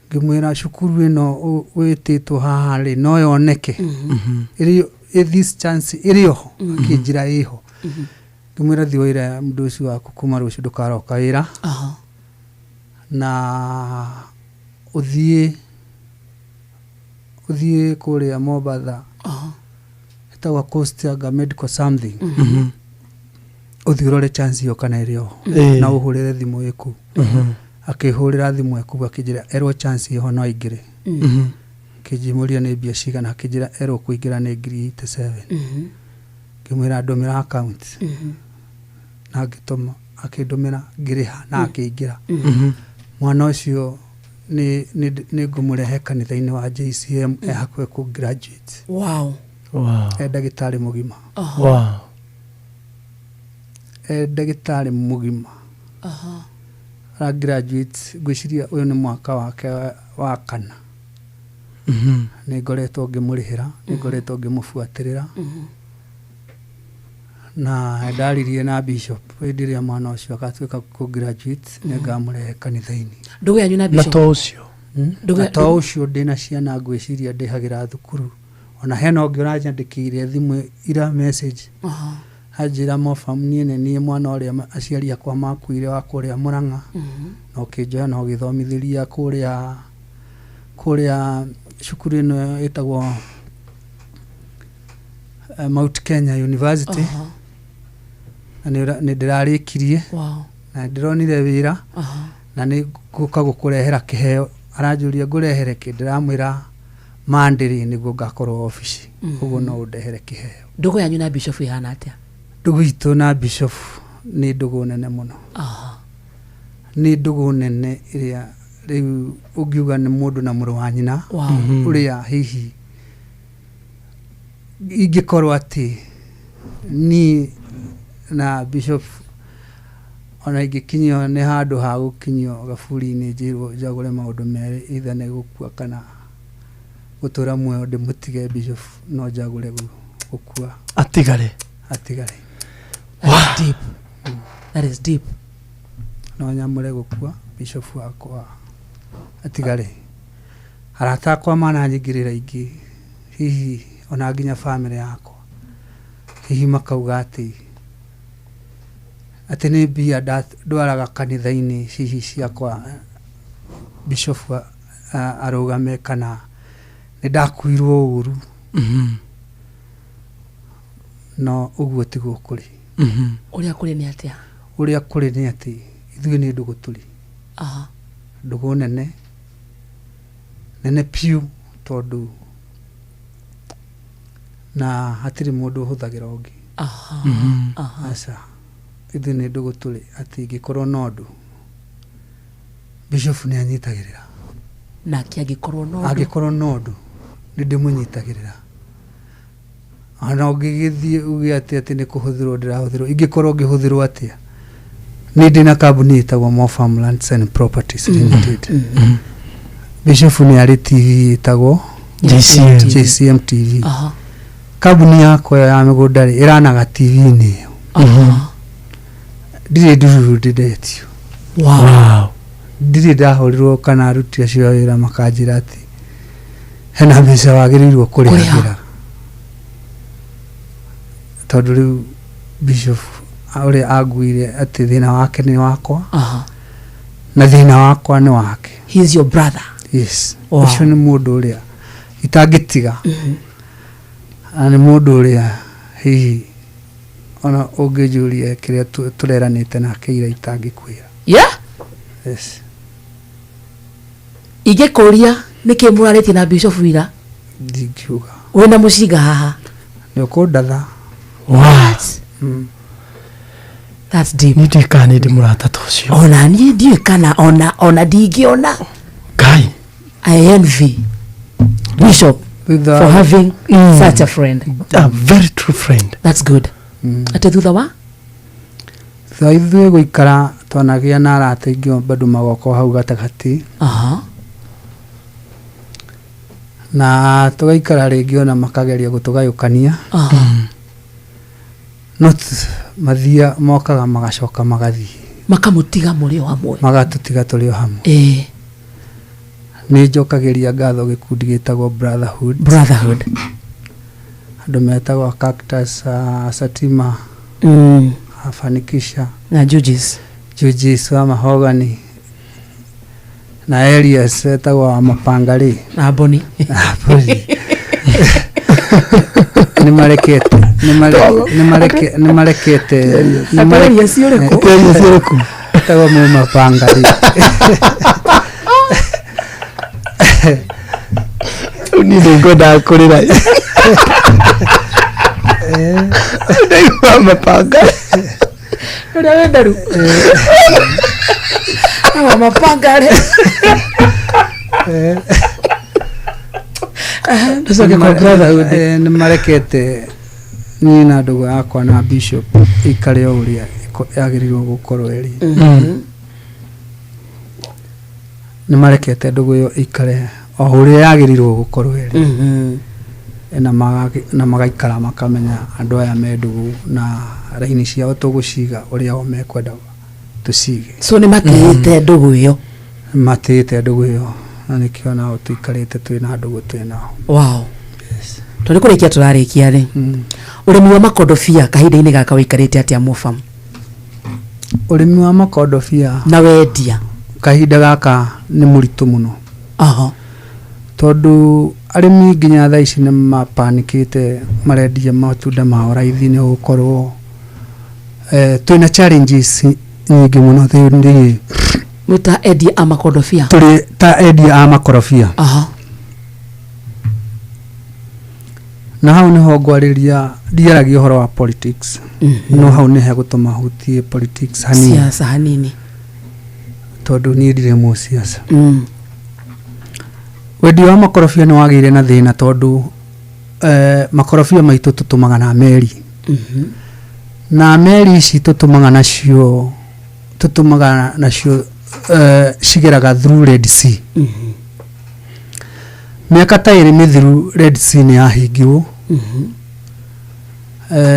Ngĩmwĩra cukuru ĩno wĩtĩtwo haha rĩ no yoneke, this chance ĩrĩ ho? Akĩnjĩra ĩho. Ngĩmwĩra thiĩ wĩra mũndũ ũcio waku kuma rũciũ ndũkaroka wĩra, na ũthiĩ kũrĩa Mombatha ĩtagwo Coast Medical something, ũthiĩ ũrore chance ĩyo kana ĩrĩ ho na ũhũrĩre thimũ ĩku. Akĩhũrĩra thimũ ĩku akĩnjĩra erwo chance ĩho no aingĩre. Akĩnjũria nĩ mbia cigana, akĩnjĩra erwo kũingĩra nĩ 87. Ngĩmwĩra ndũmĩra account, na ngĩtũma, akĩndũmĩra ngĩrĩha na akĩingĩra. Mwana ũcio nĩ ngũmũrehe kanitha-inĩ wa JCM hakuhĩ kũ graduate. Wow. Ndagĩtarĩ mũgima. Ndagĩtarĩ mũgima. Ara graduate, ngwĩciria ũyũ nĩ mwaka wake wa 4. Nĩ ngoretwo ngĩmũrĩhĩra, nĩ ngoretwo ngĩmũbuatĩrĩra, na ndaririe na bishop hĩndĩ ĩrĩa mwana ũcio agatuĩka kũ graduate nĩ ngamũrehe kanitha-inĩ. Ndũgũ yanyu na bishop? Na to ũcio to ucio ndina ciana ngwiciria ndihagira thukuru ona hena ungi uranyandikire thimu ira message hajira mofam nie mwana uria aciari akwa makuire wa kuria Murang'a no kinjoya no githomithiria kuria cukuru ino itagwo Mount Kenya University na ni ndirarikirie na ndironire wira na ni guka gukurehera kiheo aranjuria ngurehere ki ndiramwira mandiri niguo ngakorwo office uguo no ndehere kiheo. Ndugu yanyu na bishop ihana atia? Ndugu itu na bishop ni ndugu nene muno. Ni ndugu nene iria riu ugiuga ni mundu na muru wa nyina uria hihi ingikorwo ati ni na bishop ona ingikinyio ni handu ha gukinyio gaburi-ini njirwo njagure maundu meri itha ni gukua kana gutura muoyo ndimutige bishop no njagure gukua atigare. That's deep. That is deep. No nyamure gukua bishop wakwa atigare arata kwa mana njigirira ingi hihi ona nginya family yakwa hihi makauga ati ni bia ndwaraga kanitha-ini hihi ciakwa bishop arugame kana ni ndakuirwo uru no uguo tiguo kuri uria kuri ni atia? Uria kuri ni ati ithuĩ ni ndugu turi ndugu nene piu tondu na hatiri mundu huthagira ungi asa ithuĩ ni ndugu turi ati ngikorwo nondu bishop ni anyitagirira na agikorwo nondu ni ndimunyitagirira ana ugigithie ugi ati ni kuhuthirwo ndirahuthirwo ingikorwo ngihuthirwo atia ni ndina kambuni itagwo Mofam Lands and Properties Limited. Bishop ni ari TV itagwo JCM TV. Kambuni yakwa ya migunda ri iranaga TV-ini ndire nduru ndetio. Ndire ndahorirwo kana aruti acio wira makanjira ati hena mbeca wagirirwo kurihagira tondu riu bishop uri aguire ati thina wake ni wakwa na thina wakwa ni wake. He is your brother. Yes. Ucio ni mundu uria itangitiga ani mundu uria hihi ona ungijuria kiria tureranite nake ira itangikwira. Yes. Igekuria niki murarite na bishop wira ndikiuga wena mushiga haha nyokondatha. What? That's deep. Nidi kani di murata toshio. Ona ni di kana ona digiona. Guy. I envy Bishop for having such a friend. A very true friend. That's good. Ate thutha wa? Thutha ithuĩ guikara twanagia na arata ingĩ bado magoko hau gatagati. Na tugaikara rĩngĩ ona makageria gũtũgayũkania. Not mathia mokaga magacoka magathii makamutiga muri hamwe magatutiga turi hamwe. Ni njokageria ngatho gikundi gitagwo Brotherhood andu metagwo Cactus, Satima, Afanikisha na Judges wa Mahogany na Elias etagwo Mapangari na Boni nimarekete tawa mu Mapangari unide ngoda kurira Mapangari ora wendaru Mapangari nimarekete nina ndugu yakwa na bishop ikare uria yagirirwo gukorwo eri nimarekete ndugu yo ikare o uria yagirirwo gukorwo eri na magaikara makamenya andu aya me ndugu na raini ciao tuguciga uria o mekwenda tucige. So ni matete ndugu yo matete ndugu yo na nikio nao tuikarite twina ndugu twina. Wow. Yes. Tuli kurikia turarikia ri. Urimi wa makondobia kahinda-ini gaka wikarite atia Mofarm? Urimi wa makondobia na wendia kahinda gaka ni muritu muno. Tondu arimi nginya thaa ici ni mapanikite marendia matunda mao raithi ni gukorwo twina challenges nyingi muno thiuri muta edia amakondobia tuli ta edia amakorobia. Na hau niho ngwariria ndiaragia uhoro wa politics. No hau ni he gutuma hutie politics hanini, siasa hanini, tondu ni ndire mu siasa. Wendi wa makorobia ni wagire na thina tondu makorobia maitu tutumaga na meri. Na meri ici tutumaga nacio cigeraga through Red Sea. Miaka ta iri mithiru Red Sea ni yahingirwo.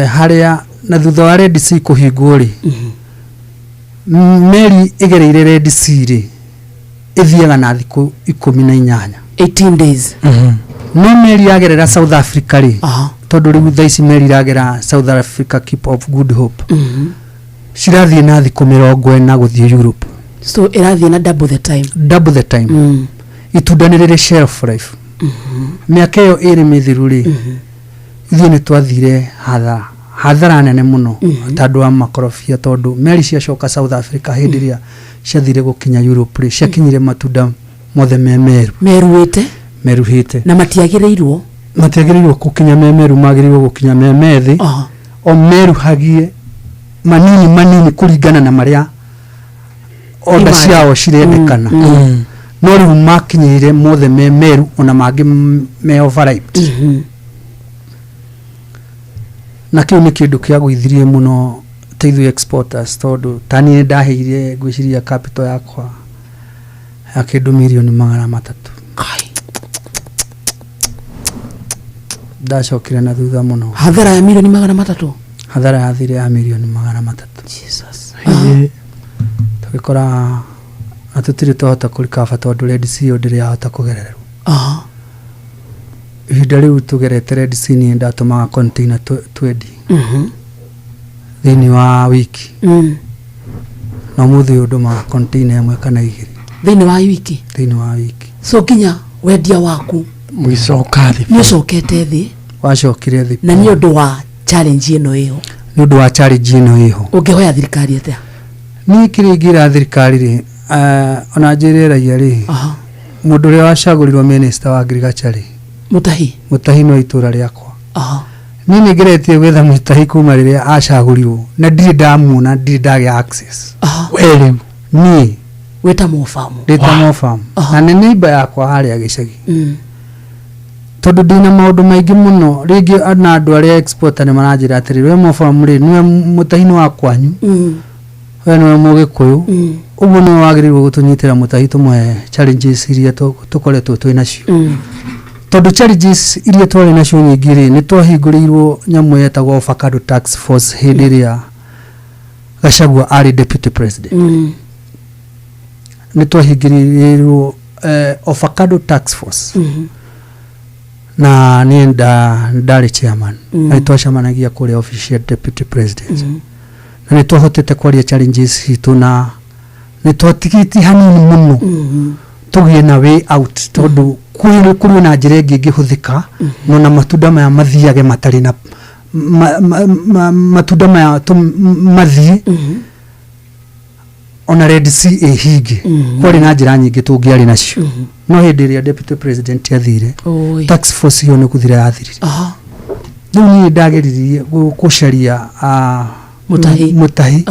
Haria na thutha wa Red Sea kuhingwo ri meri igereire Red Sea ri ithiaga na thiku 18 18 days. No meri yagerera South Africa ri tondu riu thaisi meri iragera South Africa Cape of Good Hope cirathie na thiku 40 guthie Europe. So irathie na double the time. Itunda ni riri shelf life. Miaka iyo iri mithiru ri ithie ni twathire hathara nene muno tondu wa makorobia, tondu meri cia coka South Africa hindiria ciathire gukinya Europe ri ciakinyire matunda mothe meruhite na matiagireirwo gukinya memeru, magirirwo gukinya memethi o meruhagie manini kuringana na maria onda ciao cirendekana. No riu makinyire mothe memeru ona mangi me overripe. Na kiu ni kindu kia gwithirie muno teithu exporters, tondu tani ndaheire gwiciria capital yakwa ya kindu milioni 300. Ndacokire na thutha muno. Hathara ya milioni 300. Hathara yathire ya milioni 300. Jesus. Tukikora atutiri tuhota kurikaba tondu Red Sea ndiri yahota kugererwo. Ihinda riu tugerete Red Sea ni ndatumaga container 20 thini wa wiki. No muthi uduma container imwe kana igiri thini wa wiki. So kinya wendia waku mwicokete thi wacokire thi na ni undu wa challenge ino iyo ungihoya thirikari atia? Ni kiringira thirikari ri ona njiriragia ri mundu uria wacagurirwo minister wa agriculture ri Mutahi no itura riakwa. Ni nigeretie gwetha Mutahi kuma riria acagurirwo na ndiri ndamuona, ndiri ndagia access. Wele ni weta Mofarm na ni neighbor yakwa haria gicagi. Tondu ndina maundu maingi muno ringi ana andu aria exporter ni maranjira atiri we Mofarm ri niwe Mutahi no wakwanyu we niwe Mugikuyu uguo ni wagirirwo gutunyitira Mutahi tumwe challenges iria tukoretwo twinacio. Tondu challenges iria twari nacio nyingi ri ni twahingũrĩirwo nyamu yetagwo avocado tax force hindi ria Gachagua ari deputy president. Ni twahingũrĩirwo avocado tax force na ni ndari chairman na twacemanagia kuri office ya deputy president. Na ni twahotete kwaria challenges hitu na ni twatigiti hanini muno tugie na way out, tondu kuri na njira ingi ngihuthika no na matunda maya mathiage matari na matunda maya mathie ona Red Sea ihinge kuri na njira nyingi tungiari nacio. No hindi ria deputy president athire tax force yo ni kuthira yathirire. Riu ni ndageririe gucaria Mutahi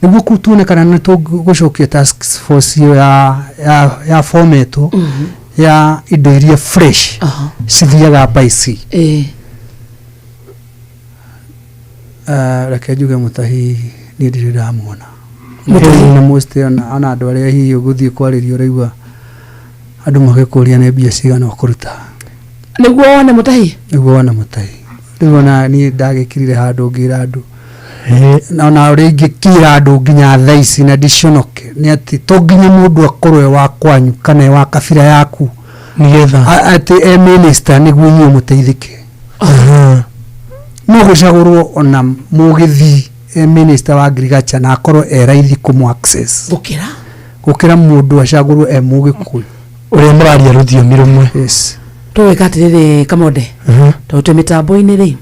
niguo kutuonekana ni tugucokia task force yo ya formato ya indo iria fresh cithiaga baisi. Reke njuge Mutahi ni ndiri ndamuona na musti ana andu aria hihi uguthie kwaririo raigua andu magikuria ne bia cigana okuruta niguo wone Mutahi riu ona ni ndagikirire handu ngira andu na rĩngĩ kira andũ nginya thaa ici na ndiconoke nĩ atĩ to nginya mũndũ akorwo wa kwanyu kana wa kabira yaku nigetha atĩ minister nĩguo inyuĩ mũteithĩke no gũcagũrwo ona mũgĩthi minister wa agriculture na akorwo raithi kũmũ access gũkĩra mũndũ acagũrwo mũgĩkũyũ ũrĩa mũraria rũthiomi rũmwe tweka atirĩrĩ Kamonde tũtũ mitambo-inĩ rĩ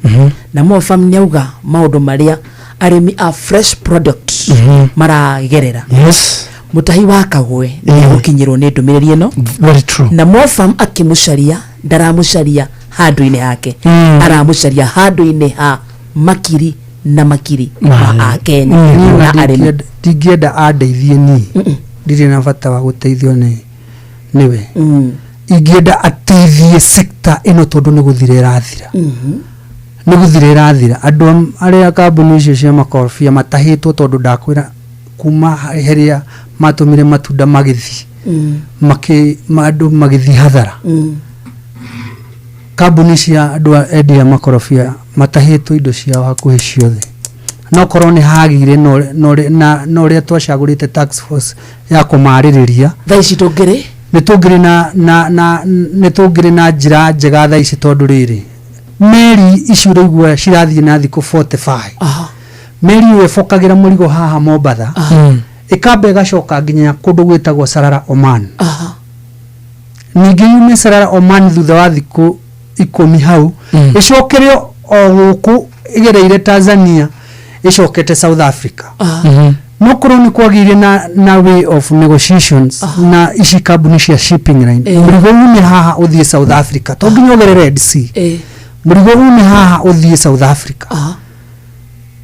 na Mofam nĩauga maũndũ marĩa arĩmi a fresh products maragerera Mutahi wa Kagwe nĩgũkinyĩrwo nĩ ndũmĩrĩri ĩno very true na Mofam akĩmũcaria ndaramũcaria handũ-inĩ hake aramũcaria handũ-inĩ ha makiri na makiri ma Akenya na arĩmi ndingĩenda andeithie niĩ ndirĩ na bata wa gũteithio niwe ingĩenda ateithie sector ĩno tondũ nĩ gũthira ĩrathira andũ arĩa kambuni icio cia makorobia matahĩtwo tondũ ndakwĩra kuma heria matũmire matunda magĩthi andũ magĩthi hathara kambuni cia andũ endia makorobia matahĩtwo indo ciao hakuhĩ ciothe no korwo nĩ hagire no ũrĩa twacagũrĩte tax force ya kũmarĩrĩria thaa ici tũngĩrĩ nĩtũngĩrĩ na njĩra njega thaa ici tondũ rĩrĩ meri icio ũraigua cirathiĩ na thikũ 45 meri ĩyo ĩbokagĩra mũrigo haha Mombatha ĩkamba ĩgacoka nginya kũndũ gwĩtagwo Sarara Oman ningĩ yume Sarara Oman thutha wa thikũ 10 hau ĩcokerio o gũkũ ĩgereire Tanzania ĩcokete South Africa no korwo nĩ kwagĩire na way of negotiations na ici kambuni cia shipping line mũrigo ume haha ũthiĩ South Africa to nginya ũgerere Red Sea mũrigo ume haha ũthiĩ South Africa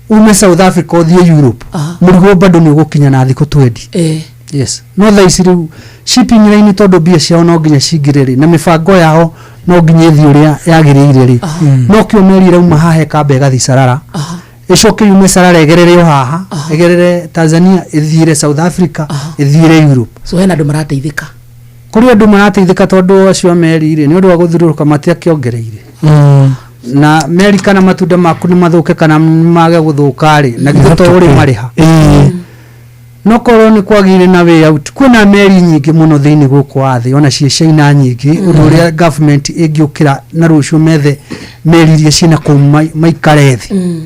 ume South Africa ũthiĩ Europe mũrigo bado nĩ ũgũkinya na thikũ 20 yes no thaa ici rĩu shipping line tondũ mbia ciao no nginya cingĩrĩrĩ na mĩbango yao no nginya ĩthiĩ ũrĩa yagĩrĩire rĩ no kĩo meri ĩrauma haha ĩkamba ĩgathiĩ Sarara ĩcoke yume Sarara ĩgerere o haha ĩgerere Tanzania ĩthiĩre South Africa ĩthiĩre Europe so hena andũ marateithĩka kũrĩ andũ marateithĩka tondũ acio meri rĩ nĩ ũndũ wa gũthirũrũka matiakĩongereire na meri kana matunda maku nĩ mathũke kana mage gũthũka rĩ na gĩtho ũrĩ marĩha no korwo nĩ kwagĩire na way out kwĩna meri nyingĩ mũno thĩinĩ gũkũ wa thĩ ona cie China nyingĩ ũndũ ũrĩa government ĩngĩũkĩra na rũciũ methe meri iria ciĩna kũu maikare thĩ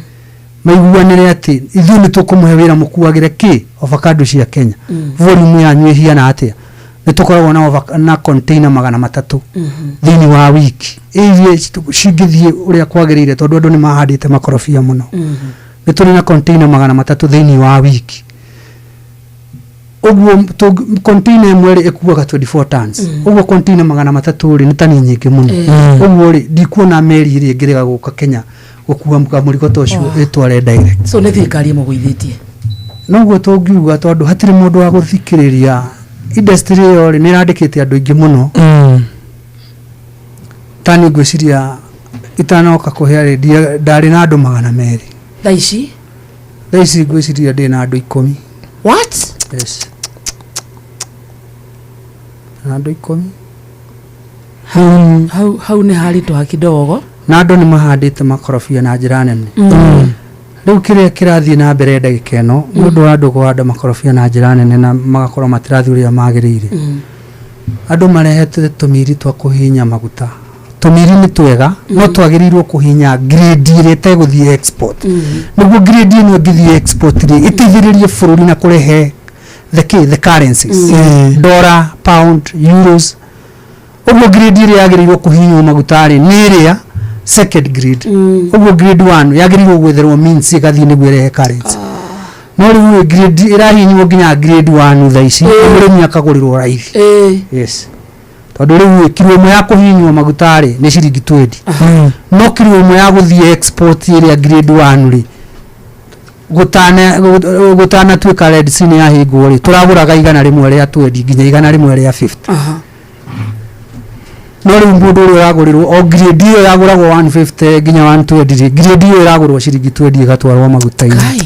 maiguanĩre atĩ ithuĩ nĩ tũkũmũhe wĩra mũkuagĩre kĩ avocado cia Kenya volume yanyu ĩhiana atĩa nĩ tũkoragwo na container 300 thĩinĩ wa wiki iria cingĩthiĩ ũrĩa kwagĩrĩire tondũ andũ nĩ mahandĩte makorobia mũno nĩ tũrĩ na container 300 thĩinĩ wa wiki ũguo container ĩmwe rĩ ĩkuaga 24 tons ũguo container 300 rĩ nĩ tani nyingĩ mũno ũguo rĩ ndikuona meri ĩrĩa ĩngĩrega gũka Kenya gũkua mũrigo ta ũcio ĩtware direct so nĩ thirikari ĩmũgũithĩtie noguo tũngiuga tondũ hatirĩ mũndũ wa gũthikĩrĩria industry ĩyo rĩ nĩ ĩrandĩkĩte andũ aingĩ mũno tani ngwĩciria itanoka kũhĩa rĩ ndarĩ na andũ 200 thaa ici ngwĩciria ndĩ na andũ 10 what yes na andũ 10 hau nĩ haritũha kidogo na andũ nĩ mahandĩte makorobia na njĩra nene rĩu kĩrĩa kĩrathiĩ na mbere ndagĩka ĩno mũndũ wa andũ kũhanda makorobia na njĩra nene na magakorwo matirathiĩ ũrĩa magĩrĩire andũ marehete tũmiri twa kũhinya maguta tũmiri nĩ twega no twagĩrĩirwo kũhinya grade ĩrĩa ĩtegũthiĩ export nĩguo grade ĩno ĩngĩthiĩ export rĩ ĩteithĩrĩrie bũrũri na kũrehe the currencies dollar pound euros ũguo grade ĩrĩa yagĩrĩirwo kũhinywo maguta rĩ nĩ ĩrĩa second grade ũguo grade 1 yagĩrĩirwo gwetherwo means ĩgathiĩ nĩguo ĩrehe currency no rĩu grade ĩrahinywo nginya grade 1 thaa ici mũrĩmi akagũrĩrwo raithi yes tondũ rĩu kilo ĩmwe ya kũhinywo maguta rĩ nĩ ciringi 20 no kilo ĩmwe ya gũthiĩ export ĩrĩa grade 1 rĩ gũtana tuĩka red sea nĩ yahingwo rĩ tũragũraga igana rĩmwe rĩa 20 nginya igana rĩmwe rĩa 50 no rĩu mũndũ ũrĩa ũragũrĩrwo o grade ĩyo yagũragwo 150 nginya 120 grade ĩyo ĩragũrwo ciringi 20 ĩgatwarwo maguta-inĩ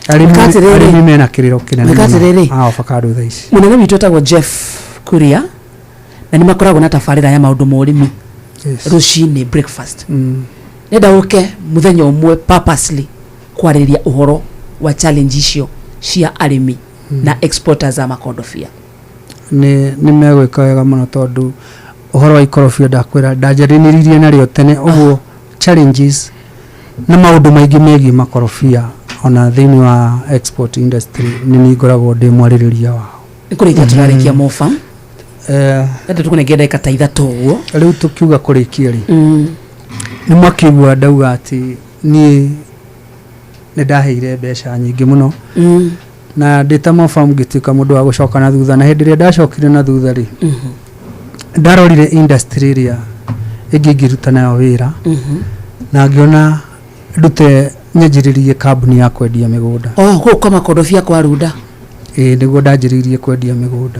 arĩmi mena kĩrĩro kĩnene avocado thaa ici mũnene witũ etagwo Jeff Kuria na nĩ makoragwo na tabarĩra ya maũndũ ma ũrĩmi rũcinĩ breakfast nenda ũke mũthenya ũmwe purposely kwariria uhoro wa challenge icio cia arimi na exporters a makondobia. Ni megwika wega muno tondu uhoro wa ikorobia ndakwira ndajarinirie nario tene uguo challenges na maundu maingi megi makorobia ona thiini wa export industry ni ngoragwo ndi mwaririria wao. Nikurikia turarikia mofa ende tukunengenda ikata ithatu uguo riu tukiuga kurikia ri ni mwakigwa ndauga ati ni ndaheire mbeca nyingi muno na ndita mofa mgituika mundu wa gucoka na thutha na hindi ria ndacokire na thutha ri ndarorire industry ria ingiruta nayo wira na ngiona ndute nyajiririe kambuni ya kwendia migunda go kama makondobia kwa runda niguo ndajiririe kwendia migunda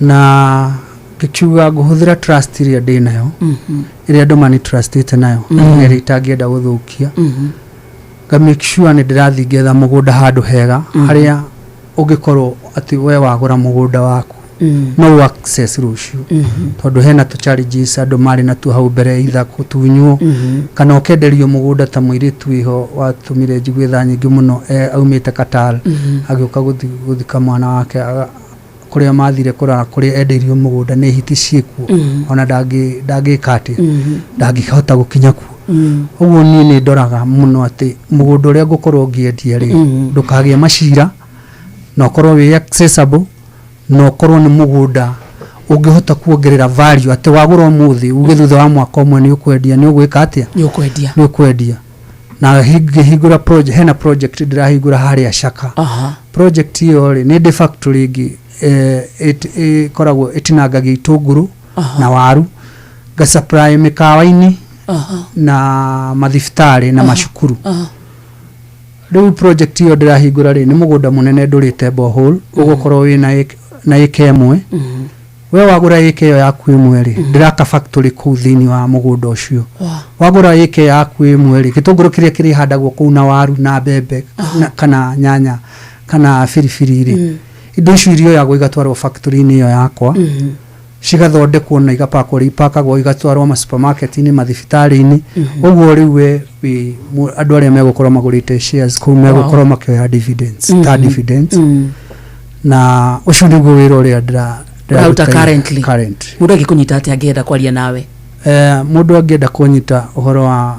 na kichuga nguhuthira trust iria ndi nayo iria andu mani trustite nayo iria itangienda guthukia ga make sure ni ndirathi ngetha mugunda handu hega haria ungikorwo ati we wagura mugunda waku no access rucio tondu hena tu challenges andu mari na tu hau mbere itha kutunywo kana ukenderio mugunda ta muiritu iho watumire njigwitha nyingi muno aumite Qatar agioka guthika mwana wake kuria mathire kurara kuria enderio mugunda ni hiti ciku ona ndangikati ndangihota gukinya ku uguo ni ndoraga muno ati mugunda uria ngukorwo ngiendia ri ndukagie macira no korwo wi accessible no korwo ni mugunda ungihota kuongerera value ati wagura umuthi ugithutha wa mwaka umwe ni ukwendia ni ugwika atia ni ukwendia na higura project hena project ndirahigura haria Shaka project hiyo ri ni de factory ingi koragwo itinangagia itunguru na waru ga supply mikawa-ini na mathibitari na mashukuru riu project hiyo ndirahigura ri ni mugunda munene ndurite borehole ugukorwo wina na eke emwe we wagura eke yo yaku imwe ri ndiraka factory ku thini wa mugunda ucio wagura eke yaku imwe ri gitunguru kiria kiri handagwo ku na waru na bebe kana nyanya kana firifiri ri indo icio irio yago igatwarwo factory ni yo yakwa cigathondekwo na igapakwo ipakagwo igatwarwo ma supermarket ni mathibitari-ini uguo riu we andu aria megukorwo magurite shares ku megukorwo makioya dividends ta dividends na ucio niguo wira uria ndira currently mundu agikunyita ati angienda kwaria nawe mundu angienda kunyita uhoro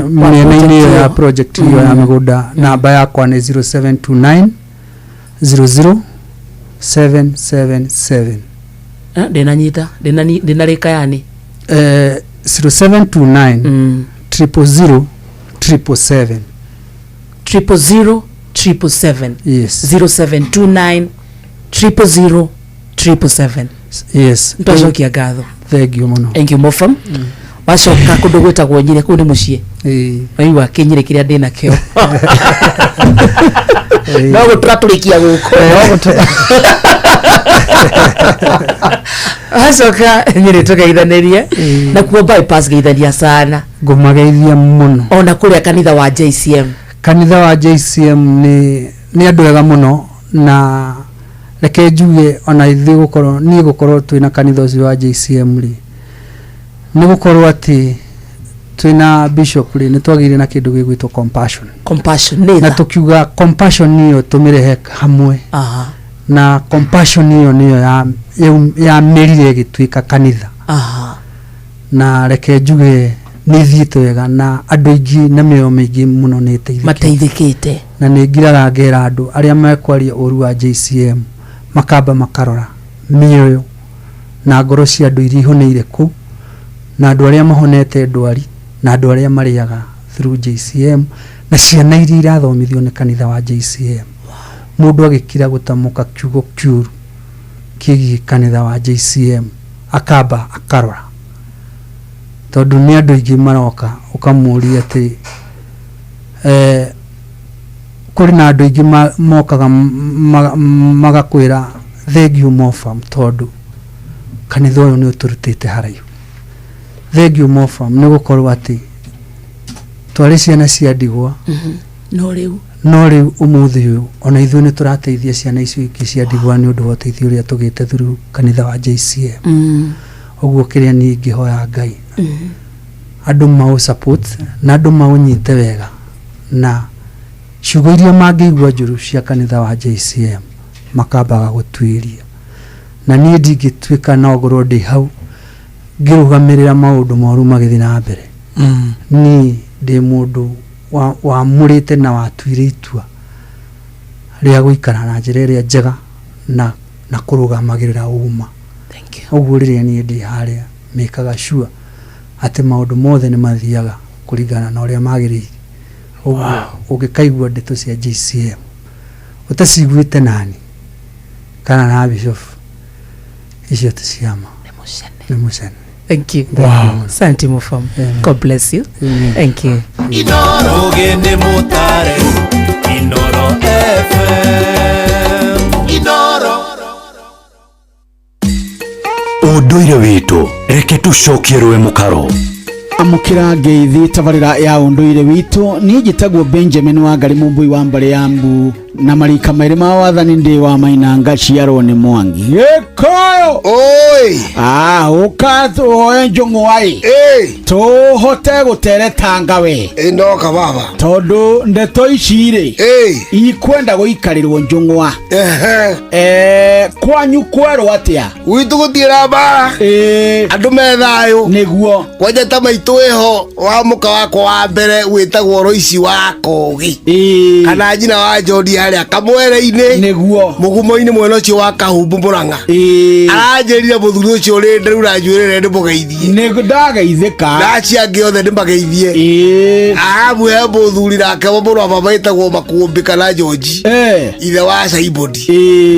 mene ya project hiyo ya migunda namba yakwa ni 0729 00777 denanyita denareka yani 0729 000 777 yes 0729 000 yes ntocokia ngatho thank you muno thank you mofam wacoka kundu gwitagwo nyire kuu ni mucie waigua kinyire kiria ndina kio no gutraturikia guko wacoka nyire tugeithanirie na kuo bypass geithania sana ngumageithia muno ona kuria kanitha wa JCM ni andu wega muno na reke njuge ona ithi gukorwo ni gukorwo twina kanitha ucio wa JCM ri ni gukorwo ati twina bishop ri ni twagire na kindu gigwitwo compassion na tukiuga compassion niyo tumirehe hamwe na compassion niyo ya merire gitwika kanitha na reke njuge ni thiite wega na andu ingi na meo mingi muno ni mateithikite na ni ngiraga ngera andu aria mekwaria uru wa JCM makamba makarora mioyo na ngoro cia andu iri honeire ku na andu aria mahonete ndwari na andu aria mariaga through JCM na ciana iri irathomithio ni kanitha wa JCM mundu agikira gutamuka kiugo kiuru kigi kanitha wa JCM akamba akarora tondu ni andu ingi maroka ukamuria ati kuri na andu ingi mokaga magakwira thank you mofam tondu kanitha uyu ni uturutite haraihu thank you mofam ni gukorwo ati twari ciana cia ndigwa no riu umuthi uyu ona ithuĩ ni turateithia ciana icio ingĩ cia ndigwa ni undu wa uteithio uria tugite through kanitha wa JCM uguo kiria ni ngihoya Ngai andu mau support na andu mau nyite wega na ciugo iria mangĩigua njũru cia kanitha wa JCM makambaga gũtuĩria, na niĩ ndingĩtuĩka no ngorwo ndĩ hau ngĩrũgamĩrĩra maũndũ moru magĩthiĩ na mbere. Niĩ ndĩ mũndũ wamũrĩte na watuire itua rĩa gũikara na njĩra ĩrĩa njega na kũrũgamagĩrĩra ũma. Ũguo rĩrĩa niĩ ndĩ harĩa mĩkaga sure atĩ maũndũ mothe nĩ mathiaga kũringana na ũrĩa magĩrĩire. Ũguo ũngĩkaigua ndeto cia JCM ũtaciguĩte nani kana na bishop icio ti ciama nĩ mũcene. Thank you. Wow. Santi Mufam. God bless you. Thank you. Inoro gende motare Inoro FM Inoro Ũndũire witũ reke tũcokie rwe mũkaro. Amukira ngeithi tabarira ya ũndũire witũ niĩ njĩtagwo Benjamin Wangari Mũmbui wa Mbare ya Mbu na marika maĩrĩ ma wathani ndĩ wa Mainanga ciarwo nĩ Mwangi gĩkoyo ũkatũoe njũng'wa tũhote gũteretanga we ĩnoka baba tondũ ndeto ici-rĩ ikwenda gũikarĩrwo njũng'wa kwanyu kwerwo atĩa gwitũ gũtirĩ mbara andũ me thayũ nĩguo kwanja ta maitũ ĩho wa mũka wakwa wa mbere wĩtagwo Roici wa Kogi kana nyina wa Jodi harĩa kamwere-inĩ nĩguo mũgumo-inĩ mwena ũcio wa Kahumbu Mũrang'a aranjĩrire mũthuri ũcio ũrĩ ndĩrura njuĩrĩre ndĩmũgeithie ndageithĩka ndacia angĩ othe ndĩmageithie arabu he mũthuri nake mũrũ wa baba wĩtagwo Makũmbĩ kana George ithe wa Saibodi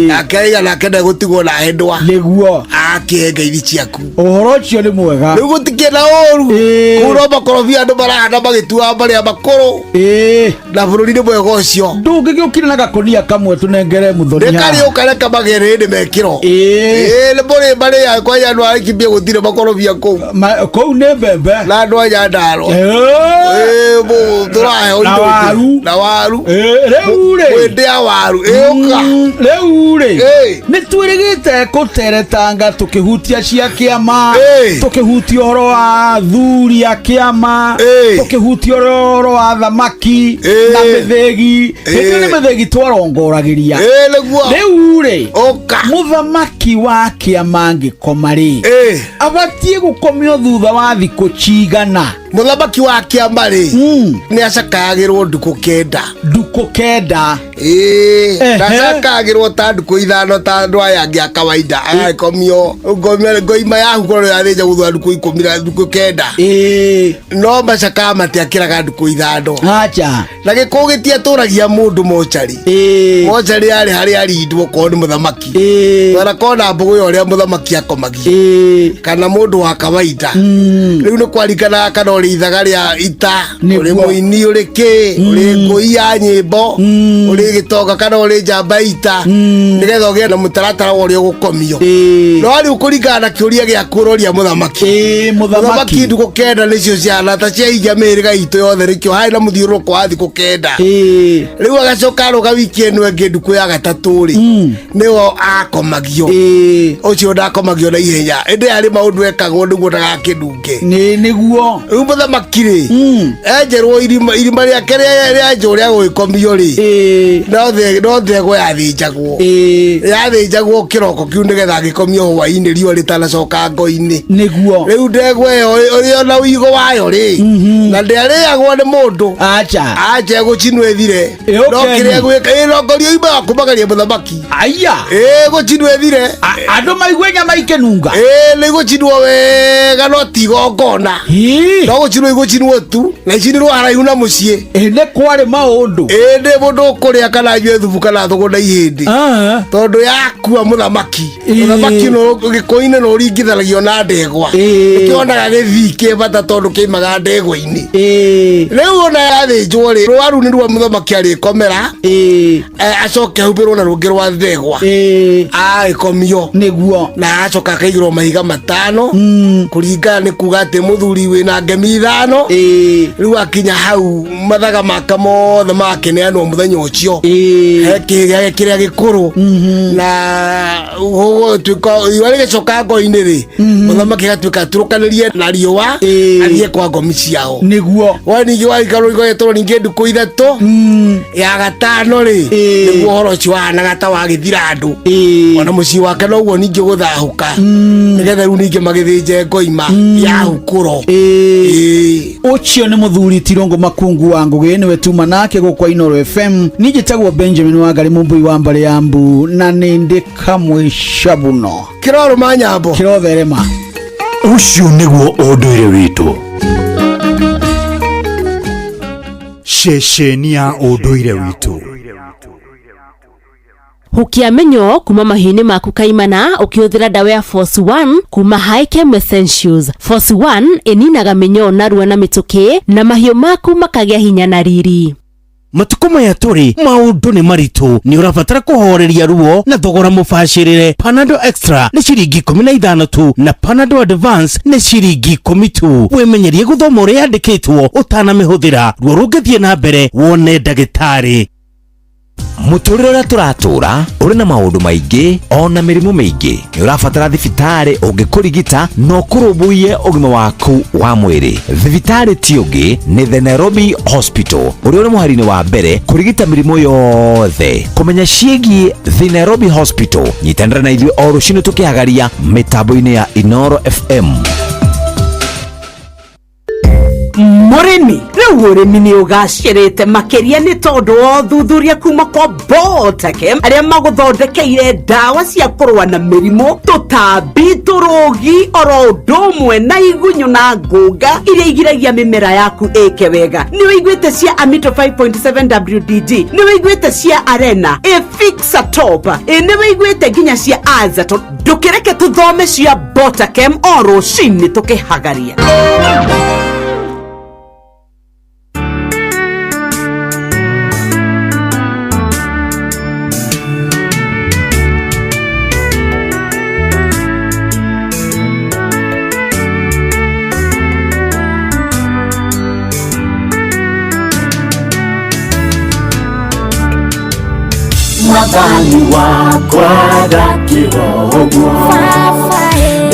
nake aiga nake ndegũtigwo na hendwa nĩguo akĩhe ngeithi ciaku ũhoro ũcio nĩ mwega rĩu gũtikĩna ũru kũu no makorobia andũ marahanda magĩtua marĩa makũrũ na bũrũri-inĩ mwega ũcio ndũngĩgĩũkire na gakonia kamwe tũnengere mũthoni ndĩkarĩ ũkareka magerĩ nĩ mekĩro nĩ mũrĩ marĩa kwanja andũ arĩkibia gũtirĩ makorobia kũu nĩ mbembe na andũ a Nyandarua tũrahe na waru rĩu-rĩ kwĩndĩa waru ũka rĩu-rĩ nĩ twĩrĩgĩte gũteretanga tũkĩhutia cia kĩama tũkĩhutia ũhoro wa thuri a kĩama tũkĩhutia ũhoro wa thamaki na mĩthĩgi hĩndĩ nĩ mĩthĩgi twarongoragĩria rĩu-rĩ mũthamaki wa kĩama angĩkoma-rĩ abatiĩ gũkomio thutha wa thikũ cigana mũthamaki wa kĩama-rĩ nĩ acakayagĩrwo ndukũ kenda ndacakagĩrwo ta ndukũ ithano ta andũ aya angĩ a kawaida agagĩkomio ngoima yahu korwo yathĩnja gũthũra ndukũ ikũmi na ndukũ kenda no macakaga matiakĩraga ndukũ ithano na gĩkũũ gĩtiatũragia mũndũ mochari yarĩ harĩa arindwo korwo nĩ mũthamaki ona kona mbũgũ ya ũrĩa mũthamaki akomagia kana mũndũ wa kawaida rĩu nĩ kwarikanaga kana ũrĩ ithaga rĩa ita ũrĩ mũini ũrĩ kĩ ũrĩ ngũi ya nyĩmbo ũrĩ gĩtonga kana ũrĩ njamba ita nĩgetha ũgĩe na mũtaratara wa ũrĩa ũgũkomio no rĩu kũringana na kĩũria gĩa kũroria mũthamaki ndukũ kenda nĩcio ciana ta cia hinya mĩhĩrĩga itũ yothe rĩkĩo harĩ na mũthiũrũrũko wa thikũ kenda rĩu agacoka arũga wiki ĩno ĩngĩ ndukũ ya gatatũ-rĩ nĩwo akomagio ũcio ndakomagio na ihenya ĩndĩ harĩ maũndũ ekagwo nĩguo ndagakĩnunge nĩguo rĩu mũthamaki-rĩ enjerwo irima rĩake rĩenjwo rĩa gũgĩkomio-rĩ no thegwo yathĩnjagwo kĩroko kĩu nĩgetha agĩkomio hwainĩ riũa rĩtanacoka ngo-inĩ nĩguo rĩu ndegwa ĩyo ĩrĩ ona ũigo wayo-rĩ na ndĩarĩagwo nĩ mũndũ acha gũcinwo ĩthire no kĩrĩa gwĩka ĩrongorio imaga kũmagaria mũthamaki gũcinwo ĩthire andũ maigue nyama ikĩnunga nĩ gũcinwo wega no ti igongona no gũcinwo igũcinwo tu na icinirwo haraihu na mũciĩ nĩ kwarĩ maũndũ nĩ mũndũ ũkũrĩa kana nyue thubu kana thũgũ na ihĩndĩ tondũ yakua mũthamaki no gĩkũi-inĩ no ũringithanagio na ndegwa nĩkĩonaga gĩthii kĩ bata tondũ kĩimaga ndegwa-inĩ rĩu ona yathĩnjwo-rĩ rũa rũu nĩruo mũthamaki arĩkomera acoke ahumbĩrwo na rũngĩ rwa ndegwa agĩkomio nĩguo na agacoka akaigĩrwo mahiga matano kũringana nĩ kuga atĩ mũthuri wĩna ngemi ithano rĩu akinya hau mathaga make mothe magakĩneanwo mũthenya ũcio kĩo kĩrĩa gĩkũrũ na tuko iwale gĩcoka ngo-inĩ rĩ mũthamaki gatuĩka turukanĩrie na riũa athiĩ kwa ngomi ciao nĩguo ningĩ waikarwo igoretwo ningĩ ndukũ ithatũ ya gatano rĩ nĩguo ũhoro ũcio wahanaga ta wagĩthira andũ ona mũciĩ wake noguo ningĩ gũthahũka nĩgetha rĩu ningĩ magĩthĩnje ngoima ya hukũro ũcio nĩ mũthuri Tirongo Makungu wa Ngũgĩ nĩwe tuma nake gũkwa Inooro FM niĩ njĩtagwo Benjamin Wangari mũmbui wa Mbale ya Mbu na nĩ ndĩ kamwĩca mũno kĩroro manyambo kĩrotherema ũcio nĩguo ũndũire witũ ceceni ya ũndũire witũ hukia menyo kuma mahini maku kaimana ukiuthira dawa ya Force 1 kuma High Chem Essentials. Force 1 ininaga menyo narua na mituki na mahio maku makagĩa hinya na riri. Matuko maya turi maundu ni maritu ni urabatara kuhoreria ruo na thogora mubashirire. Panadol Extra ni ciringi 15 tu na Panadol Advance ni ciringi 10 tu. Wimenyerie guthoma uria yandikitwo utanamihũthĩra ruo rũngĩthiĩ na mbere wone ndagĩtarĩ. Muturire uria turatura uri na maundu maingi ona mirimu mingi ni urabatara thibitari ungĩkũrigita no kũrũmbũiye ũgima waku wa mwĩrĩ. Thibitari ti ũngĩ ni The Nairobi Hospital uri uri muhari-inĩ wa mbere kũrigita mirimu yothe. Kũmenya ciĩgiĩ The Nairobi Hospital nyitanĩra na ithuĩ o rũciinĩ tũkĩhagaria mitambo-inĩ ya Inooro FM. Murimi riu urimi ni ugacirite makiria ni tondu thuthuria kuma kwa Botakem aria maguthondekeire dawa cia kurwa na mirimu tutambi turugi oro ndomwe na igunyu na ngunga iria igiragia mimera yaku eke wega. Ni wiguite cia Amito 5.7 WDG, ni wiguite cia Arena, Fixa Top, ni wiguite ginya cia Azato. Ndukireke tuthome cia Botakem oro shini tukihagaria. Mwathani wakwa ndakĩrogwo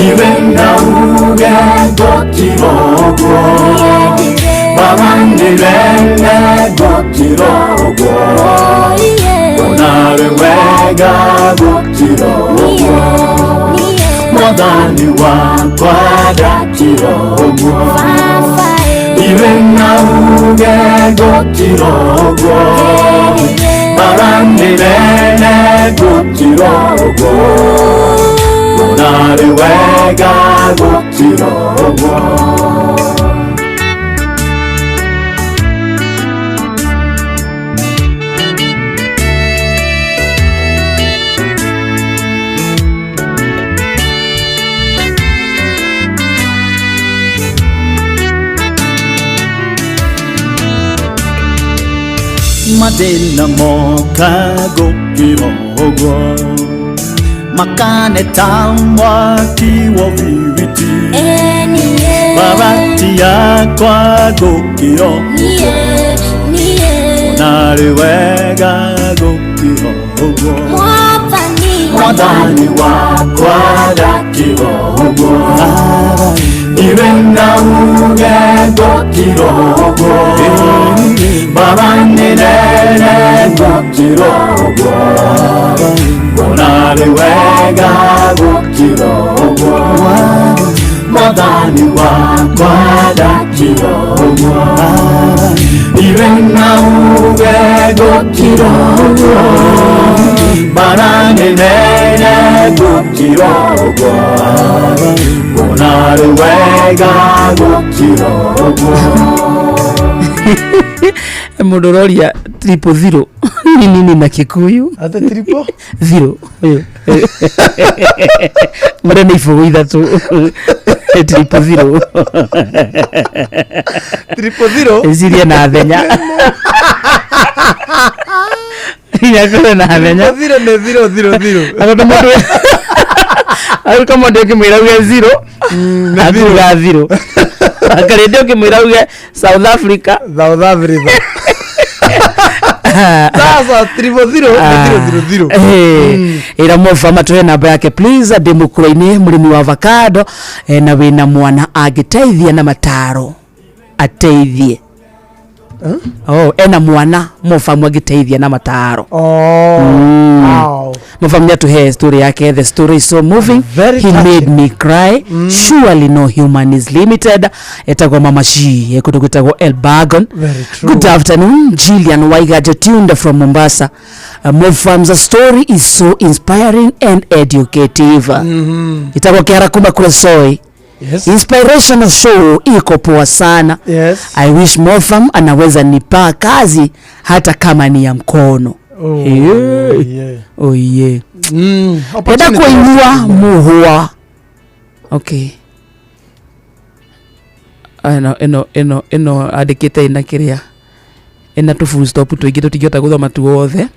iwe ngauge ngũkĩrogwo baba nĩrene ngũkĩrogwo onarĩ wega ngũkĩrogwo Mwathani wakwa ndakĩrogwo iwe ngauge ngũkĩrogwo Baranirene gutirogo Onare wega gutirogo Madina moka gukirogwo makane tamwa kiwo viviti babati yakwa gukiro onare wega gukirogwo Mwathani wakwa ndakirogwo iwe ngauge ngũkirogwo baba nĩrene ngũkirogwo onarĩ wega ngũkirogwo Mwathani wakwa ndakirogwo iwe ngauge ngũkirogwo baba nĩrene ngũkirogwo onarĩ wega ngũkirogwo Mudoria 000 nini na Kikuyu ata 000 mara ni ifugo ithatu 000 ziria na thenya ina na thenya 0 akoto mundu aruka mundu kimwira uge 0 akuga 0 akarende kimwira uge South Africa Sasa 000. Ira Mofama tuhe namba yake please ndimukuraini murimi wa avocado na wina mwana agiteithia na mataro ateithie. Ena mwana Mofama agiteithia na mataro. Wow. Mofama tuhe story yake. The story is so moving. He made me cry. Surely no human is limited. Etago mama shi ekutukitago Elbagon. Good afternoon, Jillian Waigajo tuned from Mombasa. Mofam's story is so inspiring and educative. Itago kiara kuma kule Soi. Yes. Inspirational show iko poa sana. Yes. I wish Mofam anaweza nipa kazi hata kama ni ya mkono. Peda kuinua muhua. Okay. Eno adikite inakiria. Ena tu full stop tuigite tugiota guthoma tuothe.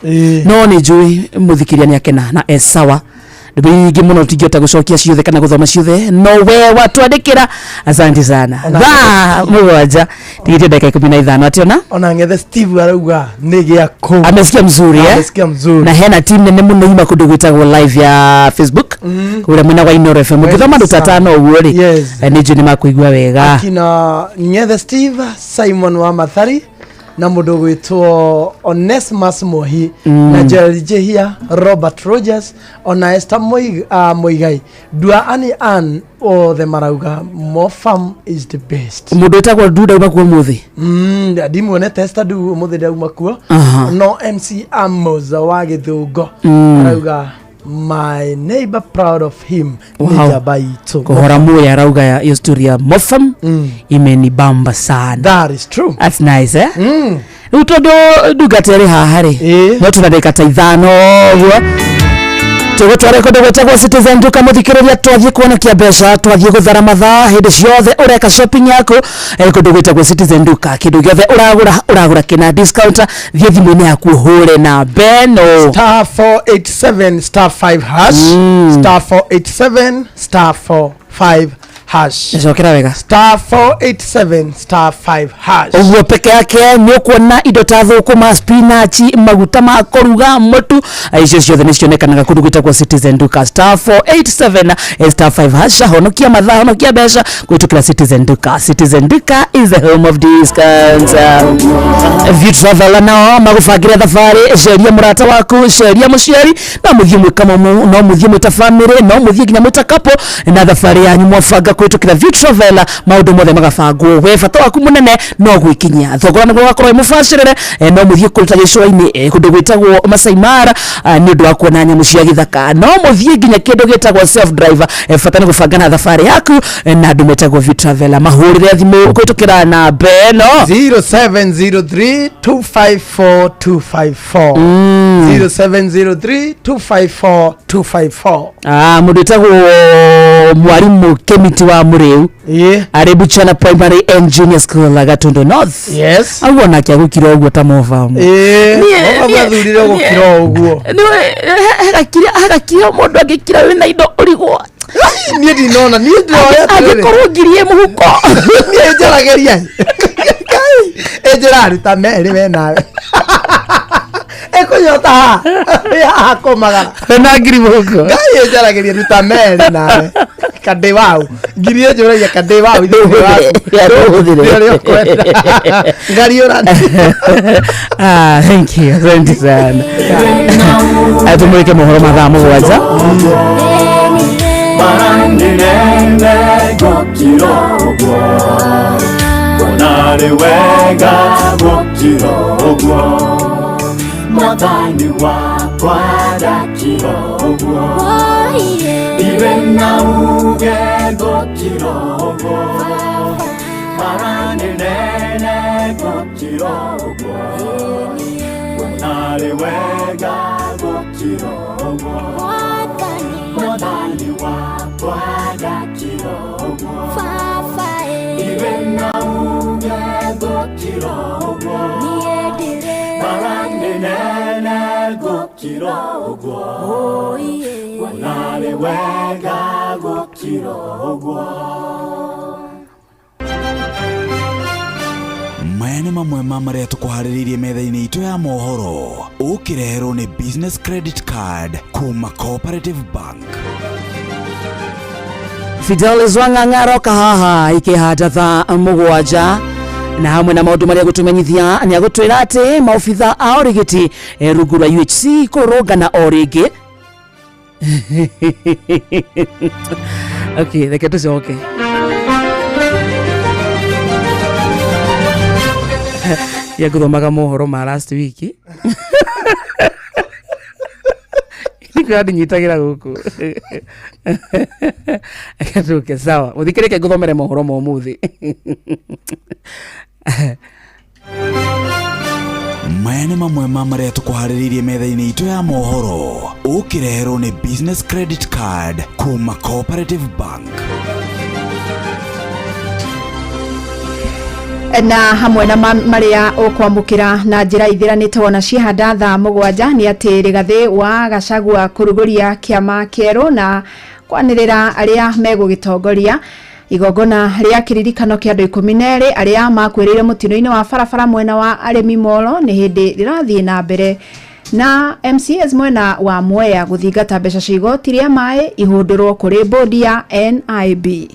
No ni jui muthikiria ni akena na esawa. Ndubingi muno tugiota gucokia ciothe kana guthoma ciothe. No we watu adikira. Asante sana. Mwaja. Tigite dakika 15 ationa. Ona ngethe Steve arauga nigi yako. Amesikia mzuri Amesikia mzuri. Na hena team nene muno hima kudugwitagwo live ya Facebook. Kura mwina wa Inoro FM. Githoma ndutatano uguo ri. Ni juni makuigwa wega. Akina Ngethe Steve, Simon wa Mathari na mundu gwitwo Onesimus Mohi na Gerald Jehia, Robert Rogers, ona Esther Moigai, Dua Ani Ann o the marauga Mofam is the best. Mundu etagwo Duda umakuo muthi. Ndimuonete Esther Du muthi ndaumakuo. No MC Amos wa Githungo arauga my neighbor proud of him. Kohora muya arauga ya historia Mofam imenibamba sana. That is true. That's nice utodo dugatere hahare no tunadeka 5 Tugo tware kodo gwetagwo Citizen Duka muthikiriria twathie kuona kia mbeca twathie guthara mathaa hindi ciothe ureka shopping yako kodo gwetagwo Citizen Duka kindu giothe uragura kina discount thie thimu-ini yaku hure na beno star 487 star 5 hash star 487 star 45 hash. Njokera wega. Star 487 star 5 hash. Ugo peke yake ni kuona indo ta thukuma, spinach, maguta ma kuruga, mutu. Icio ciothe ni cionekanaga kundu gwitagwo Citizen Duka. Star 487 star 5 hash. Honokia mathaa, honokia mbeca gwitukira Citizen Duka. Citizen Duka is the home of discounts. If you travel now, magufagira thafari, sheria murata waku, sheria muciari, na muthie mwikamo no muthie mwita family, no muthie nginya mwita couple, na thafari yanyu mwafanga kwitukira View Travel maundu mothe magabangwo we bata waku munene no gwikinya thogora niguo gakorwo mubacirire no muthie kuruta gicwa-ini kundu gwitagwo Masai Mara ni undu wa kuona nyamu cia githaka no muthie nginya kindu gitagwo self driver bata ni gubanga na thafari yaku na andu metagwo View Travel mahurire thimu kwitukira na beno 0703254254 0703254254 mundu etagwo mwarimu Kemiti wa Muriu ari Buchana Primary and Junior School Gatondo North. Yes. Agona kya gukira ogwo ta Mofam. Bathurire gukira ogwo. Hagakira mundu agikira wina indo urigwa. Niĩ ndinona niĩ ndoya agikorwo ngirie muhuko. Niĩ njarageria. Ejeraruta mere we nawe. Ekonyota ya komagara na ngiri muhuko. Ngai ejarageria ruta mere nawe. Kade wao ngiri ejora ya kade wao ide wao ngari ora. Thank you. Asante sana. Atumweke mohoro mathaa mugwanja Marandinene gokirogwo Konare wega gokirogwo Mwathani wakwa dakirogwo Iwe na uge gokirogwo Marandinene gokirogwo Konare wega gokirogwo Mwathani wakwa dakirogwo Iwe na uge gokirogwo Marandinene gokirogwo Wanare wega gokirogwo. Maya nĩ mamwe mwema maria tukuhariririe metha-ini itu ya mohoro ukireherwo ni business credit card kuma Cooperative Bank. Fidelis Wang'ang'aro kahaha ikihata thaa mugwanja na hamwe na maundu maria gutumenyithia ni agutwira ati maofitha a origiti rungu rwa UHC kurugana origi. Okay, reke tucoke. Ya guthomaga mohoro ma last week. Nikuadi nyitagira guku. Akatuke sawa. Muthikirike guthomere mohoro mo muthi. Maya nĩ mamwe ma maria tukuhariririe metha-ini itu ya mohoro ukireherwo ni business credit card kuma Cooperative Bank. Na hamwe na maria ukwamukira na njira ithiranite wona cihanda thaa mugwanja ni ati Rigathi wa Gachagua kuruguria kiama kieru na kwanirira aria megugitongoria igongona ria kiririkano kia andu 12 aria makwirire mutino-ini wa barabara mwena wa Aremi Molo ni hindi rirathie na mbere na MCS mwena wa Mwea guthingata mbeca cia igoti ria mai ihundurwo kuri bodi ya NIB.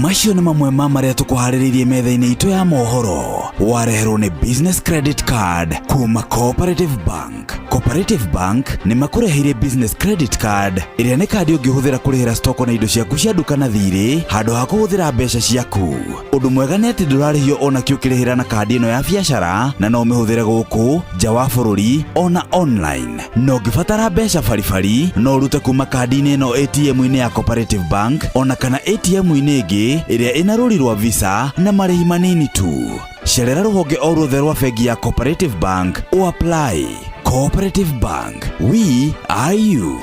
Macio nĩ mamwe ma maria tukuhariririe metha-ini itu ya mohoro wareherwo ni business credit card kuma Cooperative Bank. Cooperative Bank nĩ makureheire business credit card iria nĩ kandi ũngĩhũthĩra kũrĩhĩra stoko na indo ciaku cia duka na thirĩ handũ ha kũhũthĩra mbeca ciaku. Ũndũ mwega nĩ atĩ ndũrarĩhio ona kĩ ũkĩrĩhĩra na kandi ĩno ya biacara na no ũmĩhũthĩre gũkũ nja wa bũrũri ona online. No ũngĩbatara mbeca baribari no ũrute kuma kandi-inĩ ĩno ATM-inĩ ya Cooperative Bank ona kana ATM-inĩ ĩngĩ iria ina rũri rwa Visa na marĩhi manini tu. Cerera rũhonge o ruothe rwa bengi ya Cooperative Bank o apply. Cooperative Bank, we are you.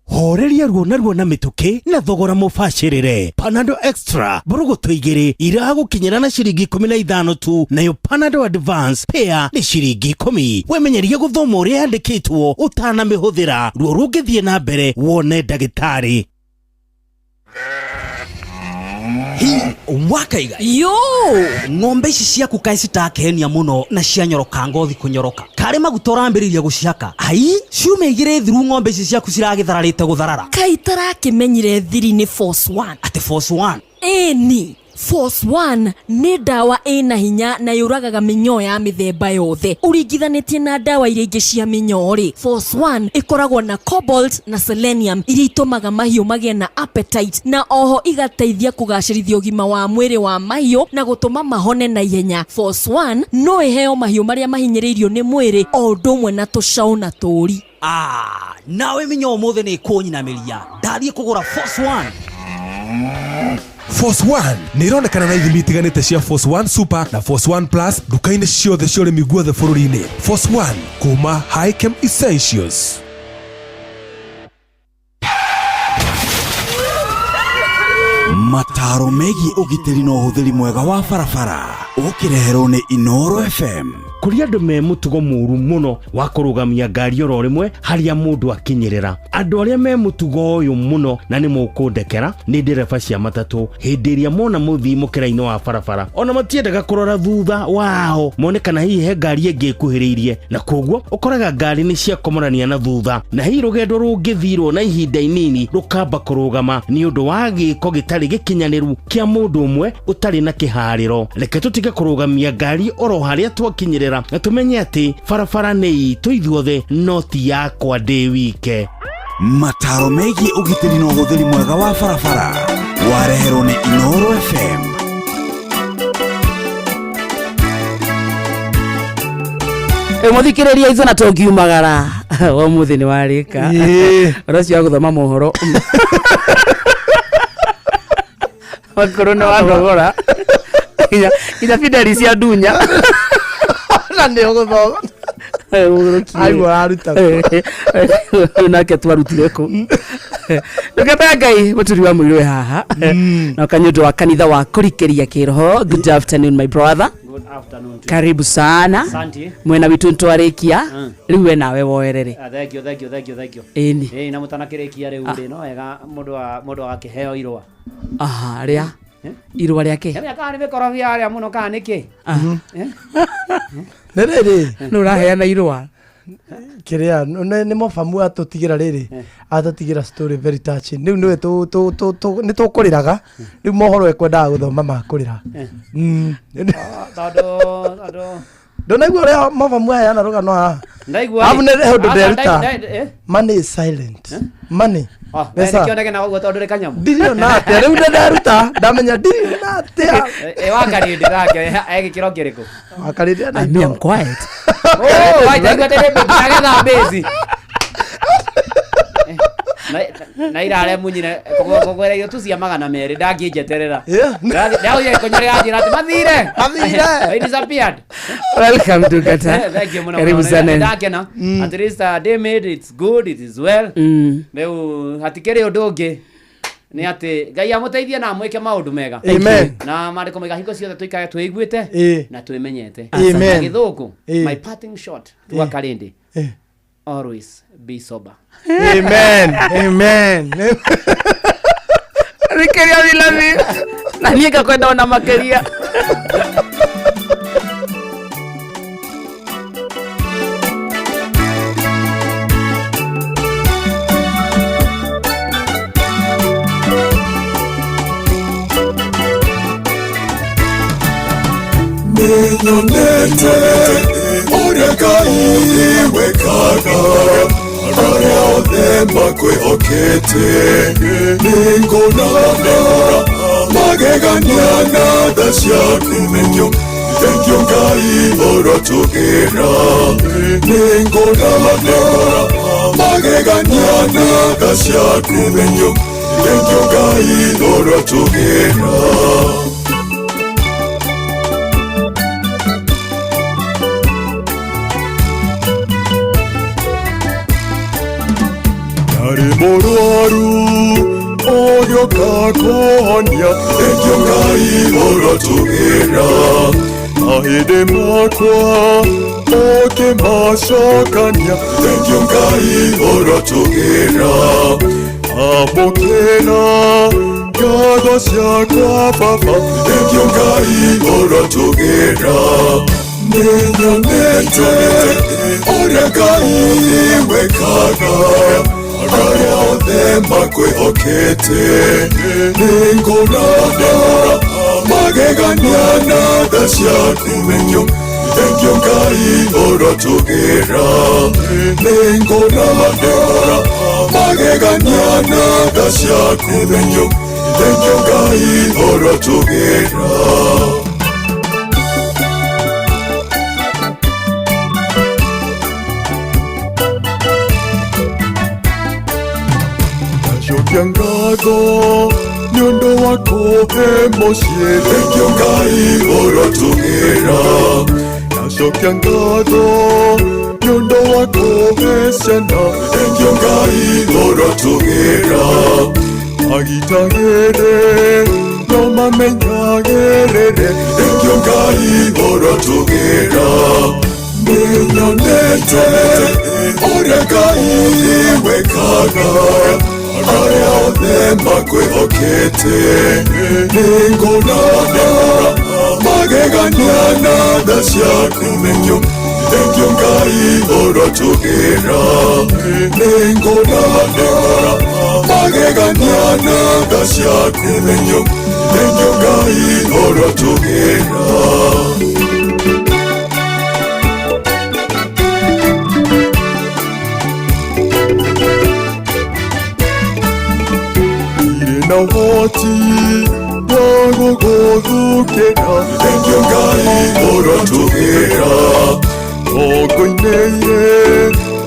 Horeria ruo na mituki na thogora mubashirire. Panadol Extra burugutu igiri iragukinyira na ciringi 15 tu, nayo Panadol Advance pair ni ciringi 10. Wemenyerie guthoma uria yandikitwo utana mihuthira ruo rungithie na mbere wone ndagitari. Wakaiga yo ng'ombe ici ciaku kai citakenia muno na cianyoroka ngothi kunyoroka kare magutorambiriria guciaka ai ciume igire thiru ng'ombe ici ciaku ciragithararite gutharara kai tarakimenyire thiri ni Force 1 ate Force 1 ni Force 1 ni dawa ina hinya na yuragaga minyoo ya mithemba yothe uringithanitie na dawa iria ingi cia minyoo ri. Force 1 ikoragwo na cobalt na selenium iria itumaga mahiũ magĩe na appetite na oho igateithia kugacĩrithia ũgima wa mwĩrĩ wa mahiũ na gũtũma mahone na ihenya. Force 1 no iheo mahiũ maria mahinyĩrĩirio nĩ mwĩrĩ o ũndũ ũmwe na tũcaũ na tũri. Nawe minyoo mothe nĩ kũnyinamĩria ndathiĩ kũgũra Force 1. Force 1 nĩ ironekana na ithimi itiganĩte cia Force 1 Super na Force 1 Plus duka-inĩ ciothe cia ũrĩmi guothe bũrũri-inĩ. Force 1 kuma Highchem Essentials. Mataro megiĩ ũgitĩri na ũhũthĩri mwega wa barabara ũkĩreherwo nĩ Inooro FM. Kuri andu me mutugo muru muno wa kurugamia ngari oro rimwe haria mundu akinyerera. Andu aria me mutugo uyu muno na ni mukundekera ni ndereba cia matatu hindi iria mona muthi mukira-ini wa barabara ona matiendaga kurora thutha wao mone kana hihi he ngari ingi ikuhiriirie na koguo ukoraga ngari ni cia komorania na thutha na hihi rugendo rungithirwo na ihinda inini rukamba kurugama ni undu wa giko gitari gikinyaniru kia mundu umwe utari na kihariro. Reke tutige kurugamia ngari oro haria twakinyerera na tumenye ati barabara ni itu ithuothe no ti yakwa ndi wike. Mataro megiĩ ũgitĩri na ũhũthĩri mwega wa barabara wareherwo nĩ Inooro FM. Muthikiriria izo na tongiumagara wa muthi ni warika rocio guthoma mohoro wakorona wa ndogora ina fideli cia dunya na ndio guthoma aiwa aruta nake twarutire ku Nũkĩte Ngai mũturi wa mwĩrĩ haha na kanyũndũ wa kanitha wa kũrikĩria kĩroho. Good afternoon my brother. good afternoon to karibu sana Asante. mwena witu ntwarikia riwe nawe woerere Thank you eni na mutana kirekia riu ri no wega mundu agakiheo irwa aha ria irwa riake ya kana ni korofia aria muno kana niki riri no raheana irwa kiria ni mofamu atutigira riri atatigira story very touching riu niwe ni tukuriraga riu mohoro ekwendaga guthoma makurira Donaigua ria mofamu aya na rugano ha ndaigua abu ne ndo delta money is silent money pesa kioneke na gwo tondu kanyamu ndirio na te riu ndaruta ndamenya ndirio na te wakari ndirake egikiro kiriko wakari na I'm quiet wai ndaigua tere ndagetha bezi na irare munyine kogwere yo tucia magana meri ndangĩnjeterera ndaũye konyere ajira ati mathire I disappeared. Welcome to Qatar. Thank you muno Karibu sana. ndakena at least they made it's good, it is well meu hatikere undu ungi ni ati Ngai amuteithie na amwike maundu mega Amen. na mariko mega hingo ciothe tuikage twiguite na twimenyete Amen. Githuku my parting shot wa Kalindi always be sober. Amen. Rikeria vilani na nieka kwenda ona makeria Ninyonete uria Ngai wekaga aria othe makwĩhokete nĩngũnanora magegania na tha ciaku thengio Ngai ũrotũgĩra nĩngũnanora magegania na tha ciaku thengio Ngai ũrotũgĩra Mũrwaru ũgĩũka kũhonia thengio Ngai ũrotũgĩra mahĩndĩ makwa ũkĩmacokania thengio Ngai ũrotũgĩra amũkĩra ngatho ciakwa Baba thengio Ngai ũrotũgĩra nĩnyonete ũrĩa Ngai wekaga aria othe makwĩhokete nĩngũnanora magegania na tha ciaku thengio Ngai ũrotũgĩra nĩngũnanora magegania na tha ciaku thengio Ngai ũrotũgĩra ngatho nĩ ũndũ wa kũhe mũciĩ thengio Ngai ũrotũgĩra nacokia ngatho nĩ ũndũ wa kũhe ciana thengio Ngai ũrotũgĩra agitagĩre no mamenyagĩrĩre thengio Ngai ũrotũgĩra nĩnyonete ũrĩa Ngai wekaga aria othe makwĩhokete nĩngũnanora magegania na tha ciaku thengio Ngai ũrotũgĩra nĩngũnanora magegania na tha ciaku thengio Ngai ũrotũgĩra na woti wa gũgũthũkĩra thengio Ngai ũrotũgĩra ũkũinĩire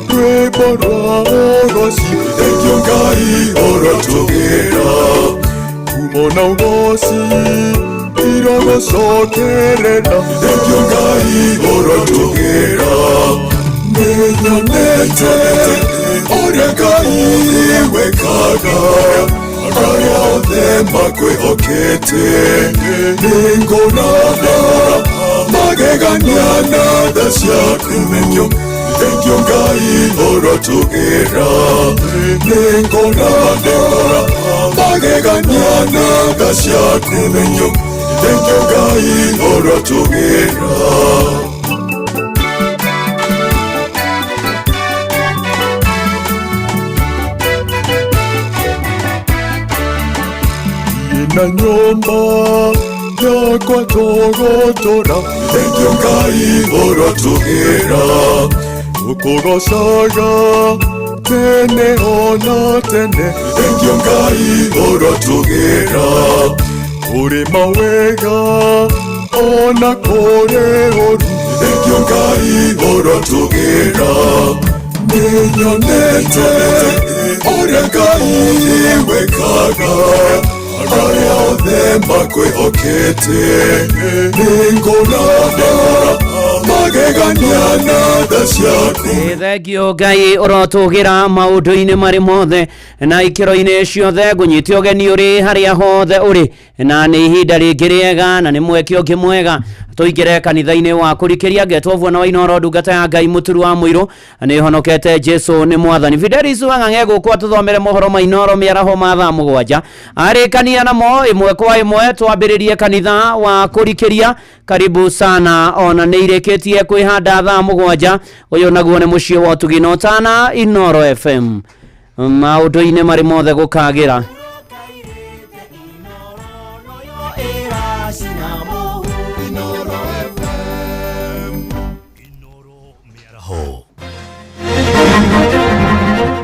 rwĩmbo rwa ũgoci thengio Ngai ũrotũgĩra ngumo na ũgoci irogũcokerera thengio Ngai ũrotũgĩra nĩnyonete ũrĩa Ngai wekaga aria othe makwĩhokete nĩngũnanora magegania na tha ciaku menyo thengio Ngai ũrotũgĩra nĩngora magegania na tha ciaku menyo thengio Ngai ũrotũgĩra na nyumba yakwa togotora thengio Ngai ũrotũgĩra ũkũgocaga tene ona tene thengio Ngai ũrotũgĩra ũrĩ mawega ona kũrĩ ũru thengio Ngai ũrotũgĩra nĩnyonete ũrĩa Ngai wekaga arĩa othe makwĩhokete nĩngona magegania na tha ciaku. Thengio Ngai ũrotũgĩra maũndũ-inĩ marĩ mothe na ikĩro-inĩ ciothe ngũnyite ũgeni ũrĩ harĩa hothe ũrĩ na nĩ ihinda rĩngĩ rĩega na nĩ mweke ũngĩ mwega tũingĩre kanitha-inĩ wa kũrikĩria ngetwo na Wainoro ndungata ya Ngai mũturu wa mũirũ nĩ honokete Jesu nĩ mwathani. Fidelis Wang'ang'e gũkũ atũthomere mohoro Mainoro mĩaraho ma thaa mũgwanja arĩkania namo ĩmwe kwa ĩmwe twambĩrĩrie kanitha wa kũrikĩria. Karibu sana ona nĩ irĩkĩtie kwĩhanda thaa mũgwanja ũyũ naguo nĩ mũciĩ wa ũtugi na ũtana Inoro FM maũndũ-inĩ marĩ mothe gũkagĩra.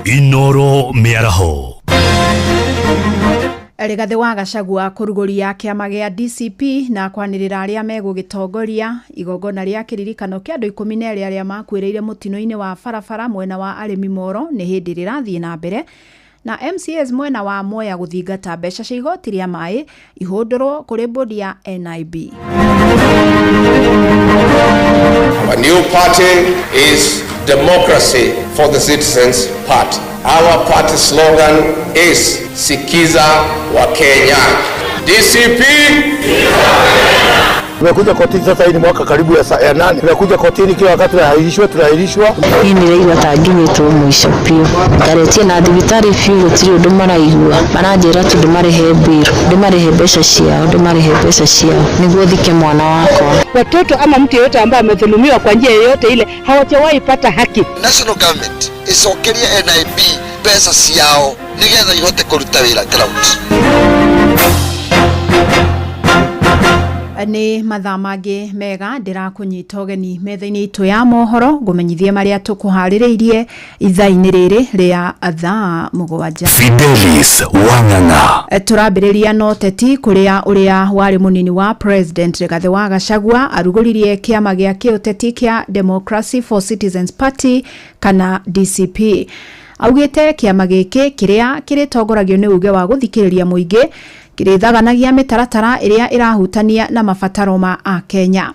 Inoro mĩaraho. Rigathĩ wa Gachagua kũrugũria kĩama gĩa DCP na kwanĩrĩra arĩa megũgĩtongoria igongona rĩa kĩririkano kĩa andũ 12 arĩa makuĩrĩire mũtino-inĩ wa barabara mwena wa Arĩmi Moro nĩ hĩndĩ rĩrathiĩ na mbere na MCAs mwena wa Mwea gũthingata mbeca cia igoti rĩa maĩ ihũndũrwo kũrĩ bodi ya NIB. Our new party is Democracy for the Citizens Party. Our party slogan is Sikiza wa Kenya. DCP. Tumekuja kotini sasa, hii ni mwaka karibu ya 8. Tumekuja kotini kila wakati tunaahirishwa. Hii ni rĩigua tanginyĩtwo mũico biũ. Ngaretie na thibitarĩ biũ gũtirĩ ũndũ maraigua. Maranjĩra tu ndĩmarĩhe mbirũ, ndĩmarĩhe mbeca ciao nĩguo thike mwana wakwa. Watoto ama mtu yeyote ambaye amedhulumiwa kwa njia yoyote ile hawajawahi pata haki. National government icokerie NIB pesa ciao nigetha ihote kũruta wĩra ground. Nĩ mathaa mangĩ mega ndĩrakũnyita ũgeni metha-inĩ itũ ya mohoro ngũmenyithie marĩa tũkũharĩrĩirie ithaa-inĩ rĩrĩ rĩa thaa mũgwanja. Fidelis Wang'ang'a. Tũrambĩrĩria na ũteti kũrĩa ũrĩa warĩ mũnini wa President Rigathĩ wa Gachagua arugũririe kĩama gĩa kĩũteti kĩa Democracy for Citizens Party kana DCP. Augĩte kĩama gĩkĩ kĩrĩa kĩrĩtongoragio nĩ uge wa gũthikĩrĩria mũingĩ kĩrĩthaganagia mĩtaratara ĩrĩa ĩrahutania na mabataro ma Akenya.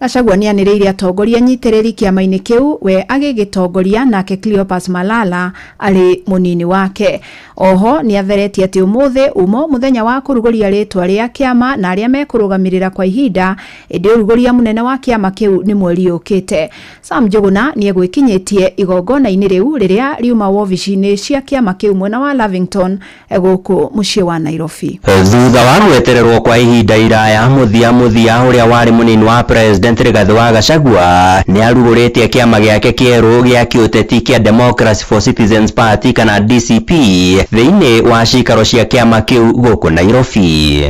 Gachagua nĩanĩrĩire atongoria nyitĩrĩri kĩama-inĩ kĩu we agĩgĩtongoria nake Cleopas Malala arĩ mũnini wake. Oho nĩatheretie atĩ ũmũthĩ mũthenya wa kũrugũria rĩtwa rĩa kĩama na arĩa mekũrũgamĩrĩra kwa ihinda ĩndĩ ũrugũria mũnene wa kĩama kĩu nĩ mweri ũkĩte. Sam Njuguna nĩegwĩkinyĩtie igongona-inĩ rĩu rĩrĩa riuma wobici-inĩ cia kĩama kĩu mwena wa Lavington gũkũ mũciĩ wa Nairobi. Thutha wa gwetererwo kwa ihinda iraya mũthia ũrĩa warĩ mũnini wa President Rigathĩ wa Gachagua nĩ arugũrĩtie kĩama gĩake kĩerũ gĩa kĩũteti kĩa Democracy for Citizens Party kana DCP thĩinĩ wa cikaro cia kĩama kĩu gũkũ Nairobi.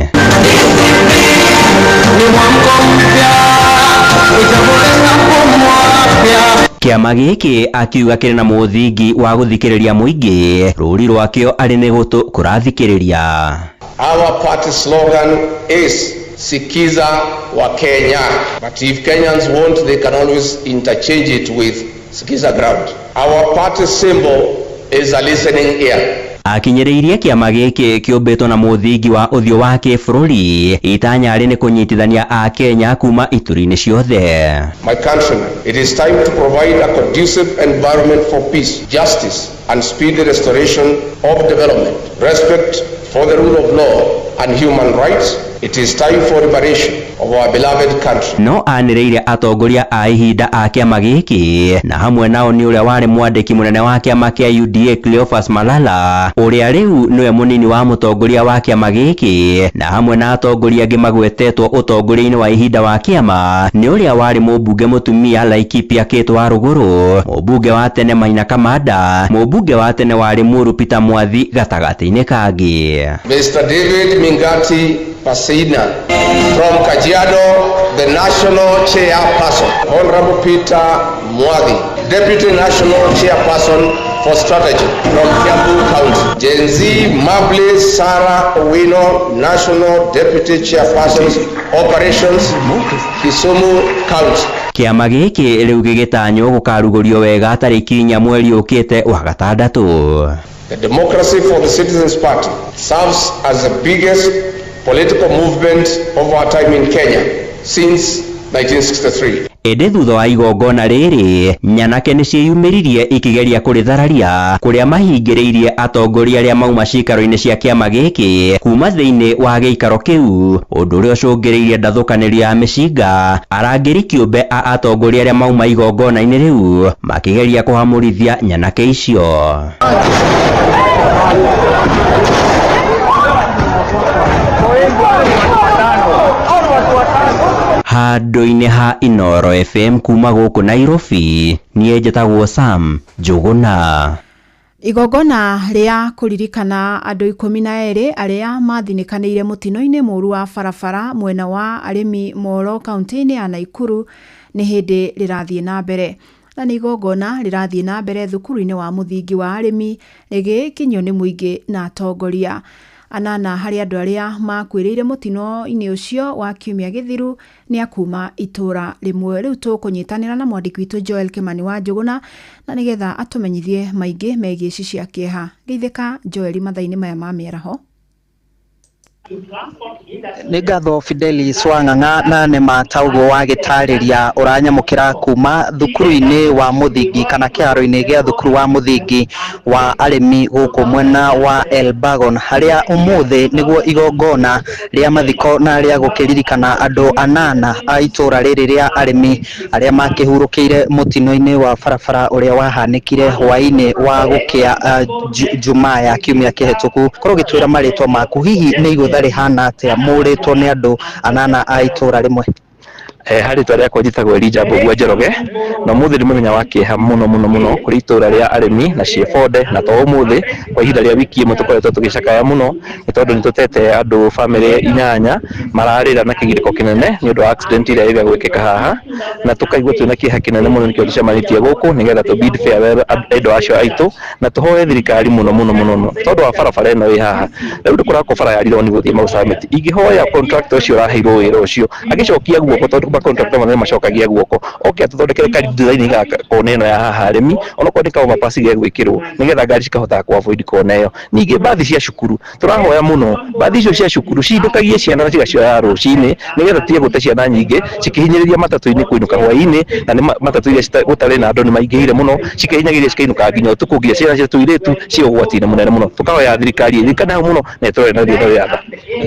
Kĩama gĩkĩ akiuga kĩrĩ na mũthingi wa gũthikĩrĩria mũingĩ, rũri rwakĩo arĩ nĩ gũtũ kũrathikĩrĩria. Our party slogan is Sikiza wa Kenya. But if Kenyans want, they can always interchange it with Sikiza ground. Our party symbol is a listening ear. Akinyĩrĩirie kĩama gĩkĩ kĩũmbĩtwo na mũthingi wa ũthiũ wa kĩbũrũri itanya rĩ nĩ kũnyitithania a Kenya kuma ituri-inĩ ciothe. My countrymen, it is time to provide a conducive environment for peace, justice and speedy restoration of development, respect for the rule of law and human rights. It is time for reparation of our beloved country. No anireire atongoria a ihinda a kiama giki na hamwe nao ni uria wari mwandiki munene wa kiama kia UDA Cleophas Malala, uria riu niwe munini wa mutongoria wa kiama giki, na hamwe na atongoria angi magwetetwo utongoria-ini wa ihinda wa kiama ni uria wari mubunge mutumia Laikipia Kate wa Ruguru, mubunge wa tene Maina Kamanda, mubunge wa tene wari Muru Peter Mwathi gatagati-ini kangi. Mr. David Mingati Pasina from Kajiado, the national chairperson. Honorable Peter Mwathi, deputy national chairperson for strategy from Kiambu County. Gen Z Mabli Sarah Owino, national deputy chairperson operations Kisumu County. Kiama giki riu gigitanyo gukarugurio wega tariki 4 mweri ukite wa gatandatu. The Democracy for the Citizens Party serves as the biggest political movement of our time in Kenya since 1963. Ede thutha wa igongona riri nyanake ni ciiyumiririe ikigeria kurithararia kuria mahingiriirie atongoria aria mauma cikaro-ini cia kiama giki kuma thiini wa giikaro kiu, undu uria ucungiriirie ndathukanirio ya micinga arangiri kiumbe a atongoria aria mauma igongona-ini riu makigeria kuhamurithia nyanake icio. Handu-ini ha Inoro FM kuma guku Nairobi, nie njĩtagwo Sam Njuguna. Igongona ria kuririkana andu 12 aria mathinikanire mutino-ini muru wa barabara mwena wa arimi Molo kaunti-ini ya Naikuru ni hindi rirathie na mbere. Na ni igongona rirathie na mbere thukuru-ini wa muthingi wa arimi rigikinyo ni muingi na atongoria. Anana hari andu aria makwiriire mutino-ini ucio wa kiumia githiru ni akuma itura rimwe. Riu tukunyitanira na mwandiki witu Joel Kimani wa Njuguna na nigetha atumenyithie maingi megie cia kieha. Geithika Joel mathaini maya ma mieraho. Nĩ ngatho Fidelis Wang'ang'a na nĩ mataugo wa gĩtarĩria ũranyamũkĩra kuma thukuru-inĩ wa mũthingi kana kĩharo-inĩ gĩa thukuru wa mũthingi wa arĩmi gũkũ mwena wa Elbagon, harĩa ũmũthĩ nĩguo igongona rĩa mathiko na rĩa gũkĩririkana andũ 8 a itũra rĩrĩ rĩa arĩmi arĩa makĩhurũkĩire mũtino-inĩ wa barabara ũrĩa wahanĩkire hwaĩ-inĩ wa gũkĩa Jumaa ya kiumia kĩhetũku. Korwo gĩtwĩra marĩtwa maku, hihi nĩ igũtha rihana atia mũrĩtwo nĩ andũ 8 a itũra rimwe? Hari twa rĩakwa njĩtagwo Elijah Mbũgua Njoroge, na mũthĩ nĩ mũthenya wa kĩeha mũno kũrĩ itũra rĩa arĩmi na ciebonde, na to ũmũthĩ kwa ihinda rĩa wiki ĩmwe tũkoretwo tũgĩcakaya mũno nĩ tondũ nĩ tũtete andũ bamĩrĩ 8 mararĩra na kĩgirĩko kĩnene nĩ ũndũ wa accident ĩrĩa ĩrĩa gwĩkĩka haha, na tũkaigua twĩna kĩeha kĩnene mũno nĩkĩo tũcemanĩtie gũkũ nĩgetha tũ bid farewell andũ acio aitũ na tũhoe thirikari mũno tondũ wa barabara ĩno ĩ haha. Rĩu ndĩkoragwo bara yarirwo nĩ gũthiĩ Marsabit, ingĩhoya contractor ũcio ũraheirwo wĩra ũcio agĩcokia guoko tondũ contractor manene macokagia guoko oke atũthondekere kari design ga kona ĩno ya haha arĩmi onokorwo nĩ kauma pasi gĩa gwĩkĩrwo nĩgetha ngari cikahota ku avoid kona ĩyo. Ningĩ bathi cia cukuru tũrahoya mũno bathi icio cia cukuru cindũkagie ciana na cigacioya rũcinĩ nĩgetha tige gũte ciana nyingĩ cikĩhinyĩrĩria matatũ-inĩ kũinũka hwaĩ-inĩ, na nĩ matatũ iria gũtarĩ na andũ nĩ maingĩhire mũno cikĩhinyagĩria cikainũka nginya ũtukũ nginya ciana cia tũirĩtu ciĩ ũgwati-inĩ mũnene mũno. Tũkahoya thirikari ĩrikanaga mũno na ĩtũrore na rĩothe rĩa tha.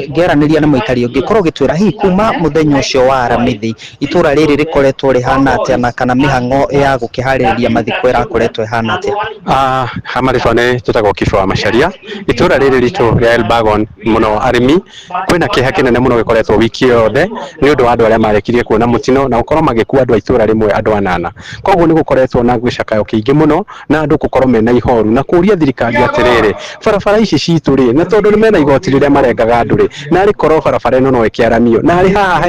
Ngĩaranĩria na mũikari ũngĩ, korwo gĩtwĩra hihi kuma mũthenya ũcio wa aramithi itũra rĩrĩ rĩkoretwo rĩhana atĩa na kana mĩhang'o ya gũkĩharĩrĩria mathiko ĩrakoretwo ĩhana atĩa? Marĩtwa nĩ tũtagwo Kibwa wa Macharia. Itũra rĩrĩ ritũ rĩa Elbagon mũno arĩmi kwĩna kĩeha kĩnene mũno gĩkoretwo wiki yothe nĩ ũndũ wa andũ arĩa marekirie kuona mũtino na gũkorwo magĩkua andũ a itũra rĩmwe andũ 8. Koguo nĩ gũkoretwo na gĩcakayo kĩingĩ mũno na andũ gũkorwo mena ihoru na kũria thirikari atĩrĩrĩ, barabara ici citũ rĩ, na tondũ nĩ mena igoti rĩrĩa marengaga andũ rĩ, na rĩ korwo barabara ĩno no ĩkĩaramio na rĩ haha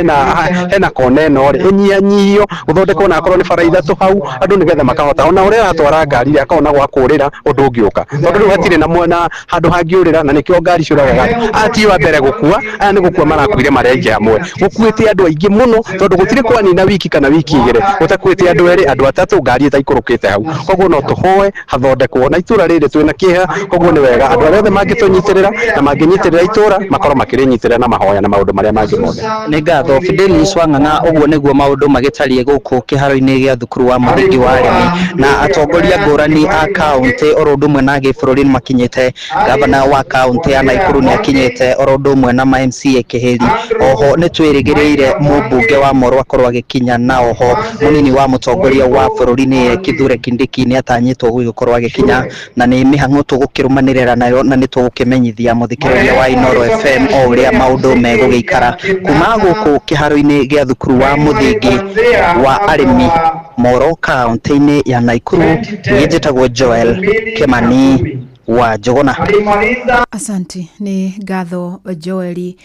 hena kona ĩno rĩ ĩnyihanyihio gũthondekwo na akorwo nĩ bara 3 hau andũ nĩgetha makahota ona ũrĩa aratwara ngari rĩ akona gwa kũrĩra ũndũ ũngĩũka, tondũ rĩu hatirĩ na handũ hangĩũrĩra na nĩkĩo ngari ciũragaga. Ati wa mbere gũkua aya nĩ gũkua marakuire marenge hamwe, gũkuĩte andũ aingĩ mũno tondũ gũtirĩ kwanina wiki kana wiki igĩrĩ gũtakuĩte andũ 2 andũ 3 ngari ĩtaikũrũkĩte hau. Koguo no tũhoe hathondekwo na itũra rĩrĩ twĩna kĩeha, koguo nĩ wega andũ arĩa othe mangĩtũnyitĩrĩra na mangĩnyitĩrĩra itũra makorwo makĩrĩnyitĩrĩra na mahoya na maũndũ marĩa mangĩ mothe. Nĩ ngatho Fidelis Wang'ang'a uguo niguo maundu magitarie guku kiharo-ini gia thukuru wa muthingi wa arimi na atongoria ngurani a kaunti orondumwe na gibururi makinyite gavana wa kaunti ya Naikuru ni akinyite orondumwe na ma MCA kihiri oho ni twirigireire mubunge wa Moro akorwa gikinya na oho munini wa mutongoria wa bururi ni Kithure Kindiki ni atanyitwo gukorwa gikinya na ni mihango tugukirumanirira nayo na ni tugukimenyithia muthikiriria wa Inoro FM o uria maundu megugikara kuma guku kiharo-ini gia thukuru wa muthingi wa arimi Moro kaunti-ini ya Naikuru. Njitagwo Joel Kimani wa Jogona. Asante ni ngatho Joeli.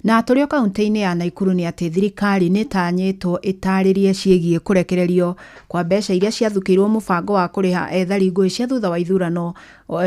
Na turio kaunti-ini ya Naikuru ni ati thirikari ni tanyitwo itaririe ciegie kurekererio kwa mbeca iria ciathukirwo mubango wa kuriha ethari ngui cia thutha wa ithurano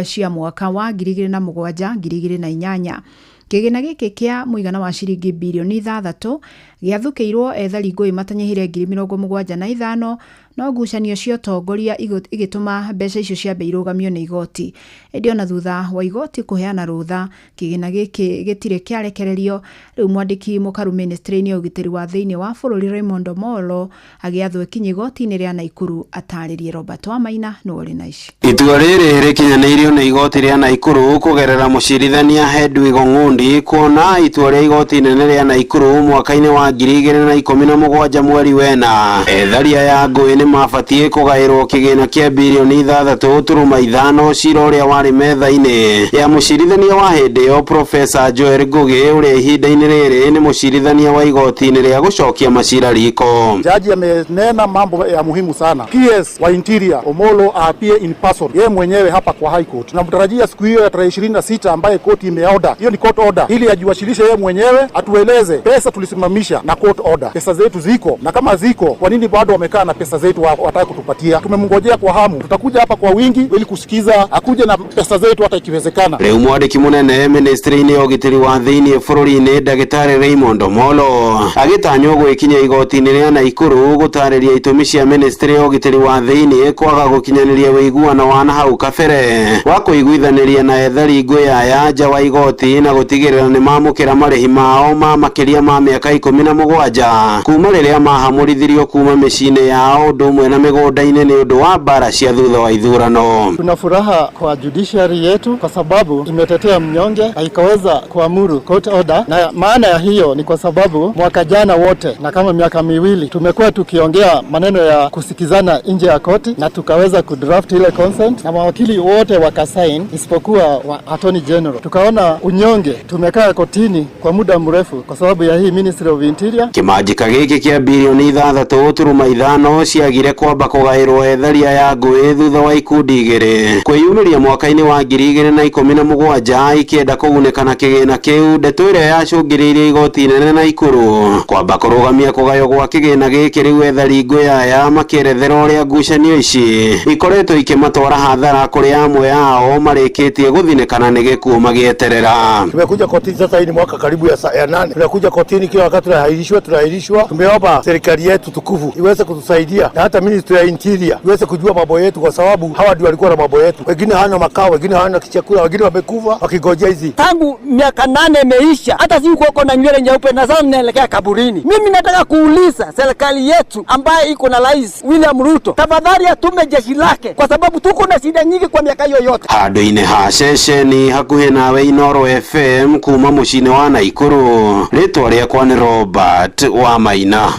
cia mwaka wa 2007 2008. Kigina giki kia muigana wa ciringi bilioni 6 giathukiirwo ethari ngui matanyihire 75,000 no ngucanio cio tongoria igituma mbeca icio ciambe irugamio ni igoti. Indi ona thutha wa igoti kuheana rutha kigina giki gitire kiarekererio riu mwandiki mukaru ministry-ini ugitiri wa thiini wa bururi Raymond Omolo agiathwo kinyi igoti-ini ria Naikuru ataririe Robert Wamaina no uri na ici. Itua riri rikinyaneirio ni igoti ria Naikuru kugerera mucirithania Hedwig Ong'undi kuona itua ria igoti inene ria Naikuru mwaka-ini wa 2017 mweri wena etharia ya ngui ni mabatie kugairwo kigina kia bilioni 3.5 cira uria wari metha-ini ya mucirithania wa hindi yo Professor Joel Ngugi uria ihinda-ini riri ni mucirithania wa igoti-ini ria gucokia macira riko. Jaji amenena mambo ya muhimu sana. PS wa Interior Omolo appear in person yeye mwenyewe hapa kwa High Court. Tunamtarajia siku hiyo ya tarehe 26 ambaye koti imeorder. Hiyo ni court order ili ajiwasilishe yeye mwenyewe atueleze pesa tulisimamisha na court order. Pesa zetu ziko na kama ziko kwa nini bado wamekaa na pesa zetu wataka kutupatia? Tumemngojea kwa hamu. Tutakuja hapa kwa wingi ili kusikiza akuje na pesa zetu hata ikiwezekana. Riu mwandiki munene ministry-ini ugitiri wa thiini bururi-ini Dagitari Raymond Omolo agitanywo gwikinya igoti-ini ria Naikuru gutariria itumi cia ministry ugitiri wa thiini kwaga gukinyaniria wiguano wa na hau kabere wa kuiguithaniria na ethari ngui aya nja wa igoti na gutigirira ni mamukira marihi mao ma makiria ma miaka 17 kuma riria mahamurithirio kuma micini yao ndumwe na migunda-ini ni undu wa bara cia thutha wa ithurano. Tuna furaha kwa judiciary yetu kwa sababu imetetea mnyonge na ikaweza kuamuru court order, na maana ya hiyo ni kwa sababu mwaka jana wote na kama miaka miwili tumekuwa tukiongea maneno ya kusikizana nje ya koti na tukaweza kudraft ile consent na mawakili wote wakasign isipokuwa wa Attorney General. Tukaona unyonge, tumekaa kotini kwa muda mrefu kwa sababu ya hii Ministry of Interior. Kimajika giki kia bilioni 3.5 ciagire kwamba kugairwo etharia ya ngui thutha wa ikundi igiri kwiyumiria mwaka-ini wa 2017 ikienda kugunekana kigina kiu ndeto iria yacungiriirie igoti inene Naikuru kwamba kurugamia kugayo gwa kigina giki riu ethari ngui aya makierethera uria ngucanio ici ikoretwo ikimatwara hathara kuri amwe yao marikitie guthinekana ni gikuo magieterera. Tumekuja kotini sasa, hii ni mwaka karibu ya 8. Tumekuja kotini kila wakati tunaahirishwa. Tumeomba serikali yetu tukufu iweze kutusaidia na hata Ministry ya Interior iweze kujua mambo yetu kwa sababu hawa ndio walikuwa na mambo yetu. Wengine hawana makao, wengine hawana chakula, wengine wamekufa wakigojea hizi. Tangu miaka 8 imeisha, hata si uko na nywele nyeupe na sasa naelekea kaburini. Mimi nataka kuuliza serikali yetu ambaye iko na Rais William Ruto, tafadhali atume jeshi lake kwa sababu tuko na shida nyingi kwa miaka hiyo yote. Handu-ini ha ceceni hakuhi nawe Inoro FM kuma mucini wa Naikuru, ritwa riakwa ni Robert Wamaina.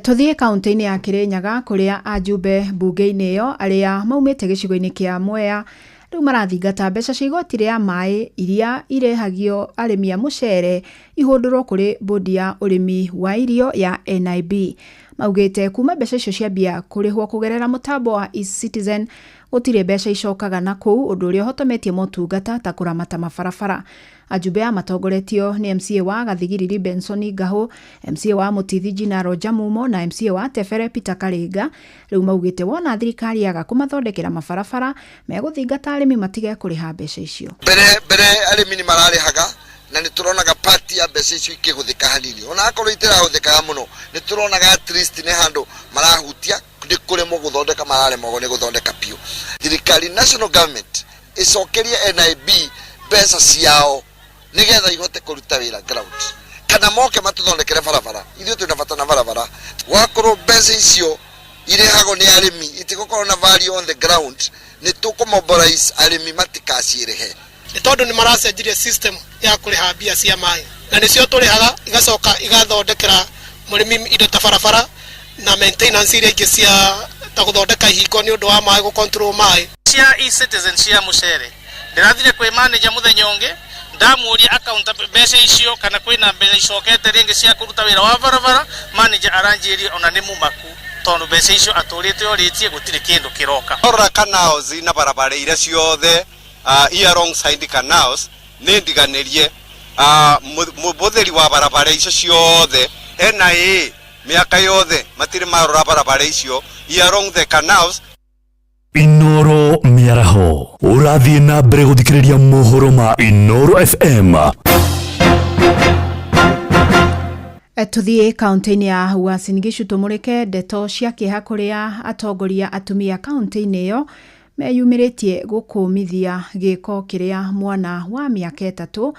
Tuthie kaunti-ini ya Kirinyaga kuria ajumbe bunge-ini iyo aria maumite gicigo-ini kia Mwea riu marathingata mbeca cia igoti ria mai iria irehagio arimi a mucere ihundurwo kuri bodi ya urimi wa irio ya NIB. Maugite kuma mbeca icio ciambia kurihwo kugerera mutambo wa eCitizen gutire mbeca icokaga na kuu undu uria hotometie motungata ta kuramata mabarabara. Ajumbe a matongoretio ni MCA wa Gathigiriri Benson Ngahu, MCA wa Mutithi Jinaro Jamumo na MCA wa Tefere Peter Karinga. Riu maugite wona thirikari yaga kumathondekera mabarabara meguthingata arimi matige kuriha mbeca icio. Mbere arimi ni mararihaga na ni turonaga party ya mbeca icio ikiguthika hanini. Ona akorwo itirahuthikaga muno ni turonaga at least ni handu marahutia kurimo guthondeka mararemo ni guthondeka pio. Thirikari national government icokerie NIB mbeca ciao nigetha ihote kuruta wira ground. kana moke matuthondekere barabara ithuĩ twĩna bata na barabara wakorwo mbeca icio irehagwo nĩ arĩmi itigũkorwo na value on the ground nĩ tũkũmobilize arĩmi matikaciĩrĩhe nĩ tondũ nĩ maracenjirie system ya kũrĩha mbia cia maĩ na nĩcio tũrĩhaga igacoka igathondekera mũrĩmi indo ta barabara na maintenance iria ingĩ cia ta gũthondeka ihingo nĩ ũndũ wa maĩ gũcontrol maĩ cia e-citizen cia mũcere ndĩrathire kwĩ manager mũthenya ũngĩ ndamuria account mbeca icio kana kwĩna mbeca icokete rĩngĩ cia kũruta wĩra wa barabara manager aranjĩria ona nĩ mumaku tondũ mbeca icio atũrĩte orĩtie gũtirĩ kĩndũ kĩroka Ora canals na barabara iria ciothe alongside canals nĩ ndiganĩrie mũbũthĩri wa barabara icio ciothe NIA mĩaka yothe matirĩ marora barabara icio along the canals. Inoro Miaraho urathiĩ na mbere gũthikĩrĩria mohoro ma Inoro FM. Tuthiĩ kaunti-inĩ ya Uasin Gishu tũmũrĩke ndeto cia kĩeha kũrĩa atongoria atumia kaunti-inĩ ĩyo meyumĩrĩtie gũkũmithia gĩko kĩrĩa mwana wa mĩaka 3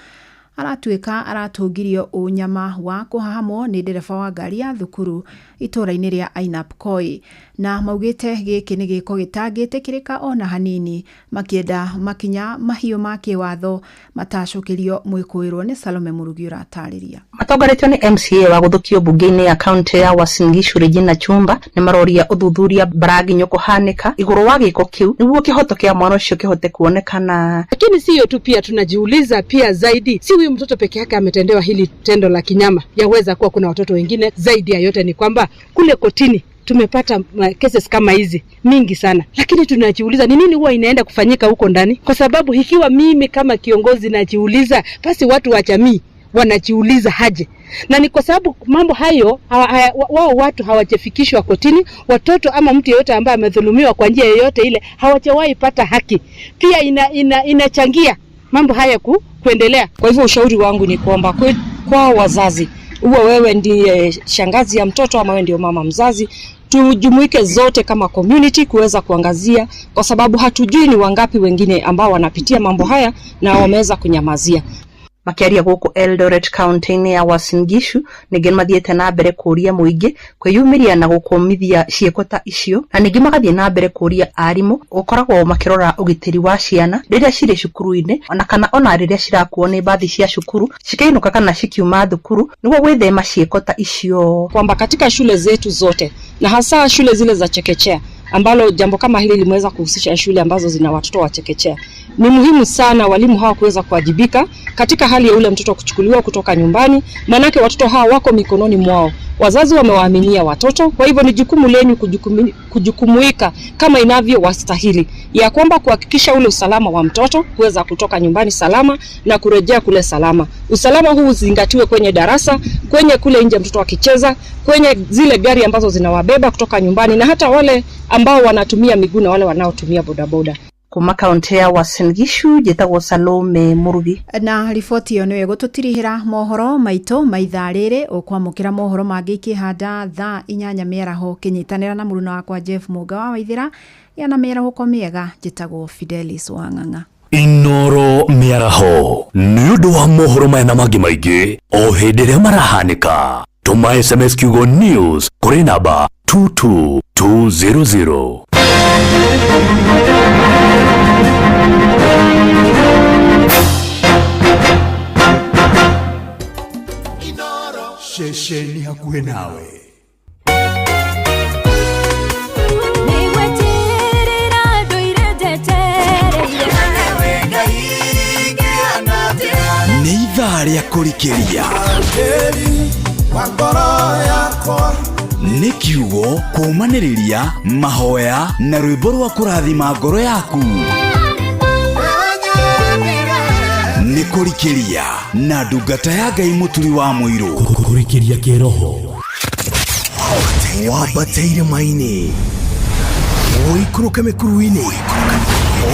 aratuĩka aratũngirio ũnyama wa kũhahamwo nĩ ndereba wa ngari ya thukuru itũra-inĩ rĩa Ainabkoi na maugĩte gĩkĩ nĩ gĩko gĩtangĩtĩkĩrĩka ona hanini makĩenda makinya mahiũ ma kĩwatho matacũkĩrio mwĩkũĩrwo nĩ Salome Murugi ũratarĩria. Matongoretio nĩ MCA wa gũthukio bunge-inĩ ya kaunti ya Uasin Gishu Regina Chumba nĩ maroria ũthuthuria baraginyo kũhanĩka igũrũ wa gĩko kĩu nĩguo kĩhoto kĩa mwana ũcio kĩhote kuonekana. Lakini sio tu, pia tunajiuliza pia zaidi, si huyu mtoto peke yake ametendewa hili tendo la kinyama, yaweza kuwa kuna watoto wengine. Zaidi ya yote ni kwamba kule kotini tumepata cases kama hizi mingi sana, lakini tunajiuliza ni nini huwa inaenda kufanyika huko ndani, kwa sababu ikiwa mimi kama kiongozi najiuliza, basi watu wa jamii wanajiuliza haje, na ni kwa sababu mambo hayo wao watu hawajafikishwa kotini. Watoto ama mtu yeyote ambaye amedhulumiwa kwa njia yoyote ile hawajawahi pata haki, pia inachangia mambo haya kuendelea. Kwa hivyo ushauri wangu ni kwamba kwa wazazi, uwe wewe ndiye shangazi ya mtoto ama wewe ndio mama mzazi, tujumuike zote kama community kuweza kuangazia, kwa sababu hatujui ni wangapi wengine ambao wanapitia mambo haya na wameweza kunyamazia. Makiaria gũkũ Eldoret County-inĩ ya Uasin Gishu ningĩ mathiĩte na mbere kũria mũingĩ kwĩyumĩria na gũkũmithia ciĩko ta icio, na ningĩ magathiĩ na mbere kũria arimũ gũkoragwo makĩrora ũgitĩri wa ciana rĩrĩa cirĩ cukuru-inĩ ona rĩrĩa cirakuo nĩ bathi cia cukuru cikĩinũka kana cikiuma thukuru nĩguo gwĩthema ciĩko ta icio. Kwamba katika shule zetu zote na hasa shule zile za chekechea, ambalo jambo kama hili limeweza kuhusisha shule ambazo zina watoto wa chekechea, ni muhimu sana walimu hawa kuweza kuwajibika katika hali ya ule mtoto kuchukuliwa kutoka nyumbani, manake watoto hawa wako mikononi mwao. Wazazi wamewaaminia watoto, kwa hivyo ni jukumu lenu kujukumuika kama inavyo wastahili, ya kwamba kuhakikisha ule usalama wa mtoto kuweza kutoka nyumbani salama na kurejea kule salama. Usalama huu uzingatiwe kwenye darasa, kwenye kule nje mtoto akicheza, kwenye zile gari ambazo zinawabeba kutoka nyumbani, na hata wale ambao wanatumia miguu na wale wanaotumia bodaboda. Kuma kaunti ya Uasin Gishu njĩtagwo Salome Murugi. Na riboti ĩyo nĩyo ĩgũtũtirihĩra mohoro maitũ maithaa rĩrĩ ũkwamũkĩra mohoro mangĩ ikĩhanda thaa 8 mĩaraho kĩnyitanĩra na mũruna wakwa Jeff Mũga wa Waithĩra yana mĩaraho mĩega njĩtagwo Fidelis Wang'ang'a. Inoro Miaraho nĩ ũndũ wa mohoro maya na mangĩ maingĩ o hĩndĩ ĩrĩa marahanĩka. Tũma SMS kiugo news kũrĩ namba 22200. Shesheni hakuhe nawe. Nĩ ithaa rĩa kũrikĩria nĩ kiugo kũmanĩrĩria mahoya na rwĩmbo rwa kũrathima ngoro yaku. Nĩ kũrikĩria na ndungata ya Ngai mũturi wa mũirũ. Kũrikĩria kĩroho wambateire maini ũikũrũke mĩkuru-inĩ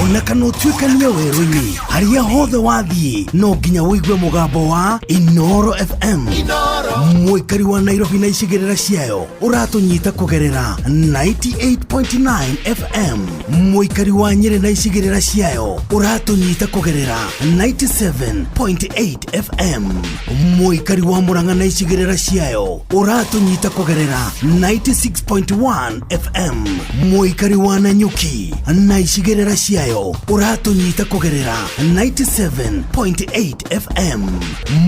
ona kana utuikania werũ-inĩ harĩa hothe wathiĩ no nginya wĩigue mũgambo wa Inoro FM. Mũikari wa Nairobi na icigĩrĩra ciayo ũratũnyita kũgerera 98.9 FM. Mũikari wa Nyeri na icigĩrĩra ciayo ũratũnyita kũgerera 97.8 FM. Mũikari wa Murang'a na icigĩrĩra ciayo ũratũnyita kũgerera 96.1 FM. Mũikari wa Nanyuki na icigĩrĩra ciayo ũratũnyita kũgerera 97.8 FM.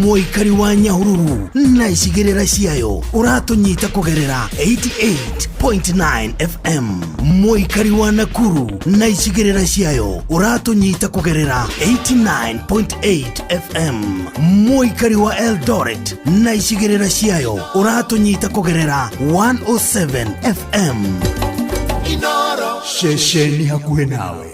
Mũikari wa Nyahururu na icigĩrĩra ciayo ũratũnyita kũgerera 88.9 FM. Mũikari wa Nakuru na icigĩrĩra ciayo ũratũnyita kũgerera 89.8 FM. Mũikari wa Eldoret na icigĩrĩra ciayo ũratũnyita kũgerera 107 FM. Inoro Shesheni hakuhĩ nawe.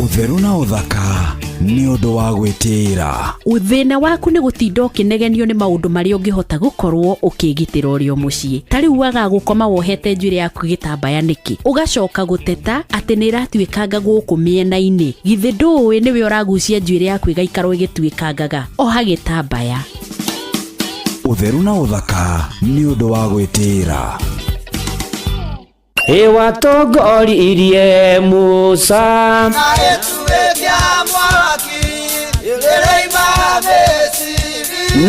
Utheru na uthaka ni undu wa gwitira. Uthina waku ni gutinda ukinegenio ni maundu mari ungihota gukorwo ukigitira uri mucii. Tari uaga gukoma wohete njuire yaku gitambaya niki. Ugacoka guteta ati ni iratuikanga guku miena-ini. Githi ndũĩ niwe ũragucia njuire yaku igaikarwo igituikangaga oha gitambaya. Utheru na uthaka ni undu wa gwitira. Watongoririe Musa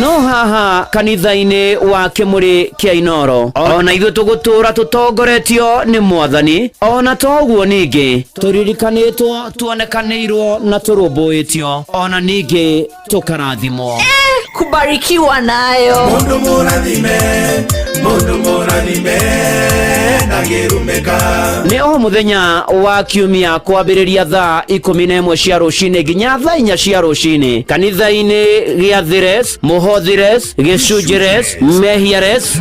no haha kanitha-inĩ wa Kĩmũrĩ kĩa Inoro ona ithuĩ tũgũtũra tũtongoretio nĩ Mwathani ona toguo ningĩ tũririkanĩtwo tuonekanĩirwo na tũrũmbũĩtio ona ningĩ tũkarathimwo kubarikiwa nayo mundu mũrathime nagĩrumĩka. Nĩ o mũthenya wa kiumia kwambĩrĩria thaa 11 cia rũcinĩ nginya thaa 4 cia rũcinĩ kanitha-inĩ gĩa Thires, Mũhothires, Gĩcunjĩres, Mehiares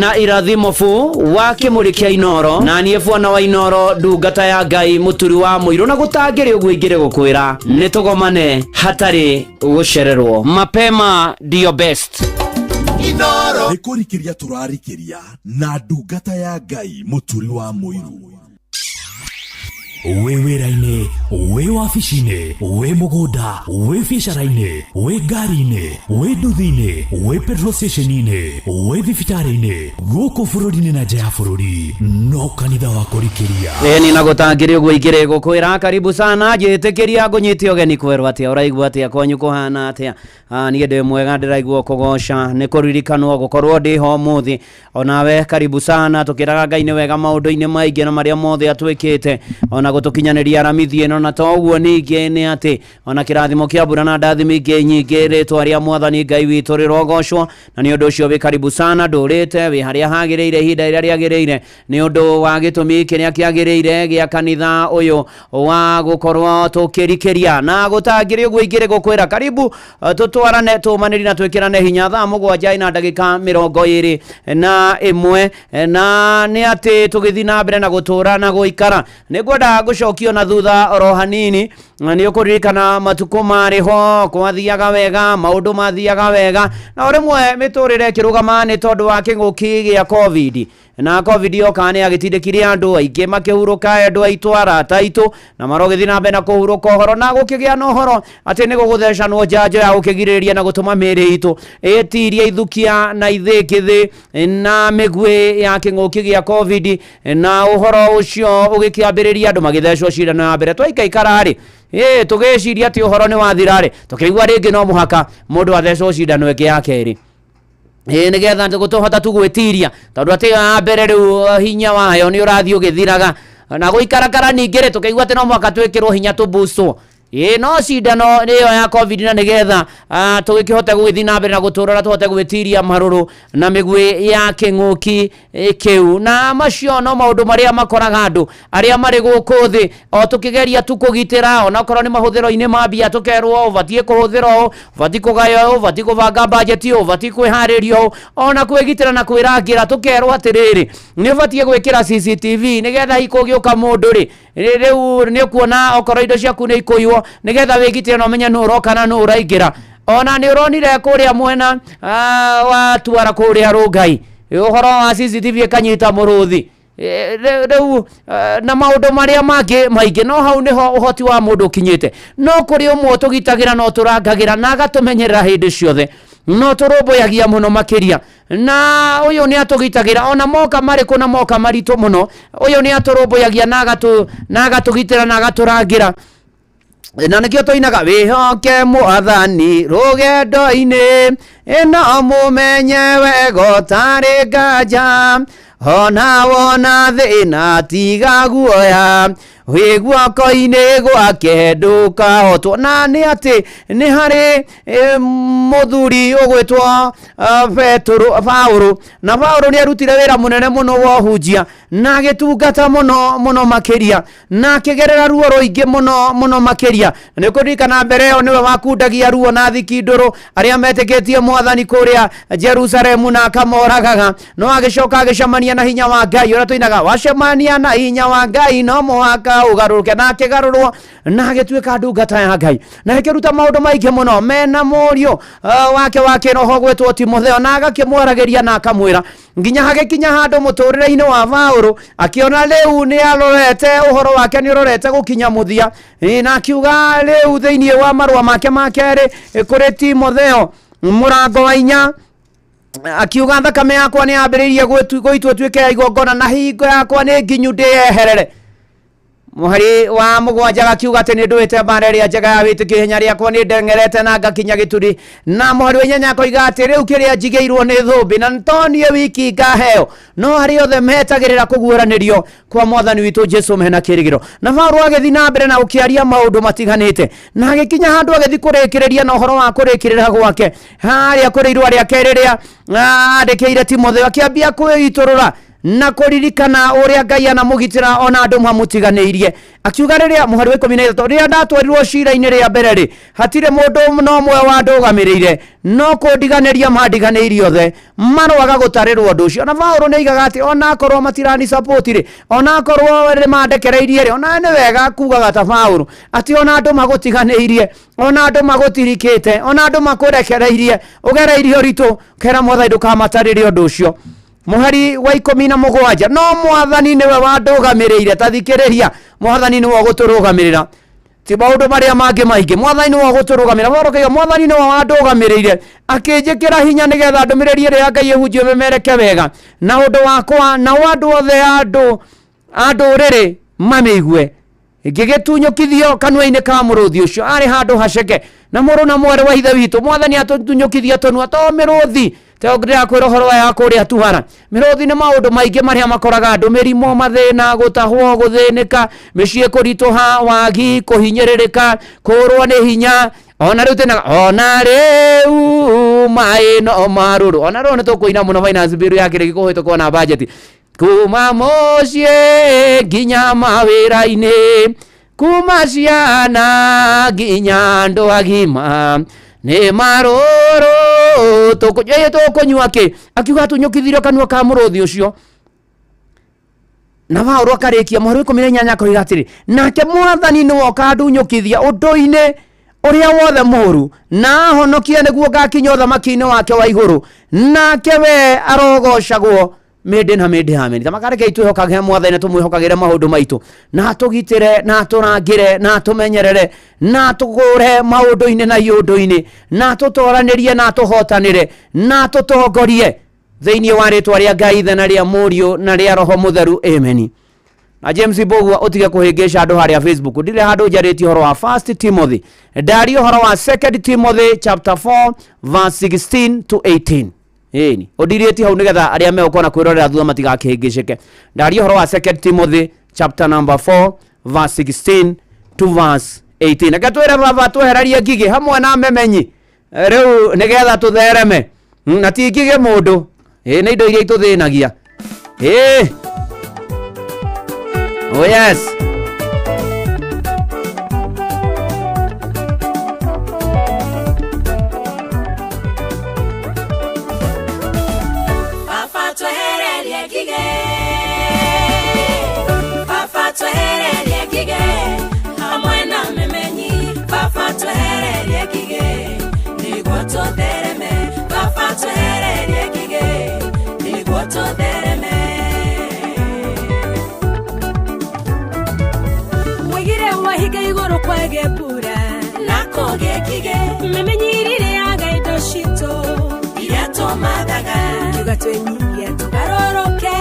na Irathimofu wa Kĩmũrĩ kĩa Inoro na niĩ Bwana wa Inoro ndungata ya Ngai mũturi wa mũirũ na gũtangĩrĩ ũguo ingĩrĩ gũkwĩra nĩ tũgomane hatarĩ gũcererwo. Mapema ndio best. Inoro nĩkũrikĩria tũrarikĩria na ndungata ya Ngai mũturi wa mũirũ. Wĩ wĩra-inĩ, wĩ wabici-inĩ, wĩ mũgũnda, wĩ biacara-inĩ, wĩ ngari-inĩ, wĩ nduthi-inĩ, wĩ petrol station-inĩ, wĩ thibitarĩ-inĩ, gũkũ bũrũri-inĩ na nja ya bũrũri, no kanitha wa kũrikĩria. Eni na gũtangĩrĩ ũguo ingĩrĩ gũkwĩra karibu sana njĩtĩkĩria ngũnyite ũgeni kwerwo atĩa ũraigua atĩa kwanyu kũhana atĩa. Niĩ ndĩ mwega ndĩraigua kũgoca nĩ kũririkanwo gũkorwo ndĩ ho mũthĩ onawe karibu sana tũkĩraga Ngai nĩ wega maũndũ-inĩ maingĩ na marĩa mothe atwĩkĩte ona gũtũkinyanĩria ramithi ĩno na toguo ningĩ nĩ atĩ ona kĩrathimo kĩa mbura na ndathimi ingĩ nyingĩ rĩtwa rĩa Mwathani Ngai witũ rĩrogocwo na nĩ ũndũ ũcio wĩ karibu sana ndũrĩte wĩ harĩa hagĩrĩire ihinda rĩrĩa rĩagĩrĩire nĩ ũndũ wa gĩtũmi kĩrĩa kĩagĩrĩire gĩa kanitha ũyũ wa gũkorwo tũkĩrikĩria na gũtangĩrĩ ũguo ingĩrĩ gũkwĩra karibu tũtwarane tũmanĩri na twĩkĩrane hinya thaa 7 na ndagĩka 21 na nĩ atĩ tũgĩthiĩ na mbere na gũtũra na gũikara nĩngwenda gũcokio na thutha oro hanini nĩ ũkũririkana matukũ marĩ ho kwathiaga wega maũndũ mathiaga wega na rĩmwe mĩtũrĩre ĩkĩrũgama nĩ tondũ wa kĩng'ũki gĩa COVID na COVID yoka nĩ agĩtindĩkire andũ aingĩ makĩhurũka andũ aitũ arata aitũ na marogĩthiĩ na mbere na kũhurũka ũhoro na gũkĩgĩa na ũhoro atĩ nĩ gũgũthecanwo njanjo ya gũkĩgirĩrĩria na gũtũma mĩĩrĩ itũ ĩtirie ithukia na ithĩkĩthĩ na mĩguĩ ya kĩng'ũki gĩa COVID na ũhoro ũcio ũgĩkĩambĩrĩria andũ magĩthecwo cindano ya mbere twaikara-rĩ tũgĩciria atĩ ũhoro nĩ wathira-rĩ tũkĩigua rĩngĩ no mũhaka mũndũ athecwo cindano ĩngĩ ya kerĩ nĩgetha gũtũhota tu gwĩtiria tondũ atĩ ya mbere rĩu hinya wayo nĩ ũrathiĩ ũgĩthiraga na gũikarakara ningĩ-rĩ tũkĩigua atĩ no mũhaka twĩkĩrwo hinya tũboostwo no cindano nĩyo ya COVID na nĩgetha tũgĩkĩhote gũgĩthiĩ na mbere na gũtũra tũhote gwĩtiria marũrũ na mĩguĩ ya kĩng'ũki kĩu na macio no maũndũ marĩa makoraga andũ arĩa marĩ gũkũ thĩ o tũkĩgeria tu kũgitĩra onakorwo nĩ mahũthĩro-inĩ ma mbia tũkerwo ũbatiĩ kũhũthĩra ũũ ũbatiĩ kũgaya ũũ ũbatiĩ kũbanga bajeti ũũ ũbatiĩ kwĩharĩria ũũ ona kwĩgitĩra na kwĩrangĩra tũkerwo atĩrĩrĩ nĩ ũbatiĩ gwĩkĩra CCTV nĩgetha ikũgĩũka mũndũ-rĩ rĩu nĩ kuona okorwo indo ciaku nĩ ikũiywo nĩgetha wĩgitĩre na ũmenye nũ ũroka na nũ ũraingĩra ona nĩ ũronire kũrĩa mwena wa Twara kũrĩa Rũngai ũhoro wa CCTV ĩkanyita mũrũthi rĩu na maũndũ marĩa mangĩ maingĩ no hau nĩho ũhoti wa mũndũ ũkinyĩte no kũrĩ ũmwe tũgitagĩra no tũrangagĩra na agatũmenyerera hĩndĩ ciothe no tũrũmbũyagia mũno makĩria na ũyũ nĩ atũgitagĩra ona moka marĩkũ na moka maritũ mũno ũyũ nĩ atũrũmbũyagia na agatũgitĩra na agatũrangĩra na nĩkĩo tũinaga wĩhoke Mwathani rũgendo-inĩ ĩno mũmenye wega ũtarĩ nganja ona wona thĩna tiga guoya wĩ guoko-inĩ gwake ndũkahotwo na nĩ atĩ nĩ harĩ mũthuri ũgwĩtwo Paũlũ na Paũlũ nĩ arutire wĩra mũnene mũno wa ũhunjia na agĩtungata mũno makĩria na akĩgerera ruo rũingĩ mũno makĩria nĩ kũririkana mbere ĩyo nĩwe wakundagia ruo na thikindũrũ arĩa metĩkĩtie Mwathani kũrĩa Jerusalemu na akamoragaga no agĩcoka agĩcemania na hinya wa Ngai ũrĩa tũinaga wacemania na hinya wa Ngai no mũhaka ũgarũrũke na akĩgarũrwo na agĩtuĩka ndungata ya Ngai na akĩruta maũndũ maingĩ mũno mena mũriũ wake wa kĩroho gwĩtwo Timotheo na agakĩmwaragĩria na akamwĩra nginya hagĩkinya handũ mũtũrĩre-inĩ wa Paũlũ akĩona rĩu nĩ arorete ũhoro wake nĩ ũrorete gũkinya mũthia na akiuga rĩu thĩinĩ wa marũa make ma kerĩ kũrĩ Timotheo mũrango wa 4 akiuga thakame yakwa nĩ yambĩrĩirie gũitwo tuĩke ya igongona na hingo yakwa nĩ nginyu ndĩyeherere mũhari wa mũgwanja akiuga atĩ nĩ ndũĩte mbara ĩrĩa njega ya wĩtĩkio ihenya rĩakwa nĩ ndengerete na ngakinya gĩturi na mũhari wa 8 akoiga atĩ rĩu kĩrĩa njigĩirwo nĩ thũmbĩ na nĩtonio wiki ngaheo no harĩ othe metagĩrĩra kũguũranĩrio kwa Mwathani witũ Jesũ mena kĩrĩgĩro na Paũlũ agĩthiĩ na mbere na gũkĩaria maũndũ matiganĩte na agĩkinya handũ agĩthiĩ kũrĩkĩrĩria na ũhoro wa kũrĩkĩrĩra gwake harĩa kũrĩ irũa rĩake rĩrĩa andĩkĩire Timotheo akĩambia kwĩitũrũra na kũririkana ũrĩa Ngai anamũgitĩra ona andũ mamũtiganĩirie akiuga rĩrĩa mũhari wa 13 rĩrĩa ndatwarirwo cira-inĩ rĩa mbere rĩ hatirĩ mũndũ no ũmwe wandũgamĩrĩire no kũndiganĩria mandiganĩirie othe maroaga gũtarĩrwo ũndũ ũcio na Paũlũ nĩaigaga atĩ ona akorwo matirani support rĩ ona akorwo nĩ mandekereirie rĩ ona nĩ wega kugaga ta Paũlũ atĩ ona andũ magũtiganĩirie ona andũ magũtirikĩte ona andũ makũrekereirie ũgereirie ũritũ kera Mwathani ndũkamatarĩre ũndũ ũcio mũhari wa 17 no Mwathani nĩwe wandũgamĩrĩire ta thikĩrĩria Mwathani nĩwe gũtũrũgamĩrĩra ti maũndũ marĩa mangĩ maingĩ Mwathani nĩwe gũtũrũgamĩrĩra worokeio Mwathani nĩwe wandũgamĩrĩire akĩnjĩkĩra hinya nĩgetha ndũmĩrĩri ĩrĩa Ngai ĩhunjio memereke wega na ũndũ wakwa na andũ othe andũ rĩrĩ mamĩigue ngĩgĩtunyũkithio kanua-inĩ ka mũrũthi ũcio arĩ handũ haceke na mũrũ na mwarĩ wa ithe witũ Mwathani atunyũkithia tũnua to mĩrũthi teogrĩa kwĩra ũhoro wa kũrĩa tuhara mĩrũthi nĩ maũndũ maingĩ marĩa makoraga andũ mĩrimũ mathĩna gũtahwo gũthĩnĩka mĩciĩ kũritũha wagi kũhinyĩrĩrĩka kũrwo nĩ hinya ona rĩu tena ona rĩu maĩ no marũrũ ona rĩu nĩ tũkũina mũno finance bill ya kĩrĩa gĩkũhĩtũkwo na budget kuma mũciĩ nginya mawĩra-inĩ kuma ciana nginya andũ agima nĩ marũrũ tũkũnyua kĩ akiuga tunyũkithirio kanua ka mũrũthi ũcio na Paũlũ akarĩkia mũhari wa 18 akoiga atĩrĩ nake Mwathani nĩwe ũkandunyũkithia ũndũ-inĩ ũrĩa wothe mũũru na honokie nĩguo ngakinya ũthamaki-inĩ wake wa igũrũ nake we arogocagwo mĩndĩ na mĩndĩ amen tamakareke itwĩhokage Mwathani tũmwĩhokagĩre maũndũ maitũ na tũgitĩre na tũrangĩre na tũmenyerere na tũgũre maũndũ-inĩ na iũndũ-inĩ na tũtoranĩrie na tũhotanĩre na tũtongorie thĩinĩ wa rĩtwa rĩa Ngai ithe na rĩa Mũriũ na rĩa Roho Mũtheru amen na James Mbogua ũtige kũhĩngĩca andũ harĩa Facebook ndirĩ handũ njarĩtie ũhoro wa 1 Timothy ndari ũhoro wa 2 Timothy chapter 4 verse 16 to 18 ĩni ũndirĩtie hau nĩgetha arĩa megũkona kwĩrorera thutha matigakĩhĩngĩcĩke ndari ũhoro wa 2 Timothy chapter number 4 verse 16 to verse 18 reke twĩre baba twehererie ngigĩ hamwe na memenyi rĩu nĩgetha tũthereme na ti ngigĩ mũndũ nĩ indo iria itũthĩnagia oh yes Kige igoro kwege pura Nako gekige Memenyirire aga idoshito Irato madaga Tugatwenyiye tugaroroke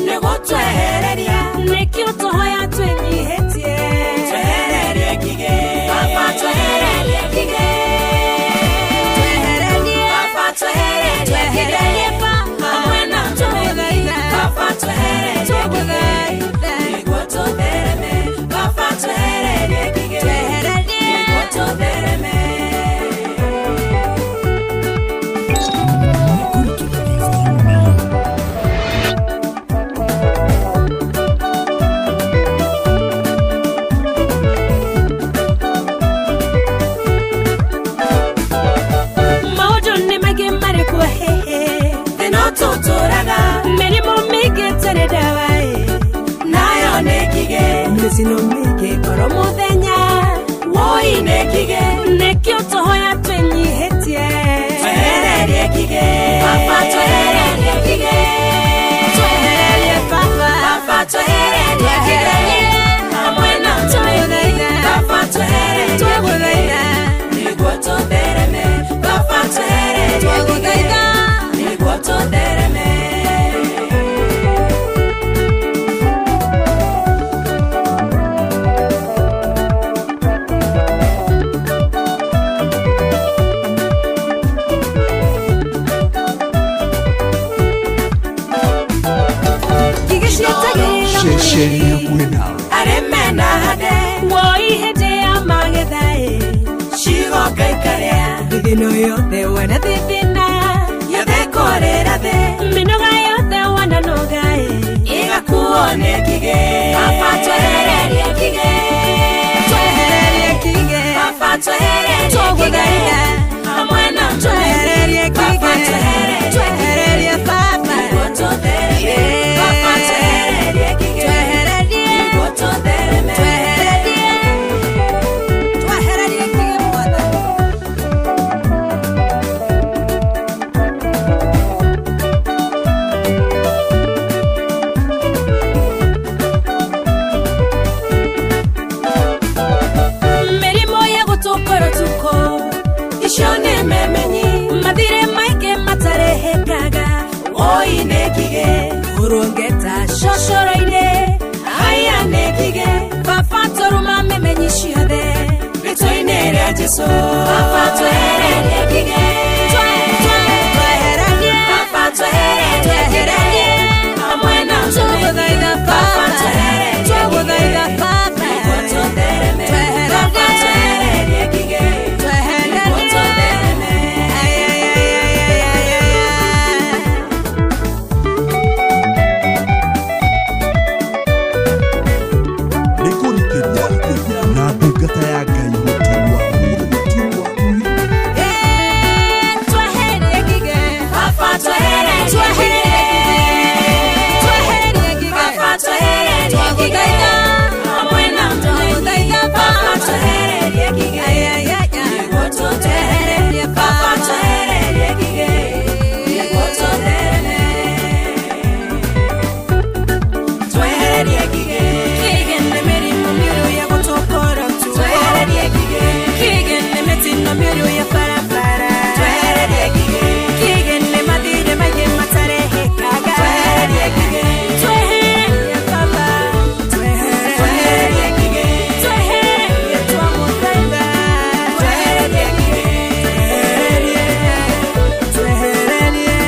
Nego twehereria Nekio tohoya twenyihetie Twehererie kige Papa twehererie kige Twehererie Papa twehererie kige Papa Mwena twehererie Papa twehererie kige Nigoto dereme Papa twehererie kige Nigoto dereme Sino mike koromo denya woi nekige nekio tohoya twenyi hetie twehererie kige papa twehererie kige twehererie papa twehererie kige amwena twehererie papa twehererie niguoto dereme papa twehererie niguoto dereme Sheria kwena Aremena hade Woi hede amangedae Shigo kaikarea Didino yote wana didina Yode korera de Minoga yote wana nogae Iga kuone kige Papa twehererie kige Twehererie kige Papa twehererie kige Amwena twehererie kige Papa twehererie papa Nigoto dereme Papa twehererie kige Nigoto dereme Twehererie kige mwana Meri moya gutokoro tuko Ishone memenyi Madire maike matarehe kaga Oi nekige Urungeta shoshoro ine Aya nekige Fafatoruma memenyi shihade Bitoine rea jeso Fafatohererie kige Twehererie Fafatohererie kige Amwena twehererie Fafatohererie Nigoto dereme Fafatohererie kige Nigoto dereme Nikurikiria na ndungata ya Ngai mutu wa Twehererie kige Papa twehererie kige Twehererie kige Papa twehererie kige Amwena twehererie Papa twehererie kige Nigoto twehererie Papa twehererie kige Nigoto dereme Twehererie kige Kige nemeri mumiru ya kutokora tu Twehererie kige Kige nemeti nomiru ya parapara Twehererie kige Kige nemadire maige matarehe kaga Twehererie kige Twehererie papa Twehererie kige Twehererie tuamutanga Twehererie kige Twehererie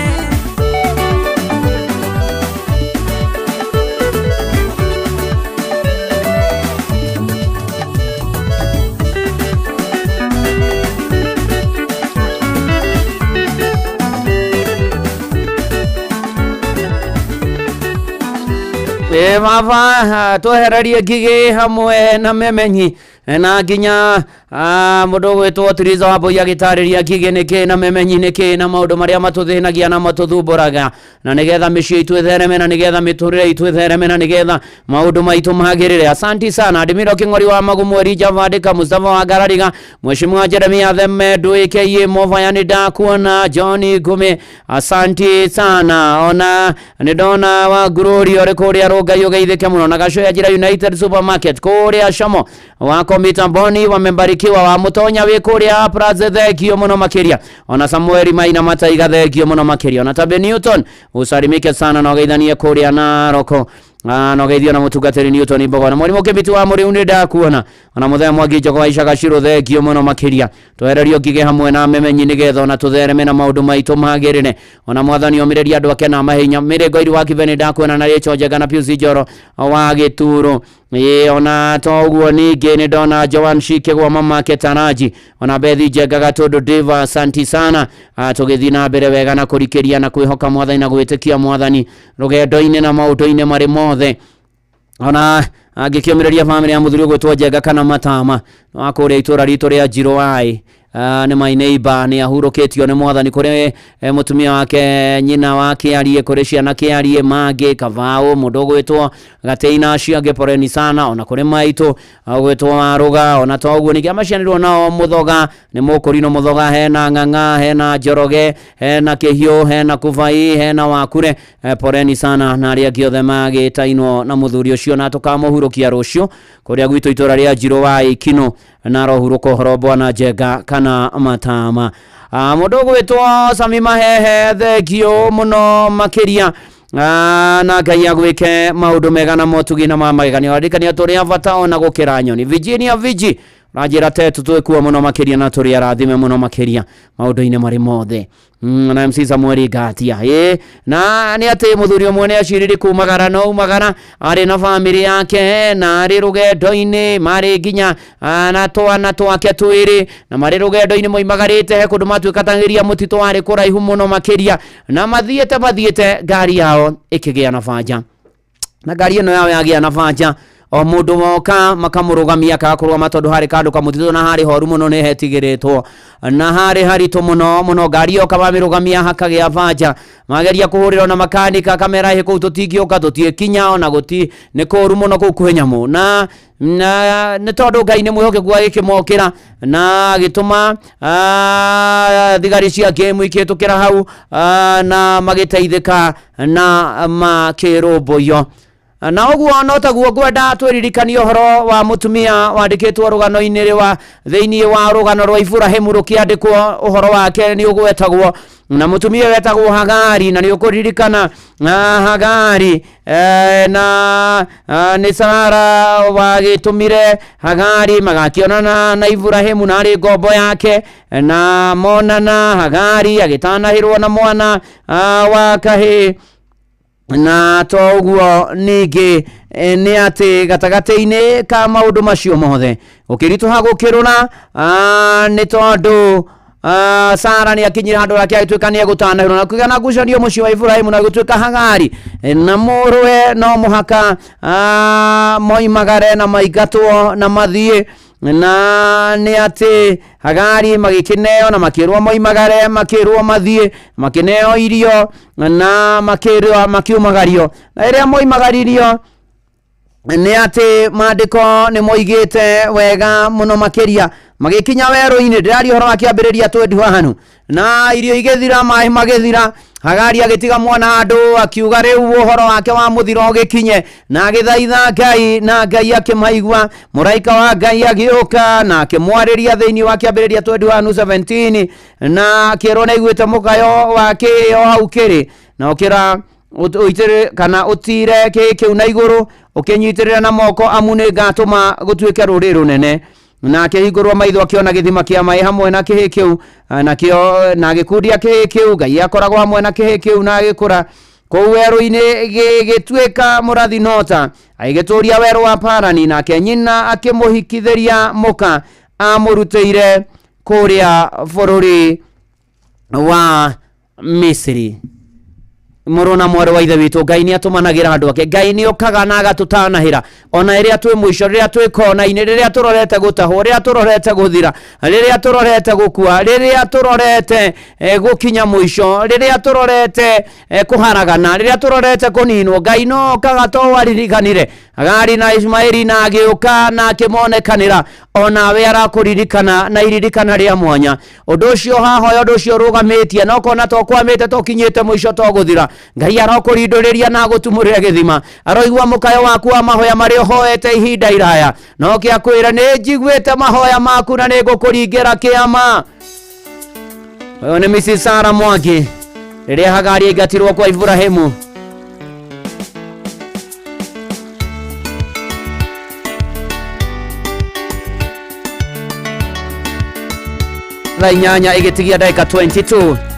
Baba twehererie kige hamwe na memenyi na nginya mundu gwitwo Tiriza Wambui agitariria kige niki na memenyi niki na maundu maria matuthinagia na matuthumburaga na nigetha micii itu ithereme na nigetha miturire itu ithereme na nigetha maundu maitu magirire. Asanti sana Adimiro King'ori wa Magumu, Elijah Vandika, Mustafa wa Garariga, Mheshimiwa Jeremia Theme, Duike Movayani Dakuona, Johnny Gume. Asanti sana ona nidona wa Glory ore kuria Ngai ugeithike muno na Gacoya Njira United Supermarket kuria Shamo wako mitamboni wamembarikiwa wa mutonya wi kuria Plaza thegio muno makiria ona Samuel Maina Mataiga thegio muno makiria ona Tabe Newton usalimike sana na ugeithanie kuria Naroko no geithio na mutungatiri Newton Imbogo na mwalimu Kembitu wa muri unenda kuona ona muthea Mwangi Njogo wa Ishaga Shiro thegio muno makiria twererio ngige hamwe na memenyi nigetha na tuthereme na maundu maitu magirine ona mwathani omireria andu ake na mahenya mirengo iri wa Kiveni ndakuona na Rachel Njega na Pius Njoro wa Gituro ona toguo ningi ni ndona Joan Shike gwa mama Ketanaji ona Bethi Njega Gatundu Deva asanti sana tugithi na mbere wega na kurikiria na kwihoka mwathani na gwitikia mwathani rugendo-ini na maundu-ini mari mothe ona agikiomireria family ya muthuri gwitwo Njega kana Matama akuria itura ritu ria Njirowai ni my neighbor ni ahuruketio ni mwathani kuri mutumia wake nyina wake arie kuri ciana ke arie mage Kavao mundu gwitwo Gateina ciage poreni sana ona kuri maitu gwitwo Aruga ona toguo ni amacianirwo nao Muthoga ni mukurino Muthoga hena Ng'ang'a hena Njoroge hena Kihio hena Kuvai hena Wakure poreni sana na aria giothe magitainwo na muthuri ucio na tukamuhurukia rucio kuria gwitũ itura ria Njirowai Kino na rohuruko horo bwana Njega kana Matama mundu gwitwo Sami Mahehe thegio muno makiria na Ngai agwike maundu mega na motugi na mamagania ndikania turi avata ona gukira nyoni Virginia Vigi rajira tetu twekuwa muno makiria na turi arathime muno makiria maundu-ini mari mothe na MC Samuel Gatia na ni ati muthuri omwe aciriri kumagara no umagara ari na family yake na ari rugendo-ini mari ginya na twana twake twiri na mari rugendo-ini moimagarite he kundu matwikatangiria mutito wari kuraihu muno makiria na mathiete ngari yao ikigia na banja na ngari ino yao yagia na banja o mundu moka makamurugamia akakorwa matondu hari kandu kamutito na hari horu muno ni hetigiritwo na hari harito muno ngari yo kabamirugamia hakagia banja mageria kuhurira na makanika kamera he ku tutingioka tutiekinya ona guti ni koru muno ku kwenyamu na ne tondu Ngai ni mwihoke gwa gikimokira na gituma thigari cia game ikitukira hau na magiteithika na makirumbuyo na uguo no taguo ngwenda twiririkanio horo wa mutumia wandikitwo rugano-ini wa thiini wa rugano rwa Iburahim rukiandikwo uhoro wake ni ugwetagwo na mutumia wetagwo Hagari na ni ukuririkana Hagari na ni Sara wagitumire Hagari magakionana na Iburahim na ari ngombo yake na monana Hagari agitanahirwo na mwana wa kahi na toguo ningi ni ati gatagate-ini ka maundu macio mothe ukirituha gukiruna ni tondu Sara ni akinyira handu yake agitwikania gutanahirwo na kugana gucanio mucio wa Iburahim na gutwika Hagari na murwe no muhaka moimagare na maigatwo na mathie na ni ati Hagari magikineo na makirwa moimagare makirwa mathie makineo irio na makirwa makiumagario na iria moimagaririo ni ati mandiko ni moigite wega muno makiria magikinya weru-ini ndirari horo akiambiriria twendi hanu na irio igethira mai magethira Hagari agitiga mwana handu akiuga riu uhoro wake wa muthiro gikinye na agithaitha Ngai na Ngai akimaigwa muraika wa Ngai agiuka na akimwariria thiini wa kiambiriria 21:17 na akirwo na igwite mugayo wake yo hau kiri na ukira uitire kana utire kiu na iguru ukinyitirira na moko amune ngatuma gutwike ruri runene na akihingurwa maitho akiona githima kia mai hamwe na kihi kiu na kio na gikundia kihi kiu Ngai akoragwo hamwe na kihi kiu na agikura kou weru-ini gitwika murathi nota agituria weru wa Parani na kenyina akimuhikithiria muka amurutire kuria bururi wa Misri murona mwari wa ithe witu Ngai ni atumanagira andu ake Ngai ni okaga na agatutanahira ona iria twi mwisho riria twi kona-ini riria turorete gutahwo riria turorete guthira riria turorete gukua riria turorete gukinya mwisho riria turorete kuharagana riria turorete kuninwo Ngai no okaga to waririkanire agari na Ismaili na agĩũka na akĩmonekanĩra onawe arakuririkana na iririkana rĩa mwanya ũndũ ũcio hahoya ũndũ ũcio rũgamĩtie no kona tokwamĩte tokinyĩte mũico togũthira Ngai arokurindũrĩria na gũtumũrĩra gĩthima aroigua mũkayo waku wa mahoya marĩ ũhoete ihinda iraya no kĩakwĩra nĩ njiguĩte mahoya maku na nĩngũkũringĩra kĩama. Ũyũ nĩ Mrs. Sarah Mwangi rĩrĩa Hagari aingatirwo kwa Ibrahimu. Thaa 8 igĩtigia dakika 22.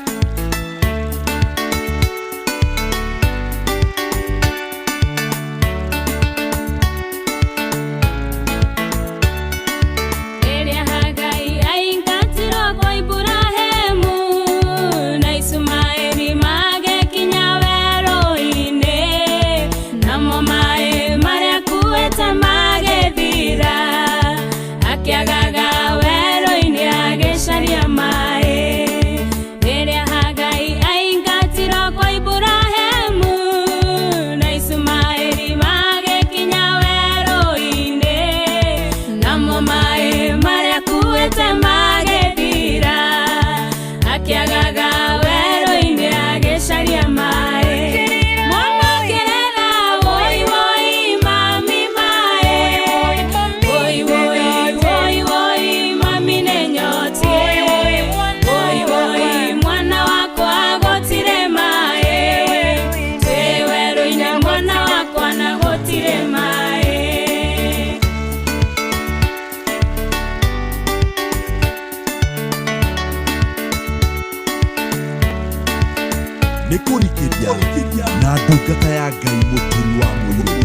na ndungata ya Ngai mũturi wa mũirũ.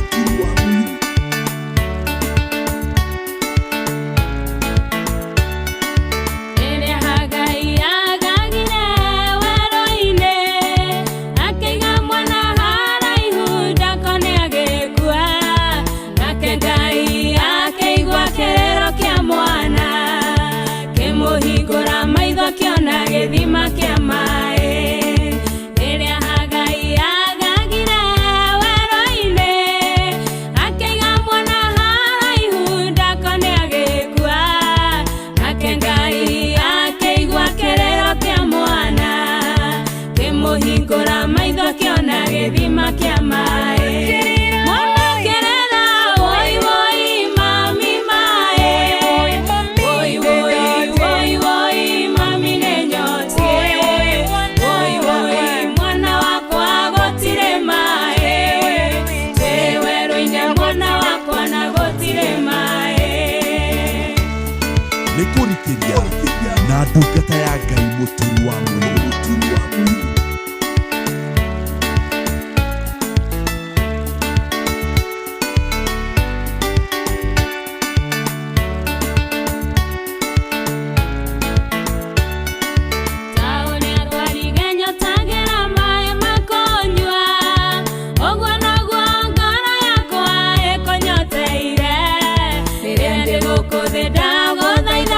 Na ndungata ya Ngai mũturi wa mũirũ.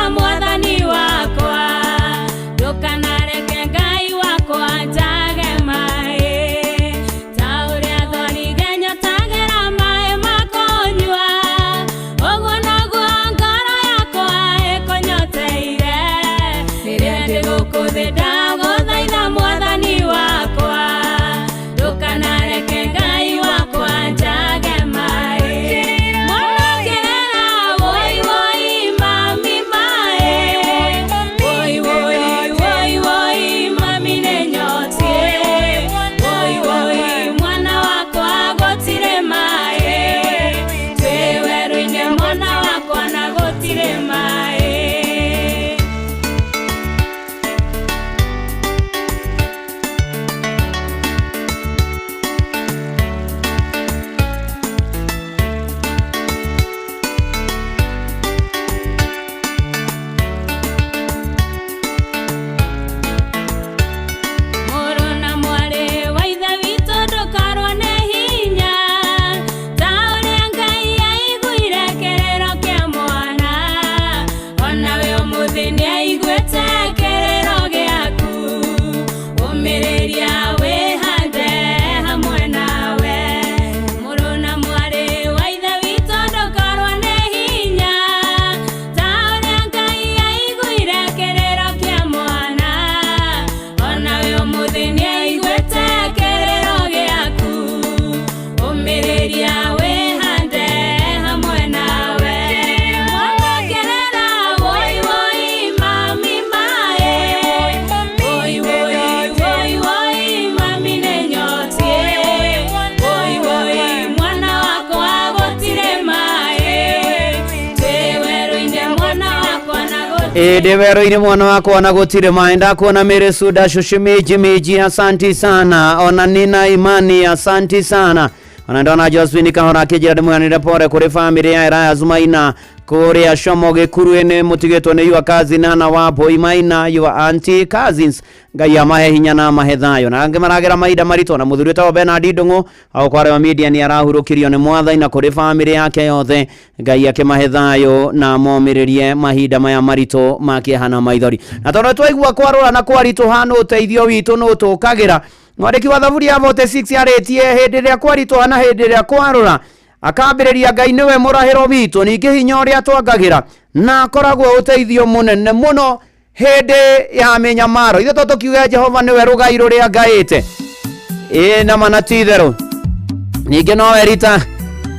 Mwathani wakwa ndukanareke Ngai wakwa Edevero ine mwana wako wanagotire maenda kuona mere suda shushimeji meji. Asanti sana. Ona nina imani. Asanti sana. Wanandona Josephine kahora kejira demu yanire pore kure family ya Iraya Zumaina kure ya Shomoge kuruene mutigeto ne yuwa kazi nana wapo imaina yuwa auntie cousins gaya mahe hinyana mahedhayo na ngemaragera maida marito na muthuri tawo Bernard Dongo au kware wa media ni arahurukirio ne mwatha ina kure family yake yothe gaya ke mahedhayo na momiririe mahida maya marito make hana maithori na tono twaigua kwarora na kwarito hano uteithio witu no tukagira Mwadeki wa thaburi ya vote 6 yaretie hĩndĩ ĩrĩa kwaritwo na hĩndĩ ĩrĩa kwarora akambĩrĩria Ngai nĩwe mũrahĩro witũ ningĩ hinya ũrĩa twangagĩra na akoragwo ũteithio mũnene mũno hĩndĩ ya mĩnyamaro ithe to tukiuge Jehova nĩwe rũgai rũrĩa ngaĩte na mana ti itherũ ningĩ no werita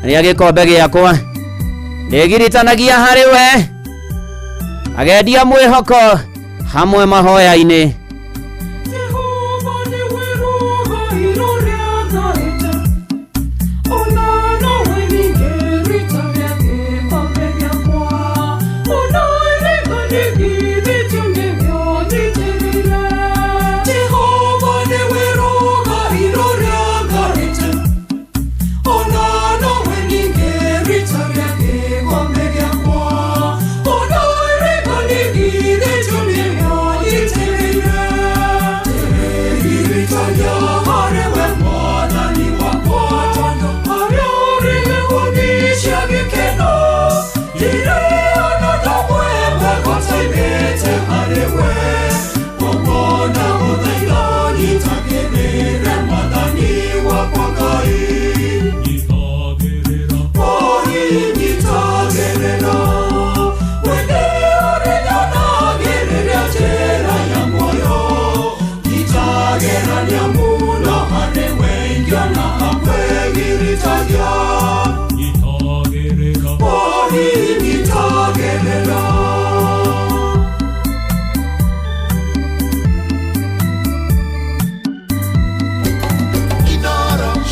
rĩa gĩkombe gĩakwa ndĩgiritanagia harĩ we agendia mwĩhoko hamwe mahoya-inĩ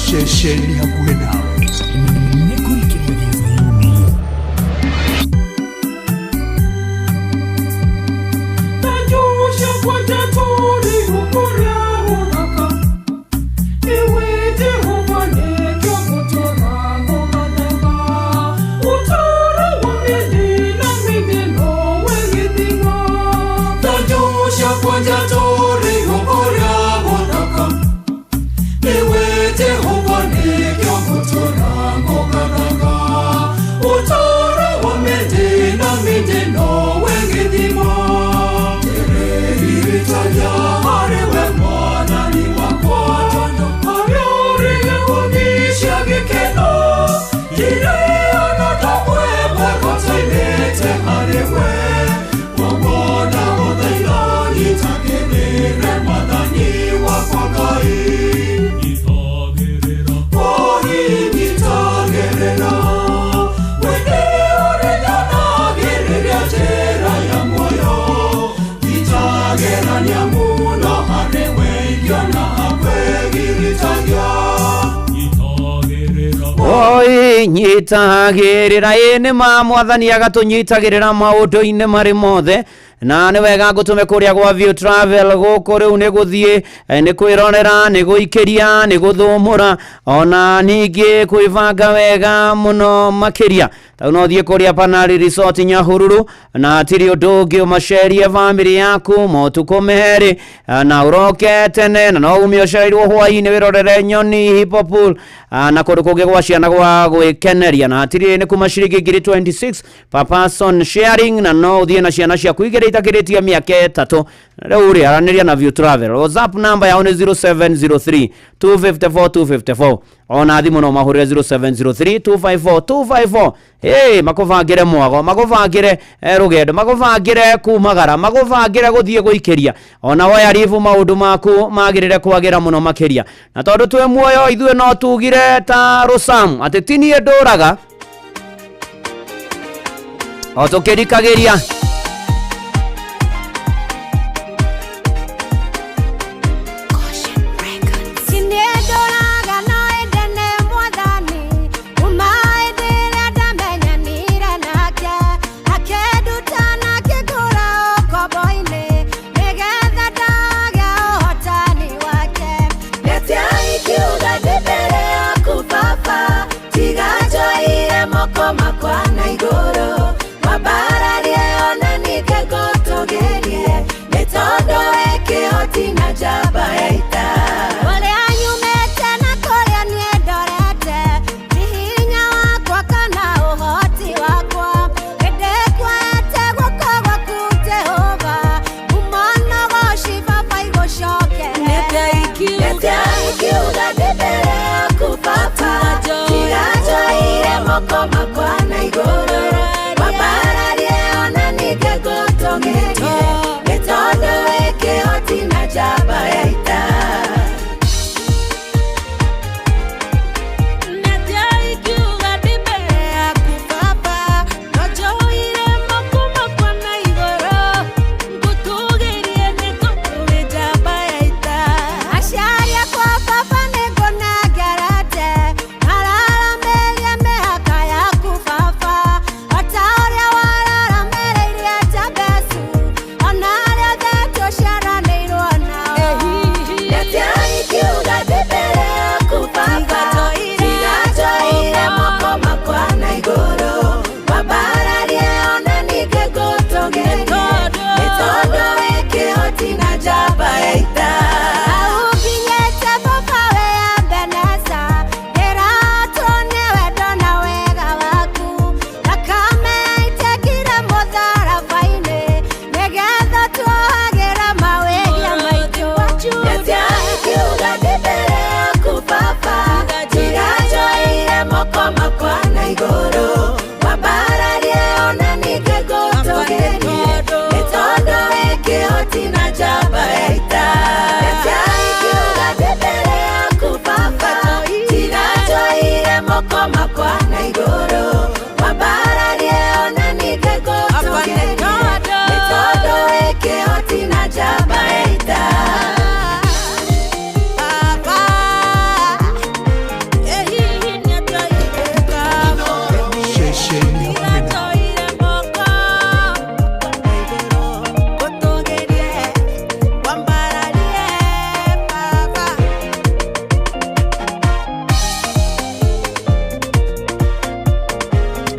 Shesheni hakuwe nawe nyitagirira ene ma mwathani agatunyitagirira maundu-ini mari mothe na nĩ wega ngũtũme kũrĩa gwa View Travel gũkũ rĩu nĩ gũthiĩ nĩ kwĩronera nĩ gũikĩria nĩ gũthũmũra ona ningĩ kwĩbanga wega mũno makĩria tau no thiĩ kũrĩa Panari Resort Nyahururu na hatirĩ ũndũ ũngĩ ũmacerie bamĩrĩ yaku motukũ merĩ na ũroke tene na no umie ũcereirwo hwaĩ-inĩ wĩrorere nyoni Hippo Pool na kũndũ kũngĩ gwa ciana gwa gwĩkeneria na hatirĩ nĩ kuma ciringi 26 per person sharing na no ũthiĩ na ciana ciaku igĩrĩ itakĩrĩtie mĩaka 3 rĩu rĩ aranĩria na View Travel. WhatsApp number yao nĩ 0703 254 254 ona thimũ no mahũrĩre 0703 254 254 makũbangĩre mwago makũbangĩre rũgendo makũbangĩre kumagara makũbangĩre gũthiĩ gũikĩria ona woya ribu maũndũ maku magĩrĩre kwagĩra mũno makĩria na tondũ twĩ muoyo ithuĩ no tugire ta Rũsamu atĩ ti niĩ ndũraga o tũkĩrikagĩria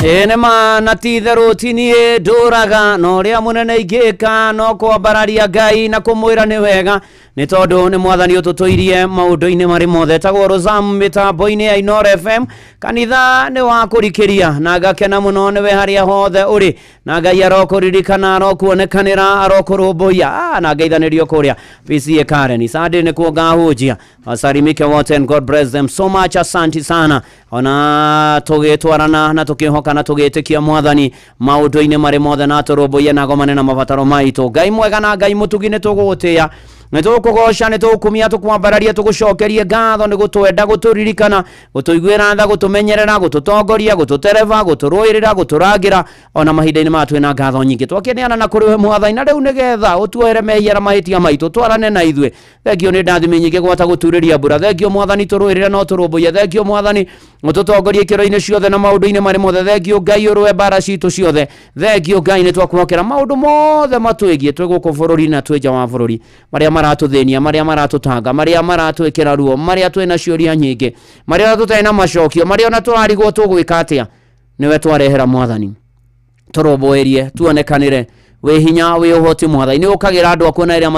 ene mana titherũ tinie ndũraga na ũrĩa mũnene ingĩka no kwambararia Ngai na kũmwĩra nĩ wega nĩ tondũ nĩ mwathani ũtũtũirie maũndũ-inĩ marĩ mothe. Tagwo Rozam mĩtambo-inĩ ya Inoro FM, kanitha nĩ wa kũrikĩria na ngakena mũno nĩwe harĩa hothe ũrĩ, na Ngai arokũririkana, arokuonekanĩra, arokũrũmbũiya na ngeithanĩrio kũrĩa PCA Karen Sunday nĩ kuo ngahũnjia. Wasalimike wote and God bless them so much. Asante sana, ona tũgĩtwarana na tũkĩhoka na tũgĩtĩkia mwathani maũndũ-inĩ marĩ mothe na tũrũmbũiye na gomane na mabataro maitũ. Ngai mwega na Ngai mũtugi nĩ tũgũgũtĩĩa, nĩ tũkũgoca, nĩ tũkumia, tũkwambararia, tũgũcokerie ngatho nĩ gũtwenda, gũtũririkana, gũtũiguĩra tha, gũtũmenyerera, gũtũtongoria, gũtũtereva, gũtũrũĩrĩra, gũtũrangĩra ona mahinda-inĩ matwĩ na ngatho nyingĩ. Twakeneana na kũrĩ we mwathani, na rĩu nĩgetha ũtuoere mehia na mahĩtia maitũ, twarane na ithuĩ. Thengio nĩ ndathimi nyingĩ gwata gũturĩria mbura. Thengio mwathani tũrũĩrĩre no tũrũmbũiye. Thengio mwathani ũtũtongorie ikĩro-inĩ ciothe na maũndũ-inĩ marĩ mothe. Thengio Ngai ũrũe mbara citũ ciothe. Thengio Ngai nĩ twakwĩhokera maũndũ mothe matwĩgiĩ twĩ gũkũ bũrũri na twĩ nja wa bũrũri, marĩa maratũthĩnia, marĩa maratũtanga, marĩa maratwĩkĩra ruo, marĩa twĩ na ciũria nyingĩ, marĩa tũtarĩ na macokio, marĩa ona tũrarigwo tũgwĩka atĩa. Nĩwe twarehera mwathani, tũrũmbũĩrie, tuonekanĩre wĩ hinya, wĩ ũhoti mwathani. Nĩ ũkagĩra andũ akuo na arĩa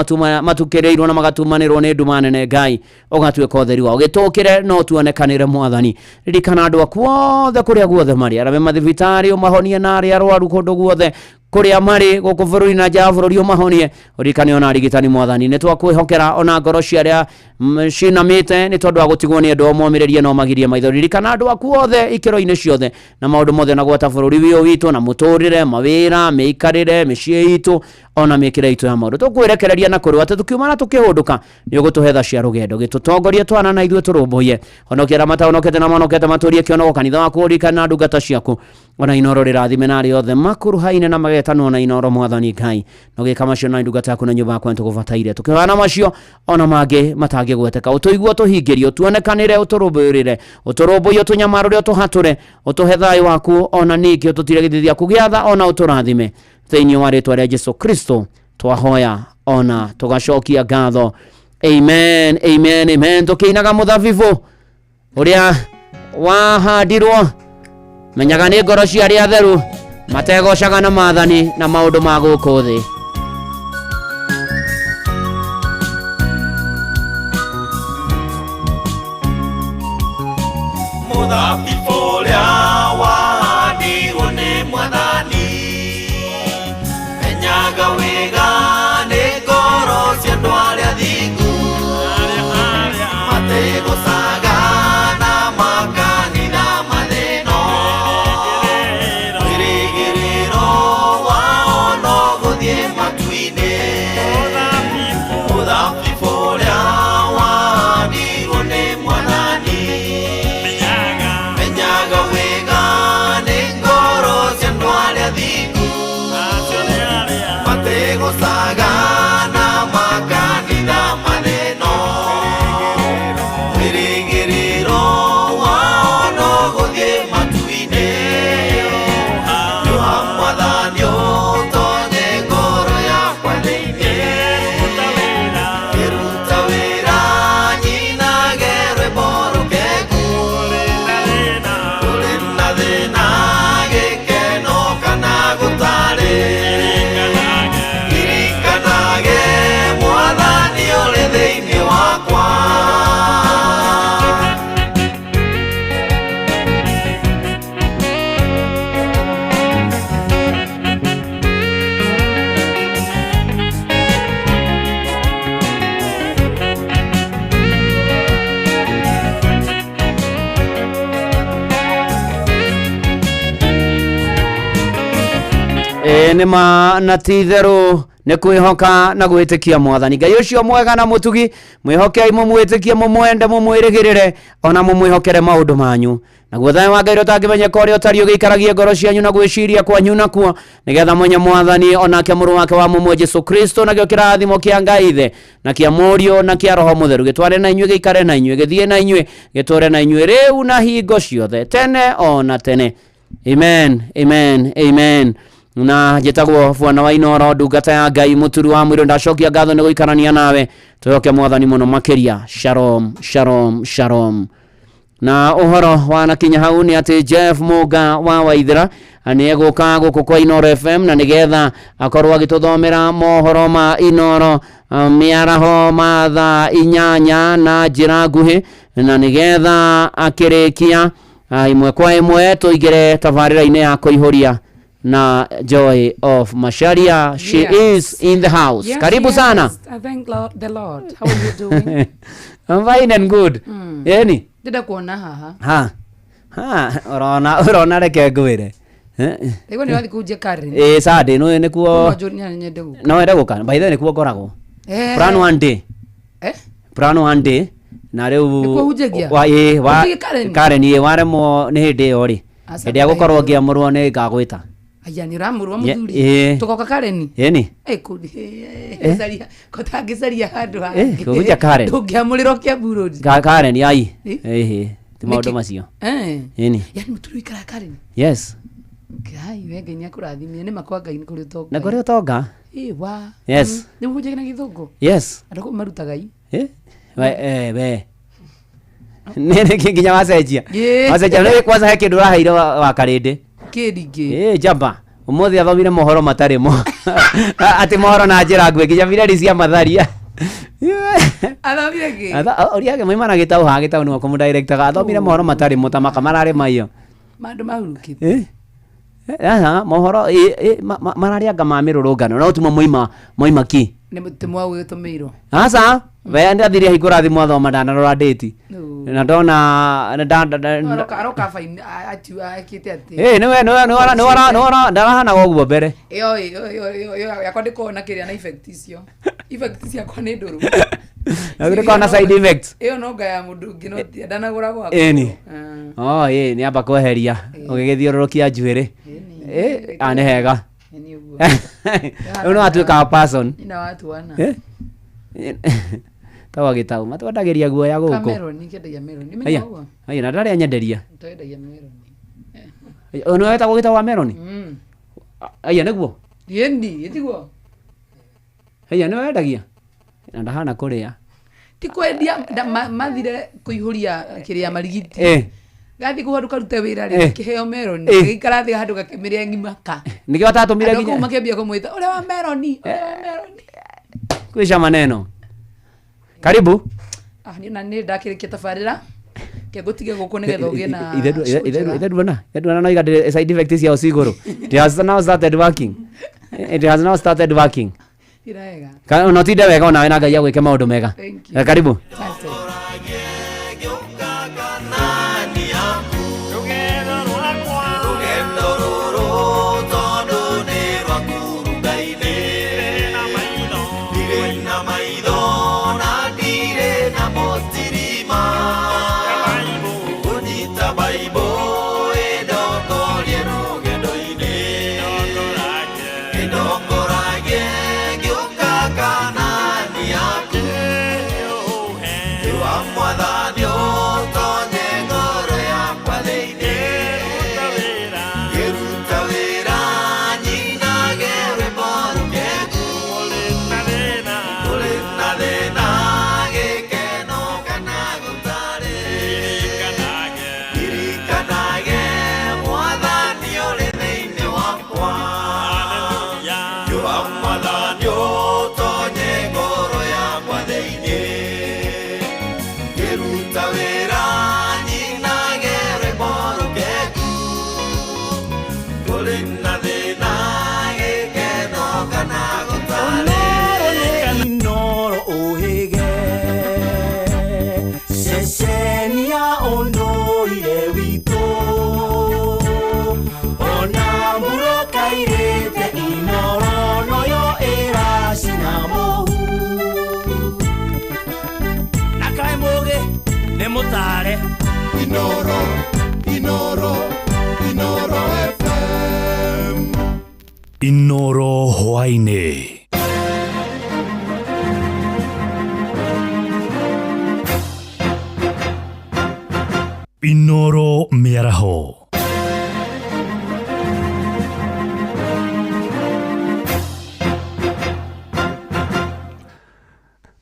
matukĩrĩirwo na magatumanĩrwo nĩ nduma nene Ngai, ũgatuĩka ũtheri wao. Gĩtũkĩre no tuonekanĩre mwathani. Ririkana andũ akuo othe kũrĩa guothe marĩ, arĩa mathibitarĩ ũmahonie, na arĩa arwaru kũndũ guothe kũrĩa marĩ gũkũ bũrũri na nja bũrũri ũmahonie. Ũririkane ona arigitani mwathani, nĩ twakwĩhokera ona ngoro cia arĩa cinamĩte nĩ tondũ wa gũtigwo nĩ andũ momĩrĩrie no magirie maitho. Ririkana andũ aku othe ikĩro-inĩ ciothe na maũndũ mothe na gwata bũrũri wĩũ witũ na mũtũrĩre, mawĩra, mĩikarĩre, mĩciĩ itũ ona mĩkĩre itũ ya maũndũ. Tũkwĩrekereria na kũrĩ atĩ tũkiuma na tũkĩhũndũka nĩ ũgũtũhe tha cia rũgendo. Gĩtũtongorie twana na ithuĩ tũrũmbũiye, honokia matahonokete na monokete matũrie kĩonogo kanitha waku. Ũririkane na ndungata ciaku ona Inoro rĩrathime na arĩa othe makuruhaine na magetanwo na Inoro mwathani Ngai, na ũgĩka macio na ndungata yaku na nyũmba yaku nĩtũgũbataire. Tũkĩhana macio ona mangĩ matangĩgweteka, ũtũigue, ũtũhingĩrie, ũtuonekanĩre, ũtũrũmbũĩrĩre, ũtũrũmbũiye, ũtũnyamarũre, ũtũhatũre, ũtũhe thayũ waku ona ningĩ ũtũtire gĩthithi gĩaku gĩa tha ona ũtũrathime. Thĩinĩ wa rĩĩtwa rĩa Jesũ Kristo twahoya ona tũgacokia ngatho. Amen, amen, amen. Tũkĩinaga mũthabibũ ũrĩa wahandirwo, menyaga nĩ ngoro cia arĩa atheru mategocaga na maathani na maũndũ ma gũkũ thĩ. Mũthabibũ ũrĩa wahandirwo nĩ mwathani, menyaga wega nĩ ngoro cia andũ arĩa athingu mategocaga na makanitha mathĩno. Wĩrĩgĩrĩro wao no gũthiĩ matu-inĩ. Mũthabibũ ũrĩa wahandirwo nĩ mwathani, menyaga wega nĩ ngoro cia andũ arĩa athingu mategocaga na makanitha mathĩno. Wĩrĩgĩrĩro wao no gũthiĩ matu-inĩ. Nyuha mwathani ũtonye ngoro yakwa thĩinĩ. Kĩruta wĩra nyinage rwĩmbo rũkengu. Kũrĩ na thĩna, gĩkeno kana gũtarĩ. Irikanage mwathani ũrĩ thĩinĩ wakwa. Nĩma na titherũ nĩ kwĩhoka na gwĩtĩkia mwathani. Ngai ũcio mwega na mũtugi, mwĩhokei, mũmwĩtĩkie, mũmwende, mũmwĩrĩgĩrĩre ona mũmwĩhokere maũndũ manyu. Naguo thayũ wa Ngai ũtangĩmenyeka ũrĩa ũtariĩ ũgĩikaragie ngoro cianyu na gwĩciria kwanyu nakuo, nĩgetha mwenye mwathani onake mũrũ wake wa mũmwe Jesũ Kristo nakĩo kĩrathimo kĩa Ngai Ithe na kĩa Mũriũ na kĩa Roho Mũtheru gĩtware na inyuĩ, gĩikare na inyuĩ, gĩthiĩ na inyuĩ, gĩtũũre na inyuĩ rĩu na hingo ciothe tene ona tene. Amen, amen, amen. Na njĩtagwo Bwana wa Inoro, ndungata ya Ngai, mũturi wa mwĩrĩ. Ndacokia ngatho nĩ gũikarania nawe, twĩhoke mwathani mũno makĩria. Shalom, shalom, shalom. na uhoro wanakinya hau ni ati Jeff Muga wa Waithira ni eguka guku kwa Inoro FM na nigetha akorwo agituthomera mohoro ma Inoro miaraho ma thaa 8 na njira nguhi na nigetha akirikia imwe kwa imwe tuigire tabarira-ini ya kuihuria na Joy of Masharia. She is in the house. Yes, Karibu sana. I thank the Lord. How are you doing? I'm fine and good. Yeni? Dida kuona haha. Urona reke ngwire. Ego ni wathi kuje Karen. Sade no ne kuo. Nyende No ende guka. By the way ne kuo koragwo. Plan one day. Plan one day. Na riu wa Karen ye waremo ne hinde yo ri. Hinde agukorwo ngiamurwo ne ngagwita. Aya ni ramurwa muthuri. Tukoka Karen. Yeni? Kudi. Saria kotangisaria handu ha. Kuja Karen. Tungiamuriro kia burodi. Karen ai. Ti maundu macio. Yeni? Yani muturi ikara Karen. Yes. Ngai wenge ni akurathimie ni makwa Ngai ni kuri utonga. Na kuri utonga? Wa. Yes. Ni mujege na githungu. Yes. Andako marutaga i. We. Nene kinginya wacenjia. Wacenjia no kwanza he kindu raheire wa Karinde. Kiringi. Jamba. Umuthi athomire mohoro matari mo. Ati mohoro na njira ngwe nginya virari cia matharia. Athomire ki? Oriage moimana gitau ha gitau ni ko mu director athomire mohoro matari mo tamaka marare maiyo. Mandu mahurukite. Mohoro marari anga ma mirurungano no tuma moima ki. Ni mutimu wa gitumirwo. Asa we ndathire hikura thimu athoma ndanarora date. Na ndona aroka fine atu akite ati. Niwe ndarahana goguo mbere. Yo yakwa ndikona kiria na effect icio. Effect cia kwa ni nduru. Ndiko na side effects. Iyo no ngaya mundu ngino ndanagura gwako. Ni amba kweheria ugigithiururukia njuiri. Ane hega. Uno atuika person. Ina watu wana. Tawa gitau matwendagiria guoya guku. Melon kendagia melon. Nimenya guo. Aya na ndari anyenderia. Twendagia melon. Ono weta gugita wa melon. Aya niguo. Yendi, yetiguo. Aya no wendagia. Na ndahana kuria. Ti kwendia mathire kuihuria kiria marigiti. Gathi kuhandu karute wira ri kiheo melon. Gikara thi handu gakimiria ngimaka. Nikio atatumire nginya. Ndoko makiambia kumwita ule wa melon. Kwisha maneno. Karibu. Nina ni ndakirikia tabarira. Ke gutige guku ni getho gina. Idedwana no igade side effects ya usigoro. It has now started working. Iraega. Kana unotinde wega ona wena Ngai agwike maundu mega. Karibu. Inoro hwaine. Inoro miaraho.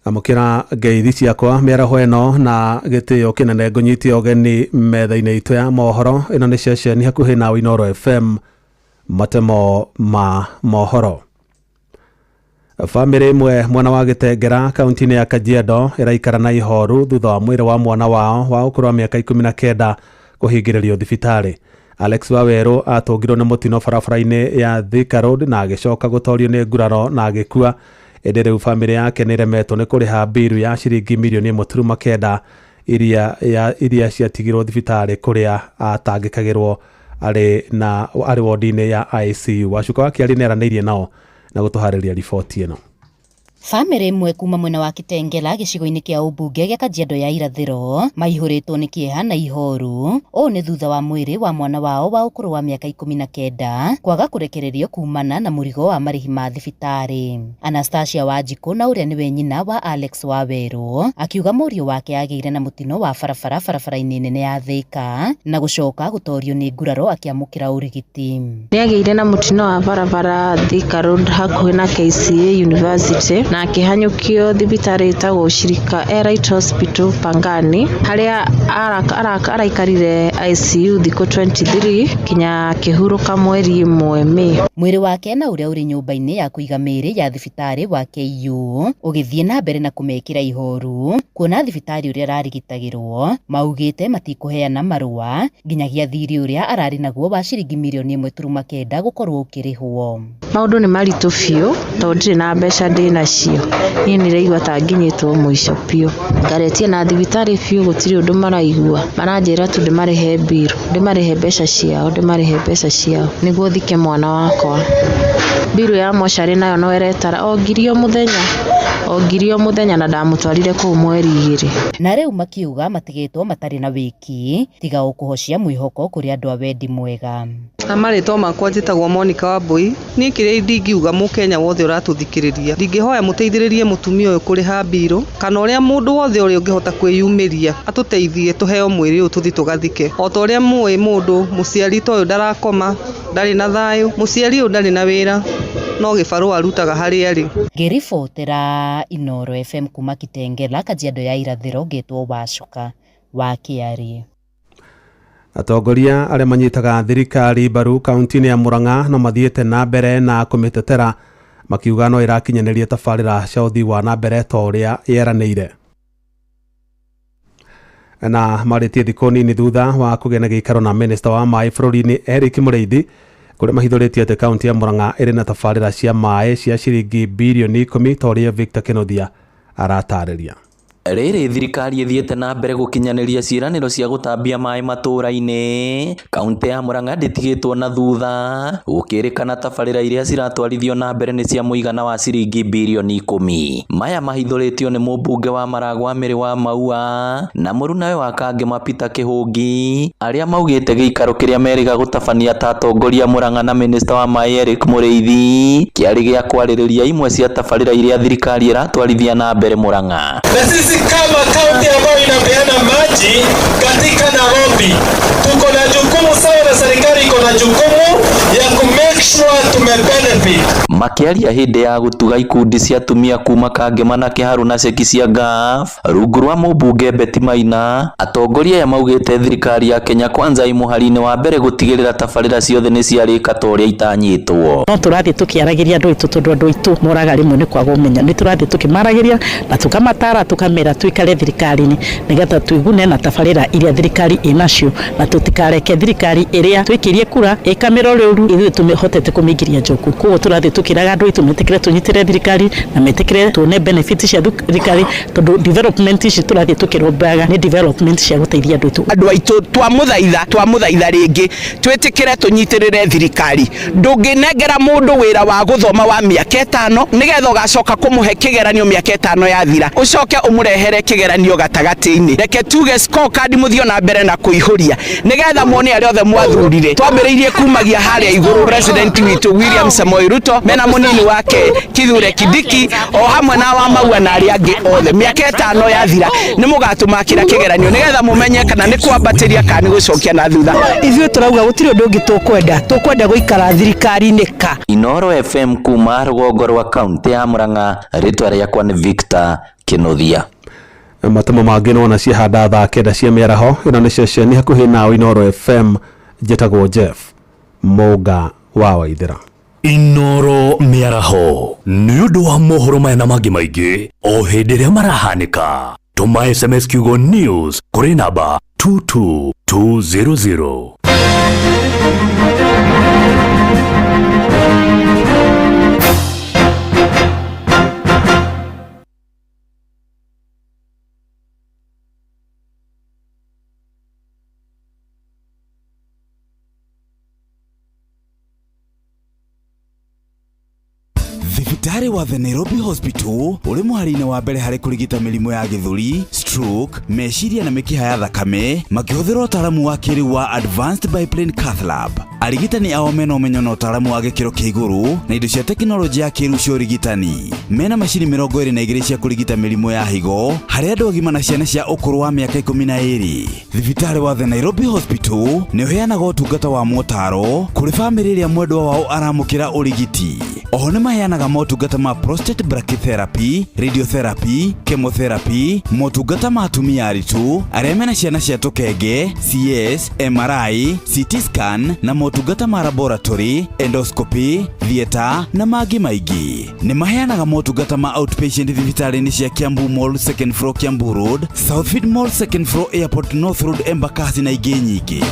amukira ngeithi ciakwa mĩaraho ĩno na gĩtĩo kĩnene ngũnyitie ũgeni metha-inĩ itũ ya mohoro. Ĩno nĩ ceceni hakuhĩ na Inooro FM, matemo ma mohoro. Famĩlĩ ĩmwe mwena wa Gĩtengera kaunti-inĩ ya Kajiado ĩraikara na ihoru thutha wa mwĩrĩ wa mwana wao wa ũkũrũ wa mĩaka 19 kũhingĩrĩrio thibitarĩ. Alex Waweru atũngirwo nĩ mũtino barabara-inĩ ya Thika Road na agĩcoka gũtorio nĩ nguraro na agĩkua. Ĩndĩ rĩu famĩlĩ yake nĩ ĩremetwo nĩ kũrĩha mbiru ya ciringi mirioni 1.9 iria ciatigirwo thibitarĩ kũrĩa atangĩkagĩrwo arĩ wodi-inĩ ya ICU. Wacuka wake arĩneranĩirie nao na gũtũharĩria riboti ĩno. Famĩlĩ ĩmwe kuma mwena wa Kitengela gĩcigo-inĩ kĩa ũmbunge gĩa Kajiado ya irathĩro maihũrĩtwo nĩ kĩeha na ihoru. Ũũ nĩ thutha wa mwĩrĩ wa mwana wao wa ũkũrũ wa mĩaka 19 kwaga kũrekererio kumana na mũrigo wa marĩhi ma thibitarĩ. Anastasia Wanjikũ na ũrĩa nĩwe nyina wa Alex Waweru akiuga mũriũ wake agĩire na mũtino wa barabara-inĩ nene ya Thika na gũcoka gũtorio nĩ nguraro akĩamũkĩra ũrigiti. Nĩagĩire na mũtino wa barabara Thika Road hakuhĩ na KCA University na akĩhanyũkio thibitarĩ ĩtagwo Shirika Airlight Hospital Pangani, harĩa araikarire ICU thikũ 23 kinya akĩhurũka mweri 1 Mei. Mwĩrĩ wake na ũrĩa ũrĩ nyũmba-inĩ ya kũiga mĩĩrĩ ya thibitarĩ wa KU ũgĩthiĩ na mbere na kũmekĩra ihoru, kuona thibitarĩ ũrĩa ararigitagĩrwo maugĩte matikũheana marũa nginyagia thirĩ ũrĩa ararĩ naguo wa ciringi mirioni 1.9 gũkorwo ũkĩrĩhwo. Maũndũ nĩ maritũ biũ tondũ ndirĩ na mbeca ndĩnacio. Niĩ nĩraigua ta nginyĩtwo mũico biũ. Ngaretie na thibitarĩ biũ gũtirĩ ũndũ maraigua. Maranjĩra tu ndĩmarĩhe mbiru, ndĩmarĩhe mbeca ciao nĩguo thike mwana wakwa. Mbiru ya mocarĩ nayo no ĩretara o ngiri o mũthenya na ndamũtwarire kũu mweri 2. Na rĩu makiuga matigĩtwo matarĩ na wĩki tiga ũkũhocia mwĩhoko kũrĩ andũ a wendi mwega. Amarĩtwo makwa njĩtagwo Monica Wambui. Niĩ kĩrĩa ndingiuga mũkenya wothe ũratũthikĩrĩria, ndingĩhoya mũteithĩrĩrie mũtumia ũyũ kũrĩha mbiru kana ũrĩa mũndũ wothe ũrĩa ũngĩhota kwĩyumĩria atũteithie tũheo mwĩrĩ ũyũ tũthi tũgathike. O ta ũrĩa mũĩ mũndũ mũciari ta ũyũ ndarakoma, ndarĩ na thayũ, mũciari ũyũ ndarĩ na wĩra, no gĩbarũ arutaga harĩa arĩ. Ngĩribotera Inooro FM kuma Kitengela Kajiado ya irathĩro ngĩtwo Wacuka wa Kĩarĩ. Atongoria arĩa manyitaga thirikari mbaru kaunti-inĩ ya Murang'a no mathiĩte na mbere na kũmĩtetera makiuga no ĩrakinyanĩria tabarĩra cia ũthii wa na mbere ta ũrĩa yeranĩire. Na marĩtie thikũ nini thutha wa kũgĩa na gĩikaro na minista wa maĩ bũrũri-inĩ Eric Mũrĩithi kũrĩa mahithũrĩtie atĩ kaunti ya Murang'a ĩrĩ na tabarĩra cia maĩ cia ciringi birioni 10 ta ũrĩa Victor Kĩnuthia aratarĩria. Rĩrĩ thirikari ĩthiĩte na mbere gũkinyanĩria ciĩranĩro cia gũtambia maĩ matũũra-inĩ. Kaunti ya Murang'a ndĩtigĩtwo na thutha, gũkĩrĩkana tabarĩra iria ciratwarithio na mbere nĩ cia mũigana wa ciringi birioni 10. Maya mahithũrĩtio nĩ mũmbunge wa Maragwa Mĩrĩ wa Maua na mũrunawe wa Kangema Peter Kĩhũngi, arĩa maugĩte gĩikaro kĩrĩa meriga gũtabania ta atongoria Murang'a na minista wa maĩ Eric Mũrĩithi kĩarĩ gĩa kwarĩrĩria imwe cia tabarĩra iria thirikari ĩratwarithia na mbere Murang'a. Kama kaunti ambayo inapeana maji katika Nairobi, tuko na jukumu sawa na serikali iko na jukumu ya ku make sure tumebenefit. Makiaria hĩndĩ ya gũtuga ikundi cia atumia kuma Kangema na Kĩharu na ceki cia GAF rungu rwa mũmbunge Betty Maina, atongoria aya maugĩte thirikari ya Kenya Kwanza imuhari-inĩ wa mbere gũtigĩrĩra tabarĩra ciothe nĩ ciarĩka ta ũrĩa itanyĩtwo. No tũrathiĩ tũkĩaragĩria andũ aitũ tondũ andũ aitũ moraga rĩmwe nĩ kwaga ũmenya, nĩ tũrathiĩ tũkĩmaragĩria na tũkamatara tũkamera twikare thirikari-inĩ nĩgetha twĩgune na tabarĩra iria thirikari ĩnacio na tũtikareke thirikari ĩrĩa twĩkĩrie kura ĩkamĩra ũrũru ithuĩ tũhotete kũmĩingĩria njoku. Koguo tũrathiĩ tũkĩraga andũ aitũ metĩkĩre tũnyitĩre thirikari na metĩkĩre tuone benefits cia thirikari tondũ development ici tũrathiĩ tũkĩrũmbaga nĩ development cia gũteithia andũ aitũ. Andũ aitũ twamũthaitha rĩngĩ twĩtĩkĩre tũnyitĩrĩre thirikari. Ndũngĩnengera mũndũ wĩra wa gũthoma wa mĩaka 5 nĩgetha ũgacoka kũmũhe kĩgeranio mĩaka 5 yathira ũcoke ũmũrehere kĩgeranio gatagatĩ-inĩ. Reke tuge scorecard mũthio na mbere na kũihũria nĩgetha muone arĩa othe mwathurire. Twambĩrĩirie kumagia harĩa igũrũ president witũ William Samoei Ruto mena mũnini wake Kithure Kindiki o hamwe na wa Maua na arĩa angĩ othe. Mĩaka 5 yathira nĩ mũgatũmakĩra kĩgeranio nĩgetha mũmenye kana nĩ kwambatĩria kana nĩ gũcokia na thutha. Ithuĩ tũrauga gũtirĩ ũndũ ũngĩ tũkwenda gũikara thirikari-inĩ ka. Inooro FM kuma rũgongo rwa kaunti ya Murang'a, rĩtwa rĩakwa nĩ Victor Kinothia. Matamo mangĩ nona ciahanda thaa kenda cia mĩaraho. Ĩno nĩ ceceni hakuhĩ nao Inoro FM. Njĩtagwo Jeff Mũnga wa Waithĩra. Inoro mĩaraho nĩ ũndũ wa mohoro maya na mangĩ maingĩ o hĩndĩ ĩrĩa marahanĩka. Tũma SMS kiugo news kũrĩ namba 22200. Thibitarĩ wa The Nairobi Hospital uri muharĩ-inĩ wa mbere harĩ kũrigita mĩrimũ ya gĩthũri, stroke, meciria na mĩkiha ya thakame makĩhũthĩra ũtaaramu wa kĩrĩu wa Advanced Biplane Cath Lab. Arigitani ao mena ũmenyo na ũtaaramu wa gĩkĩro kĩa igũrũ na indo cia tekinoronjĩ ya kĩrĩu cia ũrigitani. Mena macini 22 cia kũrigita mĩrimũ ya higo harĩ andũ agima na ciana cia ũkũrũ wa mĩaka 12. Thibitarĩ wa The Nairobi Hospital nĩ ũheanaga ũtungata wa motaro kũrĩ bamĩrĩ ĩrĩa mwendwa wao aramũkĩra ũrigiti. Oho nĩ maheanaga motungata ma prostate brachytherapy, radiotherapy, chemotherapy, motungata ma atumia aritũ arĩa mena ciana cia tũkenge, CS, MRI, CT scan na motungata ma laboratory, endoscopy, theater na mangĩ maingĩ. Nĩ maheanaga motungata ma outpatient thibitarĩ-inĩ cia Kiambu Mall 2nd floor Kiambu Road, Southfield Mall 2nd floor Airport North Road Embakasi na ingĩ nyingĩ.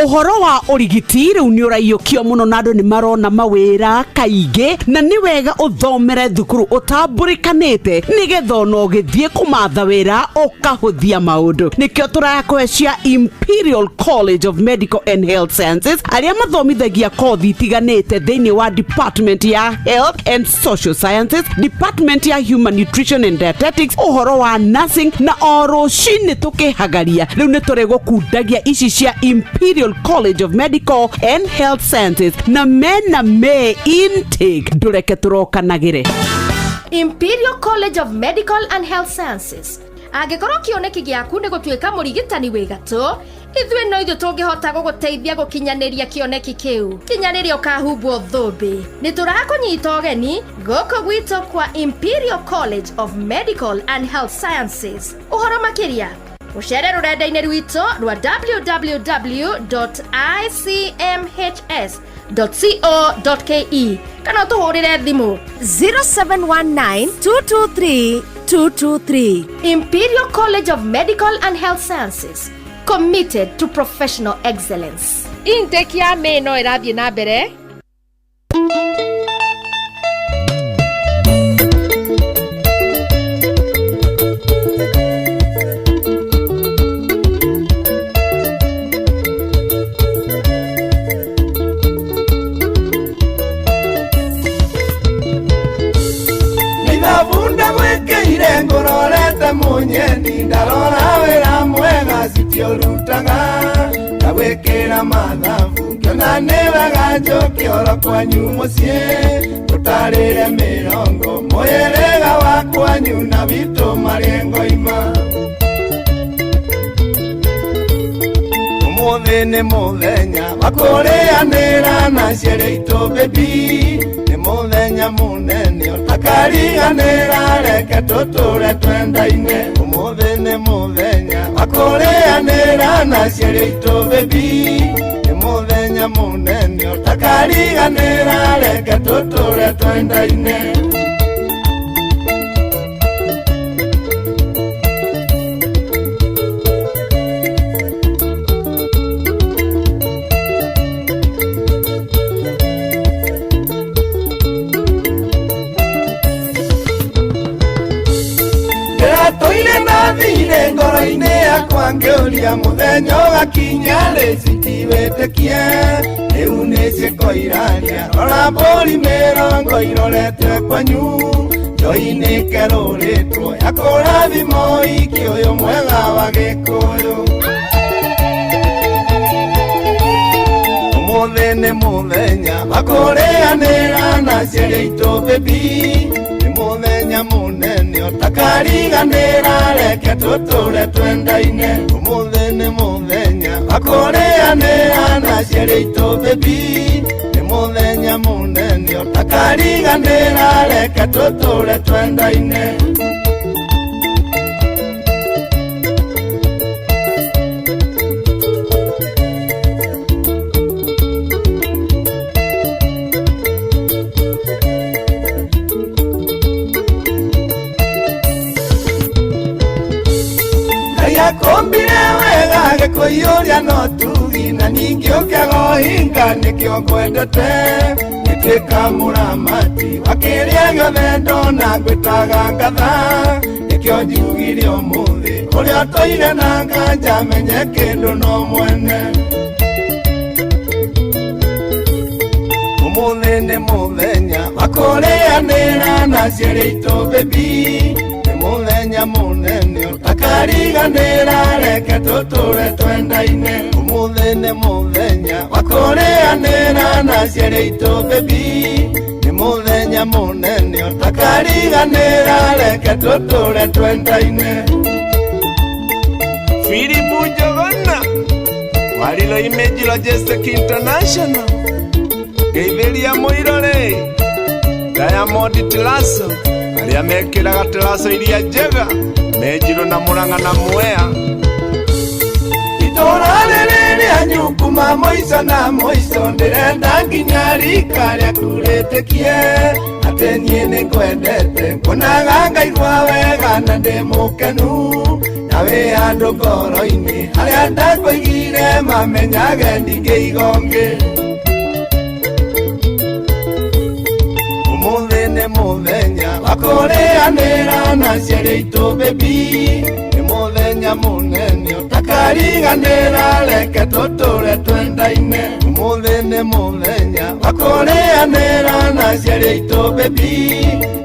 Ũhoro wa ũrigiti rĩu nĩ ũraiyũkio mũno na andũ nĩ marona mawĩra kaingĩ na nĩ wega ũthomere thukuru ũtambũrĩkanĩte nĩgetha ona ũgĩthiĩ kũmatha wĩra ũkahũthia maũndũ. Nĩkĩo tũrakũhe cia Imperial College of Medical and Health Sciences arĩa mathomithagia kothi itiganĩte thĩinĩ wa Department ya Health and Social Sciences, Department ya Human Nutrition and Dietetics, ũhoro wa nursing na o rũcinĩ tũkĩhagaria. Rĩu nĩ tũrĩgũkundagia ici cia Imperial College of Medical and Health Sciences na mena me intake ndũreke tũrokanagĩre. Imperial College of Medical and Health Sciences. Angĩkorwo kĩoneki gĩaku nĩ gũtuĩka mũrigitani wĩ gatũ, ithuĩ no ithuĩ tũngĩhota gũgũteithia gũkinyanĩria kĩoneki kĩu kinya rĩrĩa ũkahumbwo thũmbĩ. Nĩ tũrakũnyita ũgeni gũkũ gwitũ kwa Imperial College of Medical and Health Sciences. Ũhoro makĩria ucere rurenda-inĩ rwitũ rwa www.icmhs.co.ke kana ũtũhũrĩre thimũ 0719223223. Imperial College of Medical and Health Sciences, committed to professional excellence. Intake ya May no ĩrathiĩ na mbere. Ngororete munyeni ndarora wĩra mwega citiũrutaga ndagwĩkĩra mathabu ngĩona nĩ wega njoke oro kwanyu mũciĩ ũtarĩre mĩrongo mũhĩrĩga wa kwanyu na witũ marĩengo ima. Ũmũthĩ nĩ mũthenya wa kũrĩanĩra na ciĩrĩ itũ baby, nĩ mũthenya mũnene ũtakariganĩra reke tũtũre twendaine. Ũmũthĩ nĩ mũthenya wa kũrĩanĩra na ciĩrĩ itũ baby, nĩ mũthenya mũnene ũtakariganĩra reke tũtũre twendaine. Thire ngoro-inĩ yakwa ngĩũria mũthenya ũgakinya rĩ citiwĩtĩkie, rĩu nĩ cikoiraria rora mbũri mĩrongo irorete kwanyu, njoi-inĩ kerũrĩtwo ya kũrathimo iki ũyũ mwega wa Gĩkũyũ. Ũmũthĩ nĩ mũthenya wa kũrĩanĩra na ciĩrĩ itũ baby, nĩ mũthenya mũnene ũtakariganĩra reke tũtũre twendaine. Ũmũthĩ nĩ mũthenya wa kũrĩanĩra na ciĩrĩ itũ baby, nĩ mũthenya mũnene ũtakariganĩra takariganĩra reke tũtũre twendaine. Kombire wega gĩkũiyũria no tugi na ningĩ ũkĩagohinga nĩkĩo ngwendete gĩtuĩka mũramati wa kĩrĩa gĩothe ndona ngwĩtaga ngatha nĩkĩo njugire ũmũthĩ ũrĩa ũtũire na nganja menye kĩndũ no mwene. Ũmũthĩ nĩ mũthenya wa kũrĩanĩra na ciĩrĩ itũ baby, mũthenya mũnene ũtakariganĩra reke tũtũre twendaine. Ũmũthĩ nĩ mũthenya wa kũrĩanĩra na ciĩrĩ itũ baby, nĩ mũthenya mũnene ũtakariganĩra reke tũtũre twendaine. Philipu Njogona Warilo Image Logistic International, Geithĩria Mũirore, Diamond Tilaso arĩa mekĩraga tiraso iria njega Mejiro na Murang'a na Mwea. Itũra rĩrĩ rĩa Nyukuma mũico na mũico ndĩrenda nginya rika rĩaku rĩtĩkie atĩ niĩ nĩ ngwendete, ngonaga ngaigua wega na ndĩ mũkenu na wĩ handũ ngoro-inĩ harĩa ndakũigire mamenyage ndingĩigonge. Ũmũthĩ nĩ mũthenya wa kũrĩanĩra na ciĩrĩ itũ baby, nĩ mũthenya mũnene ũtakariganĩra reke tũtũre twendaine. Ũmũthĩ nĩ mũthenya wa kũrĩanĩra na ciĩrĩ itũ baby,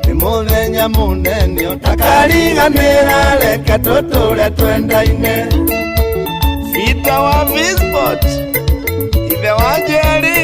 nĩ mũthenya mũnene ũtakariganĩra reke tũtũre twendaine. Peter wa Visbot, ithe wa Jerry